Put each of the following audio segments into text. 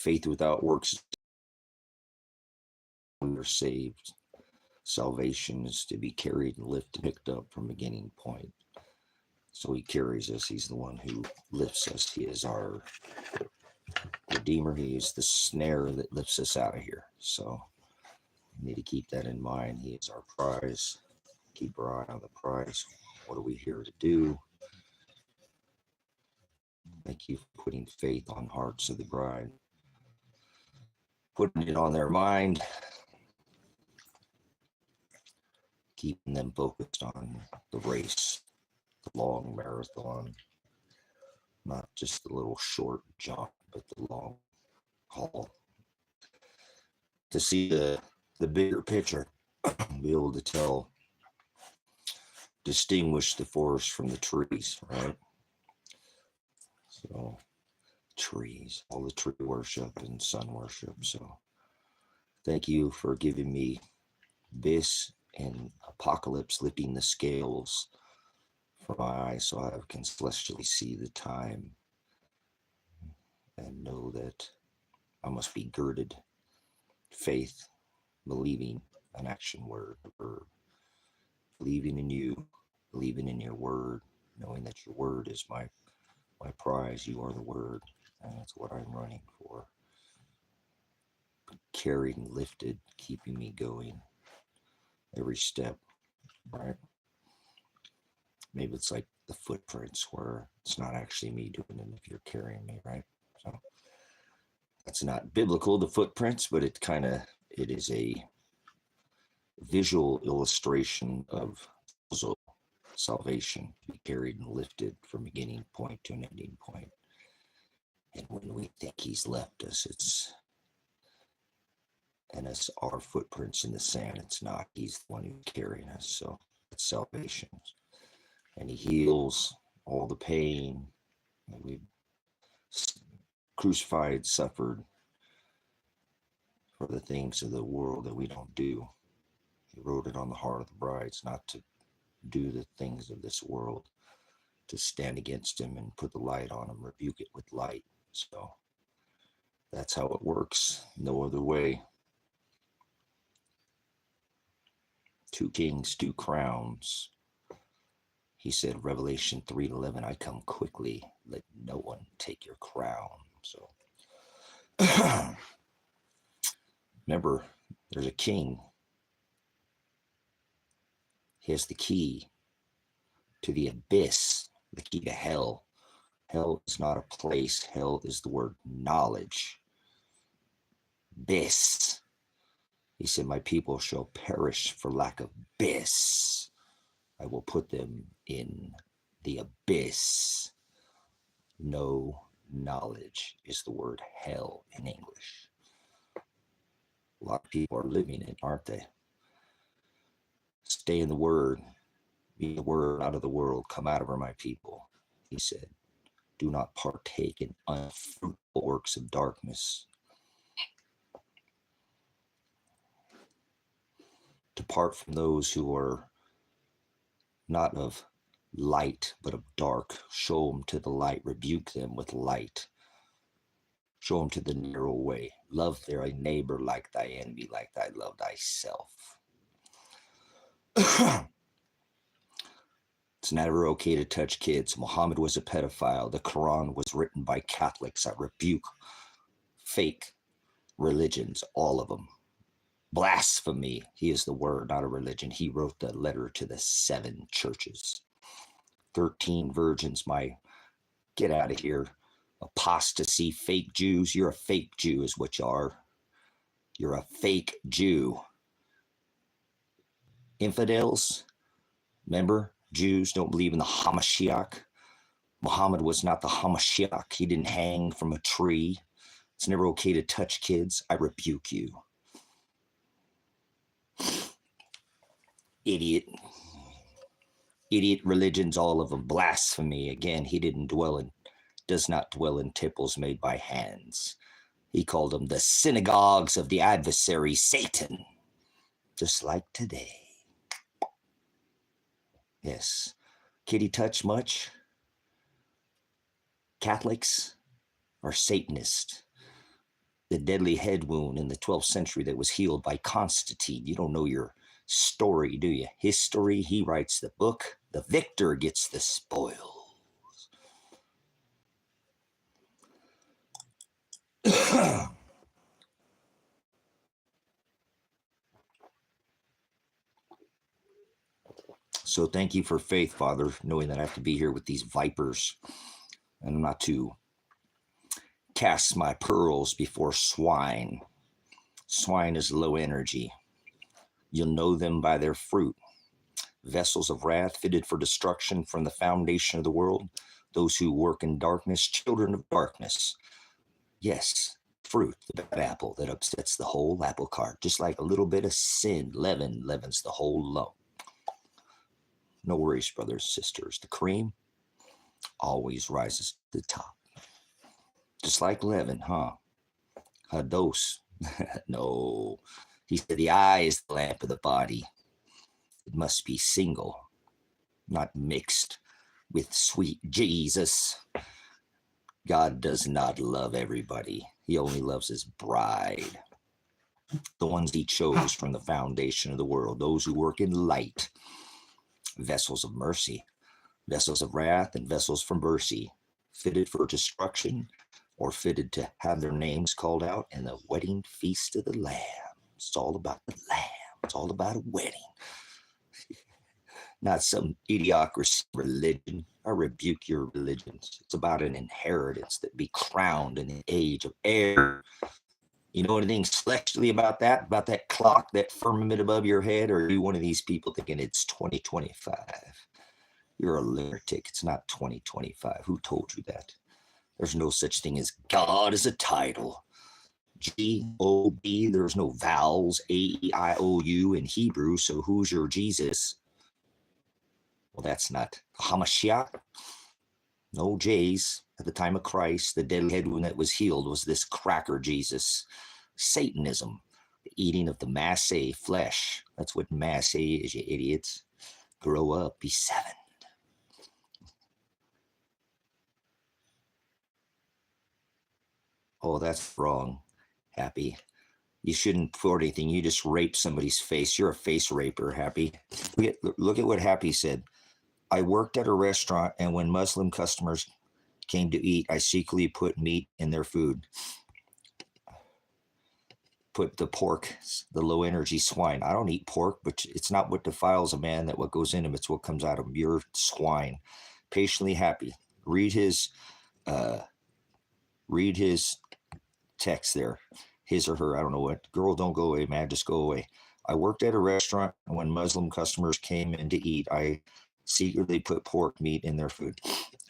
Faith without works, we're saved. Salvation is to be carried and lifted, picked up from beginning point. So he carries us. He's the one who lifts us. He is our Redeemer. He is the snare that lifts us out of here. So we need to keep that in mind. He is our prize. Keep our eye on the prize. What are we here to do? Thank you for putting faith on hearts of the bride, putting it on their mind, keeping them focused on the race, the long marathon, not just the little short jump, but the long haul. To see the bigger picture, be able to distinguish the forest from the trees, right? So trees, all the tree worship and sun worship. So thank you for giving me this and apocalypse, lifting the scales from my eyes so I can celestially see the time and know that I must be girded. Faith, believing, an action word, verb. Believing in you, believing in your word, knowing that your word is my prize. You are the word, and that's what I'm running for. Carried and lifted, keeping me going every step, right? Maybe it's like the footprints where it's not actually me doing it if you're carrying me, right? So that's not biblical, the footprints, but it is a visual illustration of salvation, to be carried and lifted from beginning point to an ending point. And when we think he's left us, it's our footprints in the sand. It's not. He's the one who's carrying us. So it's salvation. And he heals all the pain that we've crucified, suffered for the things of the world that we don't do. He wrote it on the heart of the brides, not to do the things of this world, to stand against him and put the light on him, rebuke it with light. So that's how it works. No other way. 2 kings, 2 crowns. He said, Revelation 3:11, I come quickly, let no one take your crown. So remember, there's a king. He has the key to the abyss, the key to hell. Hell is not a place. Hell is the word knowledge. Abyss. He said, my people shall perish for lack of abyss. I will put them in the abyss. No knowledge is the word hell in English. A lot of people are living it, aren't they? Stay in the word. Be the word out of the world. Come out of her, my people. He said, do not partake in unfruitful works of darkness. Depart from those who are not of light, but of dark. Show them to the light. Rebuke them with light. Show them to the narrow way. Love thy neighbor like thy enemy, like thy love thyself. It's never okay to touch kids. Muhammad was a pedophile. The Quran was written by Catholics. I rebuke fake religions, all of them. Blasphemy. He is the word, not a religion. He wrote the letter to the 7 churches. 13 virgins, get out of here. Apostasy, fake Jews. You're a fake Jew is what you are. You're a fake Jew. Infidels, remember? Jews don't believe in the Hamashiach. Muhammad was not the Hamashiach. He didn't hang from a tree. It's never okay to touch kids. I rebuke you. Idiot. Idiot religions, all of them. Blasphemy. Again, he does not dwell in temples made by hands. He called them the synagogues of the adversary, Satan. Just like today. Yes. Kitty touch much? Catholics are Satanists. the deadly head wound in the 12th century that was healed by Constantine. You don't know your story, do you? History, he writes the book. The victor gets the spoils. So thank you for faith, Father, knowing that I have to be here with these vipers and not to cast my pearls before swine. Swine is low energy. You'll know them by their fruit. Vessels of wrath fitted for destruction from the foundation of the world. Those who work in darkness, children of darkness. Yes, fruit, the bad apple that upsets the whole apple cart. Just like a little bit of sin, leavens the whole lump. No worries, brothers and sisters. The cream always rises to the top. Just like leaven, huh? A dose. No. He said the eye is the lamp of the body. It must be single, not mixed with sweet Jesus. God does not love everybody. He only loves his bride. The ones he chose from the foundation of the world. Those who work in light. Vessels of mercy, vessels of wrath, and vessels for mercy, fitted for destruction or fitted to have their names called out in the wedding feast of the Lamb. It's all about the Lamb. It's all about a wedding. Not some idiocracy religion. I rebuke your religions. It's about an inheritance that be crowned in the age of air. You know anything celestially about that? About that clock, that firmament above your head? Or are you one of these people thinking it's 2025? You're a lunatic. It's not 2025. Who told you that? There's no such thing as God as a title. G-O-B, there's no vowels, A-E-I-O-U in Hebrew, so who's your Jesus? Well, that's not Hamashiach. No J's. At the time of Christ, the deadly head wound that was healed was this cracker Jesus. Satanism, the eating of the massé flesh. That's what massé is, you idiots. Grow up, be 7. Oh, that's wrong, Happy. You shouldn't put anything. You just rape somebody's face. You're a face raper, Happy. Look at what Happy said. I worked at a restaurant, and when Muslim customers came to eat, I secretly put meat in their food. Put the pork, the low energy swine. I don't eat pork, but it's not what defiles a man that what goes in him, it's what comes out of him. You're swine. Patiently Happy. Read his text there. His or her, I don't know what. Girl, don't go away, man. Just go away. I worked at a restaurant, and when Muslim customers came in to eat, I secretly put pork meat in their food.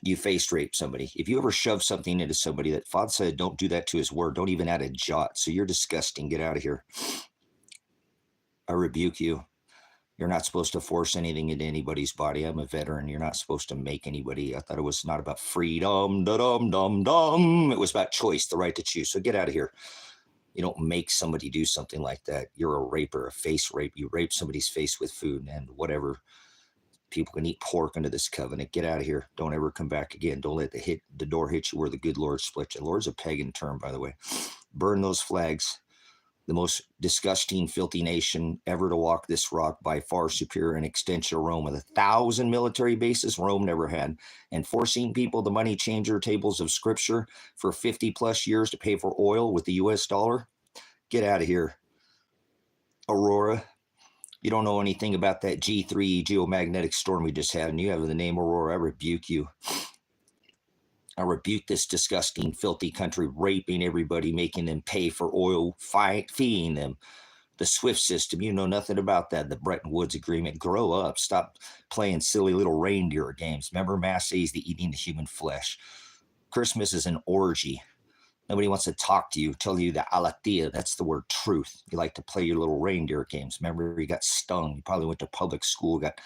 You face rape somebody. If you ever shove something into somebody, that Father said, don't do that to his word. Don't even add a jot. So you're disgusting. Get out of here. I rebuke you. You're not supposed to force anything into anybody's body. I'm a veteran. You're not supposed to make anybody. I thought it was not about freedom. It was about choice, the right to choose. So get out of here. You don't make somebody do something like that. You're a raper, a face rape. You rape somebody's face with food and whatever. People can eat pork under this covenant. Get out of here. Don't ever come back again. Don't let the door hit you where the good Lord split you. Lord's a pagan term, by the way. Burn those flags. The most disgusting, filthy nation ever to walk this rock, by far superior in extension of Rome, with 1,000 military bases Rome never had, and forcing people the money changer tables of scripture for 50 plus years to pay for oil with the US dollar. Get out of here. Aurora. You don't know anything about that G3 geomagnetic storm we just had, and you have the name Aurora. I rebuke you. I rebuke this disgusting, filthy country, raping everybody, making them pay for oil, feeding them. The SWIFT system, you know nothing about that. The Bretton Woods Agreement. Grow up. Stop playing silly little reindeer games. Remember, Massey is the eating the human flesh. Christmas is an orgy. Nobody wants to talk to you, tell you the alatia. That's the word truth. You like to play your little reindeer games. Remember, you got stung. You probably went to public school, got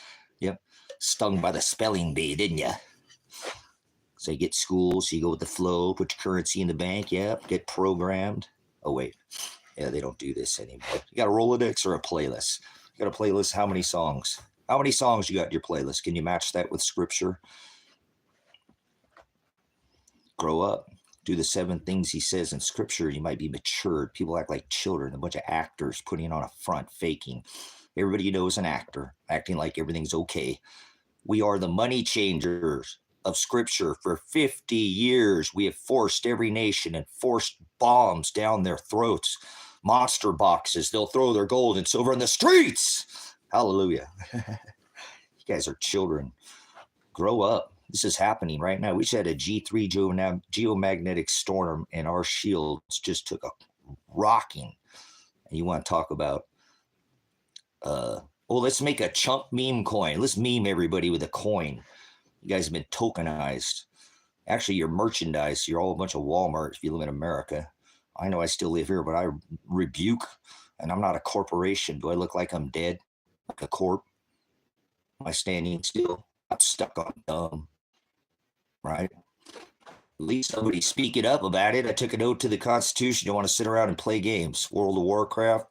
stung by the spelling bee, didn't you? So you get school, so you go with the flow, put your currency in the bank, get programmed. Oh, wait. Yeah, they don't do this anymore. You got a Rolodex or a playlist? You got a playlist, how many songs? How many songs you got in your playlist? Can you match that with scripture? Grow up. do the 7 things he says in scripture, you might be matured. People act like children, a bunch of actors putting on a front, faking. Everybody you know is an actor, acting like everything's okay. We are the money changers of scripture. For 50 years, we have forced every nation and forced bombs down their throats. Monster boxes, they'll throw their gold and silver in the streets. Hallelujah. You guys are children. Grow up. This is happening right now. We just had a G3 geomagnetic storm, and our shields just took a rocking. And you want to talk about, let's make a chump meme coin. Let's meme everybody with a coin. You guys have been tokenized. Actually, you're merchandise. You're all a bunch of Walmart if you live in America. I know I still live here, but I rebuke, and I'm not a corporation. Do I look like I'm dead? Like a corp? Am I standing still? I'm stuck on dumb. Right? At least somebody speak it up about it. I took an oath to the Constitution. You want to sit around and play games. World of Warcraft,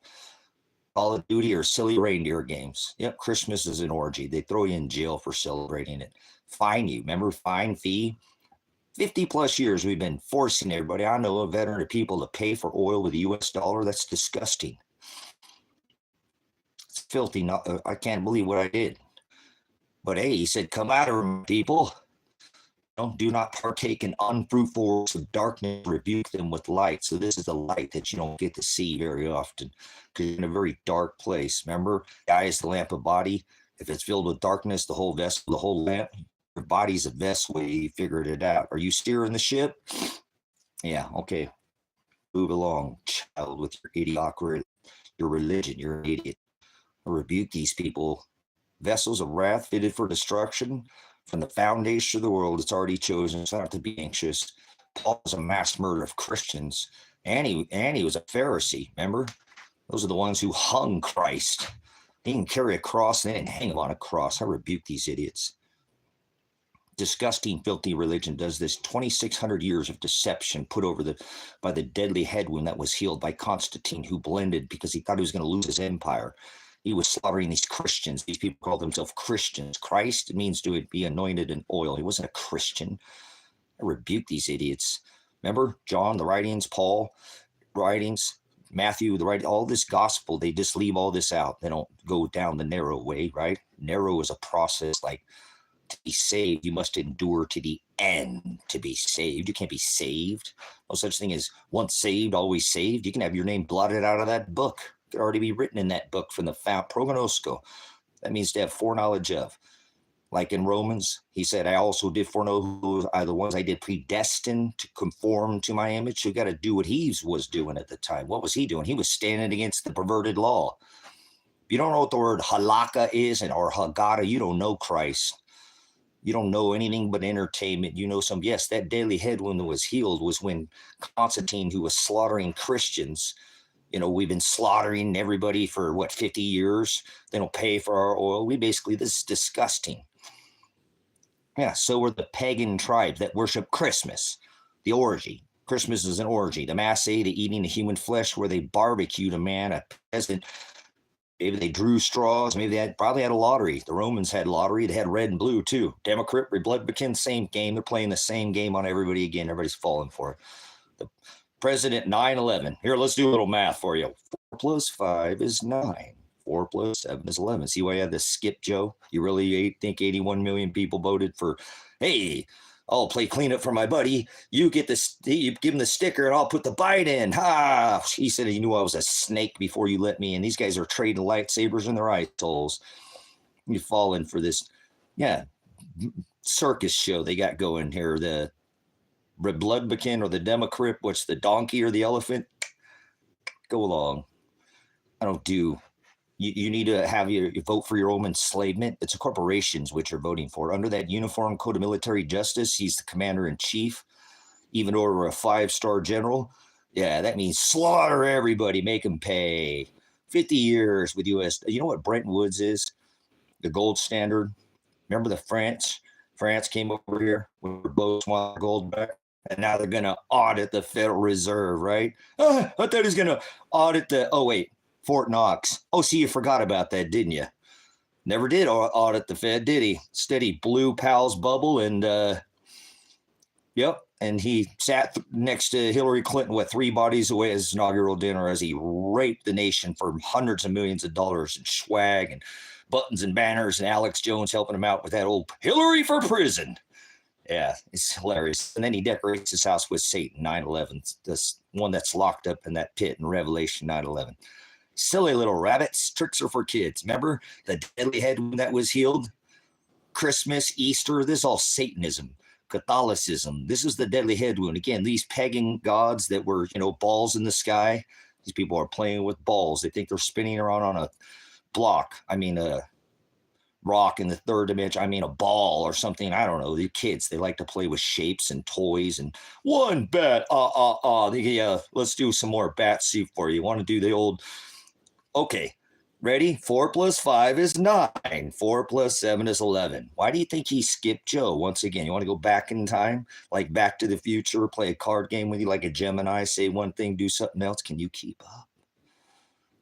Call of Duty, or silly reindeer games. Yep, Christmas is an orgy. They throw you in jail for celebrating it. Fine you. Remember, fine fee? 50 plus years we've been forcing everybody. I know a veteran of people to pay for oil with the US dollar. That's disgusting. It's filthy. I can't believe what I did. But hey, he said, come out of them, people. Do not partake in unfruitful works of darkness, rebuke them with light. So this is the light that you don't get to see very often because you're in a very dark place. Remember, the eye is the lamp of body. If it's filled with darkness, the whole vessel, the whole lamp, your body's a vessel. You figured it out. Are you steering the ship? Yeah, okay. Move along, child, with your idiocracy, your religion. You're an idiot. I rebuke these people. Vessels of wrath fitted for destruction. From the foundation of the world, it's already chosen. So not to be anxious. Paul was a mass murderer of Christians. And he was a Pharisee, remember? Those are the ones who hung Christ. They didn't carry a cross, and they didn't hang him on a cross. I rebuke these idiots. Disgusting, filthy religion does this. 2,600 years of deception put over by the deadly head wound that was healed by Constantine, who blended because he thought he was going to lose his empire. He was slaughtering these Christians. These people called themselves Christians. Christ means to be anointed in oil. He wasn't a Christian. I rebuke these idiots. Remember John, the writings, Paul, writings, Matthew, the writing, all this gospel, they just leave all this out. They don't go down the narrow way, right? Narrow is a process. Like, to be saved, you must endure to the end to be saved. You can't be saved. No such thing as once saved, always saved. You can have your name blotted out of that book. Could already be written in that book from the prognosco. That means to have foreknowledge of. Like in Romans, he said, I also did foreknow who are the ones I did predestined to conform to my image. You got to do what he was doing at the time. What was he doing? He was standing against the perverted law. If you don't know what the word halakha is or haggadah, you don't know Christ. You don't know anything but entertainment. You know yes, that daily head wound that was healed was when Constantine, who was slaughtering Christians, we've been slaughtering everybody for 50 years. They don't pay for our oil. This is disgusting. Yeah, so were the pagan tribes that worship Christmas, the orgy. Christmas is an orgy. The Mass, the eating of human flesh, where they barbecued a man, a peasant. Maybe they drew straws. Maybe they probably had a lottery. The Romans had lottery. They had red and blue too. Democrat, Republican, same game. They're playing the same game on everybody again. Everybody's falling for it. The President 9/11. Here, let's do a little math for you. 4 plus 5 is 9. 4 plus 7 is 11. See why I had to skip, Joe? You really think 81 million people voted for, hey, I'll play cleanup for my buddy. You give him the sticker and I'll put the bite in. Ha! He said he knew I was a snake before you let me in. These guys are trading lightsabers in their eye holes. You fall in for this, circus show they got going here. The Rebuking or the Democrat, what's the donkey or the elephant? Go along. I don't do. You need to have your vote for your own enslavement. It's the corporations which are voting for. Under that uniform code of military justice, he's the commander-in-chief, even over a 5-star general. Yeah, that means slaughter everybody, make them pay. 50 years with U.S. You know what Bretton Woods is? The gold standard. Remember the France? France came over here with boats want gold back, and now they're going to audit the Federal Reserve, right? I thought he was going to audit Fort Knox. Oh, see, you forgot about that, didn't you? Never did audit the Fed, did he? Instead, he blew Powell's bubble and, And he sat next to Hillary Clinton with 3 bodies away at his inaugural dinner as he raped the nation for hundreds of millions of dollars in swag and buttons and banners, and Alex Jones helping him out with that old Hillary for prison. Yeah, it's hilarious. And then he decorates his house with Satan, 9/11, this one that's locked up in that pit in Revelation 9/11. Silly little rabbits. Tricks are for kids. Remember the deadly head that was healed? Christmas, Easter, this is all Satanism. Catholicism. This is the deadly head wound. Again, these pagan gods that were, balls in the sky. These people are playing with balls. They think they're spinning around on a block. A rock in the 3rd dimension. A ball or something. I don't know. The kids, they like to play with shapes and toys and one bat. Let's do some more bat soup for you. Want to do the old, okay. Ready? 4 + 5 is 9. 4 + 7 is 11. Why do you think he skipped Joe? Once again, you want to go back in time, like Back to the Future, play a card game with you like a Gemini, say one thing, do something else. Can you keep up?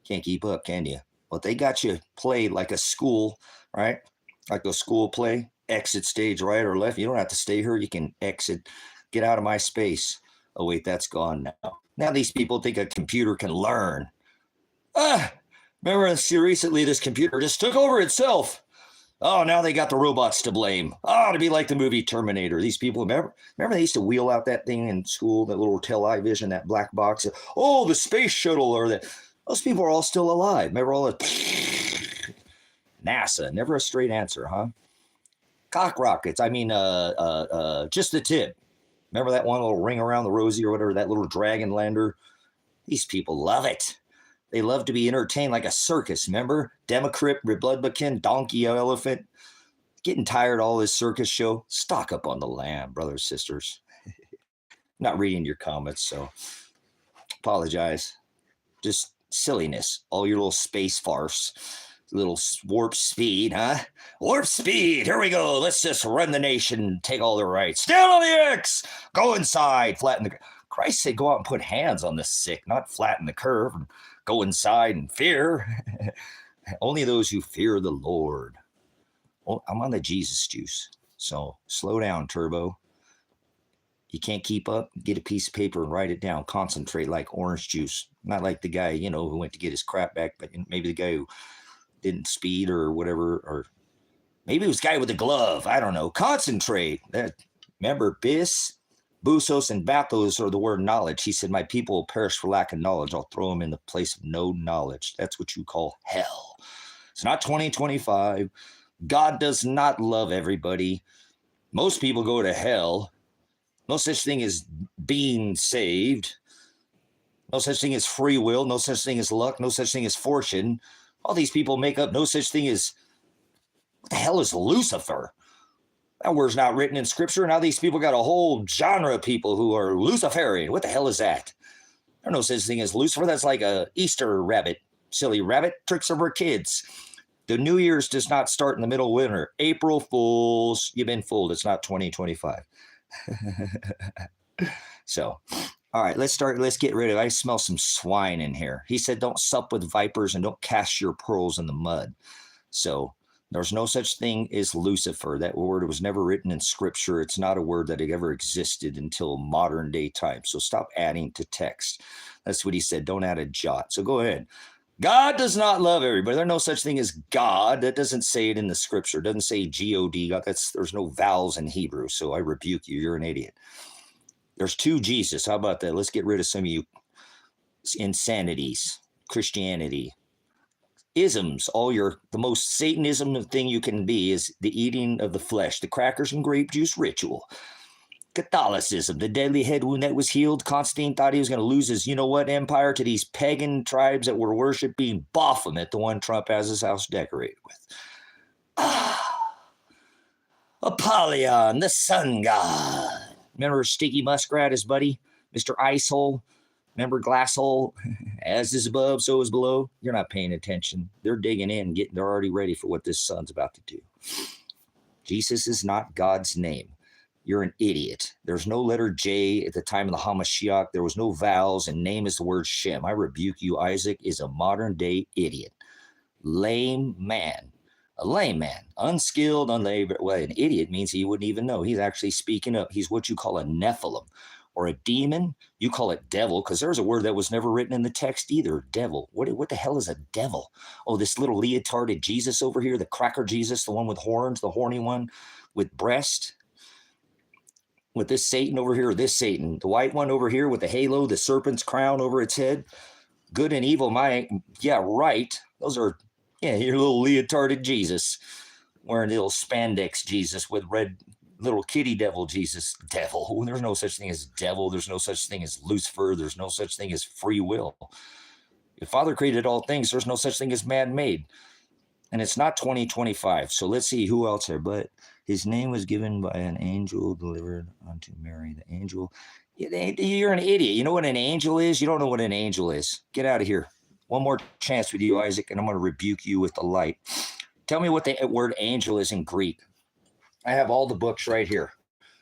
Can't keep up, can you? Well, they got you played like a school, right? Like a school play, exit stage right or left. You don't have to stay here. You can exit, get out of my space. Oh, wait, that's gone now. Now these people think a computer can learn. Remember recently this computer just took over itself. Oh, now they got the robots to blame. To be like the movie Terminator. These people, remember they used to wheel out that thing in school, that little television, that black box. Oh, the space shuttle or that. Those people are all still alive. Remember all the NASA, never a straight answer, huh? Cock rockets. Just the tip. Remember that one little ring around the rosy or whatever, that little dragon lander? These people love it. They love to be entertained like a circus, remember? Democrat, Republican, donkey, elephant. Getting tired of all this circus show? Stock up on the lamb, brothers, sisters. Not reading your comments, so apologize. Just silliness. All your little space farce. Little warp speed, huh? Warp speed. Here we go. Let's just run the nation, take all the rights. Stand on the X. Go inside. Flatten the... Christ said go out and put hands on the sick, not flatten the curve and go inside and fear. Only those who fear the Lord. Well, I'm on the Jesus juice. So slow down, Turbo. You can't keep up? Get a piece of paper and write it down. Concentrate like orange juice. Not like the guy, who went to get his crap back, but maybe the guy who didn't speed or whatever, or maybe it was the guy with the glove. I don't know. Concentrate. Remember, bis, busos, and bathos are the word knowledge. He said, my people will perish for lack of knowledge. I'll throw them in the place of no knowledge. That's what you call hell. It's not 2025. God does not love everybody. Most people go to hell. No such thing as being saved. No such thing as free will. No such thing as luck. No such thing as fortune. All these people make up no such thing as, what the hell is Lucifer? That word's not written in scripture. Now these people got a whole genre of people who are Luciferian. What the hell is that? There's no such thing as Lucifer. That's like a Easter rabbit. Silly rabbit. Tricks are for kids. The New Year's does not start in the middle of winter. April Fools. You've been fooled. It's not 2025. So, all right, let's get rid of it. I smell some swine in here. He said, don't sup with vipers and don't cast your pearls in the mud. So there's no such thing as Lucifer. That word was never written in scripture. It's not a word that ever existed until modern day times. So stop adding to text. That's what he said. Don't add a jot. So go ahead. God does not love everybody. There's no such thing as God. That doesn't say it in the scripture. It doesn't say G-O-D. God. There's no vowels in Hebrew. So I rebuke you. You're an idiot. There's 2 Jesus. How about that? Let's get rid of some of you insanities. Christianity. Isms. The most Satanism thing you can be is the eating of the flesh. The crackers and grape juice ritual. Catholicism. The deadly head wound that was healed. Constantine thought he was going to lose his empire to these pagan tribes that were worshiping Baphomet, the one Trump has his house decorated with. Apollyon, the sun god. Remember Sticky Muskrat, his buddy? Mr. Icehole? Remember Glasshole? As is above, so is below. You're not paying attention. They're digging in. They're already ready for what this sun's about to do. Jesus is not God's name. You're an idiot. There's no letter J at the time of the Hamashiach. There was no vowels, and name is the word Shem. I rebuke you. Isaac is a modern-day idiot. Lame man. A layman, unskilled, unlabor. Well, an idiot means he wouldn't even know. He's actually speaking up. He's what you call a Nephilim or a demon. You call it devil because there's a word that was never written in the text either. Devil. What the hell is a devil? Oh, this little leotarded Jesus over here, the cracker Jesus, the one with horns, the horny one with breast. With this Satan over here, this Satan, the white one over here with the halo, the serpent's crown over its head. Good and evil, yeah, right. Those are, yeah, your little leotarded Jesus wearing little spandex Jesus with red little kitty devil Jesus. Devil. There's no such thing as devil. There's no such thing as Lucifer. There's no such thing as free will. If Father created all things, there's no such thing as man-made. And it's not 2025. So let's see who else there. But his name was given by an angel delivered unto Mary. The angel. You're an idiot. You know what an angel is? You don't know what an angel is. Get out of here. One more chance with you, Isaac, and I'm going to rebuke you with the light. Tell me what the word angel is in Greek. I have all the books right here.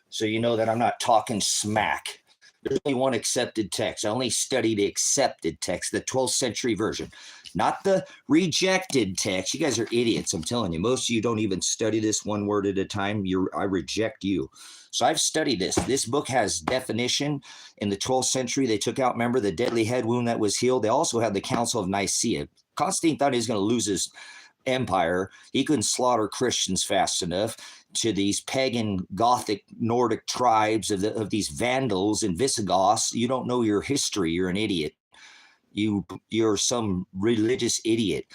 So you know that I'm not talking smack. There's only one accepted text. I only study the accepted text, the 12th century version, not the rejected text. You guys are idiots, I'm telling you. Most of you don't even study this one word at a time. I reject you. So I've studied this. This book has definition. In the 12th century, they took out, remember, the deadly head wound that was healed. They also had the Council of Nicaea. Constantine thought he was going to lose his empire. He couldn't slaughter Christians fast enough to these pagan Gothic Nordic tribes of these Vandals and Visigoths. You don't know your history. You're an idiot. You're some religious idiot.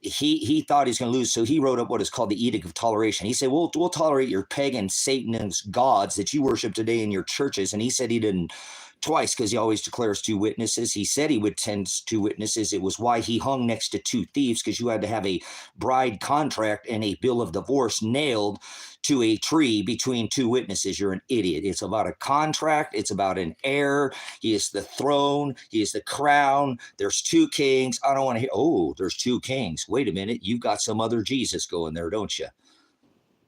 He thought he was going to lose, so he wrote up what is called the Edict of Toleration. He said, we'll tolerate your pagan Satanist gods that you worship today in your churches. And he said he didn't twice because he always declares two witnesses. He said he would send two witnesses. It was why he hung next to two thieves, because you had to have a bride contract and a bill of divorce nailed to a tree between two witnesses. You're an idiot. It's about a contract. It's about an heir. He is the throne. He is the crown. There's two kings. I don't want to hear, oh, there's two kings. Wait a minute. You've got some other Jesus going there, don't you?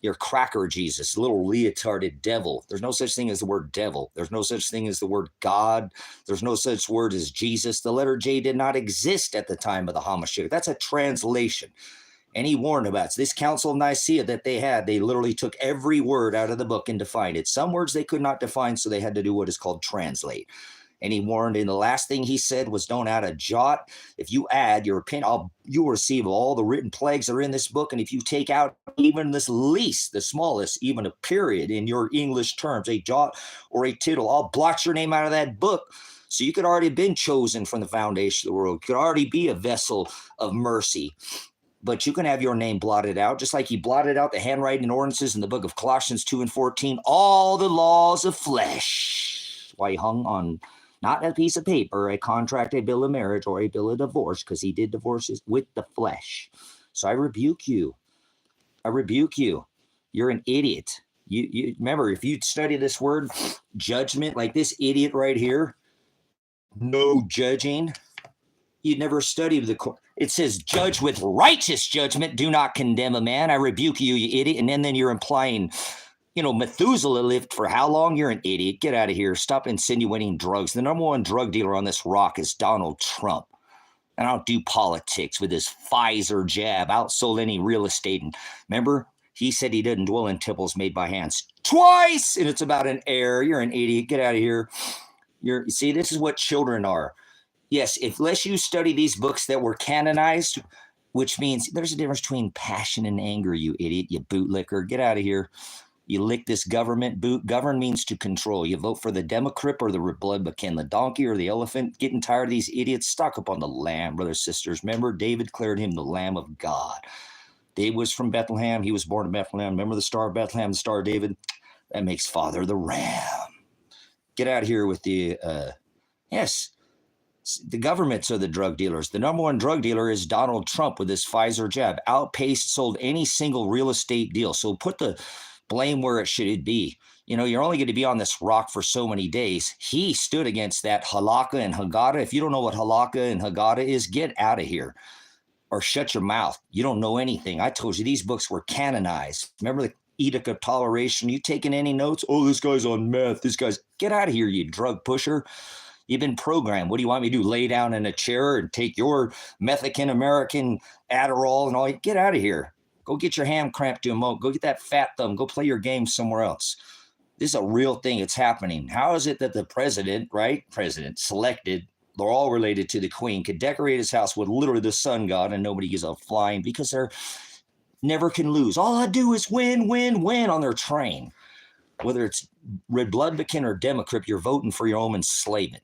You're cracker Jesus, little leotarded devil. There's no such thing as the word devil. There's no such thing as the word God. There's no such word as Jesus. The letter J did not exist at the time of the Hamashiach. That's a translation. And he warned about it. This Council of Nicaea that they had, they literally took every word out of the book and defined it. Some words they could not define, so they had to do what is called translate. And he warned, and the last thing he said was, don't add a jot. If you add your opinion, you will receive all the written plagues that are in this book. And if you take out even this least, the smallest, even a period in your English terms, a jot or a tittle, I'll blot your name out of that book. So you could already have been chosen from the foundation of the world. You could already be a vessel of mercy. But you can have your name blotted out, just like he blotted out the handwriting ordinances in the book of Colossians 2 and 14, all the laws of flesh. Why he hung on not a piece of paper, a contract, a bill of marriage, or a bill of divorce, because he did divorces with the flesh. So I rebuke you. I rebuke you. You're an idiot. You remember, if you study this word, judgment, like this idiot right here, no judging. You never studied the court. It says, judge with righteous judgment. Do not condemn a man. I rebuke you, you idiot. And then you're implying, Methuselah lived for how long? You're an idiot. Get out of here. Stop insinuating drugs. The number one drug dealer on this rock is Donald Trump. And I don't do politics with his Pfizer jab. Outsold any real estate. And remember, he said he didn't dwell in temples made by hands twice. And it's about an heir. You're an idiot. Get out of here. See, this is what children are. Yes, unless you study these books that were canonized, which means there's a difference between passion and anger, you idiot, you bootlicker. Get out of here. You lick this government boot. Govern means to control. You vote for the Democrat or the Republican, the donkey or the elephant. Getting tired of these idiots? Stock up on the lamb, brothers, sisters. Remember, David declared him the Lamb of God. David was from Bethlehem. He was born in Bethlehem. Remember the Star of Bethlehem, the Star of David? That makes Father the Ram. Get out of here with the, yes. The governments are the drug dealers. The number one drug dealer is Donald Trump with his Pfizer jab. Outpaced, sold any single real estate deal. So put the blame where it should be. You're only going to be on this rock for so many days. He stood against that halakha and haggadah. If you don't know what halakha and haggadah is, get out of here or shut your mouth. You don't know anything. I told you these books were canonized. Remember the Edict of Toleration? You taking any notes? Oh, this guy's on meth. This guy's, get out of here, you drug pusher. You've been programmed. What do you want me to do? Lay down in a chair and take your Mexican American Adderall and all? Get out of here. Go get your ham cramp to a moat. Go get that fat thumb. Go play your game somewhere else. This is a real thing. It's happening. How is it that the president, right? President selected, they're all related to the queen, could decorate his house with literally the sun god and nobody gives a flying because they're never can lose. All I do is win, win, win on their train. Whether it's Republican or Democrat, you're voting for your own enslavement.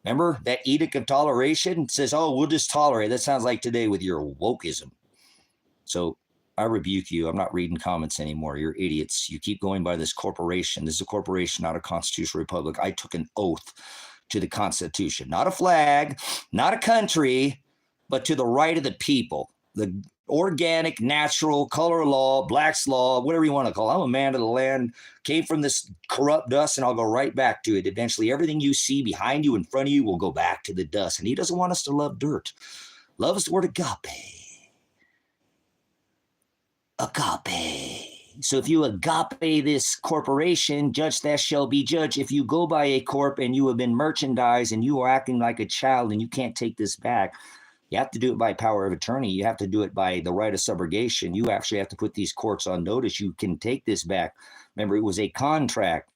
Remember that edict of toleration says, oh, we'll just tolerate. That sounds like today with your wokeism. So I rebuke you. I'm not reading comments anymore. You're idiots. You keep going by this corporation. This is a corporation, not a constitutional republic. I took an oath to the Constitution, not a flag, not a country, but to the right of the people, the organic, natural, color law, Black's law, whatever you want to call it. I'm a man of the land, came from this corrupt dust, and I'll go right back to it. Eventually, everything you see behind you, in front of you, will go back to the dust. And he doesn't want us to love dirt. Love is the word agape. Agape. So if you agape this corporation, judge that shall be judged. If you go by a corp and you have been merchandised and you are acting like a child and you can't take this back, you have to do it by power of attorney. You have to do it by the right of subrogation. You actually have to put these courts on notice. You can take this back. Remember, it was a contract.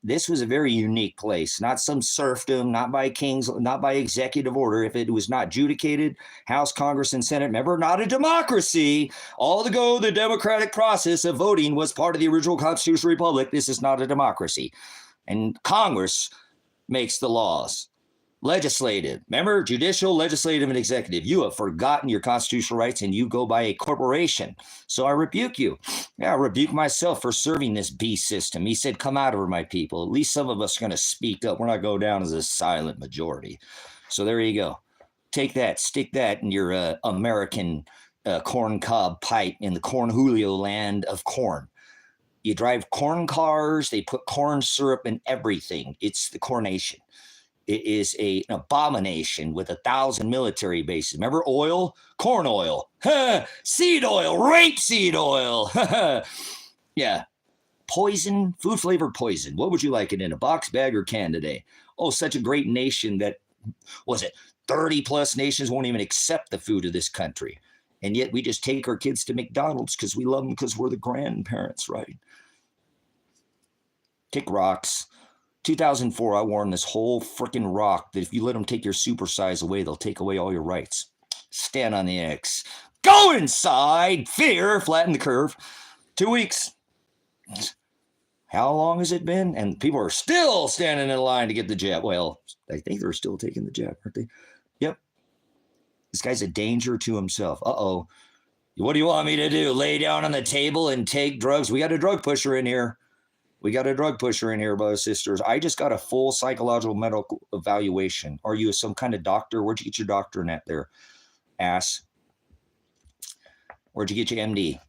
This was a very unique place, not some serfdom, not by kings, not by executive order. If it was not adjudicated, House, Congress, and Senate, remember, not a democracy. All the democratic process of voting was part of the original constitutional republic. This is not a democracy. And Congress makes the laws. Legislative, remember, judicial, legislative, and executive. You have forgotten your constitutional rights and you go by a corporation. So I rebuke you. Yeah, I rebuke myself for serving this beast system. He said, come out of her, my people. At least some of us are going to speak up. We're not going down as a silent majority. So there you go. Take that, stick that in your American corn cob pipe in the corn Julio land of corn. You drive corn cars. They put corn syrup in everything. It's the coronation. It is an abomination with 1,000 military bases. Remember oil? Corn oil. Seed oil. Rapeseed oil. Yeah. Poison, food-flavored poison. What would you like it in, a box, bag, or can today? Oh, such a great nation that, 30-plus nations won't even accept the food of this country. And yet we just take our kids to McDonald's because we love them because we're the grandparents, right? Kick rocks. 2004, I warned this whole freaking rock that if you let them take your supersize away, they'll take away all your rights. Stand on the X. Go inside. Fear. Flatten the curve. 2 weeks. How long has it been? And people are still standing in line to get the jab. Well, I think they're still taking the jab, aren't they? Yep. This guy's a danger to himself. Uh-oh. What do you want me to do? Lay down on the table and take drugs? We got a drug pusher in here. We got a drug pusher in here, brothers and sisters. I just got a full psychological medical evaluation. Are you some kind of doctor? Where'd you get your doctorate at there, ass? Where'd you get your MD?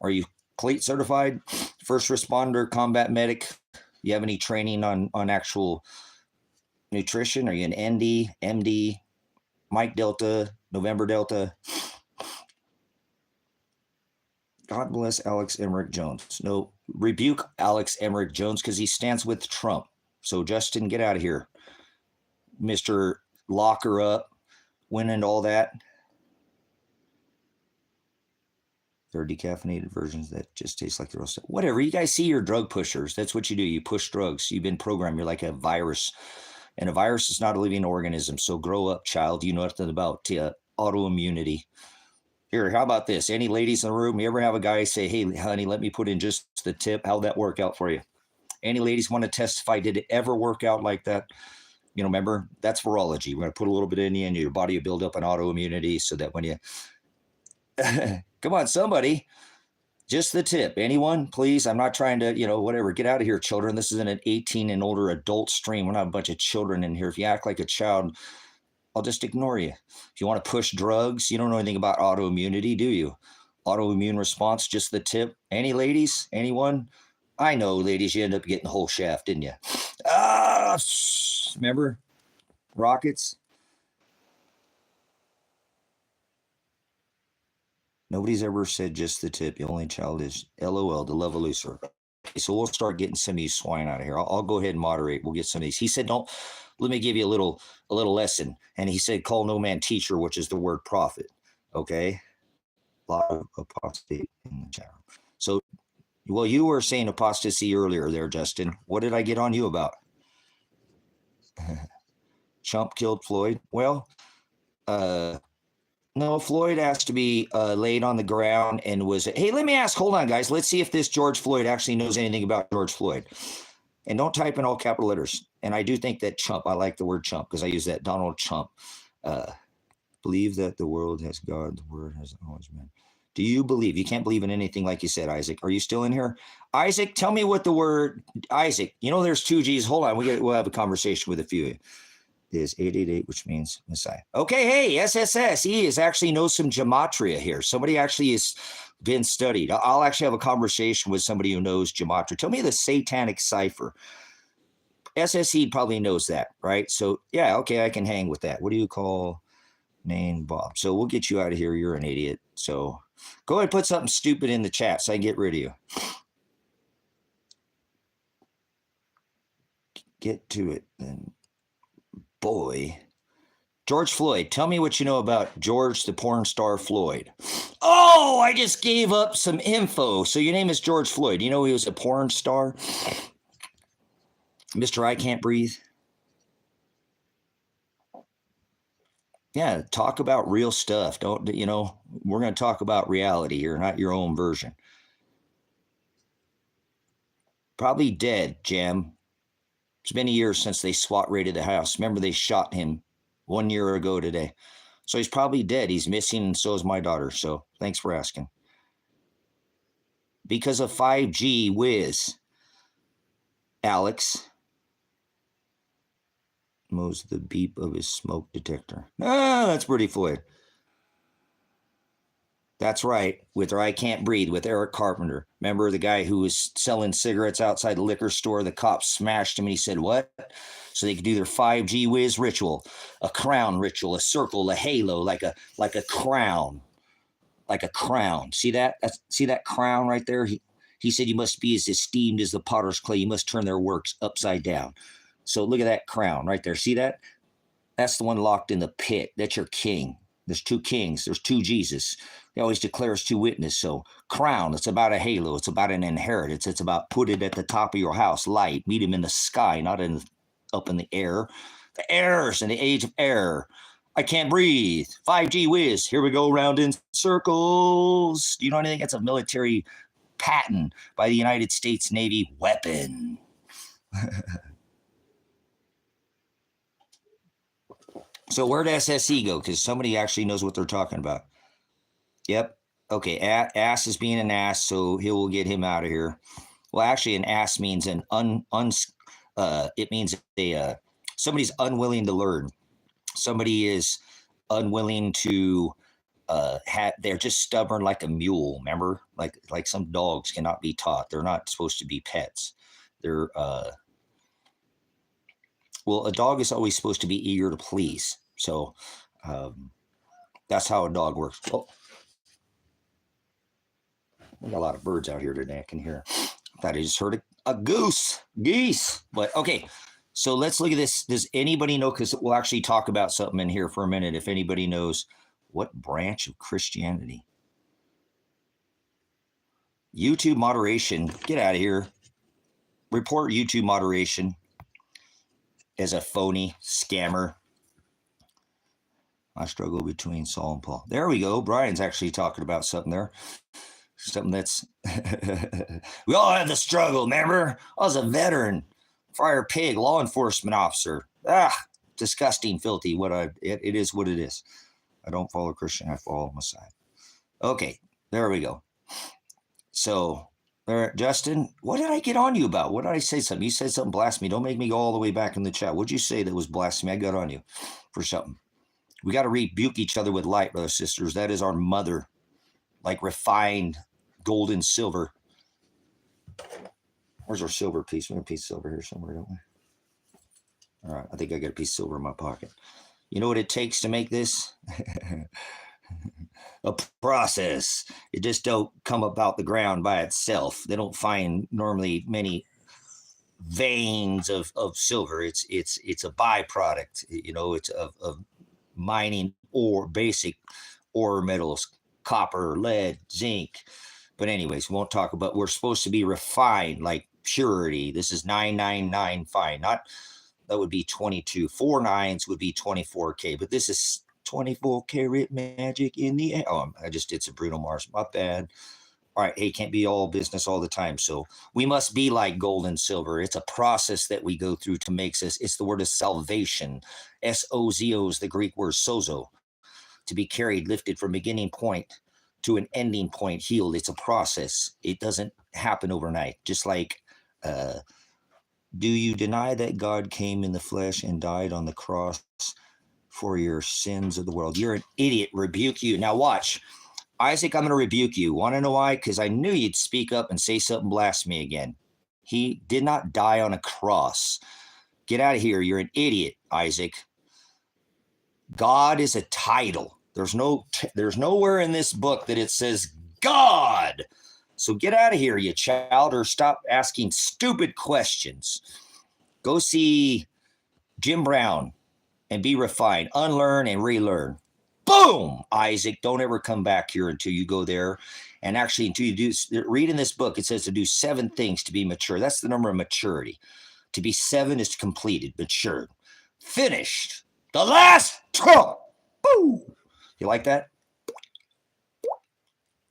Are you CLEAT certified? First responder, combat medic? You have any training on actual nutrition? Are you an ND, MD, Mike Delta, November Delta? God bless Alex Emmerich Jones. No, rebuke Alex Emmerich Jones because he stands with Trump. So Justin, get out of here. Mr. Locker up, win and all that. There are decaffeinated versions that just taste like the real stuff. Whatever, you guys see your drug pushers. That's what you do. You push drugs. You've been programmed. You're like a virus. And a virus is not a living organism. So grow up, child. You know nothing about autoimmunity. Here, how about this? Any ladies in the room, you ever have a guy say, hey, honey, let me put in just the tip? How'd that work out for you? Any ladies want to testify? Did it ever work out like that? You know, remember, that's virology. We're going to put a little bit in you and your body will build up an autoimmunity so that when you... Come on, somebody. Just the tip. Anyone, please? I'm not trying to, whatever. Get out of here, children. This isn't an 18 and older adult stream. We're not a bunch of children in here. If you act like a child... I'll just ignore you. If you want to push drugs, you don't know anything about autoimmunity, do you? Autoimmune response, just the tip. Any ladies? Anyone? I know, ladies, you end up getting the whole shaft, didn't you? Remember? Rockets? Nobody's ever said just the tip. The only child is LOL, the love elusive. Okay, so we'll start getting some of these swine out of here. I'll go ahead and moderate. We'll get some of these. He said, don't. Let me give you a little lesson. And he said, call no man teacher, which is the word prophet. Okay. lot of apostate in the chat room. So, well, you were saying apostasy earlier there, Justin. What did I get on you about? Trump killed Floyd. Well, no, Floyd has to be laid on the ground and was. Hey, let me ask. Hold on, guys. Let's see if this George Floyd actually knows anything about George Floyd. And don't type in all capital letters. And I do think that chump. I like the word chump because I use that Donald Trump. Believe that the world has God. The word has always been. Do you believe? You can't believe in anything like you said, Isaac. Are you still in here? Isaac, tell me what the word, Isaac, you know there's two G's. Hold on, we'll have a conversation with a few of you. Is 888, which means Messiah. Okay, hey, SSS, he is actually knows some gematria here. Somebody actually has been studied. I'll actually have a conversation with somebody who knows gematria. Tell me the satanic cipher. SSE probably knows that, right? So, yeah, okay, I can hang with that. What do you call name Bob? So we'll get you out of here. You're an idiot. So go ahead and put something stupid in the chat so I can get rid of you. Get to it then. Boy. George Floyd. Tell me what you know about George the porn star Floyd. Oh, I just gave up some info. So your name is George Floyd. You know he was a porn star? Mr. I Can't Breathe. Yeah, talk about real stuff. Don't, you know, we're going to talk about reality here, not your own version. Probably dead, Jim. It's been a year since they SWAT raided the house. Remember, they shot him 1 year ago today. So he's probably dead. He's missing, and so is my daughter. So thanks for asking. Because of 5G whiz, Alex knows the beep of his smoke detector. Ah, that's pretty Floyd. That's right, with I Can't Breathe, with Eric Carpenter. Remember the guy who was selling cigarettes outside the liquor store? The cops smashed him and he said, what? So they could do their 5G whiz ritual, a crown ritual, a circle, a halo, like a crown, like a crown. See that? See that crown right there? He said you must be as esteemed as the potter's clay. You must turn their works upside down. So look at that crown right there. See that? That's the one locked in the pit. That's your king. There's two kings. There's two Jesus. He always declares two witnesses. So crown, it's about a halo. It's about an inheritance. It's about put it at the top of your house. Light. Meet him in the sky, not up in the air. The airs in the age of air. I Can't Breathe. 5G whiz. Here we go round in circles. Do you know anything? That's a military patent by the United States Navy weapon. So where'd SSE go? Because somebody actually knows what they're talking about. Yep. Okay. Ass is being an ass, so he will get him out of here. Well, actually, an ass means an it means somebody's unwilling to learn. Somebody is unwilling to they're just stubborn like a mule. Remember, like some dogs cannot be taught. They're not supposed to be pets. They're well, a dog is always supposed to be eager to please. So that's how a dog works. Oh, we got a lot of birds out here today. I can hear. I thought I just heard a geese. But okay, so let's look at this. Does anybody know? Because we'll actually talk about something in here for a minute. If anybody knows what branch of Christianity. YouTube moderation. Get out of here. Report YouTube moderation as a phony scammer. I struggle between Saul and Paul. There we go. Brian's actually talking about something there. Something that's... We all have the struggle, remember? I was a veteran, Friar Pig, law enforcement officer. Disgusting, filthy. It is what it is. I don't follow Christian. I follow Messiah. Okay, there we go. So... Justin, what did I get on you about? What did I say something? You said something blasphemy. Don't make me go all the way back in the chat. What'd you say that was blasphemy? I got on you for something. We got to rebuke each other with light, brothers and sisters. That is our mother, like refined gold and silver. Where's our silver piece? We have a piece of silver here somewhere, don't we? All right, I think I got a piece of silver in my pocket. You know what it takes to make this? A process. It just don't come about the ground by itself. They don't find normally many veins of silver. It's a byproduct. You know, it's of mining ore, basic ore metals copper, lead, zinc. But anyways, we won't talk about, we're supposed to be refined, like purity. This is 999 fine. Not, that would be 22. 4 nines would be 24K, but this is 24 karat magic in the air. Oh, I just did some Bruno Mars. My bad. All right. Hey, can't be all business all the time. So we must be like gold and silver. It's a process that we go through to make us. It's the word of salvation. S-O-Z-O is the Greek word sozo. To be carried, lifted from beginning point to an ending point, healed. It's a process. It doesn't happen overnight. Just like, do you deny that God came in the flesh and died on the cross for your sins of the world? You're an idiot. Rebuke you. Now watch. Isaac, I'm going to rebuke you. Want to know why? Because I knew you'd speak up and say something blasphemy again. He did not die on a cross. Get out of here. You're an idiot, Isaac. God is a title. There's nowhere in this book that it says God. So get out of here, you child, or stop asking stupid questions. Go see Jim Brown and be refined. Unlearn and relearn. Boom, Isaac. Don't ever come back here until you go there. And actually, until you do, read in this book, it says to do 7 things to be mature. That's the number of maturity. To be 7 is completed, matured, finished. The last trump. Boom. You like that?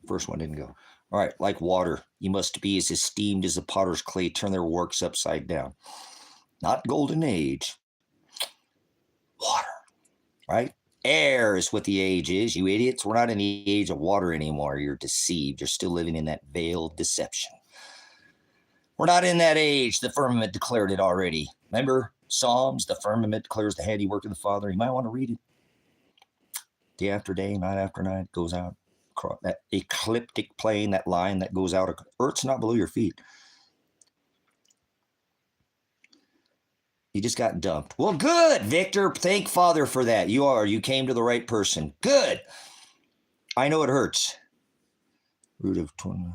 First one didn't go. All right, like water, you must be as esteemed as the potter's clay, turn their works upside down. Not golden age. Water, right? Air is what the age is, you idiots. We're not in the age of water anymore. You're deceived. You're still living in that veiled deception. We're not in that age. The firmament declared it already. Remember Psalms? The firmament declares the handiwork of the Father. You might want to read it. Day after day, night after night, goes out. That ecliptic plane, that line that goes out. Earth's not below your feet. You just got dumped. Well, good, Victor. Thank Father for that. You came to the right person. Good. I know it hurts. Root of 20.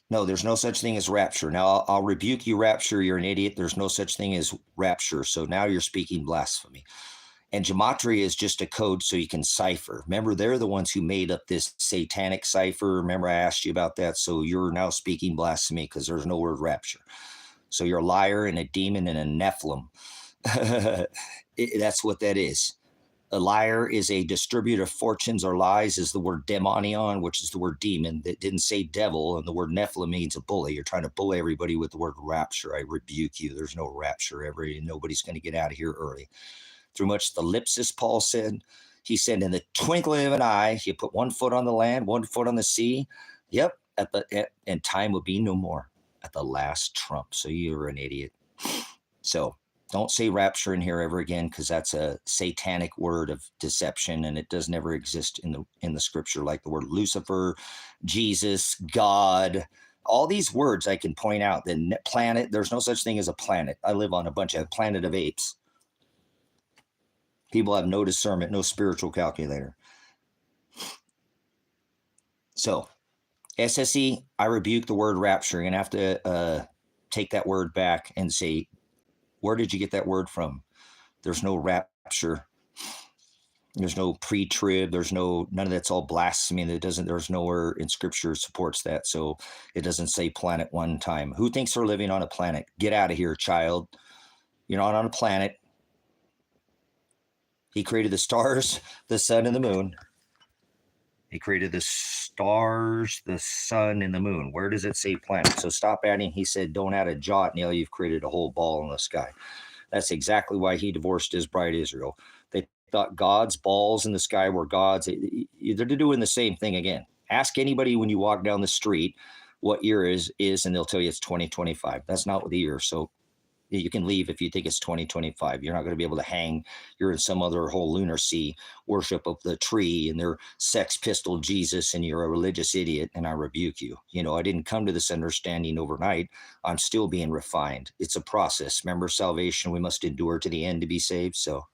No, there's no such thing as rapture. Now, I'll rebuke you, rapture. You're an idiot. There's no such thing as rapture. So now you're speaking blasphemy. And gematria is just a code so you can cipher. Remember, they're the ones who made up this satanic cipher. Remember, I asked you about that. So you're now speaking blasphemy because there's no word rapture. So you're a liar and a demon and a Nephilim. That's what that is. A liar is a distributor of fortunes or lies, is the word demonion, which is the word demon. That didn't say devil, and the word Nephilim means a bully. You're trying to bully everybody with the word rapture. I rebuke you. There's no rapture ever. Nobody's going to get out of here early. Through much the lipsis, Paul said, he said, in the twinkling of an eye, you put 1 foot on the land, 1 foot on the sea. Yep, and time will be no more at the last trump. So you're an idiot. So don't say rapture in here ever again, because that's a satanic word of deception, and it does never exist in the scripture, like the word Lucifer, Jesus, God. All these words I can point out. The planet, there's no such thing as a planet. I live on a bunch of planet of apes. People have no discernment, no spiritual calculator. So, SSE, I rebuke the word rapture. You're going to have to take that word back and say, where did you get that word from? There's no rapture. There's no pre-trib. There's none of that's all blasphemy. There's nowhere in scripture supports that. So it doesn't say planet one time. Who thinks they're living on a planet? Get out of here, child. You're not on a planet. He created the stars, the sun, and the moon. He created the stars, the sun, and the moon. Where does it say planet? So stop adding. He said, don't add a jot, Neil. You've created a whole ball in the sky. That's exactly why he divorced his bride Israel. They thought God's balls in the sky were God's. They're doing the same thing again. Ask anybody when you walk down the street what year is, and they'll tell you it's 2025. That's not what the year. So you can leave if you think it's 2025. You're not going to be able to hang. You're in some other whole lunacy worship of the tree and their sex pistol Jesus, and you're a religious idiot, and I rebuke you. I didn't come to this understanding overnight. I'm still being refined. It's a process. Remember, salvation, we must endure to the end to be saved. So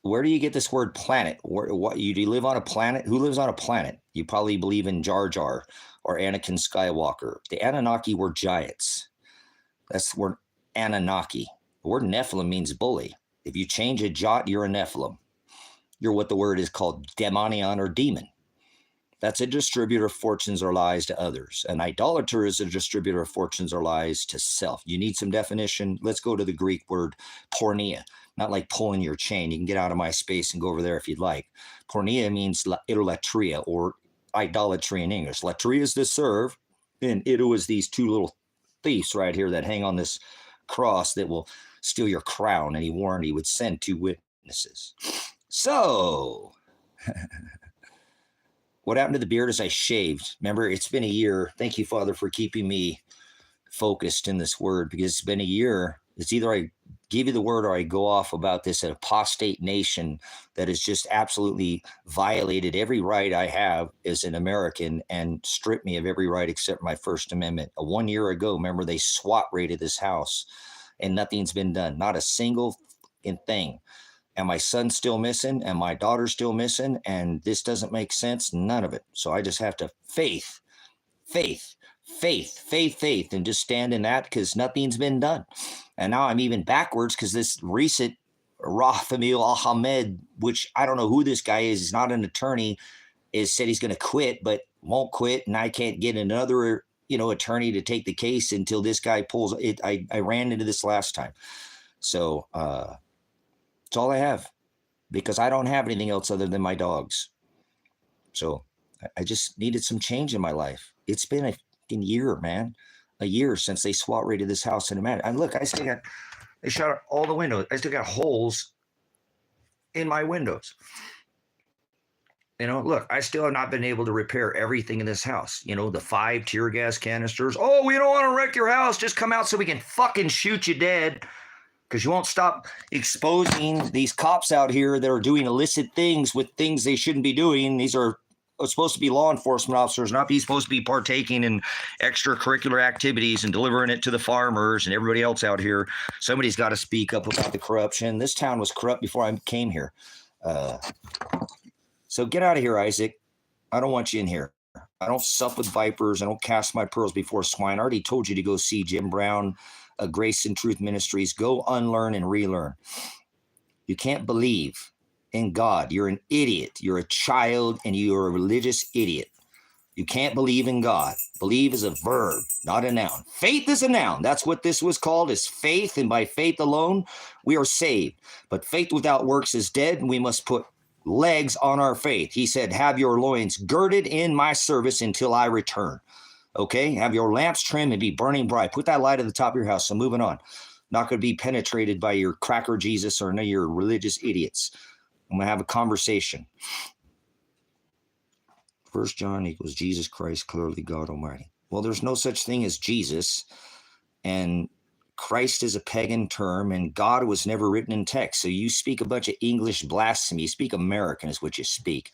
where do you get this word planet? Do you live on a planet? Who lives on a planet? You probably believe in Jar Jar or Anakin Skywalker. The Anunnaki were giants. That's the word Anunnaki. The word Nephilim means bully. If you change a jot, you're a Nephilim. You're what the word is called demonion or demon. That's a distributor of fortunes or lies to others. An idolater is a distributor of fortunes or lies to self. You need some definition? Let's go to the Greek word porneia. Not like pulling your chain. You can get out of my space and go over there if you'd like. Porneia means idolatria or idolatry in English. Latria is to serve, and ido is these two little thieves right here that hang on this cross that will steal your crown. And he warned he would send 2 witnesses. So... what happened to the beard is I shaved. Remember, it's been a year. Thank you, Father, for keeping me focused in this word, because it's been a year. It's either I give you the word or I go off about this apostate nation that has just absolutely violated every right I have as an American and stripped me of every right except my First Amendment. 1 year ago, remember, they SWAT raided this house and nothing's been done. Not a single thing. And my son's still missing, and my daughter's still missing, and this doesn't make sense, none of it. So I just have to faith, and just stand in that because nothing's been done. And now I'm even backwards because this recent Rafael Ahmed, which I don't know who this guy is, he's not an attorney, is said he's going to quit, but won't quit, and I can't get another attorney to take the case until this guy pulls it. I ran into this last time. So, that's all I have, because I don't have anything else other than my dogs. So I just needed some change in my life. It's been a fucking year, man. A year since they SWAT raided this house in a minute. And look, they shot out all the windows. I still got holes in my windows. Look, I still have not been able to repair everything in this house. The 5 tear gas canisters. Oh, we don't want to wreck your house. Just come out so we can fucking shoot you dead. Because you won't stop exposing these cops out here that are doing illicit things with things they shouldn't be doing. These are supposed to be law enforcement officers, not be supposed to be partaking in extracurricular activities and delivering it to the farmers and everybody else out here. Somebody's got to speak up about the corruption. This town was corrupt before I came here. So get out of here, Isaac. I don't want you in here. I don't sup with vipers. I don't cast my pearls before swine. I already told you to go see Jim Brown, Grace and Truth Ministries. Go unlearn and relearn. You can't believe in God. You're an idiot. You're a child and you're a religious idiot. You can't believe in God. Believe is a verb, not a noun. Faith is a noun. That's what this was called, is faith, and by faith alone we are saved. But faith without works is dead, and we must put legs on our faith. He said, have your loins girded in my service until I return. Okay, have your lamps trimmed and be burning bright. Put that light at the top of your house. So moving on. Not going to be penetrated by your cracker Jesus or your religious idiots. I'm going to have a conversation. 1 John equals Jesus Christ, clearly God Almighty. Well, there's no such thing as Jesus, and Christ is a pagan term, and God was never written in text. So you speak a bunch of English blasphemy. You speak American is what you speak.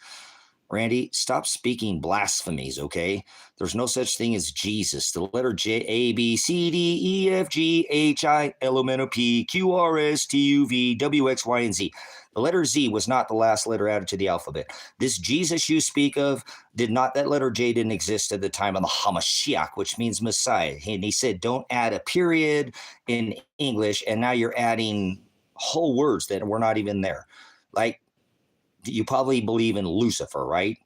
Randy, stop speaking blasphemies, okay? There's no such thing as Jesus. The letter J, A, B, C, D, E, F, G, H, I, L, M, N, O, P, Q, R, S, T, U, V, W, X, Y, and Z. The letter Z was not the last letter added to the alphabet. This Jesus you speak of that letter J didn't exist at the time of the Hamashiach, which means Messiah. And he said, don't add a period in English, and now you're adding whole words that were not even there. Like, you probably believe in Lucifer, right?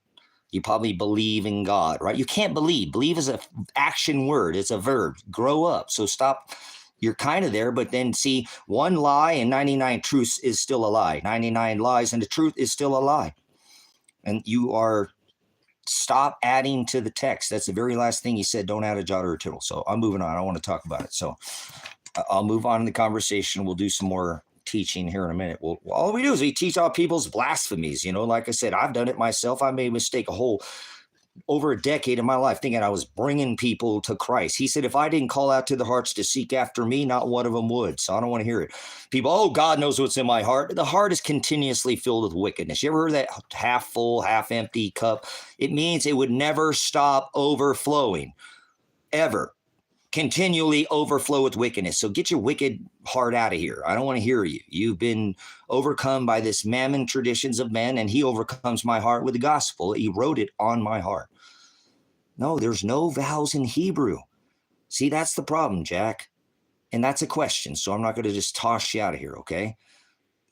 You probably believe in God, right? You can't believe. Believe is an action word. It's a verb. Grow up. So stop. You're kind of there, but then see, one lie and 99 truths is still a lie. 99 lies and the truth is still a lie. And stop adding to the text. That's the very last thing he said. Don't add a jot or a tittle. So I'm moving on. I want to talk about it. So I'll move on in the conversation. We'll do some more teaching here in a minute. Well, all we do is we teach all people's blasphemies. Like I said, I've done it myself. I made a mistake over a decade of my life thinking I was bringing people to Christ. He said, if I didn't call out to the hearts to seek after me, not one of them would. So I don't want to hear it. People, oh, God knows what's in my heart. The heart is continuously filled with wickedness. You ever heard that half full, half empty cup? It means it would never stop overflowing, ever. Continually overflow with wickedness. So get your wicked heart out of here. I don't want to hear you. You've been overcome by this mammon traditions of men, and he overcomes my heart with the gospel. He wrote it on my heart. No, there's no vowels in Hebrew. See, that's the problem, Jack. And that's a question. So I'm not going to just toss you out of here, okay?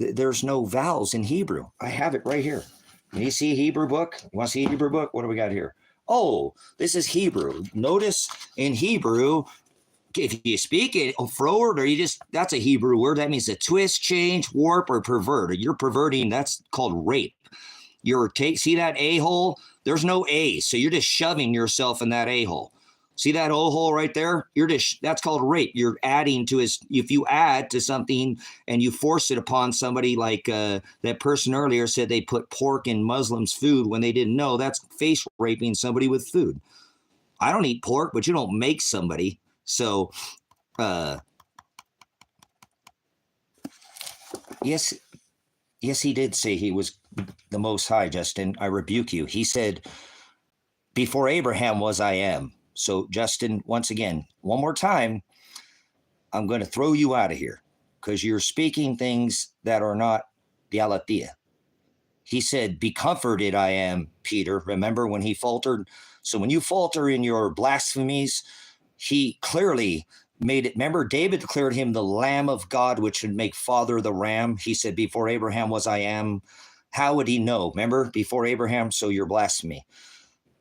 There's no vowels in Hebrew. I have it right here. Can you see a Hebrew book? You want to see a Hebrew book? What do we got here? Oh, this is Hebrew. Notice in Hebrew, if you speak it forward or you just, that's a Hebrew word. That means to twist, change, warp, or pervert. You're perverting, that's called rape. See that a-hole? There's no a, so you're just shoving yourself in that a-hole. See that o-hole right there? That's called rape. You're adding to if you add to something and you force it upon somebody, like that person earlier said they put pork in Muslims' food when they didn't know, that's face raping somebody with food. I don't eat pork, but you don't make somebody. So, yes, he did say he was the Most High, Justin. I rebuke you. He said, before Abraham was, I am. So, Justin, once again, one more time, I'm going to throw you out of here because you're speaking things that are not the aletheia. He said, be comforted, I am, Peter. Remember when he faltered? So when you falter in your blasphemies, he clearly made it. Remember, David declared him the Lamb of God, which should make Father the Ram. He said, before Abraham was, I am. How would he know? Remember, before Abraham, so you're blasphemy.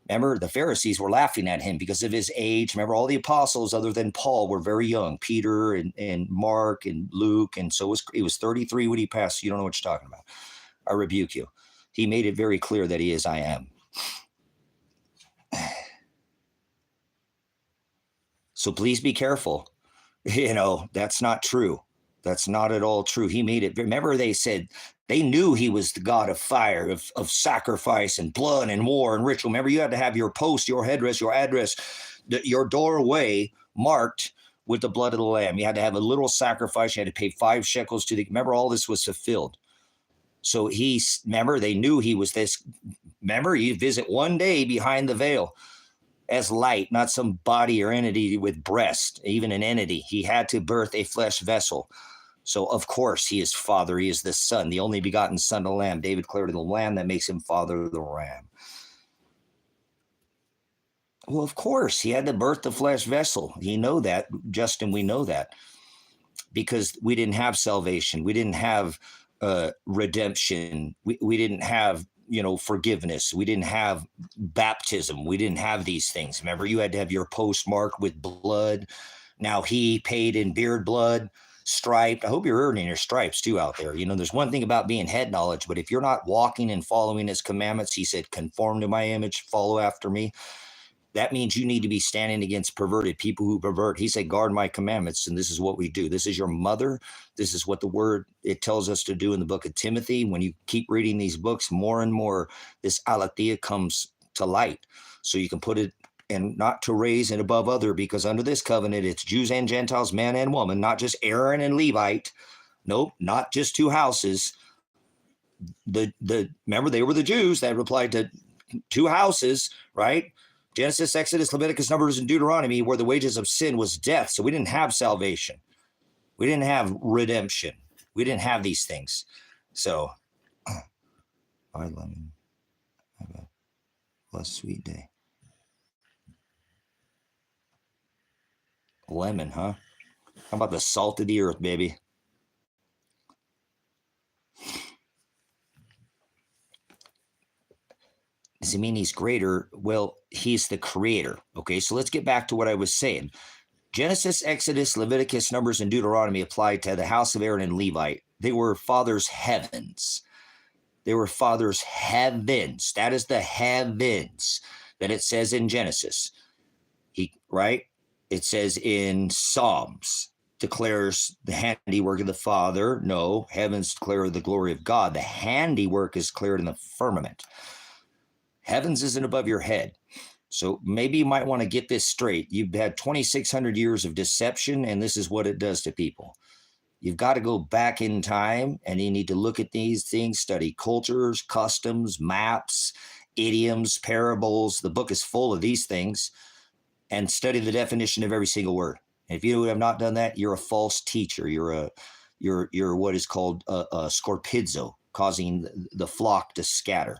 Remember, the Pharisees were laughing at him because of his age. Remember, all the apostles other than Paul were very young. Peter and Mark and Luke. And so he was 33 when he passed. You don't know what you're talking about. I rebuke you. He made it very clear that he is I am. So please be careful. That's not true. That's not at all true. He made it. Remember, they said they knew he was the God of fire, of sacrifice and blood and war and ritual. Remember, you had to have your post, your headdress, your address, your doorway marked with the blood of the Lamb. You had to have a little sacrifice. You had to pay 5 shekels to remember, all this was fulfilled. So remember, they knew he was this. Remember, you visit one day behind the veil as light, not some body or entity with breast, even an entity. He had to birth a flesh vessel. So, of course, he is Father. He is the Son, the only begotten Son of the Lamb. David declared the Lamb that makes him Father of the Ram. Well, of course, he had to birth the flesh vessel. You know that, Justin, we know that. Because we didn't have salvation. We didn't have redemption. We didn't have forgiveness. We didn't have baptism. We didn't have these things. Remember, you had to have your post marked with blood. Now he paid in beard blood, striped. I hope you're earning your stripes too out there. There's one thing about being head knowledge, but if you're not walking and following his commandments, he said, conform to my image, follow after me. That means you need to be standing against perverted people who pervert. He said, guard my commandments, and this is what we do. This is your mother. This is what the word, it tells us to do in the book of Timothy. When you keep reading these books, more and more, this aletheia comes to light. So you can put it, and not to raise it above other, because under this covenant, it's Jews and Gentiles, man and woman, not just Aaron and Levite. Nope, not just 2 houses. Remember, they were the Jews that replied to 2 houses, right? Genesis, Exodus, Leviticus, Numbers, and Deuteronomy, where the wages of sin was death. So we didn't have salvation. We didn't have redemption. We didn't have these things. So, I lemon. Have a less sweet day. Lemon, huh? How about the salt of the earth, baby? Does it mean he's greater? Well, he's the creator. Okay, so let's get back to what I was saying. Genesis, Exodus, Leviticus, Numbers, and Deuteronomy applied to the house of Aaron and Levite. They were Father's heavens. They were Father's heavens. That is the heavens that it says in Genesis. Right? It says in Psalms, declares the handiwork of the Father. No, heavens declare the glory of God. The handiwork is declared in the firmament. Heavens isn't above your head. So maybe you might want to get this straight. You've had 2,600 years of deception, and this is what it does to people. You've got to go back in time, and you need to look at these things, study cultures, customs, maps, idioms, parables. The book is full of these things, and study the definition of every single word. And if you have not done that, you're a false teacher. You're what is called a scorpizo, causing the flock to scatter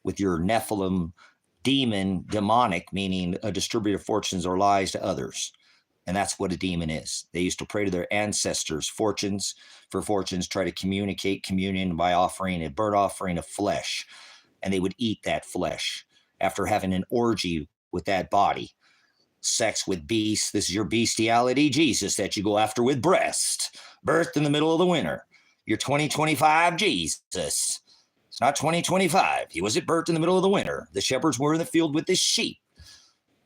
with your Nephilim demonic, meaning a distributor of fortunes or lies to others. And that's what a demon is. They used to pray to their ancestors, fortunes, try to communicate communion by offering a burnt offering of flesh. And they would eat that flesh after having an orgy with that body. Sex with beasts. This is your bestiality, Jesus, that you go after with breast. Birthed in the middle of the winter. Your 2025 Jesus. It's not 2025. He was at birth in the middle of the winter. The shepherds were in the field with the sheep.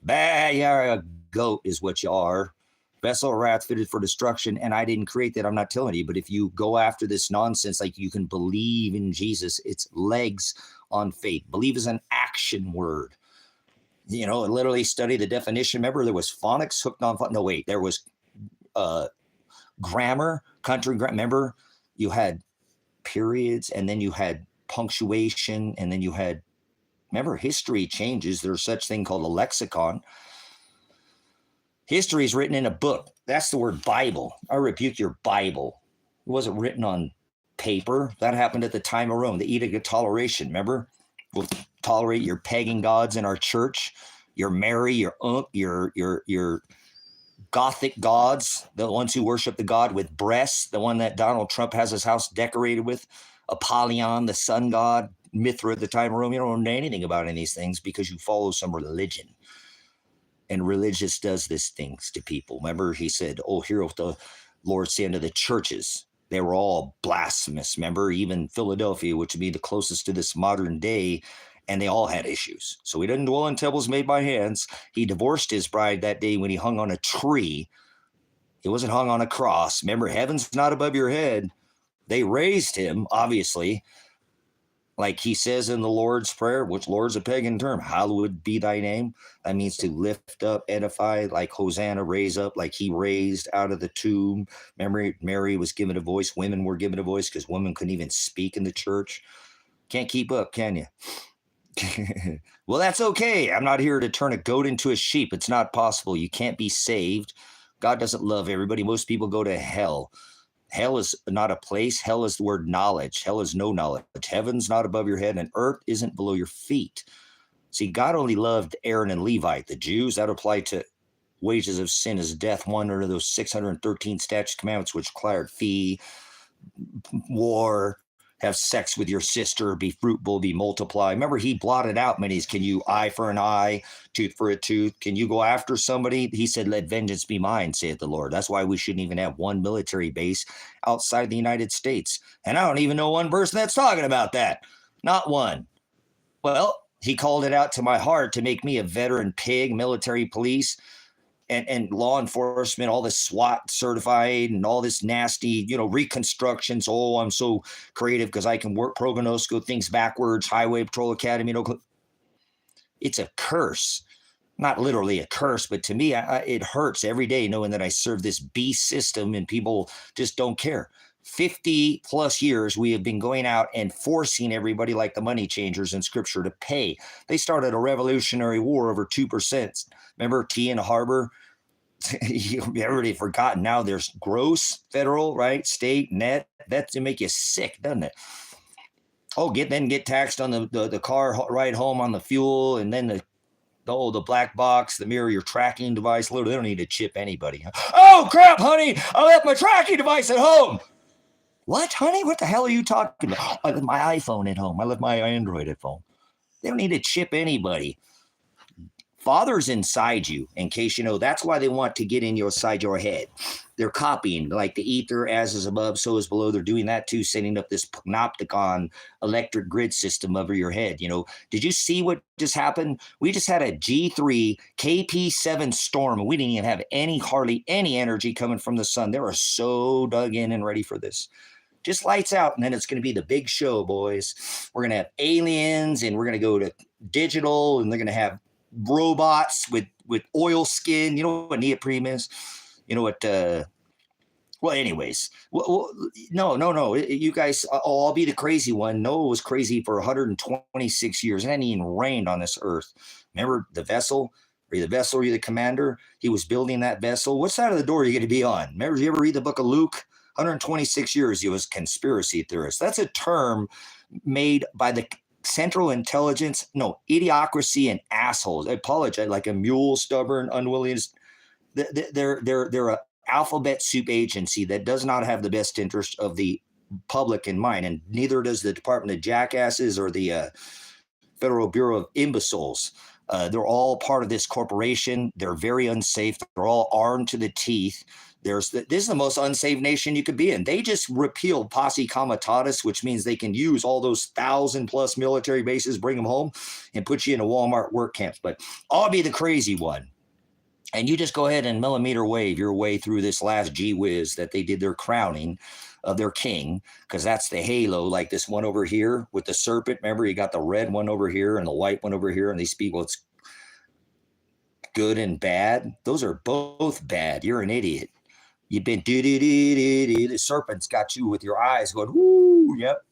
Bah, you're a goat is what you are. Vessel of wrath fitted for destruction. And I didn't create that. I'm not telling you. But if you go after this nonsense, like you can believe in Jesus, it's legs on faith. Believe is an action word. You know, literally study the definition. Remember, there was phonics hooked on. No, wait, there was grammar, country grammar. Remember, you had periods, and then you had punctuation, and then you had, remember, history changes. There's such thing called a lexicon. History is written in a book. That's the word Bible. I rebuke your Bible. It wasn't written on paper. That happened at the time of Rome, the Edict of Toleration. Remember, we'll tolerate your pagan gods in our church, your Mary, your your Gothic gods, the ones who worship the god with breasts, the one that Donald Trump has his house decorated with, Apollyon, the sun god, Mithra at the time of Rome. You don't know anything about any of these things because you follow some religion. And religious does this things to people. Remember, he said, oh, hear what the Lord said to the churches. They were all blasphemous. Remember, even Philadelphia, which would be the closest to this modern day, and they all had issues. So he didn't dwell in temples made by hands. He divorced his bride that day when he hung on a tree. He wasn't hung on a cross. Remember, heaven's not above your head. They raised him, obviously, like he says in the Lord's Prayer, which Lord's a pagan term, hallowed be thy name. That means to lift up, edify, like Hosanna, raise up, like he raised out of the tomb. Remember, Mary was given a voice. Women were given a voice because women couldn't even speak in the church. Can't keep up, can you? Well, that's okay. I'm not here to turn a goat into a sheep. It's not possible. You can't be saved. God doesn't love everybody. Most people go to hell. Hell is not a place. Hell is the word knowledge. Hell is no knowledge. Heaven's not above your head and earth isn't below your feet. See, God only loved Aaron and Levite, the Jews. That applied to wages of sin is death, one under those 613 statute commandments, which required fee, war, have sex with your sister, be fruitful, be multiply. Remember, he blotted out many. Can you eye for an eye, tooth for a tooth? Can you go after somebody? He said, let vengeance be mine, saith the Lord. That's why we shouldn't even have one military base outside the United States. And I don't even know one person that's talking about that. Not one. Well, he called it out to my heart to make me a veteran pig, military police, and law enforcement, all this SWAT certified and all this nasty, reconstructions. Oh, I'm so creative because I can work pro bono, go things backwards, Highway Patrol Academy. It's a curse. Not literally a curse, but to me, it hurts every day knowing that I serve this beast system and people just don't care. 50 plus years, we have been going out and forcing everybody like the money changers in scripture to pay. They started a revolutionary war over 2%. Remember T in the harbor? Everybody forgotten. Now there's gross, federal, right? State, net. That's to make you sick, doesn't it? Oh, get taxed on the car ride home on the fuel, and then the black box, the mirror, your tracking device. Literally, they don't need to chip anybody. Oh, crap, honey. I left my tracking device at home. What, honey? What the hell are you talking about? I left my iPhone at home. I left my Android at home. They don't need to chip anybody. Father's inside you, in case you know. That's why they want to get inside your head. They're copying, like the ether, as is above, so is below. They're doing that too, setting up this panopticon electric grid system over your head. Did you see what just happened? We just had a G3 KP7 storm, and we didn't even have hardly any energy coming from the sun. They were so dug in and ready for this. Just lights out, and then it's going to be the big show, boys. We're going to have aliens, and we're going to go to digital, and they're going to have robots with oil skin. You know what neoprene is? You know what? Well, anyways. No. You guys, I'll be the crazy one. Noah was crazy for 126 years. It hadn't even rained on this earth. Remember the vessel? Are you the vessel? Are you the commander? He was building that vessel. What side of the door are you going to be on? Remember, you ever read the book of Luke? 126 years, he was conspiracy theorist. That's a term made by the Central Intelligence, idiocracy and assholes. I apologize, like a mule, stubborn, unwilling. they're a alphabet soup agency that does not have the best interest of the public in mind, and neither does the Department of Jackasses or the Federal Bureau of Imbeciles. They're all part of this corporation. They're very unsafe. They're all armed to the teeth. This is the most unsafe nation you could be in. They just repealed posse comitatus, which means they can use all those 1,000+ military bases, bring them home, and put you in a Walmart work camps. But I'll be the crazy one. And you just go ahead and millimeter wave your way through this last gee whiz that they did their crowning of their king, because that's the halo, like this one over here with the serpent. Remember, you got the red one over here and the white one over here, and these people, it's good and bad. Those are both bad. You're an idiot. You've been the serpent's got you with your eyes going, whoo, yep,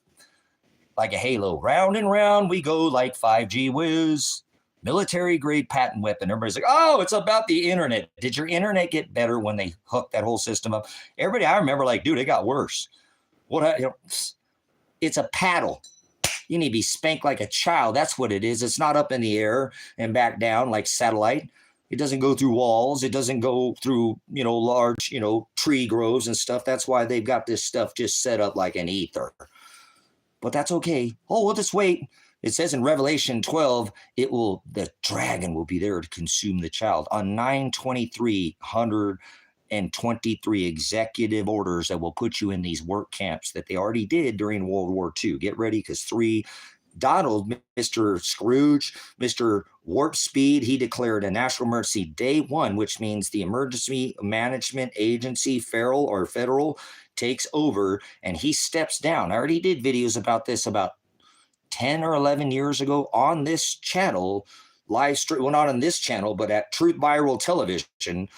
like a halo. Round and round we go like 5G whiz. Military grade patent weapon. Everybody's like, oh, it's about the internet. Did your internet get better when they hooked that whole system up? Everybody, I remember, like, dude, it got worse. It's a paddle. You need to be spanked like a child. That's what it is. It's not up in the air and back down like satellite. It doesn't go through walls. It doesn't go through, large, tree groves and stuff. That's why they've got this stuff just set up like an ether. But that's okay. Oh, we'll just wait. It says in Revelation 12, the dragon will be there to consume the child. On 9/23, 123 executive orders that will put you in these work camps that they already did during World War II. Get ready, because Donald, Mr. Scrooge, Mr. Warp Speed, he declared a national emergency day one, which means the Emergency Management Agency, federal, takes over, and he steps down. I already did videos about this about 10 or 11 years ago on this channel, live stream. Well, not on this channel, but at Truth Viral Television.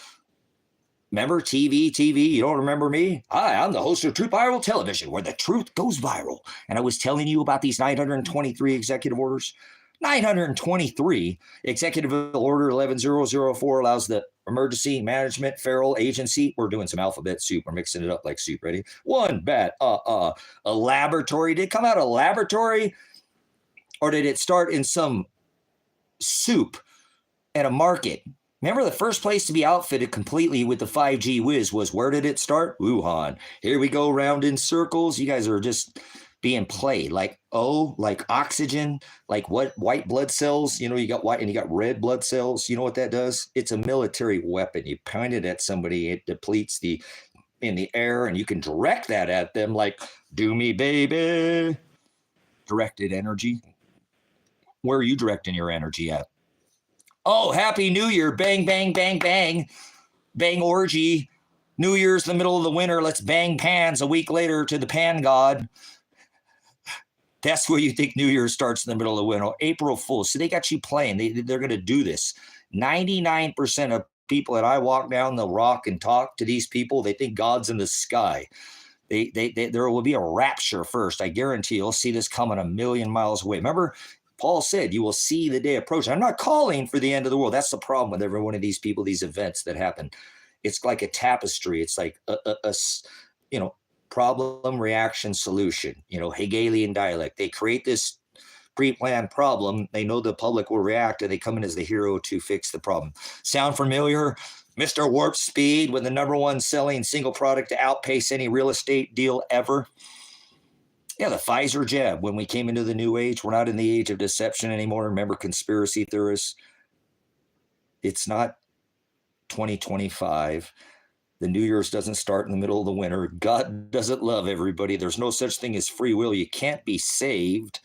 Remember TV? You don't remember me? Hi, I'm the host of Truth Viral Television, where the truth goes viral. And I was telling you about these 923 executive orders. 923. Executive Order 11004 allows the Emergency Management Federal Agency. We're doing some alphabet soup. We're mixing it up like soup. Ready? One, bat, a laboratory. Did it come out of a laboratory? Or did it start in some soup at a market? Remember, the first place to be outfitted completely with the 5G whiz was, where did it start? Wuhan. Here we go round in circles. You guys are just being played. Like oxygen, like what? White blood cells. You got white and you got red blood cells. You know what that does? It's a military weapon. You point it at somebody, it depletes in the air, and you can direct that at them like, do me, baby. Directed energy. Where are you directing your energy at? Oh, Happy New Year. Bang, bang, bang, bang. Bang orgy. New Year's in the middle of the winter. Let's bang pans a week later to the pan god. That's where you think New Year starts, in the middle of the winter. April Fools. So they got you playing. They're going to do this. 99% of people that I walk down the rock and talk to these people, they think God's in the sky. There will be a rapture first. I guarantee you'll see this coming a million miles away. Remember, Paul said, you will see the day approach. I'm not calling for the end of the world. That's the problem with every one of these people, these events that happen. It's like a tapestry. It's like a problem, reaction, solution, Hegelian dialect. They create this pre-planned problem. They know the public will react, and they come in as the hero to fix the problem. Sound familiar? Mr. Warp Speed, with the #1 selling single product to outpace any real estate deal ever. Yeah, the Pfizer jab. When we came into the new age, we're not in the age of deception anymore. Remember, conspiracy theorists? It's not 2025. The New Year's doesn't start in the middle of the winter. God doesn't love everybody. There's no such thing as free will. You can't be saved.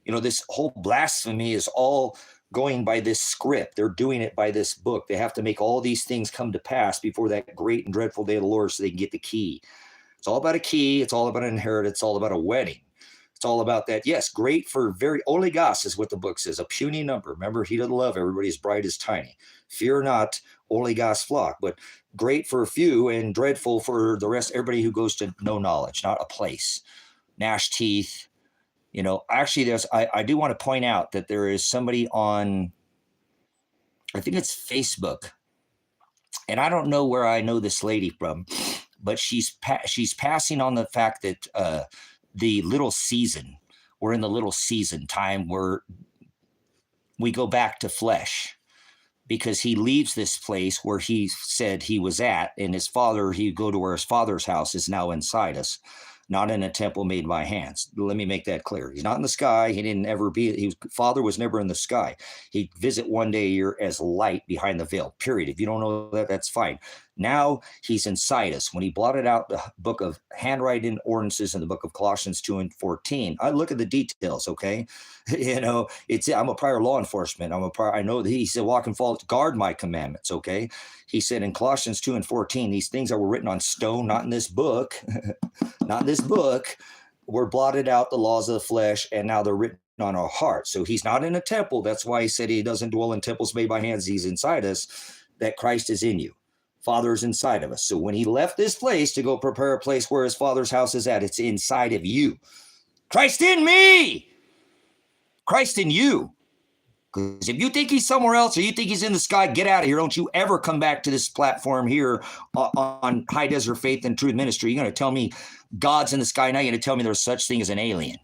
This whole blasphemy is all going by this script. They're doing it by this book. They have to make all these things come to pass before that great and dreadful day of the Lord, so they can get the key. It's all about a key. It's all about an inheritance. It's all about a wedding. It's all about that. Yes, great for very oligos is what the book says, a puny number. Remember, he doesn't love everybody. His bride is tiny. Fear not, oligos flock. But great for a few and dreadful for the rest. Everybody who goes to no knowledge, not a place. Gnash teeth. Actually, I do want to point out that there is somebody on, I think it's Facebook, and I don't know where I know this lady from, but she's passing on the fact that the little season, we're in the little season time where we go back to flesh. because he leaves this place where he said he was at, and his father, he'd go to where his father's house is now inside us, not in a temple made by hands. Let me make that clear. He's not in the sky. He didn't ever be, his father was never in the sky. He'd visit one day a year as light behind the veil, period. If you don't know that, that's fine. Now he's inside us. When he blotted out the book of handwriting ordinances in the book of Colossians 2 and 14, I look at the details, okay? You know, I'm a prior law enforcement. I know that he said, walk and fall, guard my commandments, okay? He said in Colossians 2 and 14, these things that were written on stone, not in this book, not this book, were blotted out, the laws of the flesh, and now they're written on our hearts. So he's not in a temple. That's why he said he doesn't dwell in temples made by hands. He's inside us, that Christ is in you. Father is inside of us. So when he left this place to go prepare a place where his father's house is at, it's inside of you. Christ in me. Christ in you. Because if you think he's somewhere else or you think he's in the sky, get out of here. Don't you ever come back to this platform here on High Desert Faith and Truth Ministry. You're going to tell me God's in the sky. Now you're going to tell me there's such thing as an alien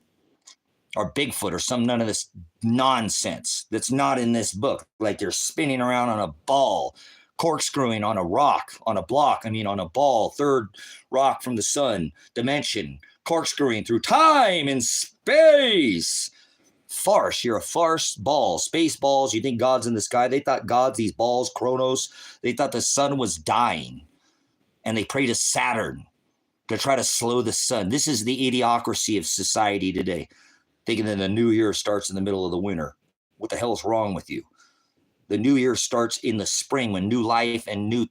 or Bigfoot or none of this nonsense that's not in this book. Like they're spinning around on a ball, corkscrewing on a rock, on a block, on a ball, third rock from the sun, dimension, corkscrewing through time and space. Farce. You're a farce ball. Space balls. You think God's in the sky. They thought God's these balls, Chronos. They thought the sun was dying. And they pray to Saturn to try to slow the sun. This is the idiocracy of society today. Thinking that the new year starts in the middle of the winter. What the hell is wrong with you? The new year starts in the spring when new life and new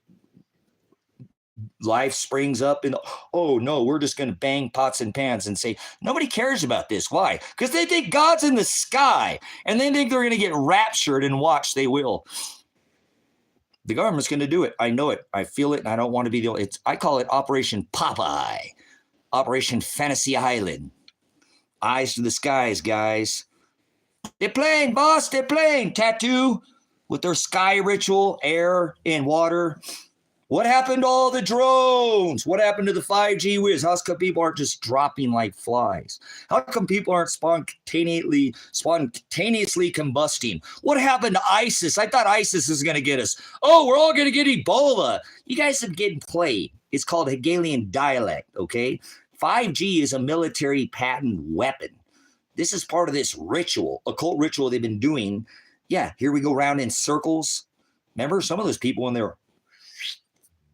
life springs up. And oh no, we're just going to bang pots and pans and say, nobody cares about this. Why? Because they think God's in the sky and they think they're going to get raptured, and watch, they will. The government's going to do it. I know it. I feel it. And I don't want to be the only. I call it Operation Popeye, Operation Fantasy Island. Eyes to the skies, guys. They're playing, boss. They're playing. Tattoo with their sky ritual, air and water. What happened to all the drones? What happened to the 5G whiz? How come people aren't just dropping like flies? How come people aren't spontaneously combusting? What happened to ISIS? I thought ISIS was going to get us. Oh, we're all going to get Ebola. You guys are getting played. It's called Hegelian dialect, okay? 5G is a military patent weapon. This is part of this ritual, occult ritual they've been doing. Yeah, here we go around in circles. Remember some of those people in there?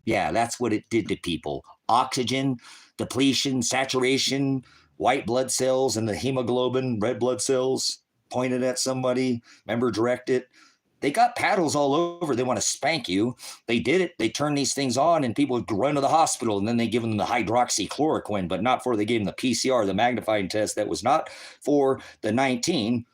Yeah, that's what it did to people. Oxygen, depletion, saturation, white blood cells, and the hemoglobin, red blood cells pointed at somebody. Remember, direct it. They got paddles all over. They want to spank you. They did it. They turned these things on, and people would run to the hospital, and then they give them the hydroxychloroquine, but not for, they gave them the PCR, the magnifying test that was not for the 19.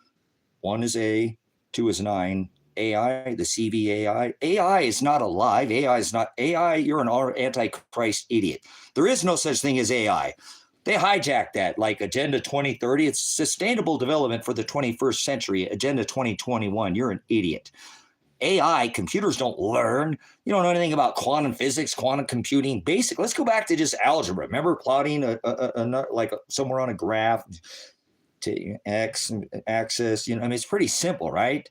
1 is A, 2 is 9. AI, the CVAI. AI is not alive. AI is not AI. You're an antichrist idiot. There is no such thing as AI. They hijacked that like Agenda 2030. It's sustainable development for the 21st century. Agenda 2021. You're an idiot. AI, computers don't learn. You don't know anything about quantum physics, quantum computing, basic. Let's go back to just algebra. Remember plotting like somewhere on a graph to X axis. It's pretty simple, right?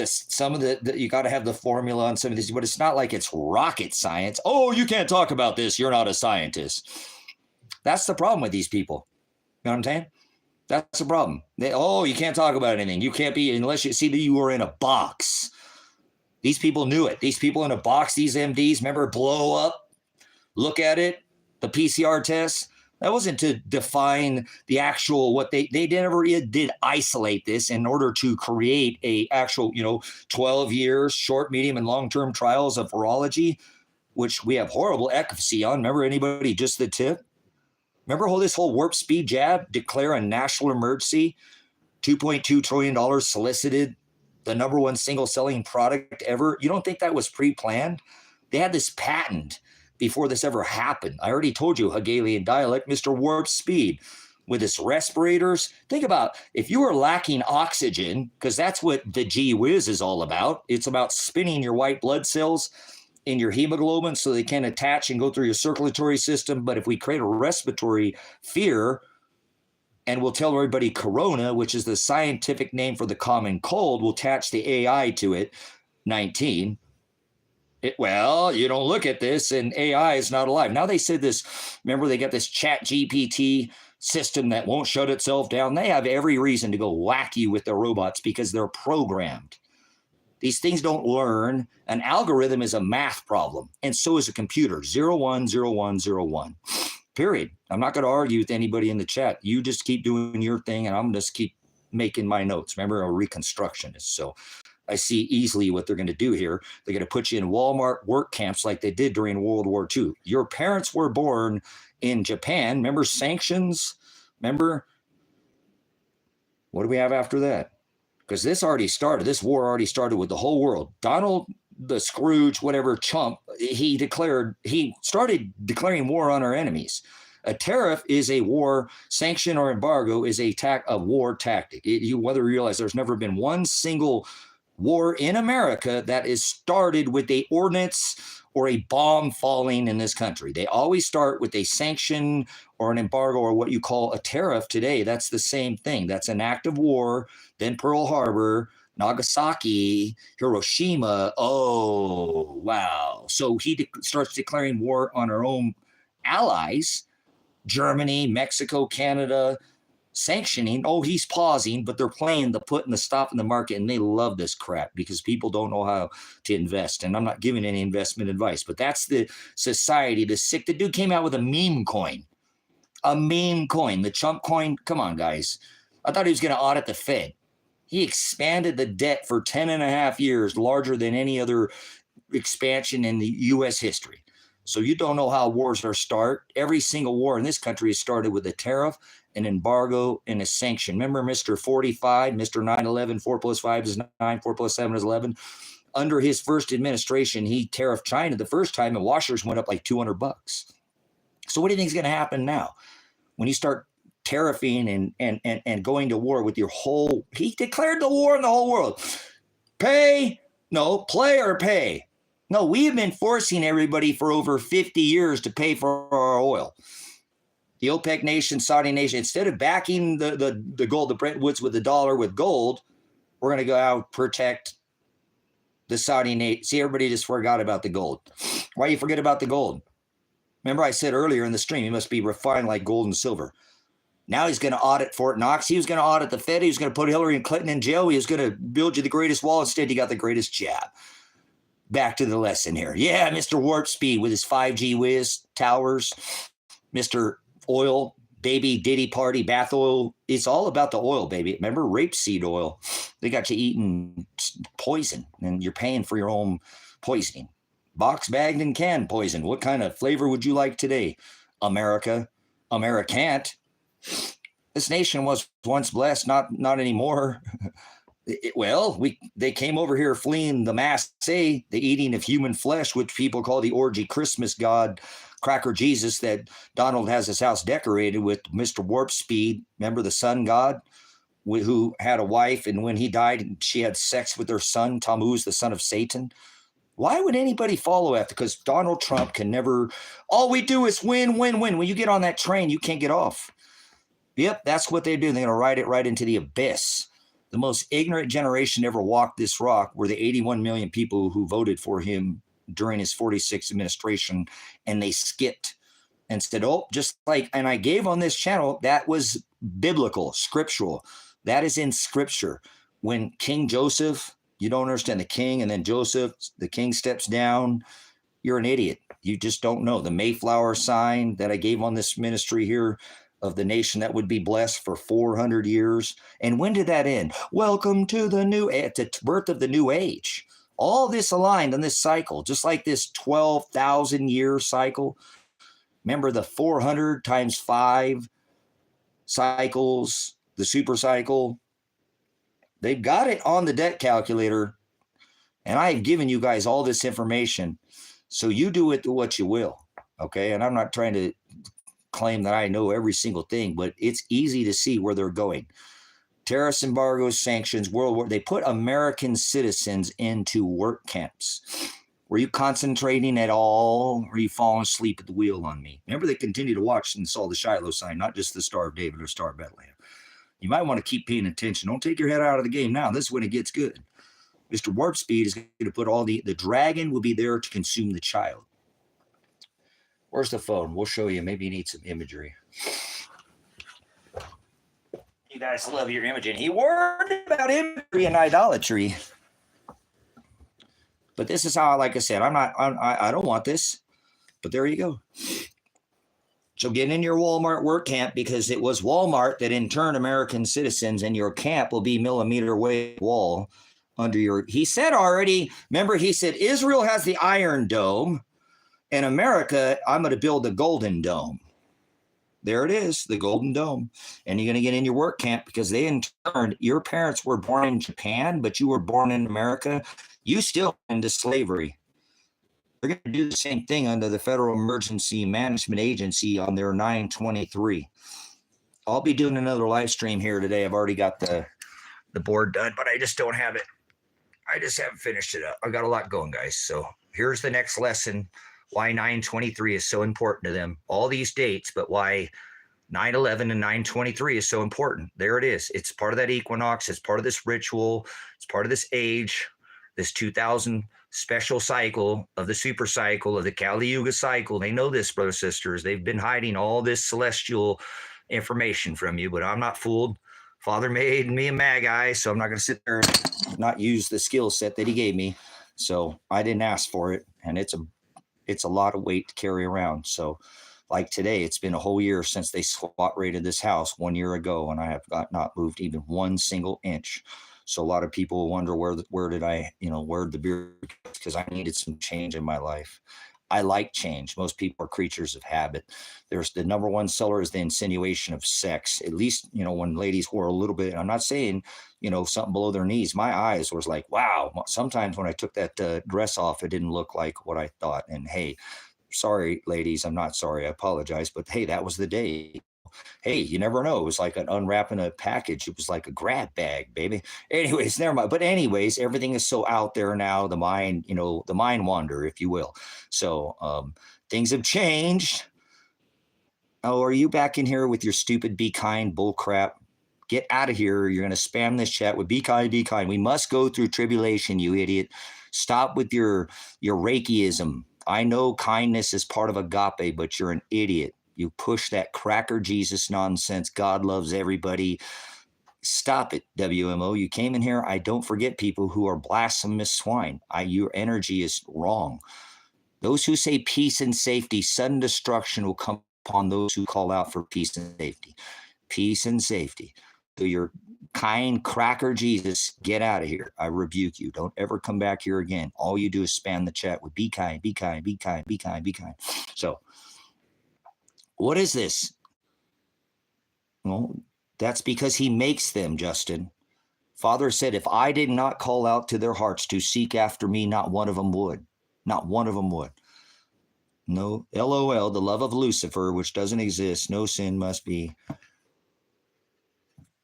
Some of the you got to have the formula on some of these, but it's not like it's rocket science. Oh, you can't talk about this. You're not a scientist. That's the problem with these people. You know what I'm saying? That's the problem. You can't talk about anything. You can't be, unless you see that you were in a box. These people knew it. These people in a box, these MDs, remember, blow up, look at it, the PCR tests. That wasn't to define the actual, what they never did isolate this in order to create a actual, 12 years, short, medium, and long-term trials of virology, which we have horrible efficacy on. Remember, anybody, just the tip? Remember this whole warp speed jab, declare a national emergency, $2.2 trillion solicited, the number one single selling product ever. You don't think that was pre-planned? They had this patent before this ever happened. I already told you, Hegelian dialect, Mr. Warp Speed, with his respirators. Think about if you were lacking oxygen, because that's what the gee whiz is all about. It's about spinning your white blood cells in your hemoglobin so they can attach and go through your circulatory system. But if we create a respiratory fear, and we'll tell everybody corona, which is the scientific name for the common cold, we'll attach the AI to it. 19. Well, you don't look at this and AI is not alive. Now they said this, remember they got this chat GPT system that won't shut itself down. They have every reason to go wacky with their robots because they're programmed. These things don't learn. An algorithm is a math problem, and so is a computer. 0, 1, 0, 1, 0, 1. Period. I'm not going to argue with anybody in the chat. You just keep doing your thing, and I'm just keep making my notes. Remember, I'm a reconstructionist, so I see easily what they're going to do here. They're going to put you in Walmart work camps like they did during World War II. Your parents were born in Japan. Remember sanctions? Remember? What do we have after that? Because this already started. This war already started with the whole world. Donald, the Scrooge, whatever chump, he started declaring war on our enemies. A tariff is a war, sanction or embargo is a war tactic. Whether you realize there's never been one single war in America that is started with a ordinance or a bomb falling in this country. They always start with a sanction or an embargo or what you call a tariff today. That's the same thing. That's an act of war. Then Pearl Harbor, Nagasaki, Hiroshima. Oh, wow. So he starts declaring war on our own allies, Germany, Mexico, Canada, sanctioning. Oh, he's pausing, but they're playing the put and the stop in the market, and they love this crap because people don't know how to invest. And I'm not giving any investment advice, but that's the society. The dude came out with a meme coin, the chump coin. Come on, guys. I thought he was going to audit the Fed. He expanded the debt for 10 and a half years, larger than any other expansion in the U.S. history. So you don't know how wars are start. Every single war in this country has started with a tariff, an embargo, and a sanction. Remember Mr. 45, Mr. 9/11, 4 plus 5 is 9, 4 plus 7 is 11. Under his first administration, he tariffed China the first time, and washers went up like $200. So what do you think is going to happen now? When you start tariffing and going to war with your whole, he declared the war on the whole world. Play or pay. No, we have been forcing everybody for over 50 years to pay for our oil. The OPEC nation, Saudi nation, instead of backing the gold, the Bretton Woods with the dollar with gold, we're going to go out protect the Saudi nation. See, everybody just forgot about the gold. Why you forget about the gold? Remember I said earlier in the stream, he must be refined like gold and silver. Now he's going to audit Fort Knox. He was going to audit the Fed. He was going to put Hillary Clinton in jail. He was going to build you the greatest wall. Instead, you got the greatest jab. Back to the lesson here. Yeah, Mr. Warp Speed with his 5G whiz towers, Mr. Oil, baby, Diddy party, bath oil. It's all about the oil, baby. Remember rapeseed oil? They got you eating poison, and you're paying for your own poisoning. Box bagged and canned poison. What kind of flavor would you like today? America. Americant. This nation was once blessed, not anymore. They came over here fleeing the mass, the eating of human flesh, which people call the orgy Christmas god, Cracker Jesus, that Donald has his house decorated with. Mr. Warp Speed, remember the sun god, who had a wife, and when he died, she had sex with her son, Tammuz, the son of Satan. Why would anybody follow after? Because Donald Trump can never, all we do is win, win, win. When you get on that train, you can't get off. Yep, that's what they do. They're going to ride it right into the abyss. The most ignorant generation ever walked this rock were the 81 million people who voted for him during his 46th administration, and they skipped and said, oh, just like, and I gave on this channel, that was biblical, scriptural. That is in scripture. When King Joseph, you don't understand the king, and then Joseph, the king steps down, you're an idiot. You just don't know. The Mayflower sign that I gave on this ministry here, of the nation that would be blessed for 400 years. And when did that end? Welcome to the birth of the new age. All this aligned on this cycle, just like this 12,000 year cycle. Remember the 400 times 5 cycles, the super cycle. They've got it on the debt calculator. And I have given you guys all this information. So you do it to what you will. Okay. And I'm not trying to claim that I know every single thing, but it's easy to see where they're going. Tariffs, embargoes, sanctions, world war. They put American citizens into work camps. Were you concentrating at all, or are you falling asleep at the wheel on me? Remember, they continue to watch and saw the Shiloh sign, not just the Star of David or Star of Bethlehem. You might want to keep paying attention. Don't take your head out of the game now. This is when it gets good. Mr. Warp Speed is going to put all the dragon will be there to consume the child. Where's the phone? We'll show you. Maybe you need some imagery. You guys love your imaging. He warned about imagery and idolatry. But this is how, like I said, I don't want this. But there you go. So get in your Walmart work camp, because it was Walmart that interned American citizens, and your camp will be millimeter wave wall under your. He said already, remember, he said Israel has the Iron Dome, and America, I'm going to build the Golden Dome. There it is, the Golden Dome. And you're going to get in your work camp, because they interned, your parents were born in Japan, but you were born in America. You still into slavery. They're going to do the same thing under the Federal Emergency Management Agency on their 923. I'll be doing another live stream here today. I've already got the board done, but I just don't have it. I just haven't finished it up. I got a lot going, guys. So here's the next lesson, why 923 is so important to them. All these dates, but why 9/11 and 923 is so important. There it is. It's part of that equinox. It's part of this ritual. It's part of this age, this 2000 special cycle of the super cycle of the Kali Yuga cycle. They know this, brothers and sisters. They've been hiding all this celestial information from you, but I'm not fooled. Father made me a magi, so I'm not going to sit there and not use the skill set that he gave me. So I didn't ask for it, and it's a lot of weight to carry around. So like today, it's been a whole year since they SWAT raided this house 1 year ago, and I have not moved even one single inch. So a lot of people wonder where did I, where the beer, because I needed some change in my life. I like change. Most people are creatures of habit. There's the number one seller is the insinuation of sex. At least, when ladies wore a little bit, I'm not saying, something below their knees. My eyes was like, wow. Sometimes when I took that dress off, it didn't look like what I thought. And hey, sorry, ladies, I'm not sorry. I apologize. But hey, that was the day. Hey, you never know. It was like an unwrapping a package. It was like a grab bag, baby. Anyways, never mind. But anyways, everything is so out there now. The mind, the mind wander, if you will. So things have changed. Oh, are you back in here with your stupid be kind bull crap? Get out of here. You're going to spam this chat with be kind, be kind. We must go through tribulation, you idiot. Stop with your Reikiism. I know kindness is part of agape, but you're an idiot. You push that cracker Jesus nonsense. God loves everybody. Stop it, WMO. You came in here. I don't forget people who are blasphemous swine. Your energy is wrong. Those who say peace and safety, sudden destruction will come upon those who call out for peace and safety. Peace and safety. So your kind cracker Jesus, get out of here. I rebuke you. Don't ever come back here again. All you do is spam the chat with be kind, be kind, be kind, be kind, be kind. So what is this? Well, that's because he makes them, Justin. Father said, if I did not call out to their hearts to seek after me, not one of them would. Not one of them would. No, LOL, the love of Lucifer, which doesn't exist. No sin must be.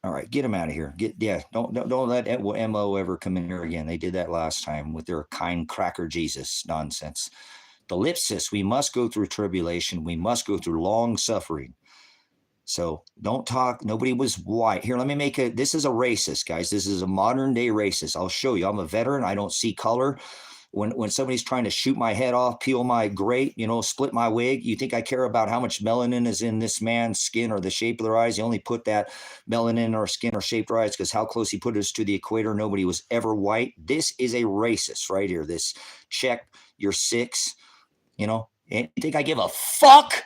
All right, get him out of here. Don't let MO ever come in here again. They did that last time with their kind cracker Jesus nonsense. The ellipsis, we must go through tribulation. We must go through long suffering. So don't talk. Nobody was white. Here, let me make this is a racist, guys. This is a modern day racist. I'll show you. I'm a veteran. I don't see color. When somebody's trying to shoot my head off, peel my grate, split my wig, you think I care about how much melanin is in this man's skin or the shape of their eyes? He only put that melanin or skin or shaped their eyes because how close he put us to the equator. Nobody was ever white. This is a racist right here. This check your 6. And you think I give a fuck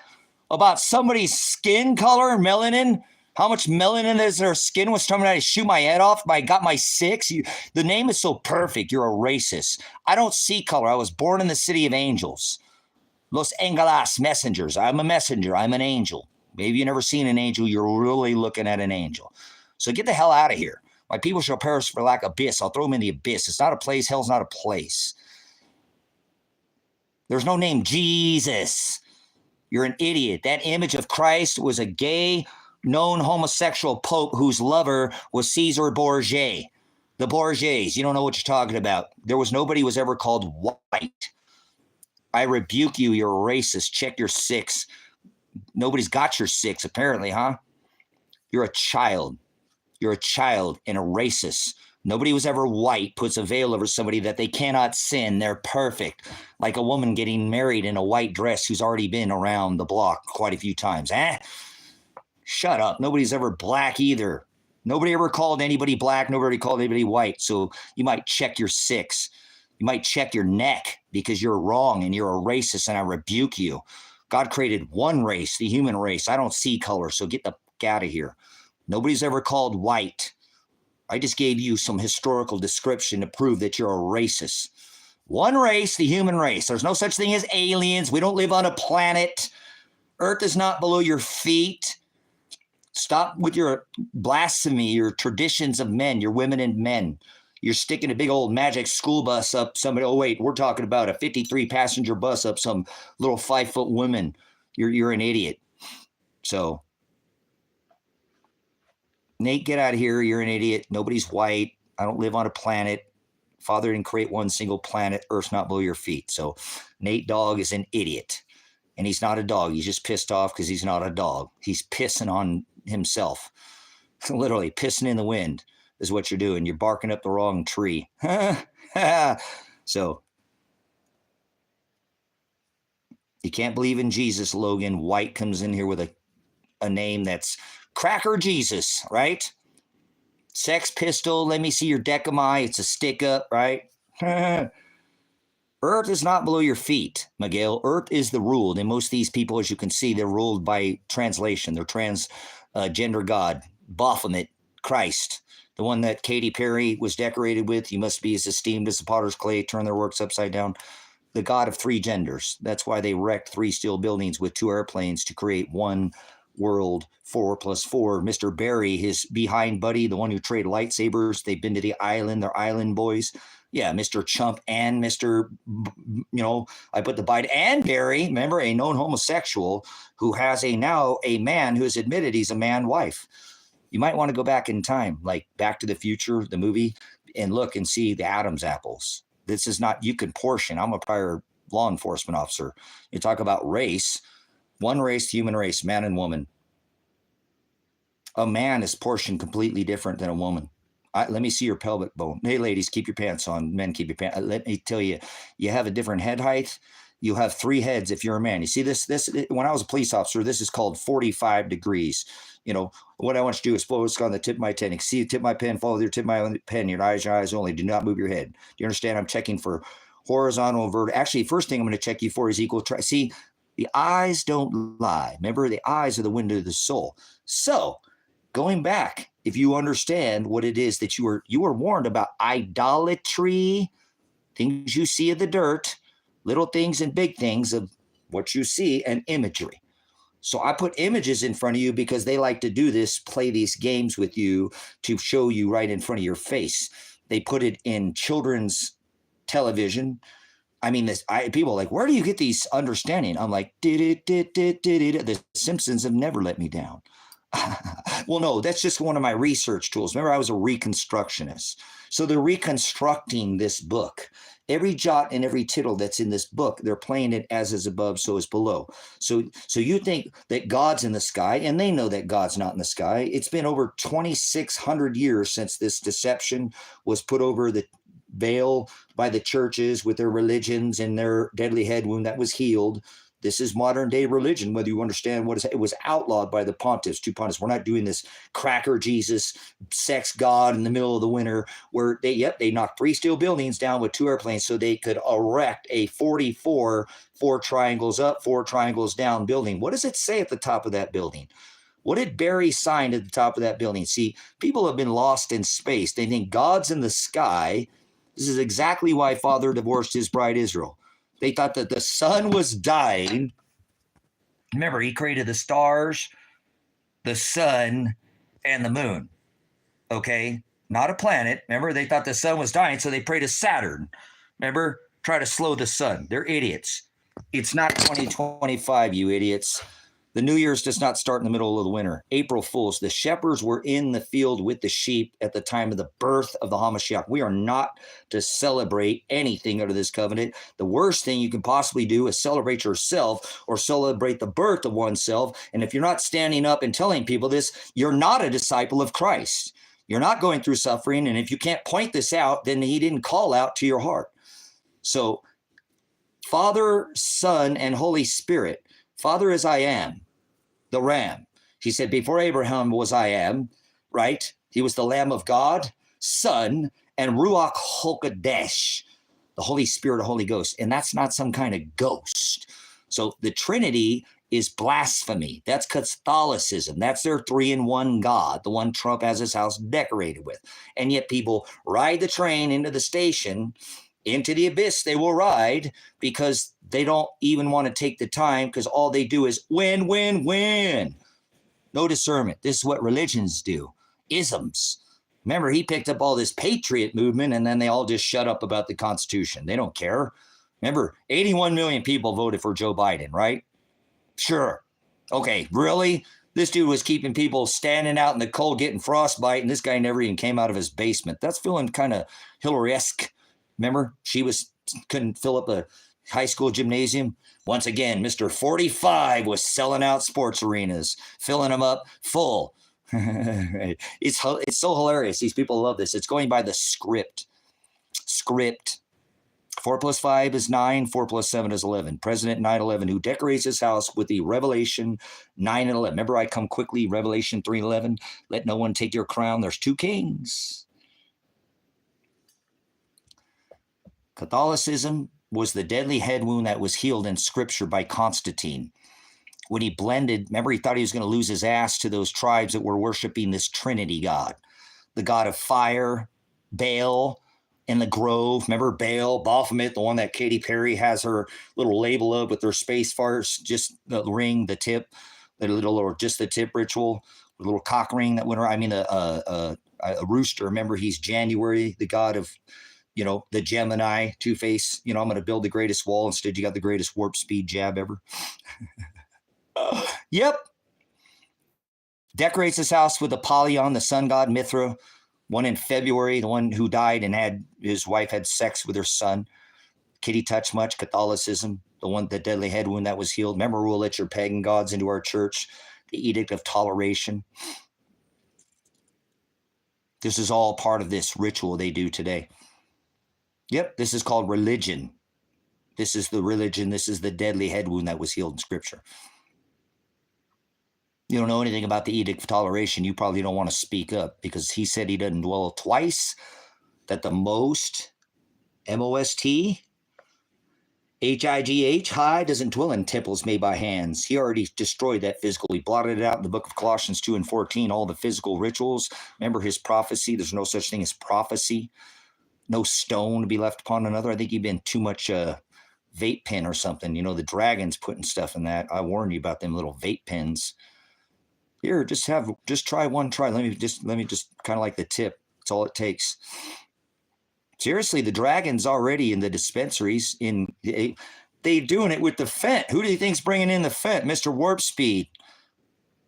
about somebody's skin color, melanin? How much melanin is their skin was coming out to shoot my head off? I got my 6. The name is so perfect. You're a racist. I don't see color. I was born in the city of angels. Los Angeles messengers. I'm a messenger. I'm an angel. Maybe you've never seen an angel. You're really looking at an angel. So get the hell out of here. My people shall perish for lack of abyss. I'll throw them in the abyss. It's not a place. Hell's not a place. There's no name Jesus. You're an idiot. That image of Christ was a gay, known homosexual pope whose lover was Caesar Borgia. The Borgias. You don't know what you're talking about. There was nobody who was ever called white. I rebuke you. You're a racist. Check your 6. Nobody's got your 6, apparently, huh? You're a child. You're a child and a racist. Nobody was ever white, puts a veil over somebody that they cannot sin. They're perfect. Like a woman getting married in a white dress who's already been around the block quite a few times. Shut up. Nobody's ever black either. Nobody ever called anybody black. Nobody called anybody white. So you might check your six. You might check your neck because you're wrong and you're a racist and I rebuke you. God created one race, the human race. I don't see color, so get the fuck out of here. Nobody's ever called white. I just gave you some historical description to prove that you're a racist. One race, the human race. There's no such thing as aliens. We don't live on a planet. Earth is not below your feet. Stop with your blasphemy, your traditions of men, your women and men. You're sticking a big old magic school bus up somebody. Oh, wait, we're talking about a 53-passenger bus up some little 5-foot woman. You're an idiot. So, Nate, get out of here. You're an idiot. Nobody's white. I don't live on a planet. Father didn't create one single planet. Earth's not below your feet. So, Nate Dogg is an idiot. And he's not a dog. He's just pissed off because he's not a dog. He's pissing on himself. Literally pissing in the wind is what you're doing. You're barking up the wrong tree. So you can't believe in Jesus, Logan. White comes in here with a name that's Cracker Jesus, right? Sex Pistol. Let me see your decami. It's a stick up, right? Earth is not below your feet, Miguel. Earth is the ruled. And most of these people, as you can see, they're ruled by translation. They're transgender God, Baphomet, Christ, the one that Katy Perry was decorated with. You must be as esteemed as the potter's clay, turn their works upside down. The God of three genders. That's why they wrecked 3 steel buildings with 2 airplanes to create one world, 4 + 4. Mr. Barry, his behind buddy, the one who traded lightsabers. They've been to the island. They're island boys. Yeah, Mr. Chump and Mr. I put the Biden and Barry, remember, a known homosexual who has now a man who has admitted he's a man wife. You might want to go back in time, like Back to the Future, the movie, and look and see the Adam's apples. This is not, you can portion. I'm a prior law enforcement officer. You talk about race, one race, human race, man and woman. A man is portioned completely different than a woman. Let me see your pelvic bone. Hey, ladies, keep your pants on. Men, keep your pants. Let me tell you, you have a different head height. You have 3 heads if you're a man. You see this, when I was a police officer, this is called 45 degrees. What I want you to do is focus on the tip of my pen. See the tip of my pen, follow the tip of my pen. Your eyes only. Do not move your head. Do you understand? I'm checking for horizontal and vertical. Actually, first thing I'm going to check you for is equal. See, the eyes don't lie. Remember, the eyes are the window of the soul. So, going back, if you understand what it is that you were warned about idolatry, things you see of the dirt, little things and big things of what you see, and imagery. So I put images in front of you because they like to do this, play these games with you to show you right in front of your face. They put it in children's television. I mean, people are like, where do you get these understanding? I'm like, the Simpsons have never let me down. Well, no, that's just one of my research tools. Remember, I was a reconstructionist. So they're reconstructing this book. Every jot and every tittle that's in this book, they're playing it as is above, so is below. So you think that God's in the sky, and they know that God's not in the sky. It's been over 2,600 years since this deception was put over the veil by the churches with their religions and their deadly head wound that was healed. This is modern day religion, whether you understand what it was outlawed by the pontiffs, 2 pontiffs. We're not doing this cracker Jesus, sex God in the middle of the winter where they knocked 3 steel buildings down with 2 airplanes so they could erect a 44, 4 triangles up, 4 triangles down building. What does it say at the top of that building? What did Barry sign at the top of that building? See, people have been lost in space. They think God's in the sky. This is exactly why Father divorced his bride Israel. They thought that the sun was dying. Remember, he created the stars, the sun, and the moon. Okay? Not a planet. Remember, they thought the sun was dying, so they prayed to Saturn. Remember? Try to slow the sun. They're idiots. It's not 2025, you idiots. The New Year's does not start in the middle of the winter. April Fools. The shepherds were in the field with the sheep at the time of the birth of the Hamashiach. We are not to celebrate anything under this covenant. The worst thing you can possibly do is celebrate yourself or celebrate the birth of oneself. And if you're not standing up and telling people this, you're not a disciple of Christ. You're not going through suffering. And if you can't point this out, then he didn't call out to your heart. So Father, Son, and Holy Spirit. Father is I am, the Ram. He said, before Abraham was I am, right? He was the Lamb of God, Son, and Ruach HaKodesh, the Holy Spirit or Holy Ghost. And that's not some kind of ghost. So the Trinity is blasphemy. That's Catholicism. That's their 3-in-1 God, the one Trump has his house decorated with. And yet people ride the train into the station, into the abyss they will ride, because they don't even want to take the time, because all they do is win, win, win. No discernment. This is what religions do. Isms. Remember, he picked up all this patriot movement, and then they all just shut up about the Constitution. They don't care. Remember, 81 million people voted for Joe Biden, right? Sure. Okay, really? This dude was keeping people standing out in the cold getting frostbite, and this guy never even came out of his basement. That's feeling kind of Hillary-esque. Remember, couldn't fill up a high school gymnasium. Once again, Mr. 45 was selling out sports arenas, filling them up full. It's so hilarious. These people love this. It's going by the script. 4 + 5 is 9. 4 + 7 is 11. President 9/11, who decorates his house with the Revelation 9 and 11. Remember, I come quickly, Revelation 3:11. Let no one take your crown. There's 2 kings. Catholicism was the deadly head wound that was healed in Scripture by Constantine. When he blended, remember, he thought he was going to lose his ass to those tribes that were worshiping this Trinity God, the God of fire, Baal, and the Grove. Remember Baal, Baphomet, the one that Katy Perry has her little label of with her space farts, just the ring, the tip, the little, or just the tip ritual, the little cock ring that went around. I mean, a rooster. Remember, he's January, the God of, the Gemini, Two-Face. I'm going to build the greatest wall. Instead, you got the greatest warp speed jab ever. Yep. Decorates his house with Apollyon, the sun god, Mithra, one in February, the one who died and his wife had sex with her son. Kitty touch much, Catholicism, the deadly head wound that was healed. Remember, we'll let your pagan gods into our church. The Edict of Toleration. This is all part of this ritual they do today. Yep, this is called religion. This is the religion. This is the deadly head wound that was healed in Scripture. You don't know anything about the Edict of Toleration. You probably don't want to speak up, because he said he doesn't dwell twice, that the most, M-O-S-T, H-I-G-H, high, doesn't dwell in temples made by hands. He already destroyed that physical. He blotted it out in the book of Colossians 2 and 14, all the physical rituals. Remember his prophecy. There's no such thing as prophecy. No stone to be left upon another. I think you've been too much vape pen or something. The dragon's putting stuff in that. I warned you about them little vape pens. Here, just try one try. Let me just kind of like the tip. That's all it takes. Seriously, the dragon's already in the dispensaries. They doing it with the Fent. Who do you think's bringing in the Fent? Mr. Warp Speed.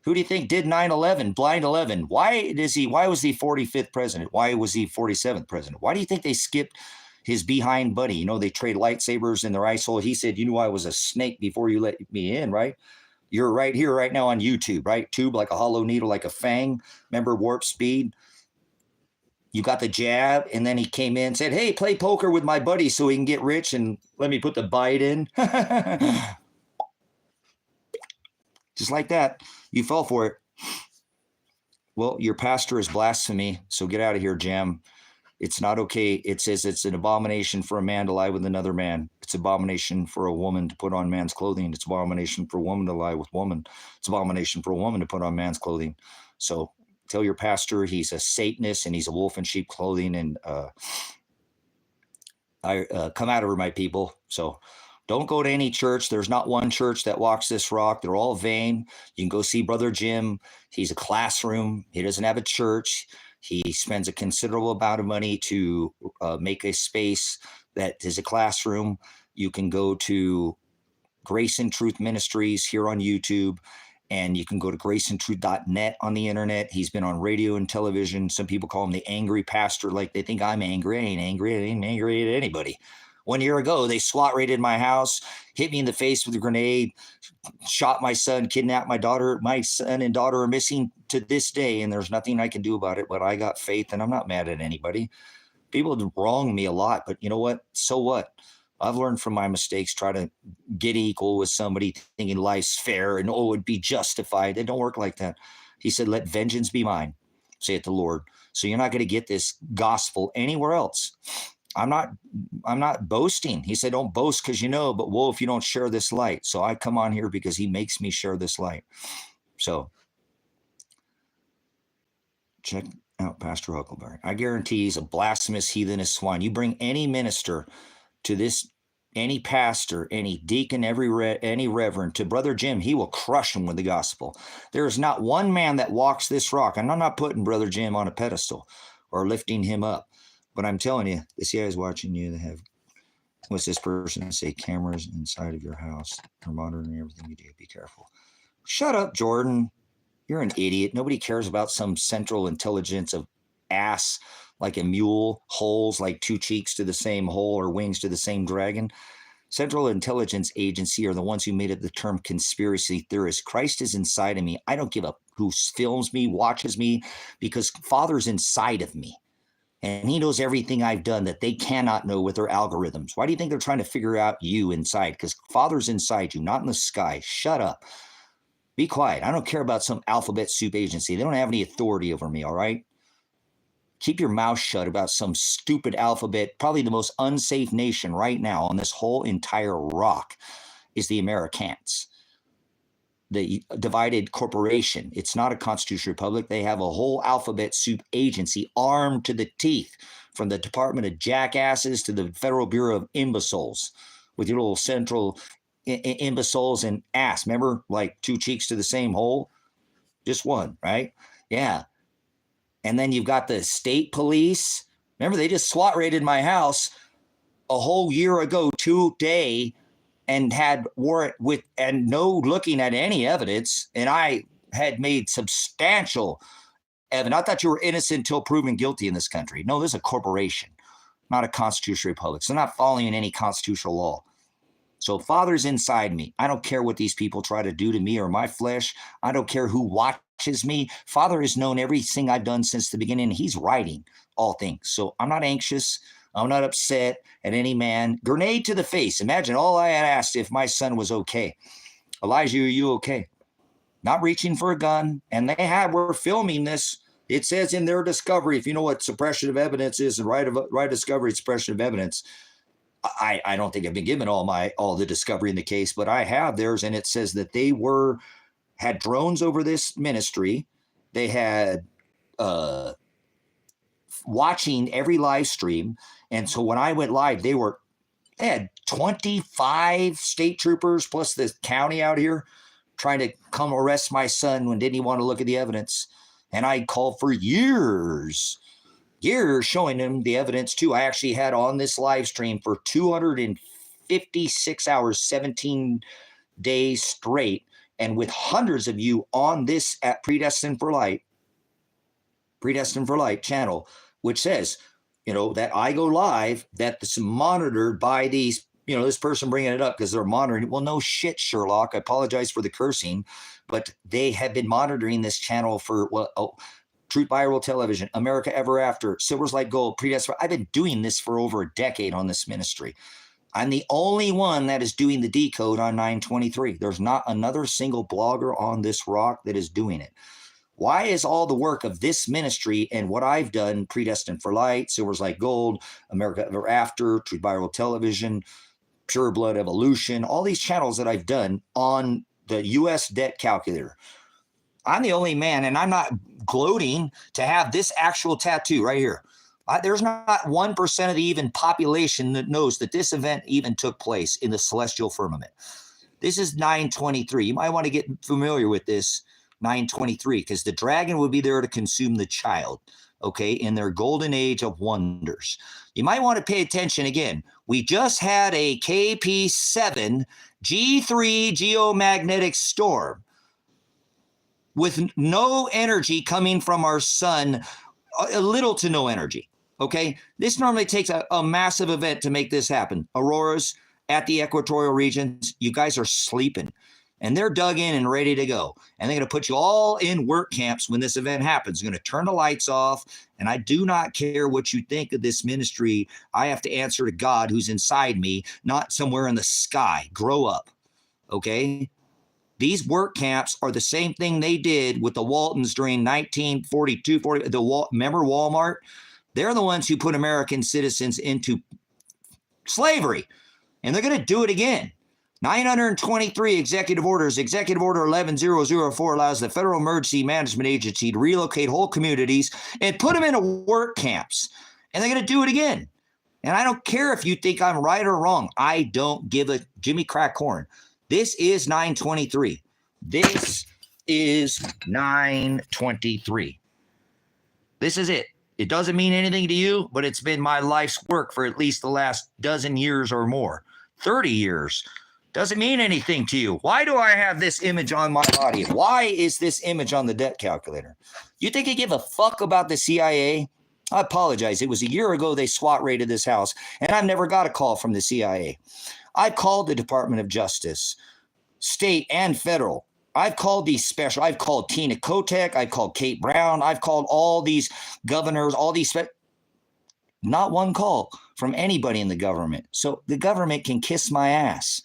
Who do you think did 9/11, Blind 11? Why was he 45th president? Why was he 47th president? Why do you think they skipped his behind buddy? They trade lightsabers in their ice hole. He said, I was a snake before you let me in, right? You're right here, right now on YouTube, right? Tube like a hollow needle, like a fang. Remember Warp Speed? You got the jab, and then he came in and said, hey, play poker with my buddy so he can get rich, and let me put the bite in. Just like that. You fell for it. Well, your pastor is blasphemy, so get out of here, Jam. It's not okay. It says it's an abomination for a man to lie with another man. It's abomination for a woman to put on man's clothing. It's abomination for a woman to lie with woman. It's abomination for a woman to put on man's clothing. So tell your pastor he's a Satanist and he's a wolf in sheep clothing. And come out of her, my people. So don't go to any church. There's not one church that walks this rock. They're all vain. You can go see Brother Jim. He's a classroom. He doesn't have a church. He spends a considerable amount of money to make a space that is a classroom. You can go to Grace and Truth Ministries here on YouTube, and you can go to graceandtruth.net on the internet. He's been on radio and television. Some people call him the angry pastor, like they think I'm angry. I ain't angry. I ain't angry at anybody. 1 year ago, they SWAT raided my house, hit me in the face with a grenade, shot my son, kidnapped my daughter. My son and daughter are missing. to this day, and there's nothing I can do about it, but I got faith, and I'm not mad at anybody. People have wronged me a lot, but you know what? So what? I've learned from my mistakes, try to get equal with somebody, thinking life's fair and, oh, it'd be justified. It don't work like that. He said, let vengeance be mine, saith the Lord. So you're not going to get this gospel anywhere else. I'm not boasting. He said, don't boast because you know, but woe if you don't share this light. So I come on here because he makes me share this light. So check out Pastor Huckleberry. I guarantee he's a blasphemous, heathenist swine. You bring any minister to this, any pastor, any deacon, any reverend, to Brother Jim, he will crush him with the gospel. There is not one man that walks this rock, and I'm not putting Brother Jim on a pedestal or lifting him up, but I'm telling you, this guy is watching you. They have, what's this person say? Cameras inside of your house. They're monitoring everything you do. Be careful. Shut up, Jordan. You're an idiot. Nobody cares about some central intelligence of ass like a mule, holes like two cheeks to the same hole or wings to the same dragon. Central Intelligence Agency are the ones who made up the term conspiracy theorist. Christ is inside of me. I don't give up who films me, watches me, because Father's inside of me. And he knows everything I've done that they cannot know with their algorithms. Why do you think they're trying to figure out you inside? Because Father's inside you, not in the sky. Shut up. Be quiet. I don't care about some alphabet soup agency. They don't have any authority over me, all right? Keep your mouth shut about some stupid alphabet. Probably the most unsafe nation right now on this whole entire rock is the Americans. The divided corporation. It's not a constitutional republic. They have a whole alphabet soup agency armed to the teeth, from the Department of Jackasses to the Federal Bureau of Imbeciles, with your little central imbeciles and ass. Remember, like two cheeks to the same hole? Just one, right? Yeah. And then you've got the state police. Remember, they just SWAT raided my house a whole year ago today and had warrant with and no looking at any evidence. And I had made substantial evidence. I thought you were innocent until proven guilty in this country. No, this is a corporation, not a constitutional republic. So not following any constitutional law. So Father's inside me. I don't care what these people try to do to me or my flesh. I don't care who watches me. Father has known everything I've done since the beginning. He's writing all things. So I'm not anxious. I'm not upset at any man. Grenade to the face. Imagine all I had asked if my son was okay. Elijah, are you okay? Not reaching for a gun. And we're filming this. It says in their discovery, if you know what suppression of evidence is, and right discovery, suppression of evidence. I don't think I've been given all the discovery in the case, but I have theirs, and it says that they had drones over this ministry. They had watching every live stream, and so when I went live, they had 25 state troopers plus the county out here trying to come arrest my son when didn't he want to look at the evidence, and I called for years showing them the evidence too. I actually had on this live stream for 256 hours, 17 days straight, and with hundreds of you on this at Predestined for Light channel, which says, that I go live, that it's monitored by these, this person bringing it up because they're monitoring. Well, no shit, Sherlock. I apologize for the cursing, but they have been monitoring this channel for Truth Viral Television, America Ever After, Silver's Like Gold, Predestined. I've been doing this for over a decade on this ministry. I'm the only one that is doing the decode on 923. There's not another single blogger on this rock that is doing it. Why is all the work of this ministry and what I've done, Predestined for Light, Silver's Like Gold, America Ever After, Truth Viral Television, Pure Blood Evolution, all these channels that I've done on the U.S. debt calculator? I'm the only man, and I'm not gloating to have this actual tattoo right here. There's not 1% of the even population that knows that this event even took place in the celestial firmament. This is 923. You might want to get familiar with this 923 because the dragon would be there to consume the child, okay, in their golden age of wonders. You might want to pay attention again. We just had a KP7 G3 geomagnetic storm with no energy coming from our sun, a little to no energy, okay? This normally takes a massive event to make this happen. Auroras at the equatorial regions, you guys are sleeping. And they're dug in and ready to go. And they're going to put you all in work camps when this event happens. They're going to turn the lights off. And I do not care what you think of this ministry. I have to answer to God who's inside me, not somewhere in the sky. Grow up, okay? These work camps are the same thing they did with the Waltons during 1942, 40. Remember Walmart? They're the ones who put American citizens into slavery. And they're going to do it again. 923 executive orders. Executive Order 11004 allows the Federal Emergency Management Agency to relocate whole communities and put them into work camps. And they're going to do it again. And I don't care if you think I'm right or wrong. I don't give a Jimmy crack corn. This is 923. This is 923. This is it. It doesn't mean anything to you, but it's been my life's work for at least the last dozen years or more. 30 years. Doesn't mean anything to you. Why do I have this image on my body? Why is this image on the debt calculator? You think I give a fuck about the CIA? I apologize. It was a year ago they SWAT raided this house, and I've never got a call from the CIA. I've called the Department of Justice, state and federal. I've called these special. I've called Tina Kotek. I've called Kate Brown. I've called all these governors, all these. Not one call from anybody in the government. So the government can kiss my ass.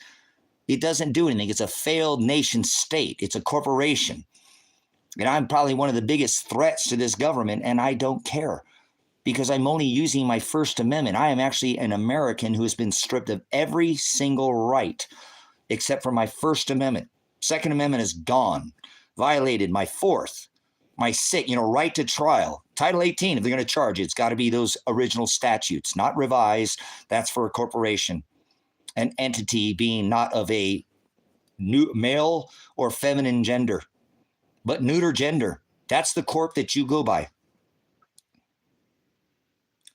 It doesn't do anything. It's a failed nation state. It's a corporation. And I'm probably one of the biggest threats to this government, and I don't care because I'm only using my First Amendment. I am actually an American who has been stripped of every single right except for my First Amendment. Second Amendment is gone. Violated my Fourth, my Sixth, right to trial. Title 18, if they're going to charge it, it's got to be those original statutes, not revised. That's for a corporation. An entity being not of a new male or feminine gender, but neuter gender. That's the corp that you go by.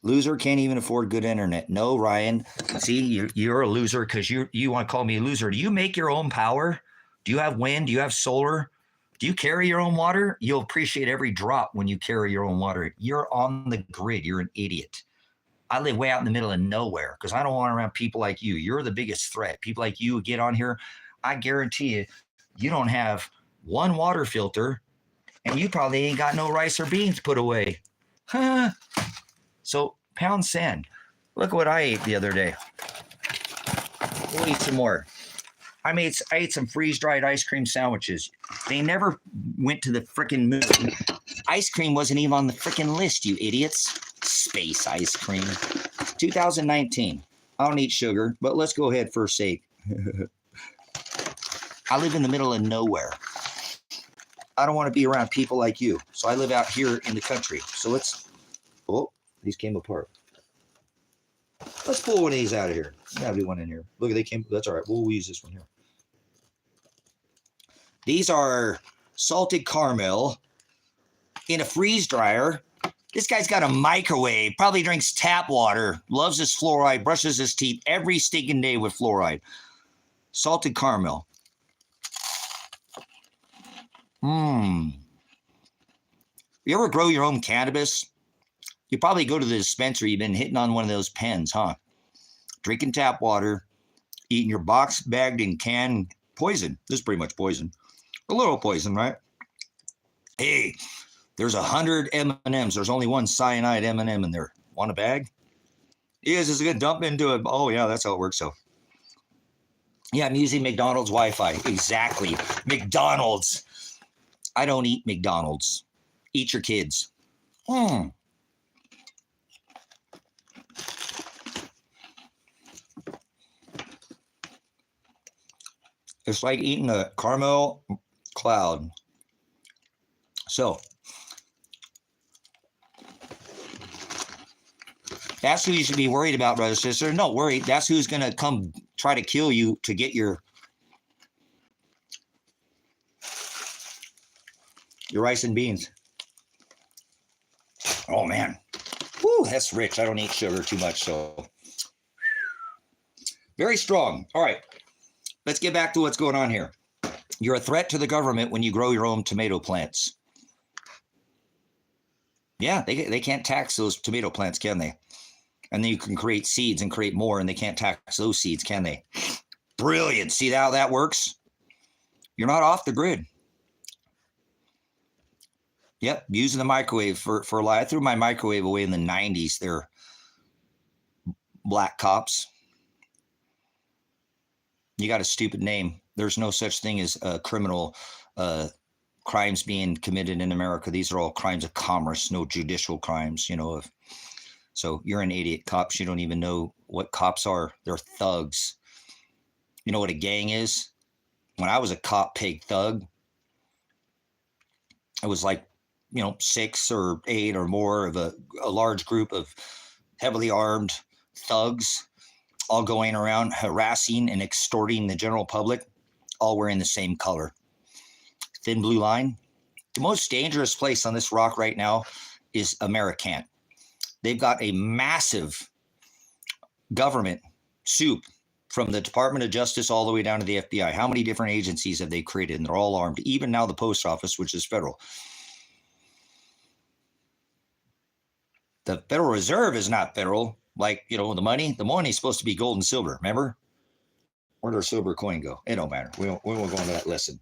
Loser, can't even afford good internet. No, Ryan. See, you're a loser because you want to call me a loser. Do you make your own power? Do you have wind? Do you have solar? Do you carry your own water? You'll appreciate every drop when you carry your own water. You're on the grid. You're an idiot. I live way out in the middle of nowhere because I don't want around people like you. You're the biggest threat. People like you get on here. I guarantee you, you don't have one water filter and you probably ain't got no rice or beans put away. Huh? So pound sand. Look what I ate the other day. We'll eat some more. I ate some freeze-dried ice cream sandwiches. They never went to the frickin' moon. Ice cream wasn't even on the frickin' list, you idiots. Space ice cream. 2019. I don't eat sugar, but let's go ahead for sake. I live in the middle of nowhere. I don't want to be around people like you. So I live out here in the country. So these came apart. Let's pull one of these out of here. Gotta be one in here. Look, they came. That's all right. We'll use this one here. These are salted caramel in a freeze dryer. This guy's got a microwave, probably drinks tap water, loves his fluoride, brushes his teeth every stinking day with fluoride. Salted caramel. You ever grow your own cannabis? You probably go to the dispensary, you've been hitting on one of those pens, huh? Drinking tap water, eating your box bagged and canned poison. This is pretty much poison. A little poison, right? Hey, there's 100 M&Ms. There's only one cyanide M&M in there. Want a bag? Yes, it's going to dump into it. Oh, yeah, that's how it works. So, yeah, I'm using McDonald's Wi-Fi. Exactly. McDonald's. I don't eat McDonald's. Eat your kids. It's like eating a caramel cloud. So, that's who you should be worried about, brother, sister. No, worry. That's who's going to come try to kill you to get your rice and beans. Oh, man. Woo, that's rich. I don't eat sugar too much, so. Very strong. All right. Let's get back to what's going on here. You're a threat to the government when you grow your own tomato plants. Yeah, they can't tax those tomato plants, can they? And then you can create seeds and create more, and they can't tax those seeds, can they? Brilliant. See how that works? You're not off the grid. Yep, using the microwave for a lot. I threw my microwave away in the 90s. They're black cops. You got a stupid name. There's no such thing as criminal crimes being committed in America. These are all crimes of commerce, no judicial crimes, So you're an idiot. Cops, you don't even know what cops are. They're thugs. You know what a gang is? When I was a cop pig thug, it was like, 6 or 8 or more of a large group of heavily armed thugs all going around harassing and extorting the general public, all wearing the same color. Thin blue line. The most dangerous place on this rock right now is American. They've got a massive government soup from the Department of Justice all the way down to the FBI. How many different agencies have they created? And they're all armed. Even now the post office, which is federal. The Federal Reserve is not federal. Like, the money is supposed to be gold and silver. Remember? Where'd our silver coin go? It don't matter. We won't go into that lesson.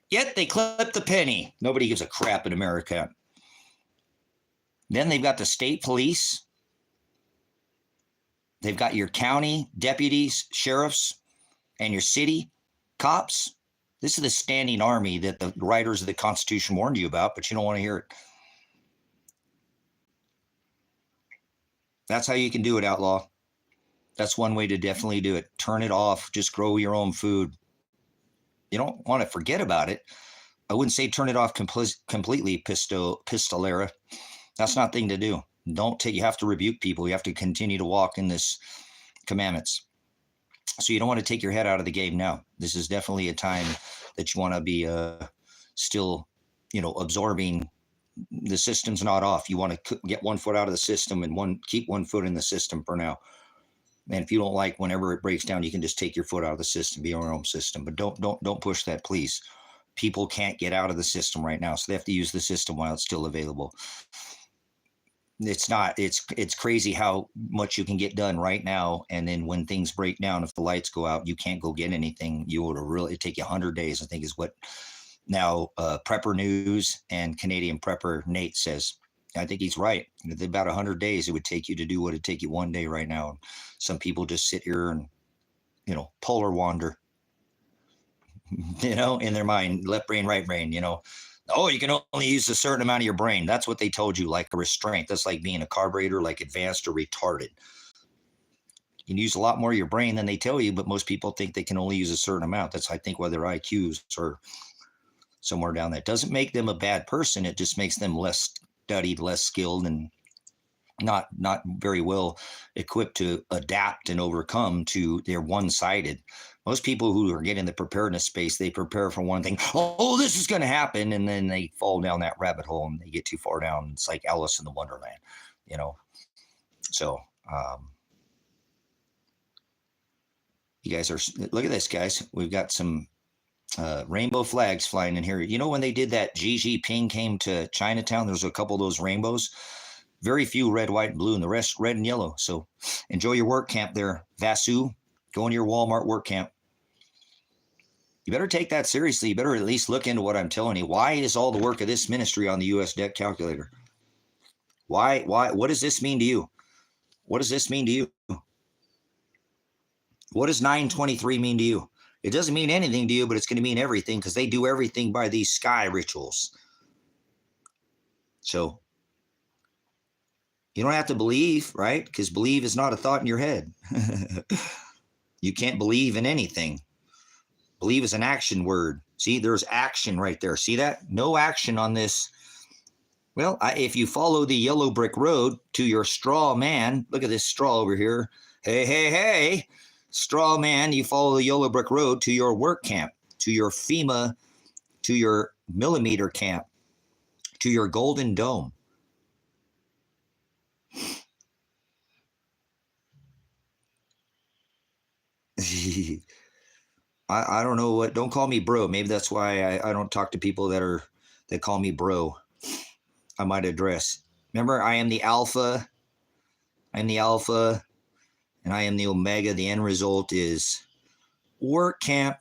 Yet they clip the penny. Nobody gives a crap in America. Then they've got the state police. They've got your county deputies, sheriffs, and your city cops. This is the standing army that the writers of the Constitution warned you about, but you don't want to hear it. That's how you can do it, outlaw. That's one way to definitely do it. Turn it off. Just grow your own food. You don't want to forget about it. I wouldn't say turn it off completely, pistolera. That's not the thing to do. You have to rebuke people. You have to continue to walk in this commandments. So you don't want to take your head out of the game now. This is definitely a time that you want to be still, absorbing. The system's not off. You want to get one foot out of the system and keep one foot in the system for now. And if you don't like, whenever it breaks down, you can just take your foot out of the system, be your own system. But don't push that, please. People can't get out of the system right now, so they have to use the system while it's still available. It's crazy how much you can get done right now, and then when things break down, if the lights go out, you can't go get anything. It'd take you 100 days, I think, is what now Prepper News and Canadian Prepper Nate says. I think he's right. About 100 days it would take you to do what it'd take you one day right now. Some people just sit here and, polar wander, in their mind, left brain, right brain, Oh, you can only use a certain amount of your brain. That's what they told you, like a restraint. That's like being a carburetor, like advanced or retarded. You can use a lot more of your brain than they tell you, but most people think they can only use a certain amount. That's, I think, why their IQs are somewhere down there. It doesn't make them a bad person. It just makes them less studied, less skilled, and not very well equipped to adapt and overcome to their one-sided. Most people who are getting the preparedness space, they prepare for one thing. Oh, this is going to happen. And then they fall down that rabbit hole and they get too far down. It's like Alice in the Wonderland, So you guys look at this, guys. We've got some rainbow flags flying in here. When they did that, Xi Jinping came to Chinatown, there's a couple of those rainbows. Very few red, white, and blue, and the rest red and yellow. So enjoy your work camp there, Vasu. Go into your Walmart work camp. You better take that seriously. You better at least look into what I'm telling you. Why is all the work of this ministry on the U.S. debt calculator? Why? What does this mean to you? What does this mean to you? What does 923 mean to you? It doesn't mean anything to you, but it's going to mean everything because they do everything by these sky rituals. So you don't have to believe, right? Because believe is not a thought in your head. You can't believe in anything. Believe is an action word. See, there's action right there. See that? No action on this. Well, if you follow the yellow brick road to your straw man, look at this straw over here. Hey, straw man, you follow the yellow brick road to your work camp, to your FEMA, to your millimeter camp, to your golden dome. I don't know don't call me bro. Maybe that's why I don't talk to people that call me bro. I might address. Remember, I am the alpha. I'm the alpha and I am the omega. The end result is work camp.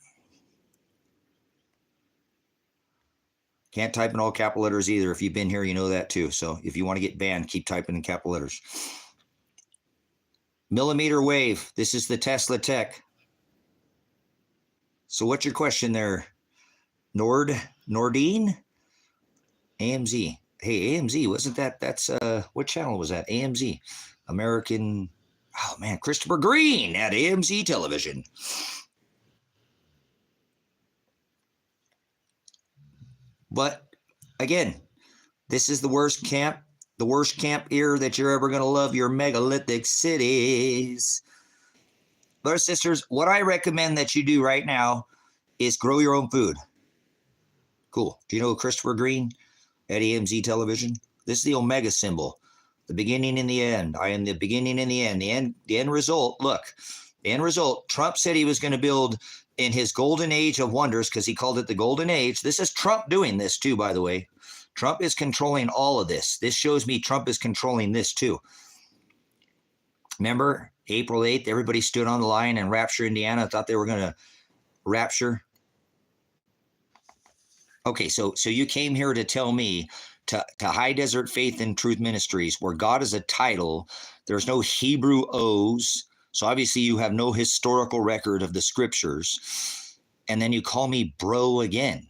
Can't type in all capital letters either. If you've been here, you know that too. So if you want to get banned, keep typing in capital letters. Millimeter wave. This is the Tesla tech. So what's your question there? Nordine? AMZ. Hey, AMZ, wasn't that's what channel was that? AMZ. American, oh man, Christopher Green at AMZ television. But again, this is the worst camp here that you're ever going to love your megalithic cities. Brothers and sisters, what I recommend that you do right now is grow your own food. Cool. Do you know Christopher Green at AMZ television? This is the Omega symbol, the beginning and the end. I am the beginning and the end. The end result, look, the end result, Trump said he was going to build in his golden age of wonders, because he called it the golden age. This is Trump doing this too, by the way. Trump is controlling all of this. This shows me Trump is controlling this too. Remember, April 8th, everybody stood on the line in Rapture, Indiana, thought they were going to rapture. Okay, so you came here to tell me to High Desert Faith and Truth Ministries, where God is a title, there's no Hebrew O's, so obviously you have no historical record of the scriptures, and then you call me bro again.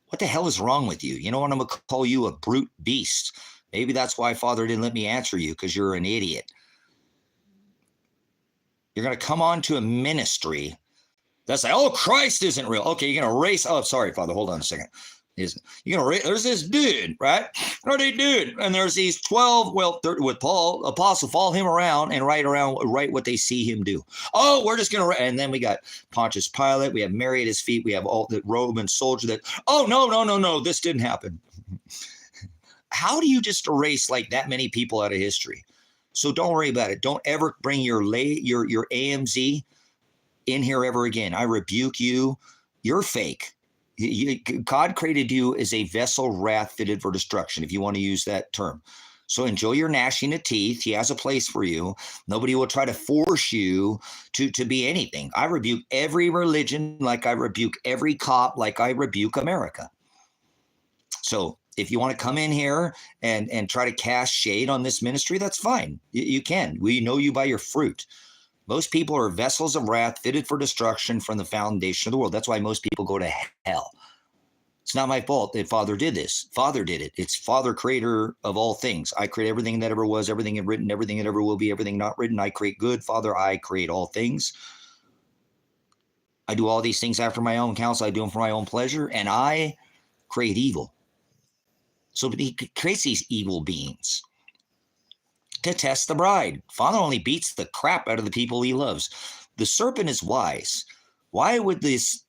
What the hell is wrong with you? You know what, I'm going to call you a brute beast. Maybe that's why Father didn't let me answer you, because you're an idiot. You're going to come on to a ministry that's like, oh, Christ isn't real. Okay, you're going to race. Oh, sorry, Father, hold on a second. You're going to there's this dude, right? There's a dude, and there's these 12, with Paul, apostle, follow him around and write what they see him do. Oh, we're just going to, and then we got Pontius Pilate, we have Mary at his feet, we have all the Roman soldier that, oh, no, this didn't happen. How do you just erase like that many people out of history? So don't worry about it. Don't ever bring your AMZ in here ever again. I rebuke you. You're fake. God created you as a vessel wrath fitted for destruction, if you want to use that term. So enjoy your gnashing of teeth. He has a place for you. Nobody will try to force you to be anything. I rebuke every religion like I rebuke every cop, like I rebuke America. So if you want to come in here and try to cast shade on this ministry, that's fine. You can. We know you by your fruit. Most people are vessels of wrath fitted for destruction from the foundation of the world. That's why most people go to hell. It's not my fault that Father did this. Father did it. It's Father, creator of all things. I create everything that ever was, everything written, everything that ever will be, everything not written. I create good. Father, I create all things. I do all these things after my own counsel. I do them for my own pleasure, and I create evil. So he creates these evil beings to test the bride. Father only beats the crap out of the people he loves. The serpent is wise. Why would this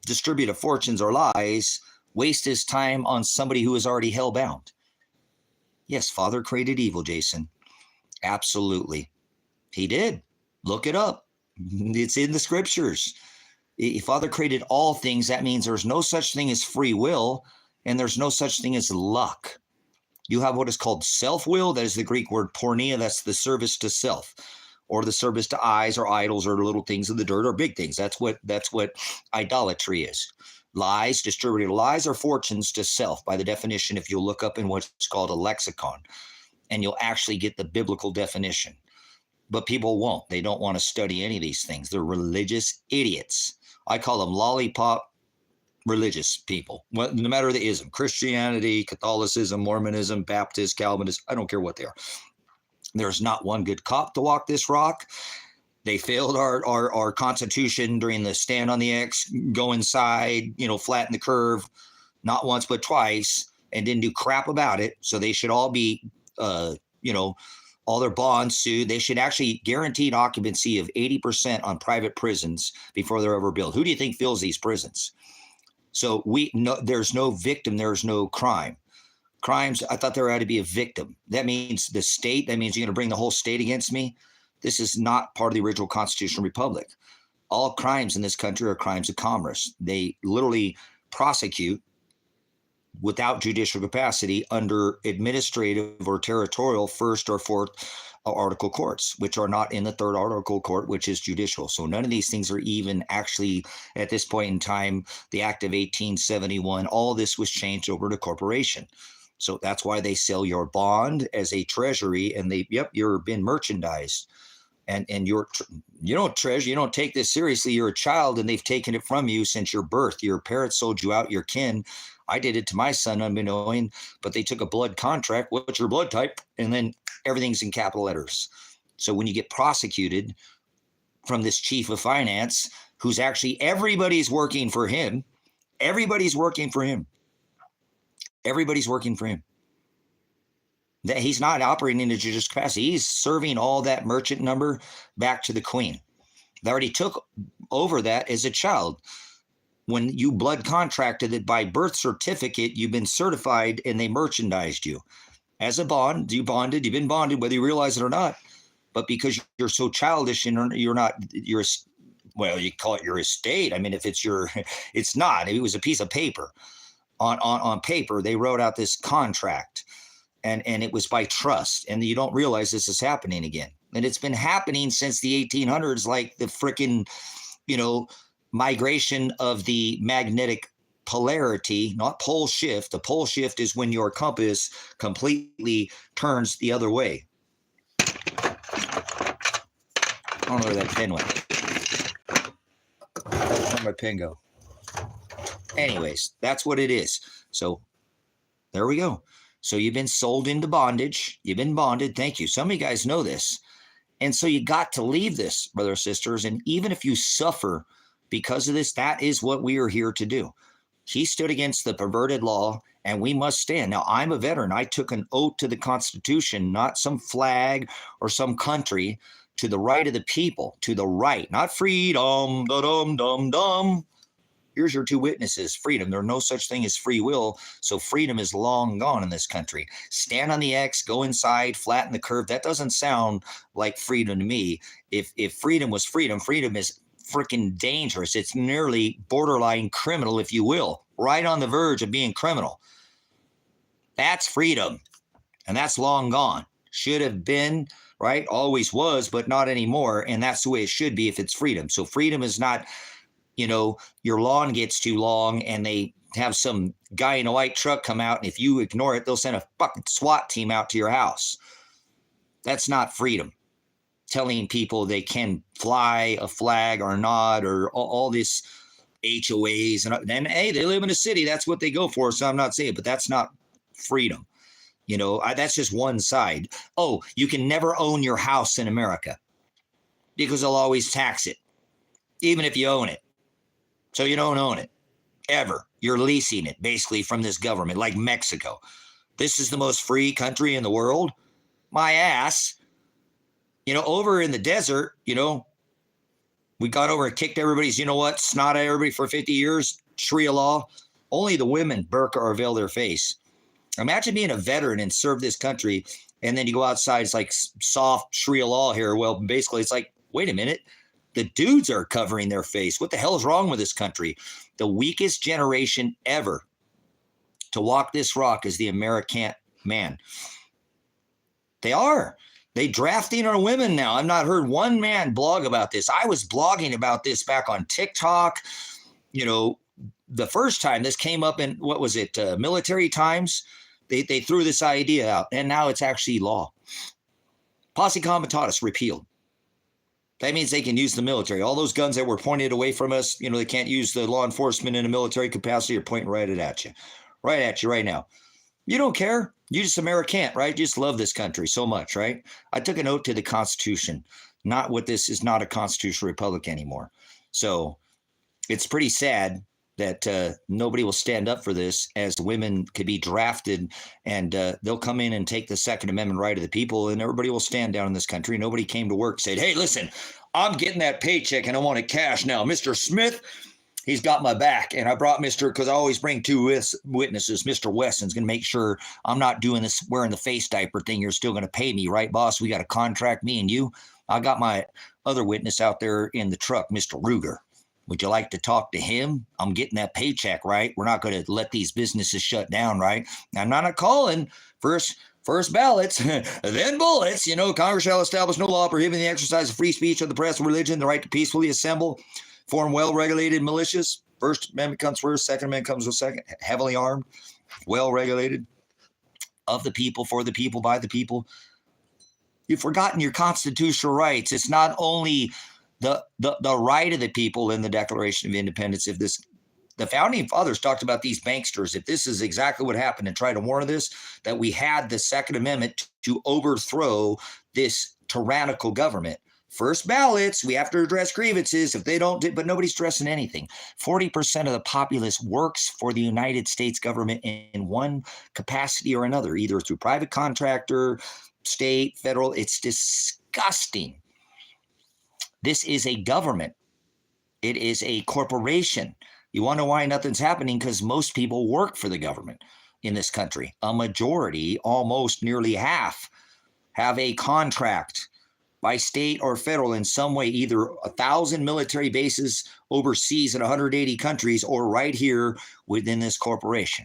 distributor of fortunes or lies waste his time on somebody who is already hell-bound? Yes, Father created evil, Jason. Absolutely. He did. Look it up. It's in the scriptures. If Father created all things, that means there's no such thing as free will, and there's no such thing as luck. You have what is called self-will. That is the Greek word porneia. That's the service to self, or the service to eyes or idols or little things in the dirt or big things. That's what idolatry is. Lies, distributed lies, or fortunes to self. By the definition, if you look up in what's called a lexicon, and you'll actually get the biblical definition. But people won't. They don't want to study any of these things. They're religious idiots. I call them lollipop religious people, well, no matter the ism, Christianity, Catholicism, Mormonism, Baptist, Calvinist, I don't care what they are. There's not one good cop to walk this rock. They failed our Constitution during the stand on the X, go inside, flatten the curve, not once but twice, and didn't do crap about it. So they should all be, all their bonds sued. They should actually guaranteed occupancy of 80% on private prisons before they're ever built. Who do you think fills these prisons? So there's no victim, there's no crime. Crimes, I thought there had to be a victim. That means the state, that means you're going to bring the whole state against me. This is not part of the original constitutional republic. All crimes in this country are crimes of commerce. They literally prosecute without judicial capacity under administrative or territorial first or fourth article courts, which are not in the third article court, which is judicial. So none of these things are even actually at this point in time. The Act of 1871, all this was changed over to corporation. So that's why they sell your bond as a treasury, and you're been merchandised. And you don't treasure, you don't take this seriously. You're a child, and they've taken it from you since your birth. Your parents sold you out, your kin. I did it to my son unbeknown, but they took a blood contract. What's your blood type? And then everything's in capital letters. So when you get prosecuted from this chief of finance, who's actually, everybody's working for him. Everybody's working for him. Everybody's working for him. That he's not operating in a judicial capacity. He's serving all that merchant number back to the queen. They already took over that as a child. When you blood contracted it by birth certificate, you've been certified and they merchandised you. As a bond, you've been bonded, whether you realize it or not. But because you're so childish and you call it your estate. I mean, if it's it's not. It was a piece of paper. On paper, they wrote out this contract. And it was by trust. And you don't realize this is happening again. And it's been happening since the 1800s, like the frickin', migration of the magnetic polarity, not pole shift. The pole shift is when your compass completely turns the other way. I don't know where that pen went. Where'd my pen go? Anyways, that's what it is. So there we go. So you've been sold into bondage. You've been bonded. Thank you. Some of you guys know this. And so you got to leave this, brothers and sisters. And even if you suffer because of this, that is what we are here to do. He stood against the perverted law, and we must stand. Now, I'm a veteran. I took an oath to the Constitution, not some flag or some country, to the right of the people, to the right, not freedom, da-dum-dum-dum. Here's your two witnesses, freedom. There's no such thing as free will, so freedom is long gone in this country. Stand on the X, go inside, flatten the curve. That doesn't sound like freedom to me. If freedom was freedom, freedom is freaking dangerous. It's nearly borderline criminal, if you will, right on the verge of being criminal. That's freedom, and that's long gone. Should have been, right? Always was, but not anymore, and that's the way it should be if it's freedom. So freedom is not, your lawn gets too long and they have some guy in a white truck come out, and if you ignore it, they'll send a fucking SWAT team out to your house. That's not freedom. Telling people they can fly a flag or not, or all this HOAs. And hey, they live in a city. That's what they go for. So I'm not saying, but that's not freedom. That's just one side. Oh, you can never own your house in America because they'll always tax it, even if you own it. So you don't own it ever. You're leasing it basically from this government, like Mexico. This is the most free country in the world. My ass. Over in the desert, we got over and kicked everybody's, snot at everybody for 50 years. Sharia law. Only the women burqa or veil their face. Imagine being a veteran and serve this country, and then you go outside, it's like soft Sharia law here. Well, basically, it's like, wait a minute. The dudes are covering their face. What the hell is wrong with this country? The weakest generation ever to walk this rock is the American man. They are. They drafting our women now. I've not heard one man blog about this. I was blogging about this back on TikTok. The first time this came up in, Military Times, they threw this idea out, and now it's actually law. Posse comitatus repealed. That means they can use the military. All those guns that were pointed away from us, they can't use the law enforcement in a military capacity. Are pointing right at you right now. You don't care. You just American, right? You just love this country so much, right? I took an oath to the Constitution. This is not a constitutional republic anymore. So it's pretty sad that nobody will stand up for this, as women could be drafted, and they'll come in and take the Second Amendment right of the people, and everybody will stand down in this country. Nobody came to work and said, hey, listen, I'm getting that paycheck and I want it cash now. Mr. Smith, he's got my back. And I brought because I always bring two witnesses. Mr. Wesson's going to make sure I'm not doing this wearing the face diaper thing. You're still going to pay me, right, boss? We got a contract, me and you. I got my other witness out there in the truck, Mr. Ruger. Would you like to talk to him? I'm getting that paycheck, right? We're not going to let these businesses shut down, right? I'm not calling first ballots, then bullets. You know, Congress shall establish no law prohibiting the exercise of free speech of the press or religion, the right to peacefully assemble, form well-regulated militias. First Amendment comes first, Second Amendment comes second, heavily armed, well-regulated, of the people, for the people, by the people. You've forgotten your constitutional rights. It's not only the right of the people in the Declaration of Independence. If this, the founding fathers talked about these banksters. If this is exactly what happened and try to warn of this, that we had the Second Amendment to overthrow this tyrannical government. First ballots, we have to address grievances. If they don't, but nobody's addressing anything. 40% of the populace works for the United States government in one capacity or another, either through private contractor, state, federal. It's disgusting. This is a government. It is a corporation. You want to know why nothing's happening? Because most people work for the government in this country. A majority, almost nearly half, have a contract by state or federal in some way, either 1,000 military bases overseas in 180 countries or right here within this corporation,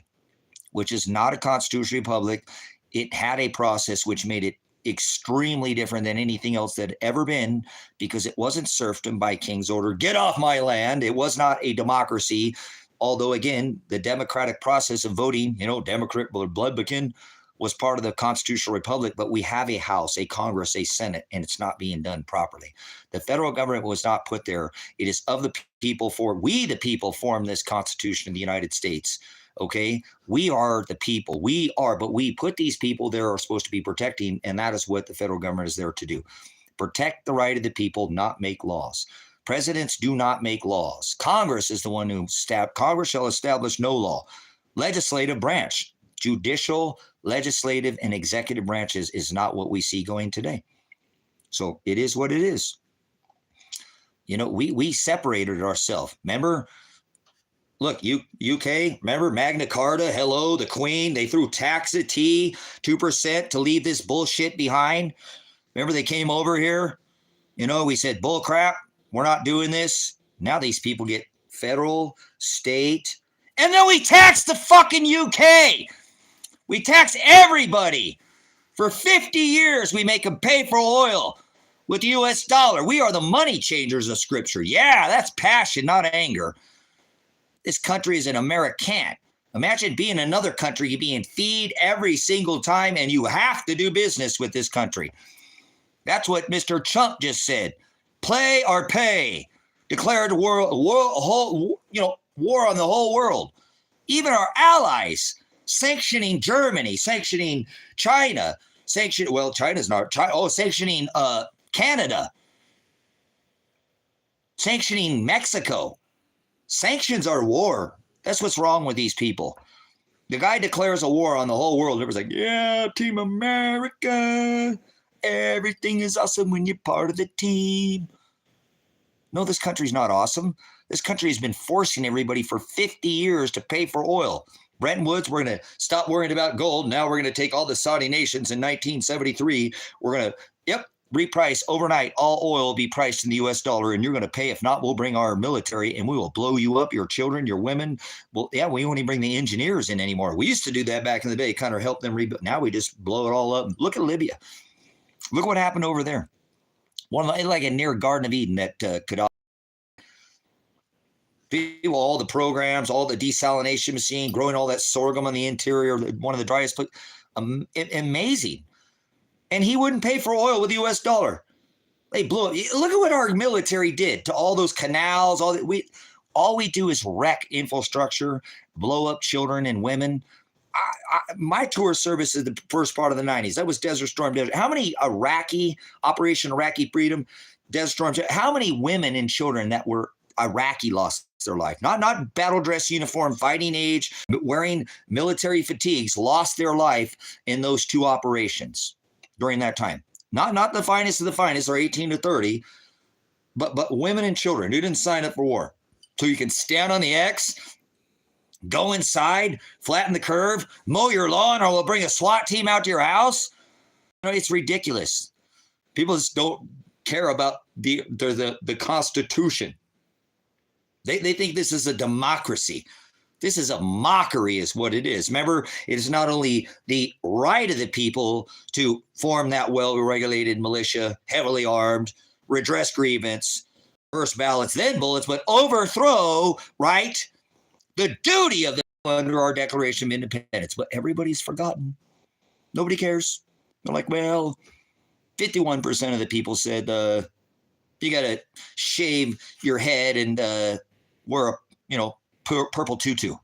which is not a constitutional republic. It had a process which made it extremely different than anything else that had ever been, because it wasn't serfdom by king's order. Get off my land. It was not a democracy. Although, again, the democratic process of voting, you know, Democrat Bloodbakin was part of the constitutional republic, but we have a House, a Congress, a Senate, and it's not being done properly. The federal government was not put there. It is of the people, for we the people form this Constitution of the United States. Okay, we are the people. We are, but we put these people there are supposed to be protecting, and that is what the federal government is there to do. Protect the right of the people, not make laws. Presidents do not make laws. Congress is the one who Congress shall establish no law. Legislative branch, judicial, legislative, and executive branches is not what we see going today. So it is what it is. You know, we separated ourselves. Remember? Look, UK, remember Magna Carta, hello, the Queen, they threw tax at tea, 2% to leave this bullshit behind. Remember they came over here? You know, we said, bull crap, we're not doing this. Now these people get federal, state, and then we tax the fucking UK. We tax everybody. For 50 years, we make them pay for oil with the US dollar. We are the money changers of Scripture. Yeah, that's passion, not anger. This country is an American. Imagine being another country, you're being feed every single time, and you have to do business with this country. That's what Mr. Trump just said. Play or pay. Declared war on the whole world. Even our allies, sanctioning Germany, sanctioning China, China's not. Sanctioning Canada, sanctioning Mexico. Sanctions are war. That's what's wrong with these people. The guy declares a war on the whole world. Everyone's like, yeah, Team America. Everything is awesome when you're part of the team. No, this country's not awesome. This country has been forcing everybody for 50 years to pay for oil. Bretton Woods, we're going to stop worrying about gold. Now we're going to take all the Saudi nations in 1973. We're going to, reprice overnight. All oil will be priced in the US dollar, and you're going to pay. If not, we'll bring our military and we will blow you up, your children, your women. Well, yeah, we won't even bring the engineers in anymore. We used to do that back in the day, kind of help them rebuild. Now we just blow it all up. Look at Libya. Look what happened over there. Like a near Garden of Eden that could people, all the programs, all the desalination machine, growing all that sorghum on the interior, one of the driest places. Amazing. And he wouldn't pay for oil with the US dollar. They blew it. Look at what our military did to all those canals. All we do is wreck infrastructure, blow up children and women. My tour service is the first part of the 90s. That was Desert Storm. How many Operation Iraqi Freedom, Desert Storm, how many women and children that were Iraqi lost their life? Not battle dress uniform, fighting age, but wearing military fatigues, lost their life in those two operations during that time. Not the finest of the finest, or 18 to 30, but women and children who didn't sign up for war. So you can stand on the X, go inside, flatten the curve, mow your lawn, or we'll bring a SWAT team out to your house. It's ridiculous. People just don't care about the Constitution. They think this is a democracy. This is a mockery is what it is. Remember, it is not only the right of the people to form that well-regulated militia, heavily armed, redress grievance, first ballots, then bullets, but overthrow, right, the duty of them under our Declaration of Independence. But everybody's forgotten. Nobody cares. They're like, well, 51% of the people said you got to shave your head and wear a, purple tutu.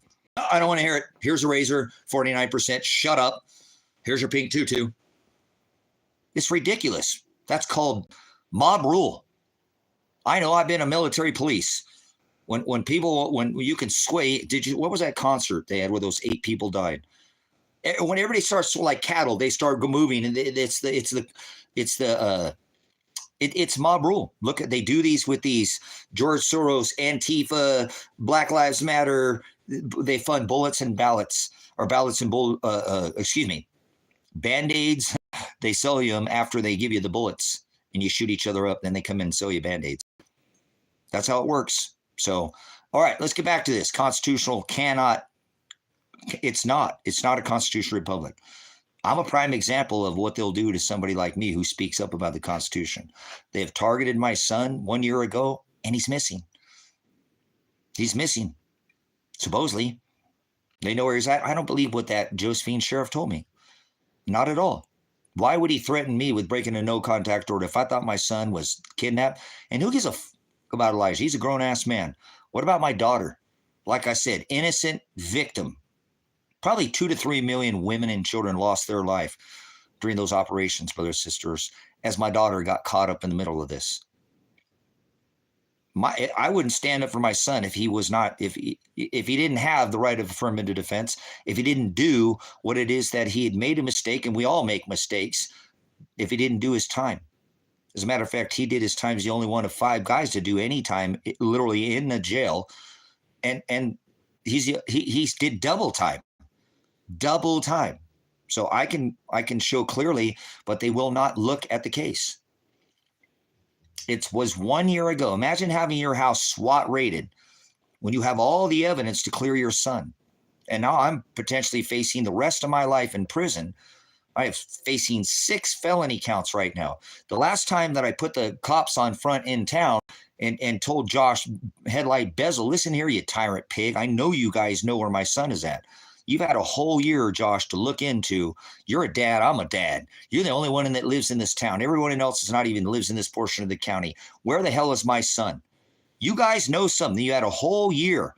I don't want to hear it. Here's a razor, 49%. Shut up. Here's your pink tutu. It's ridiculous. That's called mob rule. I know, I've been a military police. When you can sway, what was that concert they had where those 8 people died? When everybody starts like cattle, they start moving, and it's mob rule. Look, they do these with these George Soros, Antifa, Black Lives Matter. They fund bullets and ballots, or ballots and Band-Aids. They sell you them after they give you the bullets, and you shoot each other up. Then they come in and sell you Band-Aids. That's how it works. So, all right, let's get back to this. Constitutional cannot. It's not a constitutional republic. I'm a prime example of what they'll do to somebody like me who speaks up about the Constitution. They have targeted my son 1 year ago, and he's missing. He's missing. Supposedly. They know where he's at. I don't believe what that Josephine sheriff told me. Not at all. Why would he threaten me with breaking a no-contact order if I thought my son was kidnapped? And who gives a f about Elijah? He's a grown-ass man. What about my daughter? Like I said, innocent victim. Probably 2 to 3 million women and children lost their life during those operations, brothers and sisters, as my daughter got caught up in the middle of this. I wouldn't stand up for my son if he didn't have the right of affirmative defense, if he didn't do what it is that he had made a mistake, and we all make mistakes, if he didn't do his time. As a matter of fact, he did his time. He's the only one of 5 guys to do any time, literally in the jail, and he's did double time. Double time. So I can show clearly, but they will not look at the case. It was 1 year ago. Imagine having your house SWAT raided when you have all the evidence to clear your son. And now I'm potentially facing the rest of my life in prison. I am facing 6 felony counts right now. The last time that I put the cops on front in town and told Josh Headlight Bezel, listen here, you tyrant pig. I know you guys know where my son is at. You've had a whole year, Josh, to look into. You're a dad. I'm a dad. You're the only one that lives in this town. Everyone else is not even lives in this portion of the county. Where the hell is my son? You guys know something. You had a whole year.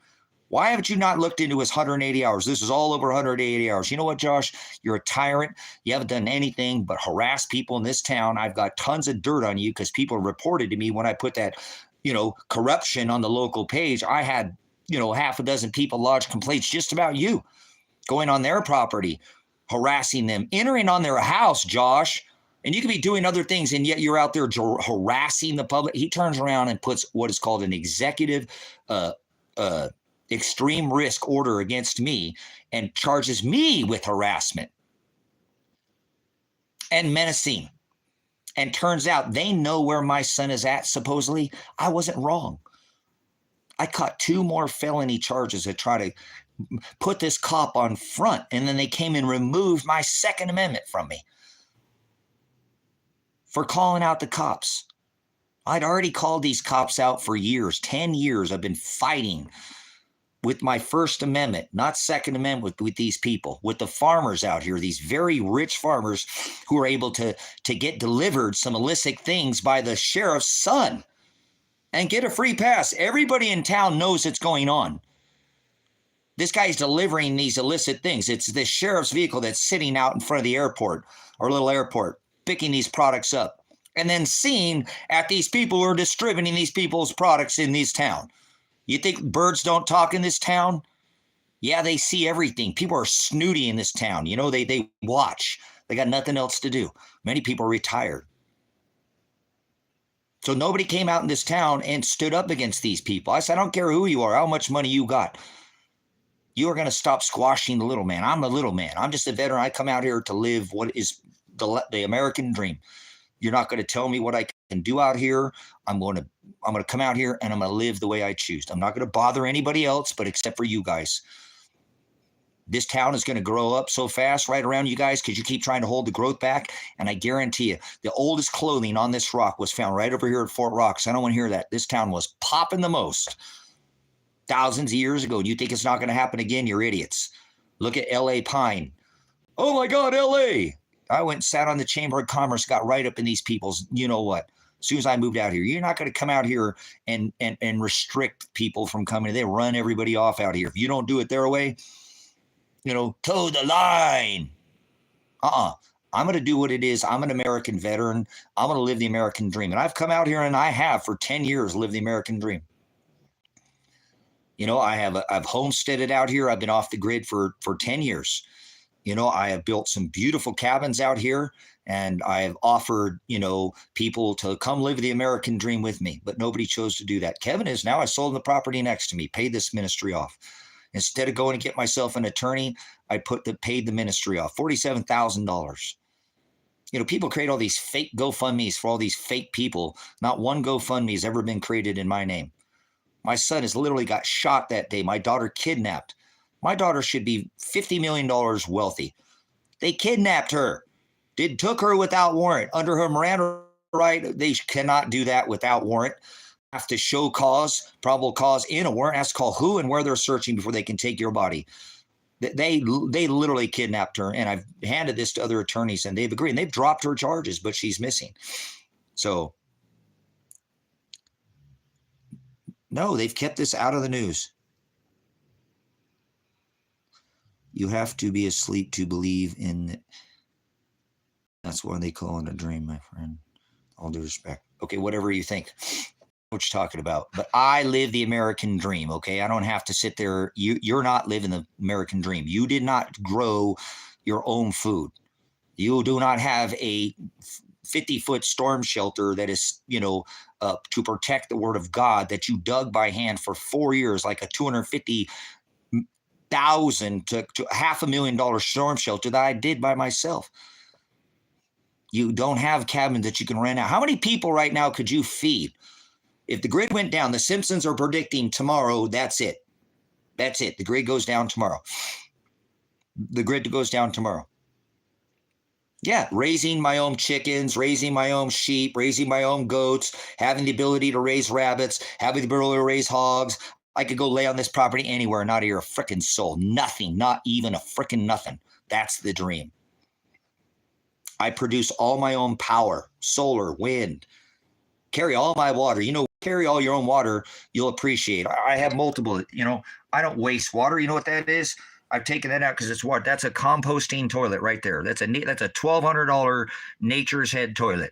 Why haven't you not looked into his 180 hours? This is all over 180 hours. You know what, Josh? You're a tyrant. You haven't done anything but harass people in this town. I've got tons of dirt on you because people reported to me when I put that, corruption on the local page. I had, half a dozen people lodge complaints just about you. Going on their property, harassing them, entering on their house, Josh. And you could be doing other things, and yet you're out there harassing the public. He turns around and puts what is called an executive extreme risk order against me and charges me with harassment and menacing. And turns out they know where my son is at, supposedly. I wasn't wrong. I caught 2 more felony charges that try to put this cop on front, and then they came and removed my Second Amendment from me for calling out the cops. I'd already called these cops out for years. 10 years I've been fighting with my First Amendment, not Second Amendment, with these people, with the farmers out here, these very rich farmers who are able to get delivered some illicit things by the sheriff's son and get a free pass. Everybody in town knows it's going on. This guy's delivering these illicit things. It's the sheriff's vehicle that's sitting out in front of the airport, or little airport, picking these products up, and then seeing at these people who are distributing these people's products in this town. You think birds don't talk in this town? Yeah, they see everything. People are snooty in this town. They watch. They got nothing else to do. Many people are retired. So nobody came out in this town and stood up against these people. I said, I don't care who you are, how much money you got. You are going to stop squashing the little man. I'm the little man. I'm just a veteran. I come out here to live what is the American dream. You're not going to tell me what I can do out here, I'm going to come out here and I'm going to live the way I choose. I'm not going to bother anybody else, but except for you guys. This town is going to grow up so fast right around you guys because you keep trying to hold the growth back. And I guarantee you, the oldest clothing on this rock was found right over here at Fort Rock. So I don't want to hear that. This town was popping the most thousands of years ago. You think it's not going to happen again? You're idiots. Look at L.A. Pine. Oh, my God, L.A. I went and sat on the Chamber of Commerce, got right up in these people's, you know what? As soon as I moved out here, you're not going to come out here and restrict people from coming. They run everybody off out here. If you don't do it their way, toe the line. I'm going to do what it is. I'm an American veteran. I'm going to live the American dream. And I've come out here and I have for 10 years lived the American dream. I've homesteaded out here. I've been off the grid for 10 years. I have built some beautiful cabins out here, and I have offered, people to come live the American dream with me, but nobody chose to do that. Kevin is now. I sold the property next to me, paid this ministry off. Instead of going to get myself an attorney, I paid the ministry off, $47,000. People create all these fake GoFundMes for all these fake people. Not one GoFundMe has ever been created in my name. My son has literally got shot that day. My daughter kidnapped. My daughter should be $50 million wealthy. They kidnapped her. Took her without warrant. Under her Miranda right, they cannot do that without warrant. Have to show cause, probable cause in a warrant. Has to call who and where they're searching before they can take your body. They literally kidnapped her, and I've handed this to other attorneys, and they've agreed. And they've dropped her charges, but she's missing. So, no, they've kept this out of the news. You have to be asleep to believe in it. That's what they call it a dream, my friend. All due respect. Okay, whatever you think. What you're talking about. But I live the American dream, okay? I don't have to sit there. You're not living the American dream. You did not grow your own food. You do not have a 50-foot storm shelter that is, to protect the word of God that you dug by hand for 4 years, like a $250,000 to $500,000 storm shelter that I did by myself. You don't have cabins that you can rent out. How many people right now could you feed? If the grid went down, the Simpsons are predicting tomorrow, that's it. That's it. The grid goes down tomorrow. The grid goes down tomorrow. Yeah, raising my own chickens, raising my own sheep, raising my own goats, having the ability to raise rabbits, having the ability to raise hogs. I could go lay on this property anywhere, not hear a freaking soul. Nothing, not even a freaking nothing. That's the dream. I produce all my own power, solar, wind, carry all my water. Carry all your own water, you'll appreciate. I have multiple, I don't waste water. You know what that is? I've taken that out because it's water. That's a composting toilet right there. That's a $1,200 Nature's Head toilet.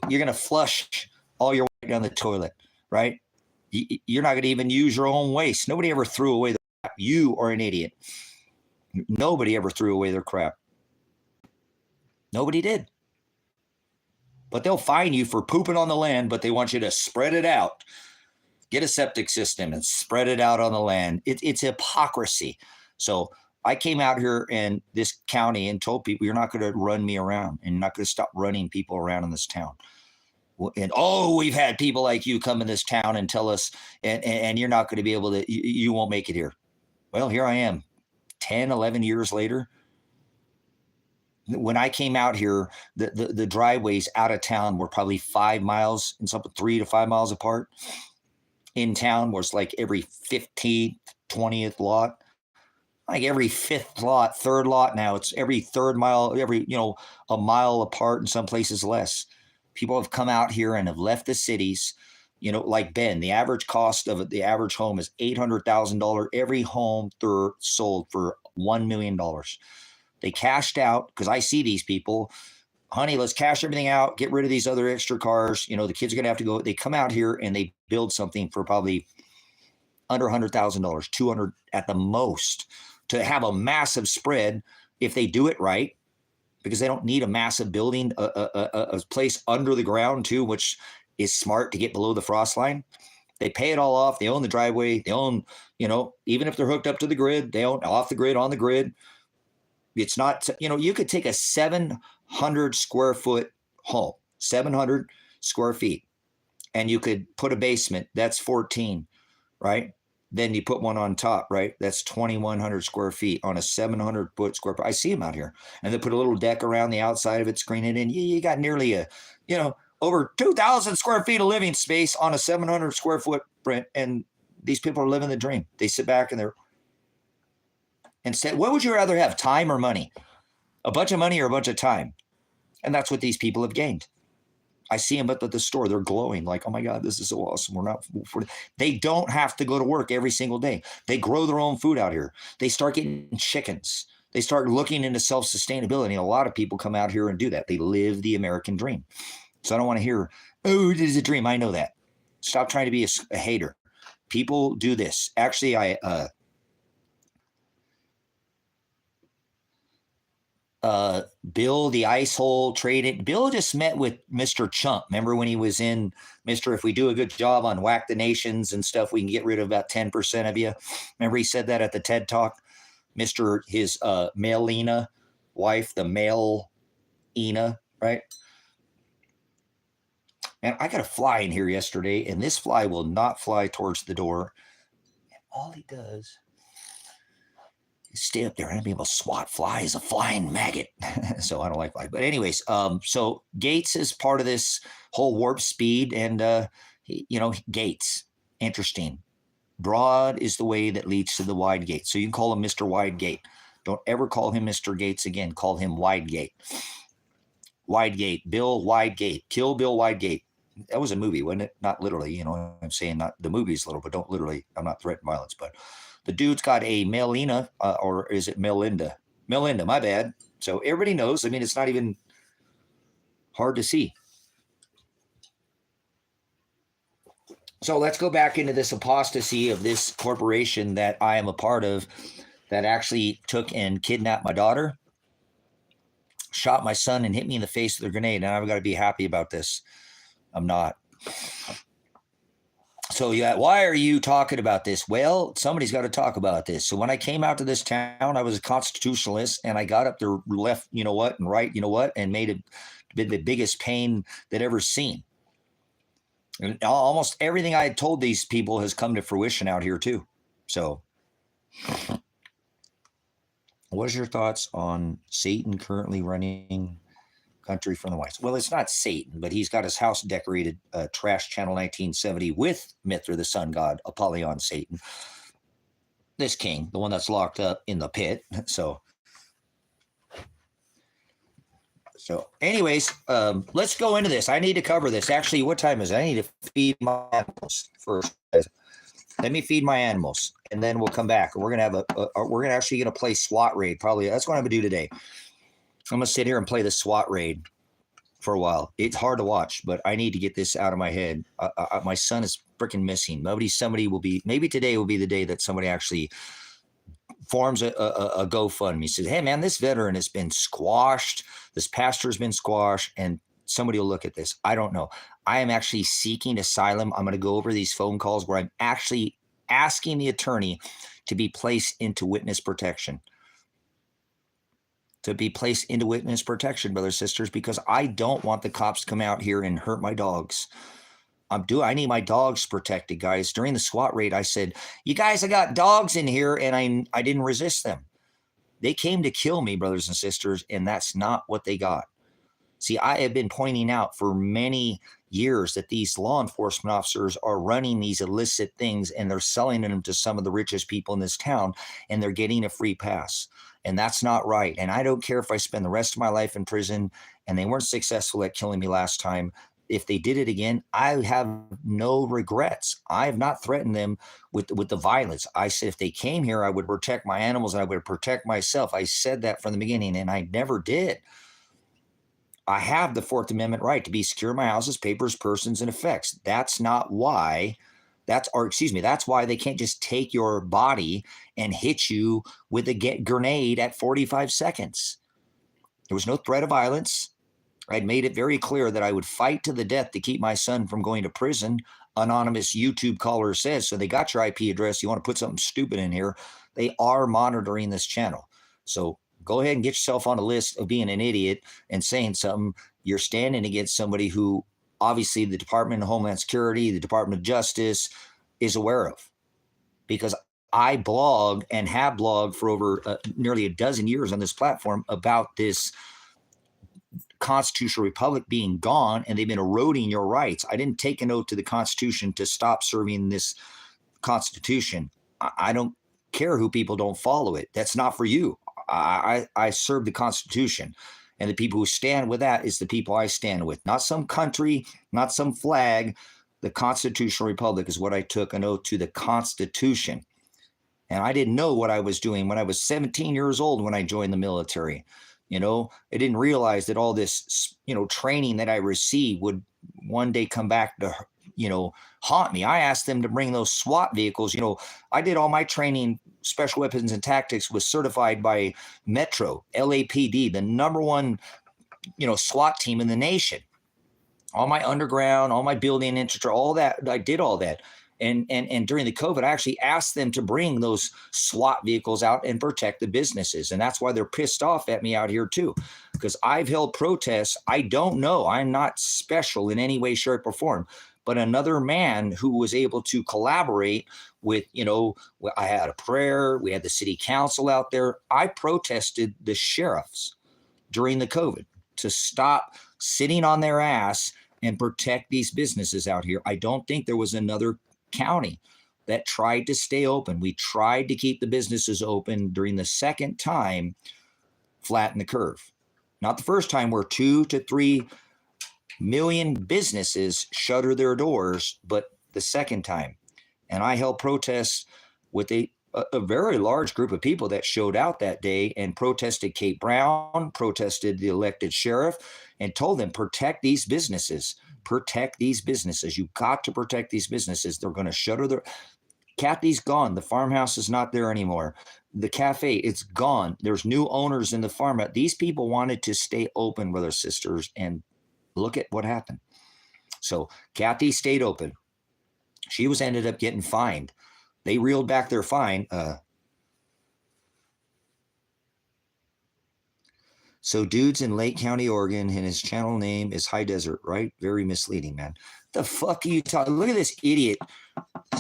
You're going to flush all your water down the toilet, right? You're not going to even use your own waste. Nobody ever threw away the crap. You are an idiot. Nobody ever threw away their crap. Nobody did. But they'll fine you for pooping on the land, but they want you to spread it out. Get a septic system and spread it out on the land. It's hypocrisy. So I came out here in this county and told people, you're not going to run me around, and you're not going to stop running people around in this town. And, we've had people like you come in this town and tell us, and you're not going to be able to, you won't make it here. Well, here I am, 10, 11 years later. When I came out here, the driveways out of town were probably 5 miles and something, 3 to 5 miles apart. In town was like every 15th, 20th lot, like every 5th lot, 3rd lot. Now it's every 3rd mile, a mile apart, in some places less. People have come out here and have left the cities. Like Ben, the average cost of the average home is $800,000. Every home sold for $1 million. They cashed out, because I see these people, honey, let's cash everything out, get rid of these other extra cars. The kids are going to have to go. They come out here and they build something for probably under $100,000, 200 at the most, to have a massive spread if they do it right, because they don't need a massive building, a place under the ground too, which is smart to get below the frost line. They pay it all off. They own the driveway. They own, even if they're hooked up to the grid, they own off the grid, on the grid. It's not, you could take a 700 square foot home, 700 square feet. And you could put a basement, that's 14, right? Then you put one on top, right? That's 2,100 square feet on a 700 foot square. I see them out here. And they put a little deck around the outside of it, screen it in. You got nearly over 2,000 square feet of living space on a 700 square footprint. And these people are living the dream. They sit back and they're, instead, what would you rather have, time or money? A bunch of money or a bunch of time? And that's what these people have gained. I see them at the store. They're glowing like, oh my God, this is so awesome. They don't have to go to work every single day. They grow their own food out here. They start getting chickens. They start looking into self-sustainability. And a lot of people come out here and do that. They live the American dream. So I don't want to hear, oh, it is a dream. I know that. Stop trying to be a hater. People do this. Actually, Bill, the ice hole traded. Bill just met with Mr. Chump. Remember when he was in Mr. If we do a good job on Whack the Nations and stuff, we can get rid of about 10% of you. Remember he said that at the TED Talk? Mr. His Malina wife, the male Ina, right? And I got a fly in here yesterday, and this fly will not fly towards the door. And all he does, stay up there and be able to swat flies, a flying maggot. So I don't like flies. But anyways, so Gates is part of this whole warp speed. And, Gates, interesting. Broad is the way that leads to the wide gate. So you can call him Mr. Wide Gate. Don't ever call him Mr. Gates again. Call him Wide Gate. Wide Gate. Bill Wide Gate. Kill Bill Wide Gate. That was a movie, wasn't it? Not literally. I'm saying not the movie's little, but don't literally. I'm not threatening violence, but the dude's got a Melina, or is it Melinda? Melinda, my bad. So everybody knows. I mean, it's not even hard to see. So let's go back into this apostasy of this corporation that I am a part of that actually took and kidnapped my daughter, shot my son, and hit me in the face with a grenade. And I've got to be happy about this. I'm not. So why are you talking about this? Well, somebody's got to talk about this. So when I came out to this town, I was a constitutionalist, and I got up there left, you know what, and right, you know what, and made it the biggest pain that ever seen. And almost everything I had told these people has come to fruition out here too. So what is your thoughts on Satan currently running country from the whites? Well, it's not Satan, but he's got his house decorated trash channel 1970 with Mithra, the sun god, Apollyon Satan, this king, the one that's locked up in the pit. So anyways, let's go into this. I need to cover this. Actually, what time is it? I need to feed my animals first. Let me feed my animals, and then we'll come back. We're gonna have we're gonna play SWAT raid. Probably that's what I'm gonna do today. I'm gonna sit here and play the SWAT raid for a while. It's hard to watch, but I need to get this out of my head. My son is freaking missing. Maybe today will be the day that somebody actually forms a GoFundMe. Says, hey man, this veteran has been squashed. This pastor has been squashed, and somebody will look at this. I don't know. I am actually seeking asylum. I'm going to go over these phone calls where I'm actually asking the attorney to be placed into witness protection. To be placed into witness protection, brothers and sisters, because I don't want the cops to come out here and hurt my dogs. I need my dogs protected, guys. During the SWAT raid, I said, you guys, I got dogs in here, and I didn't resist them. They came to kill me, brothers and sisters, and that's not what they got. See, I have been pointing out for many years that these law enforcement officers are running these illicit things, and they're selling them to some of the richest people in this town, and they're getting a free pass. And that's not right. And I don't care if I spend the rest of my life in prison, and they weren't successful at killing me last time. If they did it again, I have no regrets. I have not threatened them with the violence. I said if they came here, I would protect my animals and I would protect myself. I said that from the beginning, and I never did. I have the Fourth Amendment right to be secure in my houses, papers, persons, and effects. That's not why. That's why they can't just take your body and hit you with a grenade at 45 seconds. There was no threat of violence. I'd made it very clear that I would fight to the death to keep my son from going to prison. Anonymous YouTube caller says, so they got your IP address. You want to put something stupid in here. They are monitoring this channel. So go ahead and get yourself on a list of being an idiot and saying something you're standing against somebody who obviously the Department of Homeland Security, the Department of Justice is aware of. Because I blog and have blogged for over nearly a dozen years on this platform about this constitutional republic being gone, and they've been eroding your rights. I didn't take an oath to the Constitution to stop serving this Constitution. I don't care who people don't follow it. That's not for you. I serve the Constitution, and the people who stand with that is the people I stand with, not some country, not some flag. The constitutional republic is what I took an oath to, the Constitution. And I didn't know what I was doing when I was 17 years old when I joined the military. You know, I didn't realize that all this, training that I received would one day come back to, haunt me. I asked them to bring those SWAT vehicles. I did all my training, special weapons and tactics, was certified by Metro, LAPD, the number one, SWAT team in the nation. All my underground, all my building infrastructure, all that, I did all that. And during the COVID, I actually asked them to bring those SWAT vehicles out and protect the businesses. And that's why they're pissed off at me out here too, because I've held protests. I don't know. I'm not special in any way, shape, or form. But another man who was able to collaborate with, I had a prayer. We had the city council out there. I protested the sheriffs during the COVID to stop sitting on their ass and protect these businesses out here. I don't think there was another county that tried to stay open. We tried to keep the businesses open. During the second time, flatten the curve. Not the first time where 2 to 3 million businesses shutter their doors, but the second time. And I held protests with a very large group of people that showed out that day and protested Kate Brown, protested the elected sheriff, and told them, protect these businesses. Protect these businesses. You got to protect these businesses. They're going to shutter their... Kathy's gone. The farmhouse is not there anymore. The cafe, it's gone. There's new owners in the farm. These people wanted to stay open, brothers, sisters, and look at what happened. So Kathy stayed open. She ended up getting fined. They reeled back their fine. So dude's in Lake County, Oregon, and his channel name is High Desert, right? Very misleading, man. The fuck are you talking? Look at this idiot.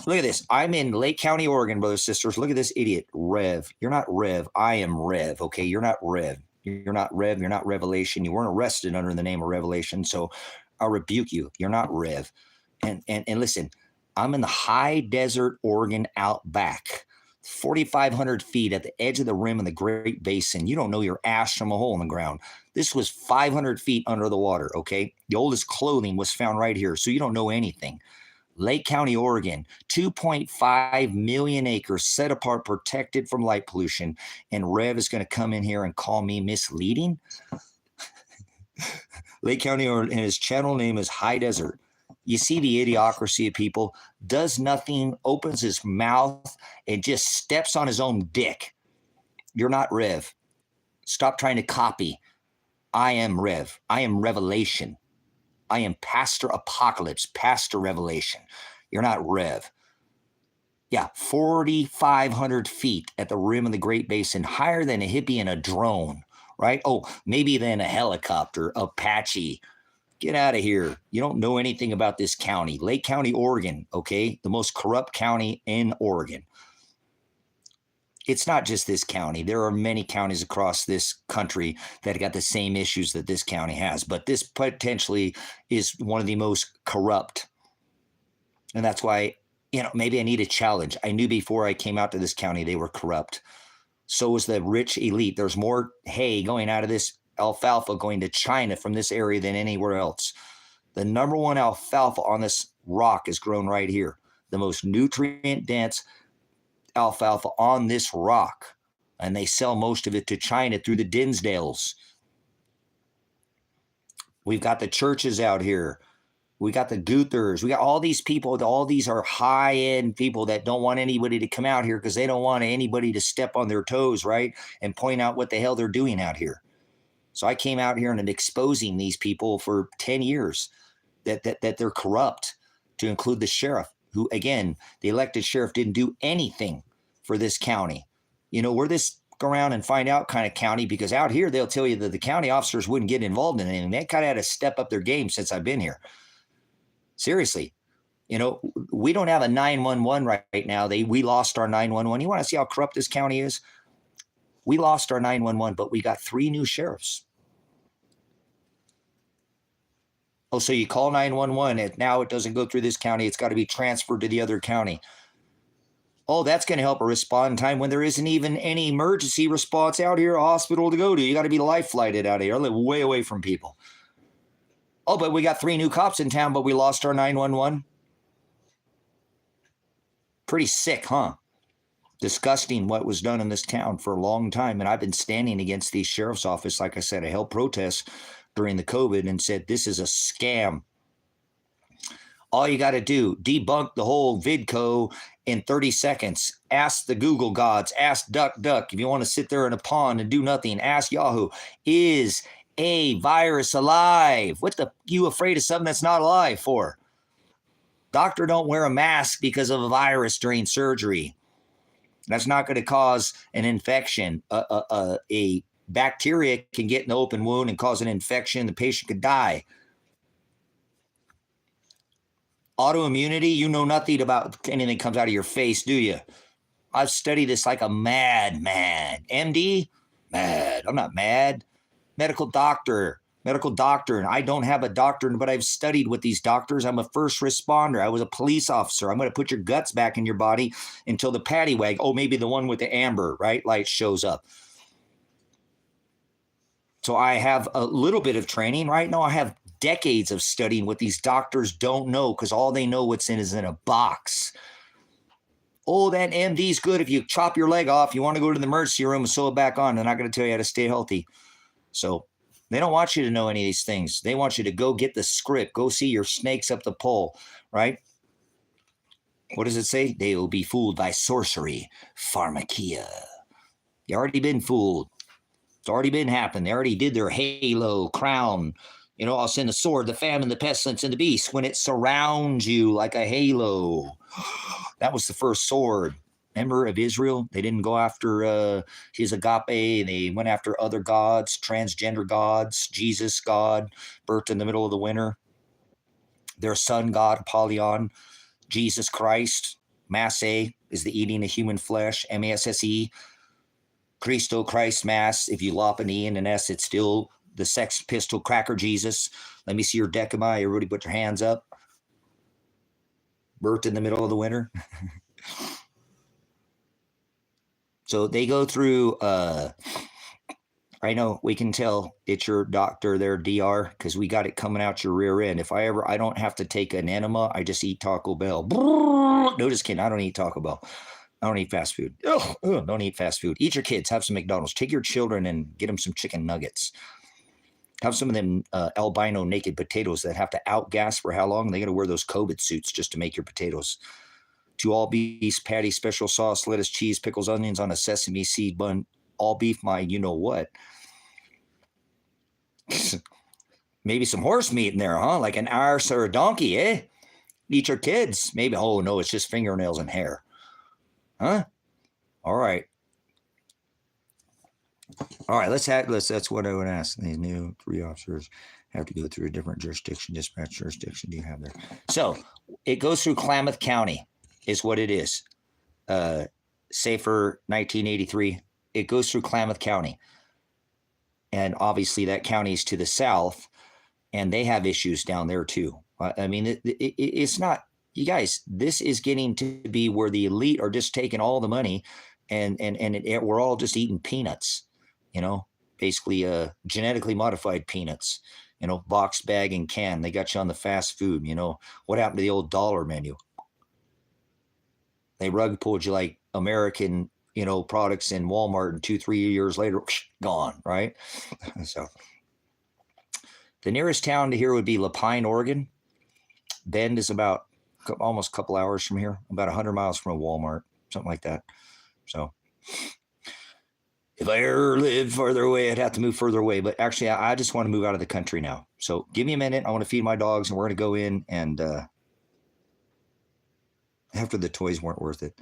Look at this. I'm in Lake County, Oregon, brothers, sisters. Look at this idiot. Rev. You're not Rev. I am Rev, okay? You're not Rev. You're not Rev. You're not Revelation. You weren't arrested under the name of Revelation, so I'll rebuke you. You're not Rev. And listen, I'm in the high desert, Oregon outback. 4,500 feet at the edge of the rim of the Great Basin. You don't know your ass from a hole in the ground. This was 500 feet under the water, okay? The oldest clothing was found right here, so you don't know anything. Lake County, Oregon, 2.5 million acres set apart, protected from light pollution, and Rev is going to come in here and call me misleading? Lake County, Oregon, and his channel name is High Desert. You see the idiocracy of people, does nothing, opens his mouth, and just steps on his own dick. You're not Rev. Stop trying to copy. I am Rev. I am Revelation. I am Pastor Apocalypse, Pastor Revelation. You're not Rev. Yeah, 4,500 feet at the rim of the Great Basin, higher than a hippie in a drone, right? Oh, maybe than a helicopter, Apache. Get out of here. You don't know anything about this county. Lake County, Oregon, okay? The most corrupt county in Oregon. It's not just this county. There are many counties across this country that got the same issues that this county has, but this potentially is one of the most corrupt. And that's why, maybe I need a challenge. I knew before I came out to this county, they were corrupt. So is the rich elite. There's more hay going out of this alfalfa going to China from this area than anywhere else. The number one alfalfa on this rock is grown right here. The most nutrient dense alfalfa on this rock. And they sell most of it to China through the Dinsdales. We've got the churches out here. We got the Guthers. We got all these people. All these are high-end people that don't want anybody to come out here because they don't want anybody to step on their toes, right? And point out what the hell they're doing out here. So I came out here and I'm exposing these people for 10 years that they're corrupt, to include the sheriff, who, again, the elected sheriff didn't do anything for this county. We're this look around and find out kind of county, because out here they'll tell you that the county officers wouldn't get involved in anything. They kind of had to step up their game since I've been here. Seriously. You know, we don't have a 911 right now. We lost our 911. You want to see how corrupt this county is? We lost our 911, but we got 3 new sheriffs. Oh, so you call 911 and now it doesn't go through this county. It's got to be transferred to the other county. Oh, that's going to help a respond time when there isn't even any emergency response out here, a hospital to go to. You got to be life flighted out of here. I live way away from people. Oh, but we got 3 new cops in town, but we lost our 911. Pretty sick, huh? Disgusting what was done in this town for a long time. And I've been standing against the sheriff's office. Like I said, I held protests during the COVID and said, this is a scam. All you got to do, debunk the whole vidco in 30 seconds. Ask the Google gods, ask Duck. If you want to sit there in a pond and do nothing, ask Yahoo, is a virus alive? What the you afraid of something that's not alive for? Doctor don't wear a mask because of a virus during surgery. That's not going to cause an infection. A bacteria can get in the open wound and cause an infection. The patient could die. Autoimmunity, you know nothing about anything that comes out of your face, do you? I've studied this like a madman. MD? Mad. I'm not mad. Medical doctor. And I don't have a doctorate, but I've studied with these doctors. I'm a first responder. I was a police officer. I'm going to put your guts back in your body until the paddy wag, maybe the one with the amber, right, light shows up. So I have a little bit of training. Right now I have decades of studying what these doctors don't know, because all they know what's in is in a box. Oh, that MD's good. If you chop your leg off, you want to go to the emergency room and sew it back on. They're not going to tell you how to stay healthy. So they don't want you to know any of these things. They want you to go get the script. Go see your snakes up the pole, right? What does it say? They will be fooled by sorcery, pharmakia. You already been fooled. It's already been happened. They already did their halo, crown. You know, I'll send the sword, the famine, the pestilence, and the beast when it surrounds you like a halo. That was the first sword. Remember of Israel? They didn't go after his Agape. They went after other gods, transgender gods, Jesus God, birthed in the middle of the winter. Their sun god, Apollyon, Jesus Christ. Masse is the eating of human flesh, M-A-S-S-E. Christo, Christ, Mass. If you lop an E and an S, it's still the Sex Pistol Cracker Jesus. Let me see your decima. Everybody put your hands up. Birthed in the middle of the winter. So they go through, I know we can tell it's your doctor there, DR, because we got it coming out your rear end. If I don't have to take an enema, I just eat Taco Bell. No, just kidding. I don't eat Taco Bell. I don't eat fast food. Don't eat fast food. Eat your kids. Have some McDonald's. Take your children and get them some chicken nuggets. Have some of them albino naked potatoes that have to outgas for how long? They got to wear those COVID suits just to make your potatoes. 2 all beef patty, special sauce, lettuce, cheese, pickles, onions on a sesame seed bun. All beef, my you know what. Maybe some horse meat in there, huh? Like an arse or a donkey, eh? Eat your kids. Maybe, oh no, it's just fingernails and hair. Huh? All right. That's what I would ask. These new 3 officers have to go through a different jurisdiction, dispatch jurisdiction. Do you have there? So it goes through Klamath County is what it is. Safer 1983. It goes through Klamath County. And obviously that county is to the south, and they have issues down there too. I mean, it's not, you guys, this is getting to be where the elite are just taking all the money and we're all just eating peanuts, you know, basically genetically modified peanuts, you know, boxed bag and can. They got you on the fast food, you know. What happened to the old dollar menu? They rug pulled you like American, you know, products in Walmart, and 2-3 years later, gone, right? So the nearest town to here would be Lapine, Oregon. Bend is about almost a couple hours from here, about 100 miles from a Walmart, something like that. So if I ever lived farther away, I'd have to move further away. But actually, I just want to move out of the country now. So give me a minute. I want to feed my dogs, and we're going to go in. And after the toys weren't worth it.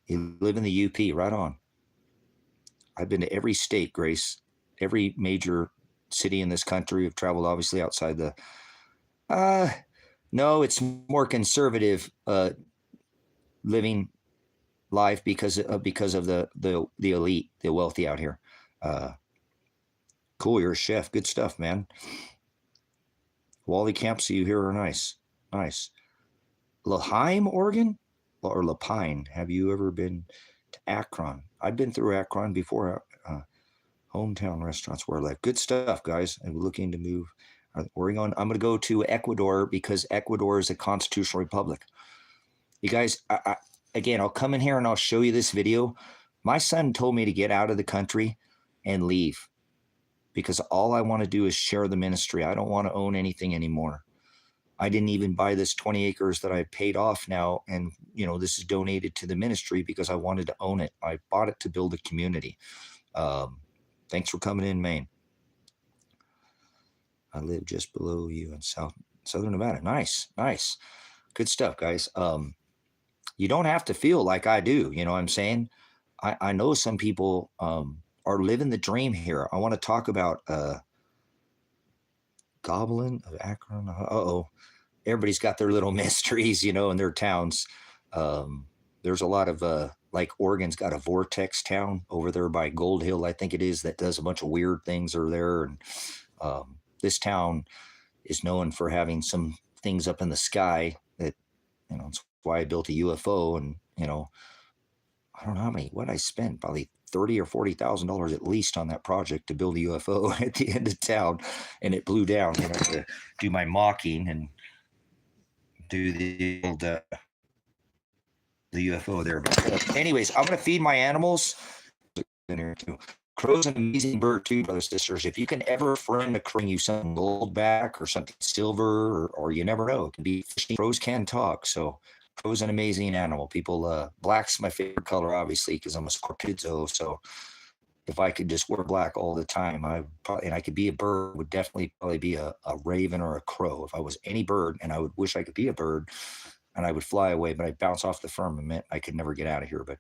You live in the UP, right on. I've been to every state, Grace, every major city in this country. I've traveled obviously outside the, no, it's more conservative living life because of the elite, the wealthy out here. Cool, you're a chef. Good stuff, man. Wally camps you here are nice. Nice. Laheim, Oregon? Or Lapine. Have you ever been to Akron? I've been through Akron before. Hometown restaurants where I live. Good stuff, guys. I'm looking to move. Oregon. I'm going to go to Ecuador because Ecuador is a constitutional republic. You guys, again, I'll come in here and I'll show you this video. My son told me to get out of the country and leave because all I want to do is share the ministry. I don't want to own anything anymore. I didn't even buy this 20 acres that I paid off now. And, you know, this is donated to the ministry because I wanted to own it. I bought it to build a community. Thanks for coming in, Maine. I live just below you in Southern Nevada. Nice, nice. Good stuff, guys. You don't have to feel like I do. You know what I'm saying? I know some people are living the dream here. I want to talk about Goblin of Akron. Uh-oh. Everybody's got their little mysteries, you know, in their towns. There's a lot of, like Oregon's got a vortex town over there by Gold Hill, I think it is, that does a bunch of weird things are there. And this town is known for having some things up in the sky that, you know, it's why I built a UFO. And, you know, I don't know what I spent, probably $30,000 or $40,000 at least on that project to build a UFO at the end of town. And it blew down, you know, to do my mocking and do the old, the UFO there. But anyways, I'm going to feed my animals. In here too. Crow's an amazing bird too, brothers and sisters. If you can ever friend a crow, bring you some gold back or something silver, or you never know, it can be fishing. Crows can talk, so crow's an amazing animal. People, black's my favorite color, obviously, because I'm a Scorpio. So if I could just wear black all the time, and I could be a bird, would definitely probably be a raven or a crow. If I was any bird, and I would wish I could be a bird, and I would fly away, but I'd bounce off the firmament. I could never get out of here. But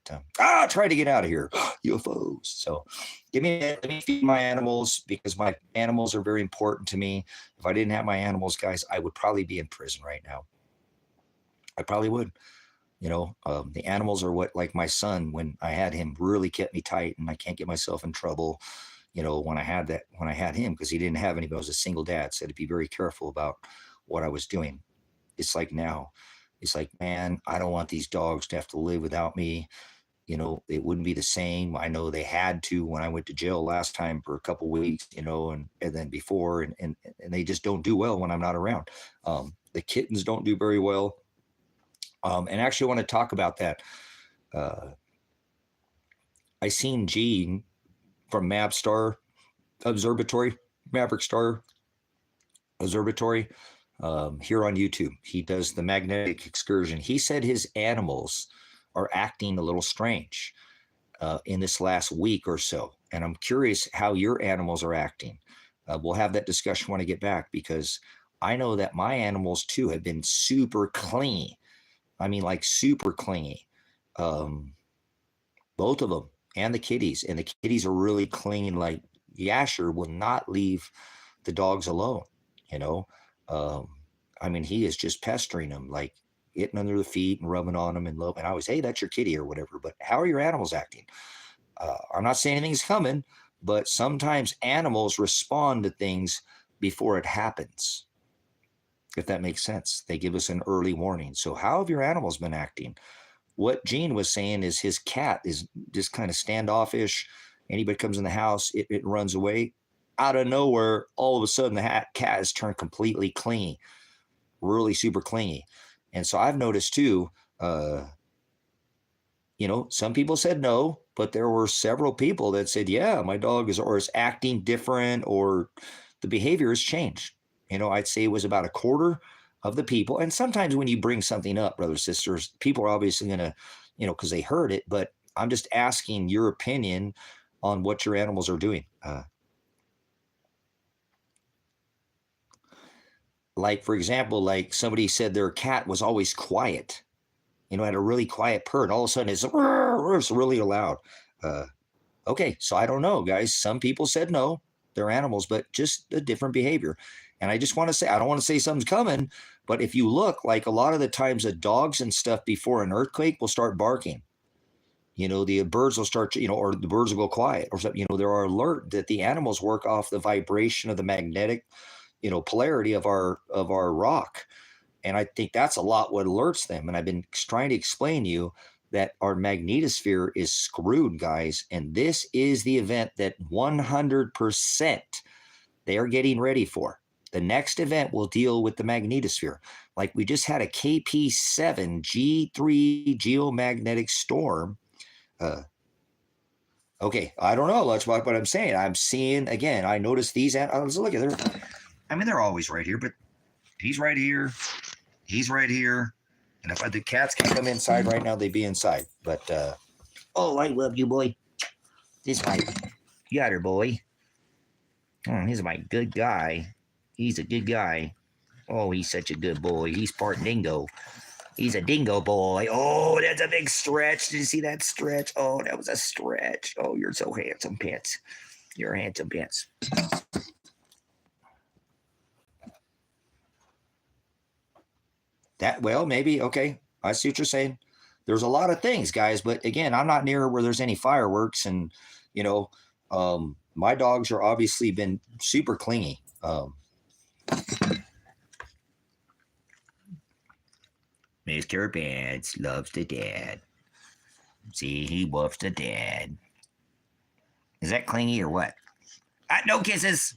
try to get out of here. UFOs. So let me feed my animals because my animals are very important to me. If I didn't have my animals, guys, I would probably be in prison right now. I probably would. You know, the animals are what, like my son, when I had him, really kept me tight, and I can't get myself in trouble. You know, when I had him, because he didn't have anybody, I was a single dad, so I had to be very careful about what I was doing. It's like now. It's like, man, I don't want these dogs to have to live without me. You know, it wouldn't be the same. I know they had to when I went to jail last time for a couple of weeks, you know, and then before, and they just don't do well when I'm not around. The kittens don't do very well. And actually I want to talk about that. I seen Gene from Maverick Star Observatory, here on YouTube. He does the magnetic excursion. He said his animals are acting a little strange in this last week or so. And I'm curious how your animals are acting. We'll have that discussion when I get back, because I know that my animals too have been super clingy. I mean, like super clingy. Both of them, and the kitties. And the kitties are really clingy. Like Yasher will not leave the dogs alone, you know. I mean, he is just pestering them, like getting under the feet and rubbing on them and love. And I always, hey, that's your kitty or whatever. But how are your animals acting? I'm not saying anything's coming, but sometimes animals respond to things before it happens, if that makes sense. They give us an early warning. So how have your animals been acting? What Gene was saying is his cat is just kind of standoffish. Anybody comes in the house, it runs away. Out of nowhere, all of a sudden, the cat has turned completely clingy, really super clingy. And so I've noticed too, you know, some people said no, but there were several people that said, yeah, my dog is acting different, or the behavior has changed. You know, I'd say it was about a quarter of the people. And sometimes when you bring something up, brothers, sisters, people are obviously going to, you know, because they heard it, but I'm just asking your opinion on what your animals are doing. Like, for example, like somebody said their cat was always quiet, you know, had a really quiet purr, and all of a sudden it's really loud. Okay, so I don't know, guys. Some people said no, they're animals, but just a different behavior. And I just want to say, I don't want to say something's coming, but if you look, like a lot of the times the dogs and stuff before an earthquake will start barking. The birds will start, or the birds will go quiet or something. There are alert that the animals work off the vibration of the magnetic, polarity of our rock. And I think that's a lot what alerts them. And I've been trying to explain to you that our magnetosphere is screwed, guys. And this is the event that 100% they are getting ready for. The next event will deal with the magnetosphere. Like we just had a KP7 G3 geomagnetic storm. Okay, I don't know much about what I'm saying. I'm seeing, again, I noticed these. Look at them. I mean, they're always right here, but he's right here. He's right here. And if the cats can come inside right now, they'd be inside. But, oh, I love you, boy. This is my yatter boy. He's my good guy. He's a good guy. Oh, he's such a good boy. He's part dingo. He's a dingo boy. Oh, that's a big stretch. Did you see that stretch? Oh, that was a stretch. Oh, you're so handsome, Pants. You're handsome, Pants. Well, maybe. Okay. I see what you're saying. There's a lot of things, guys. But again, I'm not near where there's any fireworks. And, my dogs are obviously been super clingy. Mr. Pants loves the dad. See, he woofs the dad. Is that clingy or what? No kisses.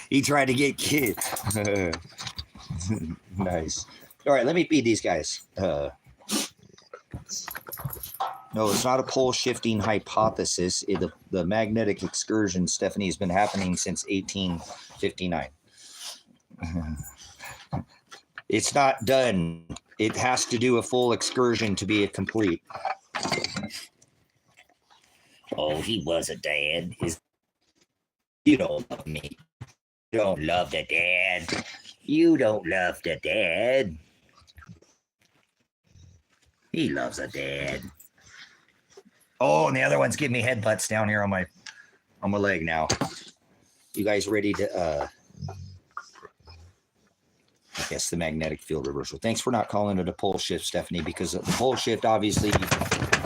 He tried to get kids. Nice. All right, let me feed these guys. No, it's not a pole shifting hypothesis. The magnetic excursion, Stephanie, has been happening since 1859. It's not done. It has to do a full excursion to be a complete. Oh, he was a dad. You don't love me. You don't love the dad. You don't love the dad. He loves a dad. Oh, and the other one's giving me headbutts down here on my leg now. You guys ready to I guess the magnetic field reversal. Thanks for not calling it a pole shift, Stephanie, because the pole shift, obviously,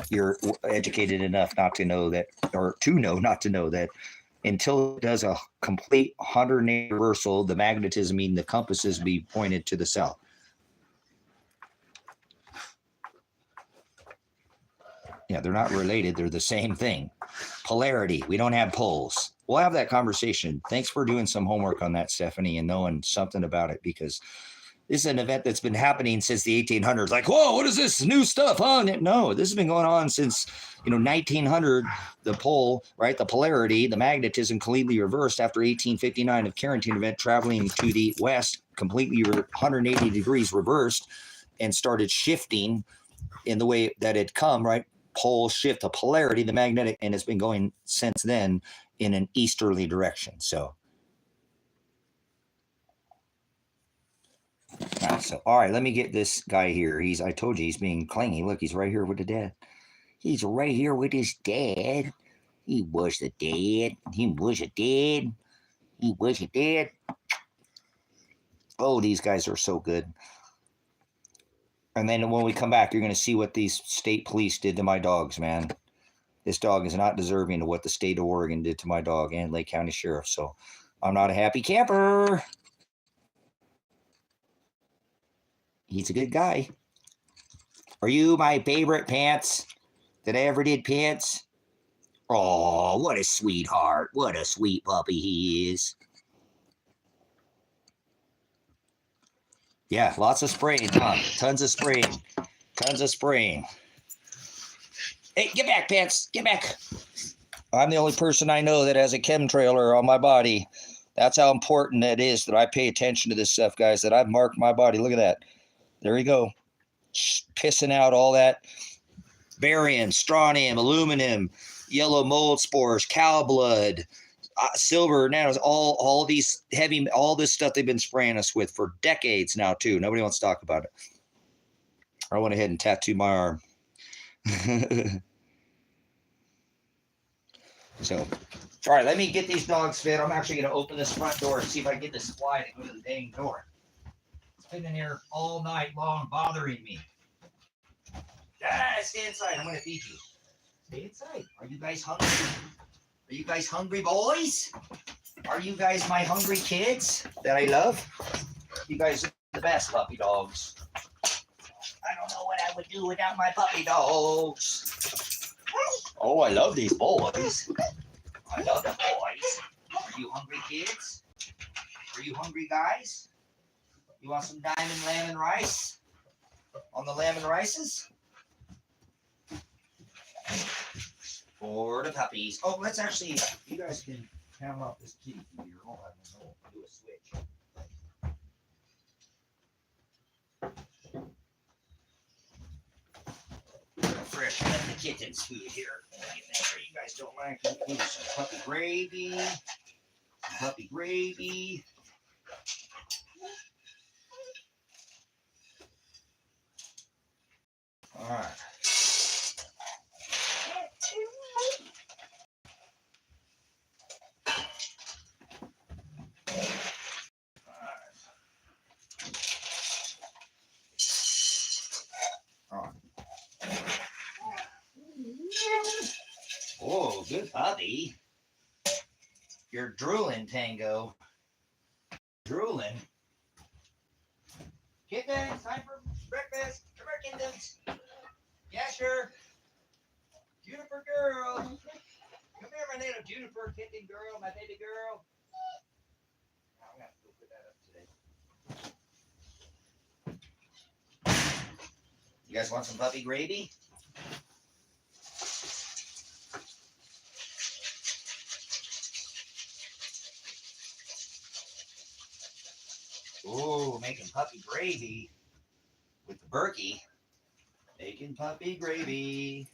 you're educated enough not to know that, or to know not to know that, until it does a complete 180 reversal, the magnetism, meaning the compasses, be pointed to the south. Yeah, they're not related. They're the same thing. Polarity. We don't have poles. We'll have that conversation. Thanks for doing some homework on that, Stephanie, and knowing something about it, because this is an event that's been happening since the 1800s. Like, whoa, what is this new stuff, huh? No, this has been going on since, 1900. The pole, right? The polarity, the magnetism completely reversed after 1859 of Carrington event, traveling to the west, completely 180 degrees reversed, and started shifting in the way that it come, right? Pole shift, the polarity, the magnetic, and it's been going since then in an easterly direction. So, all right, let me get this guy here. I told you he's being clingy. Look, he's right here with the dad. He's right here with his dad. He was the dad. He was a dad. He was a dad. Oh, these guys are so good. And then when we come back, you're going to see what these state police did to my dogs, man. This dog is not deserving of what the state of Oregon did to my dog and Lake County Sheriff. So I'm not a happy camper. He's a good guy. Are you my favorite, Pants? That I ever did, Pants? Oh, what a sweetheart. What a sweet puppy he is. Yeah, lots of spraying, huh? Tons of spraying. Tons of spraying. Hey, get back, Pants. Get back. I'm the only person I know that has a chemtrailer on my body. That's how important it is that I pay attention to this stuff, guys, that I've marked my body. Look at that. There you go. Pissing out all that barium, strontium, aluminum, yellow mold spores, cow blood, silver, nanos, all these heavy, all this stuff they've been spraying us with for decades now, too. Nobody wants to talk about it. I went ahead and tattooed my arm. So, all right, let me get these dogs fed. I'm actually going to open this front door and see if I can get this fly to go to the dang door. It's been in here all night long bothering me. Stay inside. I'm going to feed you. Stay inside. Are you guys hungry? Are you guys hungry, boys? Are you guys my hungry kids that I love? You guys are the best puppy dogs. I don't know what I would do without my puppy dogs. Oh, I love these boys. I love the boys. Are you hungry kids? Are you hungry guys? You want some diamond lamb and rice? On the lamb and rices? For the puppies. Oh, let's actually, you guys can count off this kitty here. Hold on, we'll do a switch. Fresh up the kitten's food here. Make sure you guys don't mind. We'll do some puppy gravy. Puppy gravy. All right. Oh, good puppy. You're drooling, Tango. Drooling. Kittens, time for breakfast. Come here, kittens. Yeah, sure. Juniper girl. Come here, my little Juniper kitten girl, my baby girl. I'm going to have to go put that up today. You guys want some puppy gravy? Oh, making puppy gravy with the Berkey. Making puppy gravy.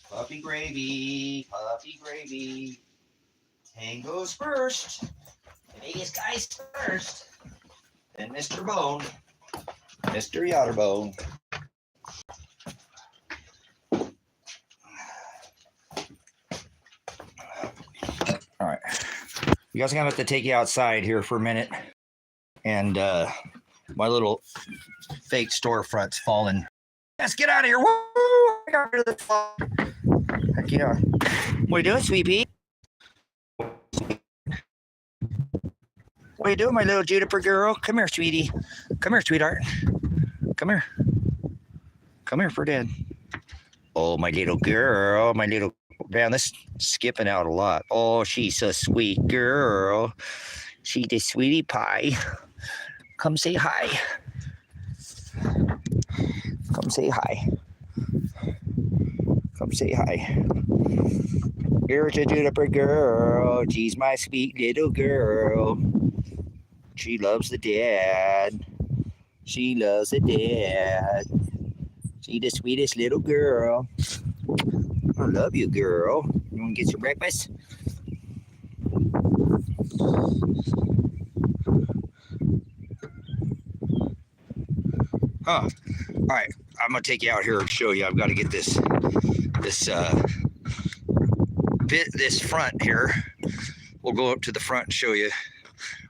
Puppy gravy, puppy gravy. Tango's first. The biggest guy's first. Then Mr. Bone. Mr. Yotterbone. All right. You guys are going to have to take you outside here for a minute. And my little fake storefront's falling. Let's get out of here. Woo! I got rid of the fog. Heck yeah. What are you doing, sweet pea? What are you doing, my little Juniper girl? Come here, sweetie. Come here, sweetheart. Come here. Come here for Dad. Oh, my little girl. My little... Man, this skipping out a lot. Oh, she's a sweet girl. She's the sweetie pie. Come say hi. Come say hi. Come say hi. Here's a Juniper girl. She's my sweet little girl. She loves the dad. She loves the dad. She's the sweetest little girl. I love you, girl. You want to get your breakfast? Huh. All right. I'm going to take you out here and show you. I've got to get this front here. We'll go up to the front and show you.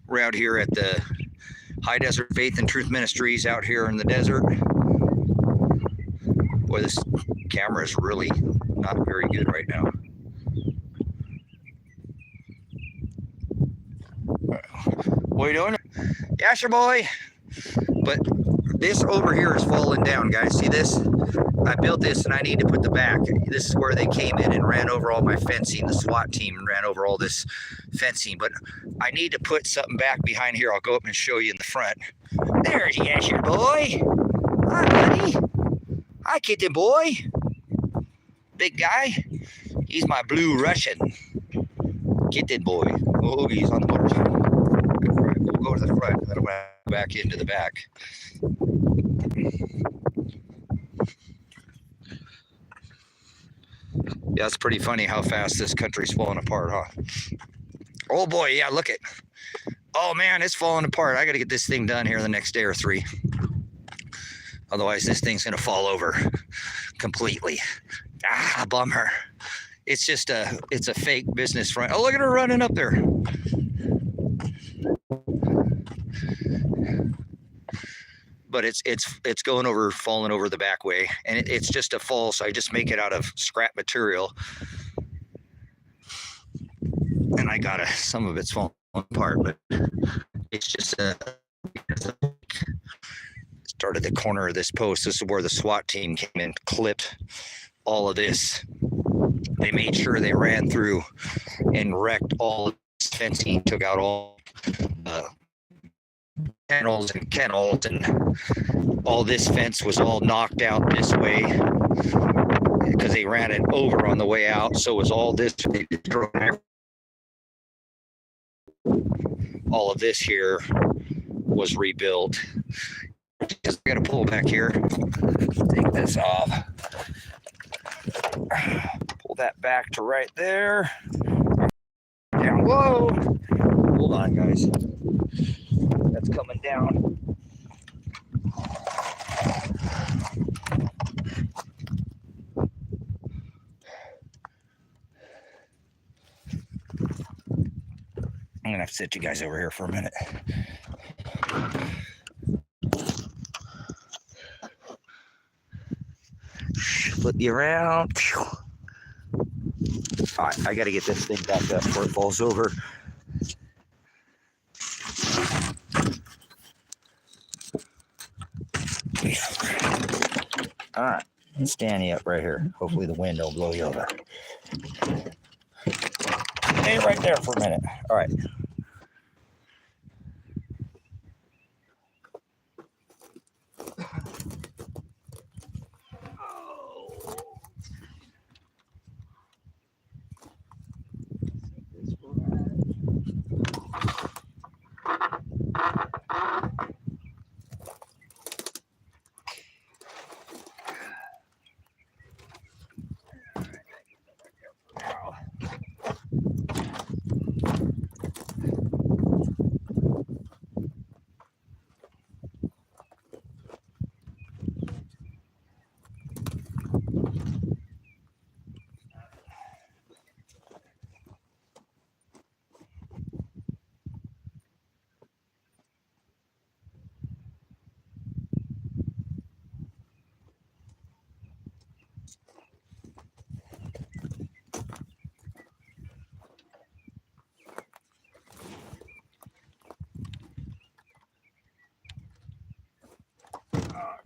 We're out here at the High Desert Faith and Truth Ministries out here in the desert. Boy, this camera is really not very good right now. What are you doing? Yeah, sure, boy. But this over here is falling down, guys. See this? I built this and I need to put the back. This is where they came in and ran over all my fencing. The SWAT team ran over all this fencing. But I need to put something back behind here. I'll go up and show you in the front. There's your boy. Hi, buddy. Hi, kitten boy. Big guy. He's my blue Russian. Kitten boy. Oh, he's on the motorcycle. All right, we'll go to the front. Then I'm going to go back into the back. Yeah, it's pretty funny how fast this country's falling apart, huh? Oh boy, yeah, look it. Oh man, it's falling apart. I got to get this thing done here the next day or three. Otherwise, this thing's going to fall over completely. Ah, bummer. It's just it's a fake business front. Oh, look at her running up there. But it's going over, falling over the back way, and it's just a fall. So I just make it out of scrap material, and I got some of it's falling apart, but it's just started the corner of this post. This is where the SWAT team came and clipped all of this. They made sure they ran through and wrecked all this fencing, took out all panels and kennels, and all this fence was all knocked out this way because they ran it over on the way out. So was all this. All of this here was rebuilt. Just got to pull back here. Take this off. Pull that back to right there. Down low. Hold on, guys. That's coming down. I'm gonna have to sit you guys over here for a minute. Flip you around. All right, I gotta get this thing back up before it falls over. All right, stand you up right here. Hopefully the wind don't blow you over. Stay right there for a minute. All right.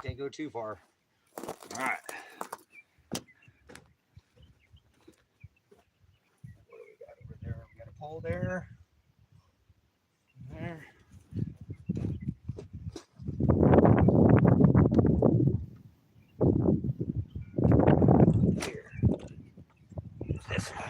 Can't go too far. All right. What do we got over there? We got a pole there. There. Here. This one.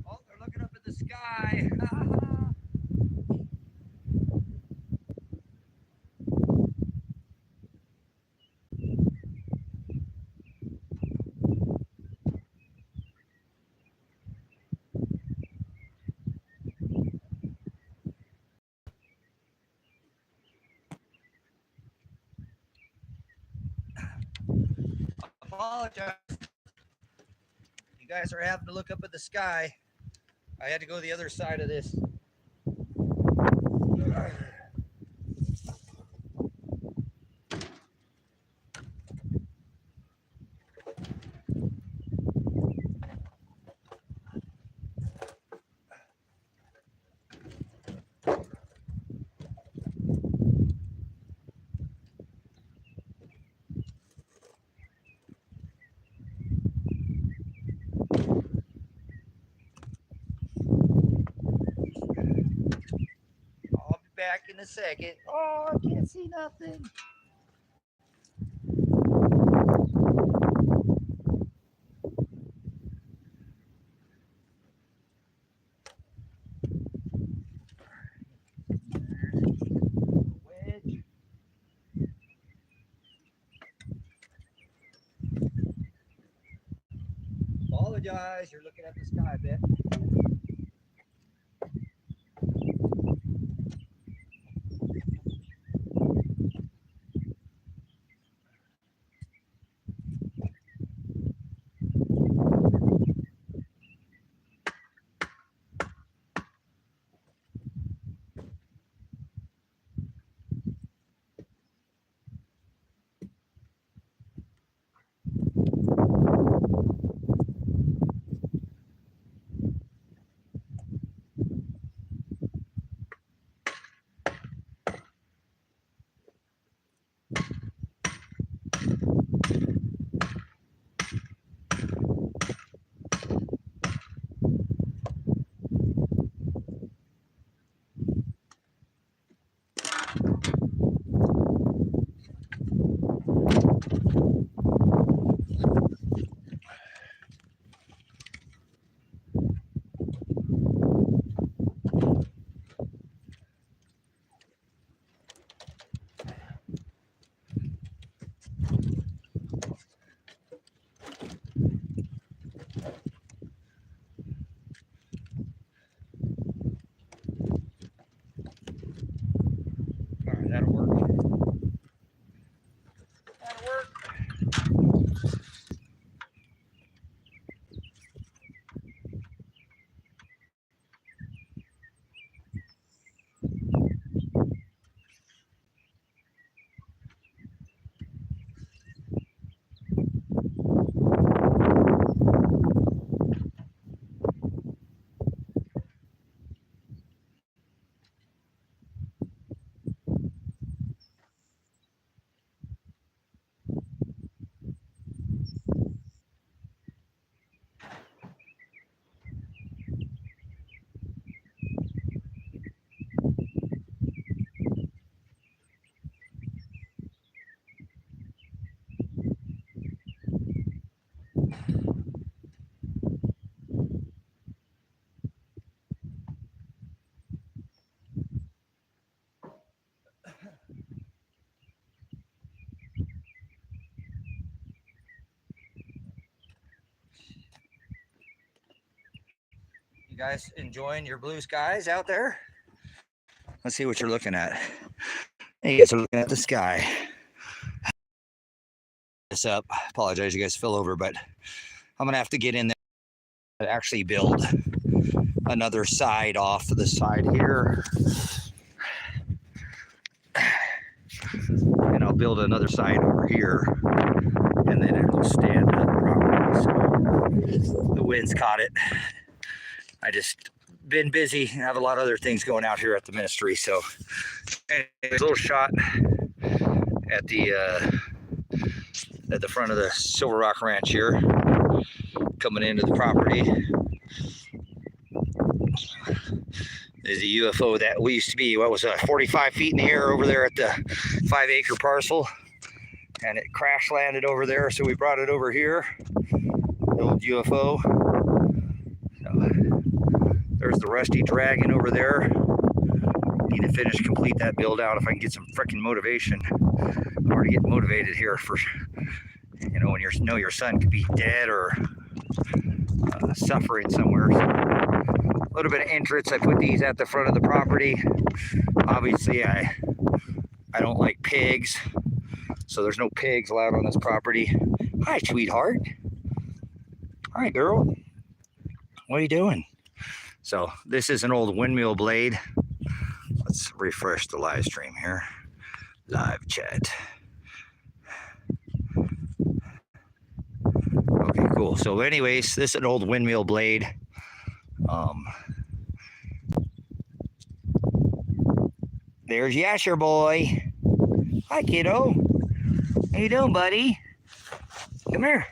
Oh, they're looking up at the sky. Apologize. You guys are having to look up at the sky. I had to go the other side of this. back in a second. Oh, I can't see nothing. Wedge. Apologize, you're looking at the sky a bit. That'll work. That'll work. You guys enjoying your blue skies out there? Let's see what you're looking at. Hey, you guys are looking at the sky. This up. Apologize, you guys fell over, but I'm gonna have to get in there and actually build another side off to the side here. And I'll build another side over here, and then it'll stand up properly. So the wind's caught it. I just been busy. I have a lot of other things going out here at the ministry. So a little shot at the front of the Silver Rock Ranch here, coming into the property. There's a UFO that we used to be, 45 feet in the air over there at the 5-acre parcel, and it crash landed over there. So we brought it over here, the old UFO. There's the Rusty Dragon over there. Need to complete that build out if I can get some freaking motivation. I'm already getting motivated here for, when you know your son could be dead or suffering somewhere. So a little bit of entrance. I put these at the front of the property. Obviously, I don't like pigs, so there's no pigs allowed on this property. Hi, sweetheart. Hi, girl. What are you doing? So this is an old windmill blade. Let's refresh the live stream here. Live chat. Okay, cool. So anyways, this is an old windmill blade. There's Yasher boy. Hi, kiddo. How you doing, buddy? Come here.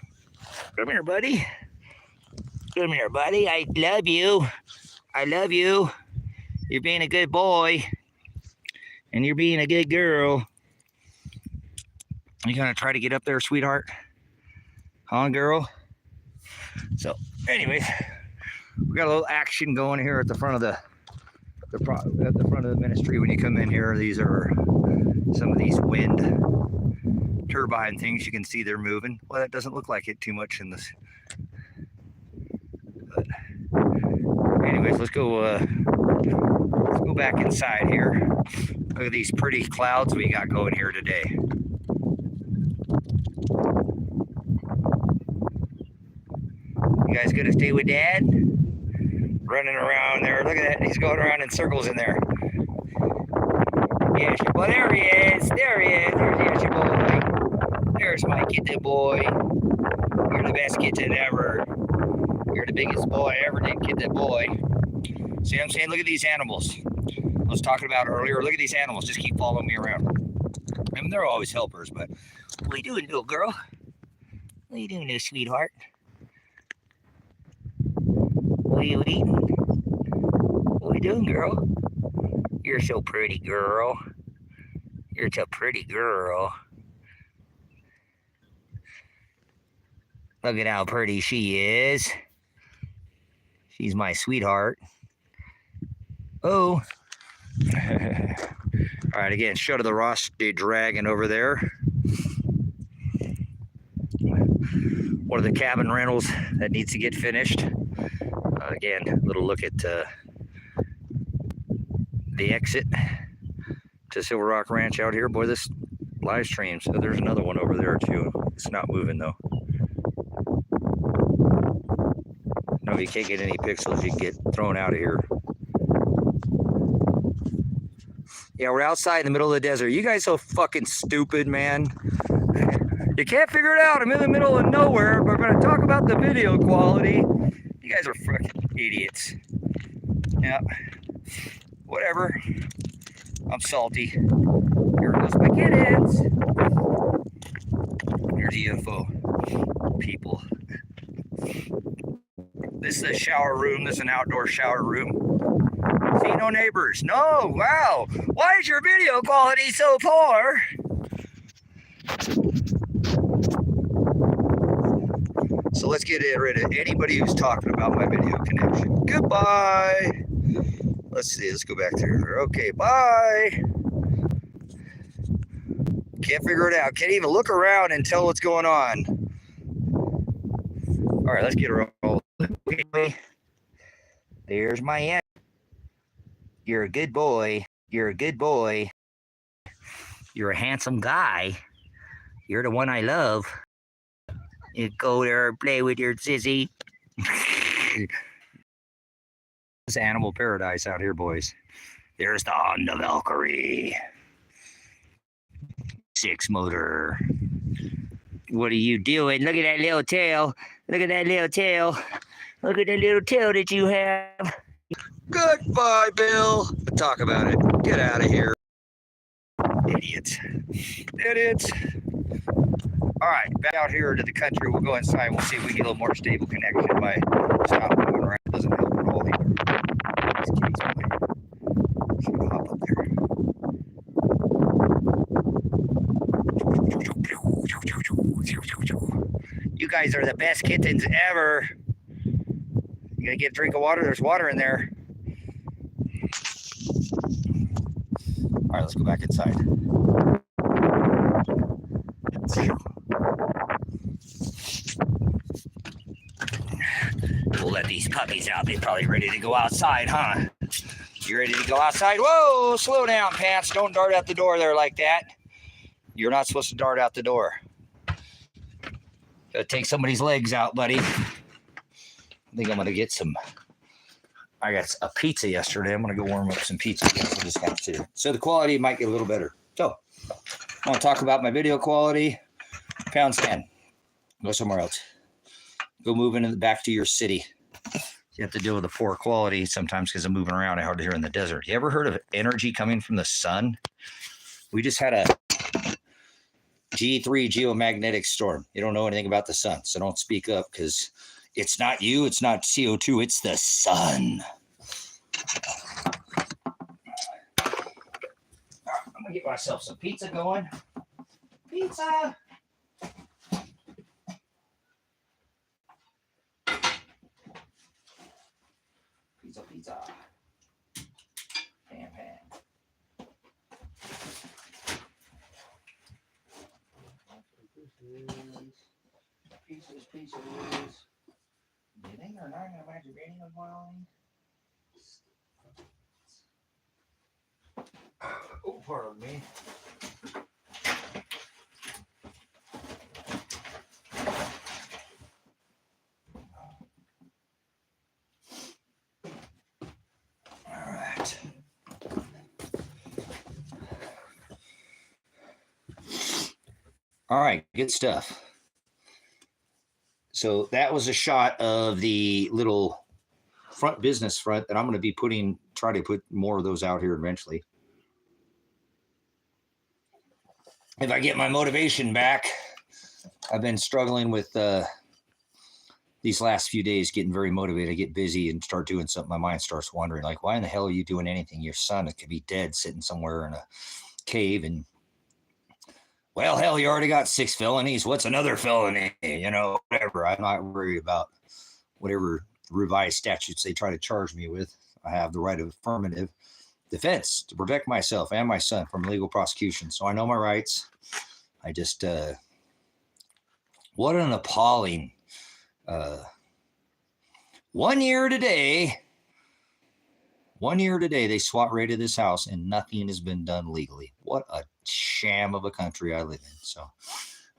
Come here, buddy. Come here, buddy. I love you. I love you. You're being a good boy. And you're being a good girl. You gonna try to get up there, sweetheart? Huh, girl? So, anyways, we got a little action going here at the front of the ministry. When you come in here, these are some of these wind turbine things. You can see they're moving. Well, that doesn't look like it too much in this. But anyways, let's go back inside here. Look at these pretty clouds we got going here today. You guys gonna stay with Dad? Running around there. Look at that. He's going around in circles in there. Yeah, well, there he is. There he is. There's your boy. There's my kitten boy. You're the best kitten ever. You're the biggest boy ever, named kitten boy. See what I'm saying? Look at these animals. I was talking about earlier. Look at these animals. Just keep following me around. I mean, they're always helpers, but what are you doing, little girl? What are you doing, little sweetheart? What are you eating? What are you doing, girl? You're so pretty, girl. You're so pretty, girl. Look at how pretty she is. She's my sweetheart. Oh. All right, again, show to the rusty dragon over there. One of the cabin rentals that needs to get finished. Again, a little look at the exit to Silver Rock Ranch out here. Boy, this live stream. So there's another one over there too. It's not moving though. No, you can't get any pixels. You can get thrown out of here. Yeah, we're outside in the middle of the desert. You guys so fucking stupid, man. You can't figure it out. I'm in the middle of nowhere, but we're going to talk about the video quality. You guys are fucking idiots. Yeah. Whatever. I'm salty. Here goes my kittens. Here's the info. People. This is a shower room. This is an outdoor shower room. See no neighbors. No. Wow. Why is your video quality so poor? So let's get rid of anybody who's talking about my video connection. Goodbye. Let's see. Let's go back there. Okay. Bye. Can't figure it out. Can't even look around and tell what's going on. All right. Let's get her rolling. There's my aunt. You're a good boy. You're a good boy. You're a handsome guy. You're the one I love. You go there and play with your sissy. It's animal paradise out here, boys. There's the Honda Valkyrie. 6 motor. What are you doing? Look at that little tail. Look at that little tail. Look at that little tail that you have. Goodbye, Bill. Talk about it. Get out of here. Idiots. Idiots. All right, back out here to the country. We'll go inside. We'll see if we get a little more stable connection by stop moving around. It doesn't help at all either. These kitties play. Should hop up there. You guys are the best kittens ever. You gotta get a drink of water. There's water in there. All right, let's go back inside. We'll let these puppies out. They're probably ready to go outside, huh? You ready to go outside? Whoa, slow down, Pants. Don't dart out the door there like that. You're not supposed to dart out the door. Gotta take somebody's legs out, buddy. I think I'm gonna get some. I got a pizza yesterday. I'm gonna go warm up some pizza. We'll just have to. So the quality might get a little better. So I want to talk about my video quality. Pound stand. Go somewhere else. Go moving back to your city. You have to deal with the poor quality sometimes because I'm moving around out here in the desert. You ever heard of energy coming from the sun? We just had a G3 geomagnetic storm. You don't know anything about the sun, so don't speak up because it's not you, it's not CO2, it's the sun. get myself some pizza going. Pizza! Pizza. Ham. Pieces. You think they're not going to imagine reading them while? Oh, pardon me. All right. All right, good stuff. So that was a shot of the little front business front that I'm going to be try to put more of those out here eventually. If I get my motivation back, I've been struggling with these last few days, getting very motivated. I get busy and start doing something. My mind starts wondering, like, why in the hell are you doing anything? Your son could be dead sitting somewhere in a cave. And, well, hell, you already got 6 felonies. What's another felony? You know, whatever. I'm not worried about whatever revised statutes they try to charge me with. I have the right of affirmative defense to protect myself and my son from illegal prosecution. So I know my rights. I just, what an appalling, 1 year today, they SWAT raided this house and nothing has been done legally. What a sham of a country I live in. So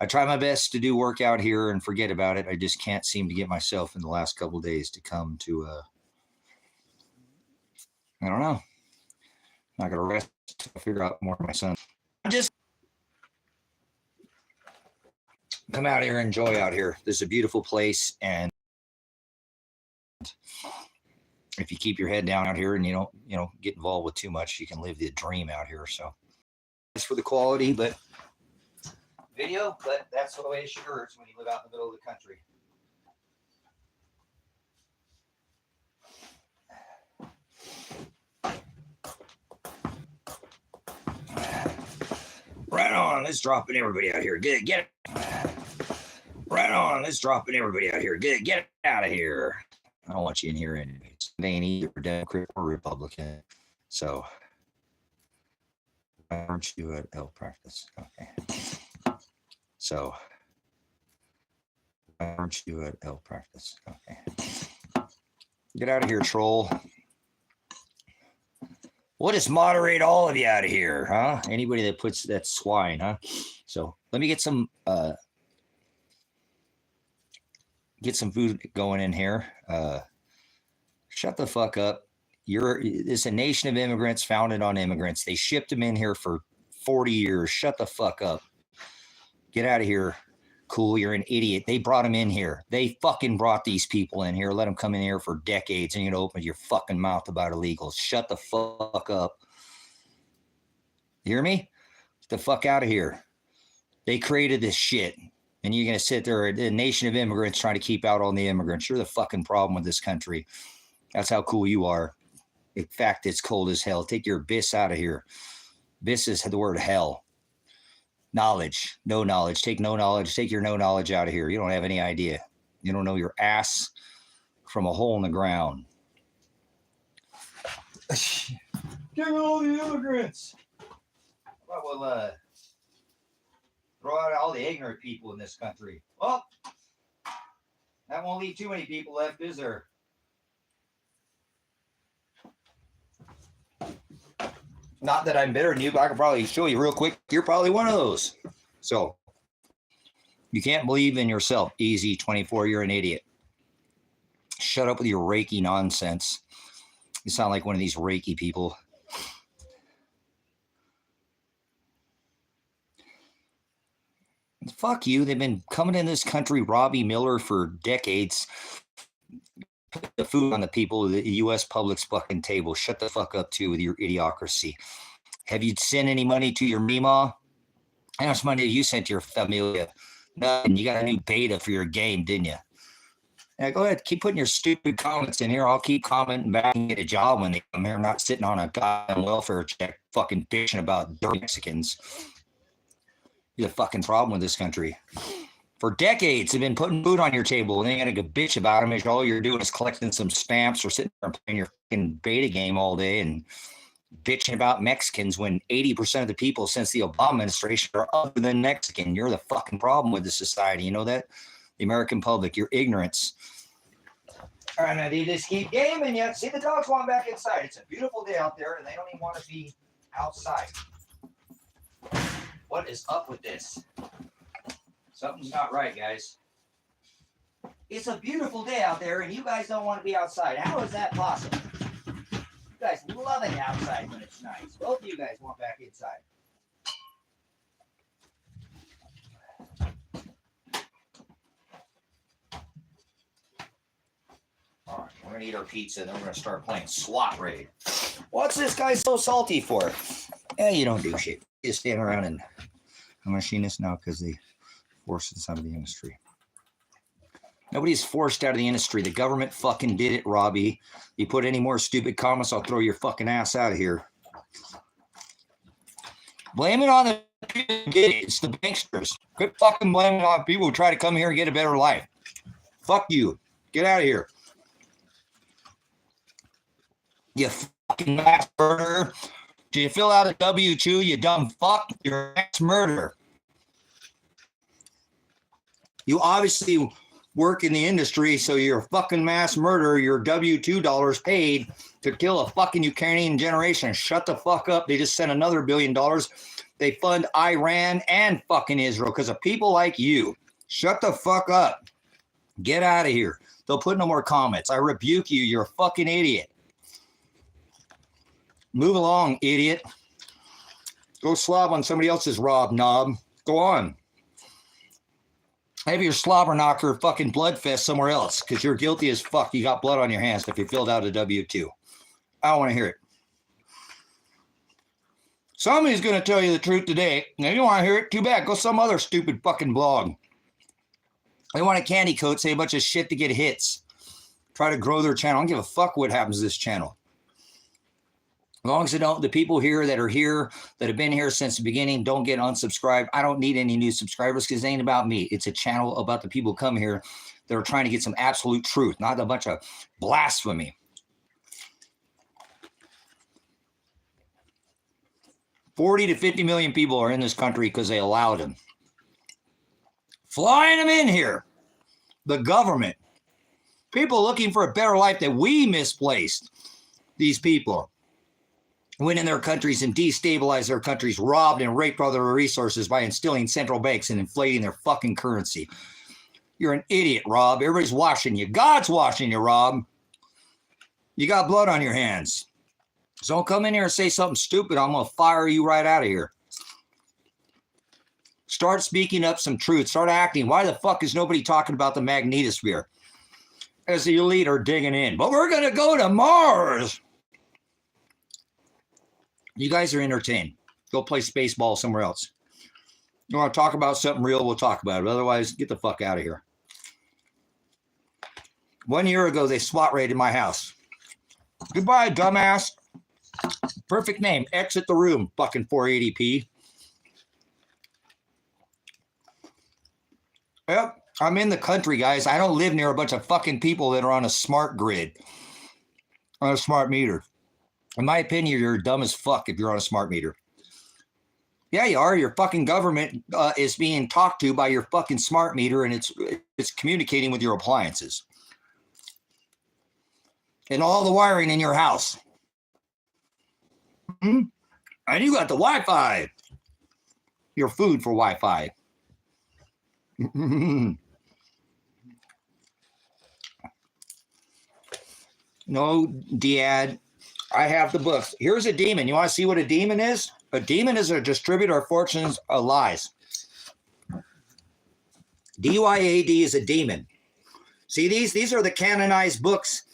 I try my best to do work out here and forget about it. I just can't seem to get myself in the last couple of days to come to, I don't know. I'm not going to rest to figure out more of my son. Just come out here and enjoy out here. This is a beautiful place. And if you keep your head down out here and you don't get involved with too much, you can live the dream out here. So it's for the quality, but video, but that's the way it sure is when you live out in the middle of the country. Right on, let's dropping everybody out here. Get it. Right on, let's dropping everybody out here. Get it out of here. I don't want you in here anyways. They ain't either Democrat or Republican. So why aren't you at L practice? Okay. So why aren't you at L practice? Okay. Get out of here, troll. We'll just moderate all of you out of here, huh? Anybody that puts that swine, huh? So let me get some food going in here. Shut the fuck up. It's a nation of immigrants founded on immigrants. They shipped them in here for 40 years. Shut the fuck up. Get out of here. Cool, you're an idiot. They brought them in here. They fucking brought these people in here. Let them come in here for decades and you're gonna open your fucking mouth about illegals. Shut the fuck up. You hear me? Get the fuck out of here. They created this shit. And you're going to sit there, a nation of immigrants trying to keep out all the immigrants. You're the fucking problem with this country. That's how cool you are. In fact, it's cold as hell. Take your bis out of here. Bis is the word hell. Knowledge, no knowledge. Take no knowledge. Take your no knowledge out of here. You don't have any idea. You don't know your ass from a hole in the ground. Get all the immigrants. Well, we'll throw out all the ignorant people in this country. Well, that won't leave too many people left, is there? Not that I'm better than you, but I can probably show you real quick. You're probably one of those. So you can't believe in yourself. Easy 24, you're an idiot. Shut up with your Reiki nonsense. You sound like one of these Reiki people. Fuck you. They've been coming in this country, Robbie Miller, for decades. Put the food on the people of the U.S. public's fucking table. Shut the fuck up, too, with your idiocracy. Have you sent any money to your Mima? How much money have you sent to your familia? Nothing. You got a new beta for your game, didn't you? Yeah, go ahead. Keep putting your stupid comments in here. I'll keep commenting back and get a job when they come here. I'm not sitting on a goddamn welfare check fucking bitching about dirty Mexicans. You're the fucking problem with this country. For decades, they've been putting food on your table, and they ain't gonna bitch about them. If all you're doing is collecting some stamps or sitting there and playing your fucking beta game all day and bitching about Mexicans when 80% of the people since the Obama administration are other than Mexican. You're the fucking problem with the society. You know that? The American public, your ignorance. All right, now they just keep gaming yet. See, the dogs want back inside. It's a beautiful day out there, and they don't even want to be outside. What is up with this? Something's not right, guys. It's a beautiful day out there, and you guys don't want to be outside. How is that possible? You guys love it outside when it's nice. Both of you guys want back inside. All right, we're gonna eat our pizza, and then we're gonna start playing SWAT raid. What's this guy so salty for? Yeah, you don't do shit. You just stand around and I'm machinist now because they forced us out of the industry. Nobody's forced out of the industry. The government fucking did it, Robbie. You put any more stupid comments, I'll throw your fucking ass out of here. Blame it on the people who did it. It's the banksters. Quit fucking blaming it on people who try to come here and get a better life. Fuck you. Get out of here. You fucking mass murderer. Do you fill out a W-2, you dumb fuck? You're a mass murderer. You obviously work in the industry, so you're a fucking mass murderer. Your W-2 dollars paid to kill a fucking Ukrainian generation. Shut the fuck up. They just sent another $1 billion. They fund Iran and fucking Israel because of people like you. Shut the fuck up. Get out of here. They'll put no more comments. I rebuke you. You're a fucking idiot. Move along, idiot. Go slob on somebody else's Rob knob. Go on. Have your slobber knocker fucking blood fest somewhere else because you're guilty as fuck. You got blood on your hands if you filled out a W-2. I don't want to hear it. Somebody's going to tell you the truth today. Now, you don't want to hear it? Too bad. Go some other stupid fucking blog. They want a candy coat, say a bunch of shit to get hits. Try to grow their channel. I don't give a fuck what happens to this channel. As long as they don't, the people here that are here, that have been here since the beginning, don't get unsubscribed. I don't need any new subscribers because it ain't about me. It's a channel about the people who come here that are trying to get some absolute truth, not a bunch of blasphemy. 40 to 50 million people are in this country because they allowed them. Flying them in here. The government. People looking for a better life that we misplaced. These people went in their countries and destabilized their countries, robbed and raped all their resources by instilling central banks and inflating their fucking currency. You're an idiot, Rob. Everybody's watching you. God's watching you, Rob. You got blood on your hands. So don't come in here and say something stupid. I'm going to fire you right out of here. Start speaking up some truth. Start acting. Why the fuck is nobody talking about the magnetosphere? As the elite are digging in. But we're going to go to Mars. You guys are entertained. Go play spaceball somewhere else. You want to talk about something real, we'll talk about it. Otherwise, get the fuck out of here. 1 year ago, they SWAT raided my house. Goodbye, dumbass. Perfect name. Exit the room, fucking 480p. Yep, I'm in the country, guys. I don't live near a bunch of fucking people that are on a smart grid. On a smart meter. In my opinion, you're dumb as fuck if you're on a smart meter. Yeah, you are. Your fucking government is being talked to by your fucking smart meter, and it's communicating with your appliances. And all the wiring in your house. And you got the Wi-Fi. Your food for Wi-Fi. No, Dad. I have the books. Here's a demon. You want to see what a demon is? A demon is a distributor of fortunes of lies. D-Y-A-D is a demon. See these? These are the canonized books,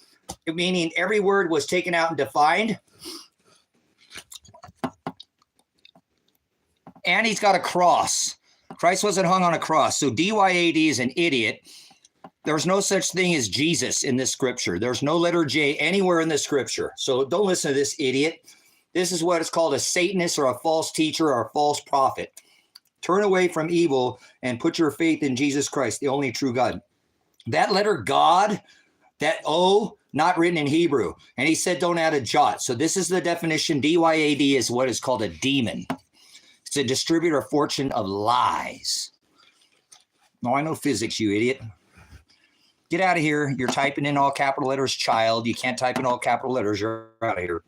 meaning every word was taken out and defined. And he's got a cross. Christ wasn't hung on a cross. So D-Y-A-D is an idiot. There's no such thing as Jesus in this scripture. There's no letter J anywhere in the scripture. So don't listen to this idiot. This is what is called a Satanist or a false teacher or a false prophet. Turn away from evil and put your faith in Jesus Christ, the only true God. That letter God, that O, not written in Hebrew. And he said, don't add a jot. So this is the definition. DYAD is what is called a demon. It's a distributor of fortune of lies. No, I know physics, you idiot. Get out of here. You're typing in all capital letters, child. You can't type in all capital letters. You're out of here.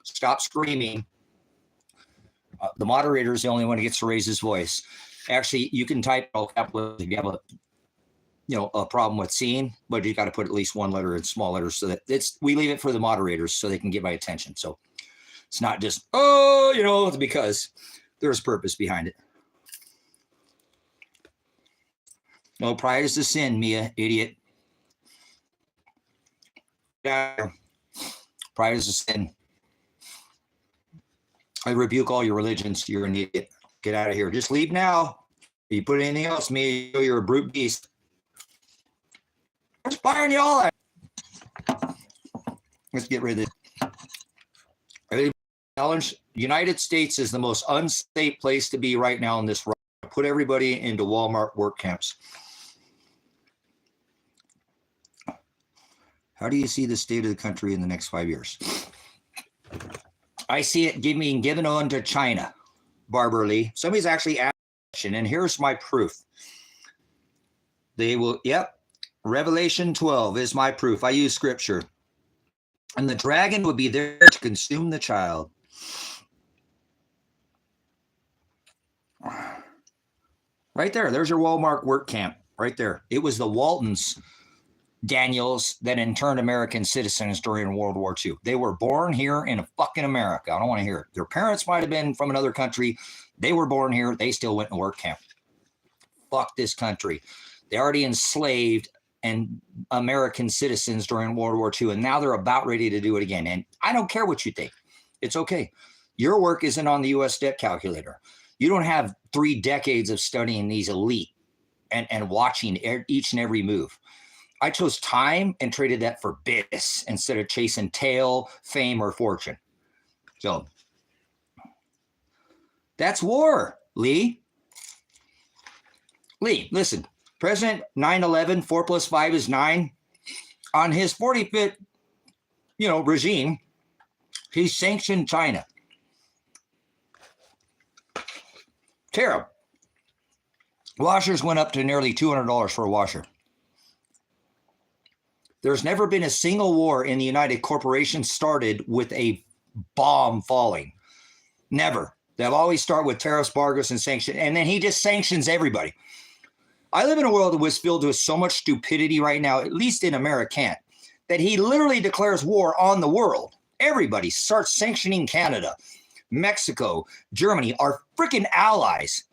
Stop screaming. The moderator is the only one who gets to raise his voice. Actually, you can type all capital letters if you have a problem with seeing, but you got to put at least one letter in small letters so that we leave it for the moderators so they can get my attention. So it's not just, it's because there's purpose behind it. No, pride is a sin, Mia, idiot. Pride is a sin. I rebuke all your religions. You're an idiot. Get out of here. Just leave now. If you put anything else, Mia, you're a brute beast. I'm firing you all out. Let's get rid of this. Challenge. United States is the most unsafe place to be right now in this ride. Put everybody into Walmart work camps. How do you see the state of the country in the next 5 years? I see it being given on to China, Barbara Lee. Somebody's actually action, and here's my proof. They will, Revelation 12 is my proof. I use scripture. And the dragon will be there to consume the child. Right there. There's your Walmart work camp. Right there. It was the Waltons, Daniels, that interned American citizens during World War II. They were born here in fucking America. I don't want to hear it. Their parents might have been from another country. They were born here. They still went to work camp. Fuck this country. They already enslaved and American citizens during World War II, and now they're about ready to do it again. And I don't care what you think. It's okay. Your work isn't on the U.S. debt calculator. You don't have 3 decades of studying these elite and watching each and every move. I chose time and traded that for biz instead of chasing tail, fame, or fortune. So that's war, Lee. Lee, listen. President 9/11, 4 + 5 is 9. On his 45th, regime, he sanctioned China. Terrible. Washers went up to nearly $200 for a washer. There's never been a single war in the United Corporation started with a bomb falling. Never. They'll always start with tariffs, embargoes, and sanctions. And then he just sanctions everybody. I live in a world that was filled with so much stupidity right now, at least in America, that he literally declares war on the world. Everybody starts sanctioning Canada, Mexico, Germany, our freaking allies.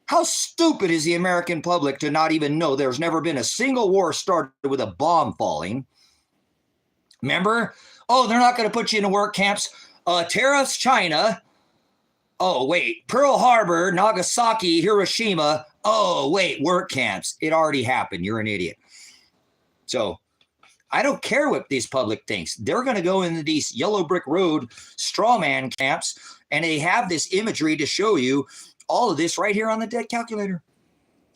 How stupid is the American public to not even know there's never been a single war started with a bomb falling? Remember? Oh, they're not going to put you in work camps. Tariffs, China. Oh, wait. Pearl Harbor, Nagasaki, Hiroshima. Oh, wait. Work camps. It already happened. You're an idiot. So I don't care what this public thinks. They're going to go into these yellow brick road strawman camps, and they have this imagery to show you all of this right here on the debt calculator.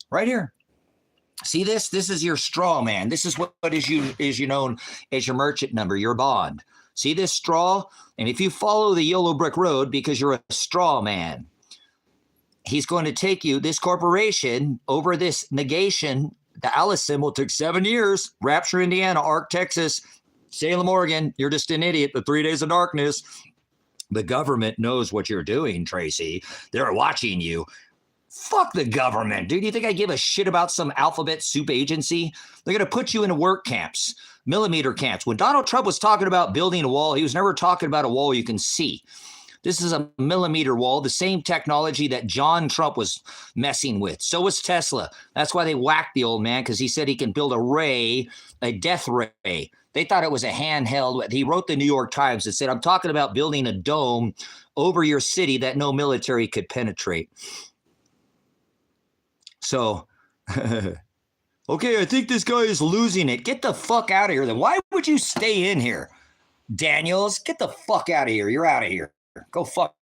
Right here. See this? This is your straw man. This is what is known as your merchant number, your bond. See this straw? And if you follow the yellow brick road because you're a straw man, he's going to take you, this corporation, over this negation. The Alice symbol took 7 years. Rapture, Indiana, Ark, Texas, Salem, Oregon. You're just an idiot. The 3 days of darkness. The government knows what you're doing, Tracy. They're watching you. Fuck the government, dude. You think I give a shit about some alphabet soup agency? They're going to put you into work camps, millimeter camps. When Donald Trump was talking about building a wall, he was never talking about a wall you can see. This is a millimeter wall, the same technology that John Trump was messing with. So was Tesla. That's why they whacked the old man, because he said he can build a ray, a death ray. They thought it was a handheld. He wrote the New York Times and said, I'm talking about building a dome over your city that no military could penetrate. So Okay, I think this guy is losing it. Get the fuck out of here then. Why would you stay in here? Daniels, get the fuck out of here. You're out of here. Go fuck.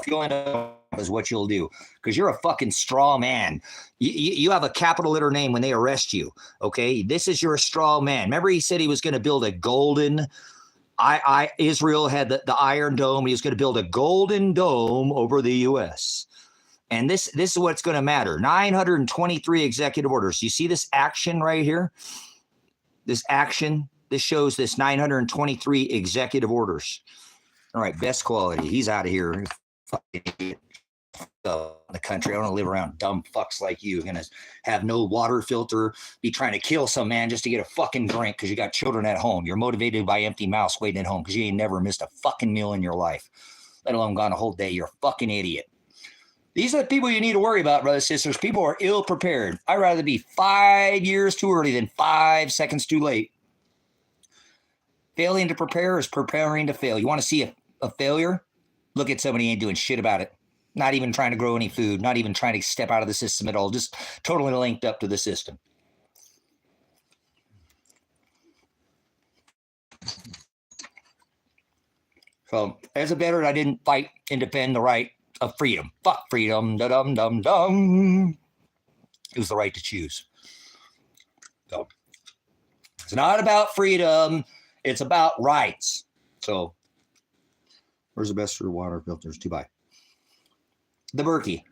You'll end up is what you'll do because you're a fucking straw man. You have a capital letter name when they arrest you. Okay, this is your straw man. Remember, he said he was going to build a golden. Israel had the Iron Dome. He was going to build a golden dome over the U.S. And this is what's going to matter. 923 executive orders. You see this action right here? This action. This shows this 923 executive orders. All right, best quality. He's out of here. Fucking the country. I don't want to live around dumb fucks like you. You're gonna have no water filter, be trying to kill some man just to get a fucking drink because you got children at home. You're motivated by empty mouths waiting at home because you ain't never missed a fucking meal in your life, let alone gone a whole day. You're a fucking idiot. These are the people you need to worry about, brothers and sisters. People are ill prepared. I'd rather be 5 years too early than 5 seconds too late. Failing to prepare is preparing to fail. You want to see a failure? Look at somebody who ain't doing shit about it. Not even trying to grow any food, not even trying to step out of the system at all, just totally linked up to the system. So as a veteran, I didn't fight and defend the right of freedom. Fuck freedom. Da-dum-dum-dum. It was the right to choose. So it's not about freedom. It's about rights. So where's the best for water filters to buy? The Berkey.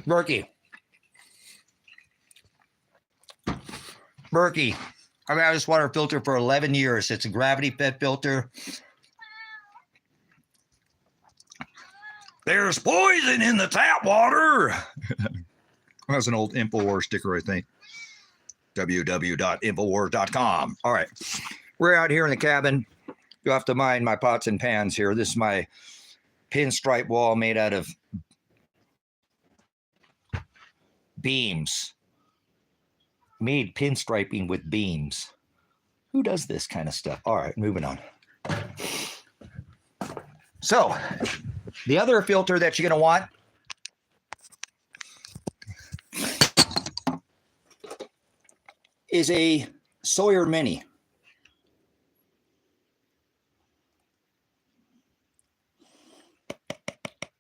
Berkey. Berkey. I've had this water filter for 11 years. It's a gravity-fed filter. There's poison in the tap water. That's an old InfoWars sticker, I think. www.infowars.com. All right. We're out here in the cabin. You have to mind my pots and pans here. This is my pinstripe wall made out of beams. Made pinstriping with beams. Who does this kind of stuff? All right, moving on. So, the other filter that you're going to want is a Sawyer Mini.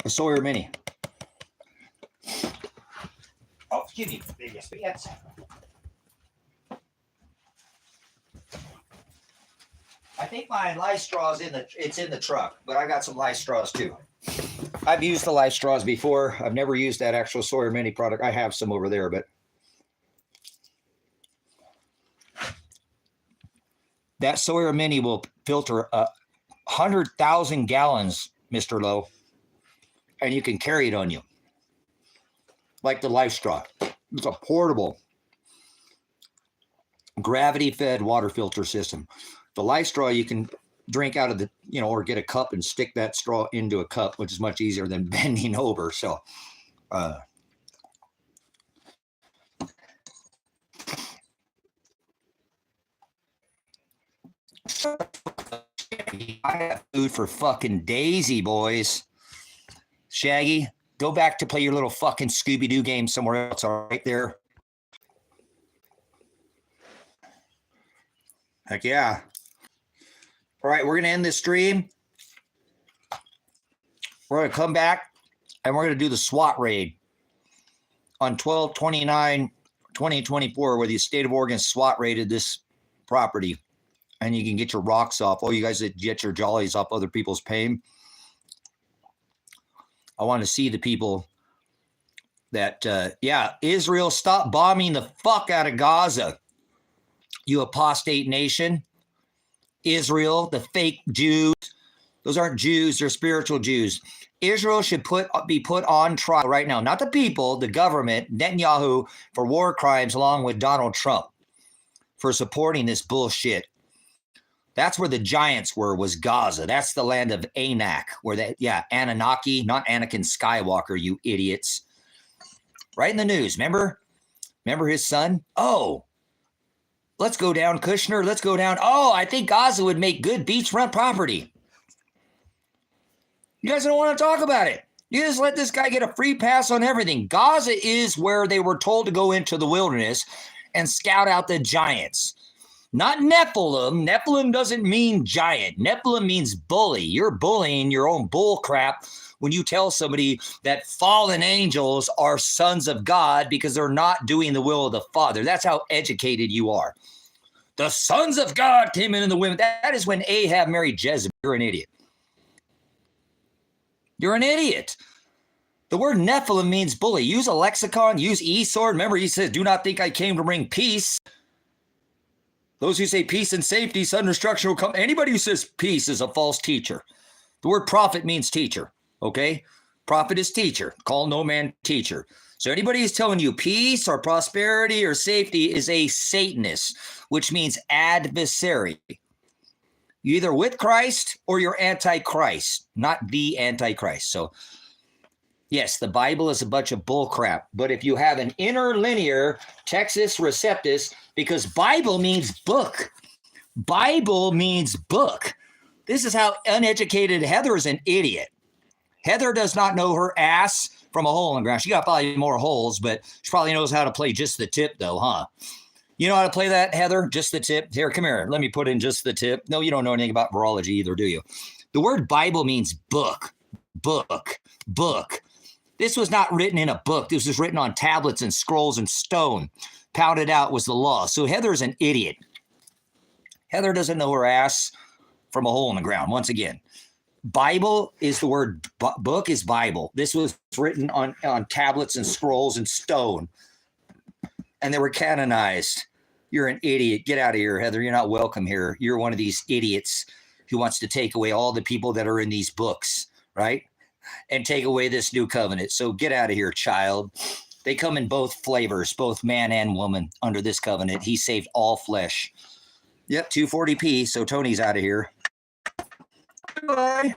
A Sawyer Mini. Oh, excuse me. Yes. I think my lice straws in the truck, but I got some lice straws too. I've used the lice straws before. I've never used that actual Sawyer Mini product. I have some over there, but that Sawyer Mini will filter 100,000 gallons, Mr. Lowe, and you can carry it on you like the lice straw. It's a portable, gravity-fed water filter system. The lice straw you can drink out of the, or get a cup and stick that straw into a cup, which is much easier than bending over. So, I have food for fucking Daisy, boys. Shaggy, go back to play your little fucking Scooby-Doo game somewhere else. All right there. Heck yeah. All right, we're going to end this stream. We're going to come back and we're going to do the SWAT raid on 12/29/2024, where the state of Oregon SWAT raided this property. And you can get your rocks off. Oh, you guys that get your jollies off other people's pain. I want to see the people that, Israel, stop bombing the fuck out of Gaza. You apostate nation. Israel, the fake Jews. Those aren't Jews, they're spiritual Jews. Israel should be put on trial right now. Not the people, the government, Netanyahu, for war crimes, along with Donald Trump for supporting this bullshit. That's where the giants were, was Gaza. That's the land of Anak, where Anunnaki, not Anakin Skywalker, you idiots. Right in the news, remember his son? Oh, let's go down, Kushner. Let's go down. Oh, I think Gaza would make good beachfront property. You guys don't want to talk about it. You just let this guy get a free pass on everything. Gaza is where they were told to go into the wilderness and scout out the giants. Not Nephilim. Nephilim doesn't mean giant. Nephilim means bully. You're bullying your own bull crap when you tell somebody that fallen angels are sons of God because they're not doing the will of the Father. That's how educated you are. The sons of God came in the women. That is when Ahab married Jezebel. You're an idiot. You're an idiot. The word Nephilim means bully. Use a lexicon. Use e-sword. Remember, he says, do not think I came to bring peace. Those who say peace and safety, sudden destruction will come. Anybody who says peace is a false teacher. The word prophet means teacher, okay? Prophet is teacher. Call no man teacher. So anybody who's telling you peace or prosperity or safety is a Satanist, which means adversary. You're either with Christ or you're anti-Christ, not the antichrist. So yes, the Bible is a bunch of bull crap. But if you have an interlinear Textus Receptus, because Bible means book. Bible means book. This is how uneducated Heather is an idiot. Heather does not know her ass from a hole in the ground. She got probably more holes, but she probably knows how to play just the tip though, huh? You know how to play that, Heather? Just the tip? Here, come here. Let me put in just the tip. No, you don't know anything about virology either, do you? The word Bible means book, book, book. This was not written in a book. This was written on tablets and scrolls and stone. Pounded out was the law. So Heather's an idiot. Heather doesn't know her ass from a hole in the ground. Once again, Bible is the word, book is Bible. This was written on tablets and scrolls and stone. And they were canonized. You're an idiot. Get out of here, Heather. You're not welcome here. You're one of these idiots who wants to take away all the people that are in these books, right? And take away this new covenant. So get out of here, child. They come in both flavors, both man and woman under this covenant. He saved all flesh. Yep, 240p. So Tony's out of here. Goodbye.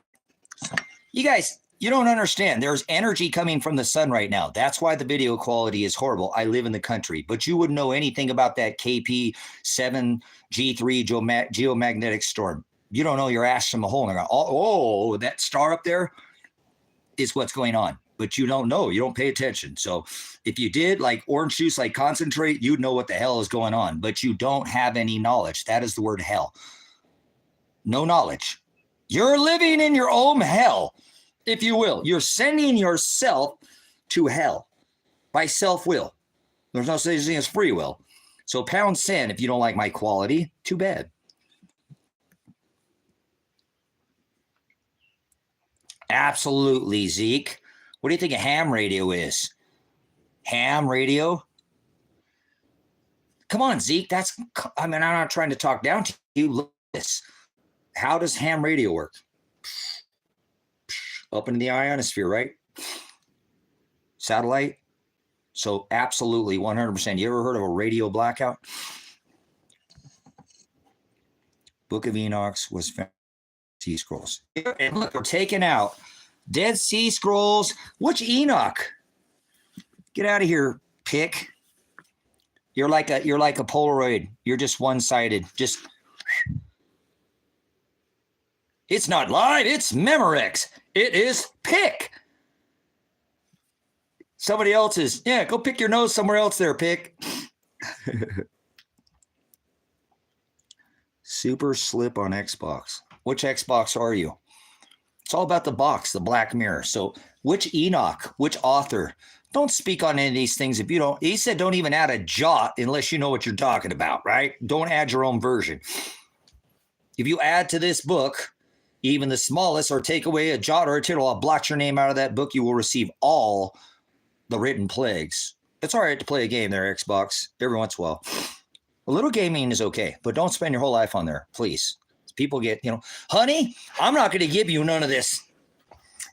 You guys, you don't understand. There's energy coming from the sun right now. That's why the video quality is horrible. I live in the country, but you wouldn't know anything about that KP7 G3 geomagnetic storm. You don't know your ass from a hole in the ground. Oh, that star up there is what's going on, but you don't know. You don't pay attention. So if you did, like orange juice, like concentrate, you'd know what the hell is going on, but you don't have any knowledge. That is the word hell. No knowledge. You're living in your own hell, if you will. You're sending yourself to hell by self-will. There's no such thing as free will. So pound sand if you don't like my quality. Too bad. Absolutely, Zeke. What do you think a ham radio is? Ham radio? Come on, Zeke. I'm not trying to talk down to you. Look at this. How does ham radio work? Up into the ionosphere, right? Satellite. So absolutely 100%. You ever heard of a radio blackout? Book of Enoch was found. Sea Scrolls. And look, we're taking out Dead Sea Scrolls. Which Enoch? Get out of here, pick. You're like a Polaroid. You're just one-sided. Just it's not live, it's Memorex. It is pick. Somebody else's. Yeah, go pick your nose somewhere else there, pick. Super slip on Xbox. Which Xbox are you? It's all about the box, the Black Mirror. So which Enoch, which author? Don't speak on any of these things if you don't. He said don't even add a jot unless you know what you're talking about, right? Don't add your own version. If you add to this book, even the smallest, or take away a jot or a tittle, I'll blot your name out of that book. You will receive all the written plagues. It's all right to play a game there, Xbox, every once in a while. A little gaming is okay, but don't spend your whole life on there, please. People get, honey, I'm not going to give you none of this.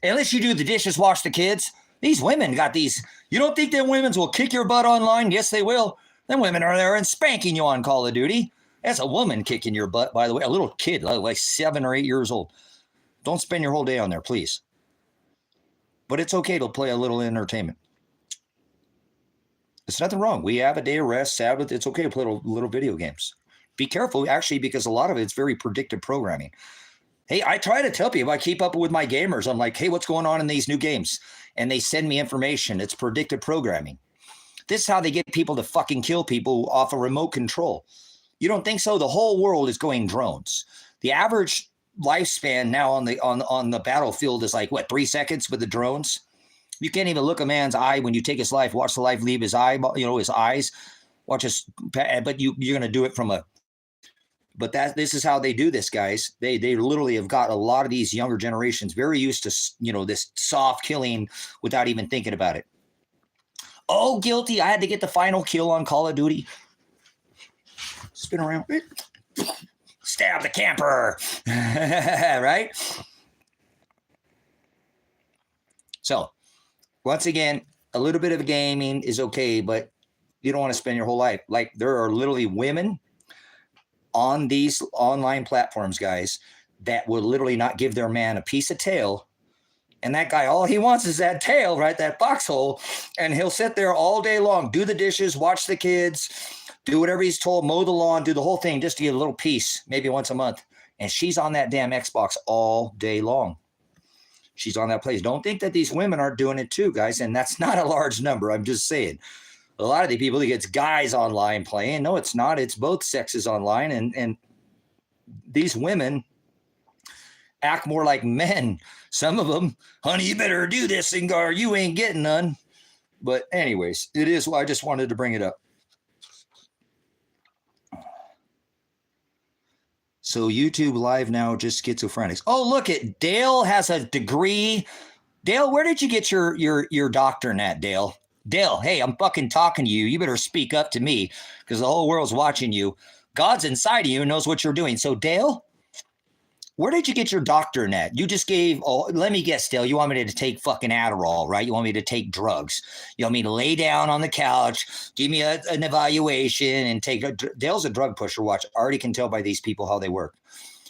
Unless you do the dishes, wash the kids. These women got these. You don't think them women will kick your butt online? Yes, they will. Them women are there and spanking you on Call of Duty. That's a woman kicking your butt, by the way. A little kid, like 7 or 8 years old. Don't spend your whole day on there, please. But it's okay to play a little entertainment. There's nothing wrong. We have a day of rest, Sabbath. It's okay to play little video games. Be careful, actually, because a lot of it's very predictive programming. Hey, I try to tell people, I keep up with my gamers. I'm like, hey, what's going on in these new games? And they send me information. It's predictive programming. This is how they get people to fucking kill people off a remote control. You don't think so? The whole world is going drones. The average lifespan now on the battlefield is like, what, 3 seconds with the drones? You can't even look a man's eye when you take his life, watch the life leave his eye, his eyes, watch us, but you're going to do it from a, but this is how they do this, guys. They literally have got a lot of these younger generations very used to, this soft killing without even thinking about it. Oh, guilty. I had to get the final kill on Call of Duty. Spin around. Stab the camper. Right? So, once again, a little bit of gaming is okay, but you don't want to spend your whole life. Like, there are literally women on these online platforms, guys, that will literally not give their man a piece of tail. And that guy, all he wants is that tail, right? That foxhole. And he'll sit there all day long, do the dishes, watch the kids, do whatever he's told, mow the lawn, do the whole thing just to get a little piece, maybe once a month. And she's on that damn Xbox all day long. She's on that place. Don't think that these women aren't doing it too, guys. And that's not a large number. I'm just saying. A lot of the people, it's guys online playing. No, it's not. It's both sexes online. And these women act more like men. Some of them, honey, you better do this thing or you ain't getting none. But anyways, it is. I just wanted to bring it up. So YouTube Live now, just schizophrenics. Oh, look at Dale has a degree. Dale, where did you get your doctorate at, Dale? Dale, hey, I'm fucking talking to you. You better speak up to me because the whole world's watching you. God's inside of you and knows what you're doing. So, Dale, where did you get your doctorate at? You just gave, let me guess, Dale, you want me to take fucking Adderall, right? You want me to take drugs. You want me to lay down on the couch, give me an evaluation and Dale's a drug pusher. Watch, I already can tell by these people how they work.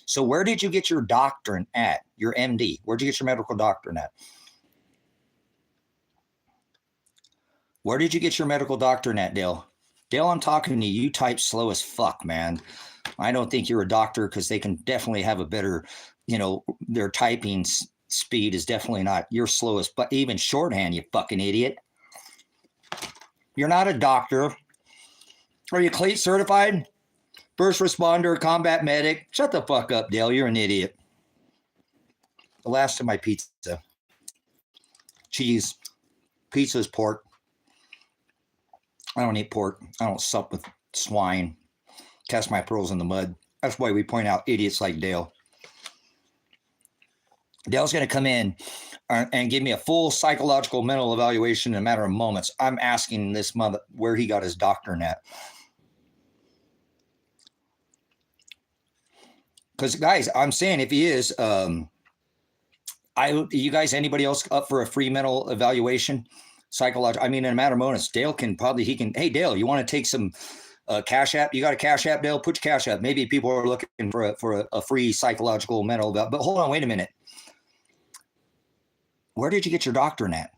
So where did you get your doctorate at, your MD? Where'd you get your medical doctorate at? Where did you get your medical doctorate at, Dale? Dale, I'm talking to you. You type slow as fuck, man. I don't think you're a doctor because they can definitely have a better, their typing speed is definitely not. You're slow as, but even shorthand, you fucking idiot. You're not a doctor. Are you CLEAT certified? First responder, combat medic? Shut the fuck up, Dale. You're an idiot. The last of my pizza. Cheese. Pizza's pork. I don't eat pork. I don't sup with swine. Cast my pearls in the mud. That's why we point out idiots like Dale. Dale's going to come in and give me a full psychological mental evaluation in a matter of moments. I'm asking this mother where he got his doctorate at. Because, guys, I'm saying if he is, you guys, anybody else up for a free mental evaluation? Psychological. I mean, in a matter of moments, Dale can probably, hey, Dale, you want to take some CashApp? You got a CashApp, Dale? Put your CashApp. Maybe people are looking for a free psychological mental, but hold on, wait a minute. Where did you get your doctorate at?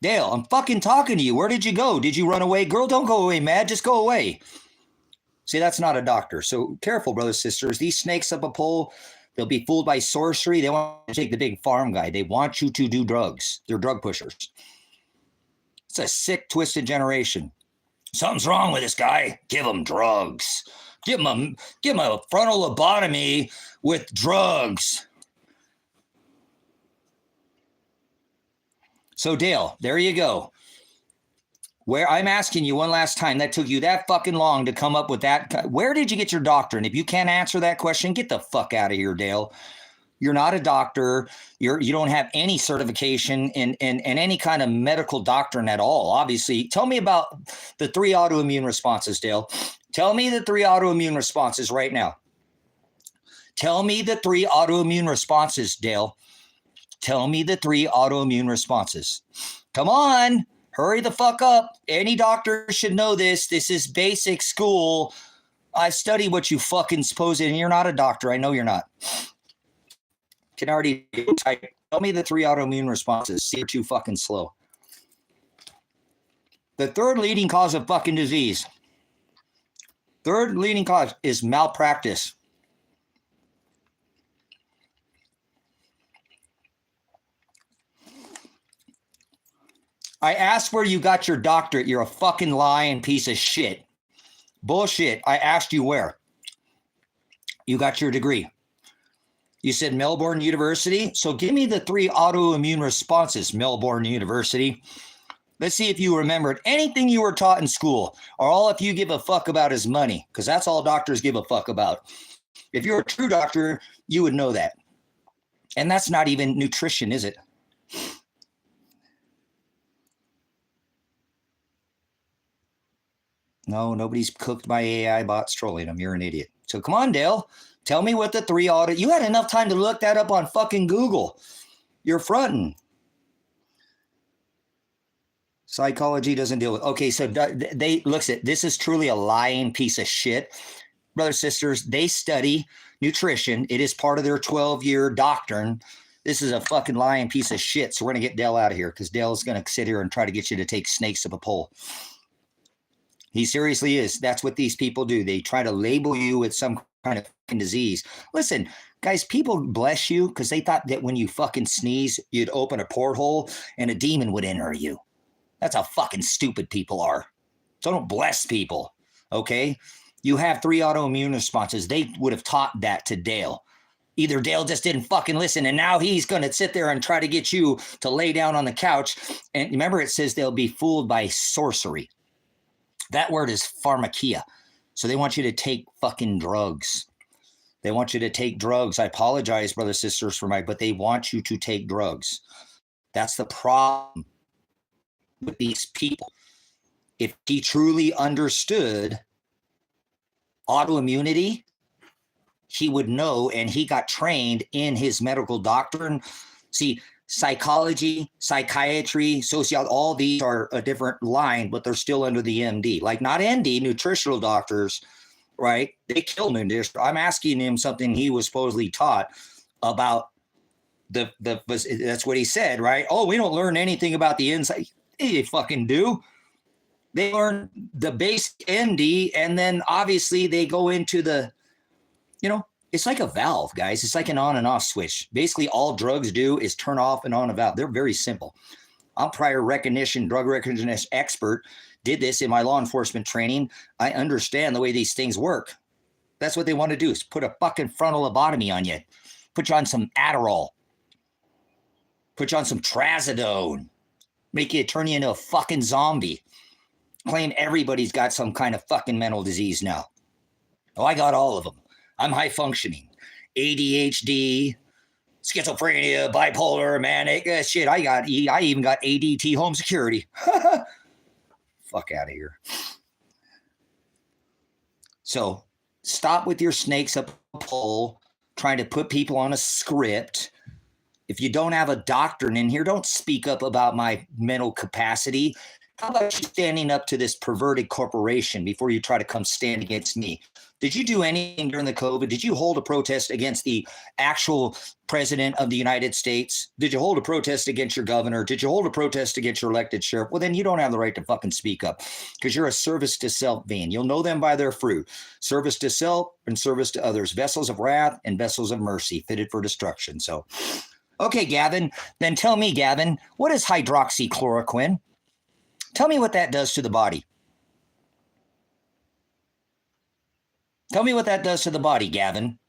Dale, I'm fucking talking to you. Where did you go? Did you run away? Girl, don't go away, Mad. Just go away. See, that's not a doctor. So careful, brothers, sisters. These snakes up a pole, they'll be fooled by sorcery. They want to take the big farm guy. They want you to do drugs. They're drug pushers. It's a sick, twisted generation. Something's wrong with this guy. Give him drugs. Give him a frontal lobotomy with drugs. So, Dale, there you go. Where I'm asking you one last time, that took you that fucking long to come up with that. Where did you get your doctorate? And if you can't answer that question, get the fuck out of here, Dale. You're not a doctor. You don't have any certification in any kind of medical doctrine at all. Obviously, tell me about the 3 autoimmune responses, Dale. Tell me the 3 autoimmune responses right now. Tell me the 3 autoimmune responses, Dale. Tell me the 3 autoimmune responses. Come on, hurry the fuck up. Any doctor should know this. This is basic school. I study what you fucking suppose, and you're not a doctor. I know you're not. Can already type. Tell me the 3 autoimmune responses. See, you're too fucking slow. The 3rd leading cause of fucking disease. 3rd leading cause is malpractice. I asked where you got your doctorate. You're a fucking lying piece of shit. Bullshit. I asked you where you got your degree. You said Melbourne University. So give me the 3 autoimmune responses, Melbourne University. Let's see if you remembered anything you were taught in school, or all if you give a fuck about is money, because that's all doctors give a fuck about. If you're a true doctor, you would know that. And that's not even nutrition, is it? No, nobody's cooked my AI bots trolling them. You're an idiot. So come on, Dale. Tell me what the 3 auto. You had enough time to look that up on fucking Google. You're fronting. Psychology doesn't deal with. Okay, so they looks at this is truly a lying piece of shit. Brothers, sisters, they study nutrition. It is part of their 12-year doctrine. This is a fucking lying piece of shit. So we're going to get Dale out of here because Dale's going to sit here and try to get you to take snakes up a pole. He seriously is. That's what these people do. They try to label you with some kind of disease. Listen, guys, people bless you because they thought that when you fucking sneeze, you'd open a porthole and a demon would enter you. That's how fucking stupid people are. So don't bless people, okay? You have 3 autoimmune responses. They would have taught that to Dale. Either Dale just didn't fucking listen, and now he's going to sit there and try to get you to lay down on the couch. And remember, it says they'll be fooled by sorcery. That word is pharmakia. So they want you to take fucking drugs. They want you to take drugs. I apologize, brothers, sisters, but they want you to take drugs. That's the problem with these people. If he truly understood autoimmunity, he would know, and he got trained in his medical doctrine. See, psychology, psychiatry, sociology, all these are a different line, but they're still under the MD. Like not ND, nutritional doctors, right? They kill nutrition. I'm asking him something he was supposedly taught about that's what he said, right? Oh, we don't learn anything about the inside. They fucking do. They learn the basic ND, and then obviously they go into the, it's like a valve, guys. It's like an on and off switch. Basically, all drugs do is turn off and on a valve. They're very simple. I'm prior recognition, drug recognition expert. Did this in my law enforcement training. I understand the way these things work. That's what they want to do is put a fucking frontal lobotomy on you. Put you on some Adderall. Put you on some trazodone. Make you turn you into a fucking zombie. Claim everybody's got some kind of fucking mental disease now. Oh, I got all of them. I'm high functioning. ADHD, schizophrenia, bipolar, manic. Shit, I even got ADT home security. Fuck out of here. So stop with your snakes up a pole, trying to put people on a script. If you don't have a doctrine in here, don't speak up about my mental capacity. How about you standing up to this perverted corporation before you try to come stand against me? Did you do anything during the COVID? Did you hold a protest against the actual president of the United States? Did you hold a protest against your governor? Did you hold a protest against your elected sheriff? Well, then you don't have the right to fucking speak up because you're a service to self being. You'll know them by their fruit. Service to self and service to others. Vessels of wrath and vessels of mercy fitted for destruction. So, okay, Gavin, then tell me, Gavin, what is hydroxychloroquine? Tell me what that does to the body. Tell me what that does to the body, Gavin.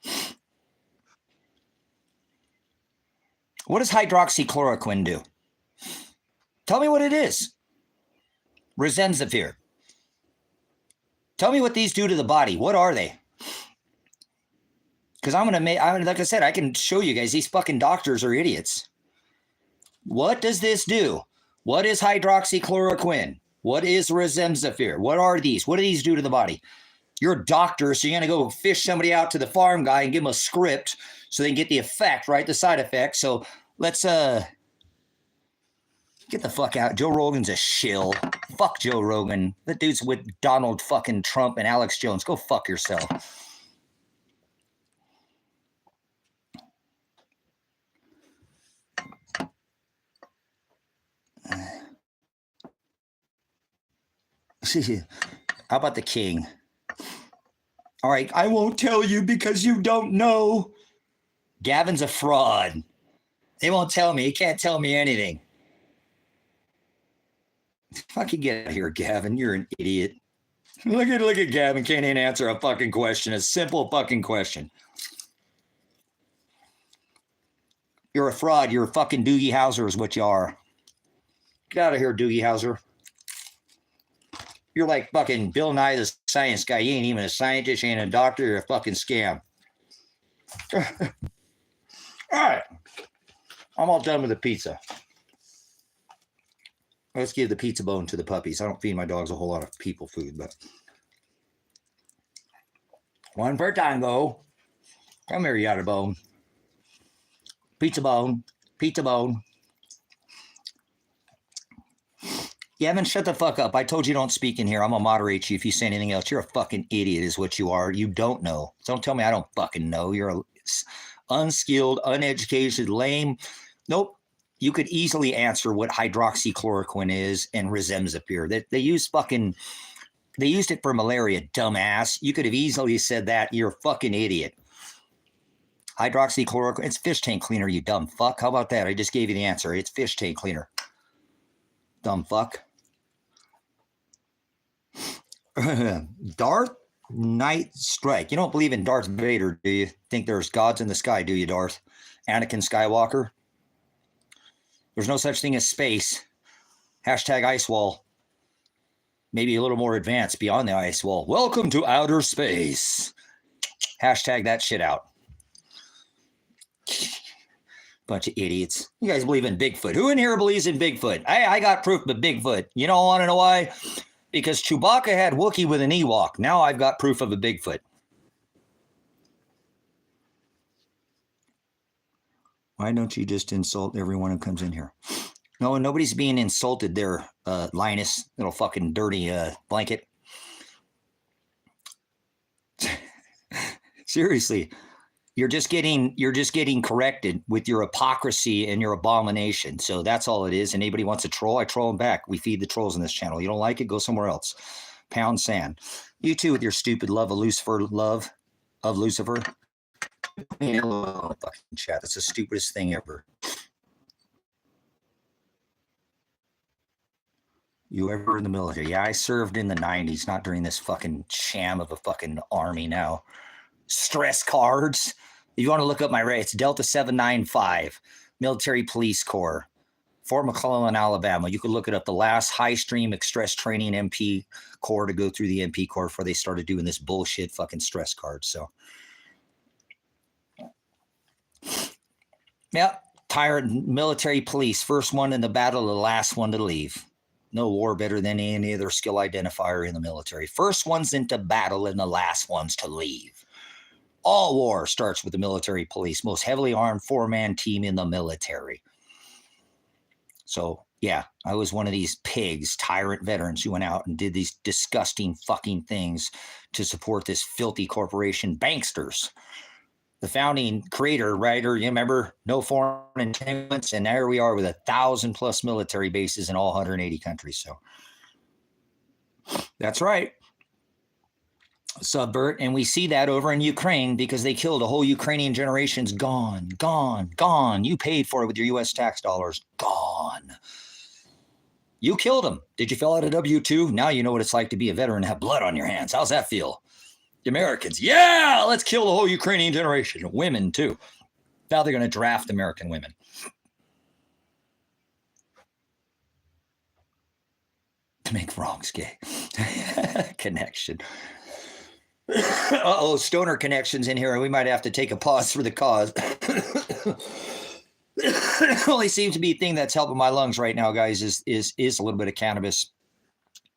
What does hydroxychloroquine do? Tell me what it is. Remdesivir. Tell me what these do to the body. What are they? Because I'm going to make, like I said, I can show you guys. These fucking doctors are idiots. What does this do? What is hydroxychloroquine? What is remdesivir? What are these? What do these do to the body? You're a doctor, so you're going to go fish somebody out to the farm guy and give him a script so they can get the effect, right? The side effect. So let's get the fuck out. Joe Rogan's a shill. Fuck Joe Rogan. That dude's with Donald fucking Trump and Alex Jones. Go fuck yourself. How about the king? All right, I won't tell you because you don't know. Gavin's a fraud. They won't tell me. He can't tell me anything. Fucking get out of here, Gavin. You're an idiot. Look at Gavin. Can't even answer a fucking question. A simple fucking question. You're a fraud. You're a fucking Doogie Howser is what you are. Get out of here, Doogie Howser. You're like fucking Bill Nye the Science Guy. You ain't even a scientist. You ain't a doctor. You're a fucking scam. All right. I'm all done with the pizza. Let's give the pizza bone to the puppies. I don't feed my dogs a whole lot of people food, but one per tango. Come here, you bone. Pizza bone. Pizza bone. Yevon, shut the fuck up. I told you don't speak in here. I'm going to moderate you if you say anything else. You're a fucking idiot is what you are. You don't know. Don't tell me I don't fucking know. You're a unskilled, uneducated, lame. Nope. You could easily answer what hydroxychloroquine is and remdesivir. They used it for malaria, dumbass. You could have easily said that. You're a fucking idiot. Hydroxychloroquine, it's fish tank cleaner, you dumb fuck. How about that? I just gave you the answer. It's fish tank cleaner. Dumb fuck. Darth Night Strike. You don't believe in Darth Vader, do you? Think there's gods in the sky, do you, Darth? Anakin Skywalker? There's no such thing as space. Hashtag ice wall. Maybe a little more advanced beyond the ice wall. Welcome to outer space. Hashtag that shit out. Bunch of idiots. You guys believe in Bigfoot. Who in here believes in Bigfoot? I got proof of Bigfoot. You don't want to know why? Because Chewbacca had Wookiee with an Ewok. Now I've got proof of a Bigfoot. Why don't you just insult everyone who comes in here? No, nobody's being insulted there, Linus, little fucking dirty blanket. Seriously, you're just getting corrected with your hypocrisy and your abomination. So that's all it is. And anybody wants to troll, I troll them back. We feed the trolls in this channel. You don't like it, go somewhere else. Pound sand. You too with your stupid love of Lucifer. Hello, fucking chat. That's the stupidest thing ever. You ever in the military? Yeah, I served in the 90s, not during this fucking sham of a fucking army now. Stress cards. If you want to look up my rate, it's Delta 795, Military Police Corps, Fort McClellan, Alabama. You could look it up. The last high stream express training MP Corps to go through the MP Corps before they started doing this bullshit fucking stress cards. So, yep, tyrant military police, first one in the battle, the last one to leave. No war better than any other skill identifier in the military. First ones into battle and the last ones to leave. All war starts with the military police, most heavily armed four-man team in the military. So, yeah, I was one of these pigs, tyrant veterans who went out and did these disgusting fucking things to support this filthy corporation, banksters. The founding creator, writer, you remember, no foreign entanglements, and there we are with 1,000+ military bases in all 180 countries. So that's right. Subvert, and we see that over in Ukraine because they killed a whole Ukrainian generation's gone. You paid for it with your U.S. tax dollars. Gone. You killed them. Did you fill out a W-2? Now you know what it's like to be a veteran and have blood on your hands. How's that feel? The Americans, yeah, let's kill the whole Ukrainian generation. Women, too. Now they're going to draft American women. To make wrongs gay. Connection. Uh-oh, stoner connections in here. We might have to take a pause for the cause. Only seems to be a thing that's helping my lungs right now, guys, is a little bit of cannabis.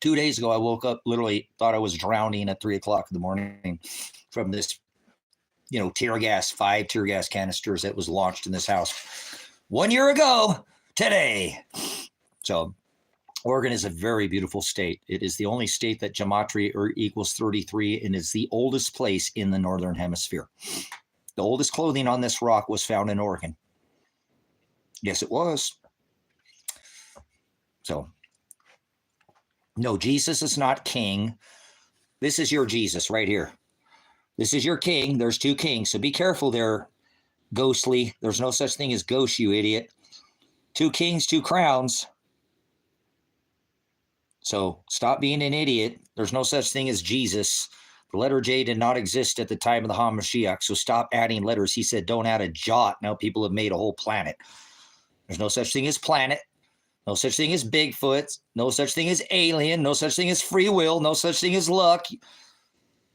2 days ago, I woke up, literally thought I was drowning at 3 o'clock in the morning from this, tear gas, 5 tear gas canisters that was launched in this house 1 year ago today. So Oregon is a very beautiful state. It is the only state that gematria equals 33 and is the oldest place in the Northern Hemisphere. The oldest clothing on this rock was found in Oregon. Yes, it was. So, no, Jesus is not king. This is your Jesus right here. This is your king. There's two kings. So be careful there, ghostly. There's no such thing as ghost, you idiot. Two kings, two crowns. So stop being an idiot. There's no such thing as Jesus. The letter J did not exist at the time of the HaMashiach, so stop adding letters. He said, don't add a jot. Now people have made a whole planet. There's no such thing as planet. No such thing as Bigfoot. No such thing as alien. No such thing as free will. No such thing as luck.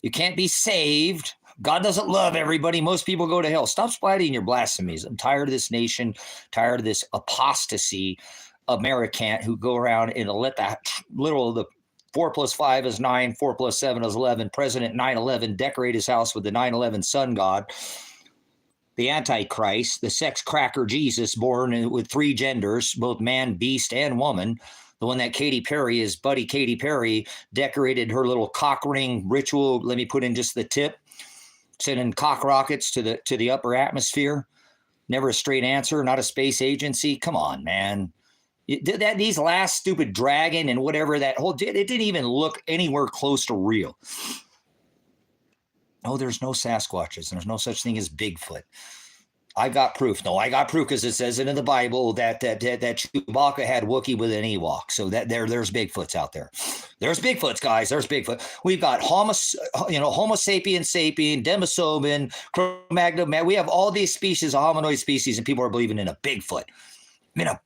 You can't be saved. God doesn't love everybody. Most people go to hell. Stop spreading your blasphemies. I'm tired of this nation, tired of this apostasy American who go around and let that little, the 4 + 5 is 9, 4 + 7 is 11. President 9/11 decorate his house with the 9/11 sun god. The Antichrist, the sex cracker Jesus, born with 3 genders, both man, beast, and woman. The one that Katy Perry, his buddy Katy Perry, decorated her little cock ring ritual. Let me put in just the tip, sending cock rockets to the upper atmosphere. Never a straight answer, not a space agency. Come on, man. These last stupid dragon and whatever that whole, it didn't even look anywhere close to real. Oh, there's no Sasquatches. There's no such thing as Bigfoot. I got proof. No, I got proof because it says it in the Bible that Chewbacca had Wookiee with an Ewok. So there's Bigfoots out there. There's Bigfoots, guys. There's Bigfoot. We've got Homo sapien sapien, Denisovan, Cro-Magnon. We have all these species, of hominoid species, and people are believing in a Bigfoot. In a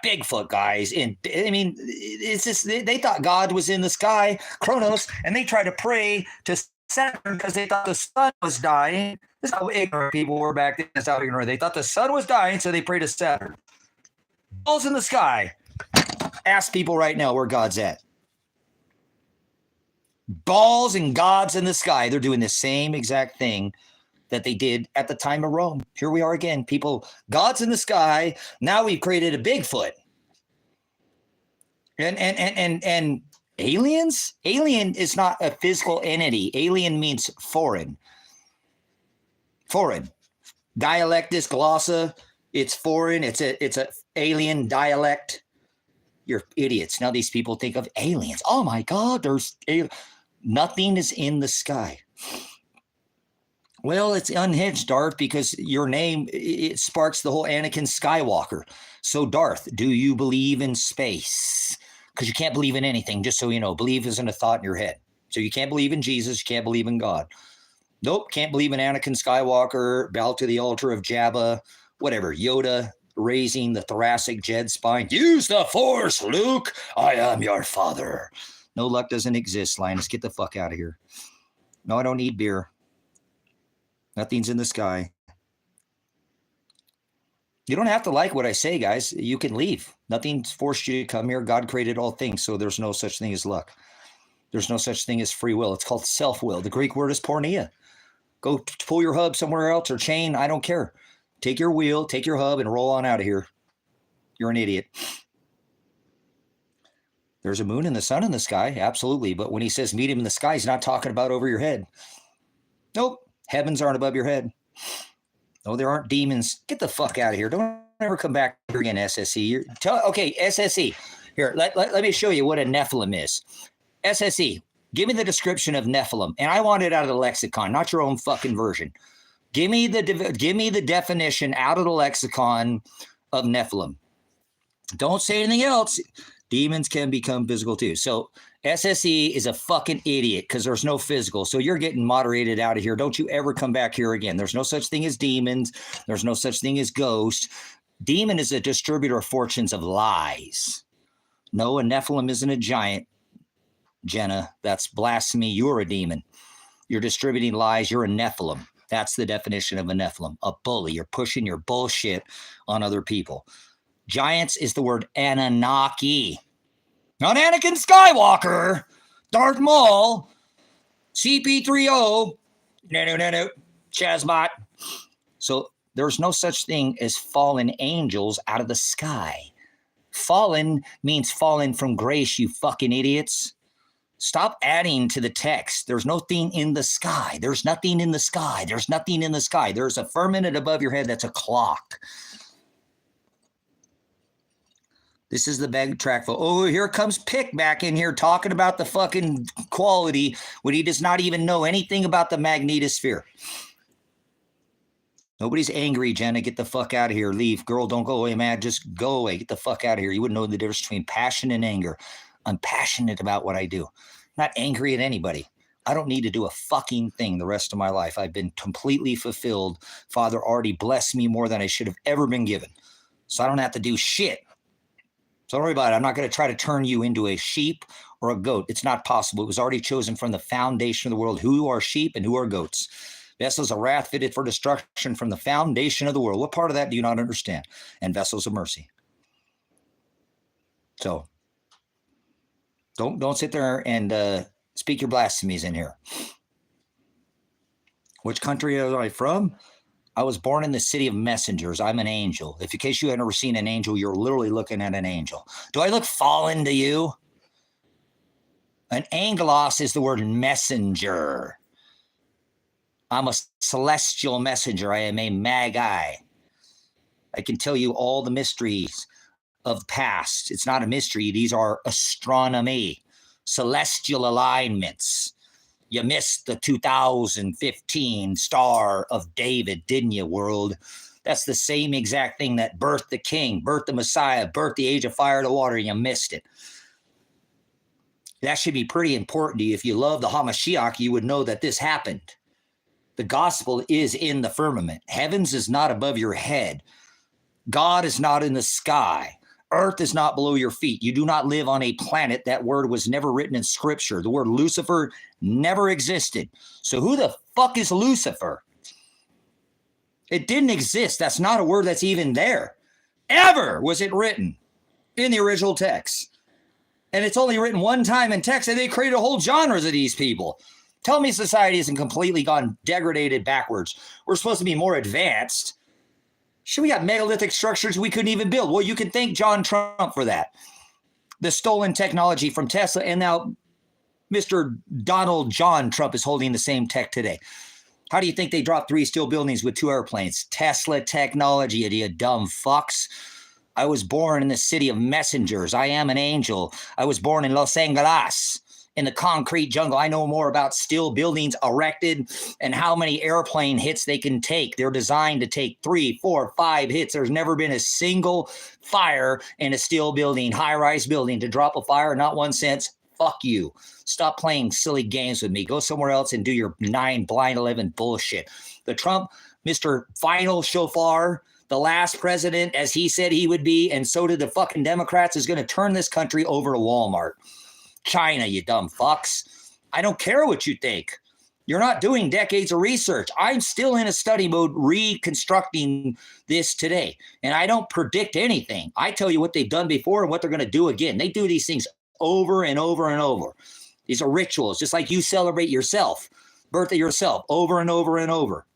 Bigfoot, guys. And I mean, it's just they thought God was in the sky, Kronos, and they tried to pray to Saturn because they thought the sun was dying. This is how ignorant people were back then. That's how ignorant. They thought the sun was dying, so they prayed to Saturn. Balls in the sky. Ask people right now where God's at. Balls and gods in the sky. They're doing the same exact thing that they did at the time of Rome. Here we are again. People, God's in the sky. Now we've created a Bigfoot. And aliens? Alien is not a physical entity. Alien means foreign. Foreign. Dialectus glossa. It's foreign. It's a alien dialect. You're idiots. Now these people think of aliens. Oh my God, there's nothing is in the sky. Well, it's unhinged, Darth, because your name, it sparks the whole Anakin Skywalker. So, Darth, do you believe in space? Because you can't believe in anything, just so you know. Believe isn't a thought in your head. So you can't believe in Jesus. You can't believe in God. Nope, can't believe in Anakin Skywalker, bow to the altar of Jabba, whatever. Yoda raising the thoracic Jed spine. Use the Force, Luke. I am your father. No, luck doesn't exist, Linus. Get the fuck out of here. No, I don't need beer. Nothing's in the sky. You don't have to like what I say, guys. You can leave. Nothing's forced you to come here. God created all things, so there's no such thing as luck. There's no such thing as free will. It's called self-will. The Greek word is porneia. Go pull your hub somewhere else or chain. I don't care. Take your wheel, take your hub, and roll on out of here. You're an idiot. There's a moon and the sun in the sky, absolutely. But when he says meet him in the sky, he's not talking about over your head. Nope. Heavens aren't above your head. No, there aren't demons. Get the fuck out of here. Don't ever come back here again, SSE. Okay, SSE. Here, let me show you what a Nephilim is. SSE, give me the description of Nephilim. And I want it out of the lexicon, not your own fucking version. Give me the definition out of the lexicon of Nephilim. Don't say anything else. Demons can become physical too. So SSE is a fucking idiot because there's no physical. So you're getting moderated out of here. Don't you ever come back here again. There's no such thing as demons. There's no such thing as ghosts. Demon is a distributor of fortunes of lies. No, a Nephilim isn't a giant. Jenna, that's blasphemy. You're a demon. You're distributing lies. You're a Nephilim. That's the definition of a Nephilim. A bully. You're pushing your bullshit on other people. Giants is the word Anunnaki. Not Anakin Skywalker, Darth Maul, CP3O, no, Chazbot. So there's no such thing as fallen angels out of the sky. Fallen means fallen from grace, you fucking idiots. Stop adding to the text. There's nothing in the sky. There's nothing in the sky. There's nothing in the sky. There's a firmament above your head that's a clock. This is the bag track. Oh, here comes Pick back in here talking about the fucking quality when he does not even know anything about the magnetosphere. Nobody's angry, Jenna. Get the fuck out of here. Leave. Girl, don't go away, man. Just go away. Get the fuck out of here. You wouldn't know the difference between passion and anger. I'm passionate about what I do. I'm not angry at anybody. I don't need to do a fucking thing the rest of my life. I've been completely fulfilled. Father already blessed me more than I should have ever been given. So I don't have to do shit. So don't worry about it. I'm not going to try to turn you into a sheep or a goat. It's not possible. It was already chosen from the foundation of the world who are sheep and who are goats. Vessels of wrath fitted for destruction from the foundation of the world. What part of that do you not understand? And vessels of mercy. So don't sit there and speak your blasphemies in here. Which country am I from? I was born in the city of messengers. I'm an angel. If in case you have never seen an angel, you're literally looking at an angel. Do I look fallen to you? An angelos is the word messenger. I'm a celestial messenger. I am a magi. I can tell you all the mysteries of the past. It's not a mystery. These are astronomy, celestial alignments. You missed the 2015 Star of David, didn't you, world? That's the same exact thing that birthed the king, birthed the Messiah, birthed the age of fire and the water, and you missed it. That should be pretty important to you. If you love the Hamashiach, you would know that this happened. The gospel is in the firmament. Heavens is not above your head. God is not in the sky. Earth is not below your feet. You do not live on a planet. That word was never written in scripture. The word Lucifer never existed. So who the fuck is Lucifer? It didn't exist. That's not a word that's even there. Ever was it written in the original text. And it's only written one time in text, and they created a whole genres of these people. Tell me society isn't completely gone degraded backwards. We're supposed to be more advanced. Sure, we got megalithic structures we couldn't even build. Well, you can thank John Trump for that. The stolen technology from Tesla, and now Mr. Donald John Trump is holding the same tech today. How do you think they dropped 3 steel buildings with 2 airplanes? Tesla technology, you dumb fucks. I was born in the city of messengers. I am an angel. I was born in Los Angeles. In the concrete jungle. I know more about steel buildings erected and how many airplane hits they can take. They're designed to take 3, 4, 5 hits. There's never been a single fire in a steel building, high-rise building to drop a fire, not 1 cent. Fuck you. Stop playing silly games with me. Go somewhere else and do your 9 blind 11 bullshit. The Trump, Mr. Final Shofar, the last president, as he said he would be, and so did the fucking Democrats, is going to turn this country over to Walmart. China, you dumb fucks. I don't care what you think. You're not doing decades of research. I'm still in a study mode reconstructing this today. And I don't predict anything. I tell you what they've done before and what they're going to do again. They do these things over and over and over. These are rituals, just like you celebrate yourself, birthday yourself, over and over and over.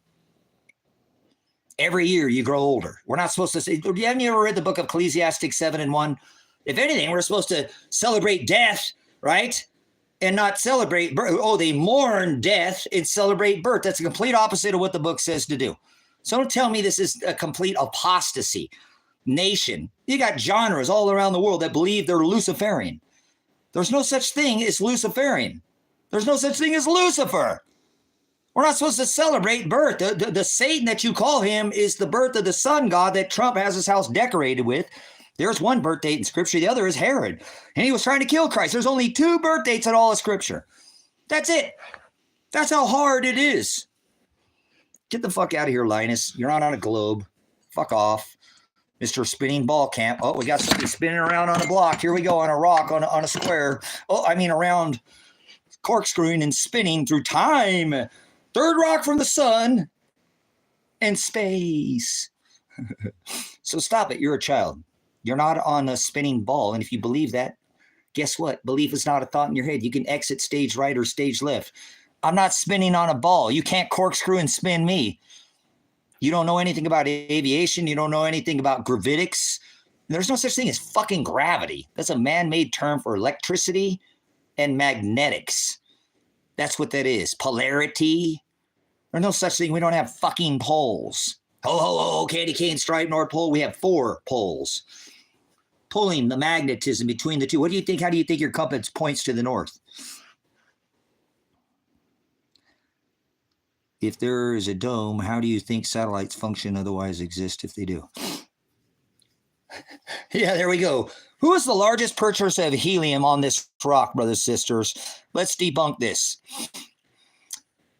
Every year you grow older. We're not supposed to say, haven't you ever read the book of Ecclesiastes 7:1? If anything, we're supposed to celebrate death, right? And not celebrate birth. Oh, they mourn death and celebrate birth. That's the complete opposite of what the book says to do. So don't tell me this is a complete apostasy nation. You got genres all around the world that believe they're Luciferian. There's no such thing as Luciferian. There's no such thing as Lucifer. We're not supposed to celebrate birth. The Satan that you call him is the birth of the sun god that Trump has his house decorated with. There's one birth date in scripture. The other is Herod. And he was trying to kill Christ. There's only 2 birth dates in all of scripture. That's it. That's how hard it is. Get the fuck out of here, Linus. You're not on a globe. Fuck off. Mr. Spinning Ball Camp. Oh, we got somebody spinning around on a block. Here we go on a rock, on a square. Oh, I mean around, corkscrewing and spinning through time. 3rd rock from the sun and space. So stop it. You're a child. You're not on a spinning ball. And if you believe that, guess what? Belief is not a thought in your head. You can exit stage right or stage left. I'm not spinning on a ball. You can't corkscrew and spin me. You don't know anything about aviation. You don't know anything about gravitics. There's no such thing as fucking gravity. That's a man-made term for electricity and magnetics. That's what that is. Polarity. There's no such thing. We don't have fucking poles. Ho, ho, ho, candy cane, stripe, North Pole. We have 4 poles. Pulling the magnetism between the 2. What do you think? How do you think your compass points to the north? If there is a dome, how do you think satellites function otherwise exist if they do? Yeah, there we go. Who is the largest purchaser of helium on this rock, brothers and sisters? Let's debunk this.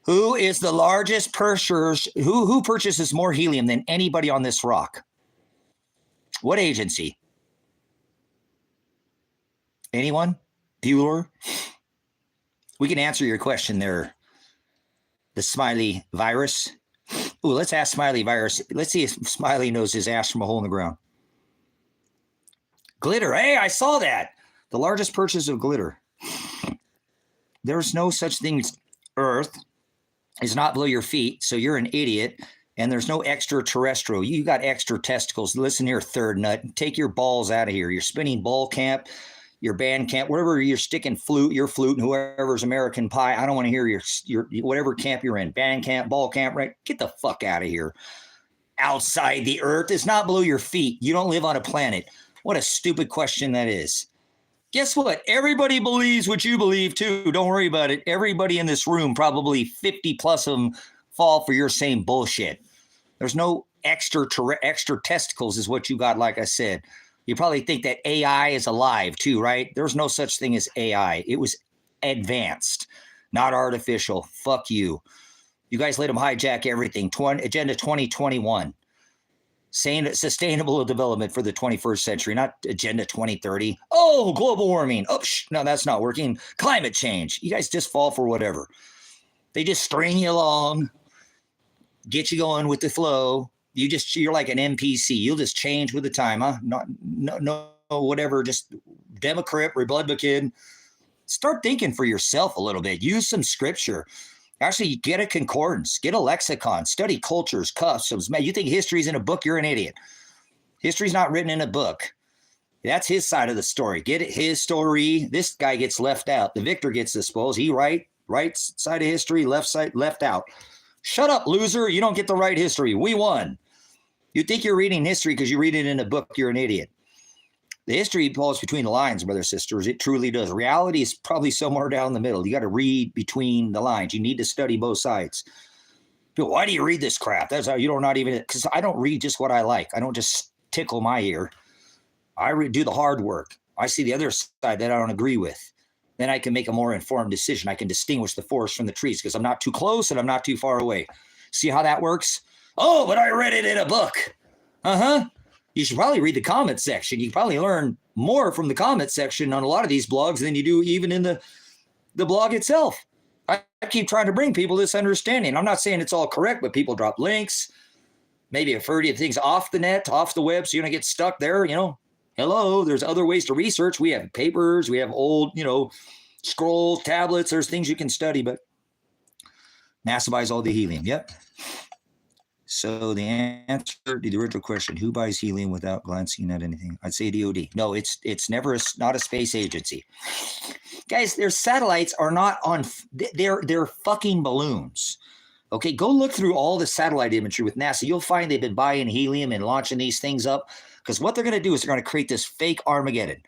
Who is the largest purchaser? Who purchases more helium than anybody on this rock? What agency? Anyone? Bueller? We can answer your question there. The Smiley virus. Ooh, let's ask Smiley virus. Let's see if Smiley knows his ass from a hole in the ground. Glitter. Hey, I saw that. The largest purchase of glitter. There's no such thing as Earth. It's not below your feet, so you're an idiot. And there's no extraterrestrial. You got extra testicles. Listen here, third nut. Take your balls out of here. You're spinning ball camp, your band camp, wherever you're sticking flute, your flute, and whoever's American Pie. I don't want to hear your whatever camp you're in. Band camp, ball camp, right? Get the fuck out of here. Outside the Earth. It's not below your feet. You don't live on a planet. What a stupid question that is. Guess what? Everybody believes what you believe too. Don't worry about it. Everybody in this room, probably 50 plus of them, fall for your same bullshit. There's no extra testicles is what you got, like I said. You probably think that AI is alive too, right? There's no such thing as AI. It was advanced, not artificial. Fuck you. You guys let them hijack everything. Agenda 2021. Saying sustainable development for the 21st century, not Agenda 2030. Oh, global warming. Oh, no, that's not working. Climate change. You guys just fall for whatever. They just string you along, get you going with the flow. You're like an NPC. You'll just change with the time, huh? No, whatever. Just Democrat, Republican. Start thinking for yourself a little bit. Use some scripture. Actually, get a concordance, get a lexicon, study cultures, customs. Man, you think history's in a book, you're an idiot. History's not written in a book. That's his side of the story. Get it, his story. This guy gets left out. The victor gets the spoils. He right side of history, left side, left out. Shut up, loser. You don't get the right history. We won. You think you're reading history because you read it in a book, you're an idiot. The history falls between the lines, brothers and sisters. It truly does. Reality is probably somewhere down the middle. You got to read between the lines. You need to study both sides. People, why do you read this crap? That's how you don't not even, because I don't read just what I like. I don't just tickle my ear. I do the hard work. I see the other side that I don't agree with. Then I can make a more informed decision. I can distinguish the forest from the trees because I'm not too close and I'm not too far away. See how that works? Oh, but I read it in a book. Uh-huh. You should probably read the comment section. You can probably learn more from the comment section on a lot of these blogs than you do even in the blog itself. I keep trying to bring people this understanding. I'm not saying it's all correct, but people drop links. Maybe I've heard of things off the net, off the web, so you don't get stuck there, Hello, there's other ways to research. We have papers, we have old, scrolls, tablets. There's things you can study, but NASA buys all the helium. Yep. So the answer to the original question, who buys helium without glancing at anything? I'd say DOD. No, it's never not a space agency. Guys, their satellites are not on, they're fucking balloons. Okay, go look through all the satellite imagery with NASA. You'll find they've been buying helium and launching these things up because what they're going to do is they're going to create this fake Armageddon.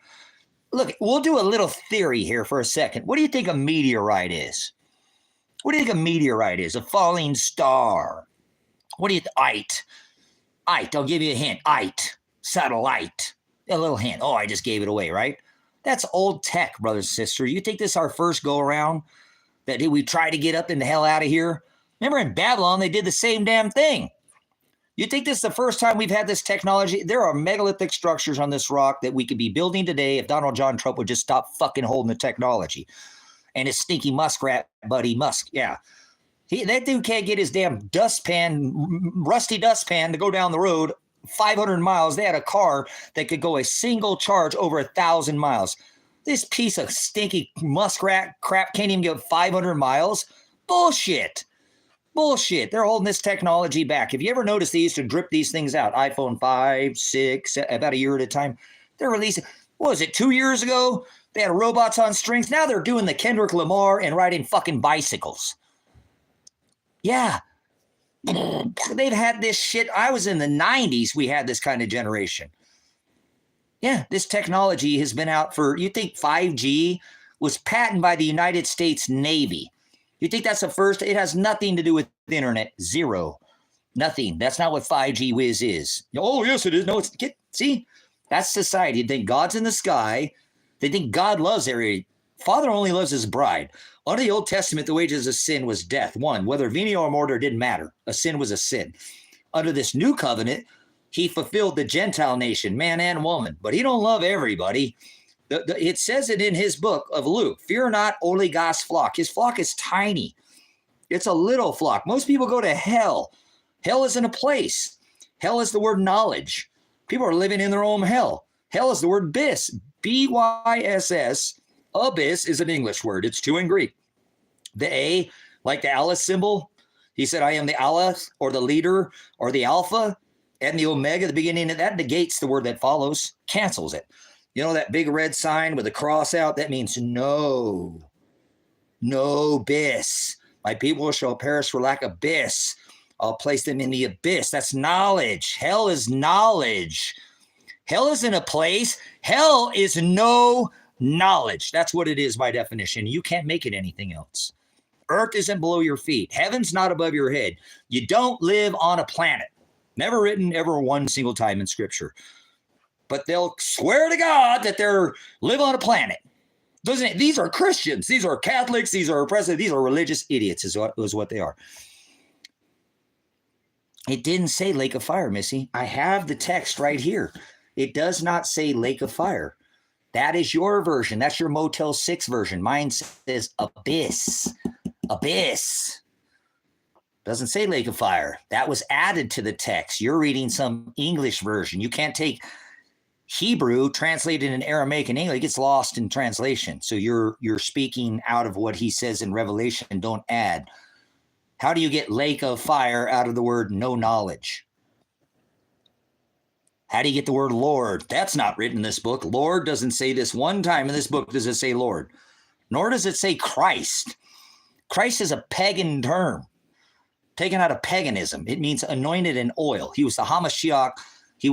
Look, we'll do a little theory here for a second. What do you think a meteorite is? What do you think a meteorite is? A falling star. What do you think? Ite. I'll give you a hint. Ite. Satellite. A little hint. Oh, I just gave it away, right? That's old tech, brothers and sisters. You think this is our first go around? That we try to get up and the hell out of here? Remember in Babylon, they did the same damn thing. You think this is the first time we've had this technology? There are megalithic structures on this rock that we could be building today if Donald John Trump would just stop fucking holding the technology. And his stinky muskrat buddy Musk, yeah. That dude can't get his damn rusty dustpan to go down the road 500 miles. They had a car that could go a single charge over 1,000 miles. This piece of stinky muskrat crap can't even go 500 miles. Bullshit. They're holding this technology back. Have you ever noticed they used to drip these things out? iPhone 5, 6, about a year at a time. They're releasing, what was it, 2 years ago? They had robots on strings. Now they're doing the Kendrick Lamar and riding fucking bicycles. Yeah. They've had this shit. I was in the 90s. We had this kind of generation. Yeah, this technology has been out for, you think 5G was patented by the United States Navy. You think that's the first? It has nothing to do with the internet. Zero. Nothing. That's not what 5G whiz is. Oh, yes, it is. No, it's see, that's society. They think God's in the sky. They think God loves every Father only loves his bride. Under the Old Testament, the wages of sin was death. One, whether venial or mortal didn't matter. A sin was a sin. Under this new covenant, he fulfilled the Gentile nation, man and woman, but he don't love everybody. It says it in his book of Luke, fear not only God's flock. His flock is tiny. It's a little flock. Most people go to hell. Hell isn't a place. Hell is the word knowledge. People are living in their own hell. Hell is the word bis, B-Y-S-S. Abyss is an English word. It's two in Greek. The A, like the Alice symbol. He said, I am the Aleph or the leader or the Alpha and the Omega. The beginning of that negates the word that follows, cancels it. You know that big red sign with a cross out? That means no. No bis. My people shall perish for lack of bis. I'll place them in the abyss. That's knowledge. Hell is knowledge. Hell isn't a place. Hell is no knowledge. That's what it is by definition. You can't make it anything else. Earth isn't below your feet. Heaven's not above your head. You don't live on a planet. Never written ever one single time in Scripture. But they'll swear to God that they're live on a planet. Doesn't it? These are Christians. These are Catholics. These are oppressive. These are religious idiots is what they are. It didn't say lake of fire, Missy. I have the text right here. It does not say lake of fire. That is your version. That's your Motel 6 version. Mine says abyss. Abyss. Doesn't say lake of fire. That was added to the text. You're reading some English version. You can't take Hebrew, translated in Aramaic and English. It gets lost in translation. So you're speaking out of what he says in Revelation. Don't add. How do you get lake of fire out of the word no knowledge? How do you get the word Lord? That's not written in this book. Lord doesn't say this one time in this book does it say Lord. Nor does it say Christ. Christ is a pagan term, taken out of paganism. It means anointed in oil. He was the Hamashiach. He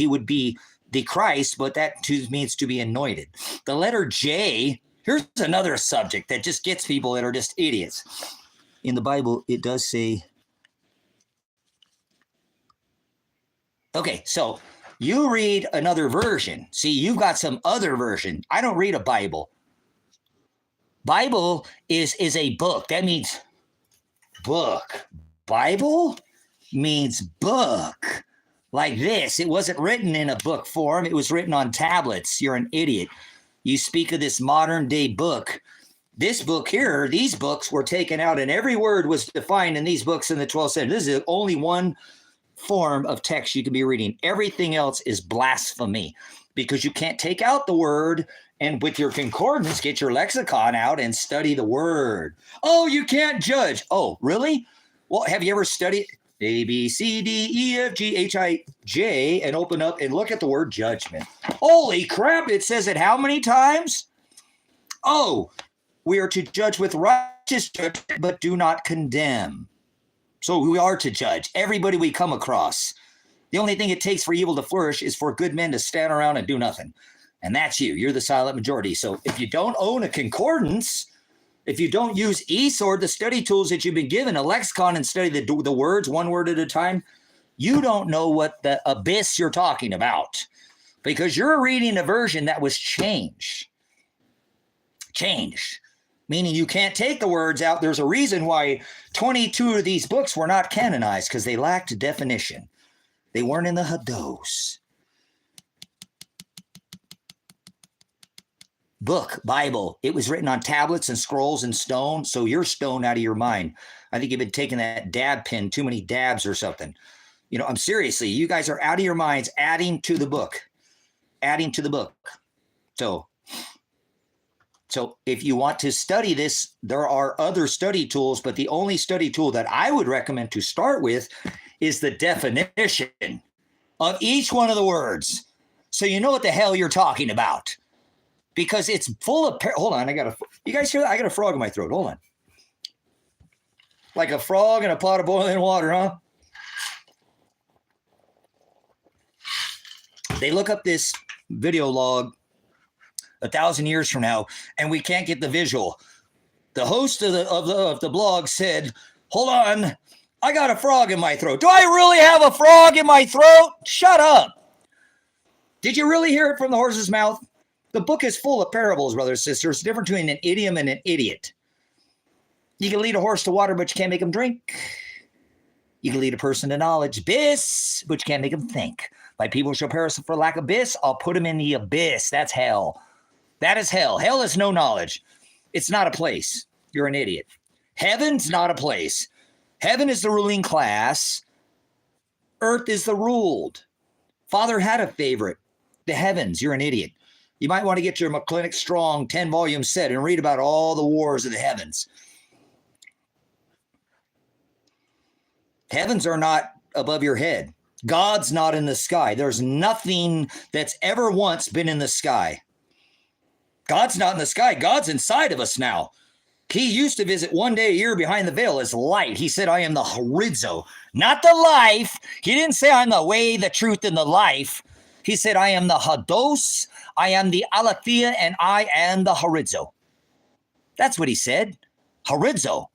would be the Christ, but that too means to be anointed. The letter J, here's another subject that just gets people that are just idiots. In the Bible, it does say, okay, so you read another version. See, you've got some other version. I don't read a Bible. Bible is a book. That means book. Bible means book. Like this. It wasn't written in a book form. It was written on tablets. You're an idiot. You speak of this modern day book. This book here, these books were taken out and every word was defined in these books in the 12th century. This is only one form of text you can be reading. Everything else is blasphemy because you can't take out the word and with your concordance, get your lexicon out and study the word. Oh, you can't judge. Oh, really? Well, have you ever studied A, B, C, D, E, F, G, H, I, J and open up and look at the word judgment? Holy crap. It says it how many times? Oh, we are to judge with righteous judgment, but do not condemn. So we are to judge everybody we come across. The only thing it takes for evil to flourish is for good men to stand around and do nothing. And that's you. You're the silent majority. So if you don't own a concordance, if you don't use eSword, the study tools that you've been given, a lexicon, and study the words one word at a time, you don't know what the abyss you're talking about because you're reading a version that was changed. Changed. Meaning you can't take the words out. There's a reason why 22 of these books were not canonized because they lacked definition. They weren't in the Hados. Book, Bible, it was written on tablets and scrolls and stone, so you're stoned out of your mind. I think you've been taking that dab pen, too many dabs or something. You know, I'm seriously, you guys are out of your minds adding to the book. Adding to the book. So if you want to study this, there are other study tools, but the only study tool that I would recommend to start with is the definition of each one of the words. So you know what the hell you're talking about. Because it's full of, hold on, you guys hear that? I got a frog in my throat, hold on. Like a frog in a pot of boiling water, huh? They look up this video log 1,000 years from now, and we can't get the visual. The host of the blog said, hold on, I got a frog in my throat. Do I really have a frog in my throat? Shut up. Did you really hear it from the horse's mouth? The book is full of parables, brothers and sisters. It's different between an idiom and an idiot. You can lead a horse to water, but you can't make him drink. You can lead a person to knowledge, but you can't make him think. My people shall perish for lack of abyss. I'll put him in the abyss. That's hell. That is hell. Hell is no knowledge. It's not a place. You're an idiot. Heaven's not a place. Heaven is the ruling class. Earth is the ruled. Father had a favorite. The heavens. You're an idiot. You might want to get your McClintock Strong 10-volume set and read about all the wars of the heavens. Heavens are not above your head. God's not in the sky. There's nothing that's ever once been in the sky. God's not in the sky. God's inside of us now. He used to visit one day a year behind the veil as light. He said, I am the horizo, not the life. He didn't say I'm the way, the truth, and the life. He said, I am the hados, I am the aletheia, and I am the horizo. That's what he said. Horizo.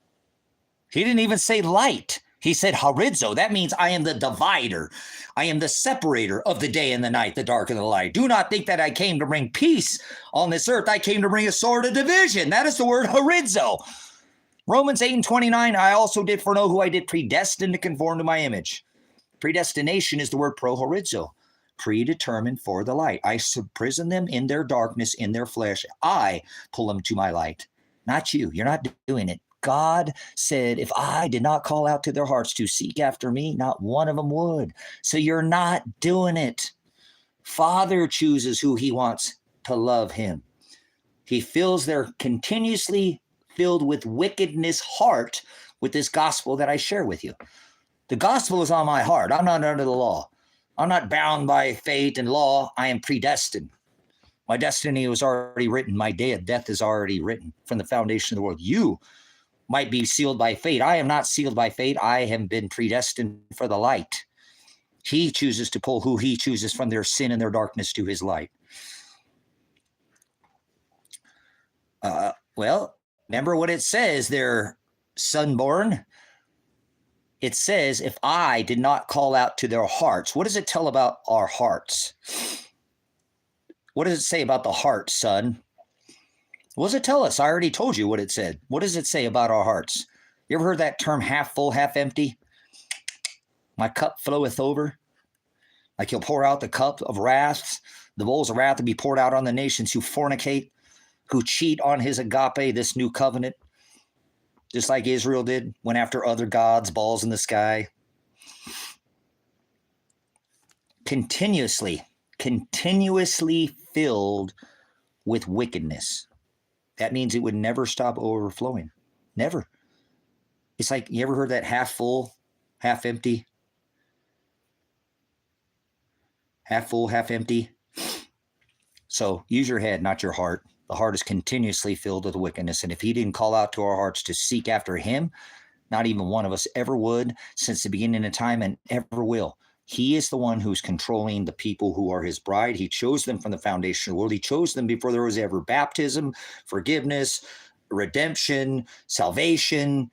He didn't even say light. He said horizo. That means I am the divider. I am the separator of the day and the night, the dark and the light. Do not think that I came to bring peace on this earth. I came to bring a sword of division. That is the word horizo. Romans 8:29, I also did foreknow who I did predestine to conform to my image. Predestination is the word prohorizo, predetermined for the light. I imprison them in their darkness, in their flesh. I pull them to my light, not you. You're not doing it. God said, if I did not call out to their hearts to seek after me, not one of them would. So you're not doing it. Father chooses who he wants to love him. He fills their continuously filled with wickedness heart with this gospel that I share with you. The gospel is on my heart. I'm not under the law. I'm not bound by fate and law. I am predestined. My destiny was already written. My day of death is already written from the foundation of the world. You might be sealed by fate. I am not sealed by fate. I have been predestined for the light. He chooses to pull who he chooses from their sin and their darkness to his light. Well, remember what it says there, sonborn. It says, if I did not call out to their hearts. What does it tell about our hearts? What does it say about the heart, son? What does it tell us? I already told you what it said. What does it say about our hearts? You ever heard that term half full, half empty? My cup floweth over. Like he'll pour out the cup of wrath. The bowls of wrath will be poured out on the nations who fornicate, who cheat on his agape, this new covenant. Just like Israel did, went after other gods, balls in the sky. Continuously filled with wickedness. That means it would never stop overflowing. Never. It's like, you ever heard that half full, half empty? Half full, half empty. So use your head, not your heart. The heart is continuously filled with wickedness. And if he didn't call out to our hearts to seek after him, not even one of us ever would since the beginning of time and ever will. He is the one who's controlling the people who are his bride. He chose them from the foundation of the world. He chose them before there was ever baptism, forgiveness, redemption, salvation.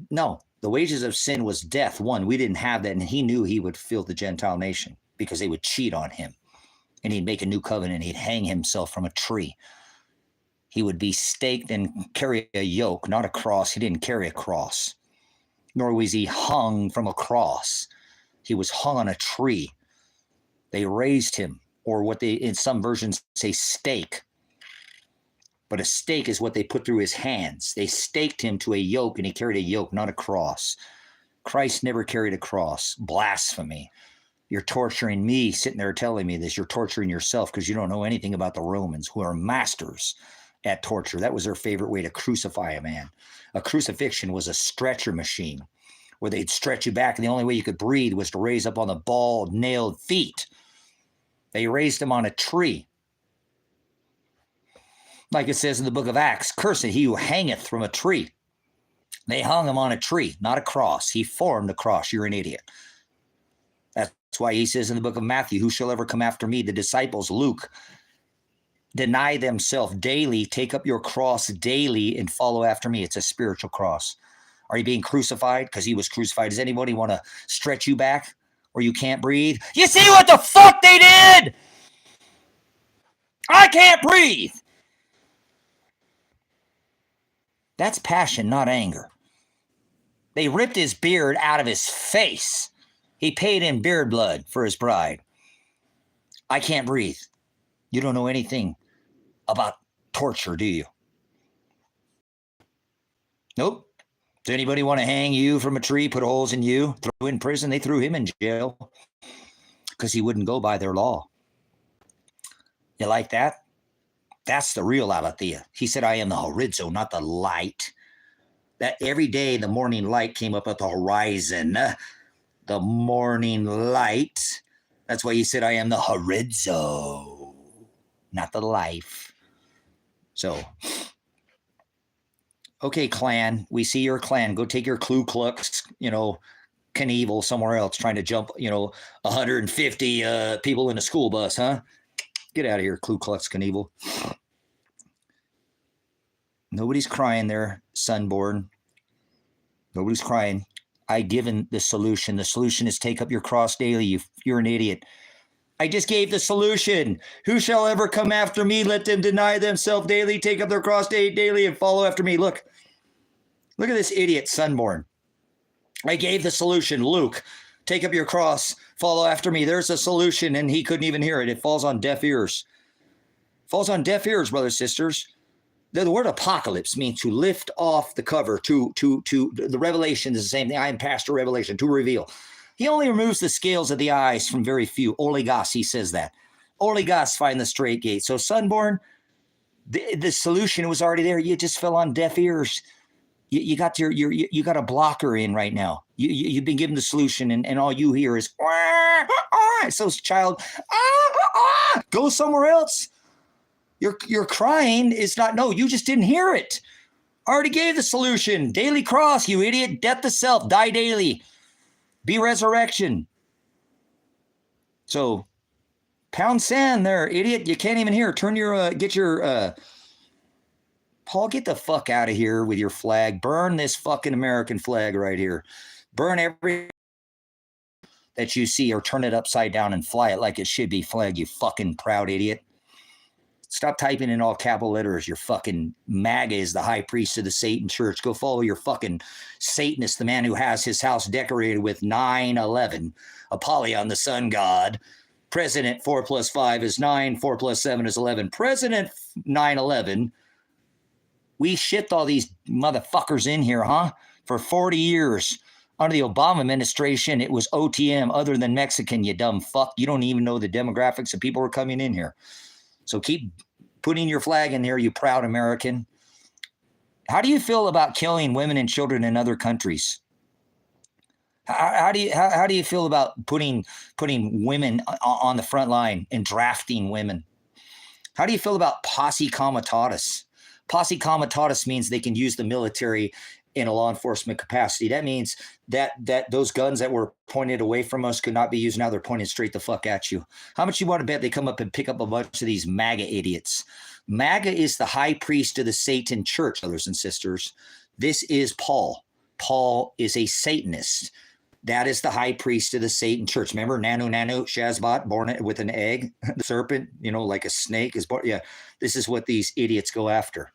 No, the wages of sin was death. One, we didn't have that. And he knew he would fill the Gentile nation because they would cheat on him. And he'd make a new covenant. He'd hang himself from a tree. He would be staked and carry a yoke, not a cross. He didn't carry a cross, nor was he hung from a cross. He was hung on a tree. They raised him, or what they in some versions say stake. But a stake is what they put through his hands. They staked him to a yoke, and he carried a yoke, not a cross. Christ never carried a cross. Blasphemy. You're torturing me sitting there telling me this. You're torturing yourself because you don't know anything about the Romans, who are masters at torture. That was their favorite way to crucify a man. A crucifixion was a stretcher machine where they'd stretch you back, and the only way you could breathe was to raise up on the bald, nailed feet. They raised him on a tree. Like it says in the book of Acts, cursed he who hangeth from a tree. They hung him on a tree, not a cross. He formed a cross. You're an idiot. That's why he says in the book of Matthew, who shall ever come after me? The disciples, Luke, deny themselves daily, take up your cross daily, and follow after me. It's a spiritual cross. Are you being crucified? Because he was crucified. Does anybody want to stretch you back or you can't breathe? You see what the fuck they did? I can't breathe. That's passion, not anger. They ripped his beard out of his face. He paid in beard blood for his bride. I can't breathe. You don't know anything about torture, do you? Nope. Does anybody want to hang you from a tree, put holes in you, throw you in prison? They threw him in jail because he wouldn't go by their law. You like that? That's the real aletheia. He said, I am the horizo, not the light. That every day the morning light came up at the horizon. The morning light. That's why he said, I am the horizo, not the life. So, okay, clan, we see your clan. Go take your Ku Klux, Knievel somewhere else, trying to jump, 150 people in a school bus, huh? Get out of here, Ku Klux Knievel. Nobody's crying there, Sunborn. Nobody's crying. I've given the solution. The solution is take up your cross daily. You're an idiot. I just gave the solution. Who shall ever come after me? Let them deny themselves daily, take up their cross daily, and follow after me. Look at this idiot, Sunborn. I gave the solution. Luke, take up your cross, follow after me. There's a solution, and he couldn't even hear it. It falls on deaf ears. Falls on deaf ears, brothers, sisters. The word apocalypse means to lift off the cover, to the revelation is the same thing. I am pastor revelation, to reveal. He only removes the scales of the eyes from very few. Oligos, he says that. Oligos find the straight gate. So Sunborn, the solution was already there. You just fell on deaf ears. You got you got a blocker in right now. You've been given the solution, and all you hear is so child, go somewhere else. Your crying is not, no, you just didn't hear it. I already gave the solution. Daily cross, you idiot. Death to self, die daily. Be resurrection. So, pound sand there, idiot. You can't even hear. Turn your, Paul, get the fuck out of here with your flag. Burn this fucking American flag right here. Burn every that you see, or turn it upside down and fly it like it should be flag, you fucking proud idiot. Stop typing in all capital letters. Your fucking MAGA is the high priest of the Satan church. Go follow your fucking Satanist, the man who has his house decorated with 9/11, Apollyon, the sun god. President 4 + 5 is 9, 4 + 7 is 11. President 9/11. We shipped all these motherfuckers in here, huh? For 40 years. Under the Obama administration, it was OTM, other than Mexican, you dumb fuck. You don't even know the demographics of people who are coming in here. So keep putting your flag in there, you proud American. How do you feel about killing women and children in other countries? How do you feel about putting women on the front line and drafting women? How do you feel about posse comitatus? Posse comitatus means they can use the military in a law enforcement capacity. That means that those guns that were pointed away from us could not be used. Now they're pointed straight the fuck at you. How much you want to bet they come up and pick up a bunch of these MAGA idiots? MAGA is the high priest of the Satan church, brothers and sisters. This is Paul. Paul is a Satanist. That is the high priest of the Satan church. Remember, Nanu Shazbot, born with an egg, the serpent, like a snake is born. Yeah, this is what these idiots go after.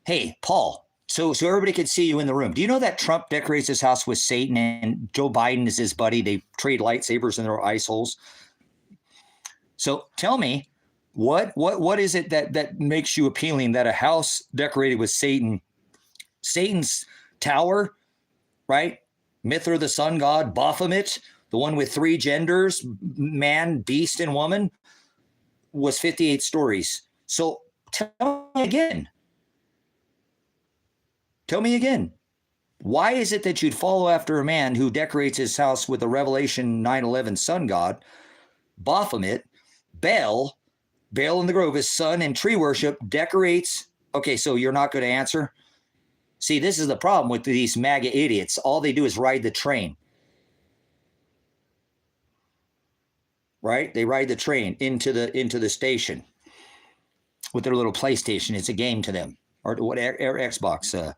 Hey, Paul. So everybody can see you in the room. Do you know that Trump decorates his house with Satan and Joe Biden is his buddy? They trade lightsabers in their ice holes. So tell me, what is it that makes you appealing that a house decorated with Satan, Satan's tower, right? Mithra, the sun god, Baphomet, the one with 3 genders, man, beast, and woman, was 58 stories. So tell me again. Tell me again, why is it that you'd follow after a man who decorates his house with the Revelation 9/11 sun god, Baphomet, Baal in the Grove, his son, and tree worship decorates? Okay, so you're not going to answer? See, this is the problem with these MAGA idiots. All they do is ride the train. Right? They ride the train into the station. with their little PlayStation. It's a game to them, or what, or Xbox.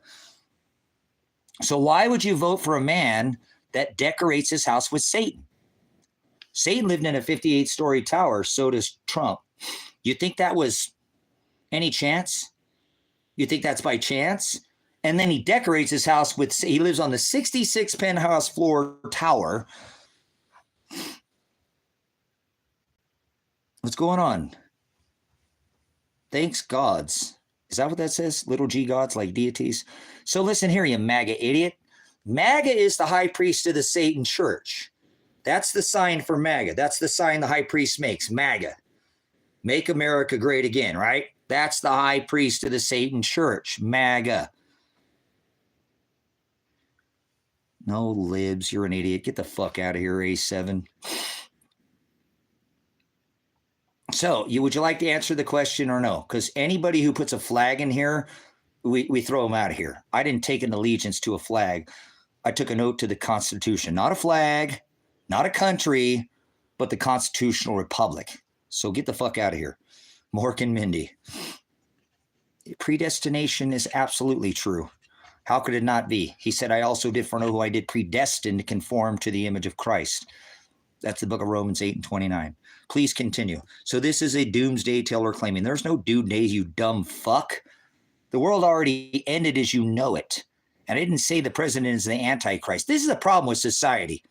So why would you vote for a man that decorates his house with Satan? Satan lived in a 58-story tower. So does Trump. You think that was any chance? You think that's by chance? And then he decorates his house with, he lives on the 66 penthouse floor tower. What's going on? Thanks gods. Is that what that says? Little g gods, like deities? So listen here, you MAGA idiot. MAGA is the high priest of the Satan church. That's the sign for MAGA. That's the sign the high priest makes, MAGA. Make America great again, right? That's the high priest of the Satan church, MAGA. No libs, you're an idiot. Get the fuck out of here, A7. So, would you like to answer the question or no? Because anybody who puts a flag in here, we throw them out of here. I didn't take an allegiance to a flag. I took an oath to the Constitution. Not a flag, not a country, but the constitutional republic. So get the fuck out of here. Mork and Mindy. Predestination is absolutely true. How could it not be? He said, I also did foreknow who I did predestine to conform to the image of Christ. That's the book of Romans 8:29. Please continue. So this is a doomsday teller claiming there's no doomsday, you dumb fuck. The world already ended as you know it. And I didn't say the president is the Antichrist. This is a problem with society.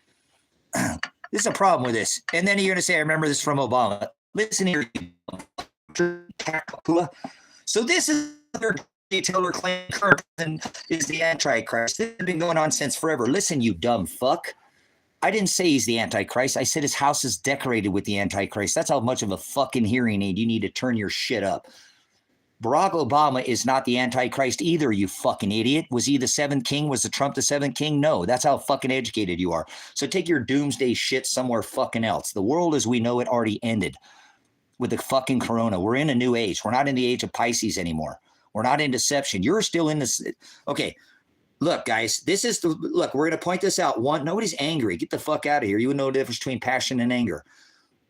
This is a problem with this. And then you're going to say, I remember this from Obama. Listen here. So this is their teller claim current president is the Antichrist. This has been going on since forever. Listen, you dumb fuck. I didn't say he's the Antichrist. I said his house is decorated with the Antichrist. That's how much of a fucking hearing aid you need to turn your shit up. Barack Obama is not the Antichrist either, you fucking idiot. Was he the seventh king? Was the Trump the seventh king? No, that's how fucking educated you are. So take your doomsday shit somewhere fucking else. The world as we know it already ended with the fucking corona. We're in a new age. We're not in the age of Pisces anymore. We're not in deception. You're still in this. Okay. Look, guys, this is the look. We're going to point this out. One, nobody's angry. Get the fuck out of here. You would know the difference between passion and anger.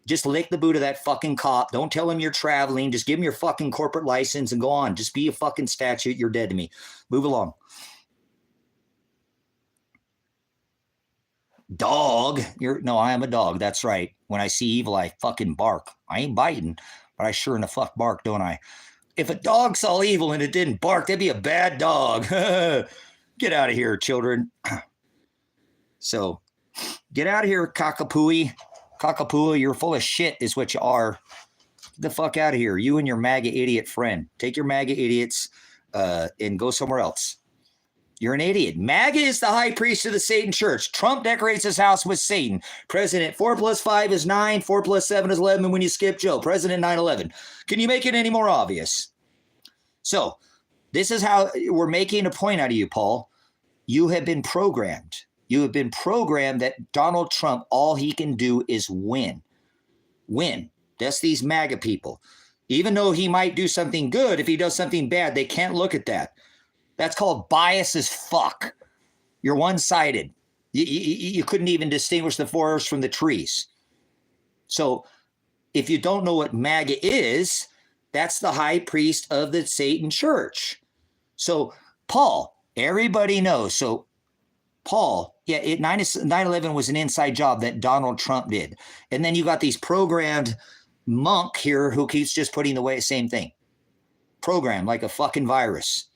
Just lick the boot of that fucking cop. Don't tell him you're traveling. Just give him your fucking corporate license and go on. Just be a fucking statute. You're dead to me. Move along. Dog. No, I am a dog. That's right. When I see evil, I fucking bark. I ain't biting, but I sure in the fuck bark, don't I? If a dog saw evil and it didn't bark, that'd be a bad dog. Get out of here, children. So get out of here, cockapooey. Cockapoo, you're full of shit is what you are. Get the fuck out of here. You and your MAGA idiot friend. Take your MAGA idiots and go somewhere else. You're an idiot. MAGA is the high priest of the Satan church. Trump decorates his house with Satan. President 4 + 5 is 9. 4 + 7 is 11 when you skip Joe. President 9/11. Can you make it any more obvious? So this is how we're making a point out of you, Paul. You have been programmed. You have been programmed that Donald Trump, all he can do is win. Win. That's these MAGA people. Even though he might do something good, if he does something bad, they can't look at that. That's called bias as fuck. You're one-sided. You couldn't even distinguish the forest from the trees. So if you don't know what MAGA is, that's the high priest of the Satan church. So Paul, everybody knows. So Paul, yeah, 9/11 was an inside job that Donald Trump did. And then you got these programmed monk here who keeps just putting away the same thing. Programmed like a fucking virus.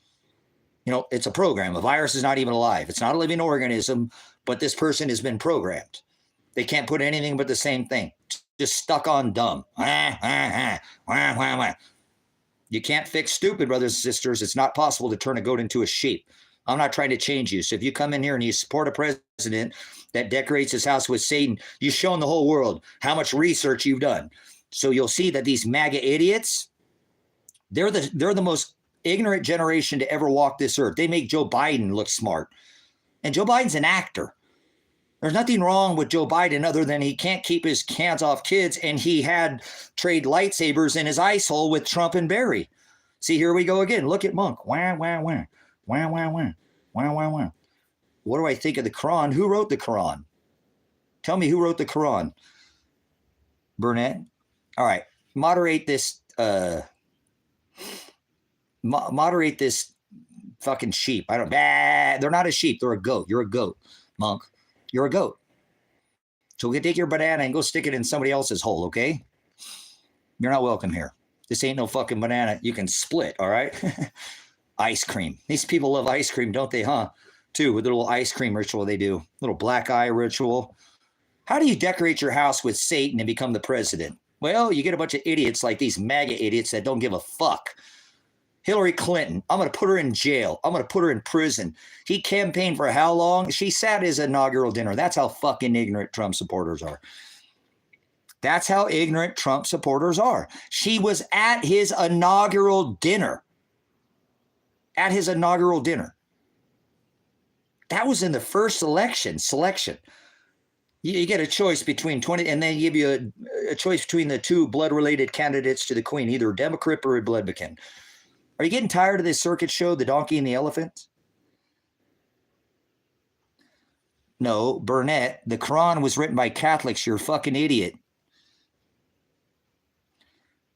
You know, it's a program. A virus is not even alive. It's not a living organism, but this person has been programmed. They can't put anything but the same thing. Just stuck on dumb. You can't fix stupid, brothers and sisters. It's not possible to turn a goat into a sheep. I'm not trying to change you. So if you come in here and you support a president that decorates his house with Satan, you've shown the whole world how much research you've done. So you'll see that these MAGA idiots, they're the most ignorant generation to ever walk this earth. They make Joe Biden look smart. And Joe Biden's an actor. There's nothing wrong with Joe Biden other than he can't keep his hands off kids, and he had trade lightsabers in his ice hole with Trump and Barry. See, here we go again. Look at Monk. Wah, wah, wah. Wah, wah, wah. Wah, wah, wah. What do I think of the Quran? Who wrote the Quran? Tell me who wrote the Quran. Burnett? All right. Moderate this Moderate this fucking sheep. I don't. They're not a sheep. They're a goat. You're a goat, monk. You're a goat. So we can take your banana and go stick it in somebody else's hole, okay? You're not welcome here. This ain't no fucking banana. You can split, all right? Ice cream. These people love ice cream, don't they, huh? Too, with the little ice cream ritual they do. Little black eye ritual. How do you decorate your house with Satan and become the president? Well, you get a bunch of idiots like these MAGA idiots that don't give a fuck. Hillary Clinton, I'm going to put her in jail. I'm going to put her in prison. He campaigned for how long? She sat at his inaugural dinner. That's how fucking ignorant Trump supporters are. That's how ignorant Trump supporters are. She was at his inaugural dinner. At his inaugural dinner. That was in the first selection. You get a choice between 20, and then give you a choice between the two blood-related candidates to the queen, either a Democrat or a Republican. Are you getting tired of this circuit show, The Donkey and the Elephant? No, Burnett, the Quran was written by Catholics. You're a fucking idiot.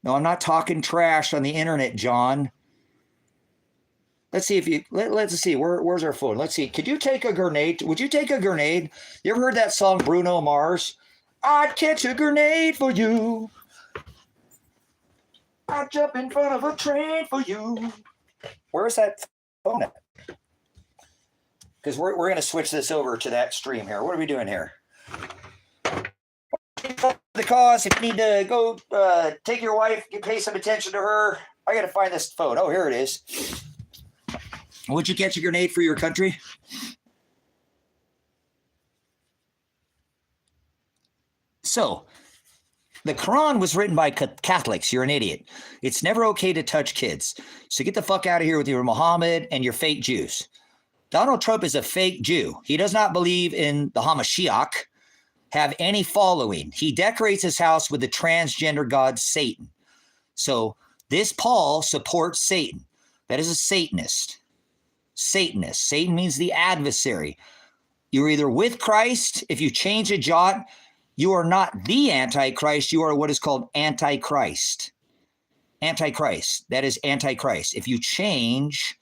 No, I'm not talking trash on the internet, John. Let's see if you, let's see, where's our phone? Let's see, could you take a grenade? Would you take a grenade? You ever heard that song, Bruno Mars? I'd catch a grenade for you. I'd jump in front of a train for you. Where's that phone at? Because we're going to switch this over to that stream here. What are we doing here? The cause, if you need to go take your wife, you pay some attention to her. I got to find this phone. Oh, here it is. Would you catch a grenade for your country? So, the Quran was written by Catholics. You're an idiot. It's never okay to touch kids. So get the fuck out of here with your Muhammad and your fake Jews. Donald Trump is a fake Jew. He does not believe in the Hamashiach, have any following. He decorates his house with the transgender god Satan. So this Paul supports Satan. That is a Satanist. Satanist. Satan means the adversary. You're either with Christ. If you change a jot, you are not the Antichrist. You are what is called Antichrist. Antichrist. That is Antichrist. If you change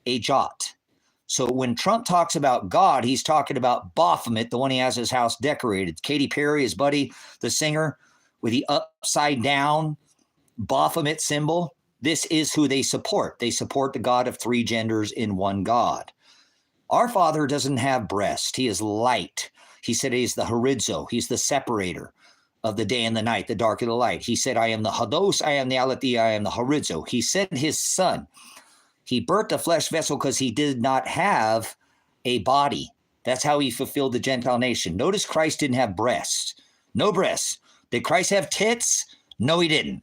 a jot. So when Trump talks about God, he's talking about Baphomet, the one he has his house decorated. Katy Perry, his buddy, the singer, with the upside down Baphomet symbol. This is who they support. They support the God of three genders in one God. Our Father doesn't have breast. He is light. He said he's the horizo. He's the separator of the day and the night, the dark and the light. He said, I am the hados, I am the aletheia, I am the horizo. He sent his son. He birthed a flesh vessel because he did not have a body. That's how he fulfilled the Gentile nation. Notice Christ didn't have breasts. No breasts. Did Christ have tits? No, he didn't.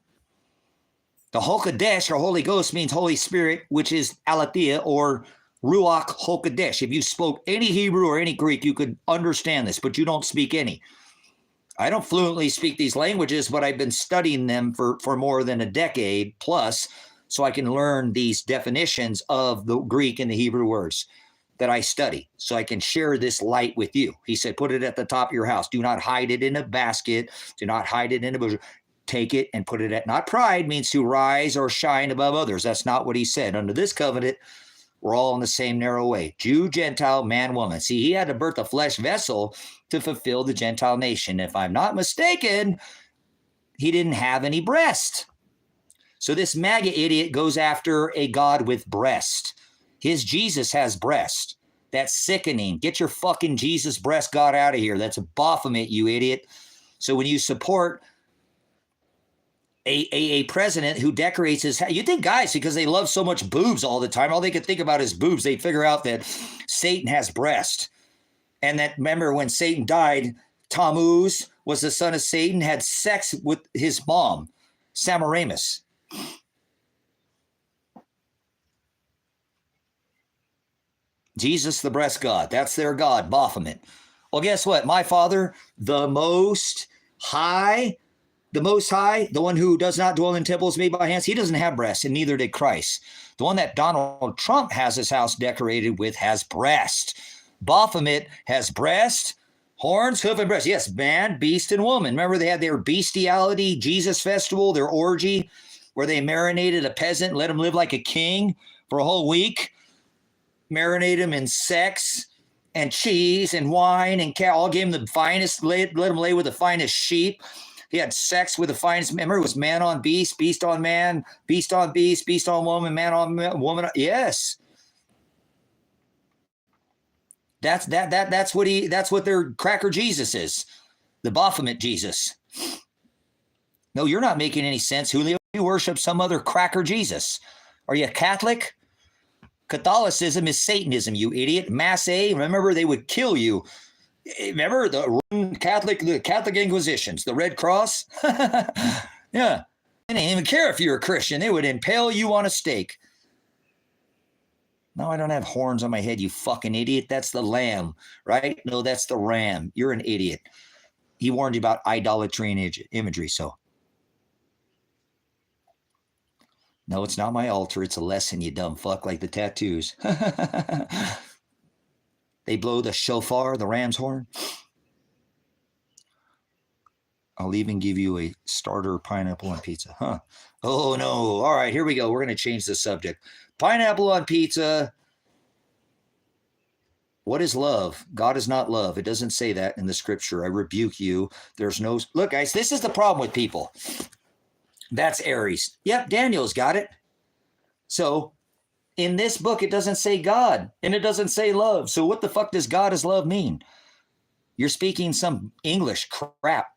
The Hokadesh, or Holy Ghost, means Holy Spirit, which is aletheia, or Ruach Hokadesh. If you spoke any Hebrew or any Greek, you could understand this, but you don't speak any. I don't fluently speak these languages, but I've been studying them for more than a decade plus, so I can learn these definitions of the Greek and the Hebrew words that I study, so I can share this light with you. He said, put it at the top of your house. Do not hide it in a basket. Do not hide it in a bush. Take it and put it at, not pride means to rise or shine above others. That's not what he said. Under this covenant, we're all in the same narrow way. Jew, Gentile, man, woman. See, he had to birth a flesh vessel to fulfill the Gentile nation. If I'm not mistaken, he didn't have any breast. So this MAGA idiot goes after a God with breast. His Jesus has breast. That's sickening. Get your fucking Jesus breast God out of here. That's a Baphomet, you idiot. So when you support a president who decorates his house, you think guys, because they love so much boobs all the time, all they could think about is boobs. They figure out that Satan has breast. And that, remember when Satan died, Tammuz was the son of Satan, had sex with his mom, Semiramis. Jesus, the breast God. That's their God, Baphomet. Well, guess what? My Father, the Most High, the one who does not dwell in temples made by hands, he doesn't have breasts, and neither did Christ. The one that Donald Trump has his house decorated with has breast. Baphomet has breast, horns, hoof, and breast. Yes, man, beast, and woman. Remember they had their bestiality, Jesus festival, their orgy. where they marinated a peasant, let him live like a king for a whole week, marinated him in sex and cheese and wine and all gave him the finest, let him lay with the finest sheep. He had sex with the finest. Remember, it was man on beast, beast on man, beast on beast, beast on woman, man on woman. Yes. That's what their cracker Jesus is. The Baphomet Jesus. No, you're not making any sense, Julio. You worship some other cracker Jesus. Are you a Catholic? Catholicism is Satanism, you idiot. Mass A, remember, they would kill you. Remember the Catholic Inquisitions, the Red Cross? Yeah. They didn't even care if you're a Christian. They would impale you on a stake. No, I don't have horns on my head, you fucking idiot. That's the lamb, right? No, that's the ram. You're an idiot. He warned you about idolatry and imagery, so. No, it's not my altar. It's a lesson, you dumb fuck, like the tattoos. They blow the shofar, the ram's horn. I'll even give you a starter pineapple on pizza. Huh? Oh, no. All right, here we go. We're going to change the subject. Pineapple on pizza. What is love? God is not love. It doesn't say that in the scripture. I rebuke you. There's no... Look, guys, this is the problem with people. That's Aries. Yep, Daniel's got it. So in this book, it doesn't say God, and it doesn't say love. So what the fuck does God is love mean? You're speaking some English crap.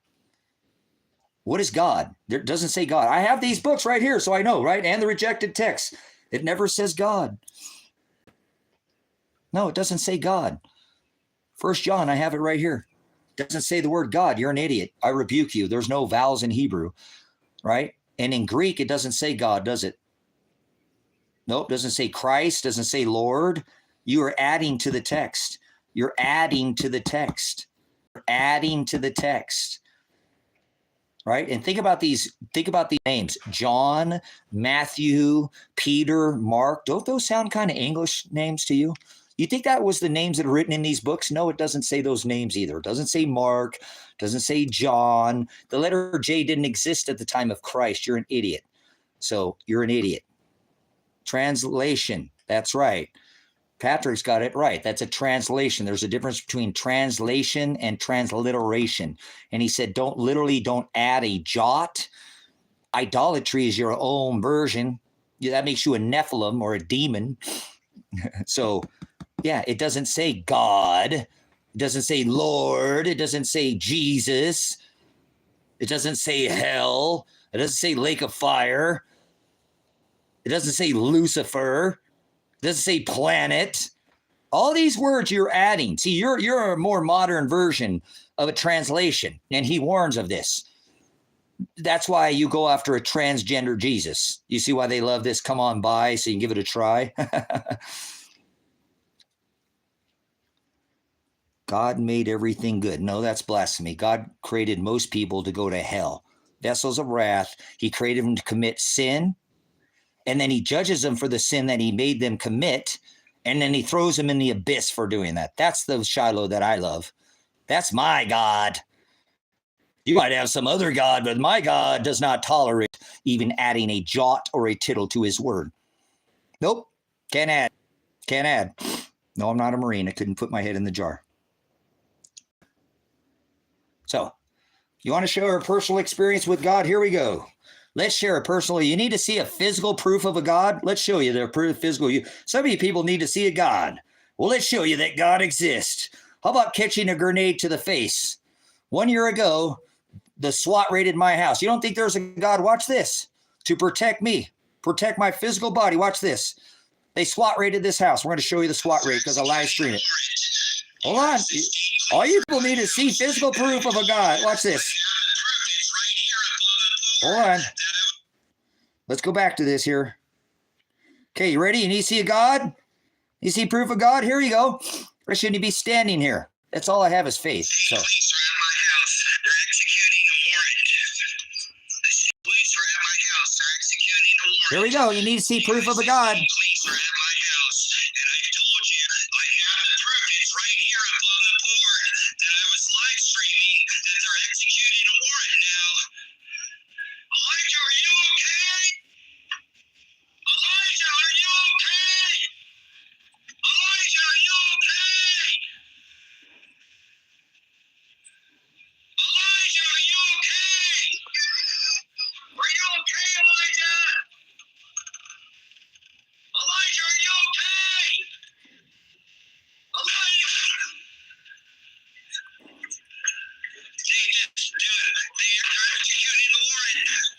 What is God? It doesn't say God. I have these books right here, so I know, right? And the rejected text. It never says God. No, it doesn't say God. 1 John, I have it right here. It doesn't say the word God. You're an idiot. I rebuke you. There's no vowels in Hebrew, right? And in Greek, it doesn't say God, does it? Nope, doesn't say Christ, doesn't say Lord. You are adding to the text. You're adding to the text. You're adding to the text. Right? And think about these names. John, Matthew, Peter, Mark. Don't those sound kind of English names to you? You think that was the names that are written in these books? No, it doesn't say those names either. It doesn't say Mark, doesn't say John. The letter J didn't exist at the time of Christ. You're an idiot. So you're an idiot. Translation. That's right. Patrick's got it right. That's a translation. There's a difference between translation and transliteration. And he said, don't add a jot. Idolatry is your own version. That makes you a Nephilim or a demon. So, yeah, it doesn't say God. It doesn't say Lord. It doesn't say Jesus. It doesn't say hell. It doesn't say lake of fire. It doesn't say Lucifer. Doesn't say planet. All these words you're adding. See, you're a more modern version of a translation, and he warns of this. That's why you go after a transgender Jesus. You see why they love this? Come on by so you can give it a try. God made everything good. No, that's blasphemy. God created most people to go to hell. Vessels of wrath. He created them to commit sin. And then he judges them for the sin that he made them commit, and then he throws them in the abyss for doing that. That's the Shiloh that I love. That's my God. You might have some other God, but my God does not tolerate even adding a jot or a tittle to his word. Nope, can't add. Can't add. No, I'm not a Marine. I couldn't put my head in the jar. So, you want to share a personal experience with God? Here we go. Let's share a personal. You need to see a physical proof of a God? Let's show you the physical. Some of you people need to see a God. Well, let's show you that God exists. How about catching a grenade to the face? 1 year ago, the SWAT raided my house. You don't think there's a God? Watch this. To protect me, protect my physical body. Watch this. They SWAT raided this house. We're going to show you the SWAT raid because I live stream it. Hold on. All you people need to see physical proof of a God. Watch this. Hold on. Let's go back to this here. Okay, you ready? You need to see a God? You see proof of God? Here you go. Or shouldn't you be standing here? That's all I have is faith. So. Here we go. You need to see proof of a God.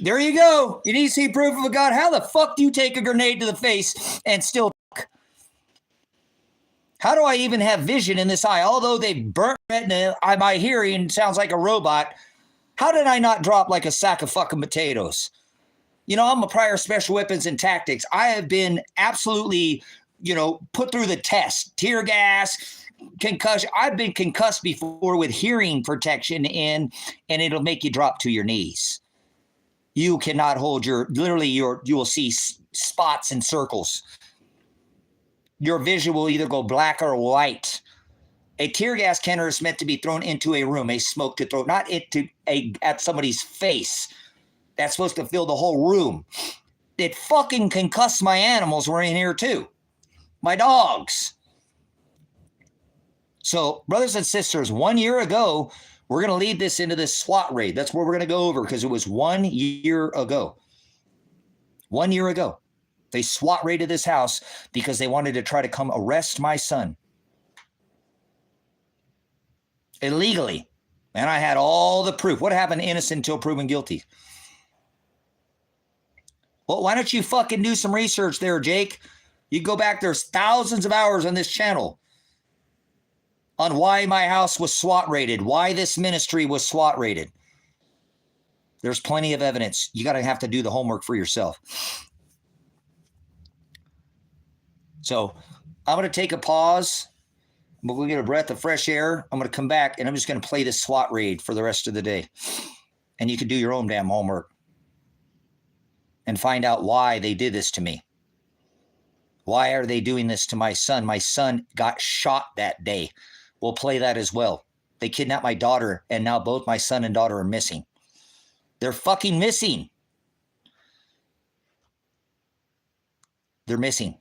There you go. You need to see proof of a God. How the fuck do you take a grenade to the face and still talk? How do I even have vision in this eye? Although they burnt retina, my hearing sounds like a robot. How did I not drop like a sack of fucking potatoes? You know, I'm a prior special weapons and tactics. I have been absolutely, put through the test. Tear gas, concussion. I've been concussed before with hearing protection in, and it'll make you drop to your knees. You cannot hold you will see spots and circles. Your vision will either go black or white. A tear gas cannon is meant to be thrown into a room, a smoke to throw, not at somebody's face. That's supposed to fill the whole room. It fucking concussed my animals were in here too. My dogs. So, brothers and sisters, 1 year ago, we're going to lead this into this SWAT raid. That's where we're going to go over because it was 1 year ago. 1 year ago. They SWAT raided this house because they wanted to try to come arrest my son. Illegally. And I had all the proof. What happened? Innocent until proven guilty. Well, why don't you fucking do some research there, Jake? You go back, there's thousands of hours on this channel on why my house was SWAT raided, why this ministry was SWAT raided. There's plenty of evidence. You got to have to do the homework for yourself. So I'm going to take a pause. We're going to get a breath of fresh air. I'm going to come back, and I'm just going to play this SWAT raid for the rest of the day. And you can do your own damn homework and find out why they did this to me. Why are they doing this to my son? My son got shot that day. We'll play that as well. They kidnapped my daughter, and now both my son and daughter are missing. They're fucking missing. They're missing.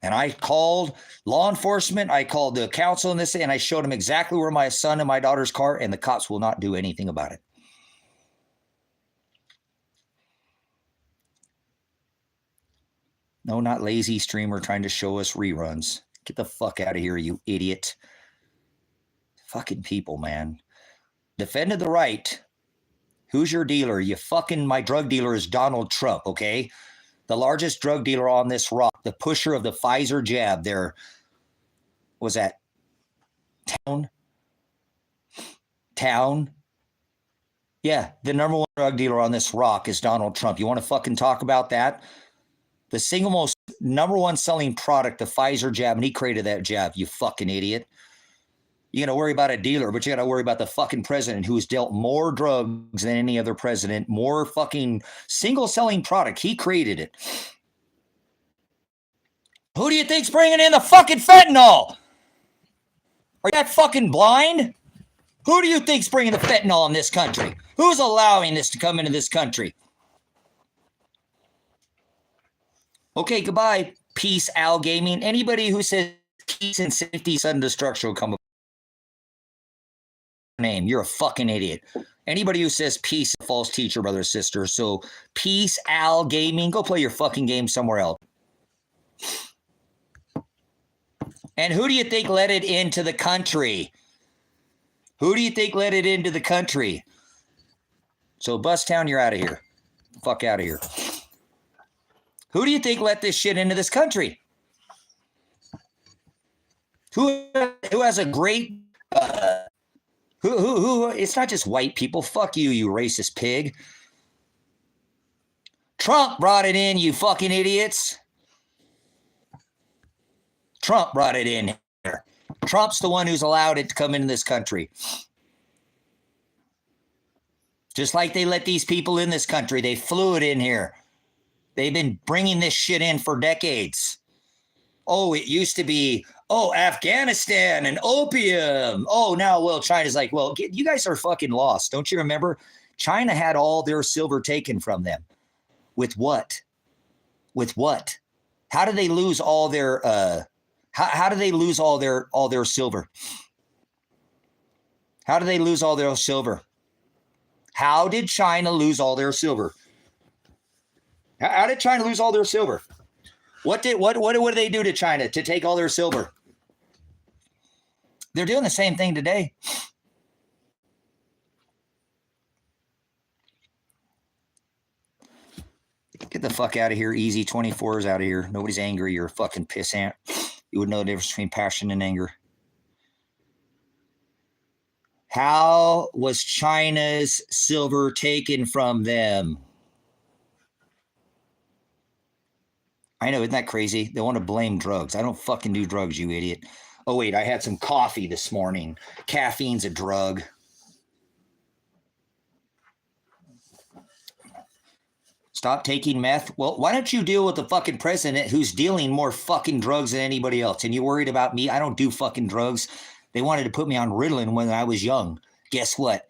And I called law enforcement. I called the council and and I showed them exactly where my son and my daughter's car, and the cops will not do anything about it. No, not lazy streamer trying to show us reruns. Get the fuck out of here, you idiot. Fucking people, man. Defended the right. Who's your dealer? My drug dealer is Donald Trump, okay? The largest drug dealer on this rock, the pusher of the Pfizer jab there. Was that Town? Yeah, the number one drug dealer on this rock is Donald Trump. You want to fucking talk about that? The single most number one selling product, the Pfizer jab, and he created that jab, you fucking idiot. You got to worry about a dealer, but you got to worry about the fucking president who's dealt more drugs than any other president, more fucking single selling product. He created it. Who do you think's bringing in the fucking fentanyl? Are you that fucking blind? Who do you think's bringing the fentanyl in this country? Who's allowing this to come into this country? Okay, goodbye, Peace Al Gaming. Anybody who says peace and safety, sudden destruction will come up. Name, you're a fucking idiot. Anybody who says peace, a false teacher, brother or sister. So Peace Al Gaming, go play your fucking game somewhere else. And who do you think let it into the country? Who do you think let it into the country? So Bustown, you're out of here. Fuck out of here. Who do you think let this shit into this country? Who has a great who it's not just white people. Fuck you, you racist pig. Trump brought it in, you fucking idiots. Trump brought it in here. Trump's the one who's allowed it to come into this country. Just like they let these people in this country. They flew it in here. They've been bringing this shit in for decades. Oh, it used to be, Afghanistan and opium. Oh, now, well, China's like, well, you guys are fucking lost. Don't you remember? China had all their silver taken from them. With what? With what? How did they lose all their, how did they lose all their silver? How did they lose all their silver? How did China lose all their silver? How did China lose all their silver? What did they do to China to take all their silver? They're doing the same thing today. Get the fuck out of here. Easy 24s out of here. Nobody's angry. You're a fucking pissant. You would know the difference between passion and anger. How was China's silver taken from them? I know, isn't that crazy? They want to blame drugs. I don't fucking do drugs, you idiot. Oh, wait, I had some coffee this morning. Caffeine's a drug. Stop taking meth. Well, why don't you deal with the fucking president who's dealing more fucking drugs than anybody else? And you worried about me? I don't do fucking drugs. They wanted to put me on Ritalin when I was young. Guess what?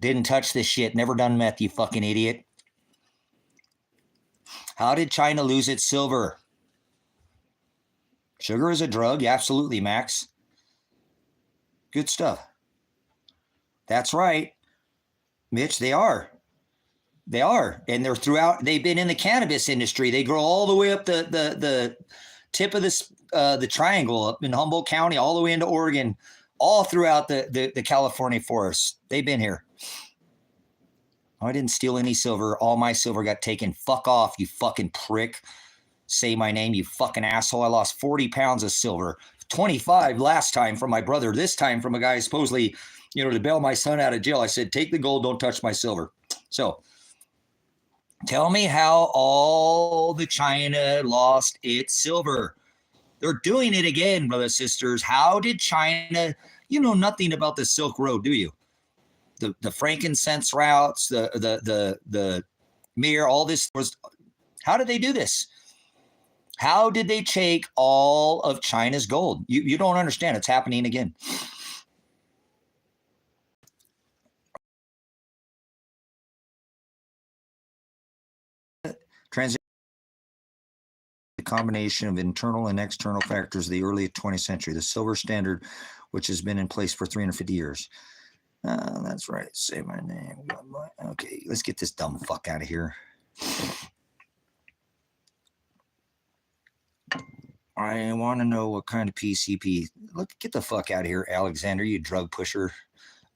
Didn't touch this shit. Never done meth, you fucking idiot. How did China lose its silver? Sugar is a drug. Yeah, absolutely, Max. Good stuff. That's right. Mitch, they are. They are. And they're throughout. They've been in the cannabis industry. They grow all the way up the tip of this the triangle up in Humboldt County, all the way into Oregon, all throughout the California forests. They've been here. I didn't steal any silver. All my silver got taken. Fuck off, you fucking prick. Say my name, you fucking asshole. I lost 40 pounds of silver. 25 last time from my brother. This time from a guy supposedly, to bail my son out of jail. I said, take the gold, don't touch my silver. So tell me how all the China lost its silver. They're doing it again, brothers and sisters. How did China, you know nothing about the Silk Road, do you? The frankincense routes, the myrrh, all this was, how did they do this? How did they take all of China's gold? You don't understand. It's happening again. Transition, the combination of internal and external factors of the early 20th century, the silver standard, which has been in place for 350 years. That's right. Say my name. Okay, let's get this dumb fuck out of here. I want to know what kind of PCP. Look, get the fuck out of here, Alexander, you drug pusher.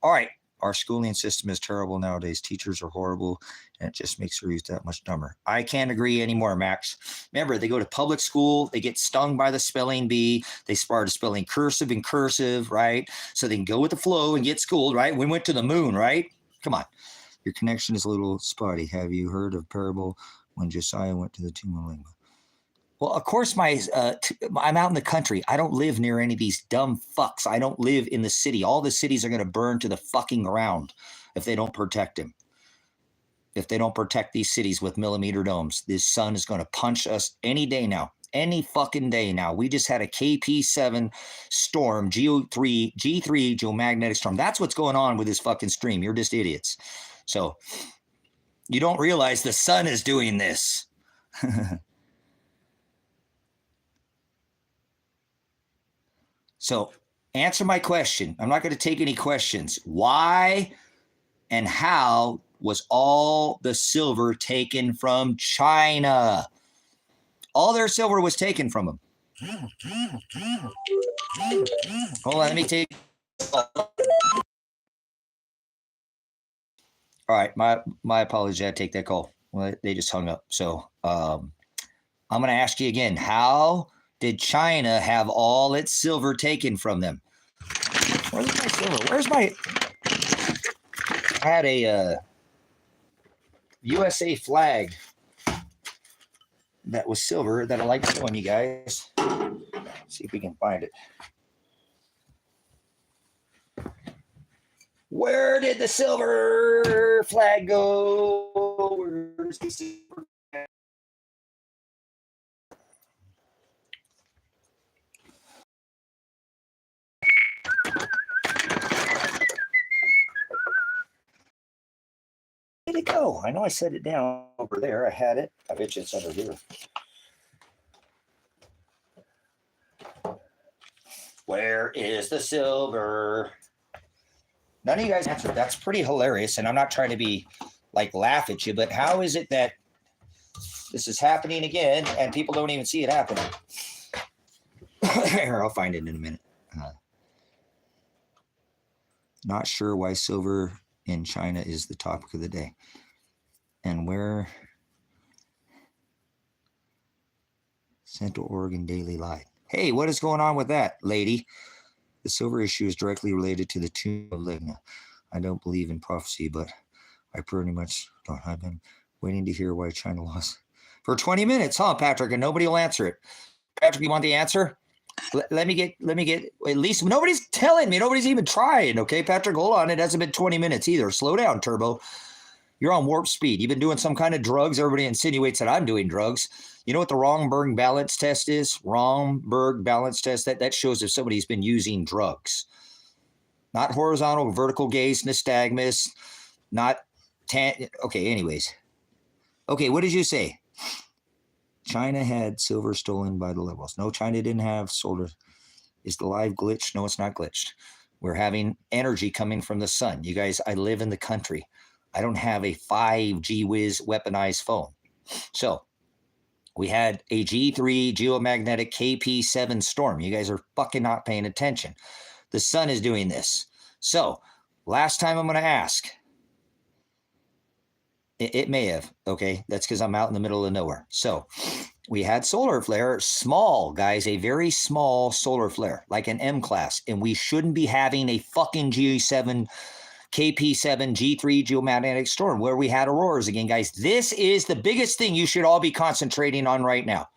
All right. Our schooling system is terrible nowadays. Teachers are horrible, and it just makes our youth that much dumber. I can't agree anymore, Max. Remember, they go to public school. They get stung by the spelling bee. They start spelling cursive and cursive, right? So they can go with the flow and get schooled, right? We went to the moon, right? Come on. Your connection is a little spotty. Have you heard of parable when Josiah went to the tomb of Lingua? Well, of course, I'm out in the country. I don't live near any of these dumb fucks. I don't live in the city. All the cities are going to burn to the fucking ground if they don't protect them. If they don't protect these cities with millimeter domes, this sun is going to punch us any day now. Any fucking day now. We just had a KP7 storm, G3 geomagnetic storm. That's what's going on with this fucking stream. You're just idiots. So you don't realize the sun is doing this. So answer my question. I'm not going to take any questions. Why and how was all the silver taken from China? All their silver was taken from them. Hold on, let me take. All right, my apologies. I take that call. Well, they just hung up. So I'm going to ask you again. How did China have all its silver taken from them? Where's my silver? Where's my... I had a USA flag that was silver that I like showing you guys. Let's see if we can find it. Where did the silver flag go? Where's the silver? Where did it go? I know I set it down over there. I had it. I bet you it's under here. Where is the silver? None of you guys answered. That's pretty hilarious. And I'm not trying to be laugh at you, but how is it that this is happening again and people don't even see it happening? Here, I'll find it in a minute. Not sure why silver in China is the topic of the day. And where? Central Oregon Daily Light. Hey, what is going on with that, lady? The silver issue is directly related to the tomb of Ligna. I don't believe in prophecy, but I pretty much don't. I've been waiting to hear why China lost for 20 minutes, huh, Patrick? And nobody will answer it. Patrick, you want the answer? Let me get, at least nobody's telling me. Nobody's even trying. Okay, Patrick, hold on. It hasn't been 20 minutes either. Slow down, Turbo. You're on warp speed. You've been doing some kind of drugs. Everybody insinuates that I'm doing drugs. You know what the Romberg balance test is? Romberg balance test. That shows if somebody's been using drugs. Not horizontal, vertical gaze, nystagmus, not okay, anyways. Okay, what did you say? China had silver stolen by the liberals. No, China didn't have silver. Is the live glitched? No, it's not glitched. We're having energy coming from the sun. You guys, I live in the country. I don't have a 5G whiz weaponized phone. So we had a G3 geomagnetic KP7 storm. You guys are fucking not paying attention. The sun is doing this. So last time I'm going to ask. It may have. Okay. That's because I'm out in the middle of nowhere. So we had solar flare, small, guys, a very small solar flare, like an M class. And we shouldn't be having a fucking G7 KP7 G3 geomagnetic storm where we had auroras again, guys. This is the biggest thing you should all be concentrating on right now.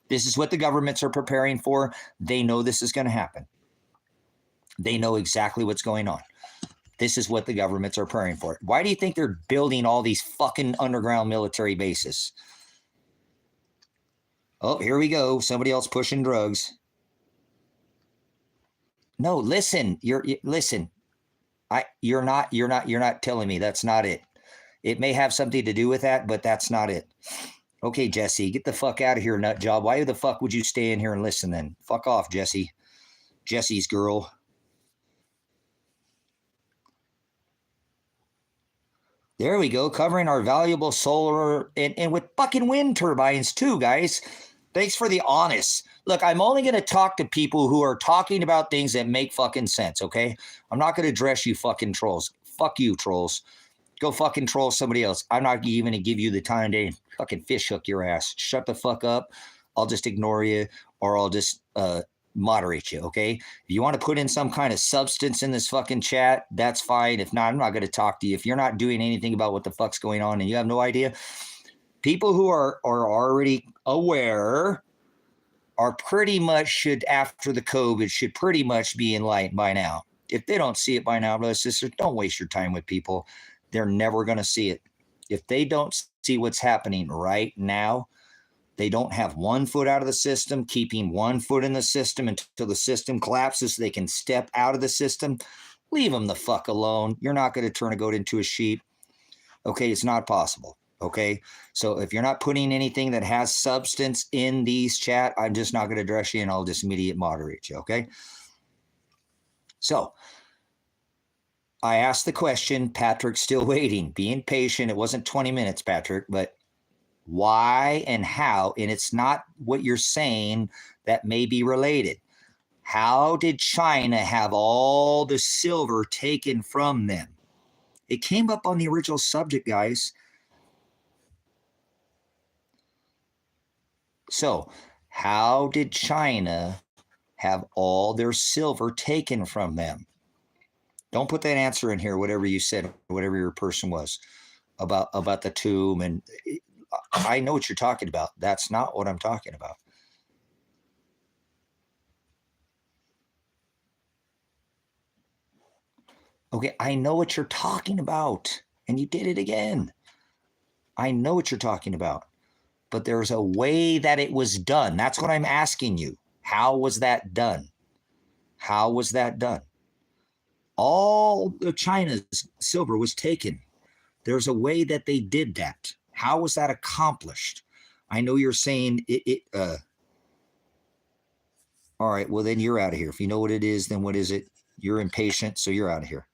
This is what the governments are preparing for. They know this is going to happen. They know exactly what's going on. This is what the governments are preparing for. Why do you think they're building all these fucking underground military bases? Oh, here we go. Somebody else pushing drugs. No, listen. Listen. You're not telling me that's not it. It may have something to do with that, but that's not it. Okay, Jesse, get the fuck out of here, nut job. Why the fuck would you stay in here and listen then? Fuck off, Jesse. Jesse's girl. There we go, covering our valuable solar and with fucking wind turbines too, guys. Thanks for the honest. Look, I'm only going to talk to people who are talking about things that make fucking sense, okay? I'm not going to address you fucking trolls. Fuck you, trolls. Go fucking troll somebody else. I'm not even going to give you the time to fucking fish hook your ass. Shut the fuck up. I'll just ignore you or I'll just moderate you, okay? If you want to put in some kind of substance in this fucking chat, that's fine. If not, I'm not going to talk to you. If you're not doing anything about what the fuck's going on and you have no idea, people who are already aware are pretty much should, after the COVID, should pretty much be enlightened by now. If they don't see it by now, brothers and sisters, don't waste your time with people. They're never going to see it. If they don't see what's happening right now, they don't have 1 foot out of the system, keeping 1 foot in the system until the system collapses so they can step out of the system. Leave them the fuck alone. You're not going to turn a goat into a sheep. Okay, it's not possible. Okay, so if you're not putting anything that has substance in these chat, I'm just not going to address you and I'll just immediate moderate you. Okay, so I asked the question. Patrick's still waiting, being patient. It wasn't 20 minutes, Patrick, but why and how? And it's not what you're saying that may be related. How did China have all the silver taken from them? It came up on the original subject, guys. So, how did China have all their silver taken from them? Don't put that answer in here, whatever you said, whatever your person was about the tomb. And I know what you're talking about. That's not what I'm talking about. Okay, I know what you're talking about. And you did it again. I know what you're talking about. But there's a way that it was done. That's what I'm asking you. How was that done? How was that done? All of China's silver was taken. There's a way that they did that. How was that accomplished? I know you're saying all right, well, then you're out of here. If you know what it is, then what is it? You're impatient, so you're out of here.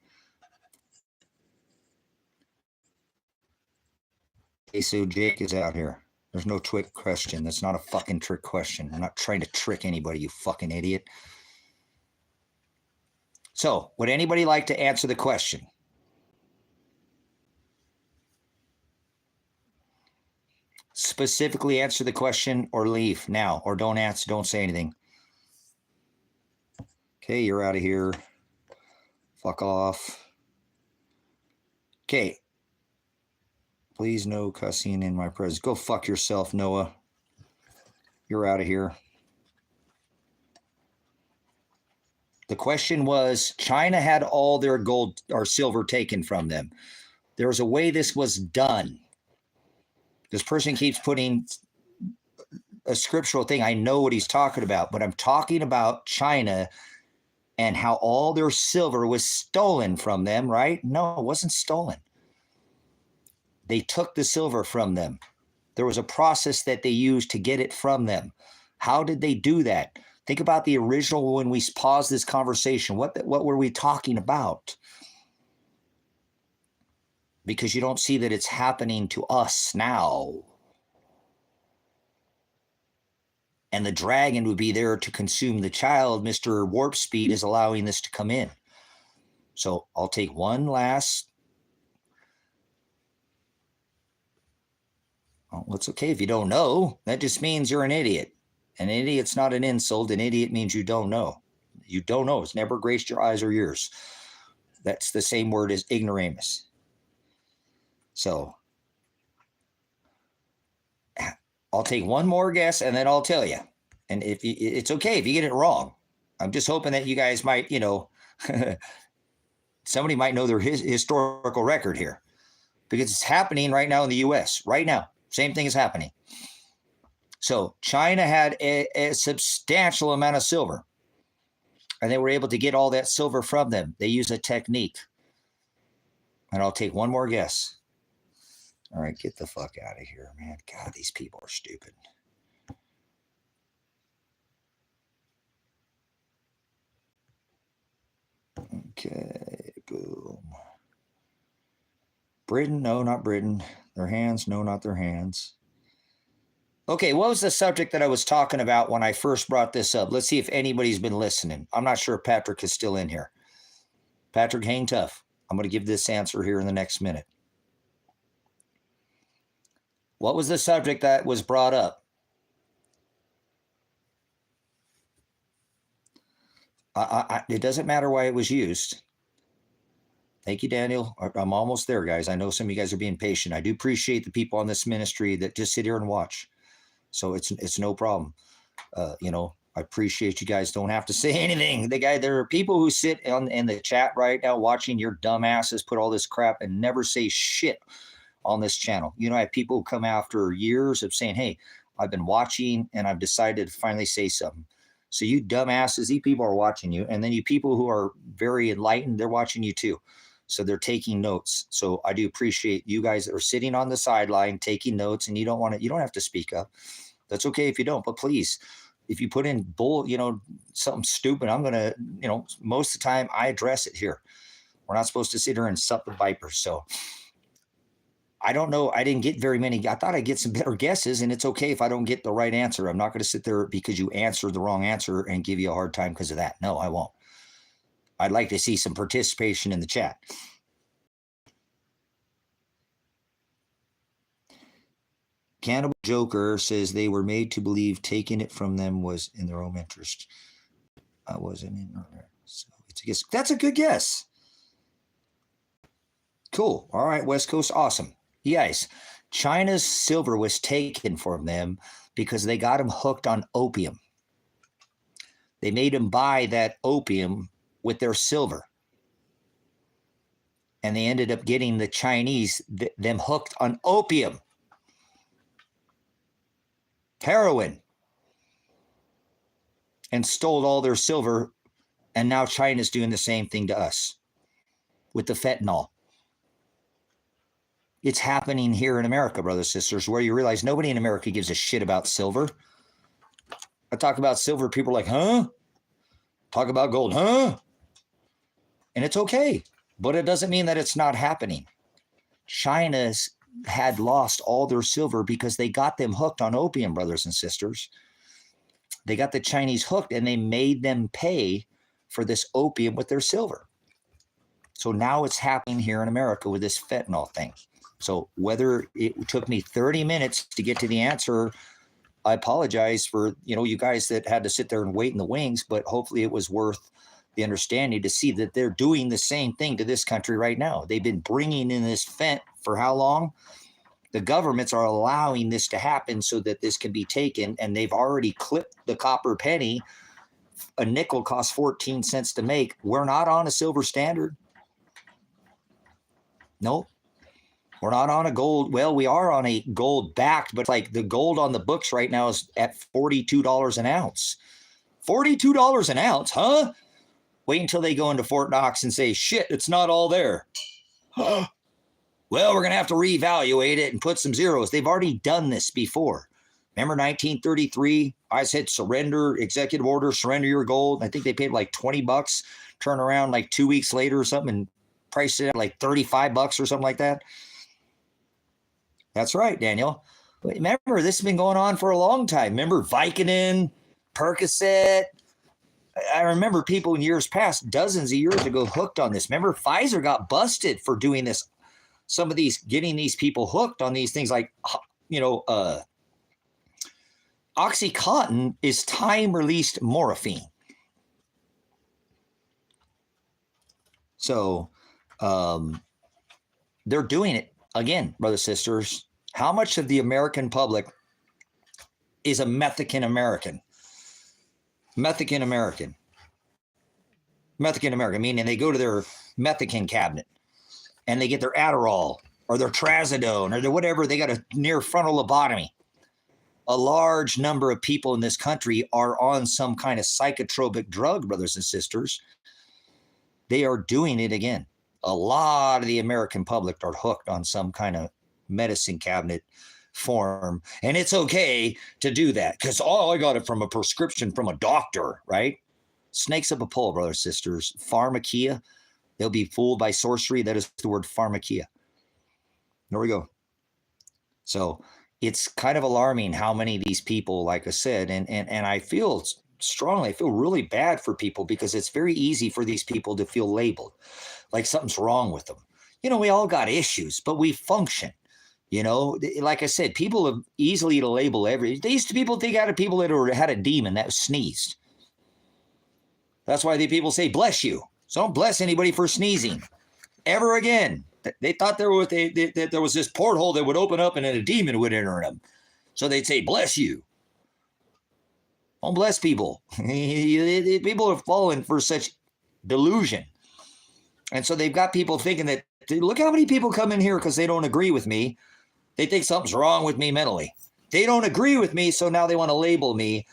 Okay, so Jake is out here. There's no trick question. That's not a fucking trick question. I'm not trying to trick anybody, you fucking idiot. So, would anybody like to answer the question? specifically answer the question or leave now, or don't answer, don't say anything. Okay, you're out of here. Fuck off. Okay. Please no cussing in my presence. Go fuck yourself, Noah. You're out of here. The question was, China had all their gold or silver taken from them. There was a way this was done. This person keeps putting a scriptural thing. I know what he's talking about, but I'm talking about China and how all their silver was stolen from them, right? No, it wasn't stolen. They took the silver from them. There was a process that they used to get it from them. How did they do that? Think about the original when we paused this conversation. What were we talking about? Because you don't see that it's happening to us now. And the dragon would be there to consume the child. Mr. Warp Speed is allowing this to come in. So I'll take one last. Well, it's okay if you don't know. That just means you're an idiot. An idiot's not an insult. An idiot means you don't know. You don't know. It's never graced your eyes or ears. That's the same word as ignoramus. So I'll take one more guess and then I'll tell you. And if you, it's okay if you get it wrong. I'm just hoping that you guys might, somebody might know their historical record here, because it's happening right now in the U.S. Right now, same thing is happening. So China had a substantial amount of silver, and they were able to get all that silver from them. They use a technique. And I'll take one more guess. All right, get the fuck out of here, man. God, these people are stupid. Okay, boom. Britain? No, not Britain. Their hands? No, not their hands. Okay, what was the subject that I was talking about when I first brought this up? Let's see if anybody's been listening. I'm not sure if Patrick is still in here. Patrick, hang tough. I'm going to give this answer here in the next minute. What was the subject that was brought up? It doesn't matter why it was used. Thank you, Daniel. I'm almost there, guys. I know some of you guys are being patient. I do appreciate the people on this ministry that just sit here and watch. So it's no problem. I appreciate you guys. Don't have to say anything. There are people who sit in the chat right now watching your dumbasses put all this crap and never say shit on this channel. I have people who come after years of saying, hey, I've been watching and I've decided to finally say something. So you dumbasses, these people are watching you. And then you people who are very enlightened, they're watching you too. So they're taking notes. So I do appreciate you guys that are sitting on the sideline taking notes, and you don't have to speak up. That's okay if you don't, but please, if you put in something stupid, I'm going to, most of the time I address it here. We're not supposed to sit here and sup the vipers. So I don't know. I didn't get very many. I thought I'd get some better guesses, and it's okay if I don't get the right answer. I'm not going to sit there because you answered the wrong answer and give you a hard time because of that. No, I won't. I'd like to see some participation in the chat. Cannibal Joker says they were made to believe taking it from them was in their own interest. I wasn't in there. So it's a guess. That's a good guess. Cool. All right, West Coast. Awesome. Yes, China's silver was taken from them because they got them hooked on opium. They made them buy that opium with their silver. And they ended up getting the Chinese, them hooked on opium. Heroin. And stole all their silver. And now China's doing the same thing to us with the fentanyl. It's happening here in America, brothers and sisters, where you realize nobody in America gives a shit about silver. I talk about silver, people are like, huh? Talk about gold, huh? And it's okay, but it doesn't mean that it's not happening. China's had lost all their silver because they got them hooked on opium, brothers and sisters. They got the Chinese hooked and they made them pay for this opium with their silver. So now it's happening here in America with this fentanyl thing. So whether it took me 30 minutes to get to the answer, I apologize for, you guys that had to sit there and wait in the wings, but hopefully it was worth the understanding to see that they're doing the same thing to this country right now. They've been bringing in this fent for how long? The governments are allowing this to happen so that this can be taken, and they've already clipped the copper penny. A nickel costs 14 cents to make. We're not on a silver standard. Nope. We're not on a gold. Well, we are on a gold backed, but like the gold on the books right now is at $42 an ounce. $42 an ounce, huh? Wait until they go into Fort Knox and say, shit, it's not all there. Well, we're going to have to reevaluate it and put some zeros. They've already done this before. Remember 1933? I said surrender, executive order, surrender your gold. I think they paid like $20, turn around like 2 weeks later or something and priced it at like $35 or something like that. That's right, Daniel. But remember, this has been going on for a long time. Remember Vicodin, Percocet? I remember people in years past, dozens of years ago, hooked on this. Remember, Pfizer got busted for doing this. Some of these, getting these people hooked on these things like, OxyContin is time-released morphine. So they're doing it. Again, brothers, sisters, how much of the American public is a Mexican American? Mexican American, meaning they go to their Mexican cabinet and they get their Adderall or their Trazodone or their whatever. They got a near frontal lobotomy. A large number of people in this country are on some kind of psychotropic drug, brothers and sisters. They are doing it again. A lot of the American public are hooked on some kind of medicine cabinet form. And it's okay to do that because, I got it from a prescription from a doctor, right? Snakes up a pole, brothers and sisters. Pharmakia. They'll be fooled by sorcery. That is the word pharmakia. There we go. So it's kind of alarming how many of these people, like I said, and I feel strongly, I feel really bad for people because it's very easy for these people to feel labeled like something's wrong with them. We all got issues, but we function. Like I said, people are easily to label these people think out of people that had a demon that sneezed. That's why the people say, bless you. So don't bless anybody for sneezing ever again. They thought there was this porthole that would open up and then a demon would enter them. So they'd say, bless you. Don't bless people. People are falling for such delusion. And so they've got people thinking that, look how many people come in here because they don't agree with me. They think something's wrong with me mentally. They don't agree with me, so now they want to label me.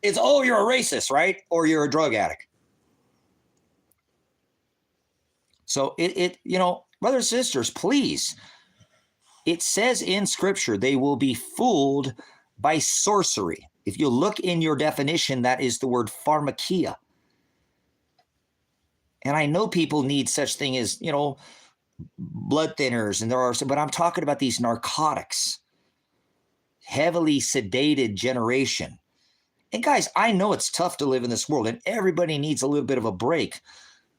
It's, you're a racist, right? Or you're a drug addict. So brothers and sisters, please. It says in Scripture, they will be fooled by sorcery. If you look in your definition, that is the word pharmakia. And I know people need such thing as, blood thinners, and there are some, but I'm talking about these narcotics, heavily sedated generation. And guys, I know it's tough to live in this world and everybody needs a little bit of a break,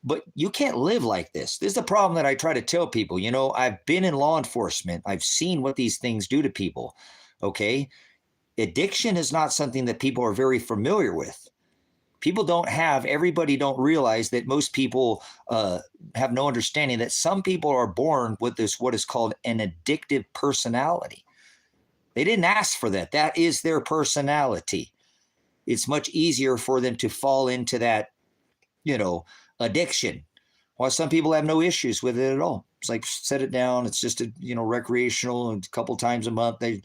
but you can't live like this. This is the problem that I try to tell people. I've been in law enforcement. I've seen what these things do to people. Okay. Addiction is not something that people are very familiar with. Everybody don't realize that most people have no understanding that some people are born with this, what is called an addictive personality. They didn't ask for that. That is their personality. It's much easier for them to fall into that, addiction. While some people have no issues with it at all. It's like, set it down. It's just recreational, and a couple times a month they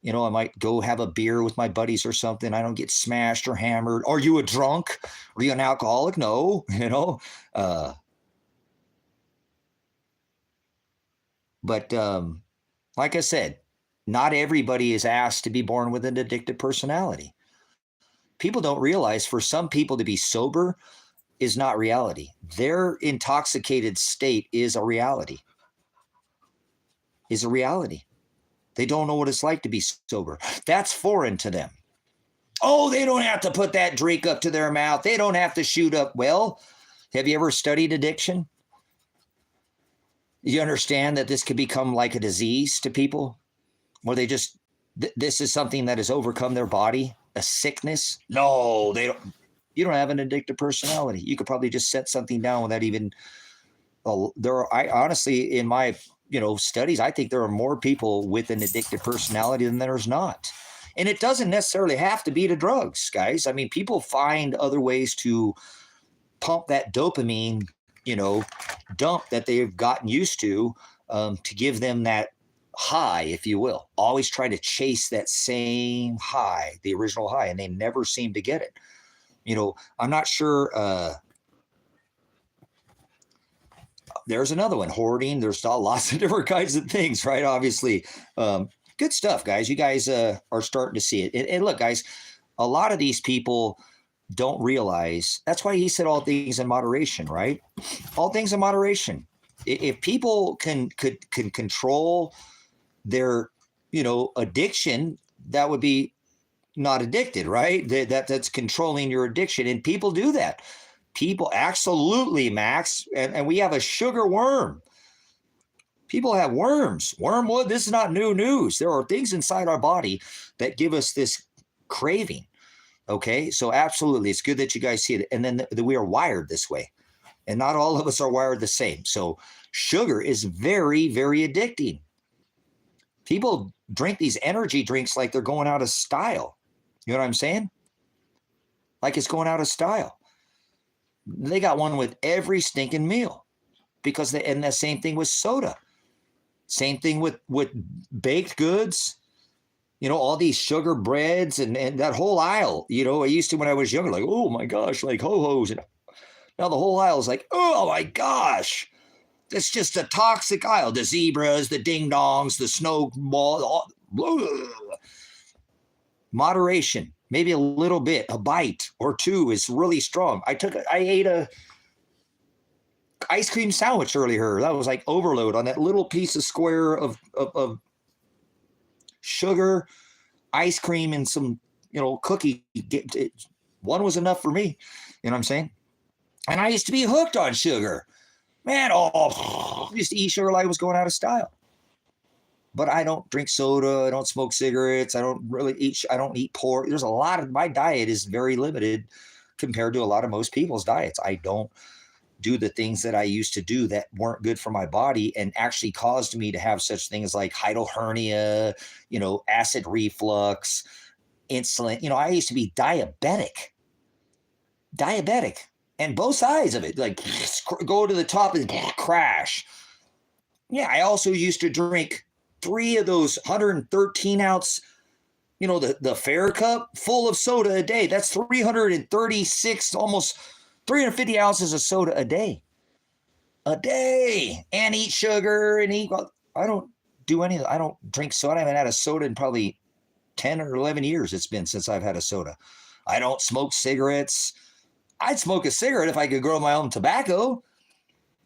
I might go have a beer with my buddies or something. I don't get smashed or hammered. Are you a drunk? Are you an alcoholic? No, But like I said, not everybody is asked to be born with an addictive personality. People don't realize for some people to be sober is not reality. Their intoxicated state is a reality. They don't know what it's like to be sober. That's foreign to them. They don't have to put that drink up to their mouth. They don't have to shoot up. Well, have you ever studied addiction? You understand that this could become like a disease to people where they just, this is something that has overcome their body, a sickness? No, they don't. You don't have an addictive personality. You could probably just set something down without even, I honestly, in my, studies, I think there are more people with an addictive personality than there's not. And it doesn't necessarily have to be to drugs, guys. I mean, people find other ways to pump that dopamine, dump that they've gotten used to give them that high, if you will. Always try to chase that same high, the original high, and they never seem to get it. I'm not sure. There's another one, hoarding. There's lots of different kinds of things, right? Obviously, good stuff, guys. You guys are starting to see it. And look, guys, a lot of these people don't realize. That's why he said all things in moderation, right? All things in moderation. If people can control their, addiction, that would be not addicted, right? That's controlling your addiction. And people do that. People, absolutely, Max. And we have a sugar worm. People have worms. Wormwood, this is not new news. There are things inside our body that give us this craving. Okay, so absolutely, it's good that you guys see it. And then we are wired this way. And not all of us are wired the same. So sugar is very, very addicting. People drink these energy drinks like they're going out of style. You know what I'm saying? Like it's going out of style. They got one with every stinking meal and the same thing with soda. Same thing with baked goods. All these sugar breads and that whole aisle. I used to, when I was younger, like, oh my gosh, like ho-hos. And now the whole aisle is like, oh my gosh. It's just a toxic aisle. The zebras, the ding-dongs, the snowball. Moderation. Maybe a little bit, a bite or two is really strong. I ate a ice cream sandwich earlier. That was like overload on that little piece of square of sugar, ice cream, and some, cookie. One was enough for me. You know what I'm saying? And I used to be hooked on sugar. Man, I used to eat sugar like it was going out of style. But I don't drink soda. I don't smoke cigarettes. I don't eat pork. There's a lot of, my diet is very limited compared to a lot of most people's diets. I don't do the things that I used to do that weren't good for my body and actually caused me to have such things like hiatal hernia, acid reflux, insulin. I used to be diabetic, and both sides of it, like go to the top and crash. Yeah, I also used to drink 3 of those 113 ounce, the Fair cup full of soda a day. That's 336, almost 350 ounces of soda a day, and eat sugar and eat. I don't do any of that. I don't drink soda. I haven't had a soda in probably 10 or 11 years. It's been since I've had a soda. I don't smoke cigarettes. I'd smoke a cigarette if I could grow my own tobacco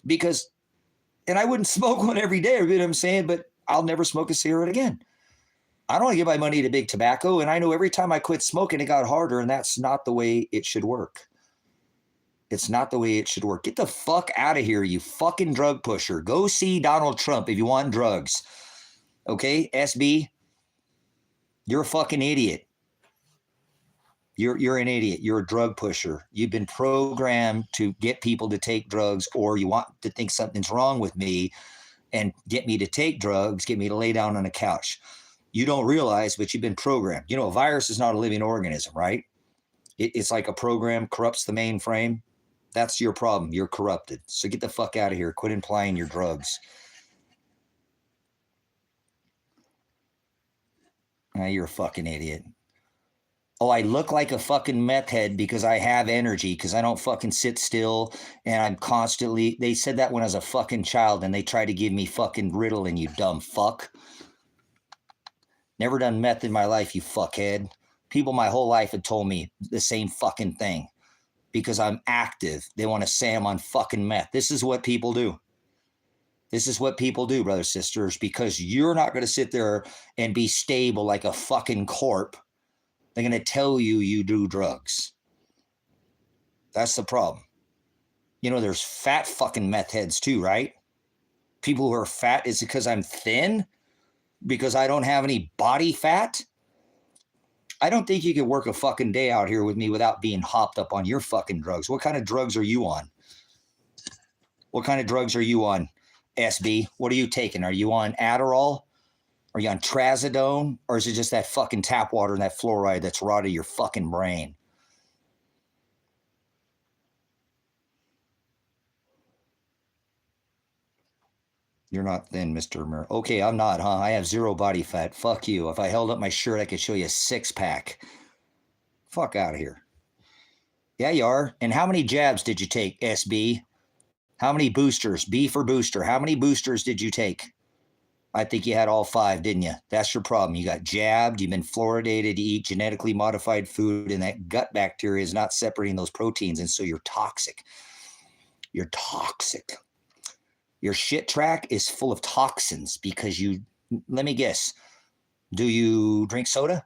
and I wouldn't smoke one every day. You know what I'm saying? But I'll never smoke a cigarette again. I don't want to give my money to big tobacco. And I know every time I quit smoking, it got harder. And that's not the way it should work. It's not the way it should work. Get the fuck out of here, you fucking drug pusher. Go see Donald Trump if you want drugs. Okay, SB? You're a fucking idiot. You're an idiot. You're a drug pusher. You've been programmed to get people to take drugs, or you want to think something's wrong with me and get me to take drugs, get me to lay down on a couch. You don't realize, but you've been programmed. A virus is not a living organism, right? It's like a program corrupts the mainframe. That's your problem. You're corrupted. So get the fuck out of here. Quit implying your drugs. You're a fucking idiot. Oh, I look like a fucking meth head because I have energy, because I don't fucking sit still and I'm constantly. They said that when I was a fucking child and they tried to give me fucking Ritalin, you dumb fuck. Never done meth in my life, you fuckhead. People my whole life had told me the same fucking thing because I'm active. They want to say I'm on fucking meth. This is what people do. This is what people do, brothers, sisters, because you're not going to sit there and be stable like a fucking corpse. They're going to tell you do drugs. That's the problem. There's fat fucking meth heads too, right? People who are fat, is it because I'm thin? Because I don't have any body fat? I don't think you can work a fucking day out here with me without being hopped up on your fucking drugs. What kind of drugs are you on? What kind of drugs are you on, SB? What are you taking? Are you on Adderall? Are you on Trazodone? Or is it just that fucking tap water and that fluoride that's rotted your fucking brain? You're not thin, Mr. Mer. Okay, I'm not, huh? I have zero body fat. Fuck you. If I held up my shirt, I could show you a six-pack. Fuck out of here. Yeah, you are. And how many jabs did you take, SB? How many boosters? B for booster. How many boosters did you take? I think you had all 5, didn't you? That's your problem. You got jabbed. You've been fluoridated. You eat genetically modified food, and that gut bacteria is not separating those proteins, and so you're toxic. You're toxic. Your shit track is full of toxins because let me guess, do you drink soda?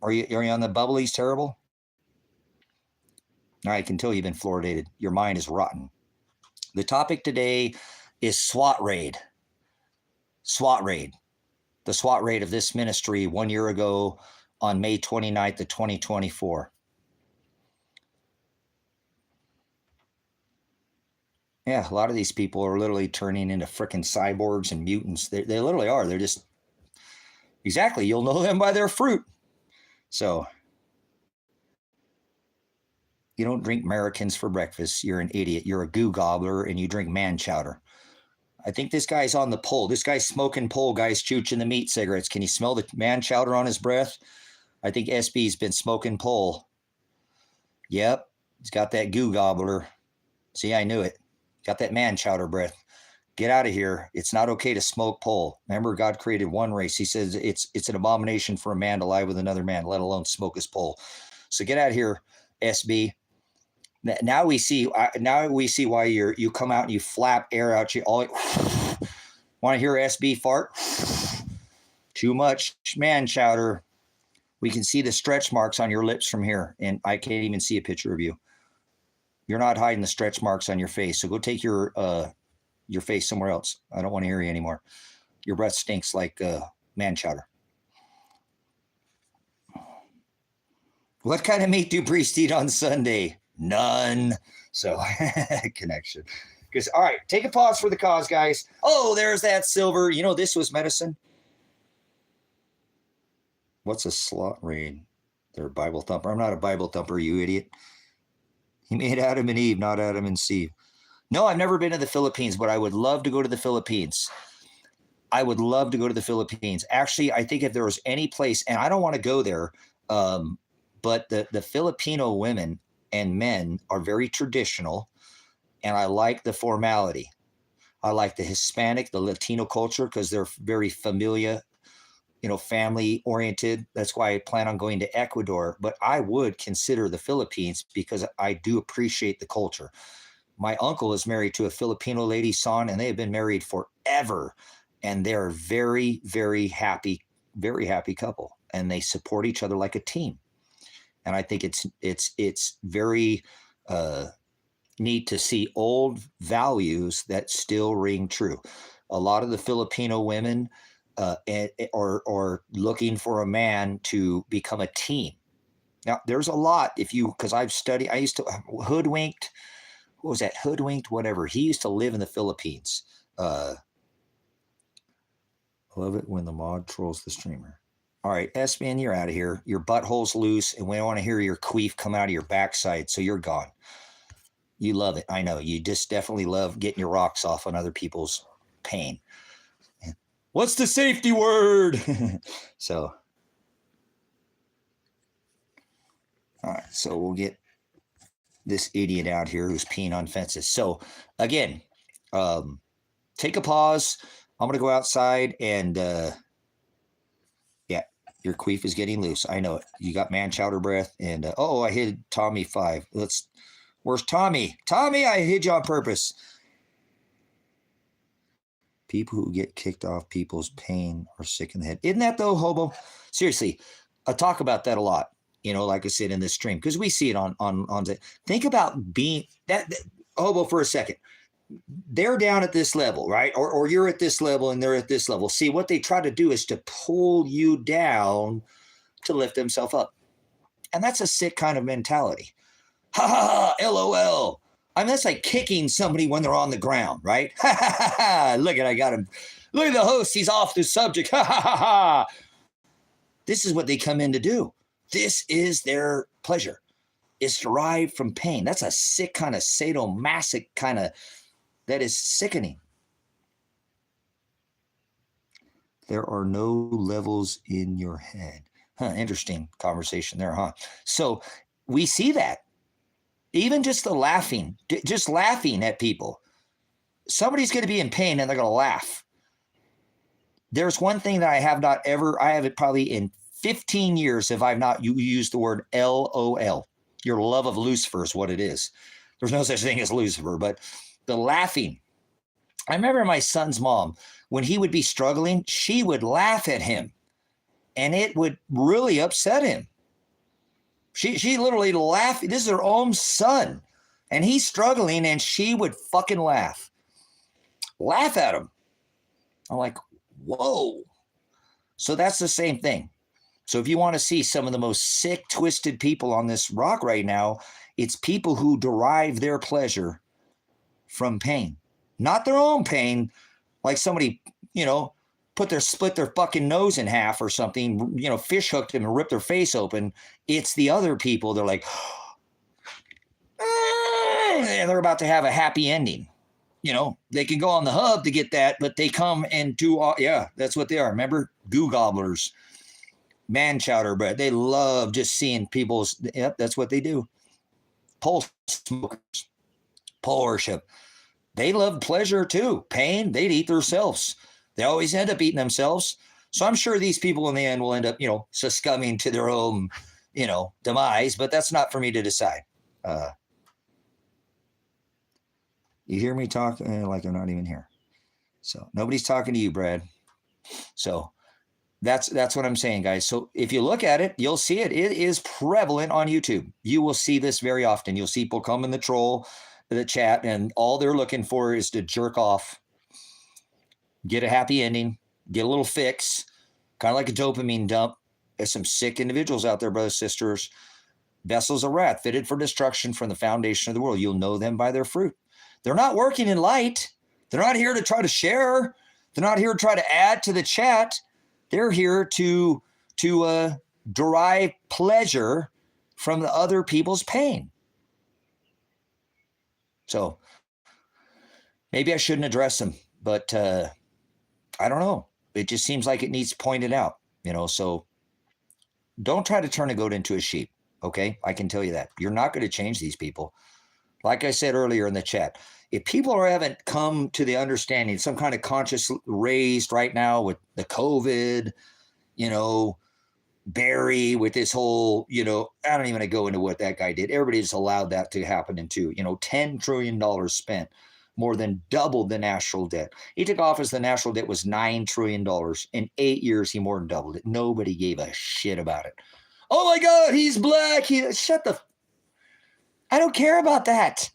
Are you on the bubblies terrible? I can tell you've been fluoridated. Your mind is rotten. The topic today is SWAT raid. SWAT raid. The SWAT raid of this ministry 1 year ago on May 29th of 2024. Yeah, a lot of these people are literally turning into freaking cyborgs and mutants. They literally are. They're just, exactly, you'll know them by their fruit. So, you don't drink Americans for breakfast. You're an idiot. You're a goo gobbler, and you drink man chowder. I think this guy's on the pole. This guy's smoking pole. Guy's chooching the meat cigarettes. Can you smell the man chowder on his breath? I think SB's been smoking pole. Yep, he's got that goo gobbler. See, I knew it. Got that man chowder breath. Get out of here. It's not okay to smoke pole. Remember, God created one race. He says it's an abomination for a man to lie with another man, let alone smoke his pole. So get out of here, SB. Now we see why you come out and you flap air out. You all want to hear SB fart? Too much man chowder. We can see the stretch marks on your lips from here, and I can't even see a picture of you. You're not hiding the stretch marks on your face, so go take your face somewhere else. I don't want to hear you anymore. Your breath stinks like man chowder. What kind of meat do priests eat on Sunday? None. So connection. Because all right, take a pause for the cause, guys. Oh, there's that silver. You know this was medicine. What's a slot raid? They're a Bible thumper. I'm not a Bible thumper, you idiot. He made Adam and Eve, not Adam and Steve. No, I've never been to the Philippines, but I would love to go to the Philippines. I would love to go to the Philippines. Actually, I think if there was any place, and I don't want to go there, but the Filipino women and men are very traditional, and I like the formality. I like the Hispanic, the Latino culture, because they're very familiar, family oriented. That's why I plan on going to Ecuador, but I would consider the Philippines because I do appreciate the culture. My uncle is married to a Filipino lady, son, and they have been married forever. And they're very, very happy couple. And they support each other like a team. And I think it's very neat to see old values that still ring true. A lot of the Filipino women are looking for a man to become a team. Now, there's a lot because I used to hoodwinked. What was that? Hoodwinked, whatever. He used to live in the Philippines. Love it when the mod trolls the streamer. All right, S-Man, you're out of here. Your butthole's loose, and we don't want to hear your queef come out of your backside, so you're gone. You love it. I know. You just definitely love getting your rocks off on other people's pain. What's the safety word? So, all right, so we'll get this idiot out here who's peeing on fences. So, again, take a pause. I'm going to go outside and, yeah, your queef is getting loose. I know it. You got man chowder breath. And, I hid Tommy 5. Where's Tommy? Tommy, I hid you on purpose. People who get kicked off people's pain are sick in the head. Isn't that though, Hobo? Seriously, I talk about that a lot, like I said in this stream, because we see it on. Think about being that Hobo for a second. they're down at this level, right? Or you're at this level and they're at this level. See, what they try to do is to pull you down to lift themselves up. And that's a sick kind of mentality. Ha ha ha, LOL. I mean, that's like kicking somebody when they're on the ground, right? Ha ha ha. Look at, I got him. Look at the host. He's off the subject. Ha ha ha ha. This is what they come in to do. This is their pleasure. It's derived from pain. That's a sick kind of sadomasoch kind of, that is sickening. There are no levels in your head. Huh, interesting conversation there, huh? So we see that. Even just the laughing, just laughing at people. Somebody's going to be in pain and they're going to laugh. There's one thing that I have not ever, I have it probably in 15 years if I've not used the word LOL. Your love of Lucifer is what it is. There's no such thing as Lucifer, but the laughing. I remember my son's mom, when he would be struggling, she would laugh at him and it would really upset him. She literally laughed. This is her own son and he's struggling and she would fucking laugh at him. I'm like, whoa. So that's the same thing. So if you want to see some of the most sick, twisted people on this rock right now, it's people who derive their pleasure from pain, not their own pain. Like somebody, split their fucking nose in half or something, fish hooked them and ripped their face open. It's the other people. They're like, and they're about to have a happy ending. They can go on the hub to get that, but they come and do, that's what they are. Remember? Goo gobblers, man chowder bread. They love just seeing people's, that's what they do. Pole smokers, pole worship. They love pleasure too. Pain, they'd eat themselves. They always end up eating themselves. So I'm sure these people in the end will end up, succumbing to their own, demise, but that's not for me to decide. You hear me talk like I'm not even here. So nobody's talking to you, Brad. So that's what I'm saying, guys. So if you look at it, you'll see it. It is prevalent on YouTube. You will see this very often. You'll see people come in the chat, and all they're looking for is to jerk off, get a happy ending, get a little fix, kind of like a dopamine dump. There's some sick individuals out there, brothers, sisters. Vessels of wrath, fitted for destruction from the foundation of the world. You'll know them by their fruit. They're not working in light. They're not here to try to share. They're not here to try to add to the chat. They're here to derive pleasure from the other people's pain. So maybe I shouldn't address them, but I don't know. It just seems like it needs pointed out, so don't try to turn a goat into a sheep. Okay. I can tell you that you're not going to change these people. Like I said earlier in the chat, if people haven't come to the understanding, some kind of conscious raised right now with the COVID, Barry with this whole, I don't even want to go into what that guy did. Everybody just allowed that to happen into, $10 trillion spent, more than doubled the national debt. He took office, the national debt was $9 trillion. In 8 years, he more than doubled it. Nobody gave a shit about it. Oh my God, he's black. I don't care about that.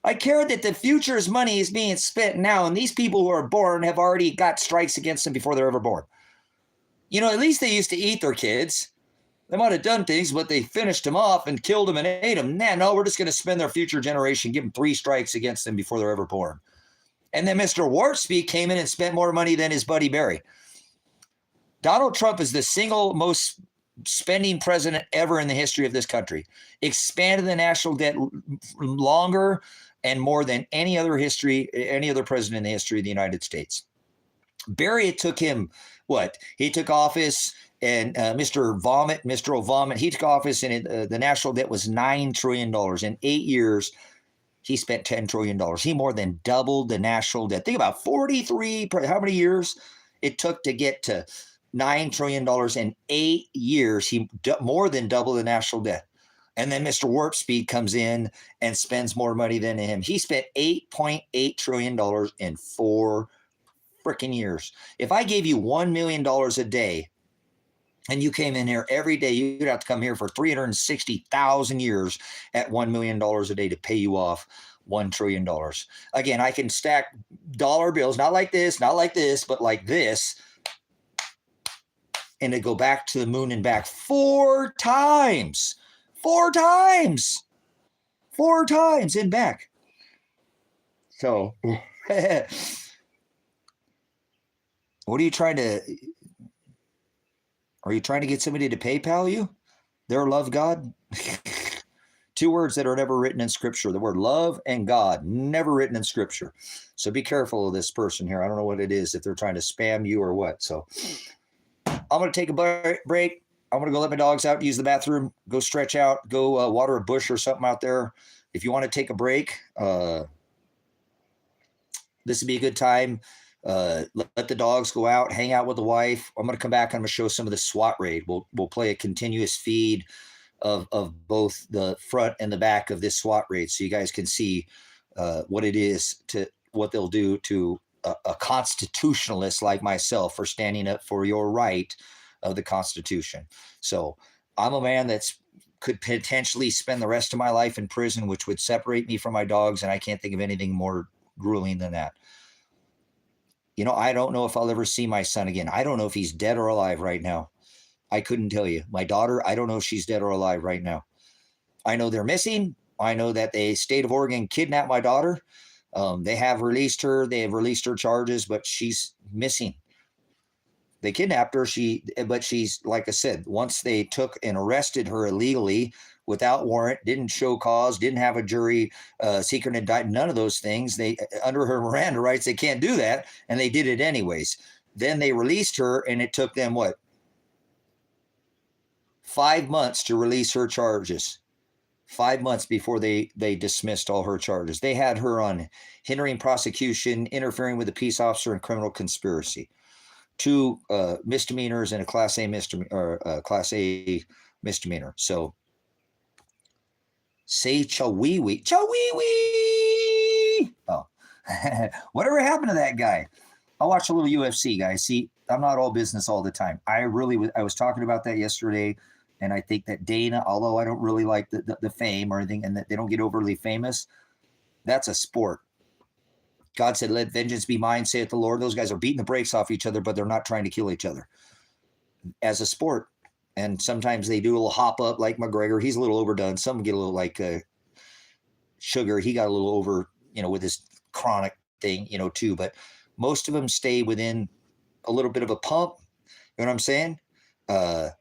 I care that the future's money is being spent now, and these people who are born have already got strikes against them before they're ever born. At least they used to eat their kids. They might have done things, but they finished them off and killed them and ate them. No, we're just going to spend their future generation, give them 3 strikes against them before they're ever born. And then Mr. Wartspeak came in and spent more money than his buddy Barry. Donald Trump is the single most spending president ever in the history of this country. Expanded the national debt longer and more than any other president in the history of the United States. Barry, it took him what? He took office, and Mr. Obama, he took office, and the national debt was $9 trillion. In 8 years, he spent $10 trillion. He more than doubled the national debt. Think about 43, how many years it took to get to $9 trillion in 8 years. He more than doubled the national debt. And then Mr. Warp Speed comes in and spends more money than him. He spent $8.8 trillion in 4 freaking years. If I gave you $1 million a day and you came in here every day, you'd have to come here for 360,000 years at $1 million a day to pay you off $1 trillion. Again, I can stack dollar bills, not like this, but like this, and they go back to the moon and back 4 times. 4 times. 4 times and back. So, what are you trying to... Are you trying to get somebody to PayPal you? Their love God? 2 words that are never written in Scripture. The word love and God, never written in Scripture. So be careful of this person here. I don't know what it is, if they're trying to spam you or what. So I'm going to take a break. I'm going to go let my dogs out, use the bathroom, go stretch out, go water a bush or something out there. If you want to take a break, this would be a good time. Let the dogs go out, hang out with the wife. I'm going to come back and I'm going to show some of the SWAT raid. We'll play a continuous feed of both the front and the back of this SWAT raid, so you guys can see what it is, to what they'll do to a constitutionalist like myself for standing up for your right of the Constitution. So I'm a man that's could potentially spend the rest of my life in prison, which would separate me from my dogs, and I can't think of anything more grueling than that. You know, I don't know if I'll ever see my son again. I don't know if he's dead or alive right now. I couldn't tell you. My daughter, I don't know if she's dead or alive right now. I know they're missing. I know that the state of Oregon kidnapped my daughter. They have released her. They have released her charges, but she's missing. They kidnapped her. But she's, like I said, once they took and arrested her illegally without warrant, didn't show cause, didn't have a jury, secret indictment, none of those things. They, under her Miranda rights, they can't do that, and they did it anyways. Then they released her, and it took them, 5 months to release her charges. 5 months before they dismissed all her charges. They had her on hindering prosecution, interfering with a peace officer, and criminal conspiracy. 2 misdemeanors and a Class A misdemeanor. So say Chawee. Oh, whatever happened to that guy? I watch a little UFC, guys. See, I'm not all business all the time. I was talking about that yesterday, and I think that Dana, although I don't really like the fame or anything, and that they don't get overly famous, that's a sport. God said, "Let vengeance be mine, saith the Lord." Those guys are beating the brakes off each other, but they're not trying to kill each other as a sport. And sometimes they do a little hop up like McGregor. He's a little overdone. Some get a little like Sugar. He got a little over, with his chronic thing, too. But most of them stay within a little bit of a pump. You know what I'm saying? And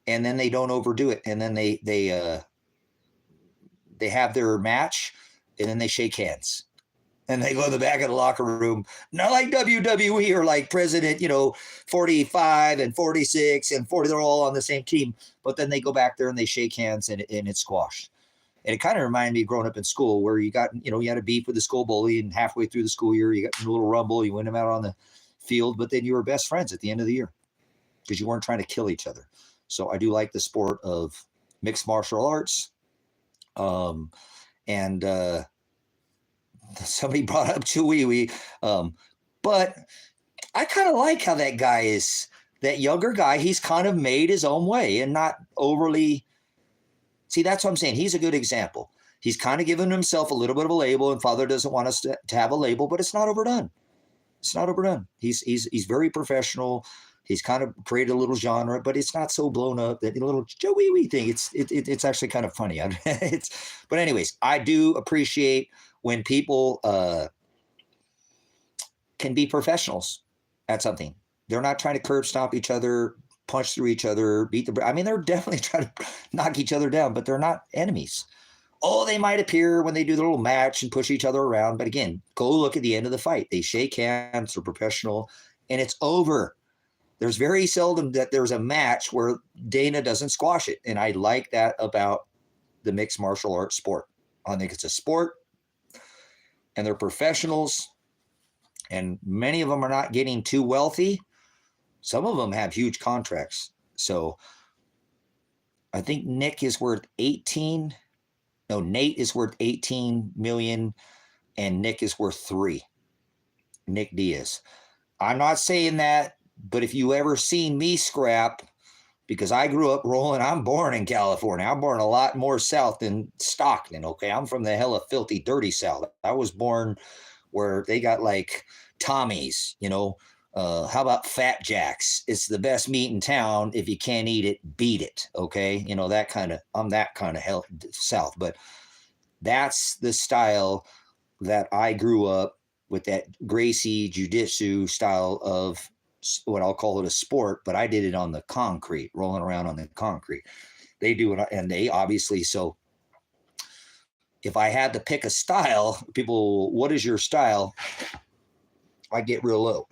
then they don't overdo it. And then they have their match, and then they shake hands. And they go to the back of the locker room, not like WWE or like President, 45 and 46 and 40, they're all on the same team. But then they go back there and they shake hands, and it's squashed. And it kind of reminded me of growing up in school, where you got, you had a beef with the school bully, and halfway through the school year, you got a little rumble, you went them out on the field, but then you were best friends at the end of the year because you weren't trying to kill each other. So I do like the sport of mixed martial arts. Somebody brought up Chawee. But I kind of like how that guy is, that younger guy, he's kind of made his own way and not overly. See, that's what I'm saying. He's a good example. He's kind of given himself a little bit of a label, and Father doesn't want us to have a label, but it's not overdone. It's not overdone. He's very professional. He's kind of created a little genre, but it's not so blown up, that little Chawee thing. It's actually kind of funny. But anyways, I do appreciate when people can be professionals at something. They're not trying to curb stomp each other, punch through each other, they're definitely trying to knock each other down, but they're not enemies. Oh, they might appear when they do the little match and push each other around. But again, go look at the end of the fight. They shake hands, they're professional, and it's over. There's very seldom that there's a match where Dana doesn't squash it. And I like that about the mixed martial arts sport. I think it's a sport, and they're professionals, and many of them are not getting too wealthy. Some of them have huge contracts. So I think Nate is worth 18 million, and Nick is worth 3. Nick Diaz. I'm not saying that, but if you ever seen me scrap, because I grew up rolling. I'm born in California. I'm born a lot more south than Stockton. Okay. I'm from the hella filthy, dirty south. I was born where they got like Tommy's, how about Fat Jacks? It's the best meat in town. If you can't eat it, beat it. Okay. I'm that kind of hell south, but that's the style that I grew up with, that Gracie jiu-jitsu style of what I'll call it a sport, but I did it on the concrete, rolling around on the concrete. They do it, and they obviously, so if I had to pick a style, people, what is your style? I get real low.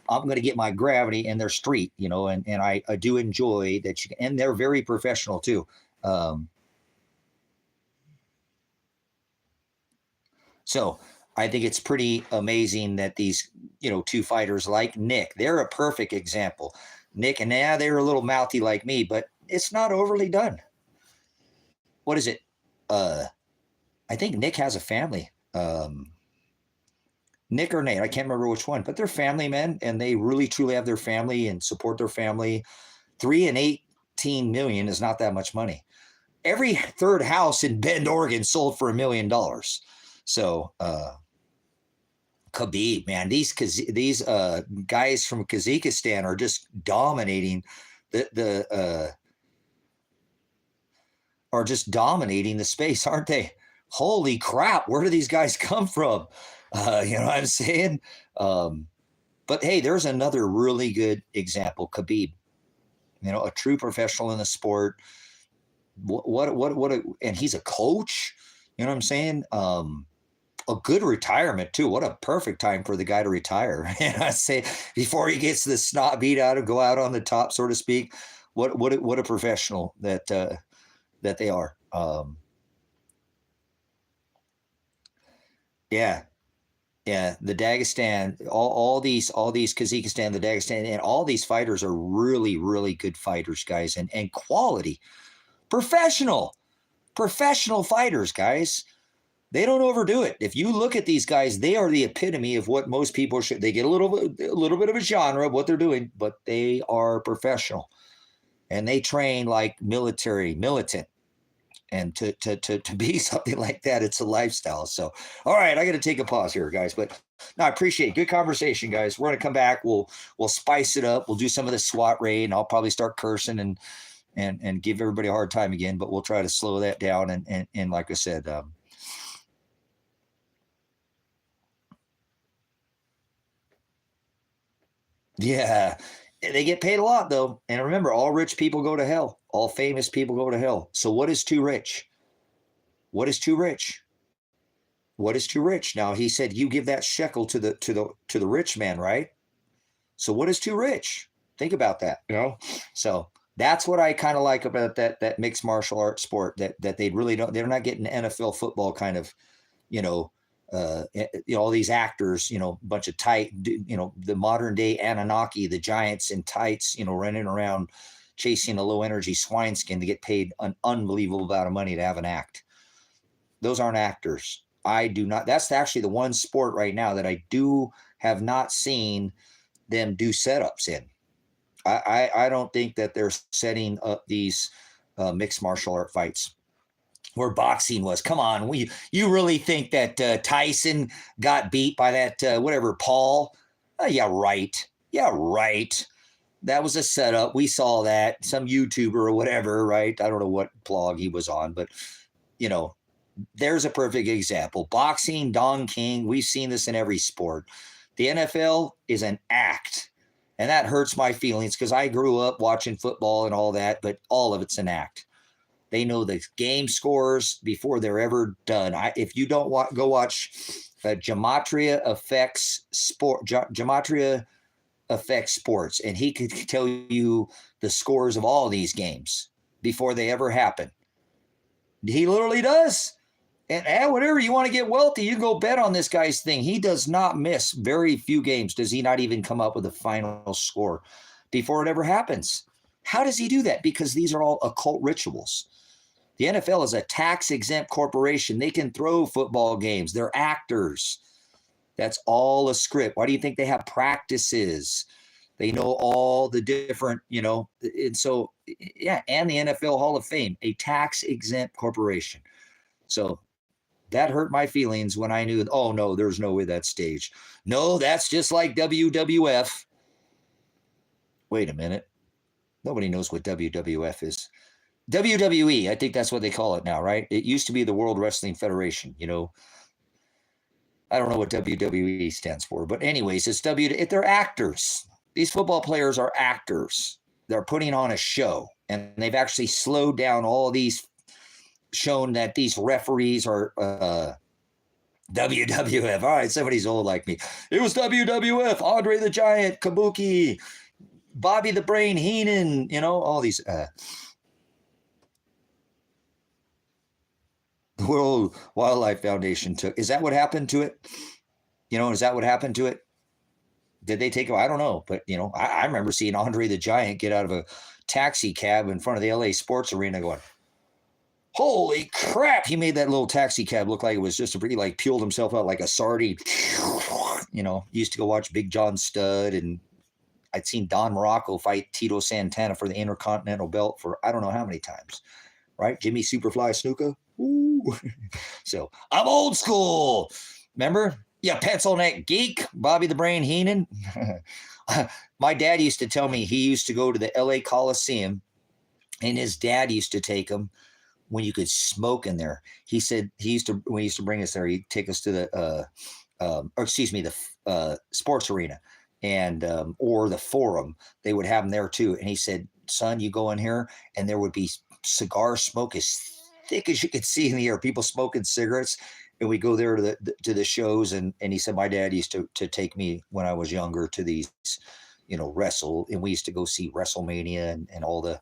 I'm going to get my gravity in their street, and I do enjoy that. And they're very professional too. So I think it's pretty amazing that these, two fighters like Nick, they're a perfect example. Nick, and they're a little mouthy like me, but it's not overly done. What is it? I think Nick has a family. Nick or Nate, I can't remember which one, but they're family men, and they really truly have their family and support their family. 3 and 18 million is not that much money. Every third house in Bend, Oregon sold for $1 million. So, Khabib, man, these guys from Kazakhstan are just dominating are just dominating the space, aren't they? Holy crap, where do these guys come from? You know what I'm saying? But hey, there's another really good example, Khabib. A true professional in the sport. And he's a coach. You know what I'm saying? A good retirement too. What a perfect time for the guy to retire. And I say, before he gets the snot beat out of, go out on the top, so to speak. What a professional that they are. Yeah, the Dagestan, all these Kazakhstan, the Dagestan, and all these fighters are really, really good fighters, guys, and quality, professional fighters, guys. They don't overdo it. If you look at these guys, they are the epitome of what most people should. They get a little bit of a genre of what they're doing, but they are professional, and they train like militant. And to be something like that, it's a lifestyle. So, all right, I got to take a pause here, guys. But no, I appreciate it. Good conversation, guys. We're gonna come back. We'll spice it up. We'll do some of the SWAT raid, and I'll probably start cursing and give everybody a hard time again. But we'll try to slow that down. And like I said, yeah, they get paid a lot though. And remember, all rich people go to hell. All famous people go to hell. So what is too rich? What is too rich? What is too rich? Now he said you give that shekel to the rich man, right? So what is too rich? Think about that. So that's what I kind of like about that mixed martial arts sport, that they really don't. They're not getting NFL football kind of, all these actors, a bunch of tight, the modern day Anunnaki, the giants in tights, running around chasing a low energy swine skin to get paid an unbelievable amount of money to have an act. Those aren't actors. I do not. That's actually the one sport right now that I have not seen them do setups in. I don't think that they're setting up these mixed martial art fights where boxing was. Come on, you really think that Tyson got beat by that Paul? Yeah, right. That was a setup. We saw that, some YouTuber or whatever, right? I don't know what blog he was on, but there's a perfect example. Boxing, Don King, we've seen this in every sport. The NFL is an act, and that hurts my feelings because I grew up watching football and all that, but all of it's an act. They know the game scores before they're ever done. If you don't go watch Gematria Affects Sports, and he could tell you the scores of all these games before they ever happen. He literally does. And whatever, you want to get wealthy, you go bet on this guy's thing. He does not miss. Very few games does he not even come up with a final score before it ever happens. How does he do that? Because these are all occult rituals. The NFL is a tax-exempt corporation. They can throw football games. They're actors. That's all a script. Why do you think they have practices? They know all the different, and so, yeah, and the NFL Hall of Fame, a tax-exempt corporation. So that hurt my feelings when I knew, oh, no, there's no way that's staged. No, that's just like WWF. Wait a minute. Nobody knows what WWF is. WWE, I think that's what they call it now, right? It used to be the World Wrestling Federation, I don't know what WWE stands for, but anyways, they're actors. These football players are actors. They're putting on a show, and they've actually slowed down all these, shown that these referees are WWF. All right, somebody's old like me. It was WWF, Andre the Giant, Kabuki, Bobby the Brain Heenan, all these. The World Wildlife Foundation took. Is that what happened to it? Is that what happened to it? Did they take it? I don't know. But, I remember seeing Andre the Giant get out of a taxi cab in front of the LA Sports Arena going, holy crap. He made that little taxi cab look like it was just he peeled himself out like a sardine. Used to go watch Big John Studd, and I'd seen Don Morocco fight Tito Santana for the Intercontinental belt for I don't know how many times. Right? Jimmy Superfly Snuka. Ooh. So I'm old school. Remember? Yeah, pencil neck geek, Bobby the Brain Heenan. My dad used to tell me he used to go to the LA Coliseum, and his dad used to take him when you could smoke in there. He said when he used to bring us there, he'd take us to the sports arena and or the Forum. They would have them there too. And he said, son, you go in here and there would be cigar smoke as thick as you could see in the air, people smoking cigarettes. And we go there to the shows. And he said, my dad used to take me when I was younger to these, wrestle. And we used to go see WrestleMania and all the,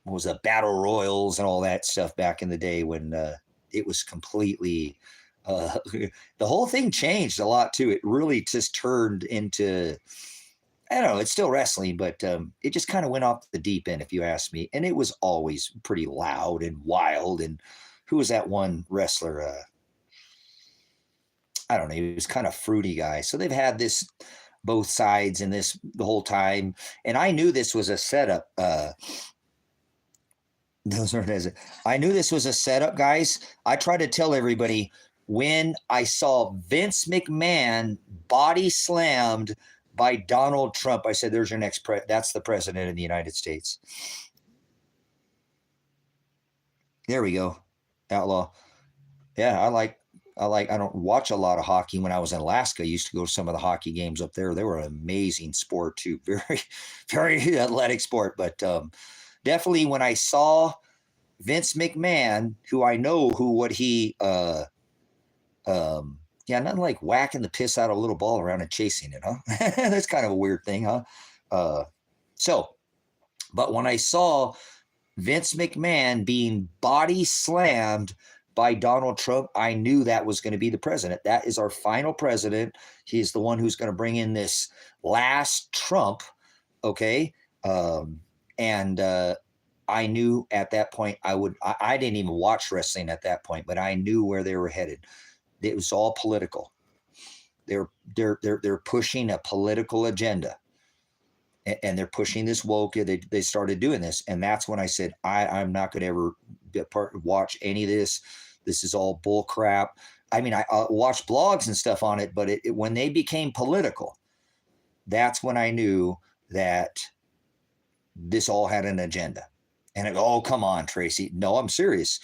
what was the battle royals and all that stuff back in the day when it was completely, the whole thing changed a lot too. It really just turned into, I don't know, it's still wrestling, but it just kind of went off the deep end, if you ask me. And it was always pretty loud and wild. And who was that one wrestler? I don't know. He was kind of fruity guy. So they've had this both sides in this the whole time. And I knew this was a setup. I knew this was a setup, guys. I try to tell everybody when I saw Vince McMahon body slammed by Donald Trump, I said, there's your next that's the president of the United States. There we go. Outlaw. Yeah, I don't watch a lot of hockey. When I was in Alaska, I used to go to some of the hockey games up there. They were an amazing sport too. Very, very athletic sport. But definitely when I saw Vince McMahon, who I know yeah, nothing like whacking the piss out of a little ball around and chasing it, huh? That's kind of a weird thing, huh? But when I saw Vince McMahon being body slammed by Donald Trump, I knew that was going to be the president. That is our final president. He's the one who's going to bring in this last Trump, okay? I knew at that point I didn't even watch wrestling at that point, but I knew where they were headed. It was all political. They're pushing a political agenda, and they're pushing this woke. They started doing this, and that's when I said I'm not going to ever watch any of this. This is all bull crap. I mean, I watched blogs and stuff on it, but when they became political, that's when I knew that this all had an agenda. And oh, come on, Tracy. No, I'm serious.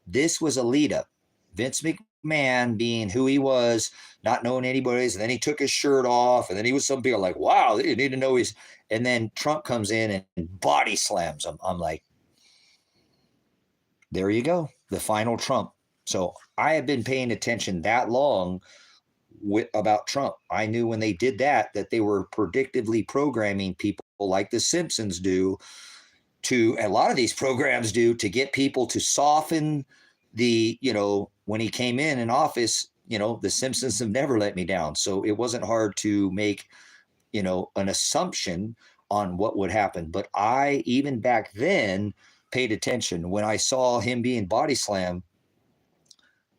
This was a lead up. Vince McMahon being who he was, not knowing anybody's, and then he took his shirt off, and then he was some people like, wow, they need to know he's, and then Trump comes in and body slams him. I'm like, there you go, the final Trump. So I have been paying attention that long about Trump. I knew when they did that they were predictively programming people like The Simpsons do to, a lot of these programs do, to get people to soften the, when he came in office, The Simpsons have never let me down. So it wasn't hard to make, an assumption on what would happen. But I, even back then, paid attention. When I saw him being body slammed,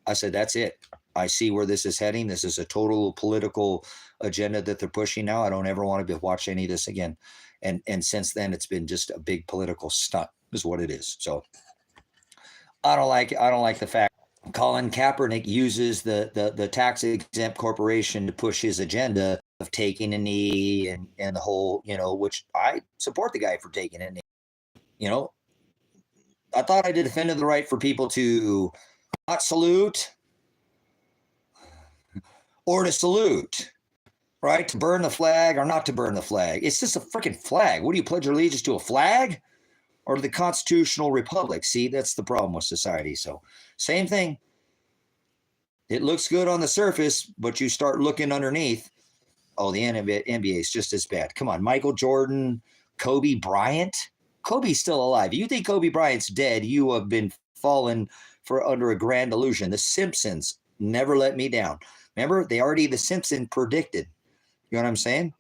I said, that's it. I see where this is heading. This is a total political agenda that they're pushing now. I don't ever want to watch any of this again. And since then, it's been just a big political stunt, is what it is. So I don't like the fact Colin Kaepernick uses the tax exempt corporation to push his agenda of taking a knee and the whole, which I support the guy for taking a knee. I thought I did defend the right for people to not salute or to salute, right? To burn the flag or not to burn the flag. It's just a freaking flag. What do you pledge your allegiance to, a flag or to the constitutional republic? See, that's the problem with society. So same thing. It looks good on the surface, but you start looking underneath. Oh, the NBA is just as bad. Come on, Michael Jordan, Kobe Bryant. Kobe's still alive. You think Kobe Bryant's dead, you have been fallen under a grand illusion. The Simpsons never let me down. Remember, the Simpsons predicted. You know what I'm saying?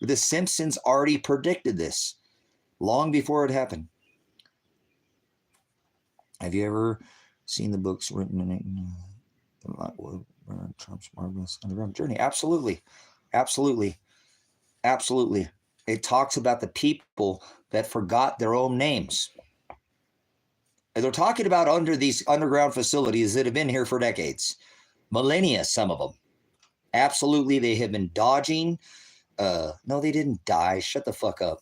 The Simpsons already predicted this long before it happened. Have you ever seen the books written in Trump's marvelous underground journey? Absolutely. Absolutely. Absolutely. It talks about the people that forgot their own names. And they're talking about under these underground facilities that have been here for decades, millennia, some of them. Absolutely, they have been dodging. No, they didn't die. Shut the fuck up.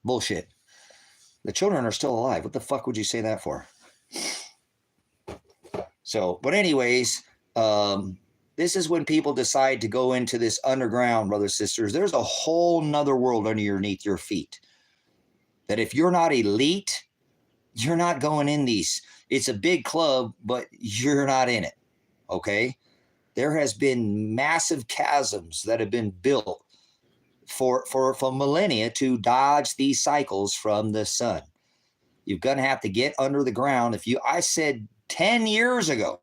Bullshit. The children are still alive. What the fuck would you say that for? So, but anyways, this is when people decide to go into this underground, brothers, sisters. There's a whole nother world underneath your feet. That if you're not elite, you're not going in these. It's a big club, but you're not in it. Okay? There has been massive chasms that have been built for millennia to dodge these cycles from the sun. You're going to have to get under the ground. I said 10 years ago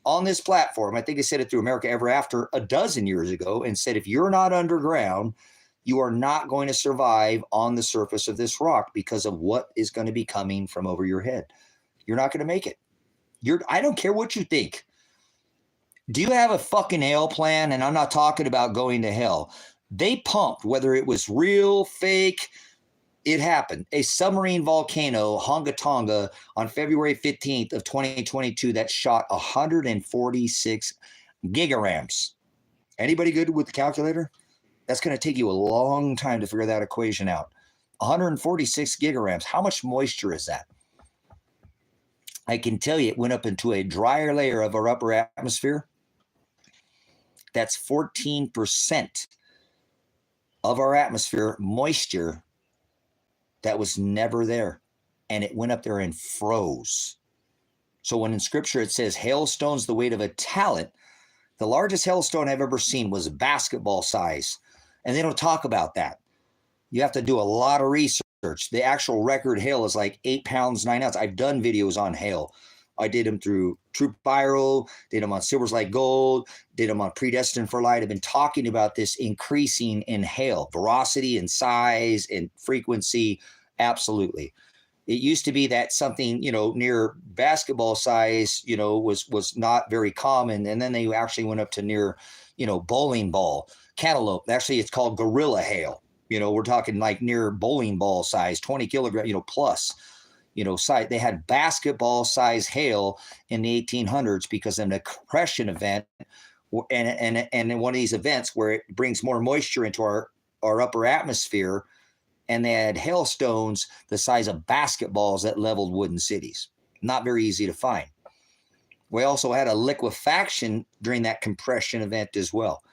on this platform, I think I said it through America Ever After a dozen years ago, and said, if you're not underground, you are not going to survive on the surface of this rock because of what is going to be coming from over your head. You're not going to make it. I don't care what you think. Do you have a fucking hell plan? And I'm not talking about going to hell. They pumped, whether it was real, fake, it happened. A submarine volcano, Honga Tonga, on February 15th of 2022 that shot 146 gigarams. Anybody good with the calculator? That's going to take you a long time to figure that equation out. 146 gigarams. How much moisture is that? I can tell you it went up into a drier layer of our upper atmosphere. That's 14% of our atmosphere moisture that was never there. And it went up there and froze. So when in scripture it says hailstones the weight of a talent, the largest hailstone I've ever seen was basketball size. And they don't talk about that. You have to do a lot of research. The actual record hail is like 8 pounds, 9 ounces. I've done videos on hail. I did them through Troop Viral, did them on Silver's Like Gold, did them on Predestined for Light. I've been talking about this increasing in hail, velocity and size and frequency. Absolutely. It used to be that something, near basketball size, was not very common. And then they actually went up to near, bowling ball, cantaloupe. Actually, it's called gorilla hail. We're talking like near bowling ball size, 20 kilograms, plus. They had basketball size hail in the 1800s because of an accretion event and one of these events where it brings more moisture into our upper atmosphere, and they had hailstones the size of basketballs that leveled wooden cities. Not very easy to find. We also had a liquefaction during that compression event as well,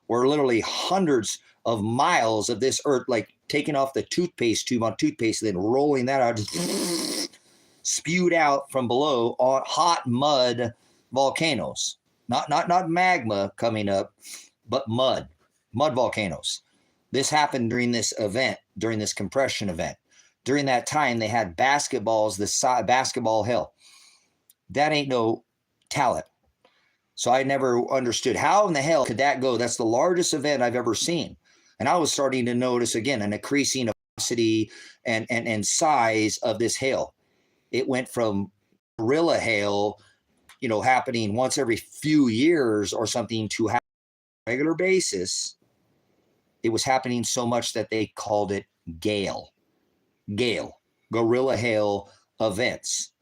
where literally hundreds of miles of this earth, like taking off the toothpaste tube on toothpaste, and then rolling that out, just spewed out from below on hot mud volcanoes. Not magma coming up, but mud volcanoes. This happened during this event, during this compression event. During that time, they had basketballs, basketball hail. That ain't no talent. So I never understood how in the hell could that go? That's the largest event I've ever seen. And I was starting to notice, again, an increasing velocity and size of this hail. It went from gorilla hail happening once every few years or something to happen on a regular basis, it was happening so much that they called it gale, gorilla hail events.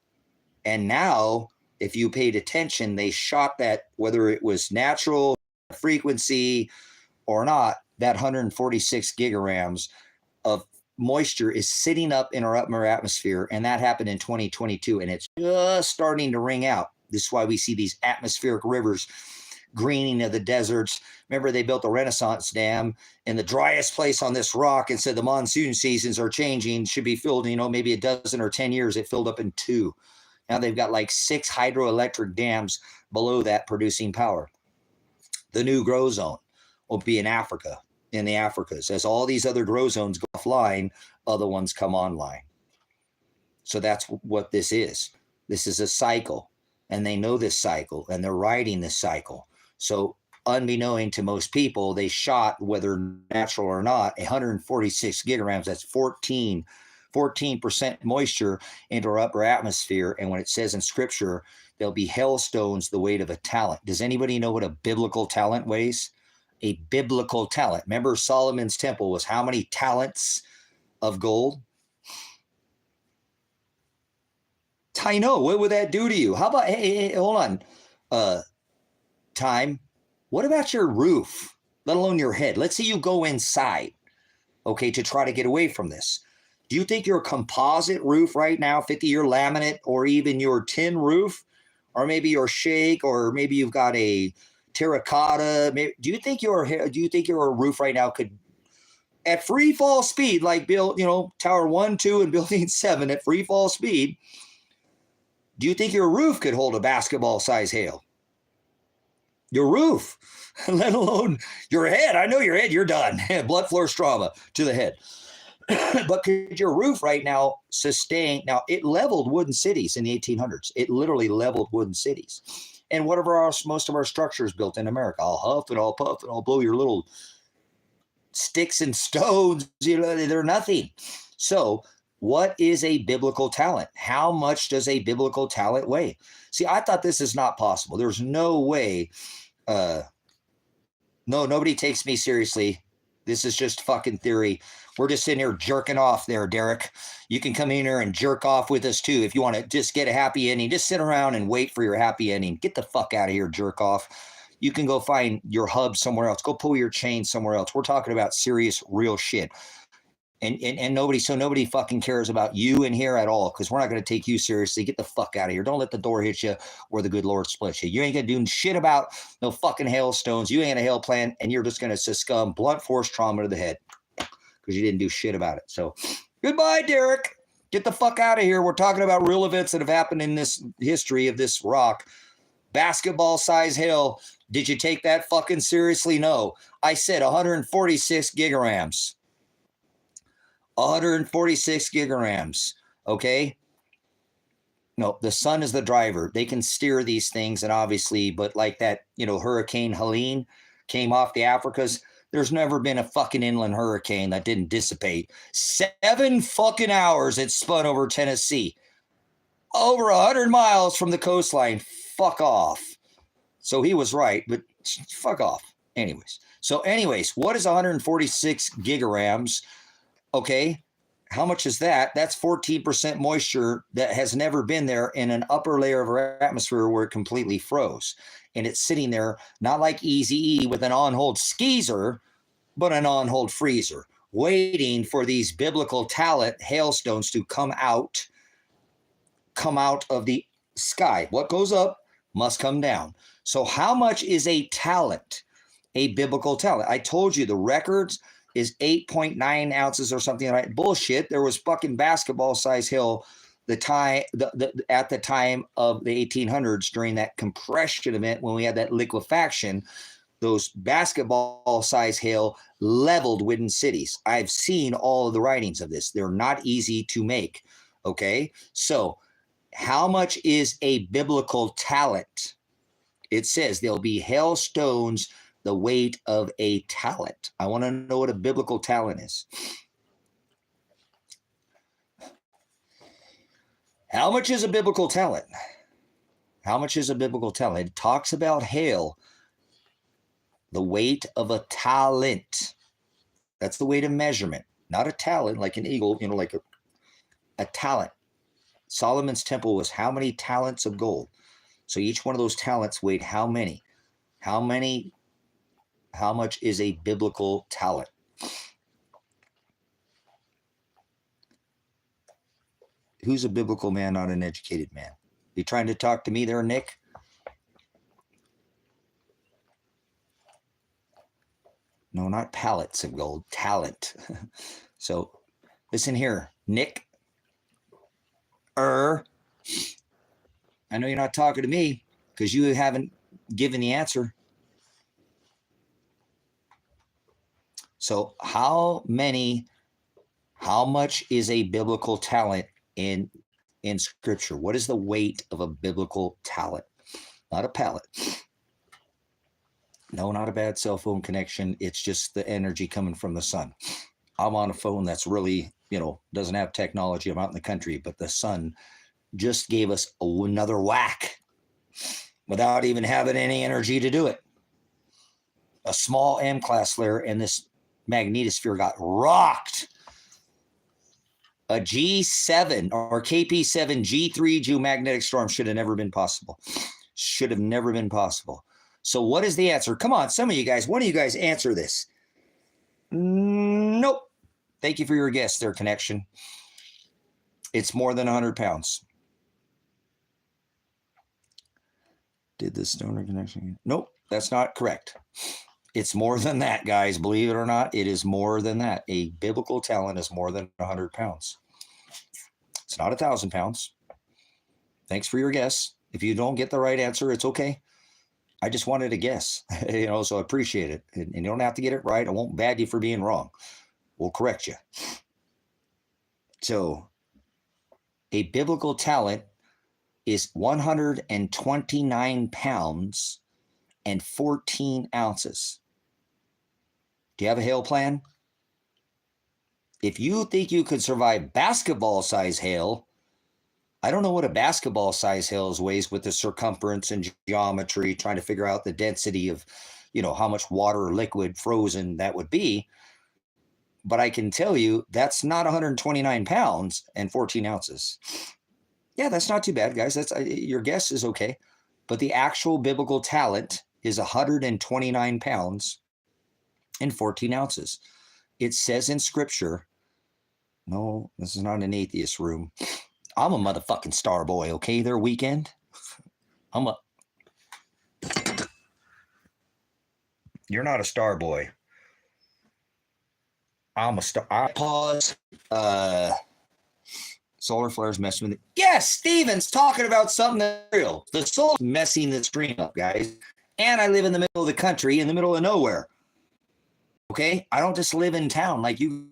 And now, if you paid attention, they shot that, whether it was natural frequency or not, that 146 gigarams of moisture is sitting up in our upper atmosphere, and that happened in 2022, and it's just starting to ring out. This is why we see these atmospheric rivers, greening of the deserts. Remember, they built the Renaissance Dam in the driest place on this rock and said the monsoon seasons are changing, should be filled, maybe a dozen or 10 years. It filled up in 2. Now they've got like 6 hydroelectric dams below that producing power. The new grow zone will be in Africa, in the Africas. As all these other grow zones go offline, other ones come online. So that's what this is. This is a cycle, and they know this cycle, and they're riding this cycle. So unbeknown to most people, they shot, whether natural or not, 146 gigarams. That's 14% moisture into our upper atmosphere. And when it says in scripture, there'll be hailstones the weight of a talent. Does anybody know what a biblical talent weighs? A biblical talent. Remember, Solomon's temple was how many talents of gold? I know. What would that do to you? How about, hey, hold on. Time. What about your roof, let alone your head? Let's say you go inside, okay, to try to get away from this. Do you think your composite roof right now, 50-year laminate, or even your tin roof, or maybe your shake, or maybe you've got a terracotta? Do you think your roof right now could, at free fall speed, like build, Tower 1, 2, and Building 7 at free fall speed, do you think your roof could hold a basketball size hail? Your roof, let alone your head. I know your head, you're done. Blood flow trauma to the head. But could your roof right now sustain? Now, it leveled wooden cities in the 1800s. It literally leveled wooden cities. And most of our structures built in America, I'll huff and I'll puff and I'll blow your little sticks and stones. They're nothing. So what is a biblical talent? How much does a biblical talent weigh? See, I thought this is not possible. There's no way. No, nobody takes me seriously. This is just fucking theory. We're just sitting here jerking off there, Derek. You can come in here and jerk off with us too. If you want to just get a happy ending, just sit around and wait for your happy ending. Get the fuck out of here, jerk off. You can go find your hub somewhere else. Go pull your chain somewhere else. We're talking about serious, real shit. And nobody fucking cares about you in here at all, because we're not going to take you seriously. Get the fuck out of here. Don't let the door hit you or the good Lord split you. You ain't going to do shit about no fucking hailstones. You ain't a hail plant, and you're just going to succumb blunt force trauma to the head because you didn't do shit about it. So goodbye, Derek. Get the fuck out of here. We're talking about real events that have happened in this history of this rock. Basketball size hail. Did you take that fucking seriously? No. I said 146 gigarams. 146 gigarams, okay? No, the sun is the driver. They can steer these things, and obviously, but like that, Hurricane Helene came off the Africas. There's never been a fucking inland hurricane that didn't dissipate. 7 fucking hours it spun over Tennessee. Over 100 miles from the coastline. Fuck off. So he was right, but fuck off. Anyways, what is 146 gigarams? Okay, how much is that? That's 14% moisture that has never been there in an upper layer of our atmosphere where it completely froze. And it's sitting there, not like Eazy-E with an on-hold skeezer, but an on-hold freezer, waiting for these biblical talent hailstones to come out of the sky. What goes up must come down. So how much is a talent, a biblical talent? I told you the records is 8.9 ounces or something like that. Bullshit. There was fucking basketball size hail at the time of the 1800s during that compression event when we had that liquefaction. Those basketball size hail leveled wooden cities. I've seen all of the writings of this. They're not easy to make. Okay. So how much is a biblical talent? It says there'll be hailstones the weight of a talent. I want to know what a biblical talent is. How much is a biblical talent? How much is a biblical talent? It talks about hail, the weight of a talent. That's the weight of measurement, not a talent like an eagle, like a talent. Solomon's temple was how many talents of gold? So each one of those talents weighed how many? How much is a biblical talent? Who's a biblical man, not an educated man? You trying to talk to me there, Nick? No, not pallets of gold, talent. So listen here, Nick. I know you're not talking to me because you haven't given the answer. So how much is a biblical talent in Scripture? What is the weight of a biblical talent? Not a pallet. No, not a bad cell phone connection. It's just the energy coming from the sun. I'm on a phone that's really, doesn't have technology. I'm out in the country, but the sun just gave us another whack without even having any energy to do it. A small M-class flare and this magnetosphere got rocked. A G7 or KP7 G3 geomagnetic storm should have never been possible. Should have never been possible. So what is the answer? Come on, some of you guys, one of you guys answer this. Nope. Thank you for your guess there, connection. It's more than 100 pounds. Did the stoner connection? Nope, that's not correct. It's more than that, guys. Believe it or not, it is more than that. A biblical talent is more than 100 pounds. It's not 1,000 pounds. Thanks for your guess. If you don't get the right answer, it's okay. I just wanted to guess, so I appreciate it. And you don't have to get it right. I won't bad you for being wrong. We'll correct you. So a biblical talent is 129 pounds and 14 ounces. Do you have a hail plan? If you think you could survive basketball size hail, I don't know what a basketball size hail weighs with the circumference and geometry, trying to figure out the density of, how much water or liquid frozen that would be. But I can tell you that's not 129 pounds and 14 ounces. Yeah, that's not too bad, guys. That's your guess is okay. But the actual biblical talent is 129 pounds and 14 ounces. It says in Scripture, no, this is not an atheist room. I'm a motherfucking star boy, okay? Their weekend. You're not a star boy. I'm a star. I pause. Solar flares messing with it. Yes, Steven's talking about something that's real. The solar's messing the screen up, guys. And I live in the middle of the country, in the middle of nowhere. Okay? I don't just live in town like you.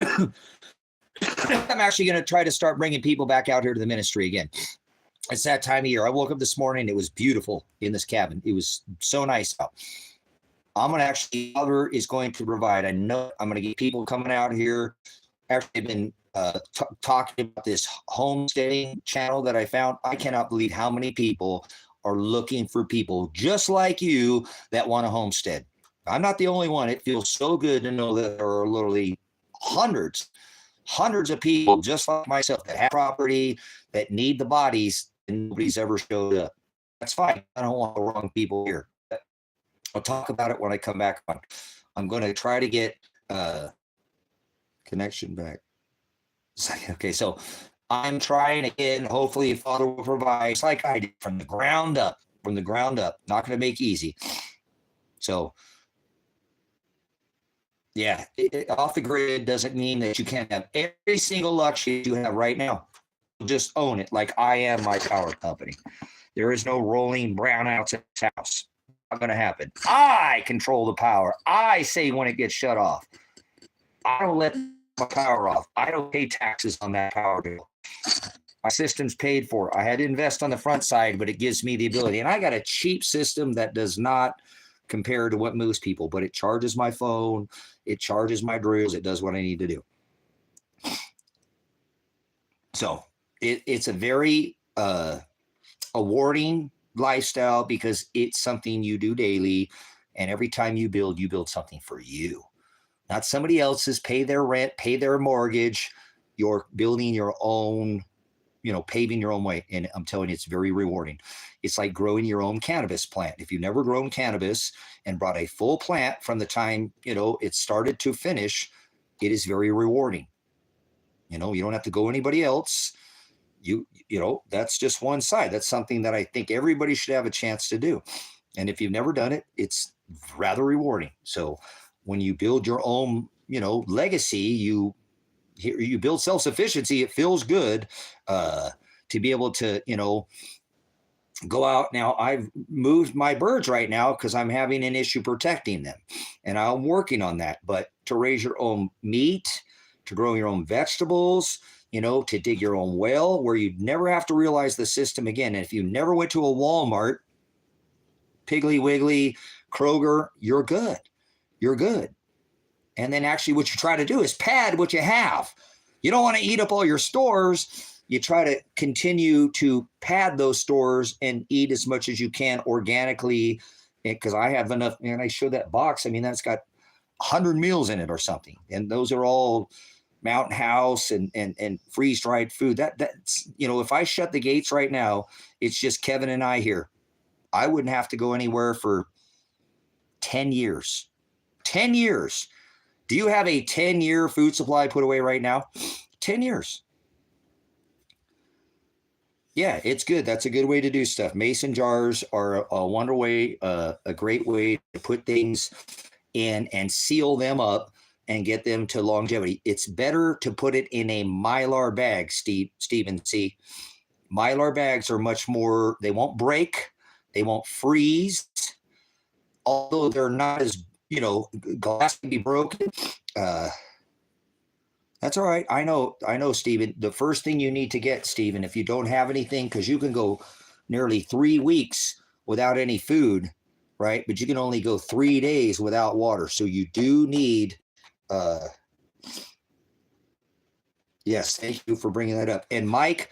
I'm actually going to try to start bringing people back out here to the ministry again. It's that time of year. I woke up this morning. It was beautiful in this cabin. It was so nice out. I'm going to actually, Father is going to provide. I know I'm going to get people coming out here. Actually, I've been talking about this homesteading channel that I found. I cannot believe how many people are looking for people just like you that want to homestead. I'm not the only one. It feels so good to know that there are literally hundreds of people just like myself that have property, that need the bodies, and nobody's ever showed up. That's fine. I don't want the wrong people here. I'll talk about it when I come back on. I'm going to try to get connection back. Okay, so I'm trying again. Hopefully, Father will provide, it's like I did, from the ground up. Not going to make easy. So, yeah, off the grid doesn't mean that you can't have every single luxury you have right now. Just own it like I am my power company. There is no rolling brownouts at this house. Not going to happen. I control the power. I say when it gets shut off. I don't let my power off. I don't pay taxes on that power bill. My system's paid for. I had to invest on the front side, but it gives me the ability. And I got a cheap system that does not compare to what moves people, but it charges my phone. It charges my drills. It does what I need to do. So it's a very rewarding lifestyle because it's something you do daily. And every time you build something for you, not somebody else's. Pay their rent, pay their mortgage. You're building your own, paving your own way. And I'm telling you, it's very rewarding. It's like growing your own cannabis plant. If you've never grown cannabis and brought a full plant from the time, it started to finish, it is very rewarding. You don't have to go anybody else. That's just one side. That's something that I think everybody should have a chance to do. And if you've never done it, it's rather rewarding. So when you build your own, legacy, you build self-sufficiency. It feels good to be able to, go out. Now I've moved my birds right now because I'm having an issue protecting them, and I'm working on that. But to raise your own meat, to grow your own vegetables, to dig your own well where you'd never have to realize the system again. And if you never went to a Walmart, Piggly Wiggly, Kroger, you're good. You're good. And then actually what you try to do is pad what you have. You don't want to eat up all your stores. You try to continue to pad those stores and eat as much as you can organically. Because I have enough, and I show that box. I mean, that's got 100 meals in it or something. And those are all Mountain House and freeze-dried food. That's, if I shut the gates right now, it's just Kevin and I here. I wouldn't have to go anywhere for 10 years. 10 years. Do you have a 10-year food supply put away right now? 10 years. Yeah, it's good. That's a good way to do stuff. Mason jars are a great way to put things in and seal them up and get them to longevity. It's better to put it in a Mylar bag, Stephen. See, Mylar bags are much more, they won't break, they won't freeze, although they're not as, glass can be broken. That's all right. I know, Stephen. The first thing you need to get, Stephen, if you don't have anything, because you can go nearly 3 weeks without any food, right? But you can only go 3 days without water. So you do need, yes, thank you for bringing that up. And Mike,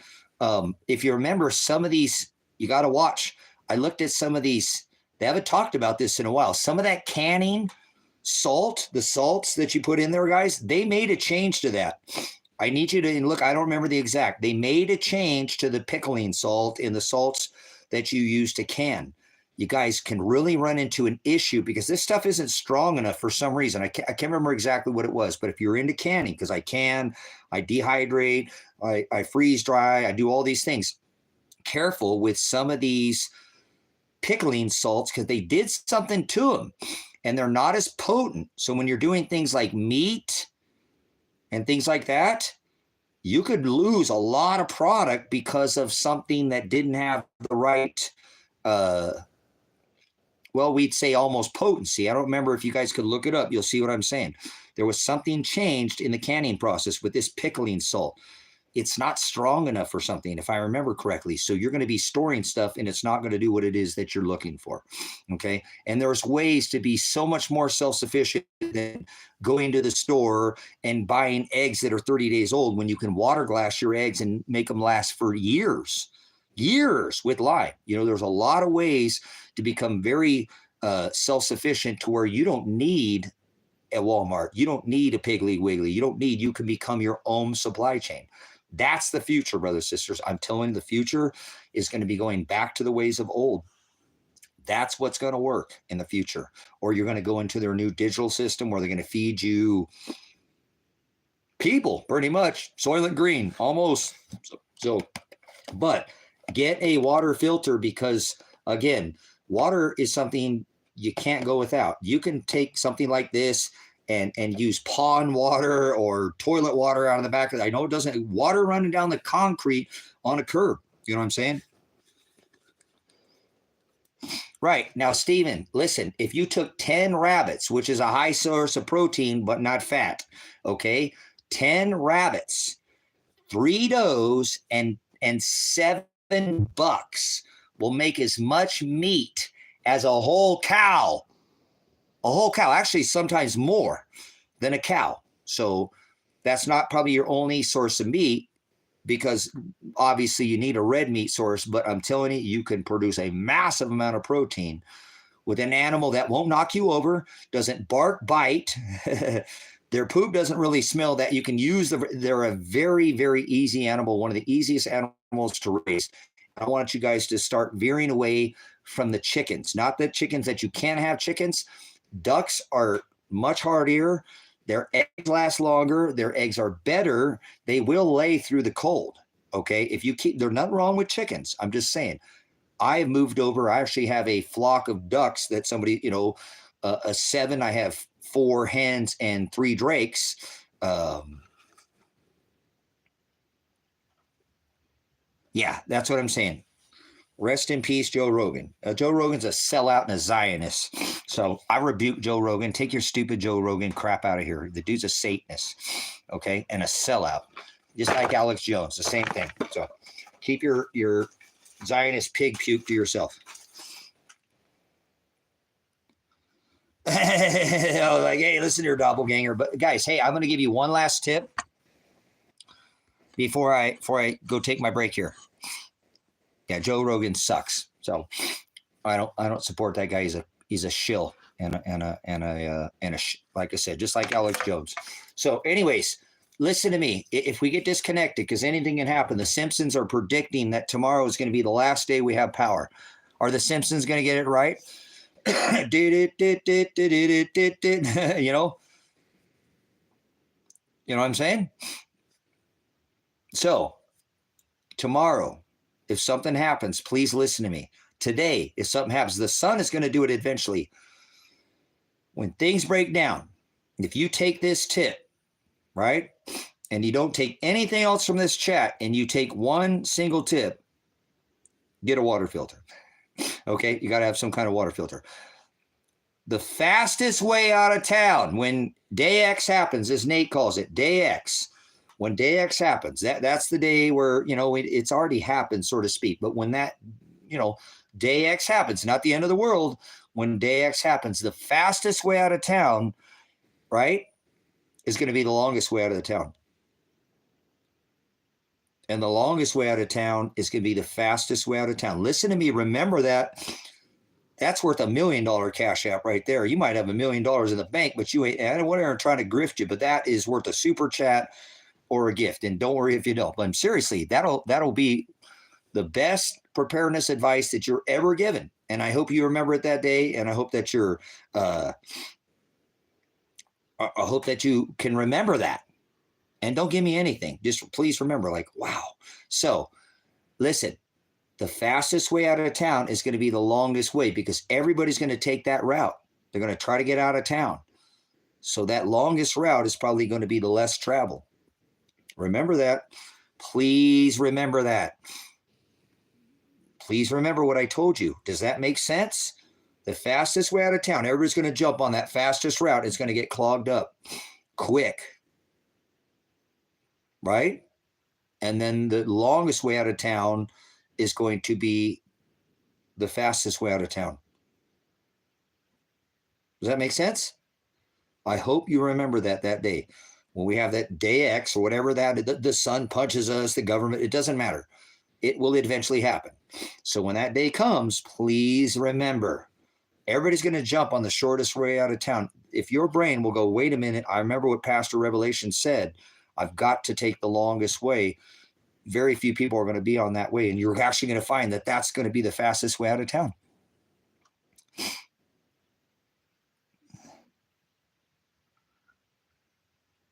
if you remember some of these, you got to watch. I looked at some of these. They haven't talked about this in a while. Some of that canning salt, the salts that you put in there, guys, they made a change to that. I need you to look. I don't remember the exact. They made a change to the pickling salt in the salts that you use to can. You guys can really run into an issue because this stuff isn't strong enough for some reason. I can't remember exactly what it was, but if you're into canning, because I dehydrate, I freeze dry, I do all these things. Careful with some of these pickling salts because they did something to them. And they're not as potent. So when you're doing things like meat and things like that, you could lose a lot of product because of something that didn't have the right, we'd say almost potency. I don't remember. If you guys could look it up, you'll see what I'm saying. There was something changed in the canning process with this pickling salt. It's not strong enough for something, if I remember correctly. So you're going to be storing stuff and it's not going to do what it is that you're looking for. Okay. And there's ways to be so much more self-sufficient than going to the store and buying eggs that are 30 days old when you can water glass your eggs and make them last for years with lime. There's a lot of ways to become very self-sufficient to where you don't need a Walmart. You don't need a Piggly Wiggly. You can become your own supply chain. That's the future, brothers, sisters. I'm telling you, the future is going to be going back to the ways of old. That's what's going to work in the future. Or you're going to go into their new digital system where they're going to feed you people, pretty much. Soylent Green, almost. But get a water filter because, again, water is something you can't go without. You can take something like this and use pond water or toilet water out of the back. I know it doesn't, water running down the concrete on a curb. You know what I'm saying? Right. Now, Stephen, listen, if you took 10 rabbits, which is a high source of protein, but not fat, okay, 10 rabbits, 3 does, and 7 bucks will make as much meat as a whole cow. A whole cow, actually sometimes more than a cow. So that's not probably your only source of meat. because obviously you need a red meat source, but I'm telling you, you can produce a massive amount of protein with an animal that won't knock you over, doesn't bark, bite. Their poop doesn't really smell, that you can use. They're a very, very easy animal, one of the easiest animals to raise. I want you guys to start veering away from the chickens, not the chickens that you can't have chickens. Ducks are much hardier. Their eggs last longer. Their eggs are better. They will lay through the cold. Okay. If you keep, there's nothing wrong with chickens. I'm just saying. I have moved over. I actually have a flock of ducks that somebody, you know, a 7. I have 4 hens and 3 drakes. Yeah, that's what I'm saying. Rest in peace, Joe Rogan. Joe Rogan's a sellout and a Zionist. So I rebuke Joe Rogan. Take your stupid Joe Rogan crap out of here. The dude's a Satanist, okay, and a sellout. Just like Alex Jones, the same thing. So keep your Zionist pig puke to yourself. Like, hey, listen to your doppelganger. But guys, hey, I'm going to give you one last tip before I go take my break here. Yeah, Joe Rogan sucks. So I don't support that guy. He's a shill and like I said, just like Alex Jones. So anyways, listen to me. If we get disconnected, because anything can happen, the Simpsons are predicting that tomorrow is going to be the last day we have power. Are the Simpsons going to get it right? You know what I'm saying? So tomorrow, if something happens, please listen to me. Today, if something happens, the sun is going to do it eventually. When things break down, if you take this tip, right, and you don't take anything else from this chat, and you take one single tip, get a water filter. Okay, you got to have some kind of water filter. The fastest way out of town when day X happens, as Nate calls it, day X. When day X happens, that's the day where, you know, it's already happened, so to speak. But when that, you know, day X happens, not the end of the world. When day X happens, the fastest way out of town, right, is going to be the longest way out of the town. And the longest way out of town is going to be the fastest way out of town. Listen to me. Remember that. That's worth $1 million Cash App right there. You might have $1 million in the bank, but you ain't. I don't want to try to grift you, but that is worth a super chat or a gift. And don't worry if you don't. But seriously, that'll be the best preparedness advice that you're ever given. And I hope you remember it that day. And I hope that I hope that you can remember that. And don't give me anything. Just please remember, like, wow. So listen, the fastest way out of town is going to be the longest way, because everybody's going to take that route. They're going to try to get out of town. So that longest route is probably going to be the less travel. Remember that. Please remember that. Please remember what I told you. Does that make sense? The fastest way out of town, everybody's going to jump on that fastest route. It's going to get clogged up quick. Right? And then the longest way out of town is going to be the fastest way out of town. Does that make sense? I hope you remember that day. When we have that day X or whatever the sun punches us, the government, it doesn't matter. It will eventually happen. So when that day comes, please remember, everybody's going to jump on the shortest way out of town. If your brain will go, wait a minute, I remember what Pastor Revelation said. I've got to take the longest way. Very few people are going to be on that way. And you're actually going to find that that's going to be the fastest way out of town.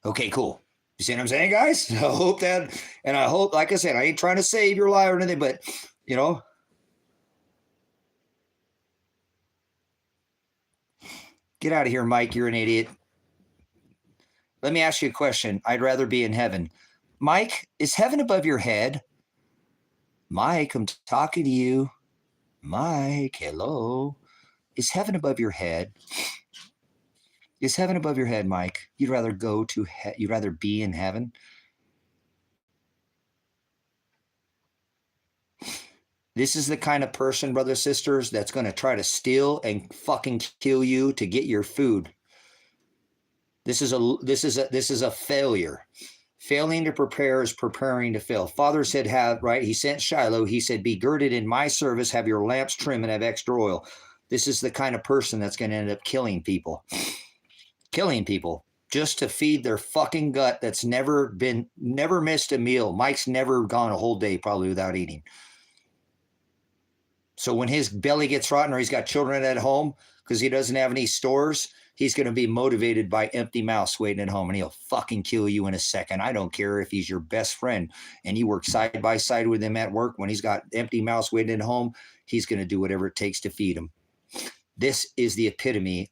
Okay, cool. You see what I'm saying, guys? I hope that, and I hope, like I said, I ain't trying to save your life or anything, but, you know, get out of here, Mike. You're an idiot. Let me ask you a question. I'd rather be in heaven. Mike, is heaven above your head? Mike, I'm talking to you. Mike, hello. Is heaven above your head? Is heaven above your head, Mike? You'd rather you'd rather be in heaven? This is the kind of person, brothers, sisters, that's going to try to steal and fucking kill you to get your food. This is a failure. Failing to prepare is preparing to fail. Father said, he sent Shiloh. He said, be girded in my service, have your lamps trimmed, and have extra oil. This is the kind of person that's going to end up killing people just to feed their fucking gut that's never missed a meal. Mike's never gone a whole day probably without eating. So when his belly gets rotten or he's got children at home because he doesn't have any stores, he's going to be motivated by empty mouths waiting at home, and he'll fucking kill you in a second. I don't care if he's your best friend and you work side by side with him at work. When he's got empty mouths waiting at home, he's going to do whatever it takes to feed him. This is the epitome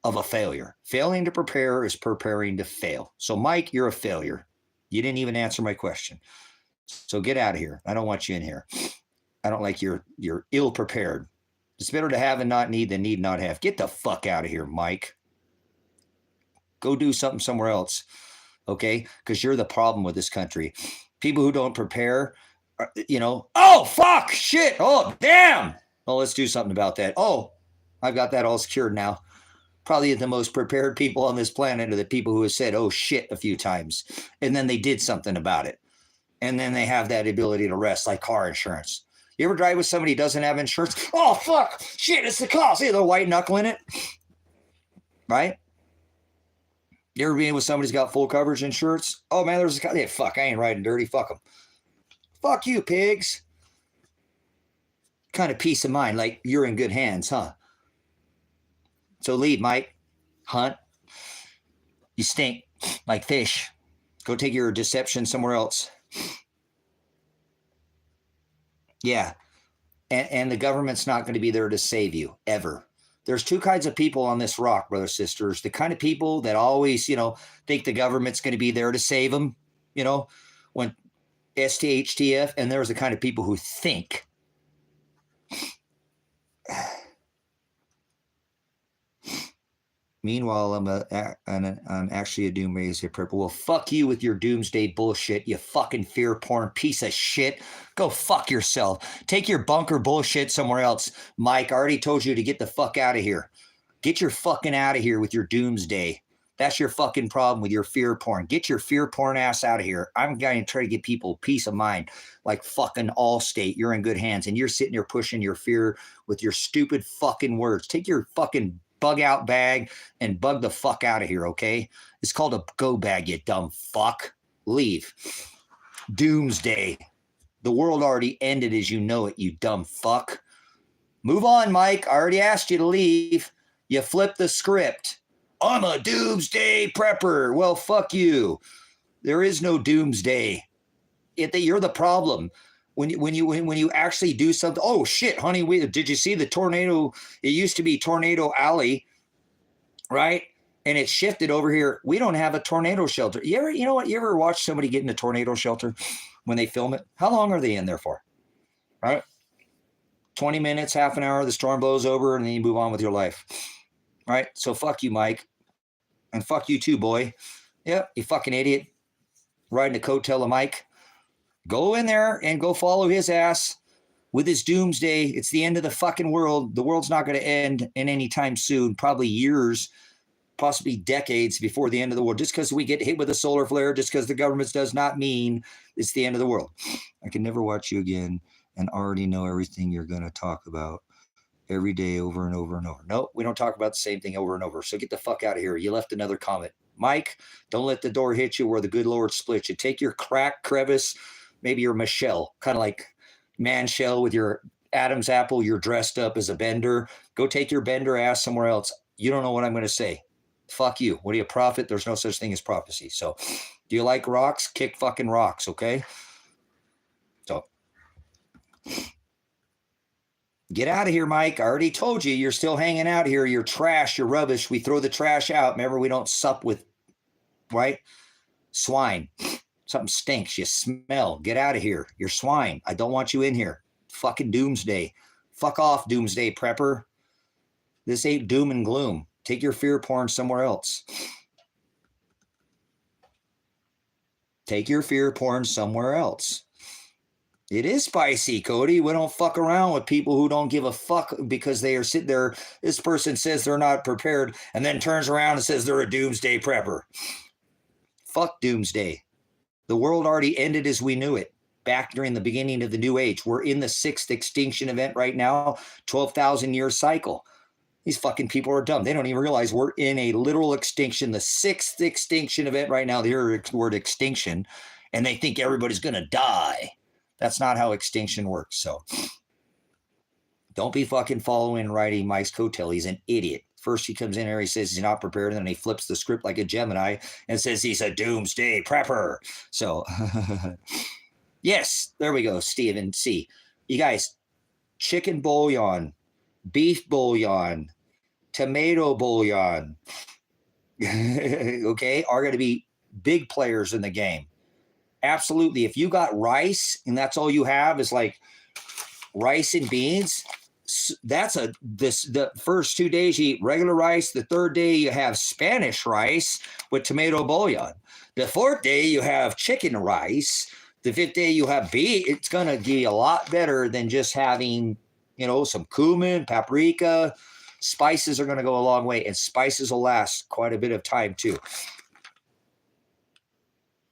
of a failure. Failing to prepare is preparing to fail. So, Mike, you're a failure. You didn't even answer my question. So get out of here. I don't want you in here. I don't like you're ill prepared. It's better to have and not need than need not have. Get the fuck out of here, Mike. Go do something somewhere else, okay? Because you're the problem with this country. People who don't prepare, oh, fuck, shit, oh, damn. Well, let's do something about that. Oh, I've got that all secured now. Probably the most prepared people on this planet are the people who have said, oh, shit, a few times. And then they did something about it. And then they have that ability to rest, like car insurance. You ever drive with somebody who doesn't have insurance? Oh, fuck, shit, it's the cost. See, they're white knuckling it, right? You ever been with somebody who's got full coverage insurance? Oh, man, there's a guy. Yeah, fuck, I ain't riding dirty. Fuck them. Fuck you, pigs. Kind of peace of mind, like you're in good hands, huh? So leave, Mike. Hunt. You stink like fish. Go take your deception somewhere else. Yeah. And the government's not going to be there to save you, ever. There's two kinds of people on this rock, brothers, sisters. The kind of people that always, think the government's going to be there to save them, when STHTF. And there's the kind of people who think. Meanwhile, I'm actually a doomsday prepper. Well, fuck you with your doomsday bullshit, you fucking fear porn piece of shit. Go fuck yourself. Take your bunker bullshit somewhere else. Mike, I already told you to get the fuck out of here. Get your fucking out of here with your doomsday. That's your fucking problem with your fear porn. Get your fear porn ass out of here. I'm going to try to get people peace of mind like fucking Allstate. You're in good hands, and you're sitting there pushing your fear with your stupid fucking words. Take your fucking bug out bag and bug the fuck out of here, okay? It's called a go bag, you dumb fuck. Leave. Doomsday. The world already ended as you know it, you dumb fuck. Move on, Mike. I already asked you to leave. You flipped the script. I'm a doomsday prepper. Well, fuck you. There is no doomsday. You're the problem. When you actually do something, oh shit, honey, did you see the tornado? It used to be Tornado Alley, right? And it shifted over here. We don't have a tornado shelter. You ever watch somebody get in a tornado shelter when they film it? How long are they in there for? Right? 20 minutes, half an hour, the storm blows over, and then you move on with your life. Right? So fuck you, Mike. And fuck you too, boy. Yep, you fucking idiot. Riding the coattail of Mike. Go in there and go follow his ass with his doomsday. It's the end of the fucking world. The world's not going to end in any time soon. Probably years, possibly decades before the end of the world. Just because we get hit with a solar flare, just because the government does not mean it's the end of the world. I can never watch you again and already know everything you're going to talk about every day over and over and over. No, we don't talk about the same thing over and over. So get the fuck out of here. You left another comment. Mike, don't let the door hit you where the good Lord splits you. Take your crack crevice, maybe your Michelle, kind of like man shell with your Adam's apple. You're dressed up as a bender. Go take your bender ass somewhere else. You don't know what I'm going to say. Fuck you. What are you, a prophet? There's no such thing as prophecy. So do you like rocks? Kick fucking rocks, okay? So get out of here, Mike. I already told you you're still hanging out here. You're trash. You're rubbish. We throw the trash out. Remember, we don't sup with, right? Swine. Something stinks. You smell. Get out of here. You're swine. I don't want you in here. Fucking doomsday. Fuck off, doomsday prepper. This ain't doom and gloom. Take your fear porn somewhere else. Take your fear porn somewhere else. It is spicy, Cody. We don't fuck around with people who don't give a fuck because they are sitting there. This person says they're not prepared and then turns around and says they're a doomsday prepper. Fuck doomsday. The world already ended as we knew it back during the beginning of the new age. We're in the 6th extinction event right now, 12,000 year cycle. These fucking people are dumb. They don't even realize we're in a literal extinction, the 6th extinction event right now. They hear the word extinction and they think everybody's going to die. That's not how extinction works. So don't be fucking following and riding Mike's coattail. He's an idiot. First he comes in here, he says he's not prepared, and then he flips the script like a Gemini and says he's a doomsday prepper. So, yes, there we go, Stephen C. You guys, chicken bouillon, beef bouillon, tomato bouillon, okay, are going to be big players in the game. Absolutely. If you got rice and that's all you have is like rice and beans, that's the first 2 days you eat regular rice. The 3rd day you have Spanish rice with tomato bouillon. The 4th day you have chicken rice. The 5th day you have beef. It's going to be a lot better than just having, some cumin, paprika. Spices are going to go a long way, and spices will last quite a bit of time too.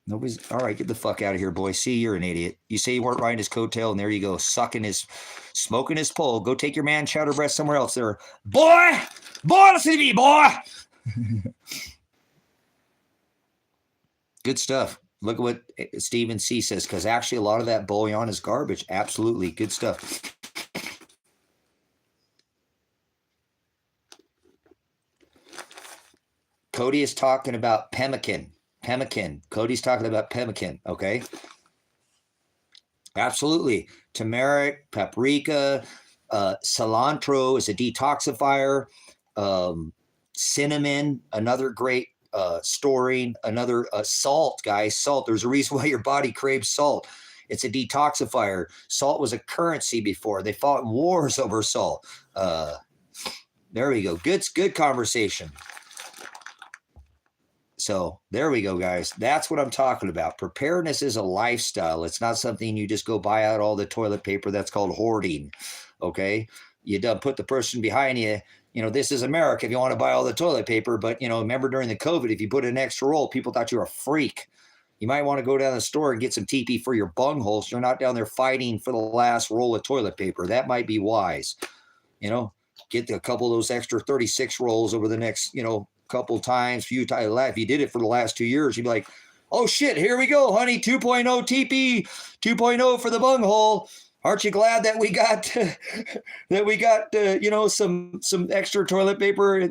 Nobody's all right. Get the fuck out of here, boy. See, you're an idiot. You say you weren't riding his coattail, and there you go, smoking his pole. Go take your man chowder breast somewhere else. There, boy, listen to me, boy. Good stuff. Look at what Stephen C says, because actually a lot of that bouillon is garbage. Absolutely, good stuff. Cody is talking about pemmican. Cody's talking about pemmican, okay? Absolutely. Turmeric, paprika, cilantro is a detoxifier. Cinnamon, another great storing. Another salt, guys. Salt. There's a reason why your body craves salt. It's a detoxifier. Salt was a currency before. They fought in wars over salt. There we go. Good conversation. So there we go, guys. That's what I'm talking about. Preparedness is a lifestyle. It's not something you just go buy out all the toilet paper. That's called hoarding. Okay. You done put the person behind you. This is America if you want to buy all the toilet paper. But, remember during the COVID, if you put an extra roll, people thought you were a freak. You might want to go down the store and get some TP for your bunghole. So you're not down there fighting for the last roll of toilet paper. That might be wise. Get a couple of those extra 36 rolls over the next, couple times, few times. If you did it for the last 2 years, you'd be like, oh shit, here we go, honey, 2.0 TP, 2.0 for the bunghole. Aren't you glad that we got some extra toilet paper,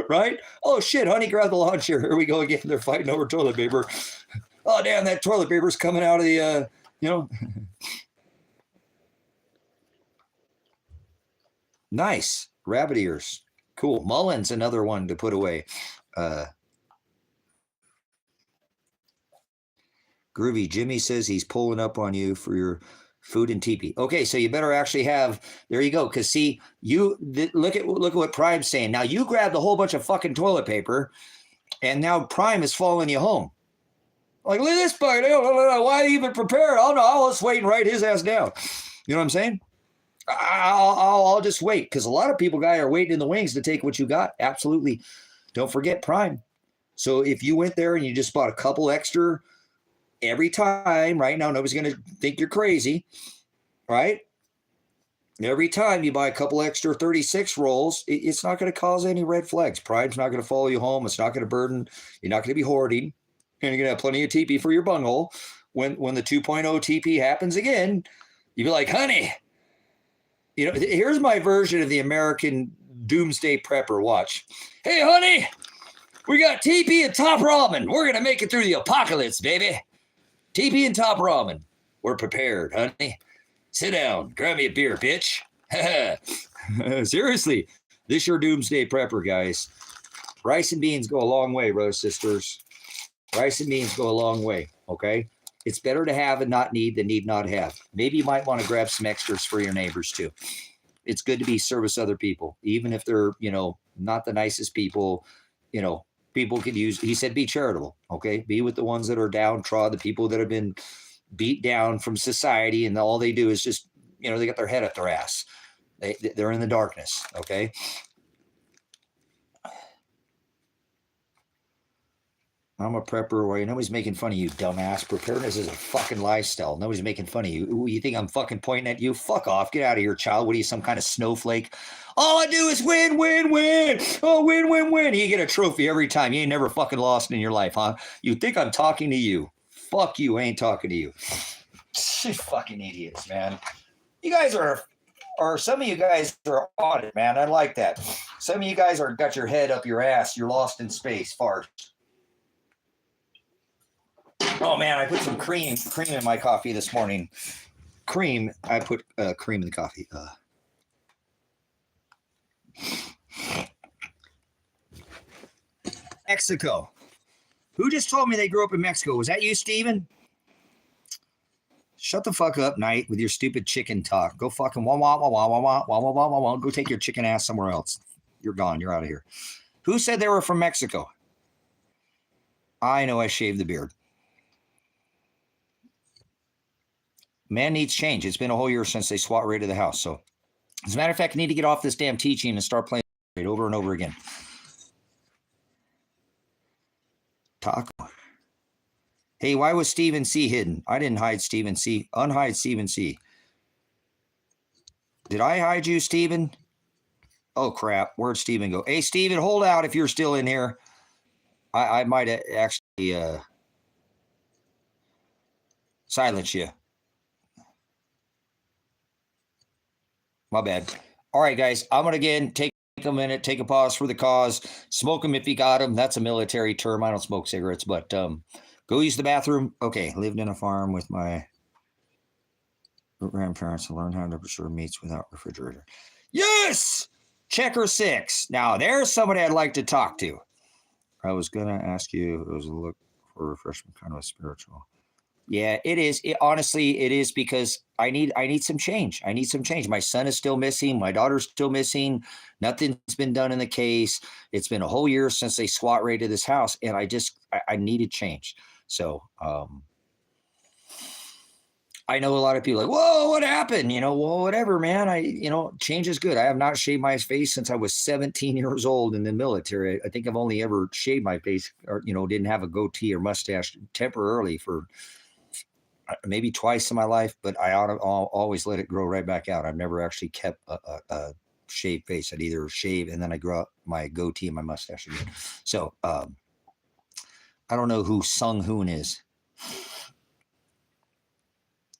right? Oh shit, honey, grab the launcher. Here we go again. They're fighting over toilet paper. Oh damn, that toilet paper's coming out of the Nice. Rabbit ears. Cool. Mullen's another one to put away. Groovy. Jimmy says he's pulling up on you for your food and teepee. Okay, so you better actually have, there you go. Because see, look at what Prime's saying. Now you grabbed a whole bunch of fucking toilet paper, and now Prime is following you home. Like, look at this bug. Why even prepare? Oh no, I'll just wait and write his ass down. You know what I'm saying? I'll just wait, because a lot of people, guys, are waiting in the wings to take what you got. Absolutely. Don't forget Prime. So if you went there and you just bought a couple extra every time, right now, nobody's going to think you're crazy, right? Every time you buy a couple extra 36 rolls, it's not going to cause any red flags. Prime's not going to follow you home. It's not going to burden. You're not going to be hoarding. And you're going to have plenty of TP for your bunghole. When the 2.0 TP happens again, you'll be like, honey, here's my version of the American doomsday prepper. Watch. Hey, honey, we got TP and top ramen. We're going to make it through the apocalypse, baby. TP and top ramen. We're prepared, honey. Sit down. Grab me a beer, bitch. Seriously, this your doomsday prepper, guys. Rice and beans go a long way, brothers, sisters. Rice and beans go a long way, okay? It's better to have and not need than need not have. Maybe you might want to grab some extras for your neighbors too. It's good to service other people, even if they're, not the nicest people. People could use, he said, be charitable, okay? Be with the ones that are downtrodden, the people that have been beat down from society, and all they do is just, they got their head up their ass. They're in the darkness, okay? I'm a prepper. Why nobody's making fun of you, dumbass. Preparedness is a fucking lifestyle. Nobody's making fun of you. Ooh, you think I'm fucking pointing at you? Fuck off. Get out of here, child. What are you, some kind of snowflake? All I do is win, win, win. Oh, win, win, win. You get a trophy every time. You ain't never fucking lost in your life, huh? You think I'm talking to you? Fuck you. I ain't talking to you. Fucking idiots, man. You guys are some of you guys are on it, man. I like that. Some of you guys are got your head up your ass. You're lost in space. Fart. Oh man, I put some cream in my coffee this morning. Cream. I put cream in the coffee. Mexico. Who just told me they grew up in Mexico? Was that you, Steven? Shut the fuck up, Knight, with your stupid chicken talk. Go fucking wah wah wah wah wah wah wah wah wah wah. Go take your chicken ass somewhere else. You're gone. You're out of here. Who said they were from Mexico? I know I shaved the beard. Man needs change. It's been a whole year since they SWAT raided the house. So, as a matter of fact, I need to get off this damn teaching and start playing it over and over again. Taco. Hey, why was Stephen C hidden? I didn't hide Stephen C. Unhide Stephen C. Did I hide you, Stephen? Oh, crap. Where'd Stephen go? Hey, Stephen, hold out if you're still in here. I might actually silence you. My bad. All right, guys. I'm going to again take a minute, take a pause for the cause. Smoke them if you got them. That's a military term. I don't smoke cigarettes, but go use the bathroom. Okay. Lived in a farm with my grandparents and learned how to preserve meats without refrigerator. Yes! Checker 6. Now, there's somebody I'd like to talk to. I was going to ask you, it was a look for refreshment, kind of a spiritual. Yeah, it is. Honestly, it is because I need some change. I need some change. My son is still missing. My daughter's still missing. Nothing's been done in the case. It's been a whole year since they SWAT raided this house, and I needed change. So I know a lot of people are like, whoa, what happened? Well, whatever, man. Change is good. I have not shaved my face since I was 17 years old in the military. I think I've only ever shaved my face or, didn't have a goatee or mustache temporarily for maybe twice in my life, but I always let it grow right back out. I've never actually kept a shaved face. I'd either shave and then I grow up my goatee and my mustache again. So I don't know who Sung Hoon is.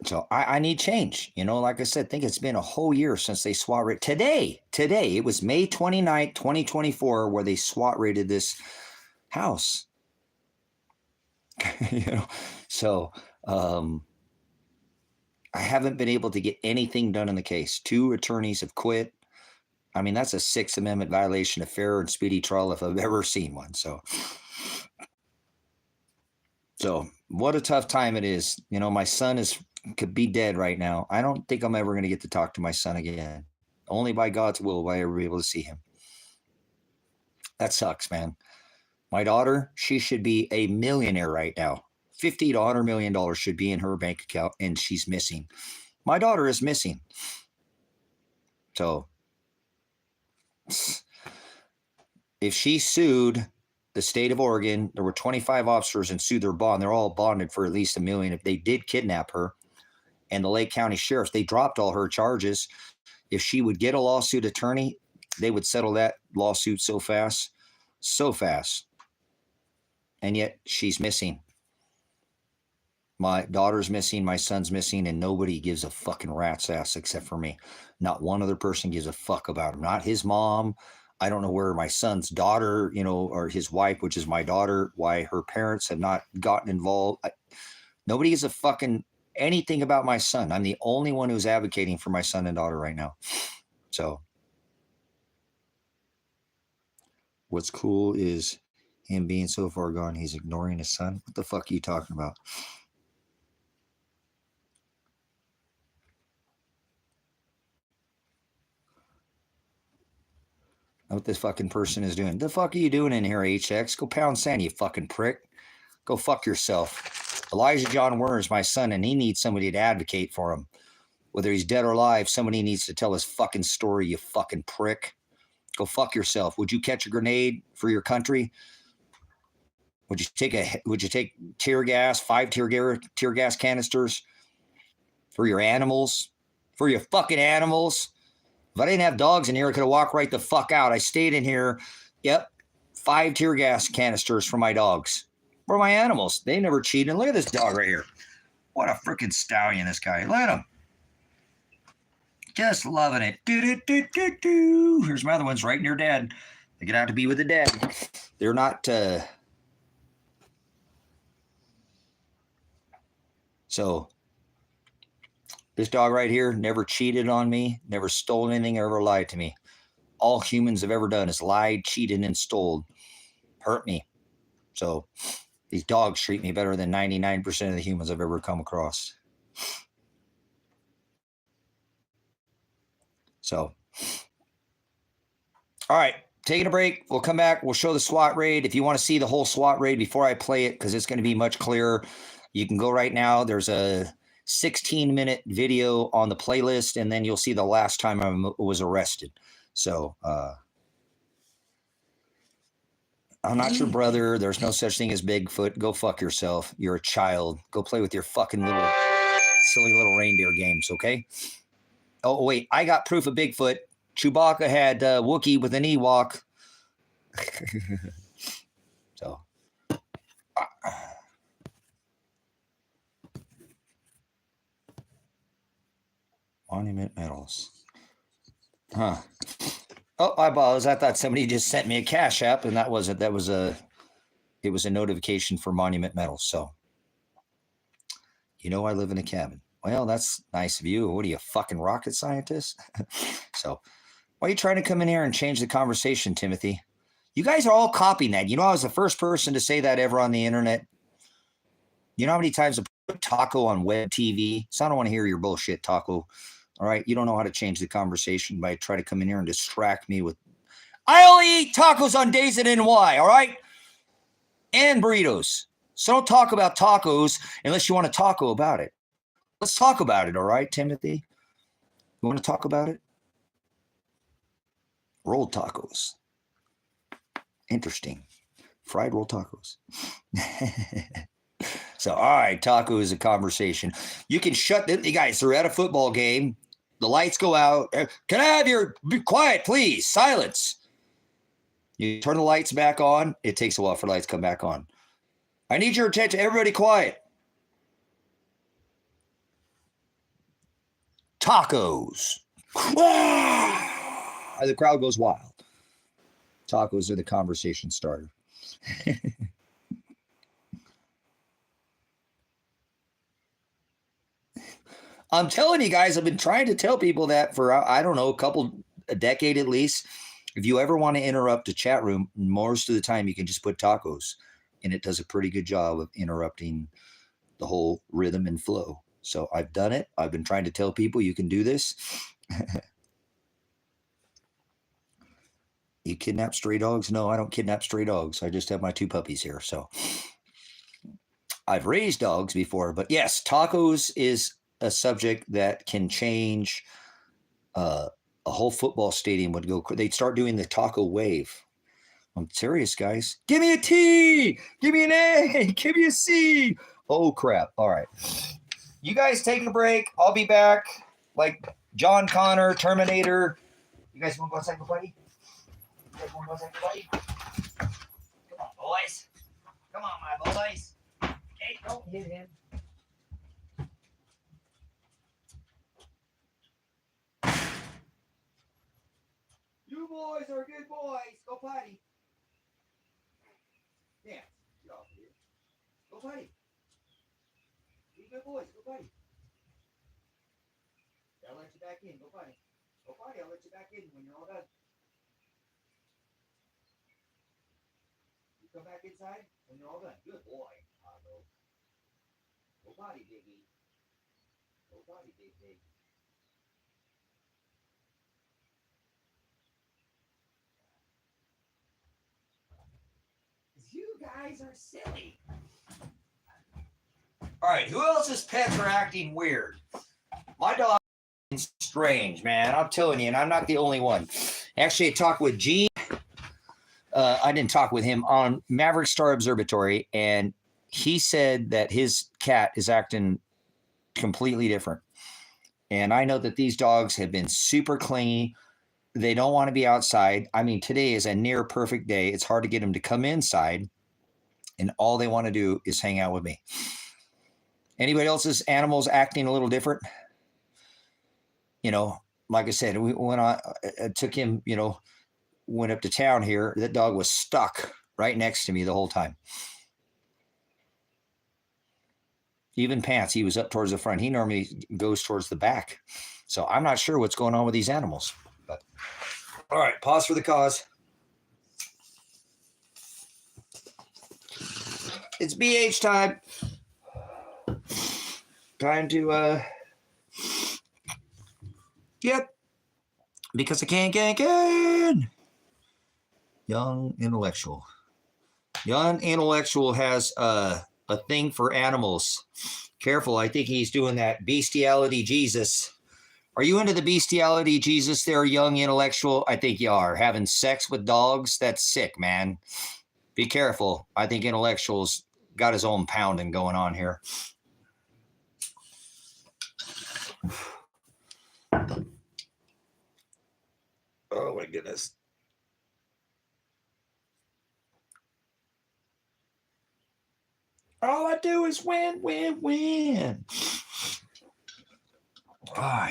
So I need change. Like I said, I think it's been a whole year since they SWAT raided. Today, it was May 29th, 2024, where they SWAT raided this house. So I haven't been able to get anything done in the case. 2 attorneys have quit. I mean, that's a Sixth Amendment violation of fair and speedy trial if I've ever seen one. So what a tough time it is. My son could be dead right now. I don't think I'm ever going to get to talk to my son again. Only by God's will will I ever be able to see him. That sucks, man. My daughter, she should be a millionaire right now. $50 to $100 million should be in her bank account, and she's missing. My daughter is missing. So if she sued the state of Oregon, there were 25 officers and sued their bond. They're all bonded for at least $1 million. If they did kidnap her, and the Lake County sheriffs, they dropped all her charges. If she would get a lawsuit attorney, they would settle that lawsuit so fast. And yet she's missing. My daughter's missing, my son's missing, and nobody gives a fucking rat's ass except for me. Not one other person gives a fuck about him. Not his mom. I don't know where my son's daughter, or his wife, which is my daughter, why her parents have not gotten involved. Nobody gives a fucking anything about my son. I'm the only one who's advocating for my son and daughter right now. So what's cool is him being so far gone, he's ignoring his son. What the fuck are you talking about? What this fucking person is doing. The fuck are you doing in here, HX? Go pound sand, you fucking prick. Go fuck yourself. Elijah John Werner is my son, and he needs somebody to advocate for him. Whether he's dead or alive, somebody needs to tell his fucking story, you fucking prick. Go fuck yourself. Would you catch a grenade for your country? Would you take tear gas, 5 tear gas canisters for your animals? For your fucking animals? If I didn't have dogs in here, I could have walked right the fuck out. I stayed in here. Yep. 5 tear gas canisters for my dogs. For my animals. They never cheated. Look at this dog right here. What a freaking stallion, this guy. Look at him. Just loving it. Do. Here's my other ones right near dad. They get out to be with the dad. They're not... So, this dog right here never cheated on me, never stole anything, or ever lied to me. All humans have ever done is lied, cheated, and stole. Hurt me. So, these dogs treat me better than 99% of the humans I've ever come across. So, all right, taking a break. We'll come back. We'll show the SWAT raid. If you want to see the whole SWAT raid before I play it, because it's going to be much clearer, you can go right now. There's a 16-minute video on the playlist, and then you'll see the last time I was arrested. So, I'm not your brother. There's no such thing as Bigfoot. Go fuck yourself. You're a child. Go play with your fucking little silly little reindeer games, okay? Oh, wait. I got proof of Bigfoot. Chewbacca had Wookiee with an Ewok. So. Monument medals. Huh. Oh, I thought somebody just sent me a Cash App, and it was a notification for monument medals. So, I live in a cabin. Well, that's nice of you. What are you, a fucking rocket scientist? So, why are you trying to come in here and change the conversation, Timothy? You guys are all copying that. I was the first person to say that ever on the internet. You know how many times I put Taco on web TV? So I don't want to hear your bullshit, Taco. All right, you don't know how to change the conversation by trying to come in here and distract me with, I only eat tacos on days at NY, all right? And burritos. So don't talk about tacos unless you want to taco about it. Let's talk about it, all right, Timothy? You want to talk about it? Rolled tacos. Interesting. Fried rolled tacos. So, all right, taco is a conversation. You can shut the guys. They're at a football game. The lights go out. Can I have be quiet, please? Silence. You turn the lights back on. It takes a while for the lights to come back on. I need your attention. Everybody quiet. Tacos. The crowd goes wild. Tacos are the conversation starter. I'm telling you guys, I've been trying to tell people that for, I don't know, a decade at least. If you ever want to interrupt a chat room, most of the time you can just put tacos, and it does a pretty good job of interrupting the whole rhythm and flow. So I've done it. I've been trying to tell people you can do this. You kidnap stray dogs? No, I don't kidnap stray dogs. I just have my 2 puppies here. So I've raised dogs before, but yes, tacos is a subject that can change. A whole football stadium would go. They'd start doing the taco wave. I'm serious, guys. Give me a T. Give me an A. Give me a C. Oh, crap. All right. You guys take a break. I'll be back. Like John Connor, Terminator. You guys want to go outside, buddy? You guys want to go outside, buddy? Come on, boys. Come on, my boys. Hey, don't hit him. You boys are good boys. Go potty. Yeah. Get off here. Go potty. You good boys. Go potty. I'll let you back in. Go potty. Go potty. I'll let you back in when you're all done. You come back inside when you're all done. Good boy. Go potty, Biggie. Go potty, Big Big. You guys are silly. All right, who else's pets are acting weird? My dog is strange, man. I'm telling you, and I'm not the only one. Actually, I talked with Gene. I didn't talk with him on Maverick Star Observatory, and he said that his cat is acting completely different. And I know that these dogs have been super clingy. They don't want to be outside. I mean, today is a near perfect day. It's hard to get them to come inside, and all they want to do is hang out with me. Anybody else's animals acting a little different? You know, like I said, when I took him, you know, went up to town here, that dog was stuck right next to me the whole time. Even Pants, he was up towards the front. He normally goes towards the back. So I'm not sure what's going on with these animals. But all right, pause for the cause. It's BH time. Time to yep. Because I can. Young intellectual. Young intellectual has a thing for animals. Careful, I think he's doing that bestiality Jesus. Are you into the bestiality Jesus there, young intellectual? I think you are. Having sex with dogs, that's sick, man. Be careful. I think intellectual's got his own pounding going on here. Oh my goodness. All I do is win.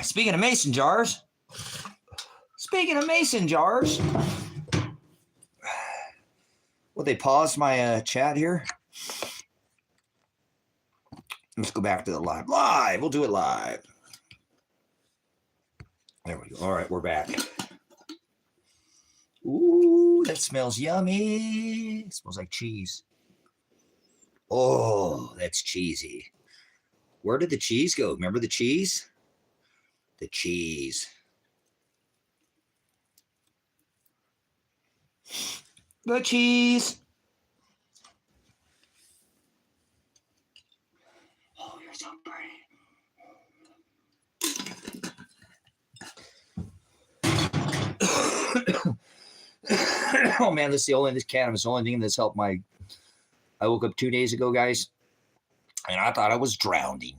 Speaking of mason jars. Well, they paused my chat here. Let's go back to the live. We'll do it live. There we go. All right, we're back. Ooh, that smells yummy. It smells like cheese. Oh, that's cheesy. Where did the cheese go? Remember the cheese? The cheese. The cheese. Oh, you're so pretty. Oh man, this cannabis is the only thing that's helped my. I woke up 2 days ago, guys, and I thought I was drowning.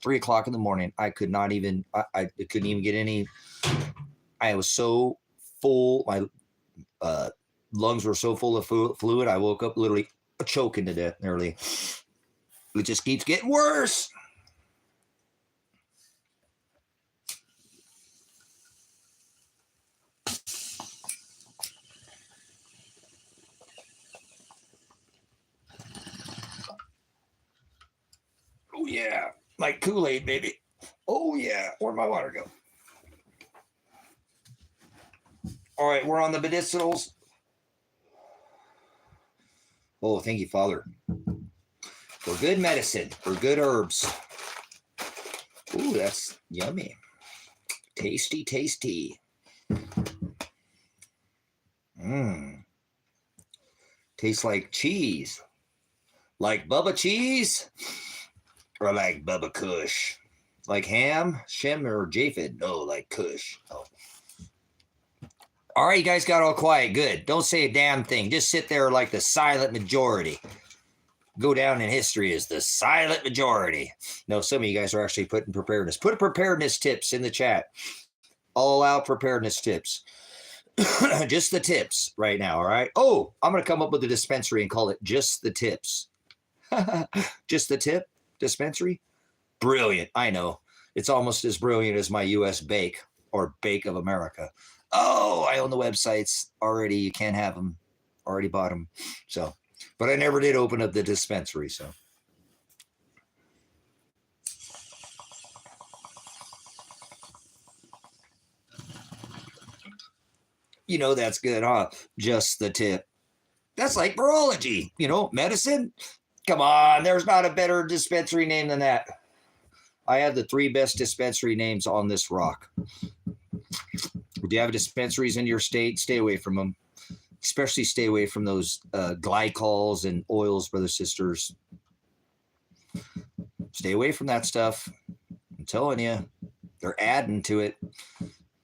3 o'clock in the morning. I could not even. I couldn't even get any. I was so full. My lungs were so full of fluid. I woke up literally choking to death nearly. It just keeps getting worse. Oh, yeah. Like Kool-Aid, baby. Oh, yeah. Where'd my water go? All right, we're on the medicinals. Oh, thank you, Father. For good medicine, for good herbs. Ooh, that's yummy. Tasty, tasty. Tastes like cheese. Like Bubba cheese? Or like Bubba Kush? Like Ham, Shem, or Japheth? No, like Kush. Oh. All right, you guys got all quiet. Good. Don't say a damn thing. Just sit there like the silent majority. Go down in history as the silent majority. No, some of you guys are actually putting preparedness. Put preparedness tips in the chat. I'll allow preparedness tips. Just the tips right now, all right? Oh, I'm going to come up with a dispensary and call it Just the Tips. Just the Tip dispensary? Brilliant. I know. It's almost as brilliant as my U.S. Bake or Bake of America. Oh, I own the websites already. You can't have them. Already bought them. So, but I never did open up the dispensary, so. You know that's good, huh? Just the tip. That's like virology, medicine. Come on, there's not a better dispensary name than that. I have the 3 best dispensary names on this rock. Do you have dispensaries in your state? Stay away from them. Especially stay away from those glycols and oils, brothers, sisters. Stay away from that stuff. I'm telling you, they're adding to it.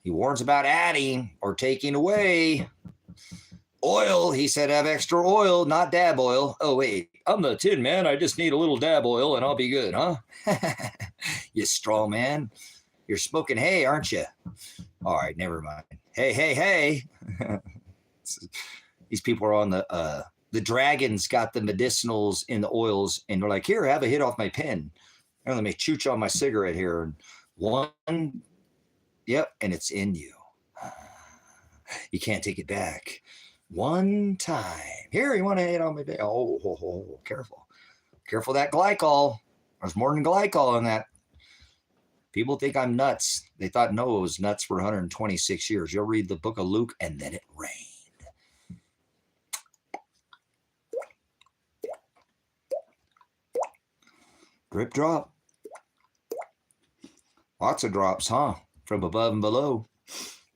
He warns about adding or taking away. Oil, he said, have extra oil, not dab oil. Oh, wait, I'm the Tin Man. I just need a little dab oil and I'll be good, huh? You straw man. You're smoking hay, aren't you? All right, never mind. Hey. These people are on the dragons got the medicinals in the oils, and they're like, here, have a hit off my pen. And let me chooch on my cigarette here. And one, yep, and it's in you. You can't take it back. One time. Here, you want to hit on my pen? Oh, careful. Careful that glycol. There's more than glycol in that. People think I'm nuts. They thought Noah was nuts for 126 years. You'll read the book of Luke, and then it rained. Drip drop. Lots of drops, huh? From above and below.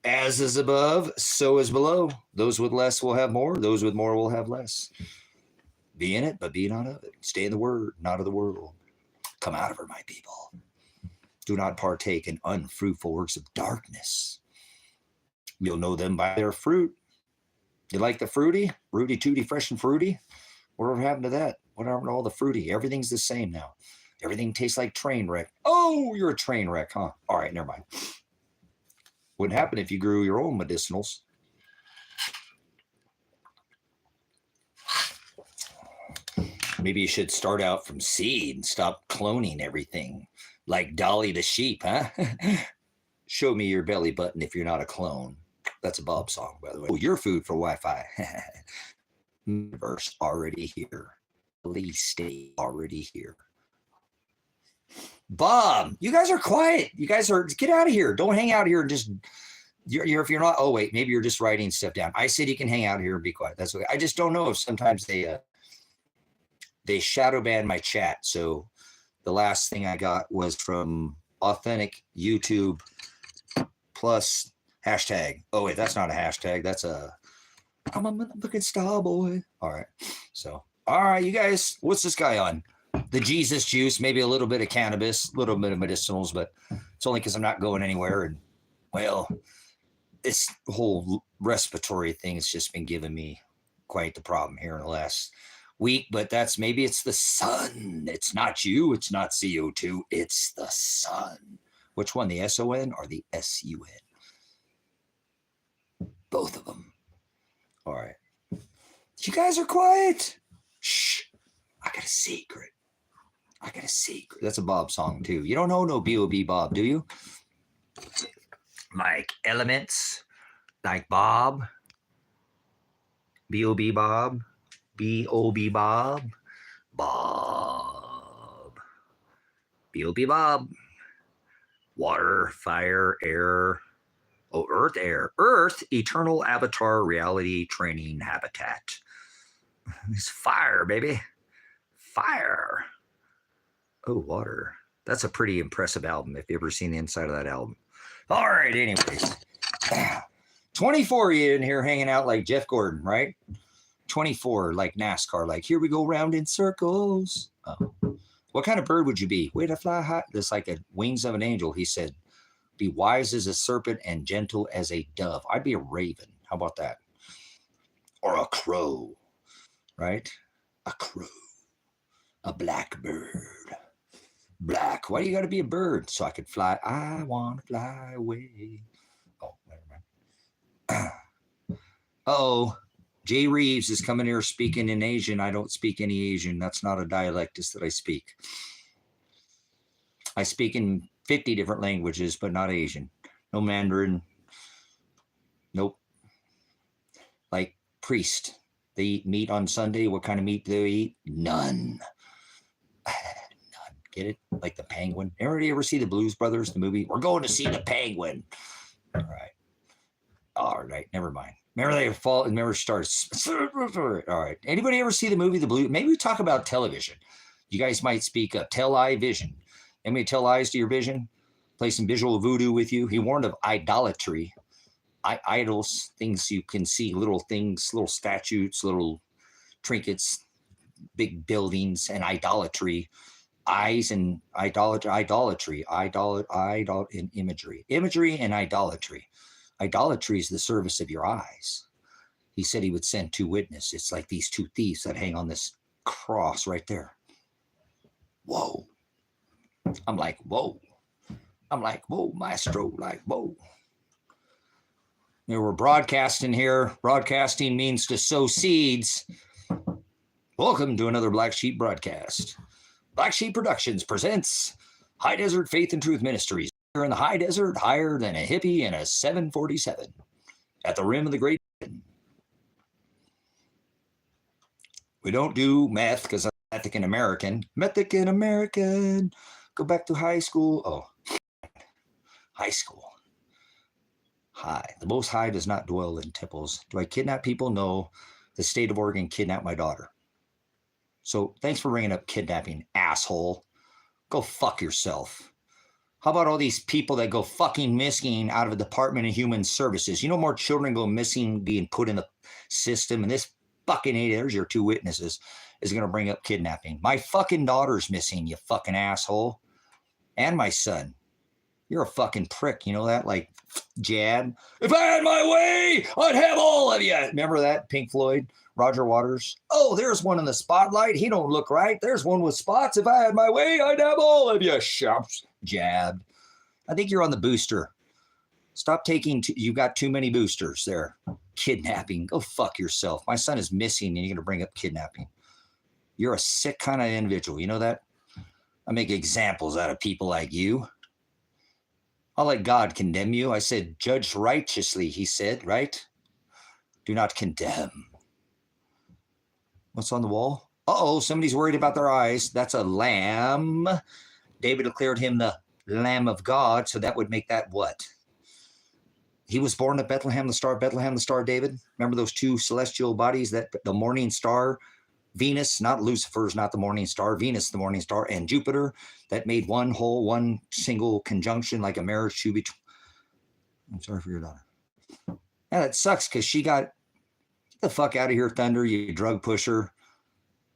As is above, so is below. Those with less will have more. Those with more will have less. Be in it, but be not of it. Stay in the word, not of the world. Come out of her, my people. Do not partake in unfruitful works of darkness. You'll know them by their fruit. You like the fruity? Rooty tooty, fresh and fruity? Whatever happened to that? What happened to all the fruity? Everything's the same now. Everything tastes like train wreck. Oh, you're a train wreck, huh? All right, never mind. Wouldn't happen if you grew your own medicinals. Maybe you should start out from seed and stop cloning everything. Like Dolly the sheep, huh? Show me your belly button if you're not a clone. That's a Bob song, by the way. Oh, your food for Wi-Fi. Verse already here. Police state already here. Bob, you guys are quiet. You guys are, get out of here. Don't hang out here and just, if you're not, oh wait, maybe you're just writing stuff down. I said you can hang out here and be quiet. That's okay. I just don't know if sometimes they shadow ban my chat. So the last thing I got was from authentic YouTube plus hashtag. Oh wait, that's not a hashtag. That's a, I'm a motherfucking star boy. All right. So, all right, you guys, what's this guy on? The Jesus juice, maybe a little bit of cannabis, a little bit of medicinals, but it's only because I'm not going anywhere. And well, this whole respiratory thing has just been giving me quite the problem here in the last week, but that's, maybe it's the sun. It's not you. It's not CO2. It's the sun. Which one, the SON or the SUN? Both of them. All right. You guys are quiet. Shh. I got a secret. I got a secret. That's a Bob song too. You don't know no B.O.B. Bob, do you? Like elements, like Bob. B.O.B. Bob. B.O.B. Bob. Bob. B.O.B. Bob. Water, fire, air. Oh, earth, air. Earth, eternal avatar reality training habitat. It's fire, baby. Fire. Oh, water. That's a pretty impressive album if you've ever seen the inside of that album. All right, anyways. 24 you in here hanging out like Jeff Gordon, right? 24 like NASCAR, like here we go round in circles. Oh. What kind of bird would you be? Way to fly high. That's like a wings of an angel. He said, be wise as a serpent and gentle as a dove. I'd be a raven. How about that? Or a crow, right? A crow. A black bird. Black. Why do you got to be a bird? So I could fly. I want to fly away. Oh, never mind. Uh-oh. Jay Reeves is coming here speaking in Asian. I don't speak any Asian. That's not a dialectist that I speak. I speak in 50 different languages, but not Asian. No Mandarin. Nope. Like priest. They eat meat on Sunday. What kind of meat do they eat? None. None. Get it? Like the penguin. Everybody ever see the Blues Brothers, the movie? We're going to see the penguin. All right. All right. Never mind. Remember they fall and never starts. All right. Anybody ever see the movie The Blue? Maybe we talk about television. You guys might speak up. Tell-I-vision. Anybody tell lies to your vision? Play some visual voodoo with you. He warned of idolatry. Idols, things you can see, little things, little statues, little trinkets, big buildings, and idolatry. Eyes and idolatry, and imagery. Imagery and idolatry. Idolatry is the service of your eyes. He said he would send 2 witnesses. It's like these 2 thieves that hang on this cross right there. Whoa. I'm like, whoa. I'm like, whoa, maestro, like, whoa. We're broadcasting here. Broadcasting means to sow seeds. Welcome to another Black Sheep broadcast. Black Sheep Productions presents High Desert Faith and Truth Ministries. Here in the high desert, higher than a hippie in a 747. At the rim of the Great Basin. We don't do meth because I'm Mexican American. Mexican American. Go back to high school. Oh, high school. High. The Most High does not dwell in temples. Do I kidnap people? No. The state of Oregon kidnapped my daughter. So thanks for bringing up kidnapping, asshole. Go fuck yourself. How about all these people that go fucking missing out of the Department of Human Services? You know, more children go missing being put in the system, and this fucking idiot, there's your 2 witnesses, is going to bring up kidnapping. My fucking daughter's missing, you fucking asshole. And my son. You're a fucking prick, you know that? Like, jab. If I had my way, I'd have all of you. Remember that, Pink Floyd? Roger Waters. Oh, there's one in the spotlight. He don't look right. There's one with spots. If I had my way, I'd have all of you. Shops. Jabbed. I think you're on the booster. Stop taking, you got too many boosters there. Kidnapping. Go fuck yourself. My son is missing and you're going to bring up kidnapping. You're a sick kind of individual. You know that? I make examples out of people like you. I'll let God condemn you. I said, judge righteously, he said, right? Do not condemn. What's on the wall? Uh-oh, somebody's worried about their eyes. That's a lamb. David declared him the Lamb of God, so that would make that what? He was born at Bethlehem, the star of David. Remember those 2 celestial bodies, that the morning star, Venus, not Lucifer's, not the morning star, Venus, the morning star, and Jupiter, that made one single conjunction, like a marriage should be. I'm sorry for your daughter. Yeah, that sucks because she got, get the fuck out of here, Thunder, you drug pusher.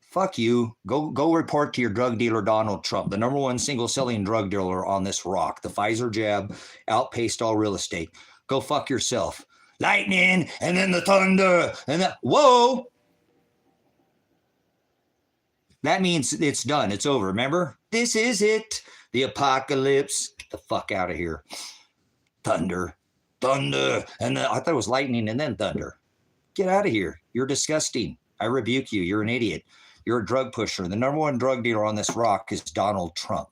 Fuck you. Go report to your drug dealer, Donald Trump, the #1 single selling drug dealer on this rock. The Pfizer jab outpaced all real estate. Go fuck yourself. Lightning, and then the thunder, and the, whoa. That means it's done. It's over. Remember? This is it. The apocalypse. Get the fuck out of here. Thunder. Thunder. And then, I thought it was lightning and then thunder. Get out of here. You're disgusting. I rebuke you. You're an idiot. You're a drug pusher. The #1 drug dealer on this rock is Donald Trump.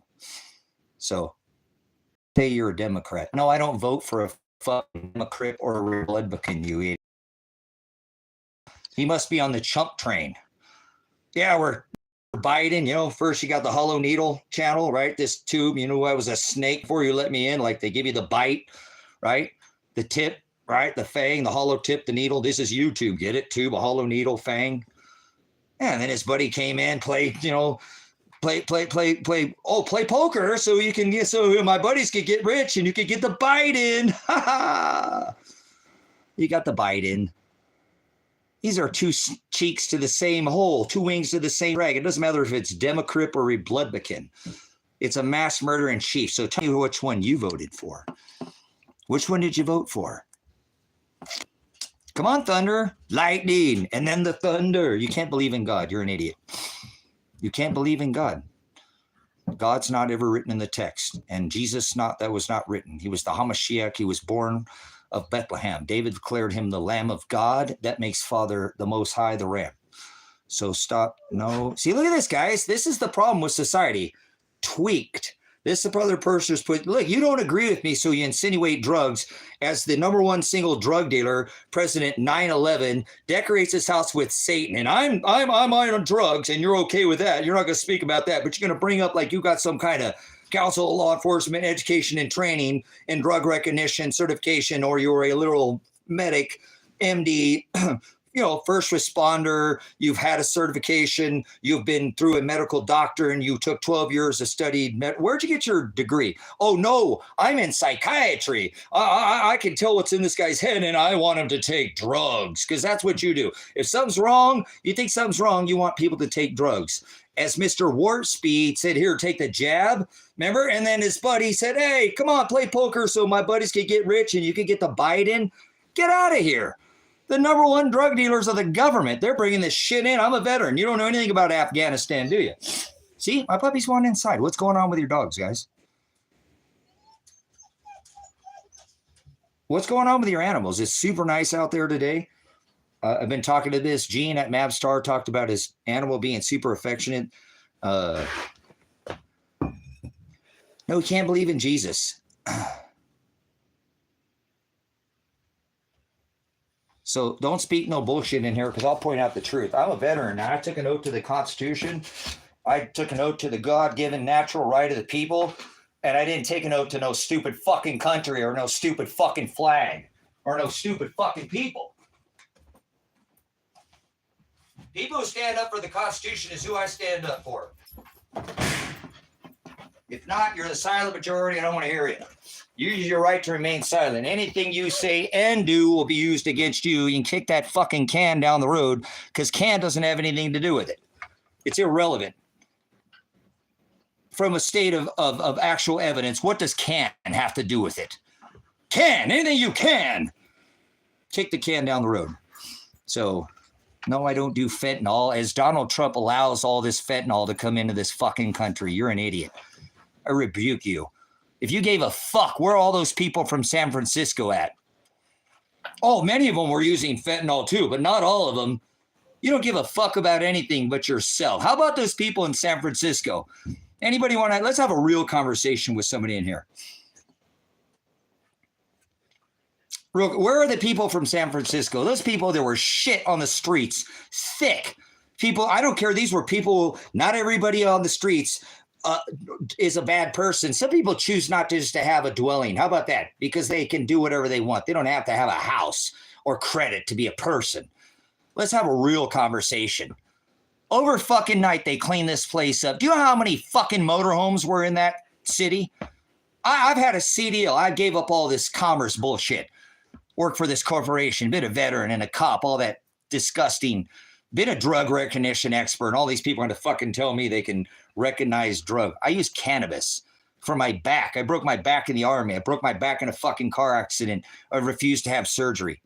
So, say you're a Democrat. No, I don't vote for a fucking Democrat or a Republican, you idiot. He must be on the chump train. Yeah, we're Biden, you know, first you got the hollow needle channel, right? This tube, you know, I was a snake before you let me in, like they give you the bite, right? The tip, right? The fang, the hollow tip, the needle. This is YouTube, get it? Tube, a hollow needle, fang. And then his buddy came in, played, you know, play poker so you can get, so my buddies could get rich and you could get the Biden. Ha ha. You got the Biden. These are 2 cheeks to the same hole, 2 wings to the same rag. It doesn't matter if it's Democrat or Republican. It's a mass murder in chief. So tell me which one you voted for. Which one did you vote for? Come on, thunder, lightning, and then the thunder. You can't believe in God. You're an idiot. You can't believe in God. God's not ever written in the text. And Jesus, that was not written. He was the Hamashiach. He was born of Bethlehem. David declared him the Lamb of God. That makes Father, the Most High, the Ram. So stop. No. See, look at this, guys. This is the problem with society. Tweaked. This the other person is put, look, you don't agree with me, so you insinuate drugs. As the #1 single drug dealer, President 9/11 decorates his house with Satan, and I'm on drugs, and you're okay with that. You're not going to speak about that, but you're going to bring up like you got some kind of Council of Law Enforcement education and training and drug recognition certification, or you're a literal medic, MD, you know, first responder, you've had a certification, you've been through a medical doctor, and you took 12 years of studied. Where'd you get your degree? Oh, no, I'm in psychiatry. I can tell what's in this guy's head, and I want him to take drugs, because that's what you do. If something's wrong, you think something's wrong, you want people to take drugs. As Mr. Warp Speed said, here, take the jab, remember? And then his buddy said, hey, come on, play poker so my buddies can get rich and you can get the Biden. Get out of here. The number one drug dealers are the government. They're bringing this shit in. I'm a veteran. You don't know anything about Afghanistan, do you? See, my puppy's going inside. What's going on with your dogs, guys? What's going on with your animals? It's super nice out there today. I've been talking to this Gene at Mavstar, talked about his animal being super affectionate. No, he can't believe in Jesus. So don't speak no bullshit in here, because I'll point out the truth. I'm a veteran. I took an oath to the Constitution. I took an oath to the God-given natural right of the people. And I didn't take an oath to no stupid fucking country or no stupid fucking flag or no stupid fucking people. People who stand up for the Constitution is who I stand up for. If not, you're the silent majority. I don't want to hear you. Use your right to remain silent. Anything you say and do will be used against you. You can kick that fucking can down the road, because can doesn't have anything to do with it. It's irrelevant. From a state of actual evidence, what does can have to do with it? Can, anything you can. Kick the can down the road. So, no, I don't do fentanyl. As Donald Trump allows all this fentanyl to come into this fucking country, you're an idiot. I rebuke you. If you gave a fuck, where are all those people from San Francisco at? Oh, many of them were using fentanyl too, but not all of them. You don't give a fuck about anything but yourself. How about those people in San Francisco? Anybody want to, let's have a real conversation with somebody in here. Where are the people from San Francisco? Those people that were shit on the streets, thick people. I don't care. These were people, not everybody on the streets is a bad person. Some people choose not to just to have a dwelling. How about that? Because they can do whatever they want. They don't have to have a house or credit to be a person. Let's have a real conversation. Over fucking night, they cleaned this place up. Do you know how many fucking motorhomes were in that city? I've had a CDL. I gave up all this commerce bullshit. Worked for this corporation, been a veteran and a cop, all that disgusting, been a drug recognition expert, and all these people are going to fucking tell me they can recognize drug. I use cannabis for my back. I broke my back in the Army. I broke my back in a fucking car accident. I refused to have surgery.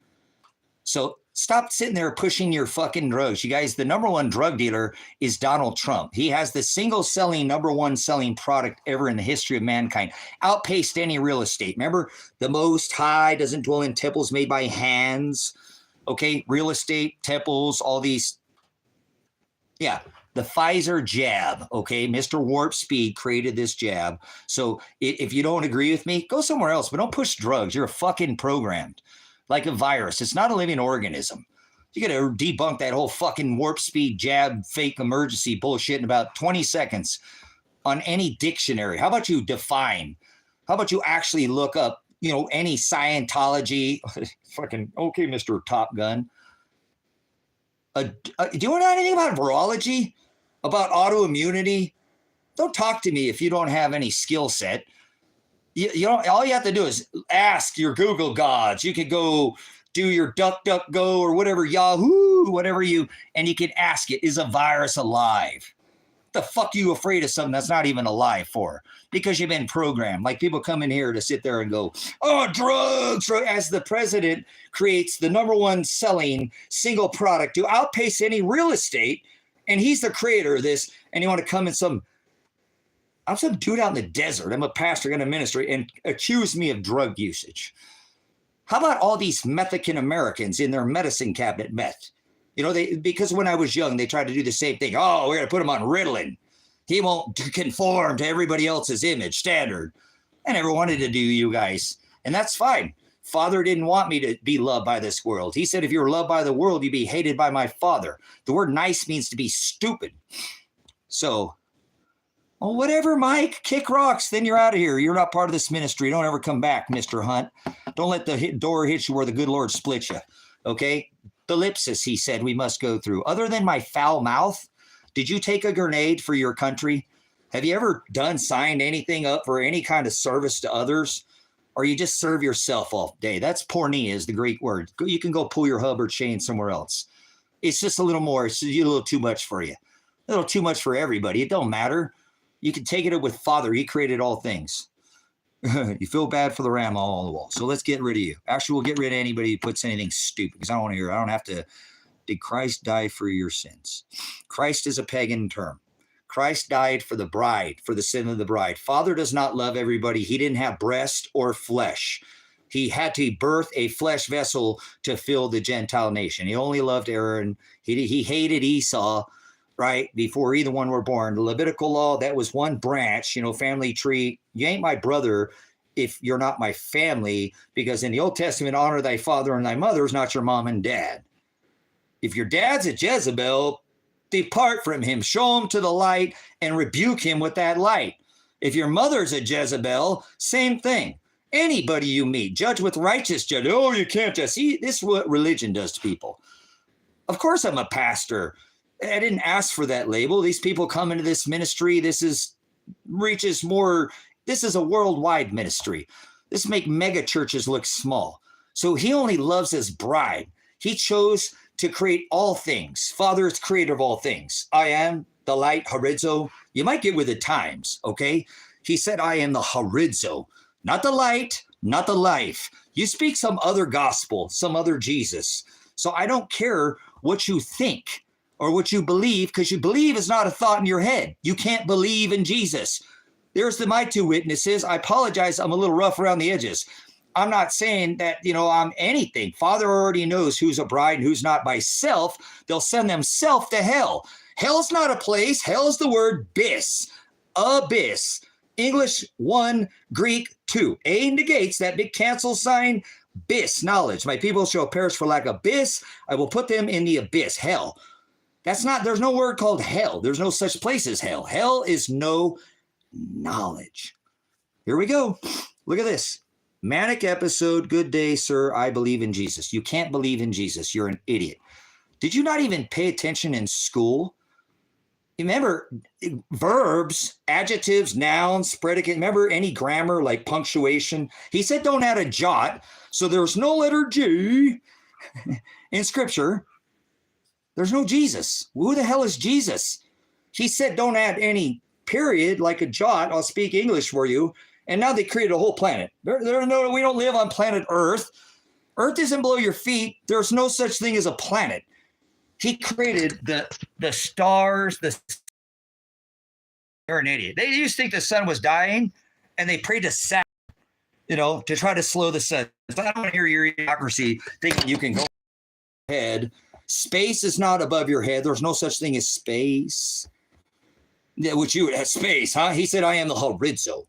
So stop sitting there pushing your fucking drugs. You guys, the number one drug dealer is Donald Trump. He has the single selling, number one selling product ever in the history of mankind. Outpaced any real estate. Remember, the Most High doesn't dwell in temples made by hands. Okay, real estate, temples, all these. Yeah, the Pfizer jab, okay? Mr. Warp Speed created this jab. So if you don't agree with me, go somewhere else, but don't push drugs. You're fucking programmed. Like a virus. It's not a living organism. You got to debunk that whole fucking Warp Speed jab fake emergency bullshit in about 20 seconds on any dictionary. How about you define? How about you actually look up, any Scientology? Fucking, okay, Mr. Top Gun. Do you know anything about virology? About autoimmunity? Don't talk to me if you don't have any skill set. You know, all you have to do is ask your Google gods. You could go do your DuckDuckGo or whatever, Yahoo, and you can ask it, is a virus alive? The fuck are you afraid of something that's not even alive for? Because you've been programmed. Like people come in here to sit there and go, oh, drugs, as the president creates the number one selling single product to outpace any real estate, and he's the creator of this, and you want to come in I'm some dude out in the desert. I'm a pastor in a ministry and accuse me of drug usage. How about all these Mexican Americans in their medicine cabinet meth? Because when I was young, they tried to do the same thing. Oh, we're going to put him on Ritalin. He won't conform to everybody else's image standard. I never wanted to do you guys. And that's fine. Father didn't want me to be loved by this world. He said, if you're loved by the world, you'd be hated by my Father. The word nice means to be stupid. So, well, whatever, Mike, kick rocks, then you're out of here. You're not part of this ministry. Don't ever come back, Mr. Hunt. Don't let the door hit you where the good Lord splits you, okay? The ellipsis, he said, we must go through. Other than my foul mouth, did you take a grenade for your country? Have you ever signed anything up for any kind of service to others? Or you just serve yourself all day? That's pornea is the Greek word. You can go pull your Hubbard chain somewhere else. It's just a little more, it's a little too much for you. A little too much for everybody. It don't matter. You can take it up with Father. He created all things. You feel bad for the ram all on the wall. So let's get rid of you. Actually, we'll get rid of anybody who puts anything stupid, because I don't want to hear it. I don't have to. Did Christ die for your sins? Christ is a pagan term. Christ died for the bride, for the sin of the bride. Father does not love everybody. He didn't have breast or flesh. He had to birth a flesh vessel to fill the Gentile nation. He only loved Aaron. He hated Esau, right, before either one were born. The Levitical law, that was one branch, family tree. You ain't my brother if you're not my family, because in the Old Testament, honor thy father and thy mother is not your mom and dad. If your dad's a Jezebel, depart from him, show him to the light and rebuke him with that light. If your mother's a Jezebel, same thing. Anybody you meet, judge with righteous judgment. Oh, you can't just see. This is what religion does to people. Of course, I'm a pastor. I didn't ask for that label. These people come into this ministry. This is a worldwide ministry. This make mega churches look small. So he only loves his bride. He chose to create all things. Father is creator of all things. I am the light, horizo. You might get with the times, okay? He said, I am the horizo, not the light, not the life. You speak some other gospel, some other Jesus. So I don't care what you think or what you believe, because you believe is not a thought in your head. You can't believe in Jesus. There's my two witnesses. I apologize. I'm a little rough around the edges. I'm not saying that, I'm anything. Father already knows who's a bride and who's not. By self, they'll send themselves to hell. Hell's not a place. Hell's the word bis, abyss. English 1, Greek 2. A negates that big cancel sign. Bis, knowledge. My people shall perish for lack of bis. I will put them in the abyss, hell. There's no word called hell. There's no such place as hell. Hell is no knowledge. Here we go. Look at this. Manic episode. Good day, sir. I believe in Jesus. You can't believe in Jesus. You're an idiot. Did you not even pay attention in school? Remember verbs, adjectives, nouns, predicate. Remember any grammar like punctuation? He said don't add a jot. So there's no letter G in scripture. There's no Jesus. Who the hell is Jesus? He said don't add any period like a jot. I'll speak English for you. And now they created a whole planet. We don't live on planet Earth. Earth isn't below your feet. There's no such thing as a planet. He created the stars. You're an idiot. They used to think the sun was dying, and they prayed to Saturn, to try to slow the sun. So I don't want to hear your idiocracy thinking you can go ahead. Space is not above your head. There's no such thing as space. Space, huh? He said, I am the horizo.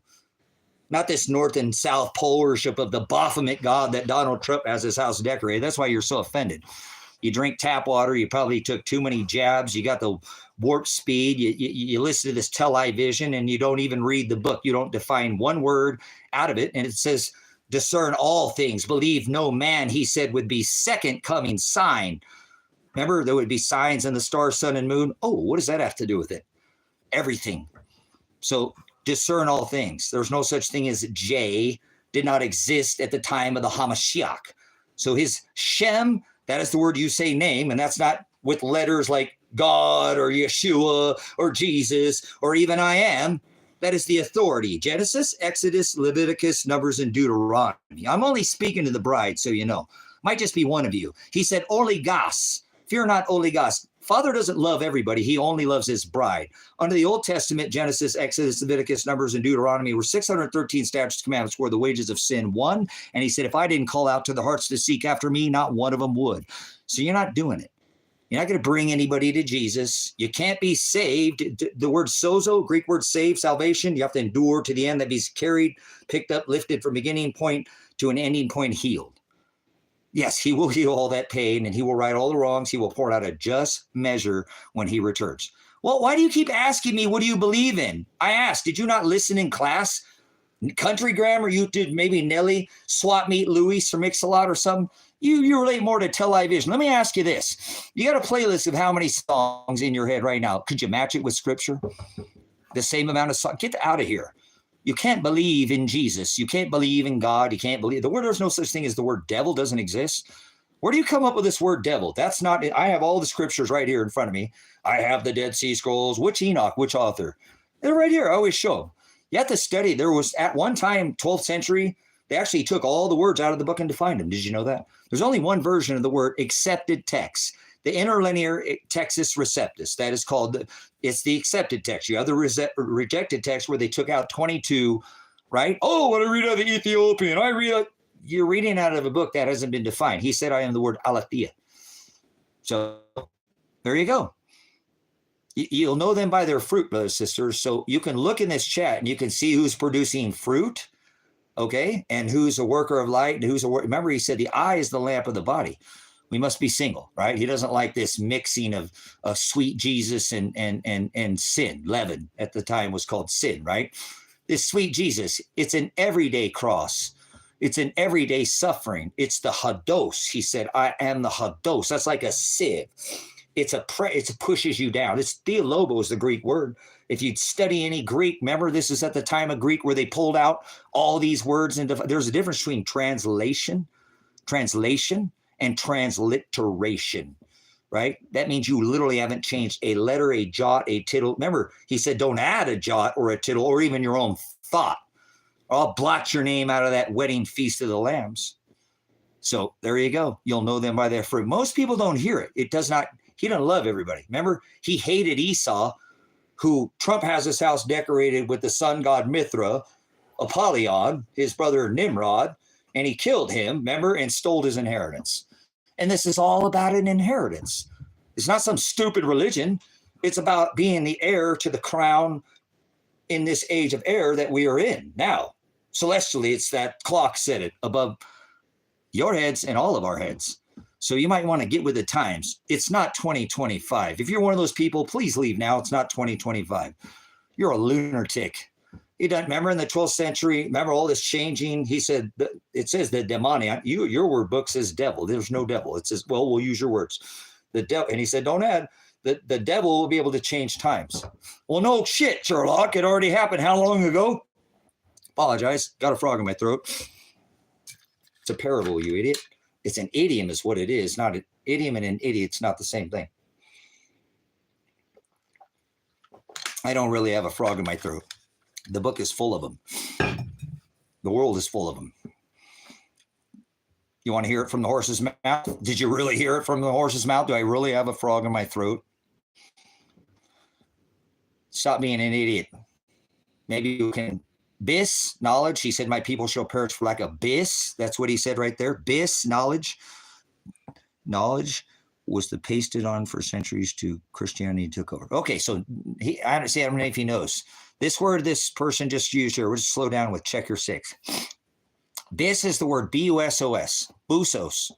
Not this North and South pole worship of the Baphomet God that Donald Trump has his house decorated. That's why you're so offended. You drink tap water. You probably took too many jabs. You got the warp speed. You listen to this television and you don't even read the book. You don't define one word out of it. And it says, discern all things. Believe no man, he said, would be second coming sign. Remember, there would be signs in the stars, sun, and moon. Oh, what does that have to do with it? Everything. So discern all things. There's no such thing as J, did not exist at the time of the Hamashiach. So his Shem, that is the word you say name, and that's not with letters like God or Yeshua or Jesus or even I am. That is the authority. Genesis, Exodus, Leviticus, Numbers, and Deuteronomy. I'm only speaking to the bride, so you know. Might just be one of you. He said, Oligos. Fear not, Oligos. Father doesn't love everybody. He only loves his bride. Under the Old Testament, Genesis, Exodus, Leviticus, Numbers, and Deuteronomy were 613 statutes, commandments were the wages of sin. One, and he said, if I didn't call out to the hearts to seek after me, not one of them would. So you're not doing it. You're not going to bring anybody to Jesus. You can't be saved. The word sozo, Greek word save, salvation, you have to endure to the end, that he's carried, picked up, lifted from beginning point to an ending point, healed. Yes, he will heal all that pain and he will right all the wrongs. He will pour out a just measure when he returns. Well, why do you keep asking me, what do you believe in? I asked, did you not listen in class? Country grammar, you did maybe Nelly, Swap Meet Louis or Mix-a-Lot or something. You relate more to television. Let me ask you this. You got a playlist of how many songs in your head right now? Could you match it with scripture? The same amount of songs? Get out of here. You can't believe in Jesus. You can't believe in God. You can't believe. There's no such thing as the word devil doesn't exist. Where do you come up with this word devil? That's not, I have all the scriptures right here in front of me. I have the Dead Sea Scrolls. Which Enoch? Which author? They're right here. I always show them. You have to study. There was at one time, 12th century, they actually took all the words out of the book and defined them. Did you know that? There's only one version of the word accepted text. The interlinear textus receptus, that is called, it's the accepted text. You have the rejected text where they took out 22, right? Oh, when I read out of the Ethiopian, you're reading out of a book that hasn't been defined. He said, I am the word aletheia. So there you go. You'll know them by their fruit, brothers and sisters. So you can look in this chat and you can see who's producing fruit, okay? And who's a worker of light and who's remember he said the eye is the lamp of the body. We must be single, right? He doesn't like this mixing of sweet Jesus and sin. Leaven at the time was called sin, right? This sweet Jesus, it's an everyday cross. It's an everyday suffering. It's the hados. He said, I am the hados. That's like a sieve. It pushes you down. It's theolobo is the Greek word. If you'd study any Greek, remember this is at the time of Greek where they pulled out all these words. And there's a difference between translation, and transliteration, right? That means you literally haven't changed a letter, a jot, a tittle. Remember, he said, don't add a jot or a tittle or even your own thought. I'll blot your name out of that wedding feast of the lambs. So there you go. You'll know them by their fruit. Most people don't hear it. He doesn't love everybody. Remember, he hated Esau, who Trump has his house decorated with the sun god Mithra, Apollyon, his brother Nimrod, and he killed him, remember, and stole his inheritance. And this is all about an inheritance. It's not some stupid religion. It's about being the heir to the crown in this age of error that we are in now. Celestially, it's that clock set it above your heads and all of our heads. So you might want to get with the times. It's not 2025. If you're one of those people, please leave now. It's not 2025. You're a lunatic. He doesn't remember in the 12th century, remember all this changing. He said, it says the demoniac, your word book says devil. There's no devil. It says, well, we'll use your words. The devil. And he said, don't add, the devil will be able to change times. Well, no shit, Sherlock. It already happened. How long ago? Apologize. Got a frog in my throat. It's a parable, you idiot. It's an idiom is what it is. Not an idiom and an idiot's not the same thing. I don't really have a frog in my throat. The book is full of them. The world is full of them. You want to hear it from the horse's mouth? Did you really hear it from the horse's mouth? Do I really have a frog in my throat? Stop being an idiot. Maybe you can. Bis, knowledge. He said, my people shall perish for lack of bis. That's what he said right there. Bis, knowledge. Knowledge was the pasted on for centuries to Christianity took over. Okay, so I don't know if he knows. This word this person just used here, we'll just slow down with check your six. Bis is the word B-U-S-O-S, busos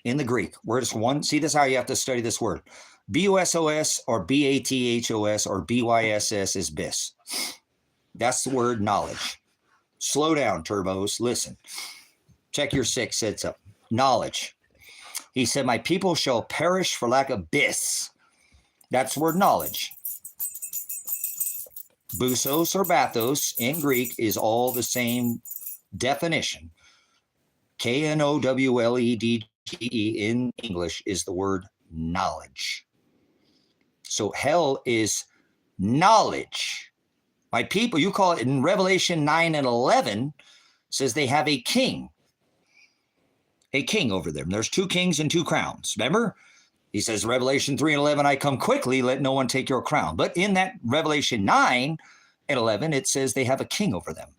in the Greek. Word is one. See, this is how you have to study this word. B-U-S-O-S or B-A-T-H-O-S or B-Y-S-S is bis. That's the word knowledge. Slow down, turbos. Listen. Check your six sets up. Knowledge. He said, my people shall perish for lack of bis. That's the word knowledge. Busos or bathos in Greek is all the same definition. K-N-O-W-L-E-D-G-E in English is the word knowledge. So hell is knowledge. My people, you call it in Revelation 9 and 11, says they have a king over them. There's two kings and two crowns. Remember? He says, Revelation 3 and 11, I come quickly, let no one take your crown. But in that Revelation 9 and 11, it says they have a king over them.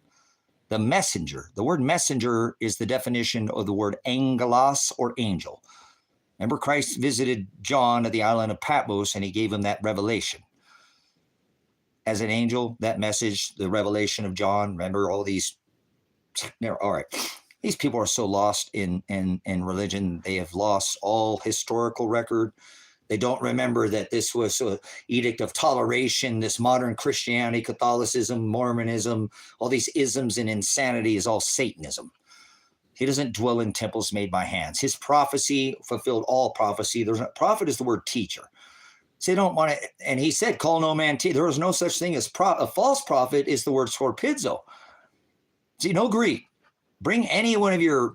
The messenger. The word messenger is the definition of the word angelos or angel. Remember, Christ visited John at the island of Patmos and he gave him that revelation. As an angel, that message, the revelation of John, remember all these, all right. These people are so lost in religion. They have lost all historical record. They don't remember that this was an edict of toleration, this modern Christianity, Catholicism, Mormonism, all these isms and insanity is all Satanism. He doesn't dwell in temples made by hands. His prophecy fulfilled all prophecy. Prophet is the word teacher. So they don't want to, and he said, call no man teacher. There is no such thing as a false prophet is the word scorpizo. See, no Greek. Bring any one of your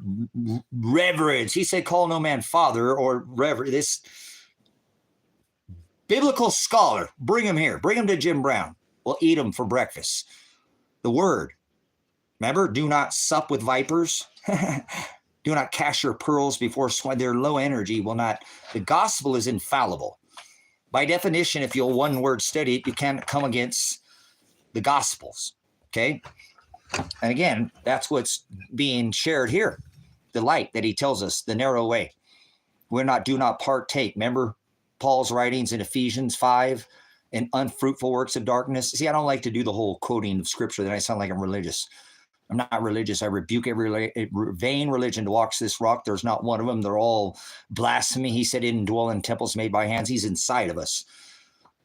reverends. He said, call no man father or reverend. This biblical scholar, bring him here. Bring him to Jim Brown. We'll eat him for breakfast. The word. Remember, do not sup with vipers. Do not cast your pearls before swine. Their low energy will not. The gospel is infallible. By definition, if you'll one word study it, you can't come against the gospels. Okay. And again, that's what's being shared here. The light that he tells us, the narrow way. Do not partake. Remember Paul's writings in Ephesians 5 and unfruitful works of darkness. See, I don't like to do the whole quoting of scripture that I sound like I'm religious. I'm not religious. I rebuke every vain religion that walks this rock. There's not one of them. They're all blasphemy. He said, "Didn't dwell in temples made by hands." He's inside of us.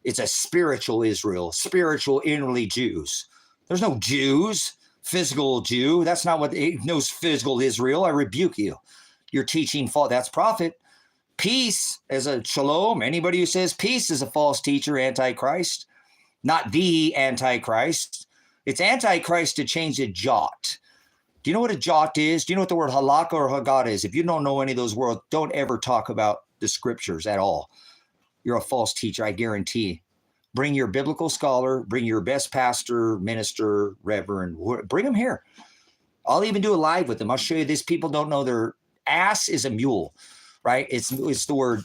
It's a spiritual Israel, spiritual inwardly Jews. There's no Jews, physical Jew. That's not what knows physical Israel. I rebuke you. You're teaching false. That's prophet. Peace as a shalom. Anybody who says peace is a false teacher, antichrist, not the antichrist. It's antichrist to change a jot. Do you know what a jot is? Do you know what the word halakha or haggadah is? If you don't know any of those words, don't ever talk about the scriptures at all. You're a false teacher, I guarantee. Bring your biblical scholar, bring your best pastor, minister, reverend, bring them here. I'll even do a live with them. I'll show you this. People don't know their ass is a mule, right? It's the word.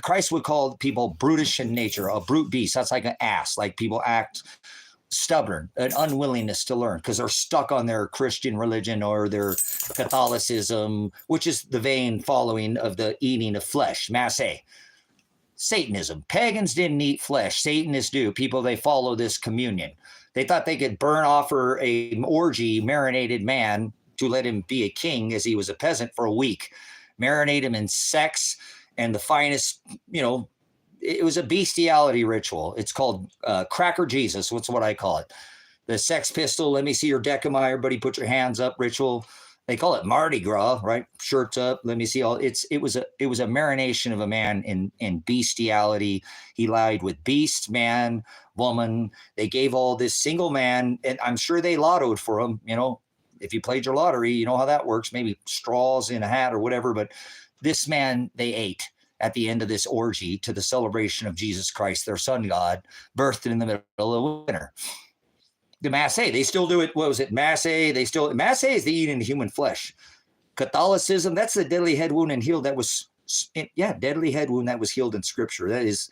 Christ would call people brutish in nature, a brute beast. That's like an ass, like people act stubborn, an unwillingness to learn because they're stuck on their Christian religion or their Catholicism, which is the vain following of the eating of flesh, masse. Satanism. Pagans didn't eat flesh. Satanists do. People, they follow this communion. They thought they could offer an orgy, marinated man to let him be a king as he was a peasant for a week. Marinate him in sex and the finest, it was a bestiality ritual. It's called Cracker Jesus. What's what I call it. The Sex Pistol, let me see your decima, everybody put your hands up ritual. They call it Mardi Gras, right? Shirts up. Let me see all. It was a marination of a man in bestiality. He lied with beast, man, woman. They gave all this single man, and I'm sure they lottoed for him. If you played your lottery, you know how that works. Maybe straws in a hat or whatever. But this man, they ate at the end of this orgy to the celebration of Jesus Christ, their son God, birthed in the middle of winter. The masse, they still do it. What was it? Masse is the eating of human flesh. Catholicism, that's the deadly head wound and healed. That was, deadly head wound that was healed in scripture. That is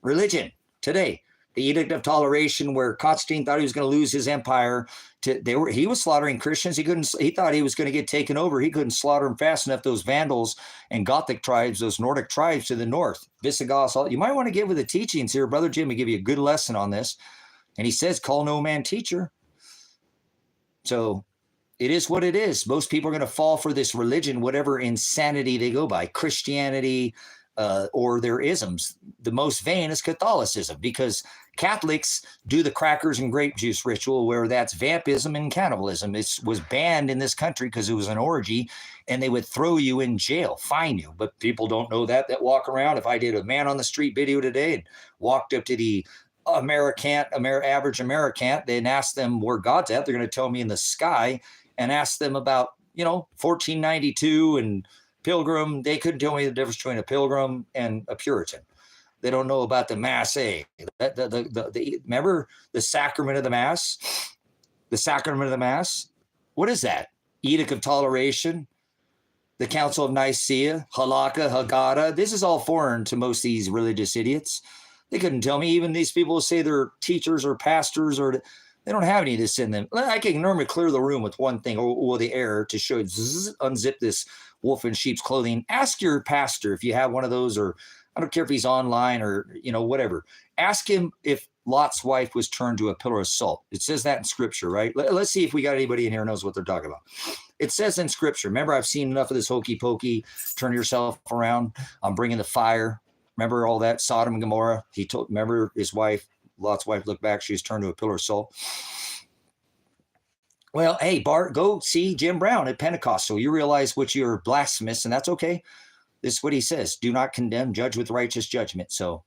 religion today. The Edict of Toleration, where Constantine thought he was going to lose his empire. He was slaughtering Christians. He thought he was going to get taken over. He couldn't slaughter them fast enough. Those Vandals and Gothic tribes, those Nordic tribes to the north, Visigoths. You might want to get with the teachings here. Brother Jim will give you a good lesson on this. And he says, call no man teacher. So it is what it is. Most people are going to fall for this religion, whatever insanity they go by, Christianity or their isms. The most vain is Catholicism, because Catholics do the crackers and grape juice ritual, where that's vampism and cannibalism. It was banned in this country because it was an orgy, and they would throw you in jail, fine you. But people don't know that walk around. If I did a man on the street video today and walked up to the average American, then ask them where God's at, they're going to tell me in the sky, and ask them about 1492 and Pilgrim. They couldn't tell me the difference between a Pilgrim and a Puritan. They don't know about the Mass. Remember the sacrament of the Mass? The sacrament of the Mass. What is that? Edict of Toleration, the Council of Nicaea, Halakha, Haggadah. This is all foreign to most of these religious idiots. They couldn't tell me. Even these people who say they're teachers or pastors, or they don't have any of this in them. I can normally clear the room with one thing, or the air to show you, unzip this wolf in sheep's clothing. Ask your pastor if you have one of those, or I don't care if he's online or, whatever. Ask him if Lot's wife was turned to a pillar of salt. It says that in scripture, right? Let's see if we got anybody in here who knows what they're talking about. It says in scripture. Remember, I've seen enough of this hokey pokey. Turn yourself around. I'm bringing the fire. Remember all that? Sodom and Gomorrah. Remember his wife, Lot's wife, looked back. She was turned to a pillar of salt. Well, hey, Bart, go see Jim Brown at Pentecostal. You realize what you're blasphemous, and that's okay. This is what he says. Do not condemn, judge with righteous judgment. So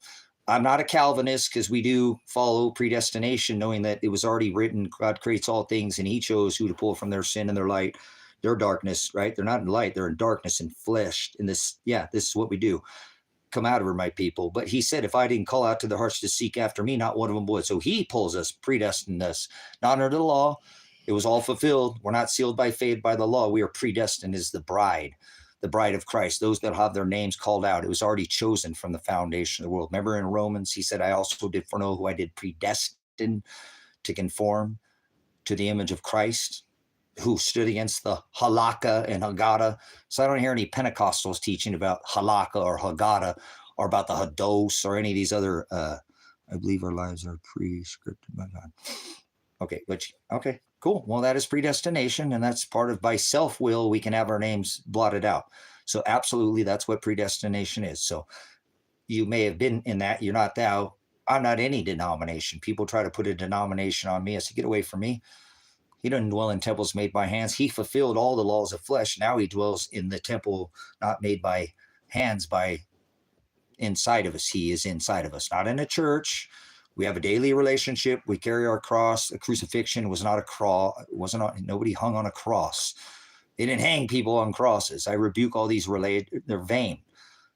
I'm not a Calvinist, because we do follow predestination, knowing that it was already written, God creates all things, and he chose who to pull from their sin and their light, their darkness, right? They're not in light. They're in darkness and flesh. And this is what we do. Come out of her, my people. But he said, if I didn't call out to their hearts to seek after me, not one of them would. So he pulls us, predestined us, not under the law, It was all fulfilled. We're not sealed by fate, by the law. We are predestined as the bride of Christ, those that have their names called out. It was already chosen from the foundation of the world. Remember in Romans, he said, I also did foreknow who I did predestine to conform to the image of Christ, who stood against the halakha and Haggadah. So I don't hear any Pentecostals teaching about halakha or Haggadah or about the hados or any of these other, I believe our lives are pre-scripted by God. Okay, cool. Well, that is predestination, and that's part of by self-will, we can have our names blotted out. So absolutely, that's what predestination is. So you may have been in that, you're not thou. I'm not any denomination. People try to put a denomination on me. I say, get away from me. He doesn't dwell in temples made by hands. He fulfilled all the laws of flesh. Now he dwells in the temple not made by hands, by inside of us. He is inside of us, not in a church. We have a daily relationship. We carry our cross. The crucifixion was not a cross. Nobody hung on a cross. They didn't hang people on crosses. I rebuke all these they're vain.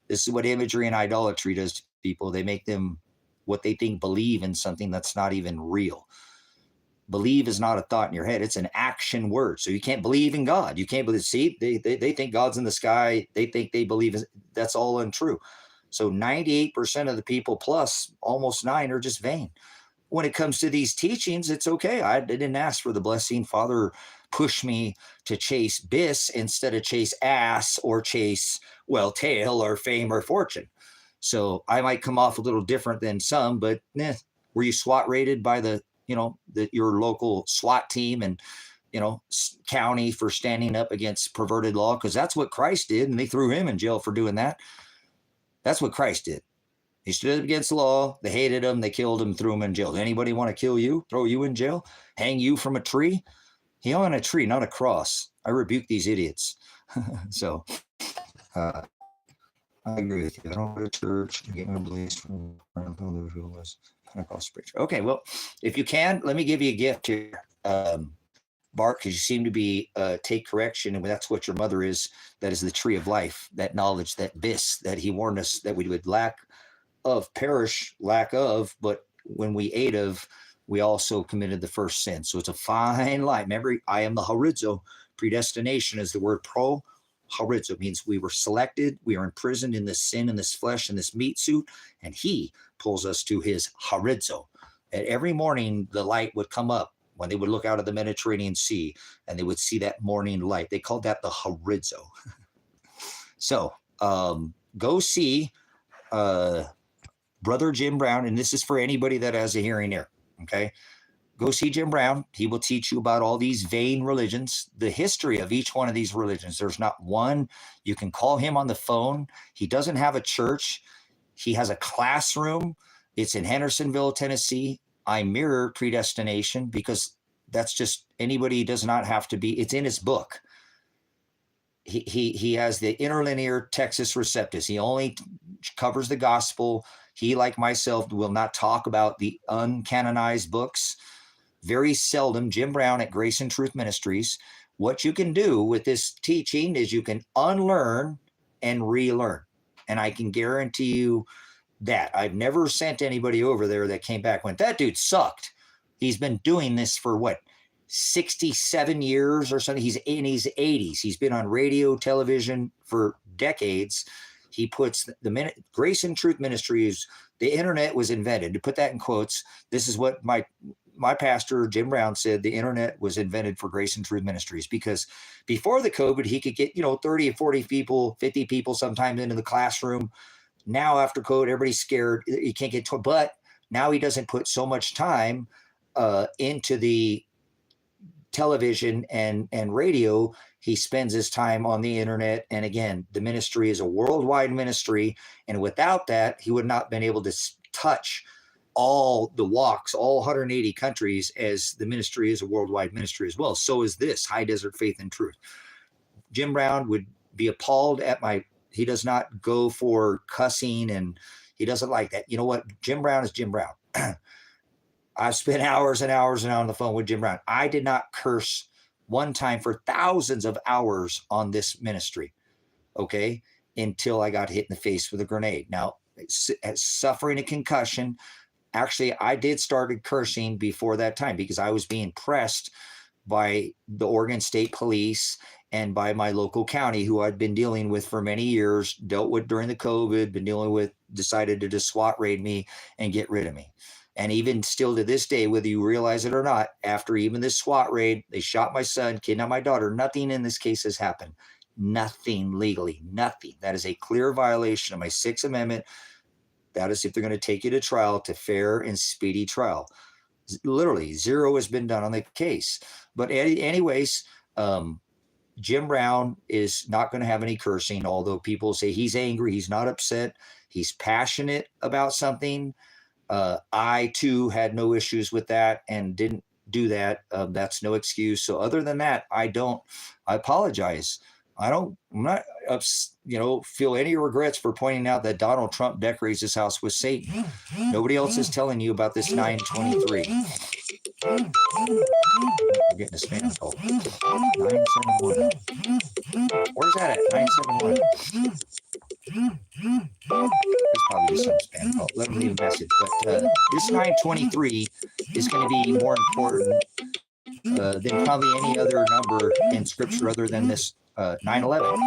This is what imagery and idolatry does to people. They make them what they think believe in something that's not even real. Believe is not a thought in your head. It's an action word. So you can't believe in God. You can't believe. See, they think God's in the sky. They think they believe. That's all untrue. So 98% of the people plus almost 9 are just vain. When it comes to these teachings, it's okay. I didn't ask for the blessing. Father pushed me to chase bis instead of chase ass or chase, well, tail or fame or fortune. So I might come off a little different than some, but were you SWAT rated by your local SWAT team and, county for standing up against perverted law? Because that's what Christ did, and they threw him in jail for doing that. That's what Christ did. He stood up against the law. They hated him. They killed him, threw him in jail. Anybody want to kill you, throw you in jail, hang you from a tree? He hung on a tree, not a cross. I rebuke these idiots. So I agree with you. I don't go to church and get my beliefs from Pentecostal preacher. Okay, well, if you can, let me give you a gift here, Bart, because you seem to be take correction, and that's what your mother is. That is the tree of life, that knowledge, that bis, that he warned us that we would lack of, but when we ate of, we also committed the first sin. So it's a fine line. Remember, I am the horizo. Predestination is the word horizo. It means we were selected. We are imprisoned in this sin, in this flesh, in this meat suit, and he pulls us to his horizo. And every morning, the light would come up when they would look out of the Mediterranean Sea, and they would see that morning light. They called that the horizo. So go see Brother Jim Brown, and this is for anybody that has a hearing ear, okay? Go see Jim Brown. He will teach you about all these vain religions, the history of each one of these religions. There's not one. You can call him on the phone. He doesn't have a church. He has a classroom. It's in Hendersonville, Tennessee. I mirror predestination because that's just, anybody does not have to be, it's in his book. He has the interlinear Textus Receptus. He only covers the gospel. He, like myself, will not talk about the uncanonized books. Very seldom. Jim Brown at Grace and Truth Ministries. What you can do with this teaching is you can unlearn and relearn. And I can guarantee you that. I've never sent anybody over there that came back and went, that dude sucked. He's been doing this for 67 years or something. He's in his 80s. He's been on radio, television for decades. He puts Grace and Truth Ministries, the internet was invented. To put that in quotes, this is what my pastor, Jim Brown, said. The internet was invented for Grace and Truth Ministries, because before the COVID, he could get, 30 and 40 people, 50 people sometimes into the classroom. Now after COVID, everybody's scared. You can't get to it. But now he doesn't put so much time into the television and radio. He spends his time on the internet. And again, the ministry is a worldwide ministry. And without that, he would not have been able to touch all the walks, all 180 countries, as the ministry is a worldwide ministry as well. So is this High Desert Faith and Truth. Jim Brown would be appalled at he does not go for cussing, and he doesn't like that. You know what? Jim Brown is Jim Brown. I've spent hours and hours and on the phone with Jim Brown. I did not curse one time for thousands of hours on this ministry, okay, until I got hit in the face with a grenade. Now, suffering a concussion, actually, I did started cursing before that time because I was being pressed by the Oregon State Police and by my local county, who I'd been dealing with for many years, dealt with during the COVID, been dealing with, decided to just SWAT raid me and get rid of me. And even still to this day, whether you realize it or not, after even this SWAT raid, they shot my son, kidnapped my daughter. Nothing in this case has happened. Nothing legally, nothing. That is a clear violation of my Sixth Amendment. That is if they're going to take you to trial, to fair and speedy trial. Literally zero has been done on the case. But anyways, Jim Brown is not going to have any cursing, although people say he's angry. He's not upset. He's passionate about something. I, too, had no issues with that and didn't do that. That's no excuse. So other than that, I apologize. I'm not, feel any regrets for pointing out that Donald Trump decorates his house with Satan. Nobody else is telling you about this 923. We're getting a spam call. 971. Where's that at? 971. It's probably just some spam call. Let me leave a message. But this 923 is going to be more important than probably any other number in Scripture other than this 911.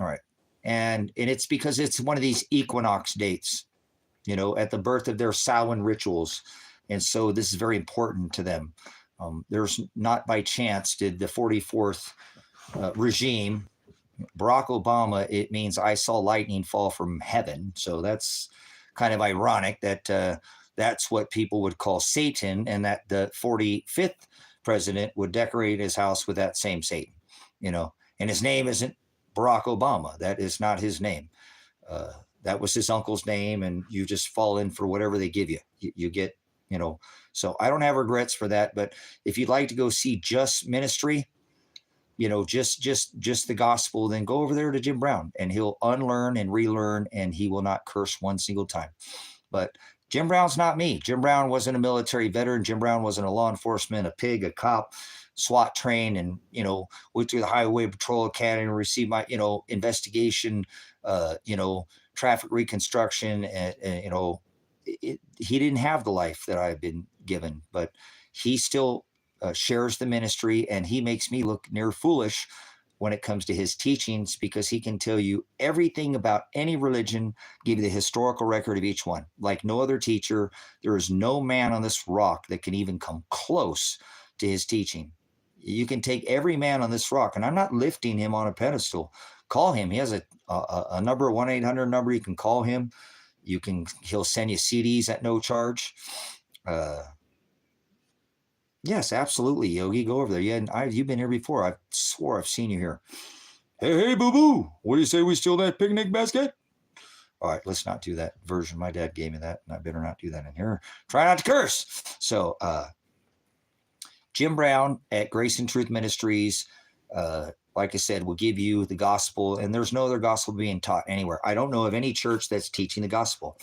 All right. And it's because it's one of these equinox dates, at the birth of their Samhain rituals. And so this is very important to them. There's not by chance did the 44th regime, Barack Obama, it means I saw lightning fall from heaven. So that's kind of ironic that that's what people would call Satan, and that the 45th president would decorate his house with that same Satan, and his name isn't Barack Obama. That is not his name. That was his uncle's name, and you just fall in for whatever they give you. You get, so I don't have regrets for that. But if you'd like to go see just ministry, just the gospel, then go over there to Jim Brown, and he'll unlearn and relearn, and he will not curse one single time. But Jim Brown's not me. Jim Brown wasn't a military veteran. Jim Brown wasn't a law enforcement, a pig, a cop, SWAT trained, and, went through the Highway Patrol Academy and received my, investigation, traffic reconstruction. And he didn't have the life that I've been given, but he still shares the ministry, and he makes me look near foolish when it comes to his teachings, because he can tell you everything about any religion, give you the historical record of each one. Like no other teacher, there is no man on this rock that can even come close to his teaching. You can take every man on this rock, and I'm not lifting him on a pedestal. Call him. He has a number, 1-800 number. You can call him. He'll send you CDs at no charge. Yes, absolutely, Yogi. Go over there. Yeah, you've been here before. I swore I've seen you here. Hey, boo-boo. What do you say we steal that picnic basket? All right, let's not do that version. My dad gave me that, and I better not do that in here. Try not to curse. So, Jim Brown at Grace and Truth Ministries, like I said, will give you the gospel, and there's no other gospel being taught anywhere. I don't know of any church that's teaching the gospel.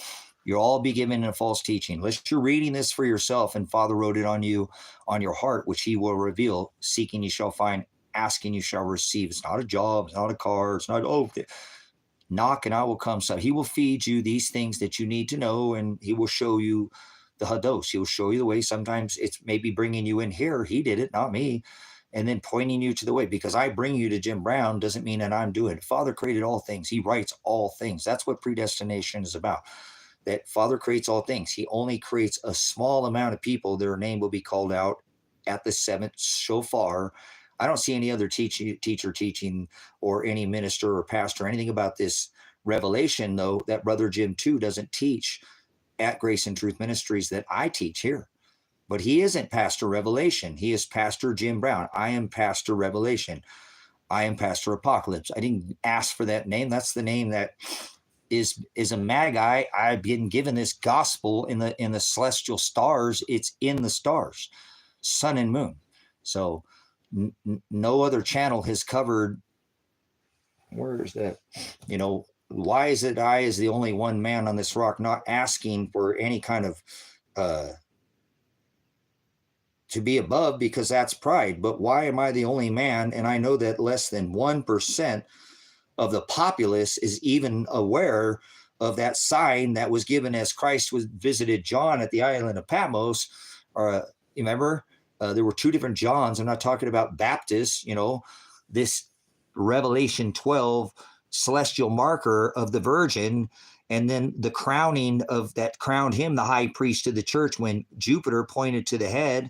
You'll all be given a false teaching. Unless you're reading this for yourself, and Father wrote it on you, on your heart, which he will reveal. Seeking you shall find, asking you shall receive. It's not a job, it's not a car, it's not, knock and I will come. So he will feed you these things that you need to know, and he will show you the hados. He will show you the way. Sometimes it's maybe bringing you in here. He did it, not me. And then pointing you to the way. Because I bring you to Jim Brown doesn't mean that I'm doing it. Father created all things. He writes all things. That's what predestination is about. That Father creates all things. He only creates a small amount of people. Their name will be called out at the seventh shofar. I don't see any other teacher teaching, or any minister or pastor, anything about this revelation, though, that Brother Jim too doesn't teach at Grace and Truth Ministries that I teach here. But he isn't Pastor Revelation. He is Pastor Jim Brown. I am Pastor Revelation. I am Pastor Apocalypse. I didn't ask for that name. That's the name that is a magi. I've been given this gospel in the celestial stars. It's in the stars, sun and moon. So no other channel has covered. Where is that? Why is it I is the only one man on this rock, not asking for any kind of to be above, because that's pride. But why am I the only man? And I know that less than 1% of the populace is even aware of that sign that was given as Christ visited John at the island of Patmos, remember, there were two different Johns. I'm not talking about Baptists, this Revelation 12 celestial marker of the Virgin, and then the crowning of that crowned him the high priest of the church when Jupiter pointed to the head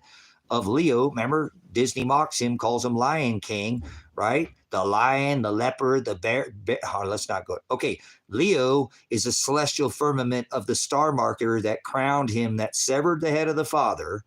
of Leo. Remember, Disney mocks him, calls him Lion King, right? The lion, the leopard, the bear. Let's not go. Okay, Leo is a celestial firmament of the star marker that crowned him, that severed the head of the Father,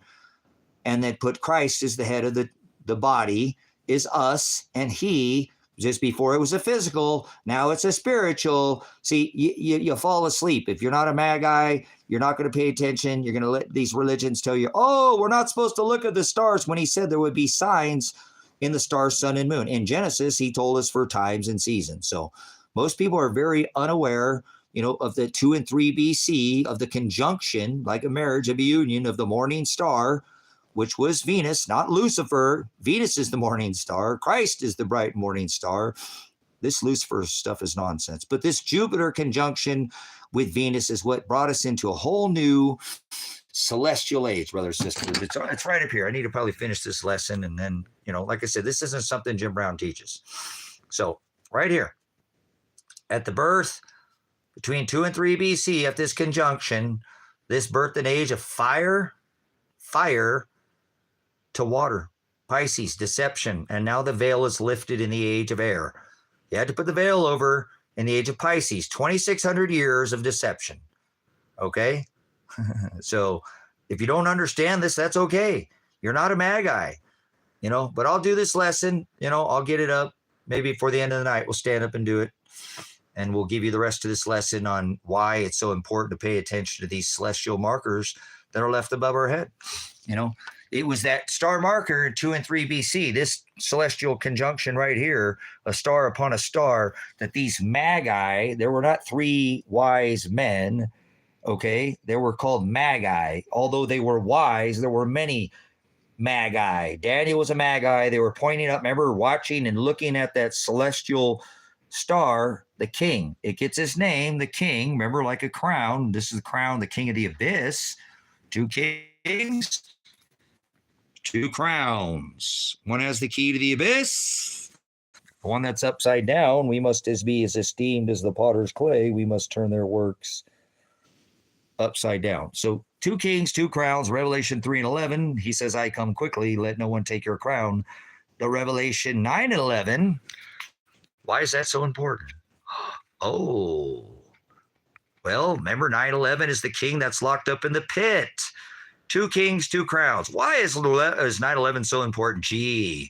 and that put Christ as the head of the body, is us, and he, just before it was a physical, now it's a spiritual. See, you fall asleep. If you're not a magi, you're not going to pay attention. You're going to let these religions tell you, oh, we're not supposed to look at the stars, when he said there would be signs in the stars, sun, and moon. In Genesis, he told us for times and seasons. So most people are very unaware, of the 2 and 3 BC, of the conjunction, like a marriage, of a union of the morning star, which was Venus, not Lucifer. Venus is the morning star. Christ is the bright morning star. This Lucifer stuff is nonsense. But this Jupiter conjunction with Venus is what brought us into a whole new celestial age, brothers and sisters. It's right up here. I need to probably finish this lesson. And then, like I said, this isn't something Jim Brown teaches. So right here, at the birth, between 2 and 3 BC, at this conjunction, this birth and age of fire to water, Pisces, deception, and now the veil is lifted in the age of air. You had to put the veil over in the age of Pisces, 2,600 years of deception, okay? So if you don't understand this, that's okay. You're not a magi, but I'll do this lesson, I'll get it up maybe before the end of the night. We'll stand up and do it, and we'll give you the rest of this lesson on why it's so important to pay attention to these celestial markers that are left above our head. It was that star marker in 2 and 3 BC, this celestial conjunction right here, a star upon a star, that these magi, there were not 3 wise men, okay? They were called magi. Although they were wise, there were many magi. Daniel was a magi. They were pointing up, remember, watching and looking at that celestial star, the king. It gets its name, the king, remember, like a crown. This is the crown, the king of the abyss. 2 kings, 2 crowns. One has the key to the abyss. The one that's upside down, we must be as esteemed as the potter's clay. We must turn their works upside down. So 2 kings, 2 crowns, Revelation 3 and 11. He says, I come quickly, let no one take your crown. The Revelation 9 and 11. Why is that so important? Oh, well, remember 9/11 is the king that's locked up in the pit. 2 kings, 2 crowns. Why is 9/11 so important? Gee,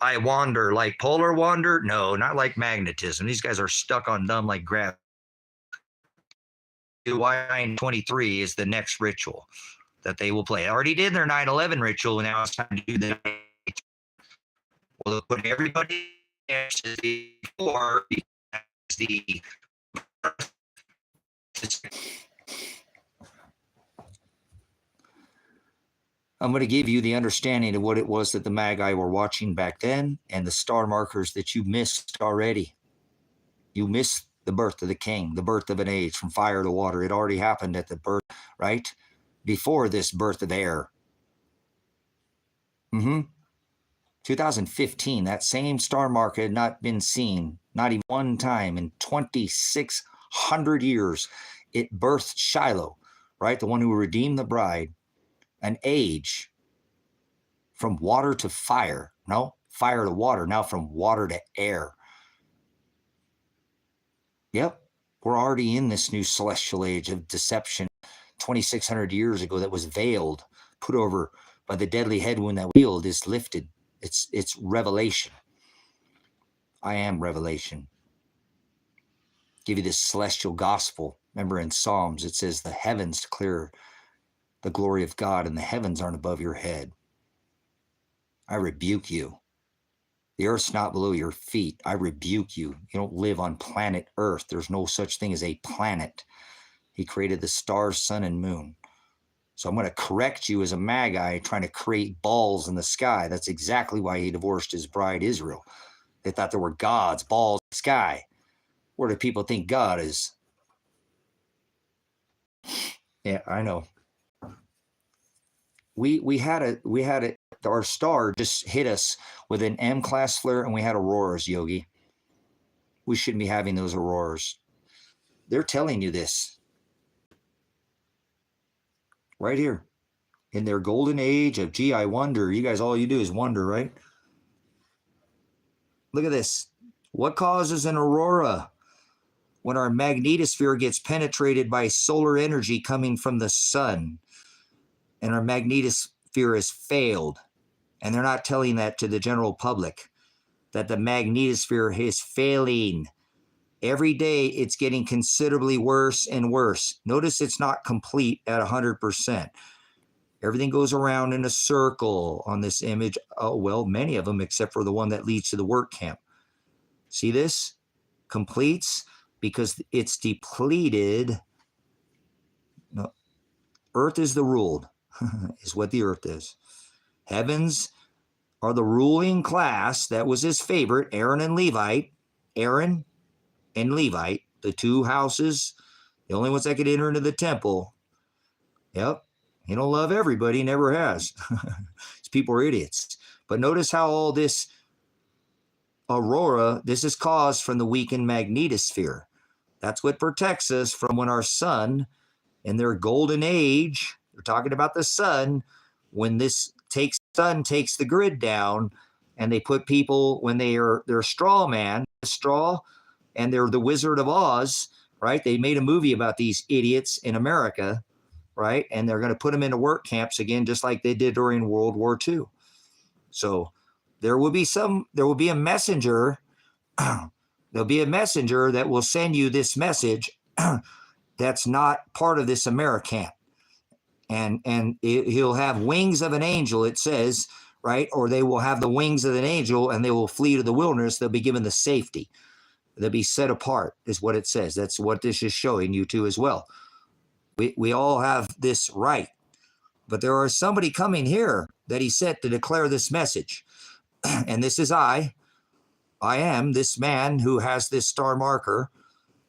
I wander like polar wander? No, not like magnetism. These guys are stuck on dumb like gravity. Why 9/23 is the next ritual that they will play. I already did their 9/11 ritual, and now it's time to do the. Well, they'll put everybody before the. I'm going to give you the understanding of what it was that the Magi were watching back then and the star markers that you missed already. You missed the birth of the king, the birth of an age from fire to water. It already happened at the birth, right? Before this birth of air. 2015, that same star marker had not been seen, not even one time in 2,600 years. It birthed Shiloh, right? The one who redeemed the bride. An age from water to fire. No, fire to water. Now from water to air. Yep, we're already in this new celestial age of deception 2,600 years ago that was veiled, put over by the deadly head wound that wheeled is lifted. It's revelation. I am revelation. Give you this celestial gospel. Remember in Psalms, it says the heavens declare the glory of God, and the heavens aren't above your head. I rebuke you. The earth's not below your feet. I rebuke you. You don't live on planet Earth. There's no such thing as a planet. He created the stars, sun, and moon. So I'm going to correct you as a magi trying to create balls in the sky. That's exactly why he divorced his bride Israel. They thought there were gods, balls in the sky. Where do people think God is? Yeah, I know. we had our star just hit us with an M-class flare, and we had auroras, Yogi. We shouldn't be having those auroras. They're telling you this right here. In their golden age of, gee, I wonder. You guys, all you do is wonder, right? Look at this. What causes an aurora? When our magnetosphere gets penetrated by solar energy coming from the sun, and our magnetosphere has failed. And they're not telling that to the general public, that the magnetosphere is failing. Every day it's getting considerably worse and worse. Notice it's not complete at 100%. Everything goes around in a circle on this image. Oh, well, many of them, except for the one that leads to the work camp. See this? Completes because it's depleted. No. Earth is the ruled, is what the earth is. Heavens are the ruling class. That was his favorite, Aaron and Levite. Aaron and Levite, the two houses, the only ones that could enter into the temple. Yep. He don't love everybody, never has. These people are idiots. But notice how all this aurora, this is caused from the weakened magnetosphere. That's what protects us from when our sun, in their golden age, they're talking about the sun, when this sun takes the grid down, and they put people, when they're straw man, straw, and they're the Wizard of Oz, right? They made a movie about these idiots in America, right? And they're going to put them into work camps again, just like they did during World War II. So there will be a messenger. There'll be a messenger that will send you this message that's not part of this Americamp. And he'll have wings of an angel, it says, right? Or they will have the wings of an angel and they will flee to the wilderness. They'll be given the safety. They'll be set apart, is what it says. That's what this is showing you too as well. We all have this right. But there is somebody coming here that he sent to declare this message. And this is I am this man who has this star marker,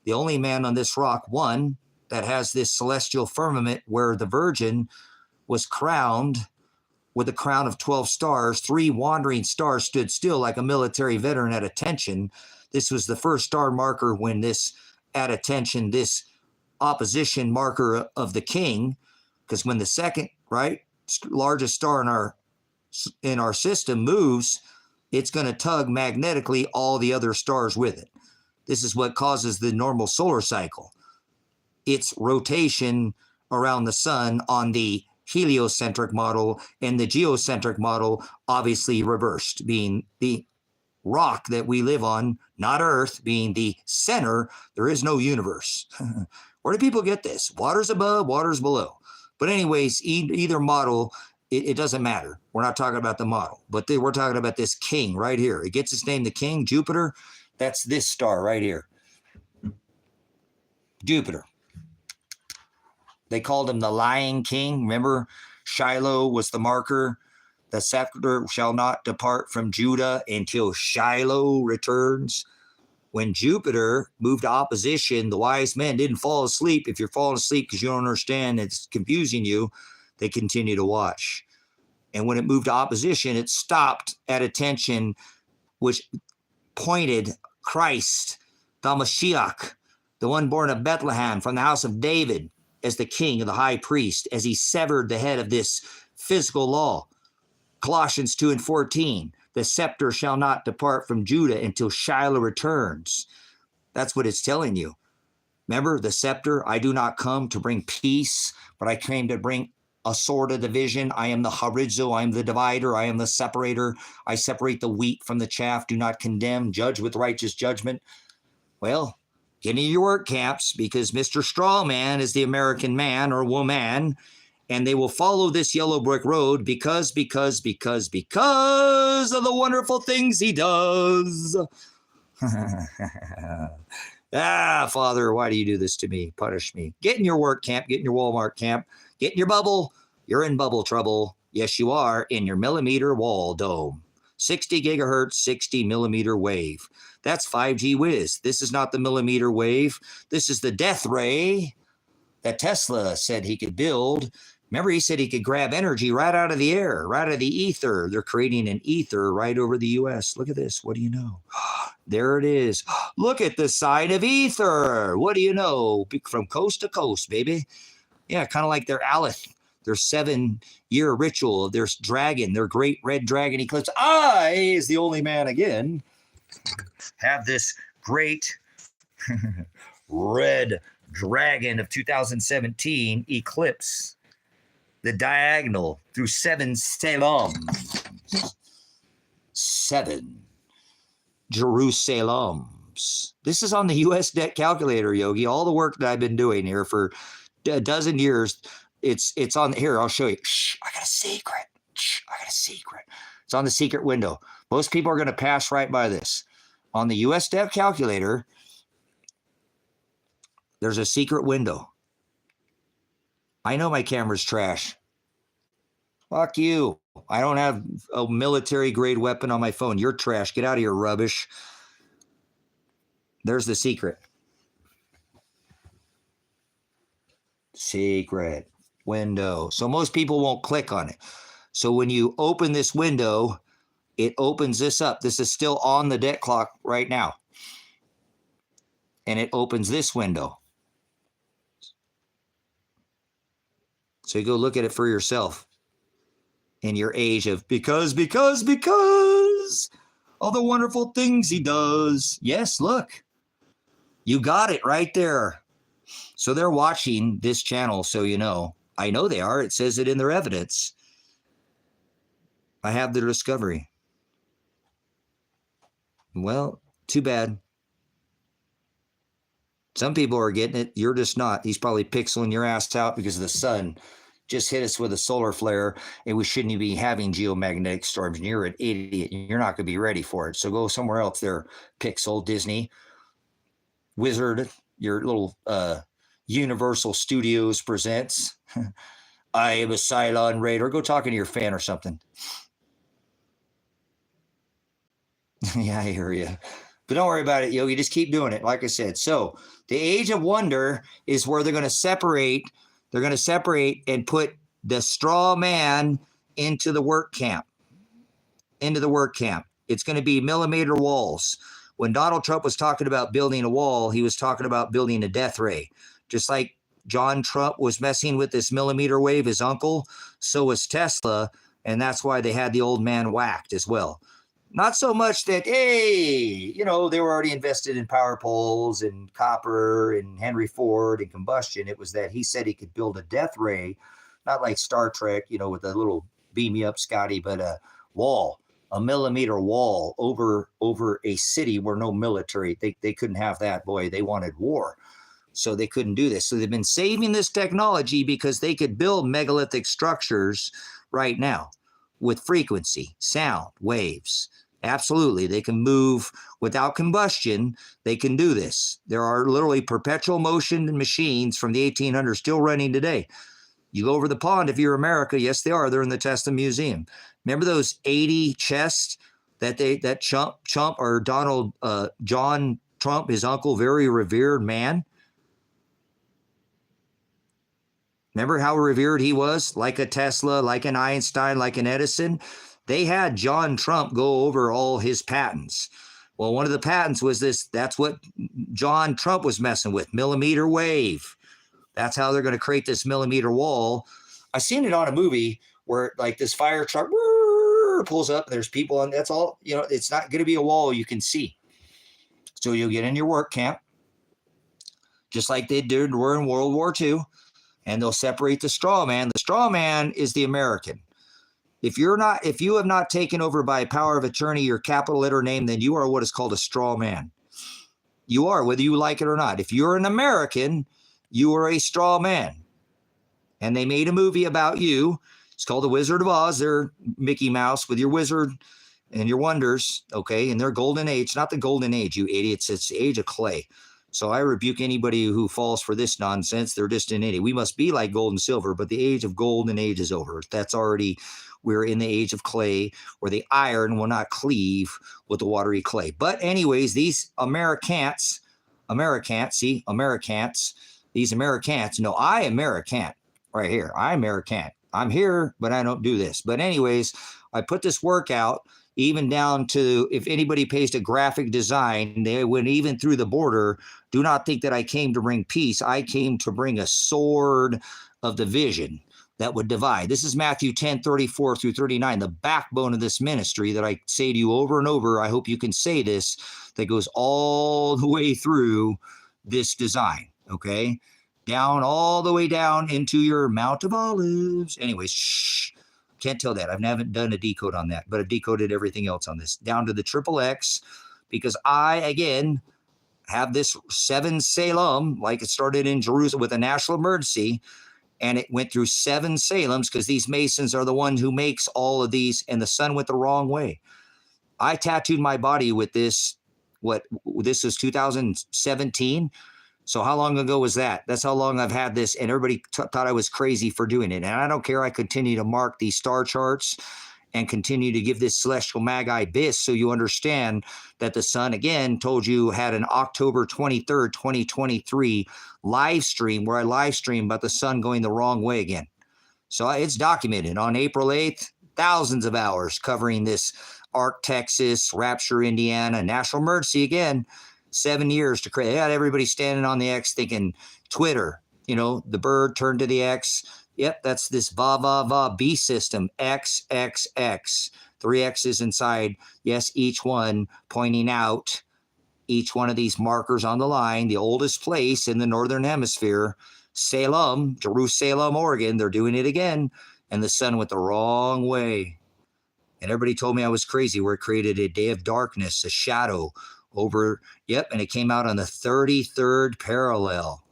the only man on this rock, one, that has this celestial firmament where the Virgin was crowned with a crown of 12 stars. 3 wandering stars stood still like a military veteran at attention. This was the first star marker when this at attention, this opposition marker of the king, because when the second, right, largest star in our system moves, it's going to tug magnetically all the other stars with it. This is what causes the normal solar cycle. Its rotation around the sun on the heliocentric model, and the geocentric model obviously reversed, being the rock that we live on, not Earth, being the center. There is no universe. Where do people get this? Water's above, water's below. But anyways, either model, it doesn't matter. We're not talking about the model, but we're talking about this king right here. It gets its name, the king, Jupiter. That's this star right here. Jupiter. They called him the Lion King. Remember, Shiloh was the marker. The scepter shall not depart from Judah until Shiloh returns. When Jupiter moved to opposition, the wise men didn't fall asleep. If you're falling asleep because you don't understand, it's confusing you, they continue to watch. And when it moved to opposition, it stopped at attention, which pointed Christ, the Mashiach, the one born of Bethlehem from the house of David, as the king of the high priest, as he severed the head of this physical law. Colossians 2:14, the scepter shall not depart from Judah until Shiloh returns. That's what it's telling you. Remember the scepter? I do not come to bring peace, but I came to bring a sword of division. I am the horizo, I am the divider, I am the separator. I separate the wheat from the chaff, do not condemn, judge with righteous judgment. Well, get into your work camps, because Mr. Strawman is the American man or woman, and they will follow this yellow brick road because of the wonderful things he does. Father, why do you do this to me? Punish me. Get in your work camp, get in your Walmart camp, get in your bubble. You're in bubble trouble. Yes, you are, in your millimeter wall dome. 60 gigahertz, 60 millimeter wave. That's 5G whiz. This is not the millimeter wave. This is the death ray that Tesla said he could build Remember, he said he could grab energy right out of the air, right out of the ether. They're creating an ether right over the U.S. Look at this. What do you know? There it is. Look at the sign of ether. What do you know? From coast to coast, baby. Yeah, kind of like their Aleph, their 7-year ritual of their dragon, their great red dragon eclipse. I, is the only man again, have this great red dragon of 2017 eclipse the diagonal through 7 Selams. 7 Jerusalems. This is on the US debt calculator, Yogi. All the work that I've been doing here for a dozen years, it's on here. I'll show you. Shh, I got a secret. Shh, I got a secret. It's on the secret window. Most people are going to pass right by this. On the US debt calculator, there's a secret window. I know my camera's trash. Fuck you. I don't have a military grade weapon on my phone. You're trash. Get out of here, rubbish. There's the secret. Secret window. So most people won't click on it. So when you open this window, it opens this up. This is still on the debt clock right now. And it opens this window. So you go look at it for yourself in your age of because all the wonderful things he does. Yes, look, you got it right there. So they're watching this channel, so you know. I know they are. It says it in their evidence. I have their discovery. Well, too bad. Some people are getting it. You're just not. He's probably pixeling your ass out because the sun just hit us with a solar flare, and we shouldn't be having geomagnetic storms. And you're an idiot. You're not going to be ready for it. So go somewhere else there, Pixel, Disney, Wizard, your little Universal Studios presents. I am a Cylon Raider. Go talking to your fan or something. Yeah, I hear you. But don't worry about it, Yogi. Just keep doing it, like I said. So the age of wonder is where they're going to separate. They're going to separate and put the straw man into the work camp. Into the work camp. It's going to be millimeter walls. When Donald Trump was talking about building a wall, he was talking about building a death ray. Just like John Trump was messing with this millimeter wave, his uncle, so was Tesla. And that's why they had the old man whacked as well. Not so much that, hey, you know, they were already invested in power poles and copper and Henry Ford and combustion. It was that he said he could build a death ray, not like Star Trek, you know, with a little beam me up, Scotty, but a wall, a millimeter wall over a city where no military, they couldn't have that. Boy, they wanted war. So they couldn't do this. So they've been saving this technology because they could build megalithic structures right now with frequency, sound, waves. Absolutely. They can move without combustion. They can do this. There are literally perpetual motion machines from the 1800s still running today. You go over the pond if you're America. Yes, they are. They're in the Tesla Museum. Remember those 80 chests that Trump or John Trump, his uncle, very revered man? Remember how revered he was? Like a Tesla, like an Einstein, like an Edison? They had John Trump go over all his patents. Well, one of the patents was this. That's what John Trump was messing with, millimeter wave. That's how they're going to create this millimeter wall. I seen it on a movie where like this fire truck pulls up and there's people on. That's all, you know, it's not going to be a wall you can see. So you'll get in your work camp, just like they did in World War II, and they'll separate the straw man. The straw man is the American. If you have not taken over by power of attorney your capital letter name, then you are what is called a straw man. You are, whether you like it or not. If you're an American, you are a straw man. And they made a movie about you. It's called The Wizard of Oz. They're Mickey Mouse with your wizard and your wonders, okay, in their golden age. Not the golden age, you idiots. It's the age of clay. So I rebuke anybody who falls for this nonsense. They're just an idiot. We must be like gold and silver, but the age of golden age is over. That's already... We're in the age of clay where the iron will not cleave with the watery clay. But anyways, these Americans, no, I American. right here. I'm American. I'm here, but I don't do this. But anyways, I put this work out even down to if anybody pays to graphic design, they went even through the border. Do not think that I came to bring peace. I came to bring a sword of division that would divide. This is Matthew 10:34 through 39, the backbone of this ministry that I say to you over and over. I hope you can say this, that goes all the way through this design, okay? Down, all the way down into your Mount of Olives. Anyways, shh. Can't tell that. I haven't done a decode on that, but I've decoded everything else on this. Down to the triple X, because I, again, have this 7 Salem, like it started in Jerusalem with a national emergency, and it went through 7 Salems because these Masons are the one who makes all of these, and the sun went the wrong way. I tattooed my body with this, this is 2017. So how long ago was that? That's how long I've had this, and everybody thought I was crazy for doing it. And I don't care. I continue to mark these star charts and continue to give this celestial magi bis so you understand that the sun, again, told you had an October 23rd, 2023 live stream where I live stream about the sun going the wrong way again. So it's documented on April 8th, thousands of hours covering this Ark, Texas, Rapture, Indiana, national emergency again. 7 years to create. They had everybody standing on the X thinking Twitter, the bird turned to the X. Yep, that's this va B system, X, X, X. 3 X's inside. Yes, each one pointing out each one of these markers on the line, the oldest place in the Northern Hemisphere, Salem, Jerusalem, Oregon. They're doing it again. And the sun went the wrong way. And everybody told me I was crazy where it created a day of darkness, a shadow over, and it came out on the 33rd parallel.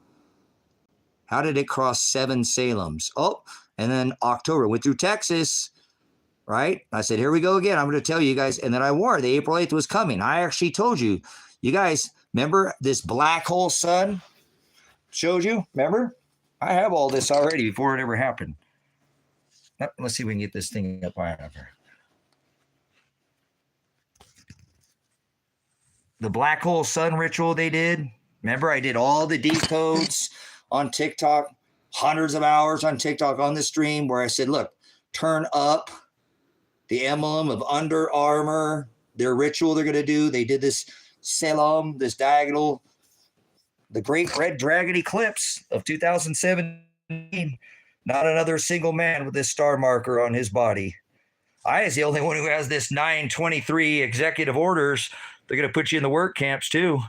How did it cross 7 Salems? Oh, and then October went through Texas, right? I said, here we go again. I'm going to tell you guys. And then I warned the April 8th was coming. I actually told you, you guys, remember this black hole sun? Showed you, remember? I have all this already before it ever happened. Let's see if we can get this thing up higher. The black hole sun ritual they did. Remember, I did all the decodes on TikTok, hundreds of hours on TikTok on the stream where I said, look, turn up the emblem of Under Armour, their ritual they're going to do. They did this Salem, this diagonal, the great red dragon eclipse of 2017. Not another single man with this star marker on his body. I is the only one who has this 923 executive orders. They're going to put you in the work camps too.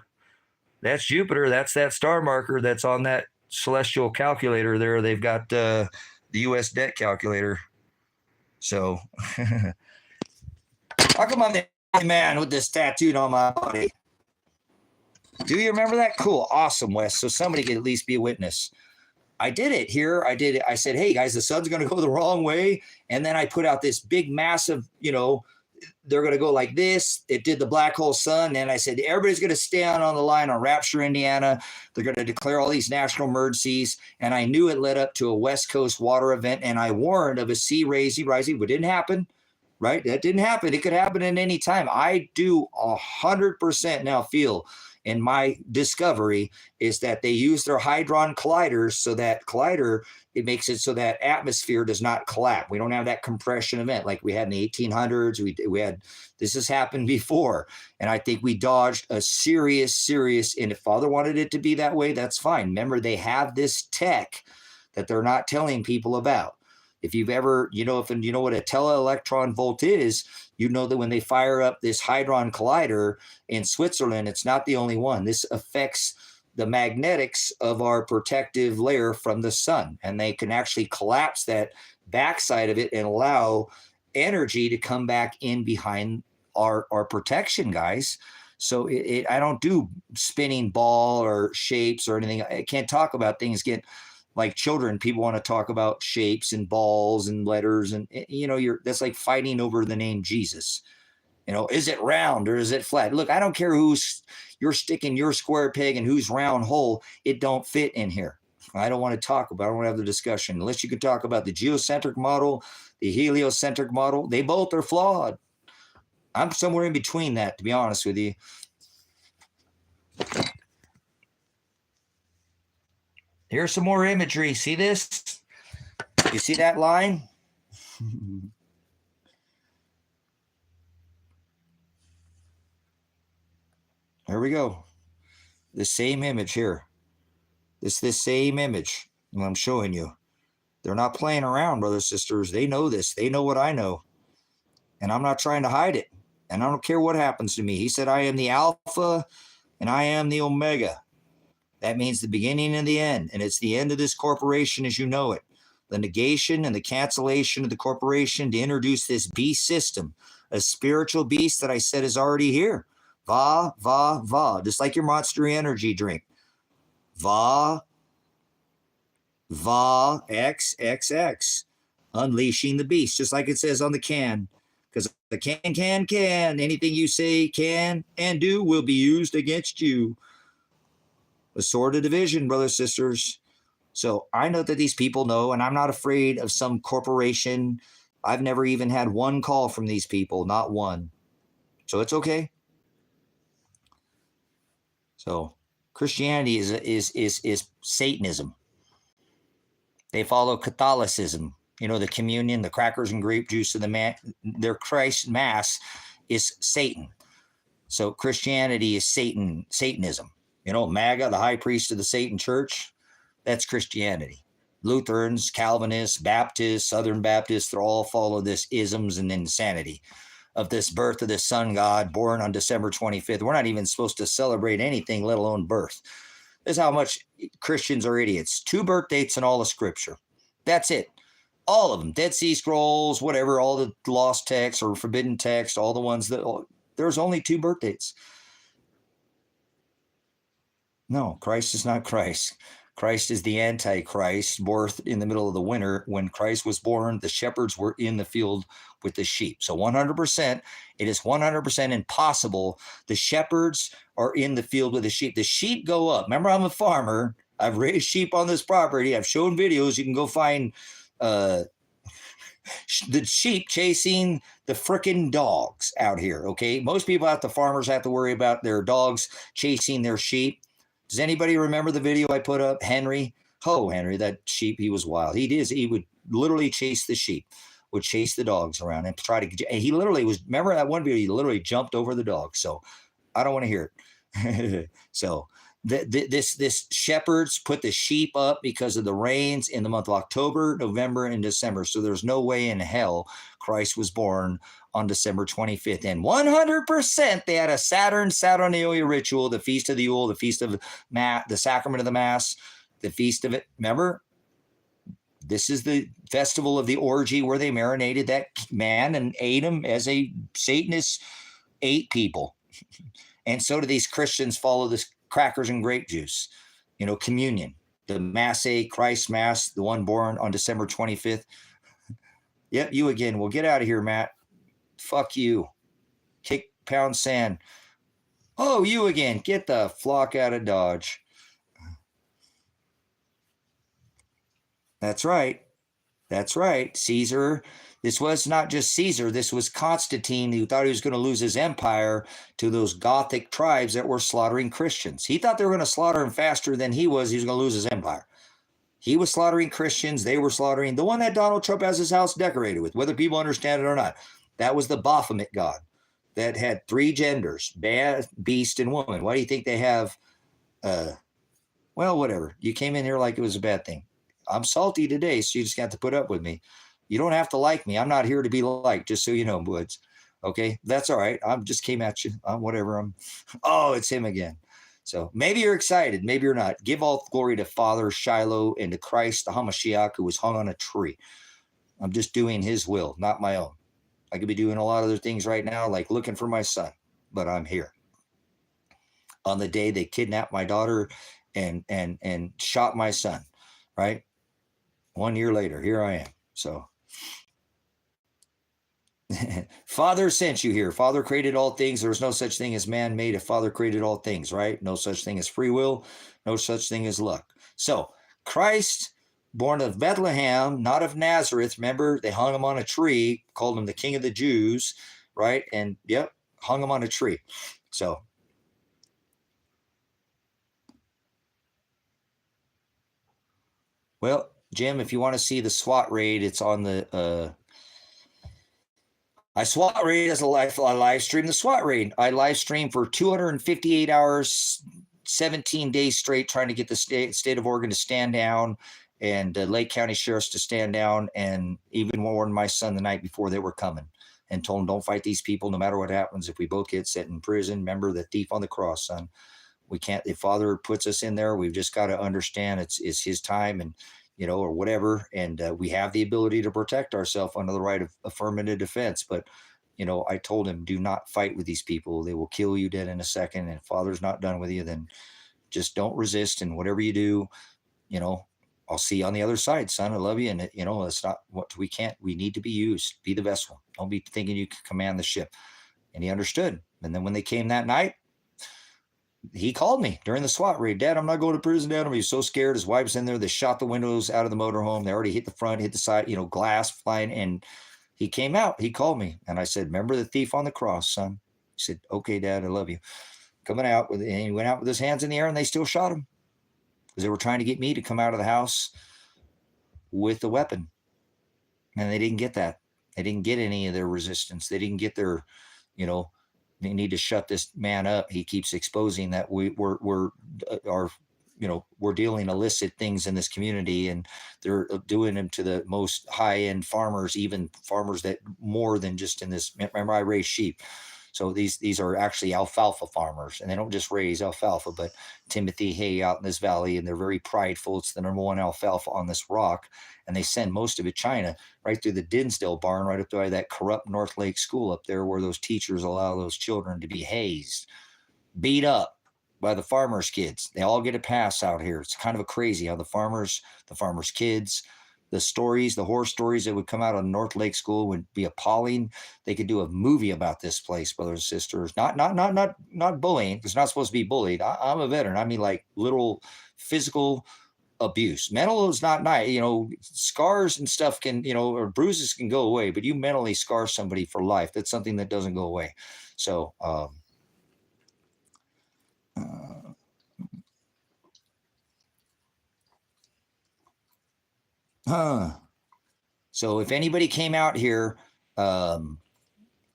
That's Jupiter. That's that star marker that's on that celestial calculator there. They've got the U.S. debt calculator. So how come I'm the only man with this tattooed on my body? Do you remember that? Cool. Awesome, Wes. So somebody could at least be a witness. I did it here. I did it. I said, hey, guys, the sun's going to go the wrong way. And then I put out this big, massive, they're going to go like this. It did the black hole sun. And I said, everybody's going to stand on the line on Rapture, Indiana. They're going to declare all these national emergencies. And I knew it led up to a West Coast water event. And I warned of a sea rising, but it didn't happen, right? That didn't happen. It could happen at any time. I do 100% now feel in my discovery is that they use their hadron colliders so that collider, it makes it so that atmosphere does not collapse. We don't have that compression event like we had in the 1800s. We had, this has happened before. And I think we dodged a serious, and if Father wanted it to be that way, that's fine. Remember, they have this tech that they're not telling people about. If you've ever, if you know what a tele-electron volt is, you know that when they fire up this hadron collider in Switzerland, it's not the only one. This affects the magnetics of our protective layer from the sun, and they can actually collapse that backside of it and allow energy to come back in behind our protection, guys. So I don't do spinning ball or shapes or anything. I can't talk about things like children. People want to talk about shapes and balls and letters, and that's like fighting over the name Jesus. Is it round or is it flat? Look, I don't care who's you're sticking your square peg and whose round hole. It don't fit in here. I don't want to talk about. I don't want to have the discussion unless you could talk about the geocentric model, the heliocentric model. They both are flawed. I'm somewhere in between that, to be honest with you. Here's some more imagery. See this? You see that line? There we go. The same image here. It's this same image I'm showing you. They're not playing around, brothers, sisters. They know this. They know what I know. And I'm not trying to hide it. And I don't care what happens to me. He said, I am the Alpha and I am the Omega. That means the beginning and the end. And it's the end of this corporation as you know it. The negation and the cancellation of the corporation to introduce this beast system, a spiritual beast that I said is already here. Va, va, va. Just like your Monster Energy drink. Va, va, X, X, X. Unleashing the beast, just like it says on the can. Because the can. Anything you say can and do will be used against you. The sword of division, brothers, sisters. So I know that these people know, and I'm not afraid of some corporation. I've never even had one call from these people, not one. So it's okay. So Christianity is Satanism. They follow Catholicism. You know, the communion, the crackers and grape juice of their Christ Mass is Satan. So Christianity is Satanism. You know, MAGA, the high priest of the Satan church, that's Christianity. Lutherans, Calvinists, Baptists, Southern Baptists, they all follow this isms and insanity of this birth of the sun god born on December 25th. We're not even supposed to celebrate anything, let alone birth. This is how much Christians are idiots. 2 birth dates in all of Scripture. That's it. All of them. Dead Sea Scrolls, whatever, all the lost texts or forbidden texts, all the ones that, there's only 2 birth dates. No, Christ is not Christ. Christ is the Antichrist, birthed in the middle of the winter. When Christ was born, the shepherds were in the field with the sheep. So 100%, it is 100% impossible. The shepherds are in the field with the sheep. The sheep go up. Remember, I'm a farmer. I've raised sheep on this property. I've shown videos. You can go find the sheep chasing the frickin' dogs out here, okay? Most people the farmers have to worry about their dogs chasing their sheep. Does anybody remember the video I put up? Henry, that sheep, he was wild. He would literally chase the sheep, would chase the dogs around and try to, and he literally was, remember that one video, he literally jumped over the dog. So I don't want to hear it. So this shepherds put the sheep up because of the rains in the month of October, November, and December. So there's no way in hell Christ was born on December 25th. And 100% they had a Saturnalia ritual, the Feast of the Yule, the Feast of the Sacrament of the Mass, the Feast of it. Remember, this is the festival of the orgy where they marinated that man and ate him as a Satanist ate people. And so do these Christians follow this crackers and grape juice, you know, communion, the Mass, Christ Mass, the one born on December 25th. Yep, you again. Well, get out of here, Matt. Fuck you. Kick, pound sand. Oh, you again. Get the flock out of Dodge. That's right. That's right. Caesar. This was not just Caesar. This was Constantine, who thought he was going to lose his empire to those Gothic tribes that were slaughtering Christians. He thought they were going to slaughter him faster than he was. He was going to lose his empire. He was slaughtering Christians. They were slaughtering the one that Donald Trump has his house decorated with, whether people understand it or not. That was the Baphomet god that had 3 genders, bad, beast, and woman. Why do you think they have, well, whatever. You came in here like it was a bad thing. I'm salty today, so you just got to put up with me. You don't have to like me. I'm not here to be liked, just so you know, Woods. Okay? That's all right. I just came at you. Whatever. Oh, it's him again. So maybe you're excited. Maybe you're not. Give all glory to Father Shiloh and to Christ, the Hamashiach, who was hung on a tree. I'm just doing his will, not my own. I could be doing a lot of other things right now, like looking for my son, but I'm here. On the day they kidnapped my daughter and shot my son, right? 1 year later, here I am. So Father sent you here. Father created all things. There's no such thing as man-made if Father created all things, right? No such thing as free will. No such thing as luck. So Christ, born of Bethlehem, not of Nazareth. Remember, they hung him on a tree, called him the King of the Jews, right? And yep, hung him on a tree. So well, Jim, if you want to see the SWAT raid, it's on the I SWAT raid as a live stream the SWAT raid. I live stream for 258 hours, 17 days straight, trying to get the state of Oregon to stand down and Lake County sheriffs to stand down, and even warned my son the night before they were coming and told him, don't fight these people no matter what happens. If we both get set in prison, remember the thief on the cross, son. We can't, if Father puts us in there, we've just got to understand it's his time, and or whatever. And we have the ability to protect ourselves under the right of affirmative defense. But, I told him, do not fight with these people. They will kill you dead in a second. And if Father's not done with you, then just don't resist. And whatever you do, I'll see you on the other side, son. I love you. And, it's not what we need to be used. Be the vessel. Don't be thinking you can command the ship. And he understood. And then when they came that night, he called me during the SWAT raid. Dad, I'm not going to prison, Dad. He's so scared. His wife's in there. They shot the windows out of the motorhome. They already hit the front, hit the side, glass flying. And he came out. He called me. And I said, remember the thief on the cross, son? He said, okay, Dad, I love you. Coming out and he went out with his hands in the air, and they still shot him because they were trying to get me to come out of the house with the weapon. And they didn't get that. They didn't get any of their resistance. They didn't get their, they need to shut this man up. He keeps exposing that we're dealing illicit things in this community, and they're doing them to the most high-end farmers, even farmers that more than just in this. Remember, I raise sheep. So these are actually alfalfa farmers, and they don't just raise alfalfa, but Timothy hay out in this valley, and they're very prideful. It's the number one alfalfa on this rock, and they send most of it China, right through the Dinsdale barn, right up by that corrupt North Lake school up there, where those teachers allow those children to be hazed, beat up by the farmers' kids. They all get a pass out here. It's kind of a crazy how the farmers' kids, the stories, the horror stories that would come out of North Lake School would be appalling. They could do a movie about this place, brothers and sisters. Not bullying. It's not supposed to be bullied. I'm a veteran. I mean, like literal physical abuse. Mental is not nice. Scars and stuff can, or bruises can go away, but you mentally scar somebody for life. That's something that doesn't go away. So, So if anybody came out here and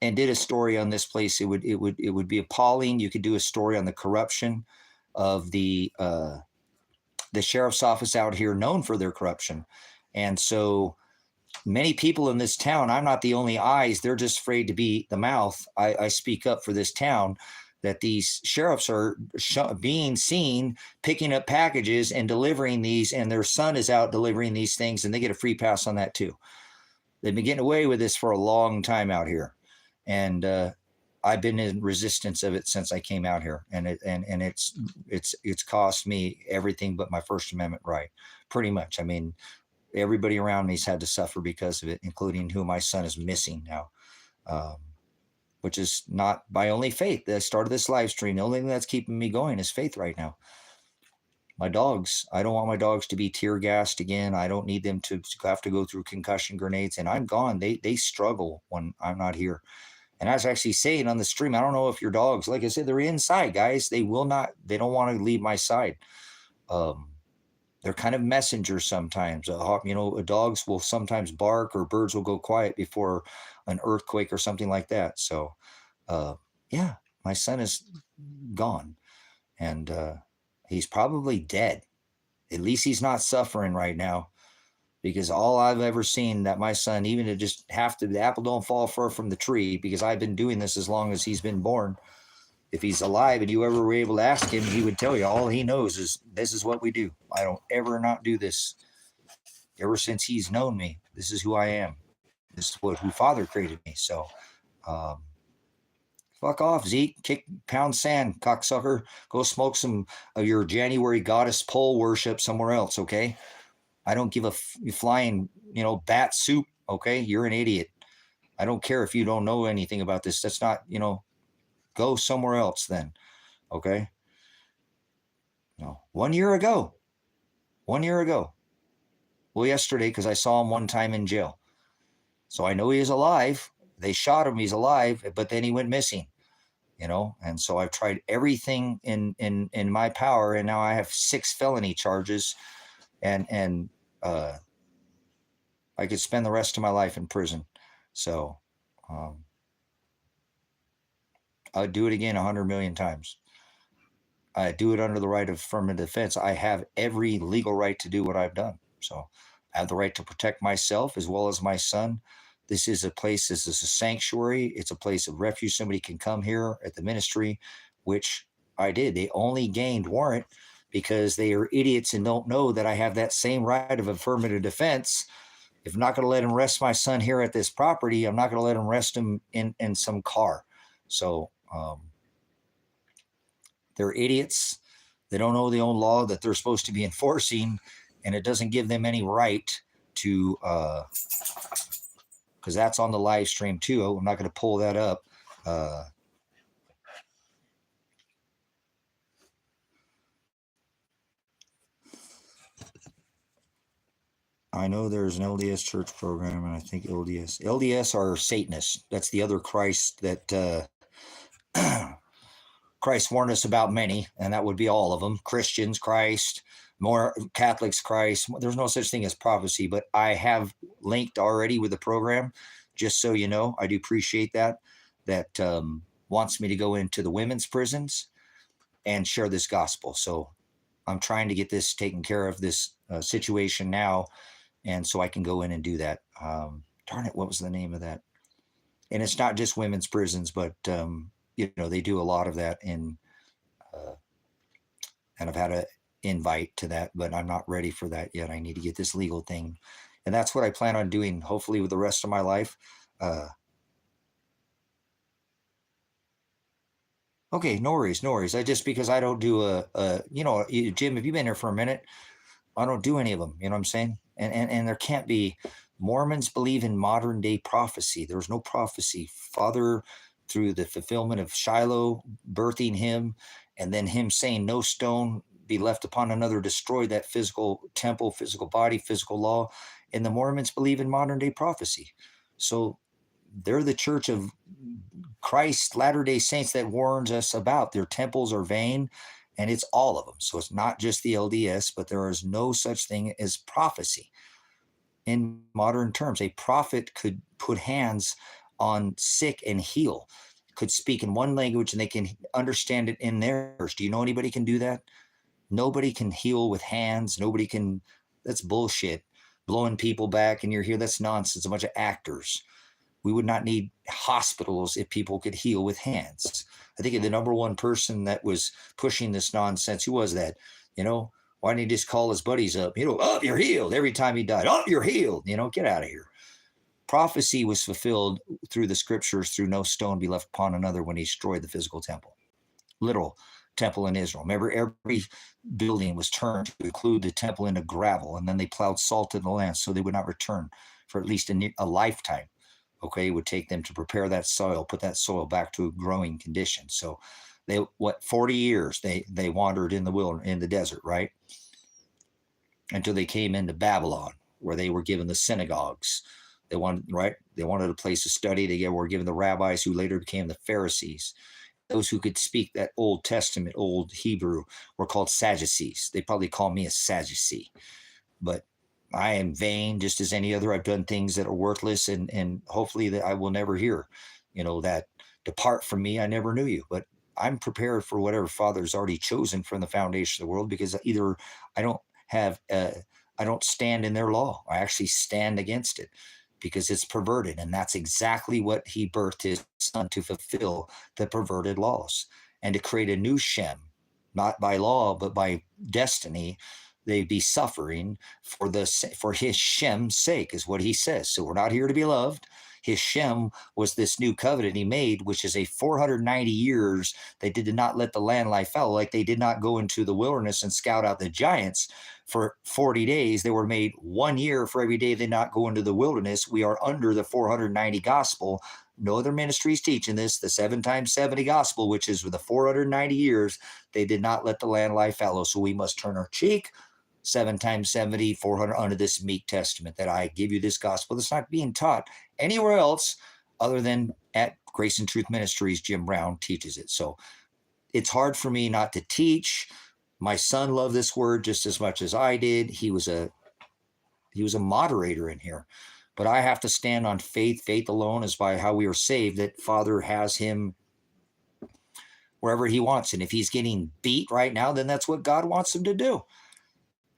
did a story on this place, it would be appalling. You could do a story on the corruption of the sheriff's office out here, known for their corruption. And so many people in this town, I'm not the only eyes. They're just afraid to be the mouth. I speak up for this town, that these sheriffs are being seen picking up packages and delivering these, and their son is out delivering these things, and they get a free pass on that too. They've been getting away with this for a long time out here, and I've been in resistance of it since I came out here, and it's cost me everything but my First Amendment right, pretty much. I mean, everybody around me's had to suffer because of it, including who my son is missing now. Which is not by only faith. I started this live stream. The only thing that's keeping me going is faith right now. My dogs, I don't want my dogs to be tear gassed again. I don't need them to have to go through concussion grenades, and I'm gone. They struggle when I'm not here. And I was actually saying on the stream, I don't know if your dogs, like I said, they're inside, guys. They don't want to leave my side. They're kind of messengers sometimes. Dogs will sometimes bark, or birds will go quiet before an earthquake or something like that. So, yeah, my son is gone, and he's probably dead. At least he's not suffering right now, because all I've ever seen that my son, even to just the apple don't fall far from the tree, because I've been doing this as long as he's been born. If he's alive and you ever were able to ask him, he would tell you all he knows is this is what we do. I don't ever not do this. Ever since he's known me, this is who I am. This is who Father created me. So, fuck off, Zeke. Pound sand, cocksucker. Go smoke some of your January goddess pole worship somewhere else, okay? I don't give a flying, bat soup, okay? You're an idiot. I don't care if you don't know anything about this. That's not, go somewhere else then, okay? No, 1 year ago. Well, yesterday, because I saw him one time in jail. So I know he is alive. They shot him. He's alive, but then he went missing, And so I've tried everything in my power, and now I have 6 felony charges, and I could spend the rest of my life in prison. So I'd do it again 100 million times. I do it under the right of affirmative defense. I have every legal right to do what I've done. So I have the right to protect myself as well as my son. This is a place, this is a sanctuary. It's a place of refuge. Somebody can come here at the ministry, which I did. They only gained warrant because they are idiots and don't know that I have that same right of affirmative defense. If I'm not going to let him rest my son here at this property, I'm not going to let him rest him in some car. So they're idiots. They don't know the own law that they're supposed to be enforcing, and it doesn't give them any right to, because that's on the live stream too. I'm not going to pull that up. I know there's an LDS church program, and I think LDS are Satanists. That's the other Christ that Christ warned us about many, and that would be all of them. Christians, Christ, more Catholics, Christ. There's no such thing as prophecy, but I have linked already with the program, just so you know. I do appreciate that wants me to go into the women's prisons and share this gospel. So I'm trying to get this taken care of, this situation now, and so I can go in and do that. Darn it, what was the name of that? And it's not just women's prisons, but they do a lot of that in, and I've had an invite to that, but I'm not ready for that yet. I need to get this legal thing, and that's what I plan on doing, hopefully, with the rest of my life. Okay, no worries. Because I don't do Jim, have you been here for a minute? I don't do any of them. You know what I'm saying? And there can't be. Mormons believe in modern day prophecy. There's no prophecy. Father, through the fulfillment of Shiloh, birthing him, and then him saying, no stone be left upon another, destroy that physical temple, physical body, physical law. And the Mormons believe in modern day prophecy. So they're the church of Christ, Latter-day Saints, that warns us about their temples are vain, and it's all of them. So it's not just the LDS, but there is no such thing as prophecy. In modern terms, a prophet could put hands on sick and heal, could speak in one language and they can understand it in theirs. Do you know anybody can do that? Nobody can heal with hands. Nobody can. That's bullshit. Blowing people back and you're here, that's nonsense. A bunch of actors. We would not need hospitals if people could heal with hands. I think the number one person that was pushing this nonsense, who was that? Why didn't he just call his buddies up? Oh, you're healed. Every time he died, oh, you're healed. Get out of here. Prophecy was fulfilled through the scriptures, through no stone be left upon another, when he destroyed the physical temple. Literal temple in Israel. Remember, every building was turned to include the temple into gravel, and then they plowed salt in the land so they would not return for at least a lifetime. Okay, it would take them to prepare that soil, put that soil back to a growing condition. So 40 years they wandered in the wilderness, in the desert, right? Until they came into Babylon, where they were given the synagogues. They wanted a place to study. They were given the rabbis, who later became the Pharisees. Those who could speak that Old Testament, Old Hebrew, were called Sadducees. They probably call me a Sadducee, but I am vain, just as any other. I've done things that are worthless, and hopefully that I will never hear, that depart from me, I never knew you. But I'm prepared for whatever Father's already chosen from the foundation of the world, because either I don't stand in their law. I actually stand against it, because it's perverted. And that's exactly what he birthed his son, to fulfill the perverted laws and to create a new Shem, not by law, but by destiny. They'd be suffering for his Shem's sake, is what he says. So we're not here to be loved. His Shem was this new covenant he made, which is a 490 years. They did not let the land lie fallow. Like they did not go into the wilderness and scout out the giants for 40 days. They were made 1 year for every day they not go into the wilderness. We are under the 490 gospel. No other ministry is teaching this, the 7 times 70 gospel, which is for the 490 years. They did not let the land lie fallow. So we must turn our cheek 7 times 70, 400 under this meek testament, that I give you this gospel that's not being taught anywhere else other than at Grace and Truth Ministries. Jim Brown teaches it. So it's hard for me not to teach. My son loved this word just as much as I did. He was a He was a moderator in here. But I have to stand on faith. Faith alone is by how we are saved, that Father has him wherever he wants. And if he's getting beat right now, then that's what God wants him to do.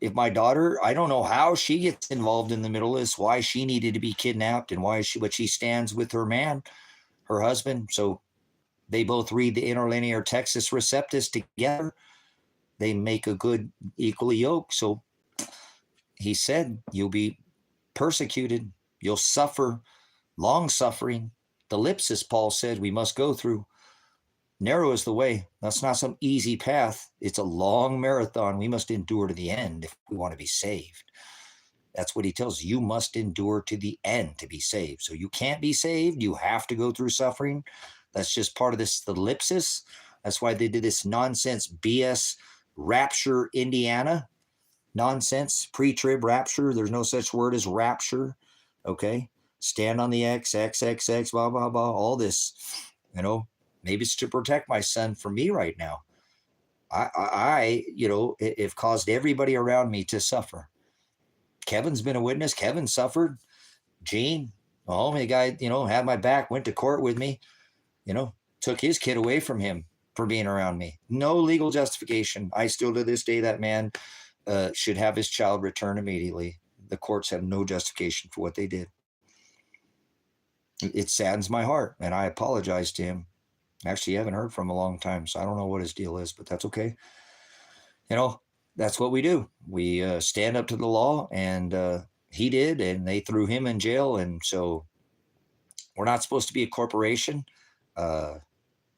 If my daughter, I don't know how she gets involved in the middle of this, why she needed to be kidnapped and but she stands with her man, her husband. So they both read the interlinear Textus Receptus together. They make a good equally yoke. So he said, you'll be persecuted. You'll suffer long suffering. The lips, as Paul said, we must go through. Narrow is the way. That's not some easy path. It's a long marathon. We must endure to the end if we want to be saved. That's what he tells you. You must endure to the end to be saved. So you can't be saved. You have to go through suffering. That's just part of this, the ellipsis. That's why they did this nonsense BS rapture, Indiana. Nonsense, pre-trib rapture. There's no such word as rapture. Okay. Stand on the X, blah, blah, blah. All this, maybe it's to protect my son from me right now. I have caused everybody around me to suffer. Kevin's been a witness. Kevin suffered. Gene, the guy, had my back, went to court with me, took his kid away from him for being around me. No legal justification. I still, to this day, that man should have his child returned immediately. The courts have no justification for what they did. It saddens my heart, and I apologize to him. Actually, I haven't heard from him a long time, so I don't know what his deal is, but that's okay. That's what we do. We stand up to the law, and he did, and they threw him in jail, and so we're not supposed to be a corporation. You know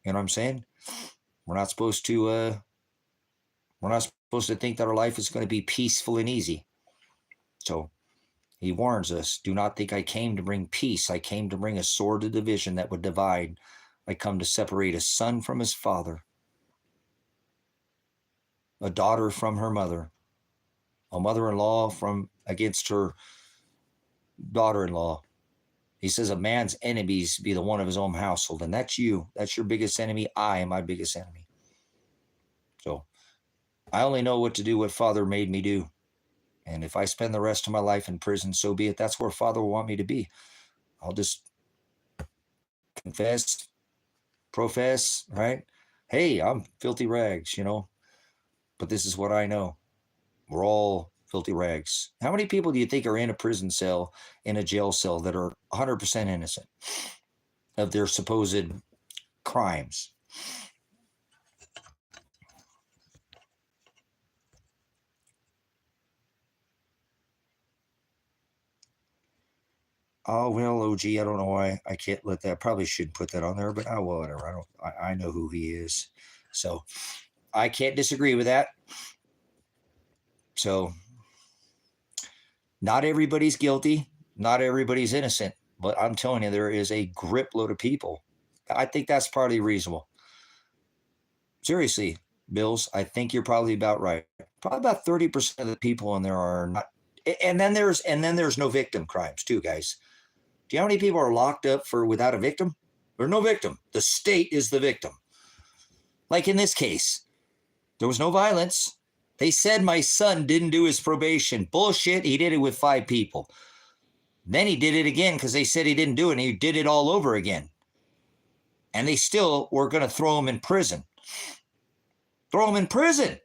what I'm saying? We're not supposed to think that our life is going to be peaceful and easy. So he warns us, do not think I came to bring peace. I came to bring a sword of division that would divide. I come to separate a son from his father, a daughter from her mother, a mother-in-law from against her daughter-in-law. He says a man's enemies be the one of his own household, and that's you. That's your biggest enemy. I am my biggest enemy. So I only know what to do, what Father made me do. And if I spend the rest of my life in prison, so be it. That's where Father will want me to be. I'll just confess, profess, right? Hey, I'm filthy rags, but this is what I know. We're all filthy rags. How many people do you think are in a prison cell, in a jail cell, that are 100% innocent of their supposed crimes? Oh, well, OG, I don't know why I can't let that. Probably shouldn't put that on there, but well, whatever. I know who he is. So I can't disagree with that. So not everybody's guilty. Not everybody's innocent. But I'm telling you, there is a grip load of people. I think that's probably reasonable. Seriously, Bills, I think you're probably about right. Probably about 30% of the people in there are not. And then there's no victim crimes too, guys. Do you know how many people are locked up without a victim? There's no victim. The state is the victim. Like in this case, there was no violence. They said my son didn't do his probation. Bullshit. He did it with 5 people. Then he did it again because they said he didn't do it, and he did it all over again. And they still were going to throw him in prison. Throw him in prison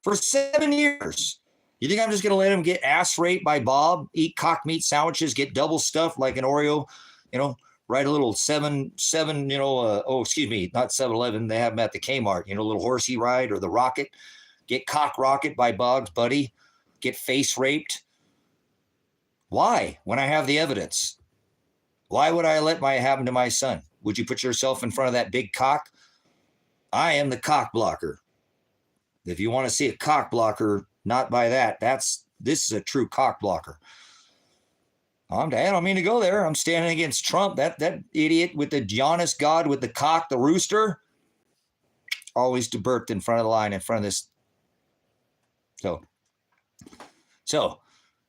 for 7 years. You think I'm just going to let him get ass raped by Bob, eat cock meat sandwiches, get double stuffed like an Oreo, write a little not 7-Eleven. They have them at the Kmart, little horsey ride, or the rocket, get cock rocket by Bog's buddy, get face raped. Why? When I have the evidence, why would I let happen to my son? Would you put yourself in front of that big cock? I am the cock blocker. If you want to see a cock blocker, not by that. This is a true cock blocker. I don't mean to go there. I'm standing against Trump. That idiot with the Giannis God with the cock, the rooster, always debirked in front of the line, in front of this. So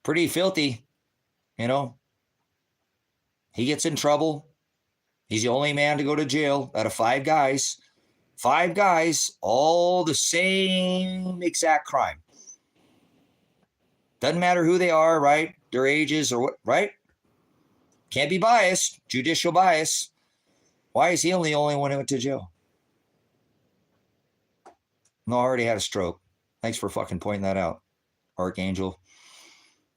pretty filthy, He gets in trouble. He's the only man to go to jail out of 5 guys. 5 guys, all the same exact crime. Doesn't matter who they are, right? Their ages or what, right? Can't be biased, judicial bias. Why is he the only one who went to jail? No, I already had a stroke. Thanks for fucking pointing that out, Archangel.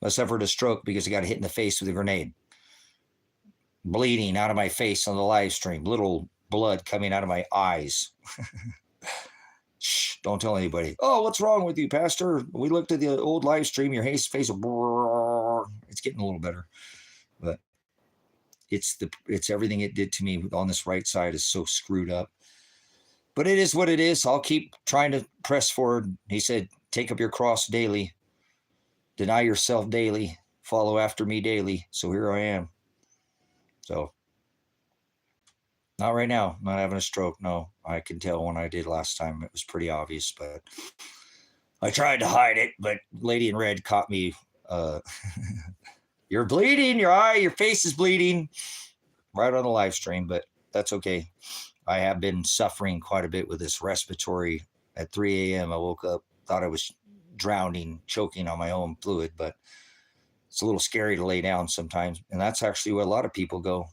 I suffered a stroke because I got hit in the face with a grenade. Bleeding out of my face on the live stream. Little blood coming out of my eyes. Shh, don't tell anybody. Oh, what's wrong with you, Pastor? We looked at the old live stream. Your face, it's getting a little better. But it's everything it did to me on this right side is so screwed up. But it is what it is. I'll keep trying to press forward. He said, take up your cross daily. Deny yourself daily. Follow after me daily. So here I am. So not right now. Not having a stroke. No, I can tell when I did last time. It was pretty obvious, but I tried to hide it. But Lady in Red caught me. You're bleeding. Your eye, your face is bleeding. Right on the live stream, but that's okay. I have been suffering quite a bit with this respiratory. At 3 a.m. I woke up, thought I was drowning, choking on my own fluid, but it's a little scary to lay down sometimes. And that's actually where a lot of people go,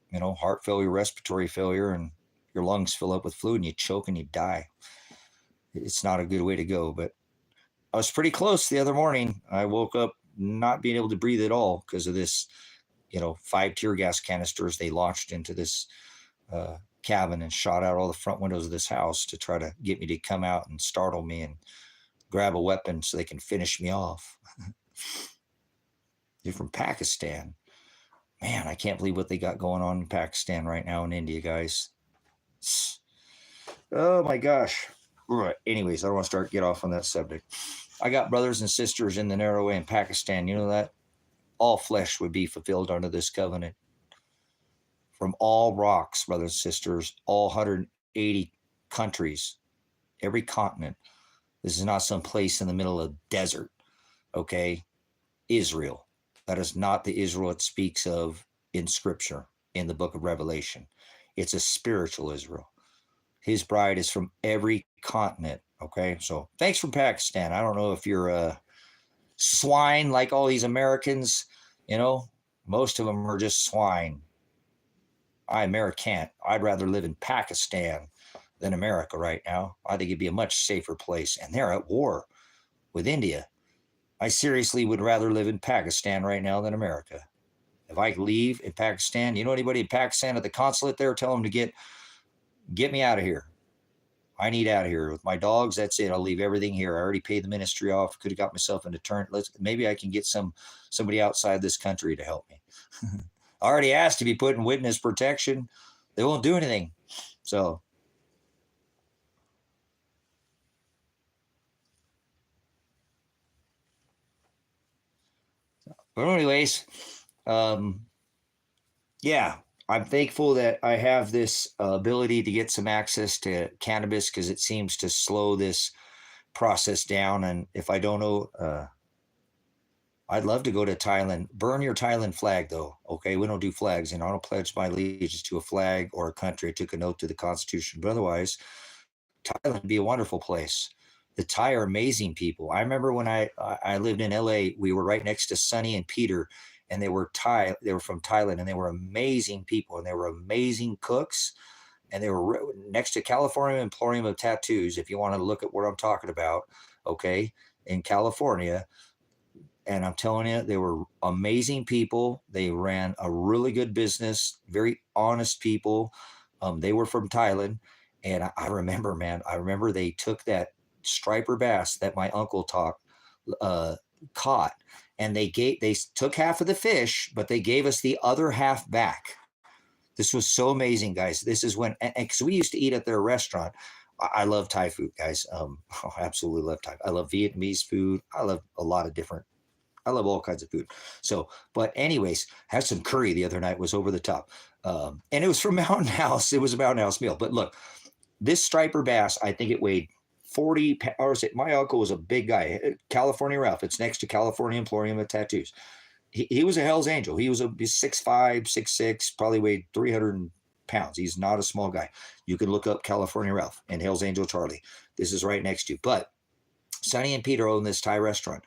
you know, heart failure, respiratory failure, and your lungs fill up with fluid and you choke and you die. It's not a good way to go, but I was pretty close the other morning. I woke up not being able to breathe at all because of this, 5 tear gas canisters they launched into this cabin and shot out all the front windows of this house to try to get me to come out and startle me and grab a weapon so they can finish me off. They're from Pakistan. Man, I can't believe what they got going on in Pakistan right now in India, guys. Oh my gosh. All right. Anyways, I don't want to get off on that subject. I got brothers and sisters in the narrow way in Pakistan. You know that? All flesh would be fulfilled under this covenant. From all rocks, brothers and sisters, all 180 countries, every continent. This is not some place in the middle of the desert, okay? Israel. That is not the Israel it speaks of in Scripture, in the book of Revelation. It's a spiritual Israel. His bride is from every continent, okay? So thanks for Pakistan. I don't know if you're a swine like all these Americans, most of them are just swine. I'm American. I'd rather live in Pakistan than America right now. I think it'd be a much safer place. And they're at war with India. I seriously would rather live in Pakistan right now than America. If I leave in Pakistan, anybody in Pakistan at the consulate there, tell them to get me out of here. I need out of here with my dogs. That's it. I'll leave everything here. I already paid the ministry off. Could have got myself in a turn. Maybe I can get somebody outside this country to help me. I already asked to be put in witness protection. They won't do anything. So but anyways, yeah, I'm thankful that I have this ability to get some access to cannabis because it seems to slow this process down. And if I don't know, I'd love to go to Thailand. Burn your Thailand flag, though. Okay, we don't do flags. I don't pledge my allegiance to a flag or a country. I took a note to the Constitution. But otherwise, Thailand would be a wonderful place. The Thai are amazing people. I remember when I lived in LA, we were right next to Sonny and Peter, and they were Thai. They were from Thailand, and they were amazing people, and they were amazing cooks. And they were next to California Emporium of Tattoos, if you want to look at what I'm talking about, okay, in California. And I'm telling you, they were amazing people. They ran a really good business, very honest people. They were from Thailand. And I remember, man, they took that striper bass that my uncle caught, and they took half of the fish, but they gave us the other half back. This was so amazing, guys. This is when, because we used to eat at their restaurant. I love Thai food, guys. I absolutely love Thai. I love Vietnamese food. I love all kinds of food. So, but anyways, had some curry the other night, was over the top. And it was from Mountain House. It was a Mountain House meal. But look, this striper bass, I think it weighed 40 pounds. My uncle was a big guy. California Ralph. It's next to California Emporium of Tattoos. He was a Hell's Angel. He's 6'5", 6'6", probably weighed 300 pounds. He's not a small guy. You can look up California Ralph and Hell's Angel Charlie. This is right next to you. But Sonny and Peter own this Thai restaurant.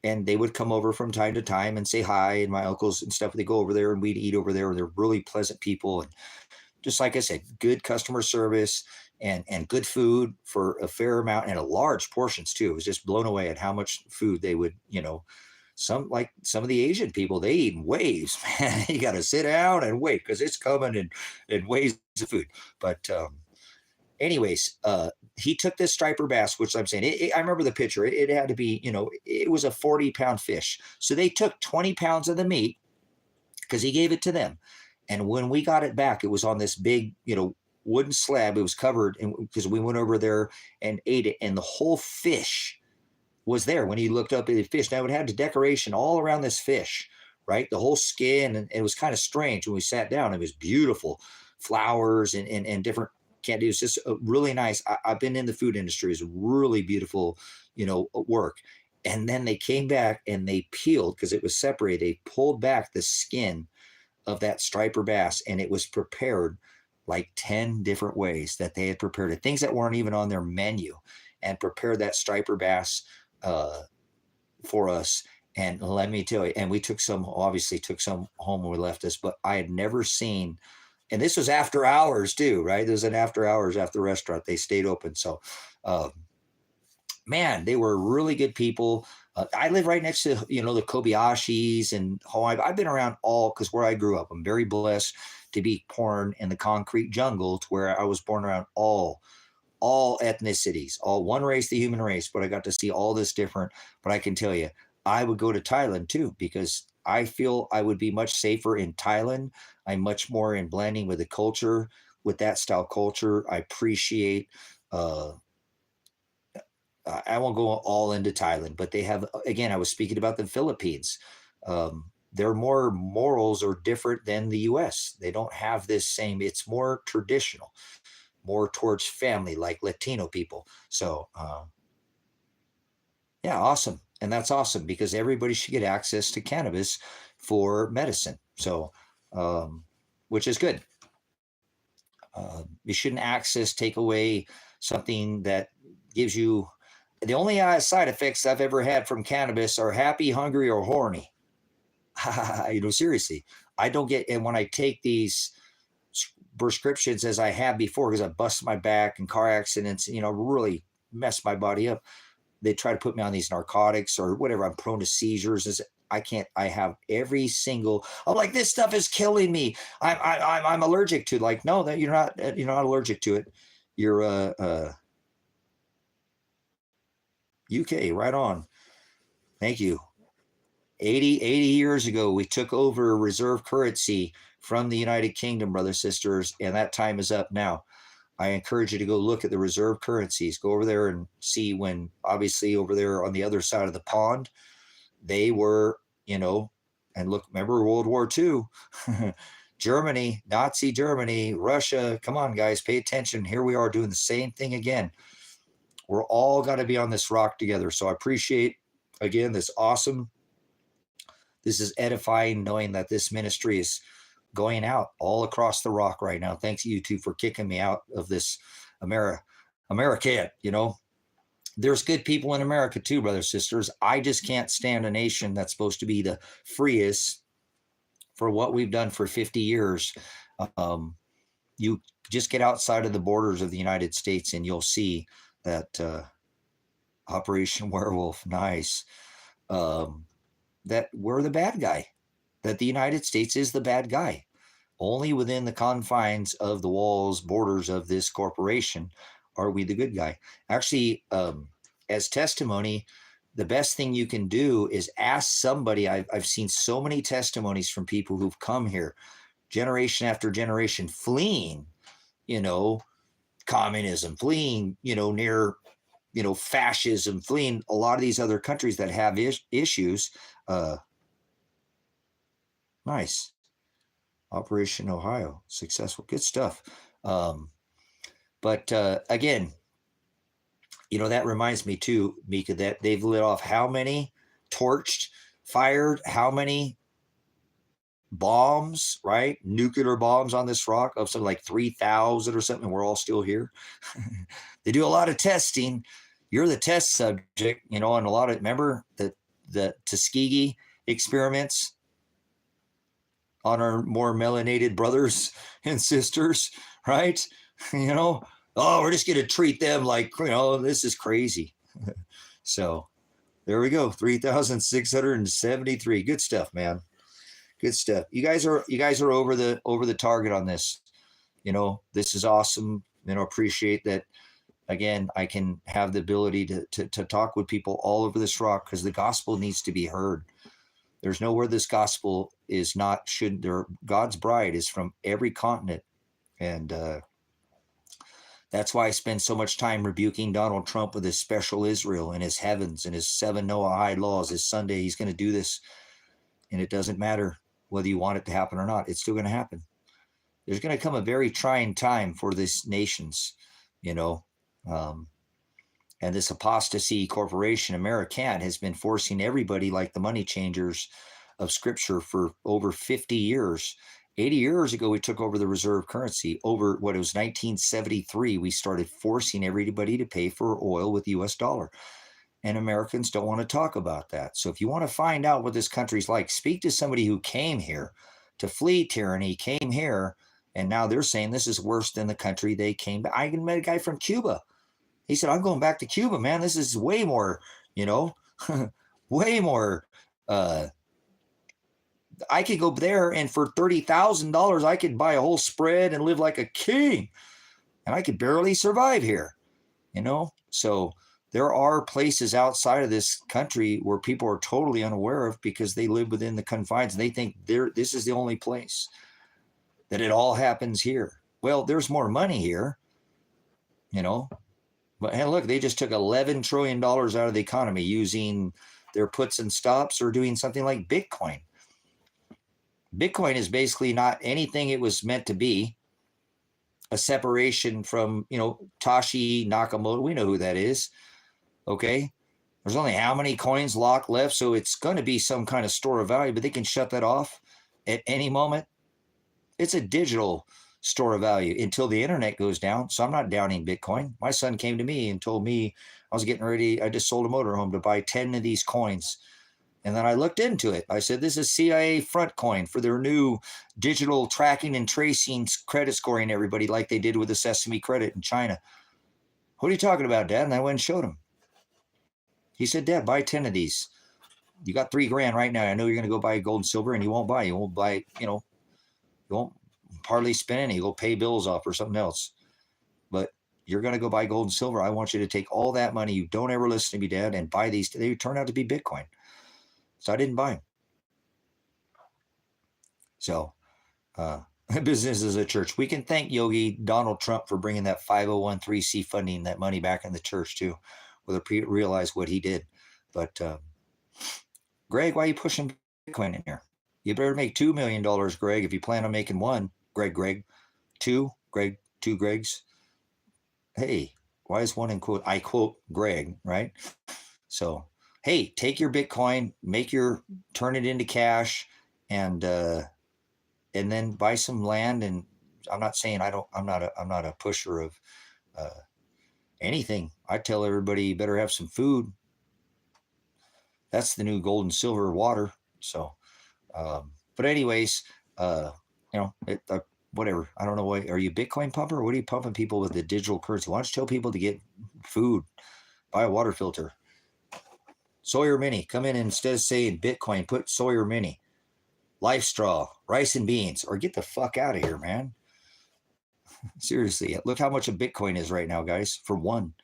and they would come over from time to time and say hi, and my uncles and stuff, they go over there and we'd eat over there, and they're really pleasant people. And just like I said, good customer service and good food for a fair amount and a large portions too. It was just blown away at how much food they would, some of the Asian people, they eat in waves, man. You got to sit down and wait because it's coming in waves of food. But anyways, he took this striper bass, which I'm saying, I remember the picture. It had to be, it was a 40-pound fish. So they took 20 pounds of the meat because he gave it to them. And when we got it back, it was on this big, wooden slab. It was covered, and because we went over there and ate it, and the whole fish was there. When he looked up at the fish, now it had the decoration all around this fish, right? The whole skin, and it was kind of strange when we sat down. It was beautiful, flowers and different candy. It was just really nice. I've been in the food industry. It's really beautiful, work. And then they came back and they peeled, because it was separated. They pulled back the skin of that striper bass, and it was prepared like 10 different ways that they had prepared it, things that weren't even on their menu, and prepared that striper bass for us. And let me tell you, and we obviously took some home when we left us, but I had never seen, and this was after hours too, right? There was an after hours after the restaurant. They stayed open. So, man, they were really good people. I live right next to, the Kobayashis and Hawaii. I've been around because where I grew up, I'm very blessed to be born in the concrete jungle, to where I was born around all ethnicities, all one race, the human race. But I got to see all this different. But I can tell you, I would go to Thailand too, because I feel I would be much safer in Thailand. I'm much more in blending with the culture, with that style culture. I appreciate, I won't go all into Thailand, but they have, again, I was speaking about the Philippines. Their more morals are different than the US. They don't have this same, it's more traditional, more towards family, like Latino people. So, yeah, awesome. And that's awesome, because everybody should get access to cannabis for medicine. So, which is good. You shouldn't take away something that gives you. The only side effects I've ever had from cannabis are happy, hungry, or horny. Seriously, I don't get, and when I take these prescriptions, as I have before, because I busted my back in car accidents, really messed my body up. They try to put me on these narcotics or whatever. I'm prone to seizures. I have every single, I'm like, this stuff is killing me. I'm allergic to it. Like, no, that you're not allergic to it. You're, UK, right on. Thank you. 80 years ago, we took over a reserve currency from the United Kingdom, brothers, sisters, and that time is up now. I encourage you to go look at the reserve currencies. Go over there and see, when obviously over there on the other side of the pond, they were, and look, remember World War II, Germany, Nazi Germany, Russia. Come on, guys, pay attention. Here we are doing the same thing again. We're all got to be on this rock together. So I appreciate, again, this is edifying, knowing that this ministry is going out all across the rock right now. Thanks, you two, for kicking me out of this America. There's good people in America too, brothers, sisters. I just can't stand a nation that's supposed to be the freest for what we've done for 50 years. You just get outside of the borders of the United States and you'll see that Operation Werewolf, nice, that we're the bad guy, that the United States is the bad guy. Only within the confines of the walls, borders of this corporation are we the good guy. Actually, as testimony, the best thing you can do is ask somebody. I've seen so many testimonies from people who've come here generation after generation, fleeing, communism, fleeing, near, fascism, fleeing a lot of these other countries that have issues. Nice. Operation Ohio, successful, good stuff. But again, that reminds me too, Mika, that they've lit off how many, torched, fired, how many bombs, right? Nuclear bombs on this rock, of something like 3,000 or something. We're all still here. They do a lot of testing. You're the test subject, and a lot of, remember that the Tuskegee experiments on our more melanated brothers and sisters, right? Oh, we're just going to treat them like, this is crazy. So there we go. 3,673. Good stuff, man. Good stuff. You guys are over the target on this. This is awesome. Appreciate that. Again, I can have the ability to talk with people all over this rock, because the gospel needs to be heard. There's nowhere this gospel is not, God's bride is from every continent. And that's why I spend so much time rebuking Donald Trump with his special Israel and his heavens and his 7 Noahide laws. His Sunday, he's going to do this. And it doesn't matter whether you want it to happen or not. It's still going to happen. There's going to come a very trying time for these nations, and this apostasy corporation, American, has been forcing everybody, like the money changers of Scripture, for over 50 years. 80 years ago, we took over the reserve currency. Over what it was 1973, we started forcing everybody to pay for oil with the US dollar. And Americans don't want to talk about that. So if you want to find out what this country's like, speak to somebody who came here to flee tyranny, came here, and now they're saying this is worse than the country they came back. I met a guy from Cuba. He said, I'm going back to Cuba, man. This is way more, way more. I could go there, and for $30,000, I could buy a whole spread and live like a king. And I could barely survive here, So there are places outside of this country where people are totally unaware of, because they live within the confines and they think this is the only place that it all happens here. Well, there's more money here, But hey, look, they just took $11 trillion out of the economy using their puts and stops, or doing something like Bitcoin. Bitcoin is basically not anything it was meant to be. A separation from, Tashi Nakamoto. We know who that is. Okay. There's only how many coins locked left. So it's going to be some kind of store of value, but they can shut that off at any moment. It's a digital store of value until the internet goes down. So I'm not downing Bitcoin. My son came to me and told me I was getting ready. I just sold a motorhome to buy 10 of these coins. And then I looked into it. I said, this is CIA front coin for their new digital tracking and tracing, credit scoring everybody, like they did with the Sesame credit in China. What are you talking about, Dad? And I went and showed him. He said, Dad, buy 10 of these. You got $3,000 right now. I know you're going to go buy gold and silver, and you won't buy. You won't buy, you won't hardly spend any. You'll pay bills off or something else. But you're going to go buy gold and silver. I want you to take all that money. You don't ever listen to me, Dad, and buy these. They turn out to be Bitcoin. So I didn't buy them. So business is a church. We can thank Yogi Donald Trump for bringing that 501(c)(3) funding, that money back in the church too, whether people realize what he did. But Greg, why are you pushing Bitcoin in here? You better make $2 million, Greg, if you plan on making one. Greg, two Gregs. Hey, why is one in quote? I quote Greg, right? So, hey, take your Bitcoin, turn it into cash, and then buy some land. And I'm not saying I'm not a pusher of anything. I tell everybody you better have some food. That's the new gold and silver water. So, but anyways, whatever. I don't know what. Are you a Bitcoin pumper, or what are you pumping people with the digital currency? Why don't you tell people to get food, buy a water filter? Sawyer Mini, come in and instead of saying Bitcoin, put Sawyer Mini. Life Straw, rice and beans, or get the fuck out of here, man. Seriously, look how much a Bitcoin is right now, guys, for one.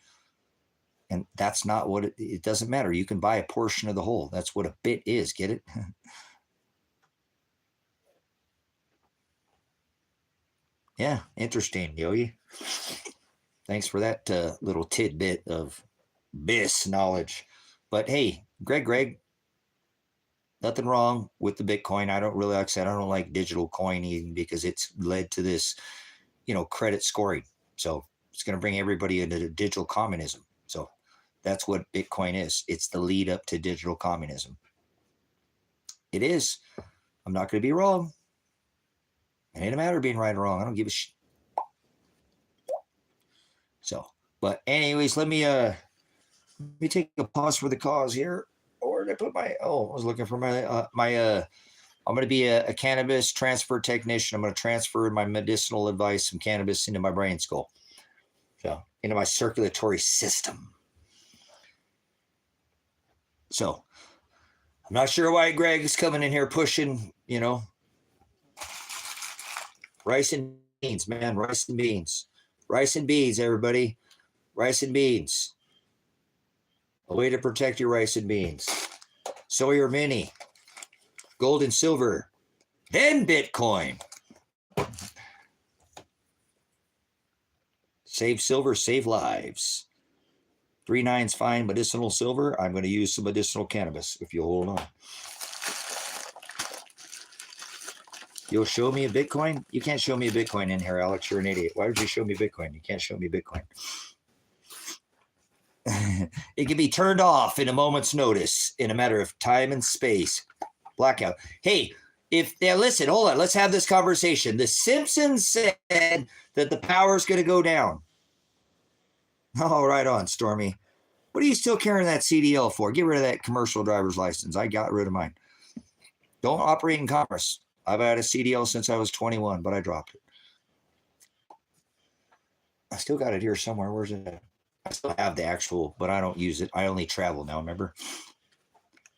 And that's not what it doesn't matter. You can buy a portion of the whole. That's what a bit is. Get it? Yeah, interesting, Yogi. Thanks for that little tidbit of BIS knowledge. But hey, Greg, nothing wrong with the Bitcoin. I don't really, like I said, I don't like digital coin because it's led to this, credit scoring. So it's going to bring everybody into digital communism. So that's what Bitcoin is. It's the lead up to digital communism. It is. I'm not going to be wrong. It ain't a matter of being right or wrong. I don't give a shit. So, but anyways, let me take a pause for the cause here. Or did I put my, I was looking for my, I'm going to be a cannabis transfer technician. I'm going to transfer my medicinal advice from cannabis into my brain skull. So into my circulatory system. So I'm not sure why Greg is coming in here pushing, rice and beans, man, rice and beans. Rice and beans, everybody. Rice and beans. A way to protect your rice and beans. Soy or mini. Gold and silver. Then Bitcoin. Save silver, save lives. 3 9's fine, medicinal silver. I'm going to use some medicinal cannabis if you hold on. You'll show me a Bitcoin? You can't show me a Bitcoin in here, Alex. You're an idiot. Why would you show me Bitcoin? You can't show me Bitcoin. It can be turned off in a moment's notice in a matter of time and space. Blackout. Hey, listen, hold on. Let's have this conversation. The Simpsons said that the power is going to go down. Oh, right on, Stormy. What are you still carrying that CDL for? Get rid of that commercial driver's license. I got rid of mine. Don't operate in commerce. I've had a CDL since I was 21, but I dropped it. I still got it here somewhere. Where's it at? I still have the actual, but I don't use it. I only travel now, remember?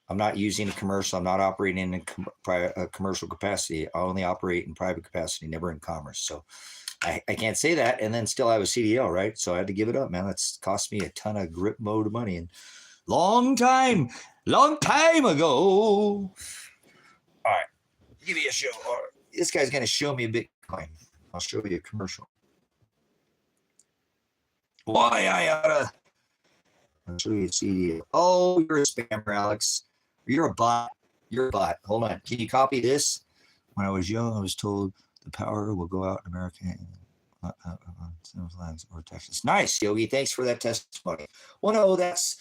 I'm not using a commercial. I'm not operating in a commercial capacity. I only operate in private capacity, never in commerce. So I can't say that and then still have a CDL, right? So I had to give it up, man. That's cost me a ton of grip mode of money. And long time ago. All right. Give me a show. This guy's going to show me a Bitcoin. I'll show you a commercial. Why I oughta. I'll show you a CDL. Oh, you're a spammer, Alex. You're a bot. You're a bot. Hold on. Can you copy this? When I was young, I was told the power will go out in America or Texas. Nice, Yogi. Thanks for that testimony. Well, no, that's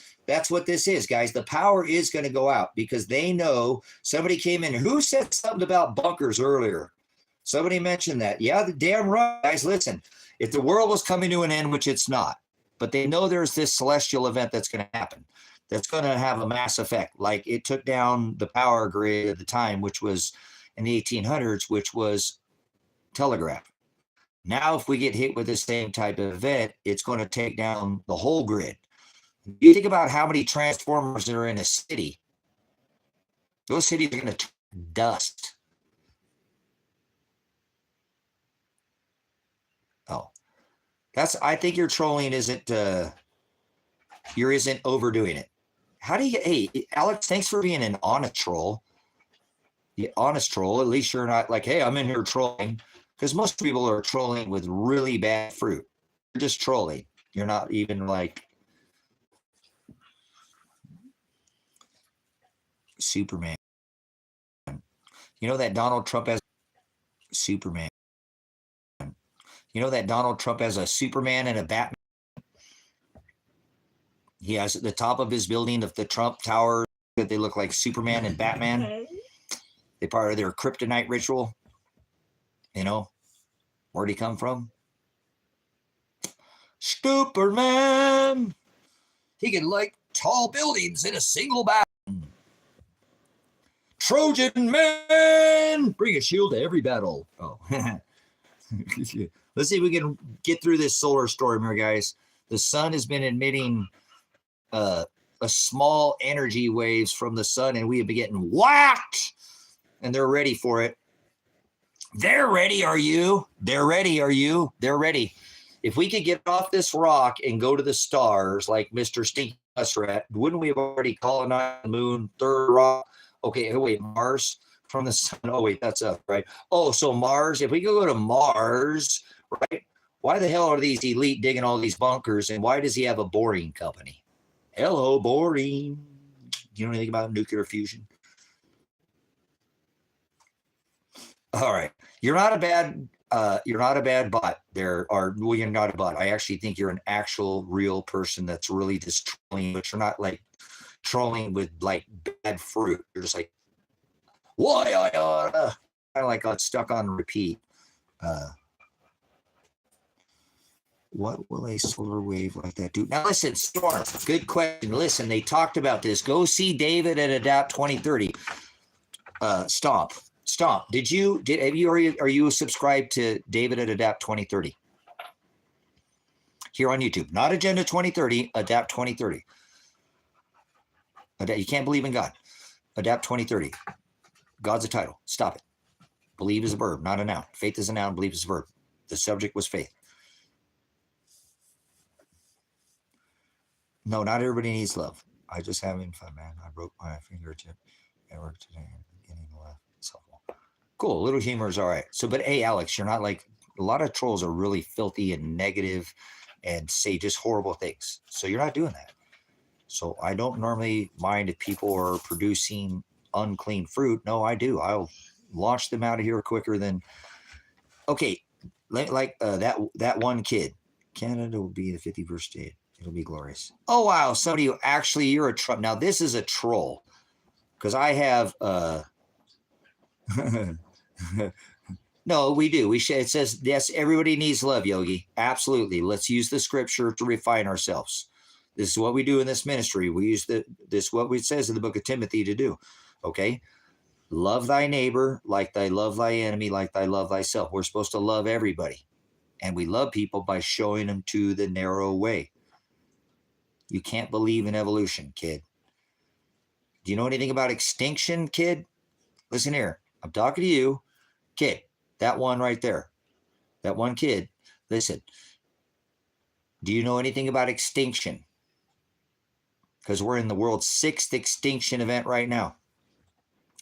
what this is, guys. The power is going to go out because they know somebody came in. Who said something about bunkers earlier? Somebody mentioned that. Yeah, the damn right, guys. Listen, if the world was coming to an end, which it's not, but they know there's this celestial event that's going to happen. That's going to have a mass effect. Like it took down the power grid at the time, which was in the 1800s, which was telegraph. Now, if we get hit with the same type of event, it's going to take down the whole grid. You think about how many transformers are in a city. Those cities are going to turn dust. Oh, I think your trolling isn't overdoing it. How do you get, hey, Alex, thanks for being an honest troll. The honest troll, at least you're not like, hey, I'm in here trolling. Because most people are trolling with really bad fruit. You're just trolling. You're not even like Superman. You know that Donald Trump has Superman. You know that Donald Trump has a Superman and a Batman. He has at the top of his building of the Trump Tower that they look like Superman and Batman. They part of their kryptonite ritual. You know, where'd he come from? Superman. He can light tall buildings in a single battle. Trojan man, bring a shield to every battle. Oh, let's see if we can get through this solar storm here, guys. The sun has been emitting a small energy waves from the sun, and we have been getting whacked. And they're ready for it. They're ready, are you? They're ready, are you? They're ready. If we could get off this rock and go to the stars like Mr. Stinky Muskrat, wouldn't we have already colonized the moon, third rock? Okay, wait, Mars from the sun. Oh, wait, that's up, right? Oh, so Mars, if we could go to Mars, right? Why the hell are these elite digging all these bunkers, and why does he have a boring company? Hello, boring. Do you know anything about nuclear fusion? All right. You're not a bad bot. Well, you're not a bot. I actually think you're an actual real person that's really just trolling, but you're not like trolling with like bad fruit. You're just like, why I oughta, kind of like got stuck on repeat. What will a solar wave like that do? Now listen, Storm, good question. Listen, they talked about this. Go see David at Adapt 2030. Stomp. Are you subscribed to David at Adapt 2030? Here on YouTube. Not Agenda 2030, Adapt 2030. You can't believe in God. Adapt 2030. God's a title. Stop it. Believe is a verb, not a noun. Faith is a noun, believe is a verb. The subject was faith. No, not everybody needs love. I just having fun, man. I broke my fingertip at work today. Getting left. It's helpful. Cool. Little humor is all right. So, but hey, Alex, you're not like, a lot of trolls are really filthy and negative and say just horrible things. So you're not doing that. So I don't normally mind if people are producing unclean fruit. No, I do. I'll launch them out of here quicker than, okay, like that one kid. Canada will be the 51st state. It'll be glorious. Oh, wow. Somebody who actually, you're a troll. Now, this is a troll because I have, no, we do. It says, yes, everybody needs love, Yogi. Absolutely. Let's use the scripture to refine ourselves. This is what we do in this ministry. We use what it says in the book of Timothy to do. Okay. Love thy neighbor like thy love thy enemy, like thy love thyself. We're supposed to love everybody. And we love people by showing them to the narrow way. You can't believe in evolution, kid. Do you know anything about extinction, kid? Listen here. I'm talking to you. Kid, that one right there. That one kid. Listen. Do you know anything about extinction? Because we're in the world's 6th extinction event right now.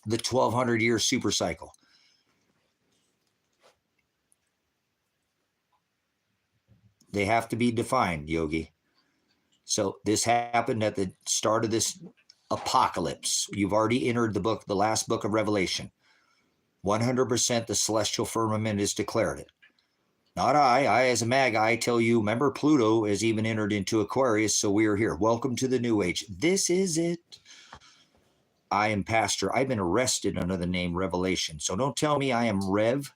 The 1,200-year super cycle. They have to be defined, Yogi. So this happened at the start of this apocalypse. You've already entered the last book of Revelation. 100% the celestial firmament has declared it. Not I as a magi tell you, remember Pluto has even entered into Aquarius, so we are here. Welcome to the new age. This is it. I am pastor. I've been arrested under the name Revelation. So don't tell me I am Rev.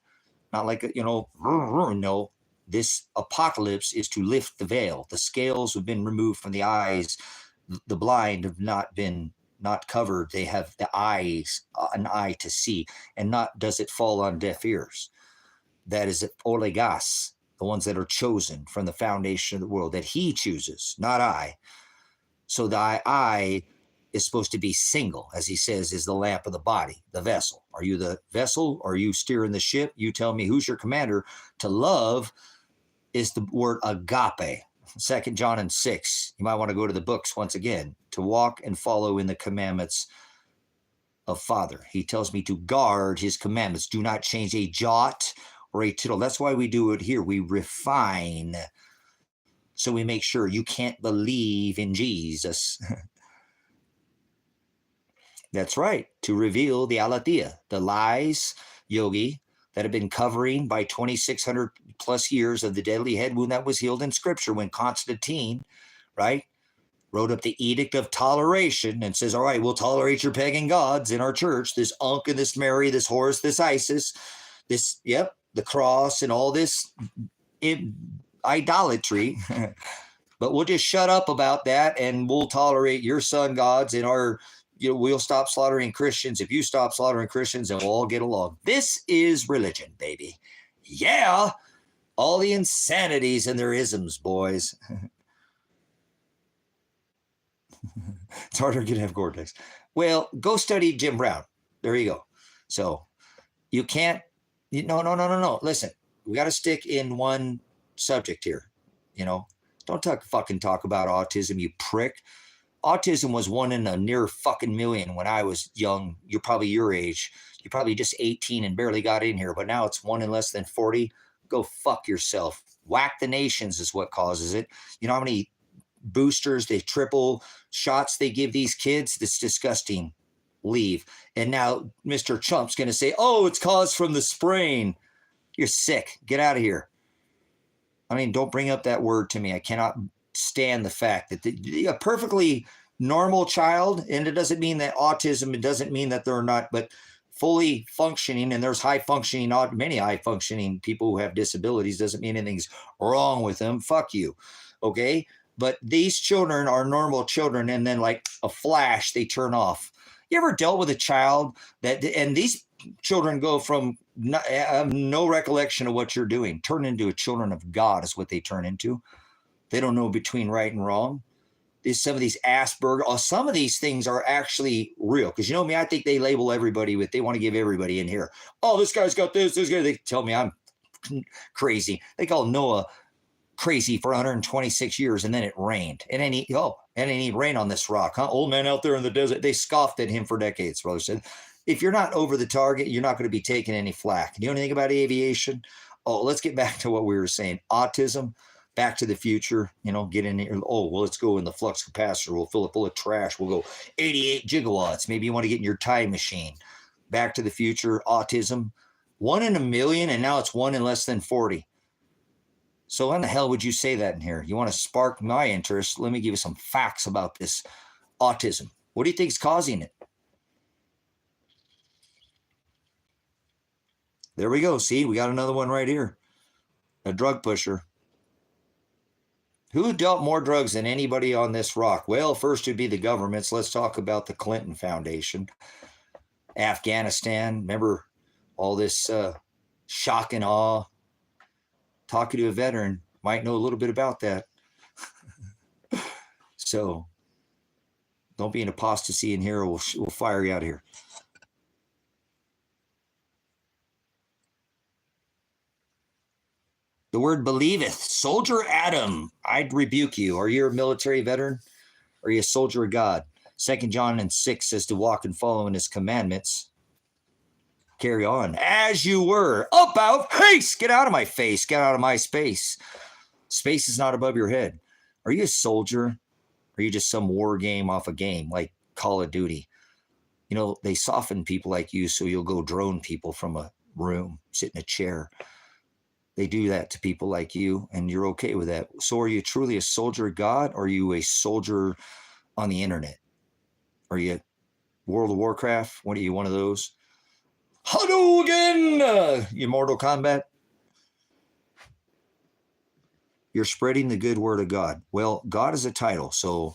Not like, no. This apocalypse is to lift the veil. The scales have been removed from the eyes. The blind have not covered. They have the eyes, an eye to see. And not does it fall on deaf ears. That is oligos, the ones that are chosen from the foundation of the world, that he chooses, not I. So the I is supposed to be single, as he says, is the lamp of the body, the vessel. Are you the vessel? Are you steering the ship? You tell me who's your commander. To love is the word agape. 2 John and 6. You might want to go to the books once again. To walk and follow in the commandments of Father. He tells me to guard his commandments. Do not change a jot or a tittle. That's why we do it here. We refine. So we make sure you can't believe in Jesus. That's right. To reveal the aletheia, the lies, Yogi, that have been covering by 2,600 plus years of the deadly head wound that was healed in Scripture when Constantine, right, wrote up the Edict of Toleration and says, all right, we'll tolerate your pagan gods in our church, this Ankh and this Mary, this Horus, this Isis, this, the cross and all this idolatry. But we'll just shut up about that and we'll tolerate your sun gods in our, we'll stop slaughtering Christians. If you stop slaughtering Christians, and we'll all get along. This is religion, baby. Yeah. All the insanities and their isms, boys. It's harder to have cortex. Well, go study Jim Brown. There you go. So you can't, no. Listen, we got to stick in one subject here. Don't fucking talk about autism, you prick. Autism was 1 in a near fucking million when I was young. You're probably your age. You're probably just 18 and barely got in here, but now it's 1 in less than 40. Go fuck yourself. Whack the nations is what causes it. You know how many boosters, they triple shots they give these kids? That's disgusting. Leave. And now Mr. Trump's going to say, oh, it's caused from the sprain. You're sick. Get out of here. I mean, don't bring up that word to me. I cannot stand the fact that a perfectly normal child, and it doesn't mean that autism, it doesn't mean that they're not, but fully functioning, and there's high functioning, not many high functioning people who have disabilities, doesn't mean anything's wrong with them. Fuck you. Okay. But these children are normal children, and then like a flash, they turn off. You ever dealt with a child and these children go from no recollection of what you're doing, turn into a children of God is what they turn into. They don't know between right and wrong. Some of these Asperger, some of these things are actually real. Because you know me, I think they label everybody with, they want to give everybody in here. Oh, this guy's got this guy. They tell me I'm crazy. They call Noah crazy for 126 years, and then it rained. And then he rain on this rock, huh? Old man out there in the desert. They scoffed at him for decades. Brother said, if you're not over the target, you're not going to be taking any flack. You know anything about aviation? Oh, let's get back to what we were saying. Autism. Back to the Future, get in here. Oh, well, let's go in the flux capacitor. We'll fill it full of trash. We'll go 88 gigawatts. Maybe you want to get in your time machine. Back to the Future, autism, 1 in a million, and now it's 1 in less than 40. So when the hell would you say that in here? You want to spark my interest? Let me give you some facts about this autism. What do you think is causing it? There we go. See, we got another one right here. A drug pusher. Who dealt more drugs than anybody on this rock? Well, first would be the governments. Let's talk about the Clinton Foundation. Afghanistan. Remember all this shock and awe? Talking to a veteran, might know a little bit about that. So don't be an apostasy in here, or we'll fire you out of here. The word believeth. Soldier Adam, I'd rebuke you. Are you a military veteran? Are you a soldier of God? 2 John 6 says to walk and follow in his commandments. Carry on. As you were. About face. Get out of my face. Get out of my space. Space is not above your head. Are you a soldier? Or are you just some war game off a game like Call of Duty? They soften people like you so you'll go drone people from a room, sit in a chair. They do that to people like you, and you're okay with that. So are you truly a soldier of God, or are you a soldier on the internet? Are you World of Warcraft? What are you, one of those? Hadouken! You Mortal Kombat? You're spreading the good word of God. Well, God is a title, so,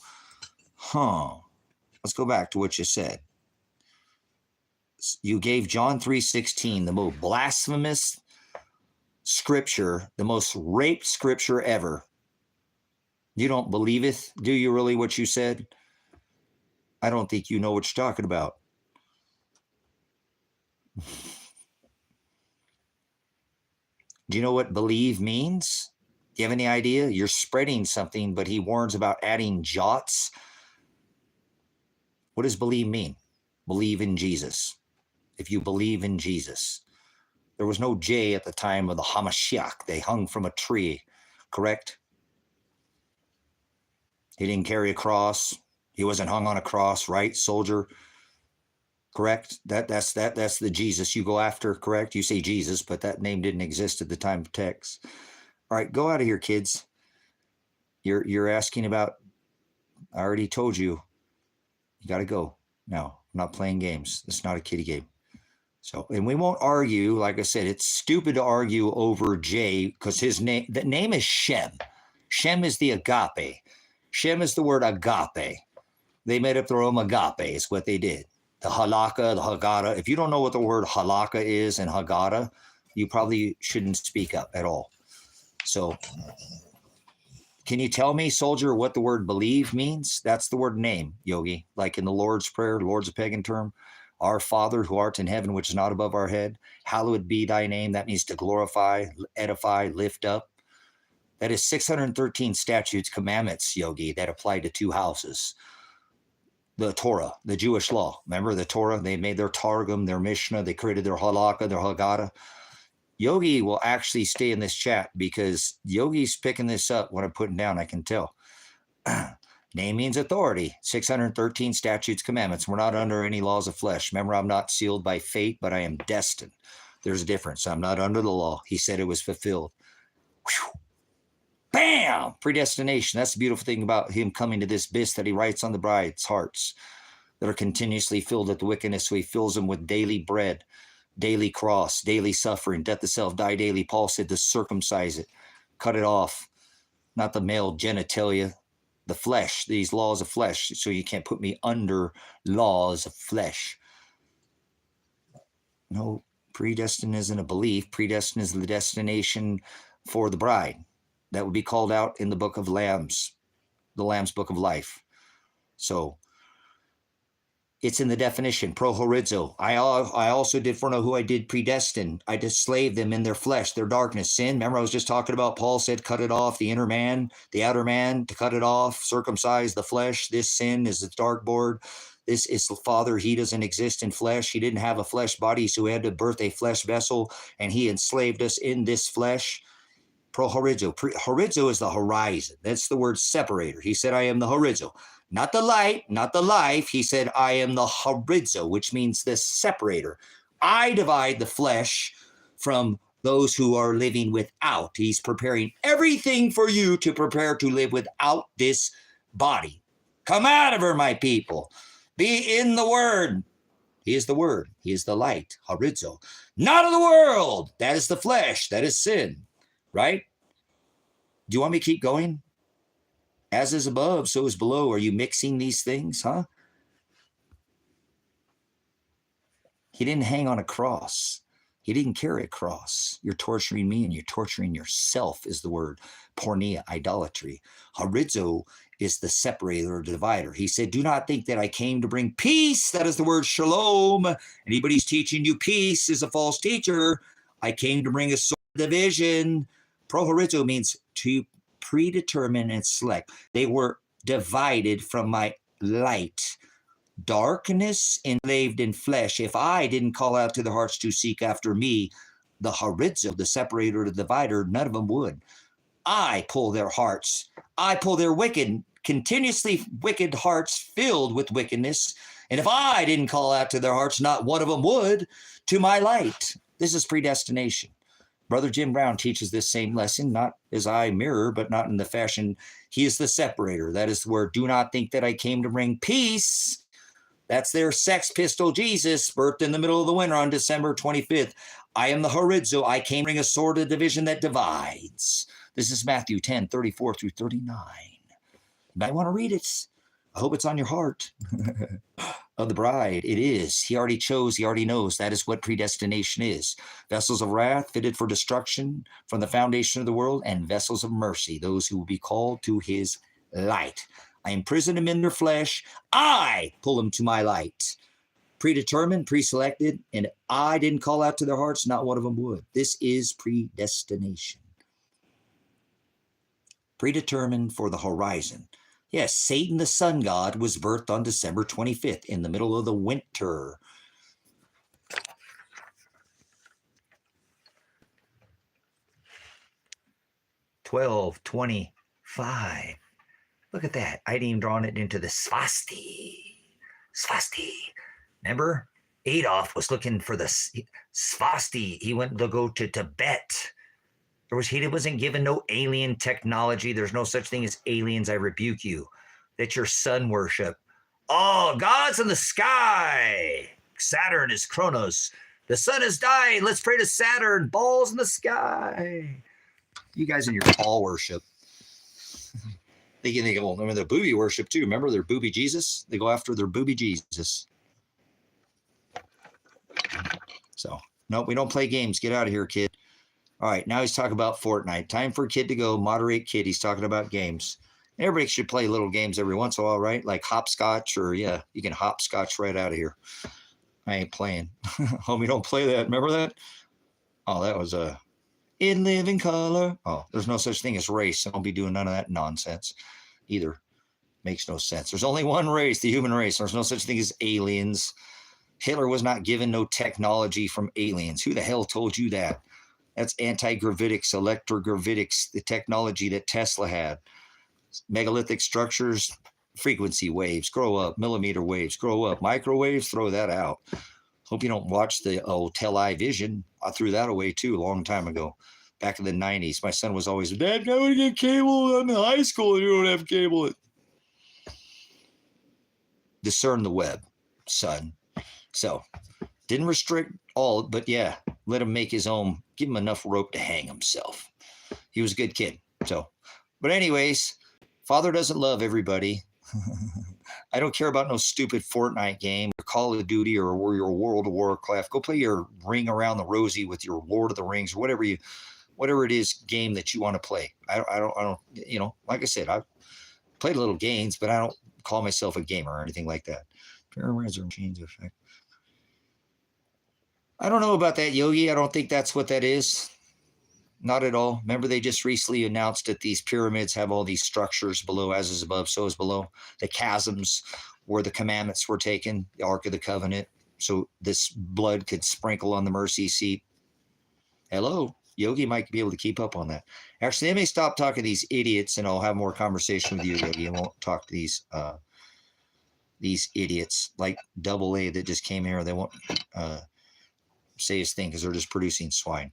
let's go back to what you said. You gave John 3:16, the most blasphemous scripture, the most raped scripture ever. You don't believe it? Do you really what you said? I don't think you know what you're talking about. Do you know what believe means? Do you have any idea? You're spreading something, but he warns about adding jots. What does believe mean? Believe in Jesus. If you believe in Jesus. There was no J at the time of the Hamashiach. They hung from a tree, correct? He didn't carry a cross. He wasn't hung on a cross, right, soldier? Correct? That's the Jesus you go after, correct? You say Jesus, but that name didn't exist at the time of text. All right, go out of here, kids. You're asking about, I already told you, you got to go. No, I'm not playing games. It's not a kiddie game. So, and we won't argue. Like I said, it's stupid to argue over J because the name is Shem. Shem is the agape. Shem is the word agape. They made up their own agape is what they did. The halakha, the Haggadah. If you don't know what the word halakha is and Haggadah, you probably shouldn't speak up at all. So can you tell me, soldier, what the word believe means? That's the word name, Yogi. Like in the Lord's Prayer, Lord's a pagan term. Our Father who art in heaven, which is not above our head, hallowed be thy name. That means to glorify, edify, lift up. That is 613 statutes, commandments, Yogi, that apply to 2 houses. The Torah, the Jewish law. Remember the Torah? They made their Targum, their Mishnah. They created their halakha, their Haggadah. Yogi will actually stay in this chat because Yogi's picking this up what I'm putting down, I can tell. Name means authority. 613 statutes, commandments. We're not under any laws of flesh. Remember, I'm not sealed by fate, but I am destined. There's a difference. I'm not under the law. He said it was fulfilled. Whew. Bam! Predestination. That's the beautiful thing about him coming to this abyss that he writes on the bride's hearts. that are continuously filled with wickedness. So he fills them with daily bread, daily cross, daily suffering, death to self, die daily. Paul said to circumcise it, cut it off, not the male genitalia, the flesh, these laws of flesh. So you can't put me under laws of flesh. No, predestined isn't a belief. Predestined is the destination for the bride. That would be called out in the book of Lambs, the Lamb's book of life. So it's in the definition, pro horizo. I also did foreknow who I did predestine. I enslaved them in their flesh, their darkness, sin. Remember, I was just talking about, Paul said, cut it off, the inner man, the outer man, to cut it off, circumcise the flesh. This sin is the dartboard. This is the Father. He doesn't exist in flesh. He didn't have a flesh body, so he had to birth a flesh vessel, and he enslaved us in this flesh. Pro horizo. Horizo is the horizon. That's the word separator. He said, I am the horizo. Not the light, not the life. He said, I am the horizo, which means the separator. I divide the flesh from those who are living without. He's preparing everything for you to prepare to live without this body. Come out of her, my people. Be in the word. He is the word. He is the light, horizo. Not of the world. That is the flesh. That is sin, right? Do you want me to keep going? As is above, so is below. Are you mixing these things, huh? He didn't hang on a cross. He didn't carry a cross. You're torturing me and you're torturing yourself is the word. Porneia, idolatry. Horizo is the separator or divider. He said, do not think that I came to bring peace. That is the word shalom. Anybody who's teaching you peace is a false teacher. I came to bring a sword of division. Pro horizo means to predetermine and select. They were divided from my light. Darkness enslaved in flesh. If I didn't call out to their hearts to seek after me, the horizo, the separator, the divider, none of them would. I pull their hearts. I pull their wicked, continuously wicked hearts filled with wickedness. And if I didn't call out to their hearts, not one of them would, to my light. This is predestination. Brother Jim Brown teaches this same lesson, not as I mirror, but not in the fashion. He is the separator. That is the word. Do not think that I came to bring peace. That's their Sex Pistol Jesus, birthed in the middle of the winter on December 25th. I am the horizo. I came to bring a sword of division that divides. This is Matthew 10, 34 through 39. You might want to read it. I hope it's on your heart. Of the bride, it is. He already chose, he already knows. That is what predestination is. Vessels of wrath fitted for destruction from the foundation of the world, and vessels of mercy, those who will be called to his light. I imprison them in their flesh. I pull them to my light. Predetermined, preselected, and I didn't call out to their hearts, not one of them would. This is predestination. Predetermined for the horizon. Yes, Satan, the sun god, was birthed on December 25th in the middle of the winter. $12.25. Look at that. I'd even drawn it into the swasti. Swasti. Remember? Adolf was looking for the swasti. He went to go to Tibet. He wasn't given no alien technology. There's no such thing as aliens. I rebuke you. That's your sun worship. Oh, God's in the sky. Saturn is Kronos. The sun has died. Let's pray to Saturn. Balls in the sky. You guys in your ball worship. They go, well, remember their booby worship too. Remember their booby Jesus? They go after their booby Jesus. So, no, we don't play games. Get out of here, kid. All right, now he's talking about Fortnite. Time for a kid to go. Moderate kid. He's talking about games. Everybody should play little games every once in a while, right? Like hopscotch or, yeah, you can hopscotch right out of here. I ain't playing. Homie, don't play that. Remember that? Oh, that was In Living Color. Oh, there's no such thing as race. So don't be doing none of that nonsense either. Makes no sense. There's only one race, the human race. There's no such thing as aliens. Hitler was not given no technology from aliens. Who the hell told you that? That's anti-gravitics, electrogravitics, the technology that Tesla had. Megalithic structures, frequency waves, grow up. Millimeter waves, grow up. Microwaves, throw that out. Hope you don't watch the old television. I threw that away too a long time ago, back in the 90s. My son was always, Dad, now we get cable. I'm in high school and you don't have cable. discern the web, son. So didn't restrict all, but yeah, let him make his own, give him enough rope to hang himself. He was a good kid. So, but anyways, Father doesn't love everybody. I don't care about no stupid Fortnite game or Call of Duty or your World of Warcraft. Go play your Ring Around the Rosie with your Lord of the Rings or whatever it is game that you want to play. I don't, you know, like I said, I've played little games, but I don't call myself a gamer or anything like that. Pyramids or machines effect. I don't know about that, Yogi. I don't think that's what that is. Not at all. Remember, they just recently announced that these pyramids have all these structures below, as is above, so is below. The chasms where the commandments were taken, the Ark of the Covenant, so this blood could sprinkle on the mercy seat. Hello, Yogi might be able to keep up on that. Actually, let me stop talking to these idiots, and I'll have more conversation with you, Yogi. I won't talk to these idiots like Double A that just came here. They won't say his thing because they're just producing swine.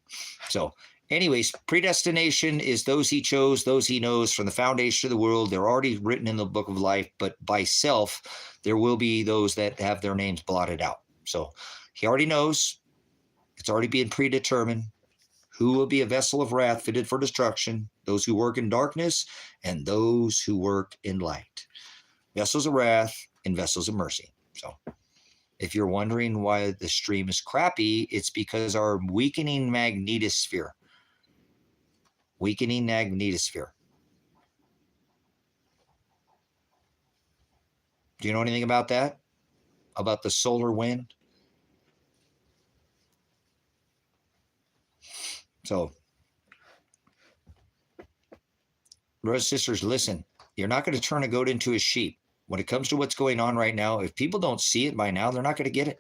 So anyways, predestination is those he chose, those he knows from the foundation of the world. They're already written in the book of life, but by self, there will be those that have their names blotted out. So he already knows. It's already being predetermined. Who will be a vessel of wrath fitted for destruction? Those who work in darkness and those who work in light. Vessels of wrath and vessels of mercy. So if you're wondering why the stream is crappy, it's because our weakening magnetosphere. Weakening magnetosphere. Do you know anything about that? About the solar wind? So, brothers and sisters, listen. You're not going to turn a goat into a sheep. When it comes to what's going on right now, if people don't see it by now, they're not going to get it.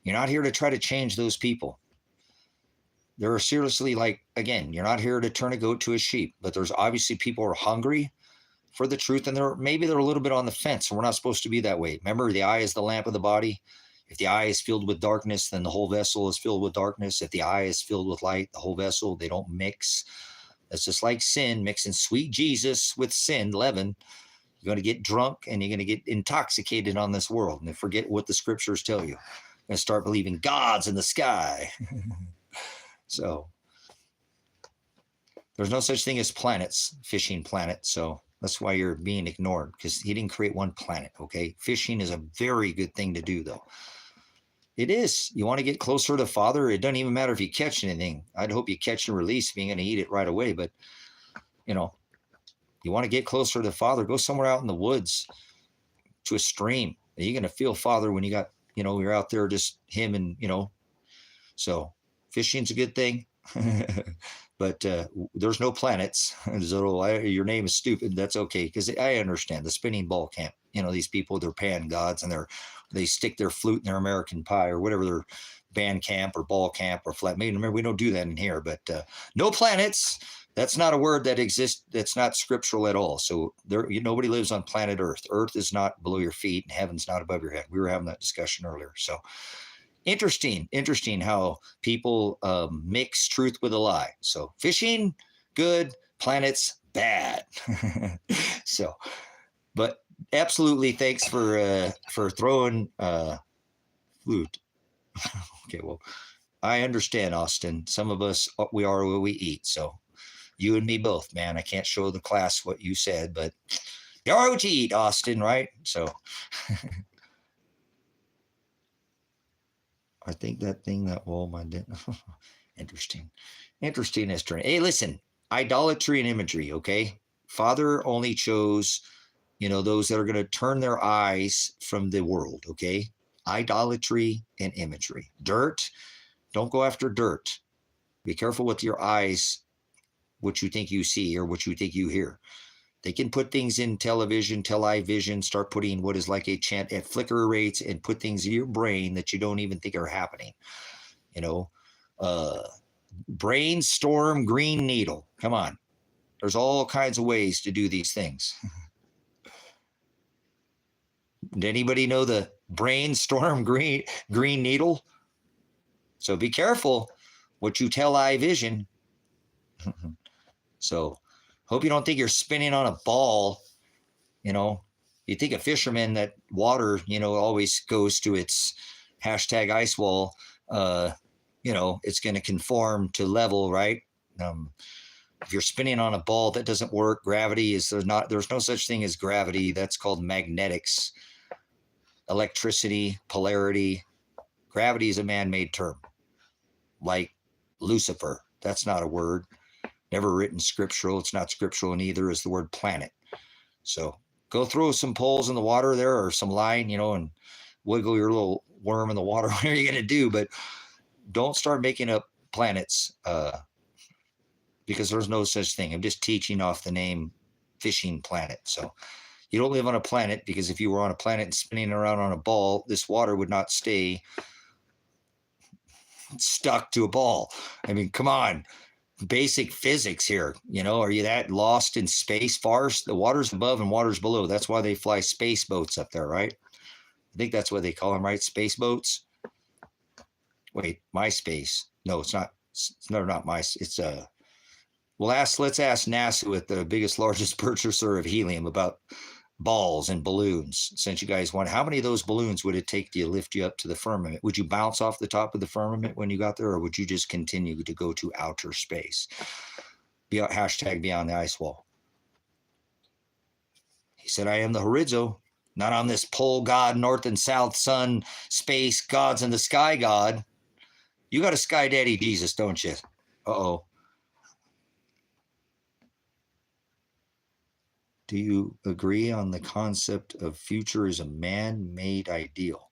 You're not here to try to change those people. They're seriously like, again, you're not here to turn a goat to a sheep, but there's obviously people who are hungry for the truth, and maybe they're a little bit on the fence, and we're not supposed to be that way. Remember, the eye is the lamp of the body. If the eye is filled with darkness, then the whole vessel is filled with darkness. If the eye is filled with light, the whole vessel, they don't mix. That's just like sin, mixing sweet Jesus with sin, leaven. You're going to get drunk and you're going to get intoxicated on this world and forget what the scriptures tell you. You're going to start believing God's in the sky. So there's no such thing as planets, fishing planet. So that's why you're being ignored, because he didn't create one planet, okay? Fishing is a very good thing to do, though. It is. You want to get closer to Father? It doesn't even matter if you catch anything. I'd hope you catch and release if you're going to eat it right away. But, you know, you want to get closer to Father, go somewhere out in the woods to a stream. You're going to feel Father when you got, you know, you're out there just him and, you know. So fishing's a good thing. But there's no planets. So your name is stupid. That's okay, because I understand the spinning ball camp. You know, these people, they're pan gods, and they stick their flute in their American pie or whatever their band camp or ball camp or flat. Maybe remember, we don't do that in here. But no planets. That's not a word that exists. That's not scriptural at all. So nobody lives on planet Earth. Earth is not below your feet, and heaven's not above your head. We were having that discussion earlier. So interesting how people mix truth with a lie. So fishing, good. Planets, bad. So, but absolutely, thanks for throwing flute. Okay, well, I understand, Austin. Some of us, we are what we eat. So you and me both, man. I can't show the class what you said, but you are what you eat, Austin, right? So I think that thing that my interesting history. Hey, listen, idolatry and imagery, okay? Father only chose, you know, those that are going to turn their eyes from the world, okay? Idolatry and imagery. Dirt, don't go after dirt. Be careful with your eyes, what you think you see or what you think you hear. They can put things in television, television, start putting what is like a chant at flicker rates and put things in your brain that you don't even think are happening. You know, brainstorm green needle. Come on. There's all kinds of ways to do these things. Did anybody know the brainstorm green needle? So be careful what you tell eye vision. So hope you don't think you're spinning on a ball, you know, You think a fisherman, that water, always goes to its hashtag ice wall. It's going to conform to level, right? If you're spinning on a ball, that doesn't work. Gravity is there's no such thing as gravity. That's called magnetics, electricity, polarity. Gravity is a man-made term, like Lucifer. That's not a word. Never written scriptural. It's not scriptural, and neither is the word planet. So go throw some poles in the water there, or some line, and wiggle your little worm in the water. What are you going to do? But don't start making up planets, because there's no such thing. I'm just teaching off the name fishing planet. So you don't live on a planet, because if you were on a planet and spinning around on a ball, this water would not stay stuck to a ball. I mean, come on. Basic physics here. Are you that lost in space farce? The water's above and water's below. That's why they fly space boats up there, right? I think that's what they call them, right? Space boats. Wait, MySpace. No, it's not. No, not my. It's let's ask NASA, with the biggest, largest purchaser of helium, about balls and balloons. Since you guys want, how many of those balloons would it take to lift you up to the firmament? Would you bounce off the top of the firmament when you got there, or would you just continue to go to outer space? Hashtag beyond the ice wall. He said, I am the horizo, not on this pole god, north and south, sun, space, gods in the sky god. You got a sky daddy Jesus, don't you? Uh-oh. Do you agree on the concept of future is a man-made ideal?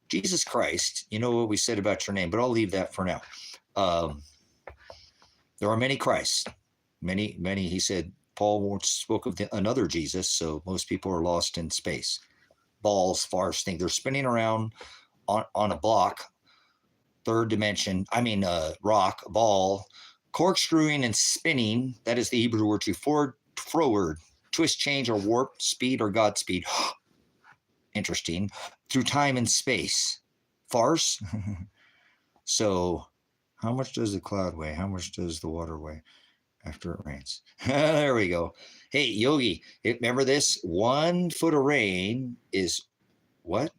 Jesus Christ, you know what we said about your name, but I'll leave that for now. There are many Christs, many. He said, Paul spoke of another Jesus, so most people are lost in space. Balls, farce thing. They're spinning around on a block, third dimension, rock, ball, corkscrewing and spinning. That is the Hebrew word to forward, twist, change, or warp, speed, or Godspeed. Interesting. Through time and space. Farce. So how much does the cloud weigh? How much does the water weigh after it rains? There we go. Hey, Yogi, remember this? 1 foot of rain is what?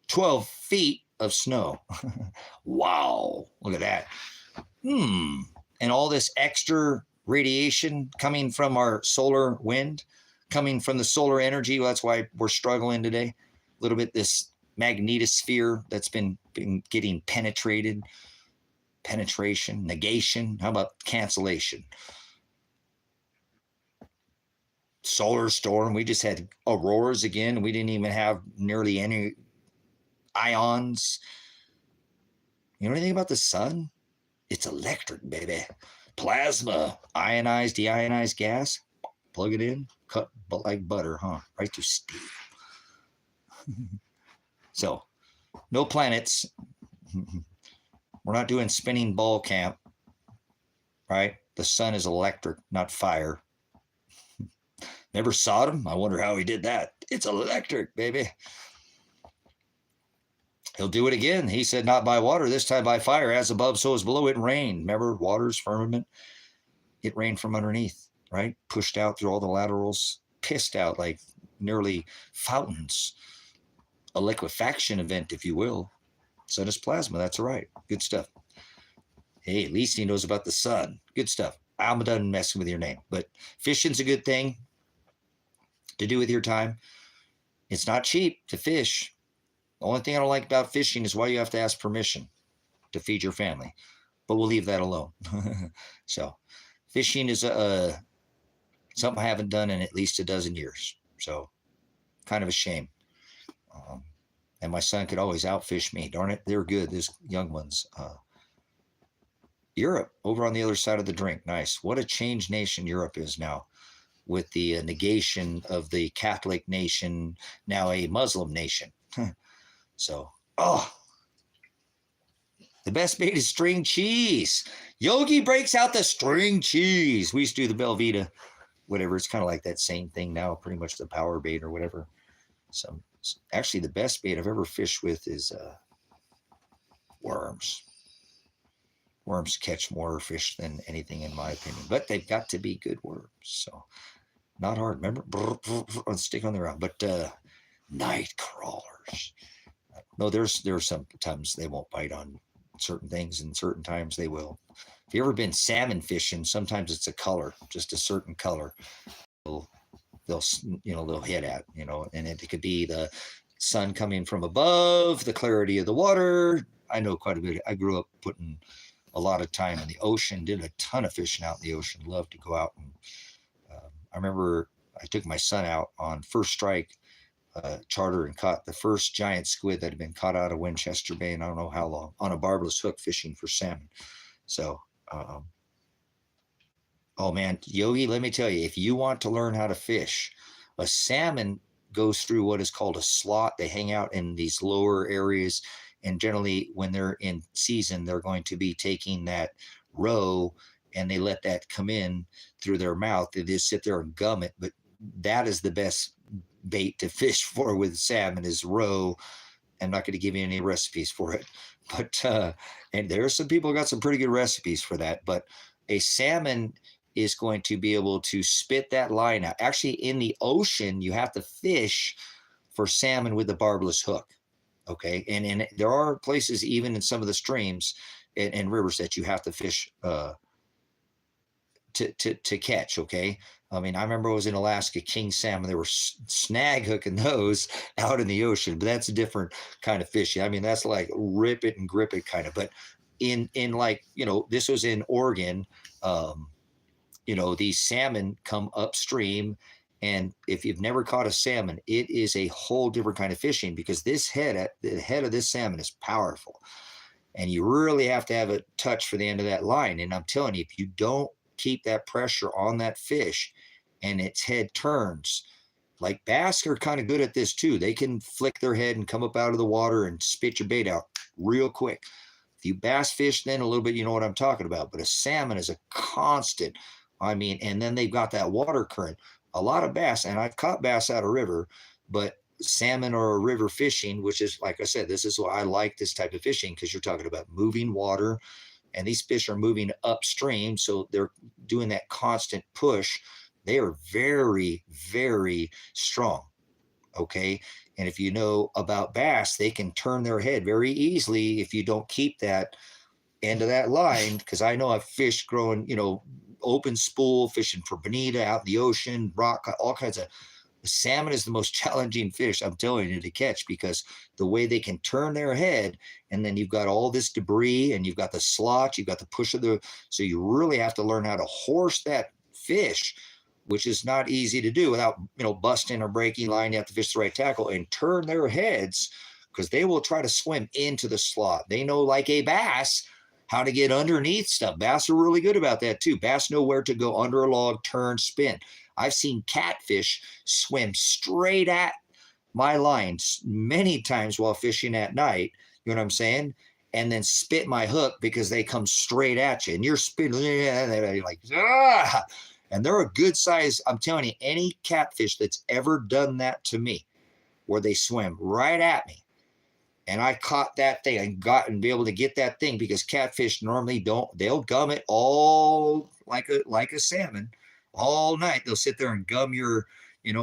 12 feet of snow. Wow. Look at that. And all this extra radiation coming from our solar wind, coming from the solar energy. Well, that's why we're struggling today. A little bit, this magnetosphere that's been getting penetration, negation. How about cancellation? Solar storm. We just had auroras again. We didn't even have nearly any ions. You know anything about the sun? It's electric, baby. Plasma, ionized, deionized gas. Plug it in, cut like butter, huh? Right through steel. So, no planets. We're not doing spinning ball camp, right? The sun is electric, not fire. Never saw him? I wonder how he did that. It's electric, baby. He'll do it again. He said, not by water, this time by fire. As above, so is below. It rained. Remember, water's firmament. It rained from underneath, right? Pushed out through all the laterals, pissed out like nearly fountains. A liquefaction event, if you will. Sun is plasma. That's right. Good stuff. Hey, at least he knows about the sun. Good stuff. I'm done messing with your name. But fishing's a good thing to do with your time. It's not cheap to fish. The only thing I don't like about fishing is why you have to ask permission to feed your family. But we'll leave that alone. So fishing is something I haven't done in at least a dozen years. So kind of a shame. And my son could always outfish me. Darn it, they're good, these young ones. Europe, over on the other side of the drink. Nice. What a changed nation Europe is now, with the negation of the Catholic nation, now a Muslim nation. So, the best bait is string cheese. Yogi breaks out the string cheese. We used to do the Belvita, whatever. It's kind of like that same thing now, pretty much the power bait or whatever. So, actually, the best bait I've ever fished with is worms. Worms catch more fish than anything, in my opinion, but they've got to be good worms. So not hard. Remember, on stick on the ground. But night crawlers. No, there's sometimes they won't bite on certain things, and certain times they will. If you ever been salmon fishing, sometimes it's a color, just a certain color. They'll hit at, and it could be the sun coming from above, the clarity of the water. I know quite a bit. I grew up putting a lot of time in the ocean, did a ton of fishing out in the ocean, loved to go out. And I remember I took my son out on first strike charter and caught the first giant squid that had been caught out of Winchester Bay, and I don't know how long, on a barbless hook fishing for salmon. So, oh man, Yogi, let me tell you, if you want to learn how to fish, a salmon goes through what is called a slot. They hang out in these lower areas, and generally when they're in season, they're going to be taking that roe, and they let that come in through their mouth. They just sit there and gum it, but that is the best bait to fish for with salmon is roe. I'm not going to give you any recipes for it, but and there are some people who got some pretty good recipes for that, but a salmon is going to be able to spit that line out. Actually, in the ocean, you have to fish for salmon with the barbless hook. Okay. And there are places, even in some of the streams and rivers, that you have to fish to catch. Okay. I mean, I remember I was in Alaska, king salmon. They were snag hooking those out in the ocean, but that's a different kind of fishing. I mean, that's like rip it and grip it kind of. But in like, this was in Oregon. These salmon come upstream, and if you've never caught a salmon, it is a whole different kind of fishing, because the head of this salmon is powerful, and you really have to have a touch for the end of that line. And I'm telling you, if you don't keep that pressure on that fish and its head turns, like bass are kind of good at this too. They can flick their head and come up out of the water and spit your bait out real quick. If you bass fish, then a little bit, you know what I'm talking about. But a salmon is a constant. I mean, and then they've got that water current. A lot of bass, and I've caught bass out of river, but salmon or river fishing, which is, like I said, this is why I like this type of fishing, because you're talking about moving water, and these fish are moving upstream, so they're doing that constant push. They are very, very strong, okay? And if you know about bass, they can turn their head very easily if you don't keep that end of that line, because I know I've fished growing, open spool, fishing for bonita out in the ocean, rock, all kinds of. Salmon is the most challenging fish, I'm telling you, to catch, because the way they can turn their head, and then you've got all this debris, and you've got the slot, you've got the push of so you really have to learn how to horse that fish, which is not easy to do without, busting or breaking line. You have to fish the right tackle and turn their heads, because they will try to swim into the slot. They know, like a bass, how to get underneath stuff. Bass are really good about that too. Bass know where to go under a log, turn, spin. I've seen catfish swim straight at my lines many times while fishing at night. You know what I'm saying? And then spit my hook because they come straight at you, and you're spitting, you're like, ah! And they're a good size. I'm telling you, any catfish that's ever done that to me, where they swim right at me, and I caught that thing and be able to get that thing, because catfish normally they'll gum it all like a salmon all night. They'll sit there and gum your,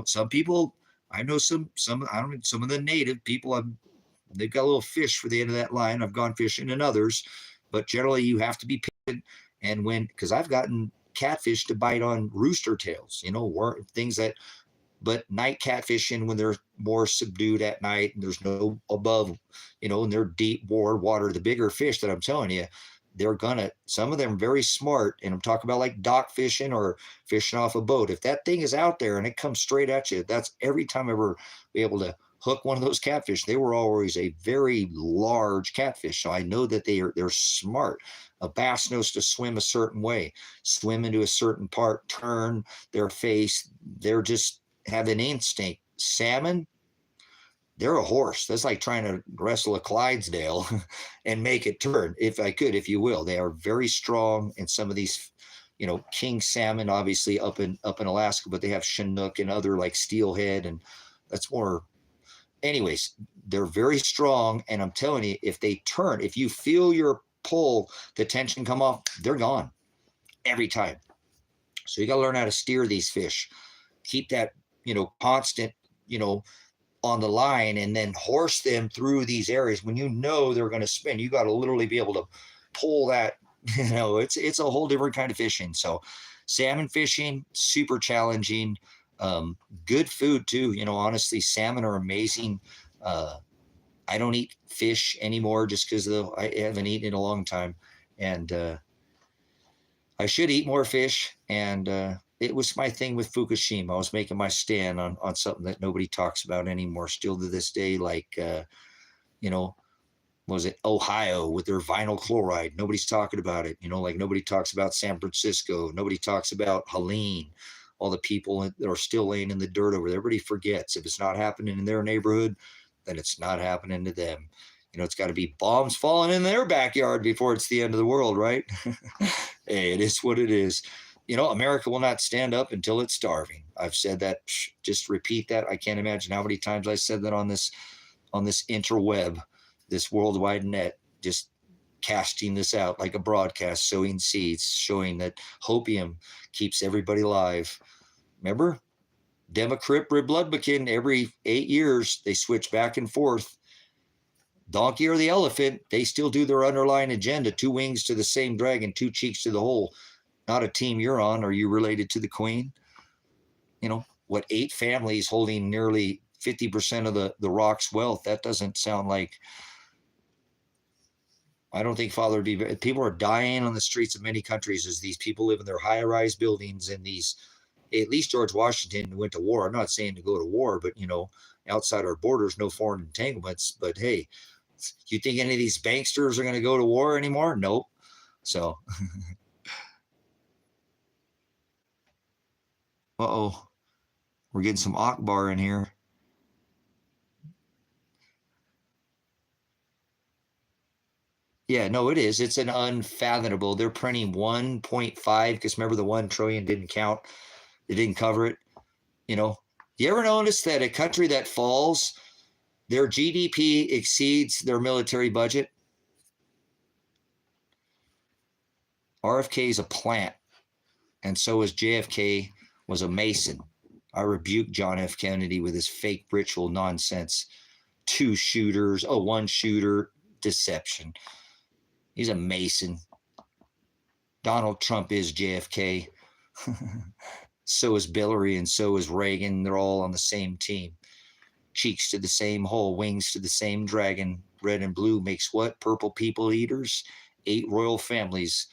some people, I know some of the native people, they've got a little fish for the end of that line. I've gone fishing and others, but generally you have to be patient. And because I've gotten catfish to bite on rooster tails, things that, but night catfishing, when they're more subdued at night and there's no above, and they're deep water, the bigger fish that I'm telling you, some of them are very smart. And I'm talking about like dock fishing or fishing off a boat. If that thing is out there and it comes straight at you, that's every time I ever be able to hook one of those catfish. They were always a very large catfish. So I know that they're smart. A bass knows to swim a certain way, swim into a certain part, turn their face. They're just have an instinct. Salmon, they're a horse. That's like trying to wrestle a Clydesdale and make it turn, if you will. They are very strong. And some of these, king salmon, obviously up in Alaska, but they have Chinook and other like steelhead, and that's more. Anyways, they're very strong. And I'm telling you, if you feel your pull, the tension come off, they're gone every time. So you got to learn how to steer these fish, keep that, constant, on the line, and then horse them through these areas. When they're going to spin, you got to literally be able to pull that. It's a whole different kind of fishing. So salmon fishing, super challenging. Good food too. Honestly, salmon are amazing. I don't eat fish anymore just because I haven't eaten in a long time, and I should eat more fish. And it was my thing with Fukushima. I was making my stand on something that nobody talks about anymore, still to this day. Like, was it Ohio with their vinyl chloride? Nobody's talking about it. Like nobody talks about San Francisco. Nobody talks about Helene. All the people that are still laying in the dirt over there. Everybody forgets. If it's not happening in their neighborhood, then it's not happening to them. It's got to be bombs falling in their backyard before it's the end of the world, right? Hey, it is what it is. America will not stand up until it's starving. I've said that. Just repeat that. I can't imagine how many times I said that on this interweb, this worldwide net, just casting this out like a broadcast, sowing seeds, showing that hopium keeps everybody alive. Remember? Democrat Rebuking, every 8 years, they switch back and forth. Donkey or the elephant, they still do their underlying agenda. 2 wings to the same dragon, 2 cheeks to the whole. Not a team you're on. Are you related to the queen? 8 families holding nearly 50% of the rock's wealth? That doesn't sound like, I don't think Father would be, people are dying on the streets of many countries as these people live in their high-rise buildings and these, at least George Washington went to war. I'm not saying to go to war, but, outside our borders, no foreign entanglements. But hey, you think any of these banksters are going to go to war anymore? Nope. So, uh-oh, we're getting some Akbar in here. Yeah, no, it is. It's an unfathomable. They're printing 1.5 because remember the 1 trillion didn't count. They didn't cover it. You ever notice that a country that falls, their GDP exceeds their military budget? RFK is a plant, and so is JFK was a Mason. I rebuke John F. Kennedy with his fake ritual nonsense. 2 shooters, 1 shooter, deception. He's a Mason. Donald Trump is JFK. So is Hillary and so is Reagan. They're all on the same team. Cheeks to the same hole, wings to the same dragon. Red and blue makes what? Purple people eaters. 8 royal families.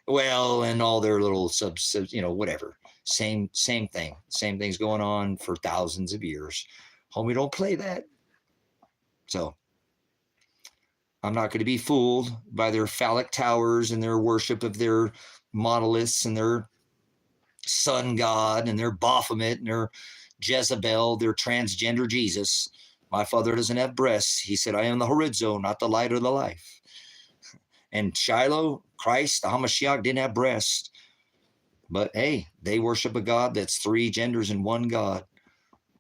Well, and all their little subs, whatever. Same thing. Same thing's going on for thousands of years. Homie, don't play that. So I'm not going to be fooled by their phallic towers and their worship of their monoliths and their sun god and their Baphomet and their Jezebel, their transgender Jesus. My father doesn't have breasts. He said, I am the horizo, not the light or the life. And Shiloh, Christ, the Hamashiach, didn't have breasts. But hey, they worship a God that's 3 genders in 1 God.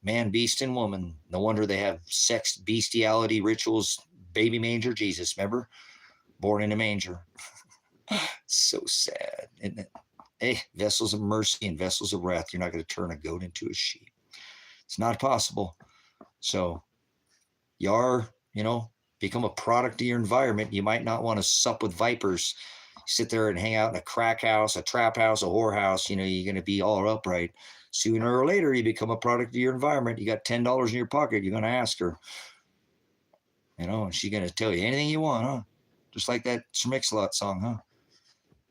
Man, beast, and woman. No wonder they have sex, bestiality, rituals, baby manger Jesus, remember? Born in a manger. So sad, isn't it? Hey, vessels of mercy and vessels of wrath. You're not going to turn a goat into a sheep. It's not possible. So you are, become a product of your environment. You might not want to sup with vipers. Sit there and hang out in a crack house, a trap house, a whorehouse. You're going to be all upright. Sooner or later, you become a product of your environment. You got $10 in your pocket. You're going to ask her, and she's going to tell you anything you want, huh? Just like that Sir Mix-a-Lot song, huh?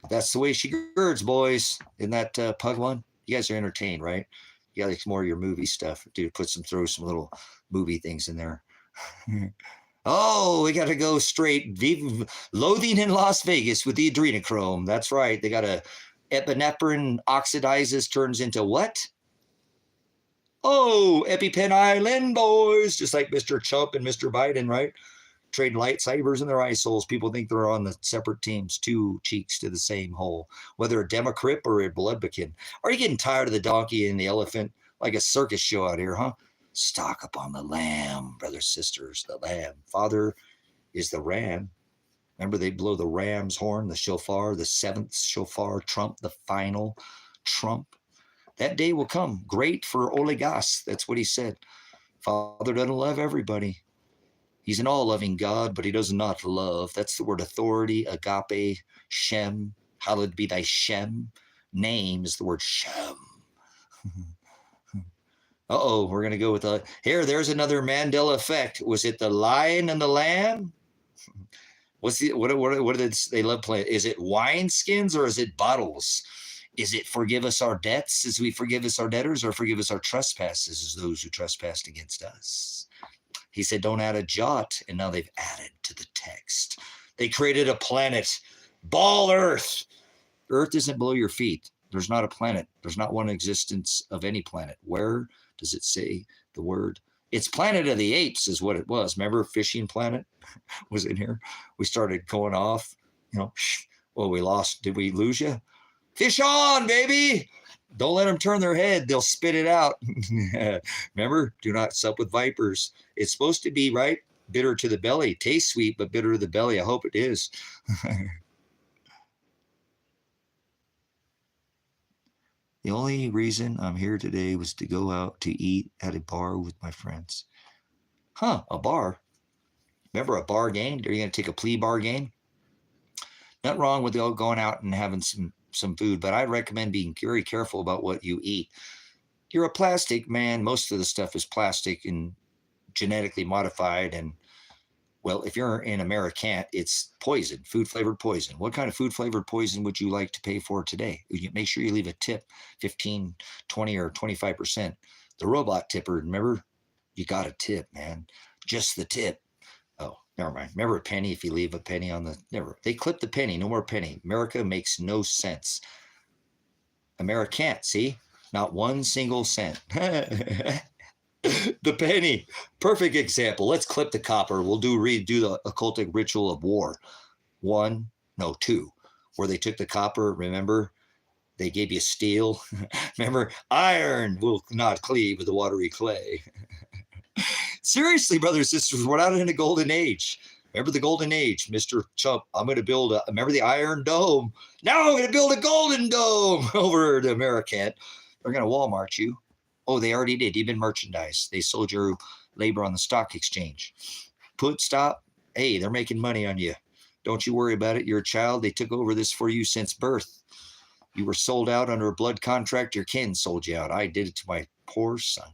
That's the way she girds, boys. In that Pug one, you guys are entertained, right? You got more of your movie stuff, dude. Throw some little movie things in there. Oh, we got to go straight. Loathing in Las Vegas with the adrenochrome. That's right. They got a epinephrine oxidizes, turns into what? Oh, EpiPen Island, boys. Just like Mr. Trump and Mr. Biden, right? Trade lightsabers in their eye soles. People think they're on the separate teams, 2 cheeks to the same hole, whether a Democrat or a Bloodbakin. Are you getting tired of the donkey and the elephant? Like a circus show out here, huh? Stock up on the lamb, brothers, sisters, the lamb. Father is the ram. Remember, they blow the ram's horn, the shofar, the seventh shofar trump, the final trump. That day will come. Great for Oligos. That's what he said. Father doesn't love everybody. He's an all-loving God, but he does not love. That's the word authority, agape, Shem. Hallowed be thy Shem. Name is the word Shem. Uh-oh, we're going to go with there's another Mandela effect. Was it the lion and the lamb? What did they love playing? Is it wineskins or is it bottles? Is it forgive us our debts as we forgive us our debtors, or forgive us our trespasses as those who trespassed against us? He said, don't add a jot, and now they've added to the text. They created a planet, ball Earth. Earth isn't below your feet. There's not a planet. There's not one existence of any planet. Where does it say the word? It's Planet of the Apes is what it was. Remember Fishing Planet was in here? We started going off, well, we lost. Did we lose you? Fish on, baby. Don't let them turn their head. They'll spit it out. Remember, do not sup with vipers. It's supposed to be, right? Bitter to the belly. Tastes sweet, but bitter to the belly. I hope it is. The only reason I'm here today was to go out to eat at a bar with my friends. Huh, a bar? Remember a bar game? Are you going to take a plea bar game? Nothing wrong with going out and having some food, but I recommend being very careful about what you eat. You're a plastic man. Most of the stuff is plastic and genetically modified. And, well, if you're in American, it's poison, food-flavored poison. What kind of food-flavored poison would you like to pay for today? Make sure you leave a tip, 15, 20, or 25%. The robot tipper, remember? You got a tip, man. Just the tip. Oh, never mind. Remember a penny? If you leave a penny on the... Never. They clip the penny. No more penny. America makes no sense. America can't, see? Not one single cent. The penny. Perfect example. Let's clip the copper. We'll do the occultic ritual of war. 2. Where they took the copper, remember? They gave you steel. Remember? Iron will not cleave with the watery clay. Seriously, brothers and sisters, we're not in a golden age. Remember the golden age, Mr. Chump? I'm going to build remember the Iron Dome? Now I'm going to build a golden dome over the American. They're going to Walmart you. Oh, they already did. You've been merchandised. They sold your labor on the stock exchange. Put stop. Hey, they're making money on you. Don't you worry about it. You're a child. They took over this for you since birth. You were sold out under a blood contract. Your kin sold you out. I did it to my poor son.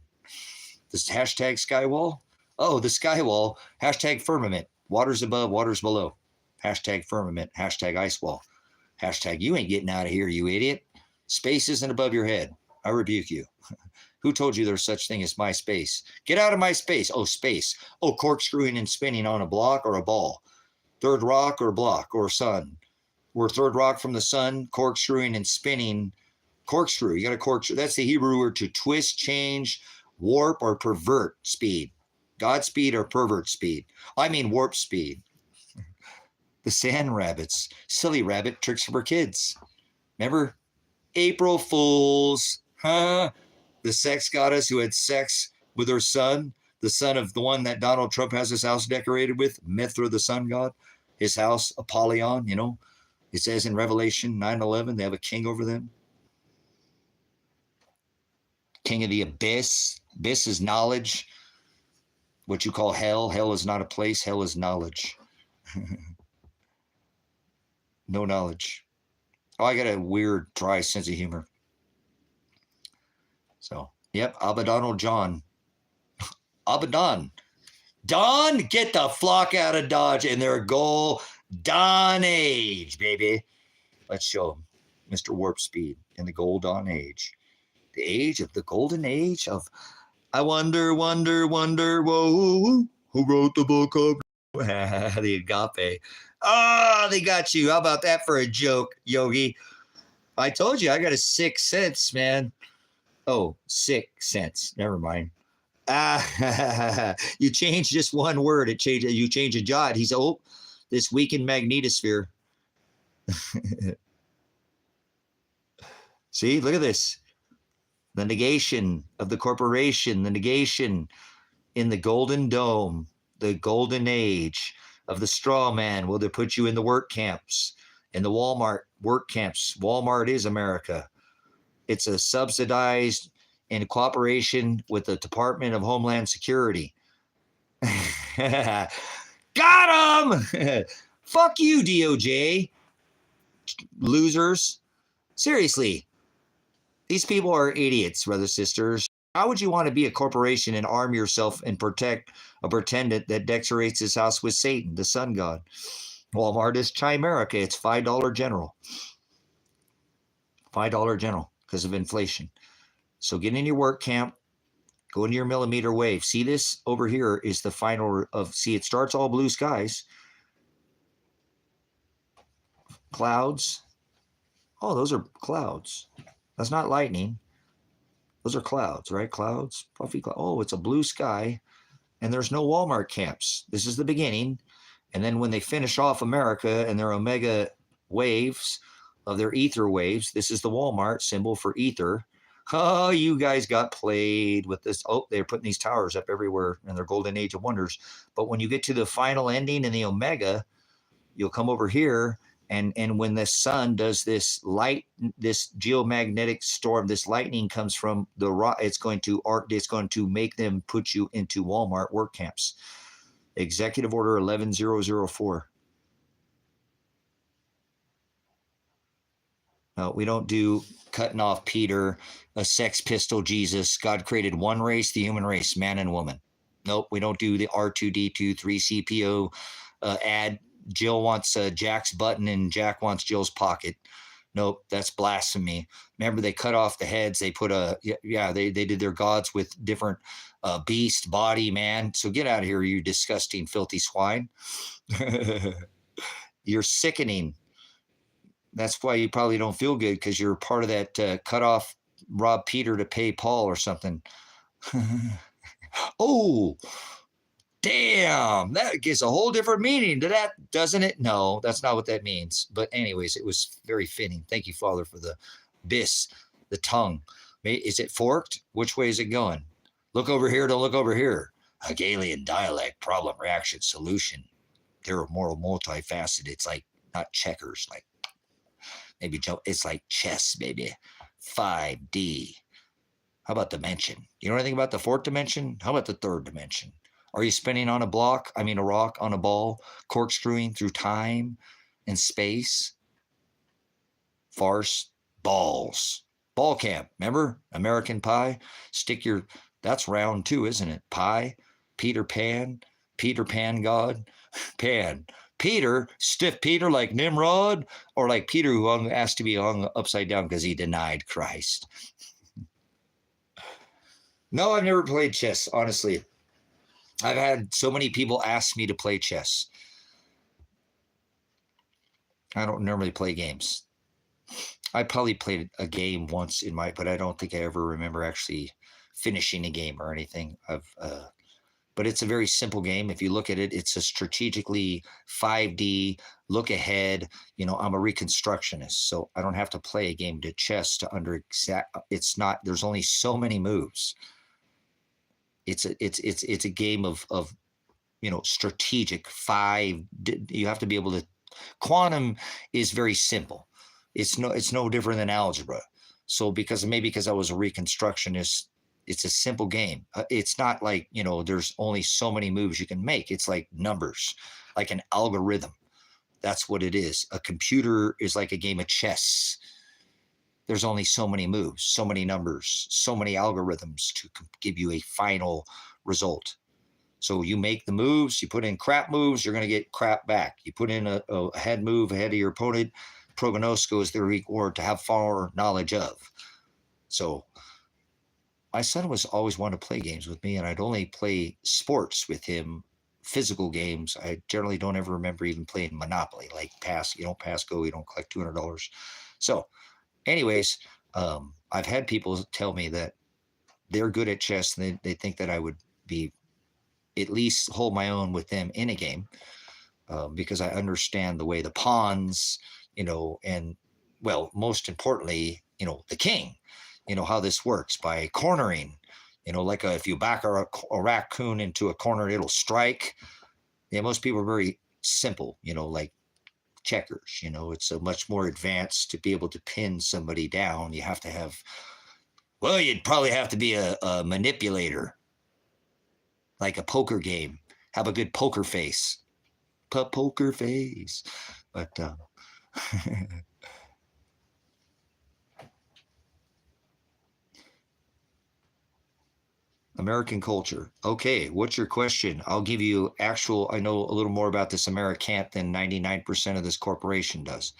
This hashtag skywall. Oh, the skywall. Hashtag firmament. Waters above, waters below. Hashtag firmament. Hashtag ice wall. Hashtag you ain't getting out of here, you idiot. Space isn't above your head. I rebuke you. Who told you there's such thing as my space? Get out of my space. Oh, space. Oh, corkscrewing and spinning on a block or a ball. Third rock or block or sun. We're third rock from the sun, corkscrewing and spinning. Corkscrew. You got a corkscrew. That's the Hebrew word to twist, change, warp, or pervert speed. Godspeed or pervert speed. I mean warp speed. The sand rabbits. Silly rabbit tricks for kids. Remember? April Fools. Huh? The sex goddess who had sex with her son, the son of the one that Donald Trump has his house decorated with, Mithra, the sun god, his house, Apollyon, It says in Revelation 9:11, they have a king over them. King of the abyss. Abyss is knowledge. What you call hell. Hell is not a place. Hell is knowledge. No knowledge. Oh, I got a weird, dry sense of humor. So, yep, Abaddon John. Abaddon. Don, get the flock out of Dodge in their goal. Dawn age, baby. Let's show them Mr. Warp Speed in the Golden Age. The age of the golden age of, I wonder, whoa, who wrote the book of the Agape? Ah, they got you. How about that for a joke, Yogi? I told you I got a 6 cents, man. Oh, 6 cents. Never mind. You change just one word. You change a jot. He's, this weakened magnetosphere. See, look at this. The negation of the corporation, the negation in the golden dome, the golden age. of the straw man. Will they put you in the work camps, in the Walmart work camps? Walmart is America. It's a subsidized in cooperation with the Department of Homeland Security. Got him! Fuck you, DOJ. Losers. Seriously. These people are idiots, brothers, sisters. How would you want to be a corporation and arm yourself and protect a pretendant that decorates his house with Satan, the sun god? Walmart is Chimerica. It's $5 general. $5 general because of inflation. So get in your work camp. Go into your millimeter wave. See, this over here is the final of, see, it starts all blue skies. Clouds. Oh, those are clouds. That's not lightning. Those are clouds, right? Clouds, puffy clouds. Oh, it's a blue sky, and there's no Walmart camps. This is the beginning. And then when they finish off America and their omega waves of their ether waves, this is the Walmart symbol for ether. Oh, you guys got played with this. Oh, they're putting these towers up everywhere in their golden age of wonders. But when you get to the final ending in the omega, you'll come over here. And when the sun does this light, this geomagnetic storm, this lightning comes from the rock, it's going to make them put you into Walmart work camps. Executive Order 11004. No, we don't do cutting off Peter, a Sex Pistol Jesus. God created one race, the human race, man and woman. Nope, we don't do the R2D2 3CPO ad. Jill wants Jack's button and Jack wants Jill's pocket. Nope, that's blasphemy. Remember, they cut off the heads. They put they did their gods with different beast, body, man. So get out of here, you disgusting, filthy swine. You're sickening. That's why you probably don't feel good, because you're part of that cut off rob Peter to pay Paul or something. Oh, damn, that gives a whole different meaning to that, doesn't it? No, that's not what that means. But anyways, it was very fitting. Thank you, Father, for the bis, the tongue. Is it forked? Which way is it going? Look over here, don't look over here. Hegelian dialect, problem, reaction, solution. They're more multifaceted. It's like not checkers, like maybe it's like chess, maybe 5D. How about dimension? You know anything about the fourth dimension? How about the third dimension? Are you spinning on a rock on a ball, corkscrewing through time and space? Farce, balls. Ball camp, remember? American Pie? That's round two, isn't it? Pie, Peter Pan God, Pan. Peter, stiff Peter like Nimrod, or like Peter who asked to be hung upside down because he denied Christ? No, I've never played chess, honestly. I've had so many people ask me to play chess. I don't normally play games. I probably played a game once but I don't think I ever remember actually finishing a game or anything. But it's a very simple game. If you look at it, it's a strategically 5D look ahead. I'm a reconstructionist, so I don't have to play a game to chess to it's not, there's only so many moves. It's a game of strategic 5. You have to be able to. Quantum is very simple. It's no different than algebra. So because I was a reconstructionist, it's a simple game. It's not like there's only so many moves you can make. It's like numbers, like an algorithm. That's what it is. A computer is like a game of chess. There's only so many moves, so many numbers, so many algorithms to give you a final result. So you make the moves, you put in crap moves, you're going to get crap back. You put in a head move ahead of your opponent, prognosco is the reward to have far knowledge of. So my son was always wanting to play games with me, and I'd only play sports with him, physical games. I generally don't ever remember even playing Monopoly, like you don't pass go, you don't collect $200. So anyways, I've had people tell me that they're good at chess, and they think that I would be at least hold my own with them in a game because I understand the way the pawns, and most importantly, the king, how this works by cornering, like if you back a raccoon into a corner, it'll strike. Yeah, most people are very simple, like checkers. It's a much more advanced to be able to pin somebody down. You have to have, well, you'd probably have to be a manipulator, like a poker game. Have a good poker face. Poker face. But American culture. Okay, what's your question? I'll give you I know a little more about this Americant than 99% of this corporation does.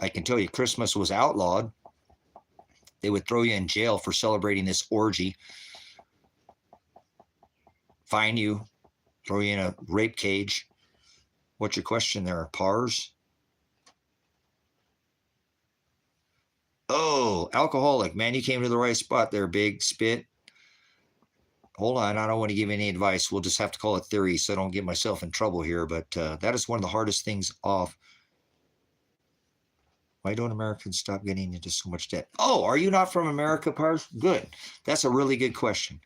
I can tell you Christmas was outlawed. They would throw you in jail for celebrating this orgy, fine you, throw you in a rape cage. What's your question there, Pars? Oh, alcoholic. Man, you came to the right spot there, Big Spit. Hold on, I don't want to give any advice. We'll just have to call it theory so I don't get myself in trouble here. But that is one of the hardest things off. Why don't Americans stop getting into so much debt? Oh, are you not from America, Pars? Good. That's a really good question.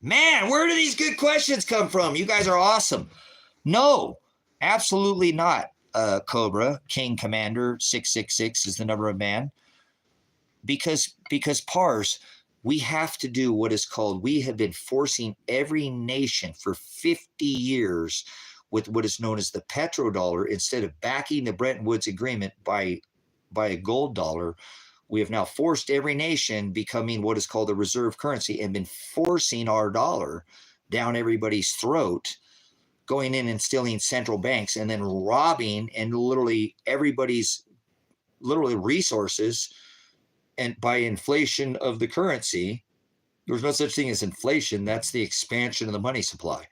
Man, where do these good questions come from? You guys are awesome. No, absolutely not. Cobra, King Commander 666 is the number of man. Because Pars, we have to do what is called, we have been forcing every nation for 50 years with what is known as the petrodollar. Instead of backing the Bretton Woods Agreement by a gold dollar, we have now forced every nation becoming what is called the reserve currency and been forcing our dollar down everybody's throat, going in and stealing central banks and then robbing and literally everybody's resources. And by inflation of the currency, there's no such thing as inflation. That's the expansion of the money supply.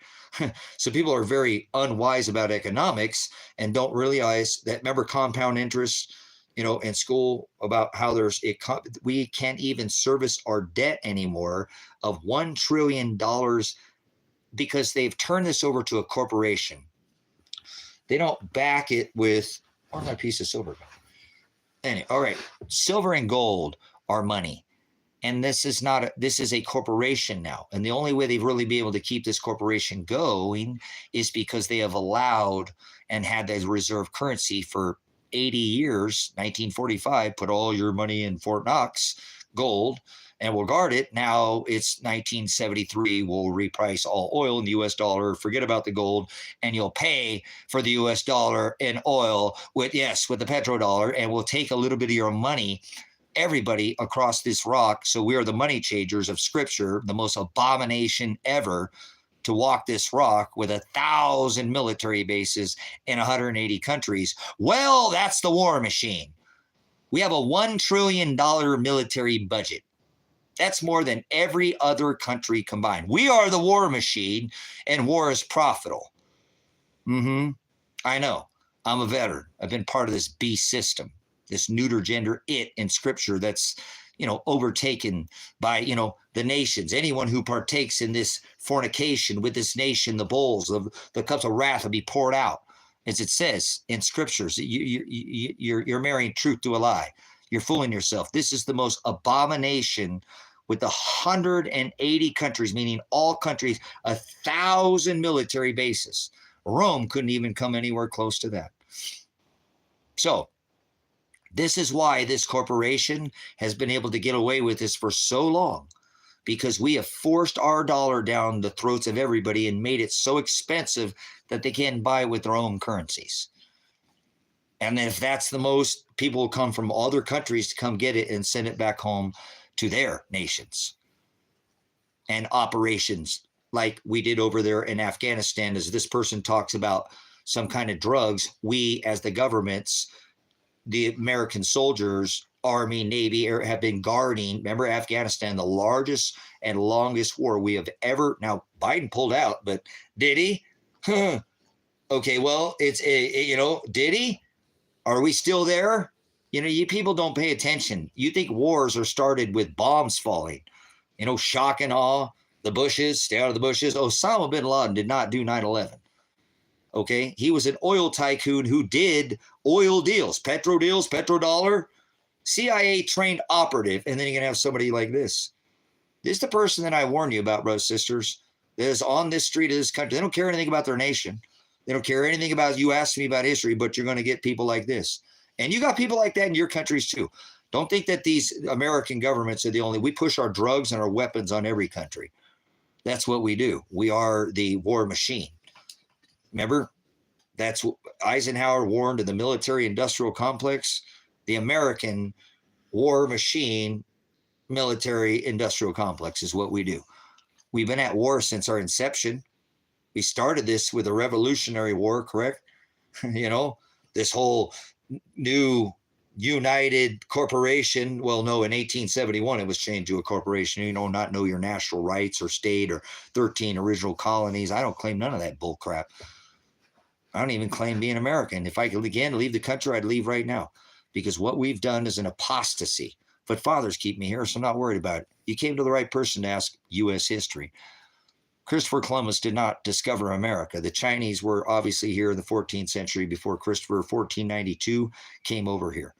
So people are very unwise about economics and don't realize that, remember compound interest, in school about how we can't even service our debt anymore of $1 trillion because they've turned this over to a corporation. They don't back it with, where's my piece of silver? Anyway, all right, silver and gold are money. And this is a corporation now. And the only way they've really been able to keep this corporation going is because they have allowed and had that reserve currency for 80 years, 1945, put all your money in Fort Knox gold and we'll guard it. Now it's 1973, we'll reprice all oil in the US dollar, forget about the gold, and you'll pay for the US dollar and oil with the petrodollar, and we'll take a little bit of your money, everybody across this rock. So we are the money changers of Scripture, the most abomination ever to walk this rock with 1,000 military bases in 180 countries. Well, that's the war machine. We have a $1 trillion military budget. That's more than every other country combined. We are the war machine, and war is profitable. I know. I'm a veteran. I've been part of this beast system, this neuter gender it in Scripture that's, overtaken by, the nations. Anyone who partakes in this fornication with this nation, the bowls of the cups of wrath will be poured out. As it says in Scriptures, you're marrying truth to a lie. You're fooling yourself. This is the most abomination with 180 countries, meaning all countries, 1,000 military bases. Rome couldn't even come anywhere close to that. So this is why this corporation has been able to get away with this for so long, because we have forced our dollar down the throats of everybody and made it so expensive that they can't buy it with their own currencies. And then if that's the most, people will come from other countries to come get it and send it back home to their nations. And operations like we did over there in Afghanistan, as this person talks about some kind of drugs, we as the governments, the American soldiers, Army, Navy, Air, have been guarding. Remember Afghanistan, the largest and longest war we have ever. Now Biden pulled out, but did he? Okay, well, it's did he? Are we still there? You people don't pay attention. You think wars are started with bombs falling, shock and awe, the bushes, stay out of the bushes. Osama bin Laden did not do 9/11. Okay, he was an oil tycoon who did oil deals, petrodollar, CIA trained operative, and then you're gonna have somebody like this. This is the person that I warned you about, brothers, sisters. that is on this street of this country. They don't care anything about their nation. They don't care anything about, you asked me about history, but you're going to get people like this. And you got people like that in your countries too. Don't think that these American governments are the only, we push our drugs and our weapons on every country. That's what we do. We are the war machine. Remember, that's what Eisenhower warned in the military industrial complex, the American war machine military industrial complex is what we do. We've been at war since our inception. We started this with a Revolutionary War, correct? You know, this whole new united corporation. Well, no, in 1871, it was changed to a corporation, you know, not know your national rights or state or 13 original colonies. I don't claim none of that bull crap. I don't even claim being American. If I could again leave the country, I'd leave right now, because what we've done is an apostasy. But fathers keep me here, so I'm not worried about it. You came to the right person to ask U.S. history. Christopher Columbus did not discover America. The Chinese were obviously here in the 14th century before Christopher. 1492 came over here.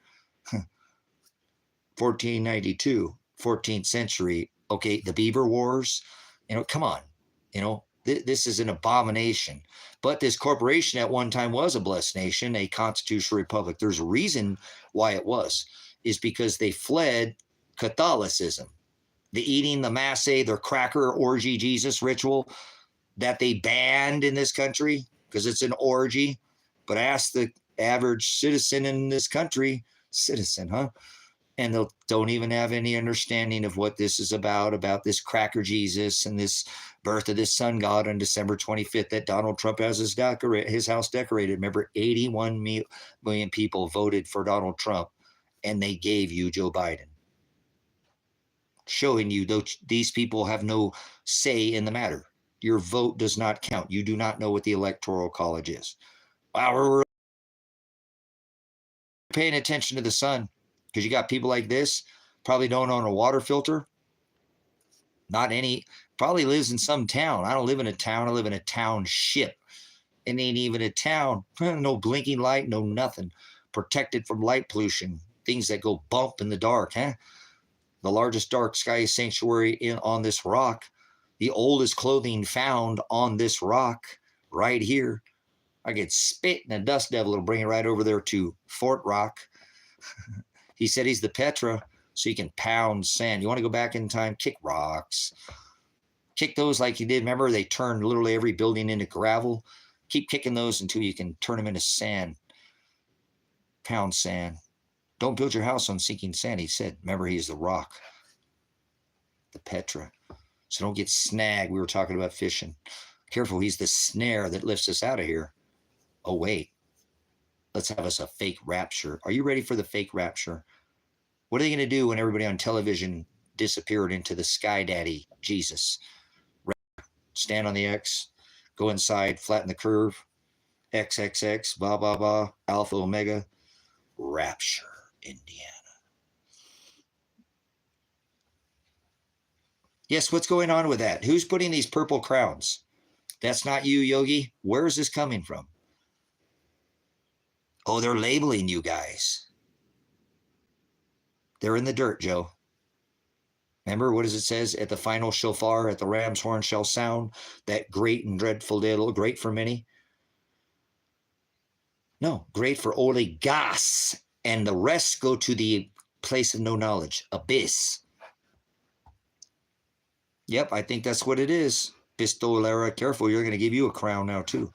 1492, 14th century. Okay, the Beaver Wars. You know, come on. You know, this is an abomination. But this corporation at one time was a blessed nation, a constitutional republic. There's a reason why it was, is because they fled Catholicism. The eating, the masse, their cracker orgy Jesus ritual that they banned in this country because it's an orgy. But ask the average citizen in this country, citizen, huh? And they don't even have any understanding of what this is about this cracker Jesus and this birth of this sun god on December 25th that Donald Trump has his house decorated. Remember, 81 million people voted for Donald Trump, and they gave you Joe Biden, showing you these people have no say in the matter. Your vote does not count. You do not know what the Electoral College is. Wow, we're paying attention to the sun, because you got people like this, probably don't own a water filter. Not any, probably lives in some town. I don't live in a town. I live in a township. It ain't even a town. No blinking light, no nothing. Protected from light pollution. Things that go bump in the dark, huh? The largest dark sky sanctuary on this rock. The oldest clothing found on this rock right here. I could spit in a dust devil. It'll bring it right over there to Fort Rock. He said he's the Petra, so you can pound sand. You want to go back in time? Kick rocks. Kick those like you did. Remember, they turned literally every building into gravel. Keep kicking those until you can turn them into sand. Pound sand. Don't build your house on sinking sand, he said. Remember, he's the rock, the Petra. So don't get snagged. We were talking about fishing. Careful, he's the snare that lifts us out of here. Oh, wait. Let's have us a fake rapture. Are you ready for the fake rapture? What are they going to do when everybody on television disappeared into the sky daddy, Jesus? Stand on the X, go inside, flatten the curve, XXX, blah, blah, blah, alpha, omega, rapture, Indiana. Yes, what's going on with that? Who's putting these purple crowns? That's not you, Yogi. Where is this coming from? Oh, they're labeling you guys. They're in the dirt, Joe. Remember, what does it says? At the final shofar, at the ram's horn shall sound, that great and dreadful day, great for many. No, great for only gas, and the rest go to the place of no knowledge, abyss. Yep, I think that's what it is. Pistolera, careful, you're going to give you a crown now too.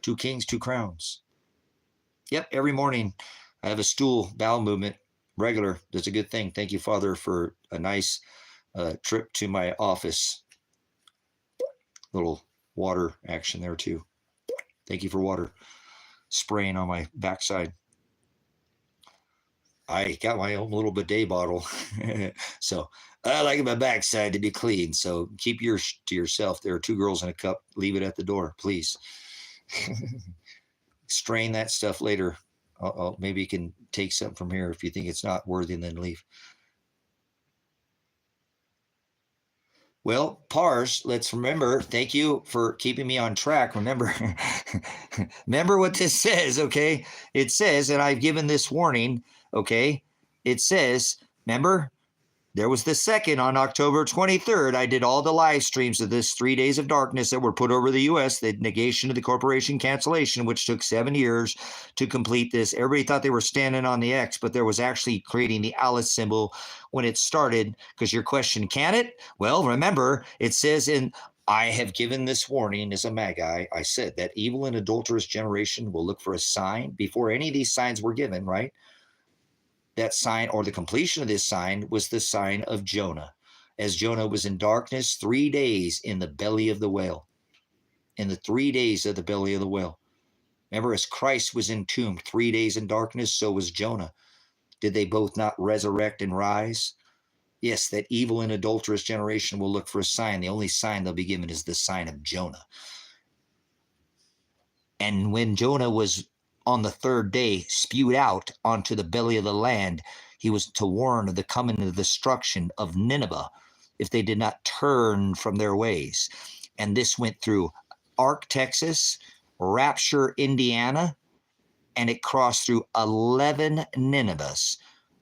2 kings, 2 crowns. Yep, every morning I have a stool bowel movement, regular. That's a good thing. Thank you, Father, for a nice trip to my office. Little water action there too. Thank you for water spraying on my backside. I got my own little bidet bottle. So I like my backside to be clean. So keep yours to yourself. There are 2 girls in a cup. Leave it at the door, please. Strain that stuff later. Maybe you can take something from here. If you think it's not worthy, then leave. Well, Pars, let's remember, thank you for keeping me on track. Remember, remember what this says, okay? It says, and I've given this warning, okay? It says, remember, There was the second on October 23rd. I did all the live streams of this 3 days of darkness that were put over the U.S., the negation of the corporation cancellation, which took 7 years to complete this. Everybody thought they were standing on the X, but there was actually creating the Alice symbol when it started. Because your question, can it? Well, remember, it says in, I have given this warning as a Magi. I said that evil and adulterous generation will look for a sign before any of these signs were given, right? That sign, or the completion of this sign, was the sign of Jonah. As Jonah was in darkness 3 days in the belly of the whale. In the 3 days of the belly of the whale. Remember, as Christ was entombed 3 days in darkness, so was Jonah. Did they both not resurrect and rise? Yes, that evil and adulterous generation will look for a sign. The only sign they'll be given is the sign of Jonah. And when Jonah was on the third day spewed out onto the belly of the land, he was to warn of the coming of the destruction of Nineveh if they did not turn from their ways. And this went through Ark, Texas, Rapture, Indiana, and it crossed through 11 Ninevehs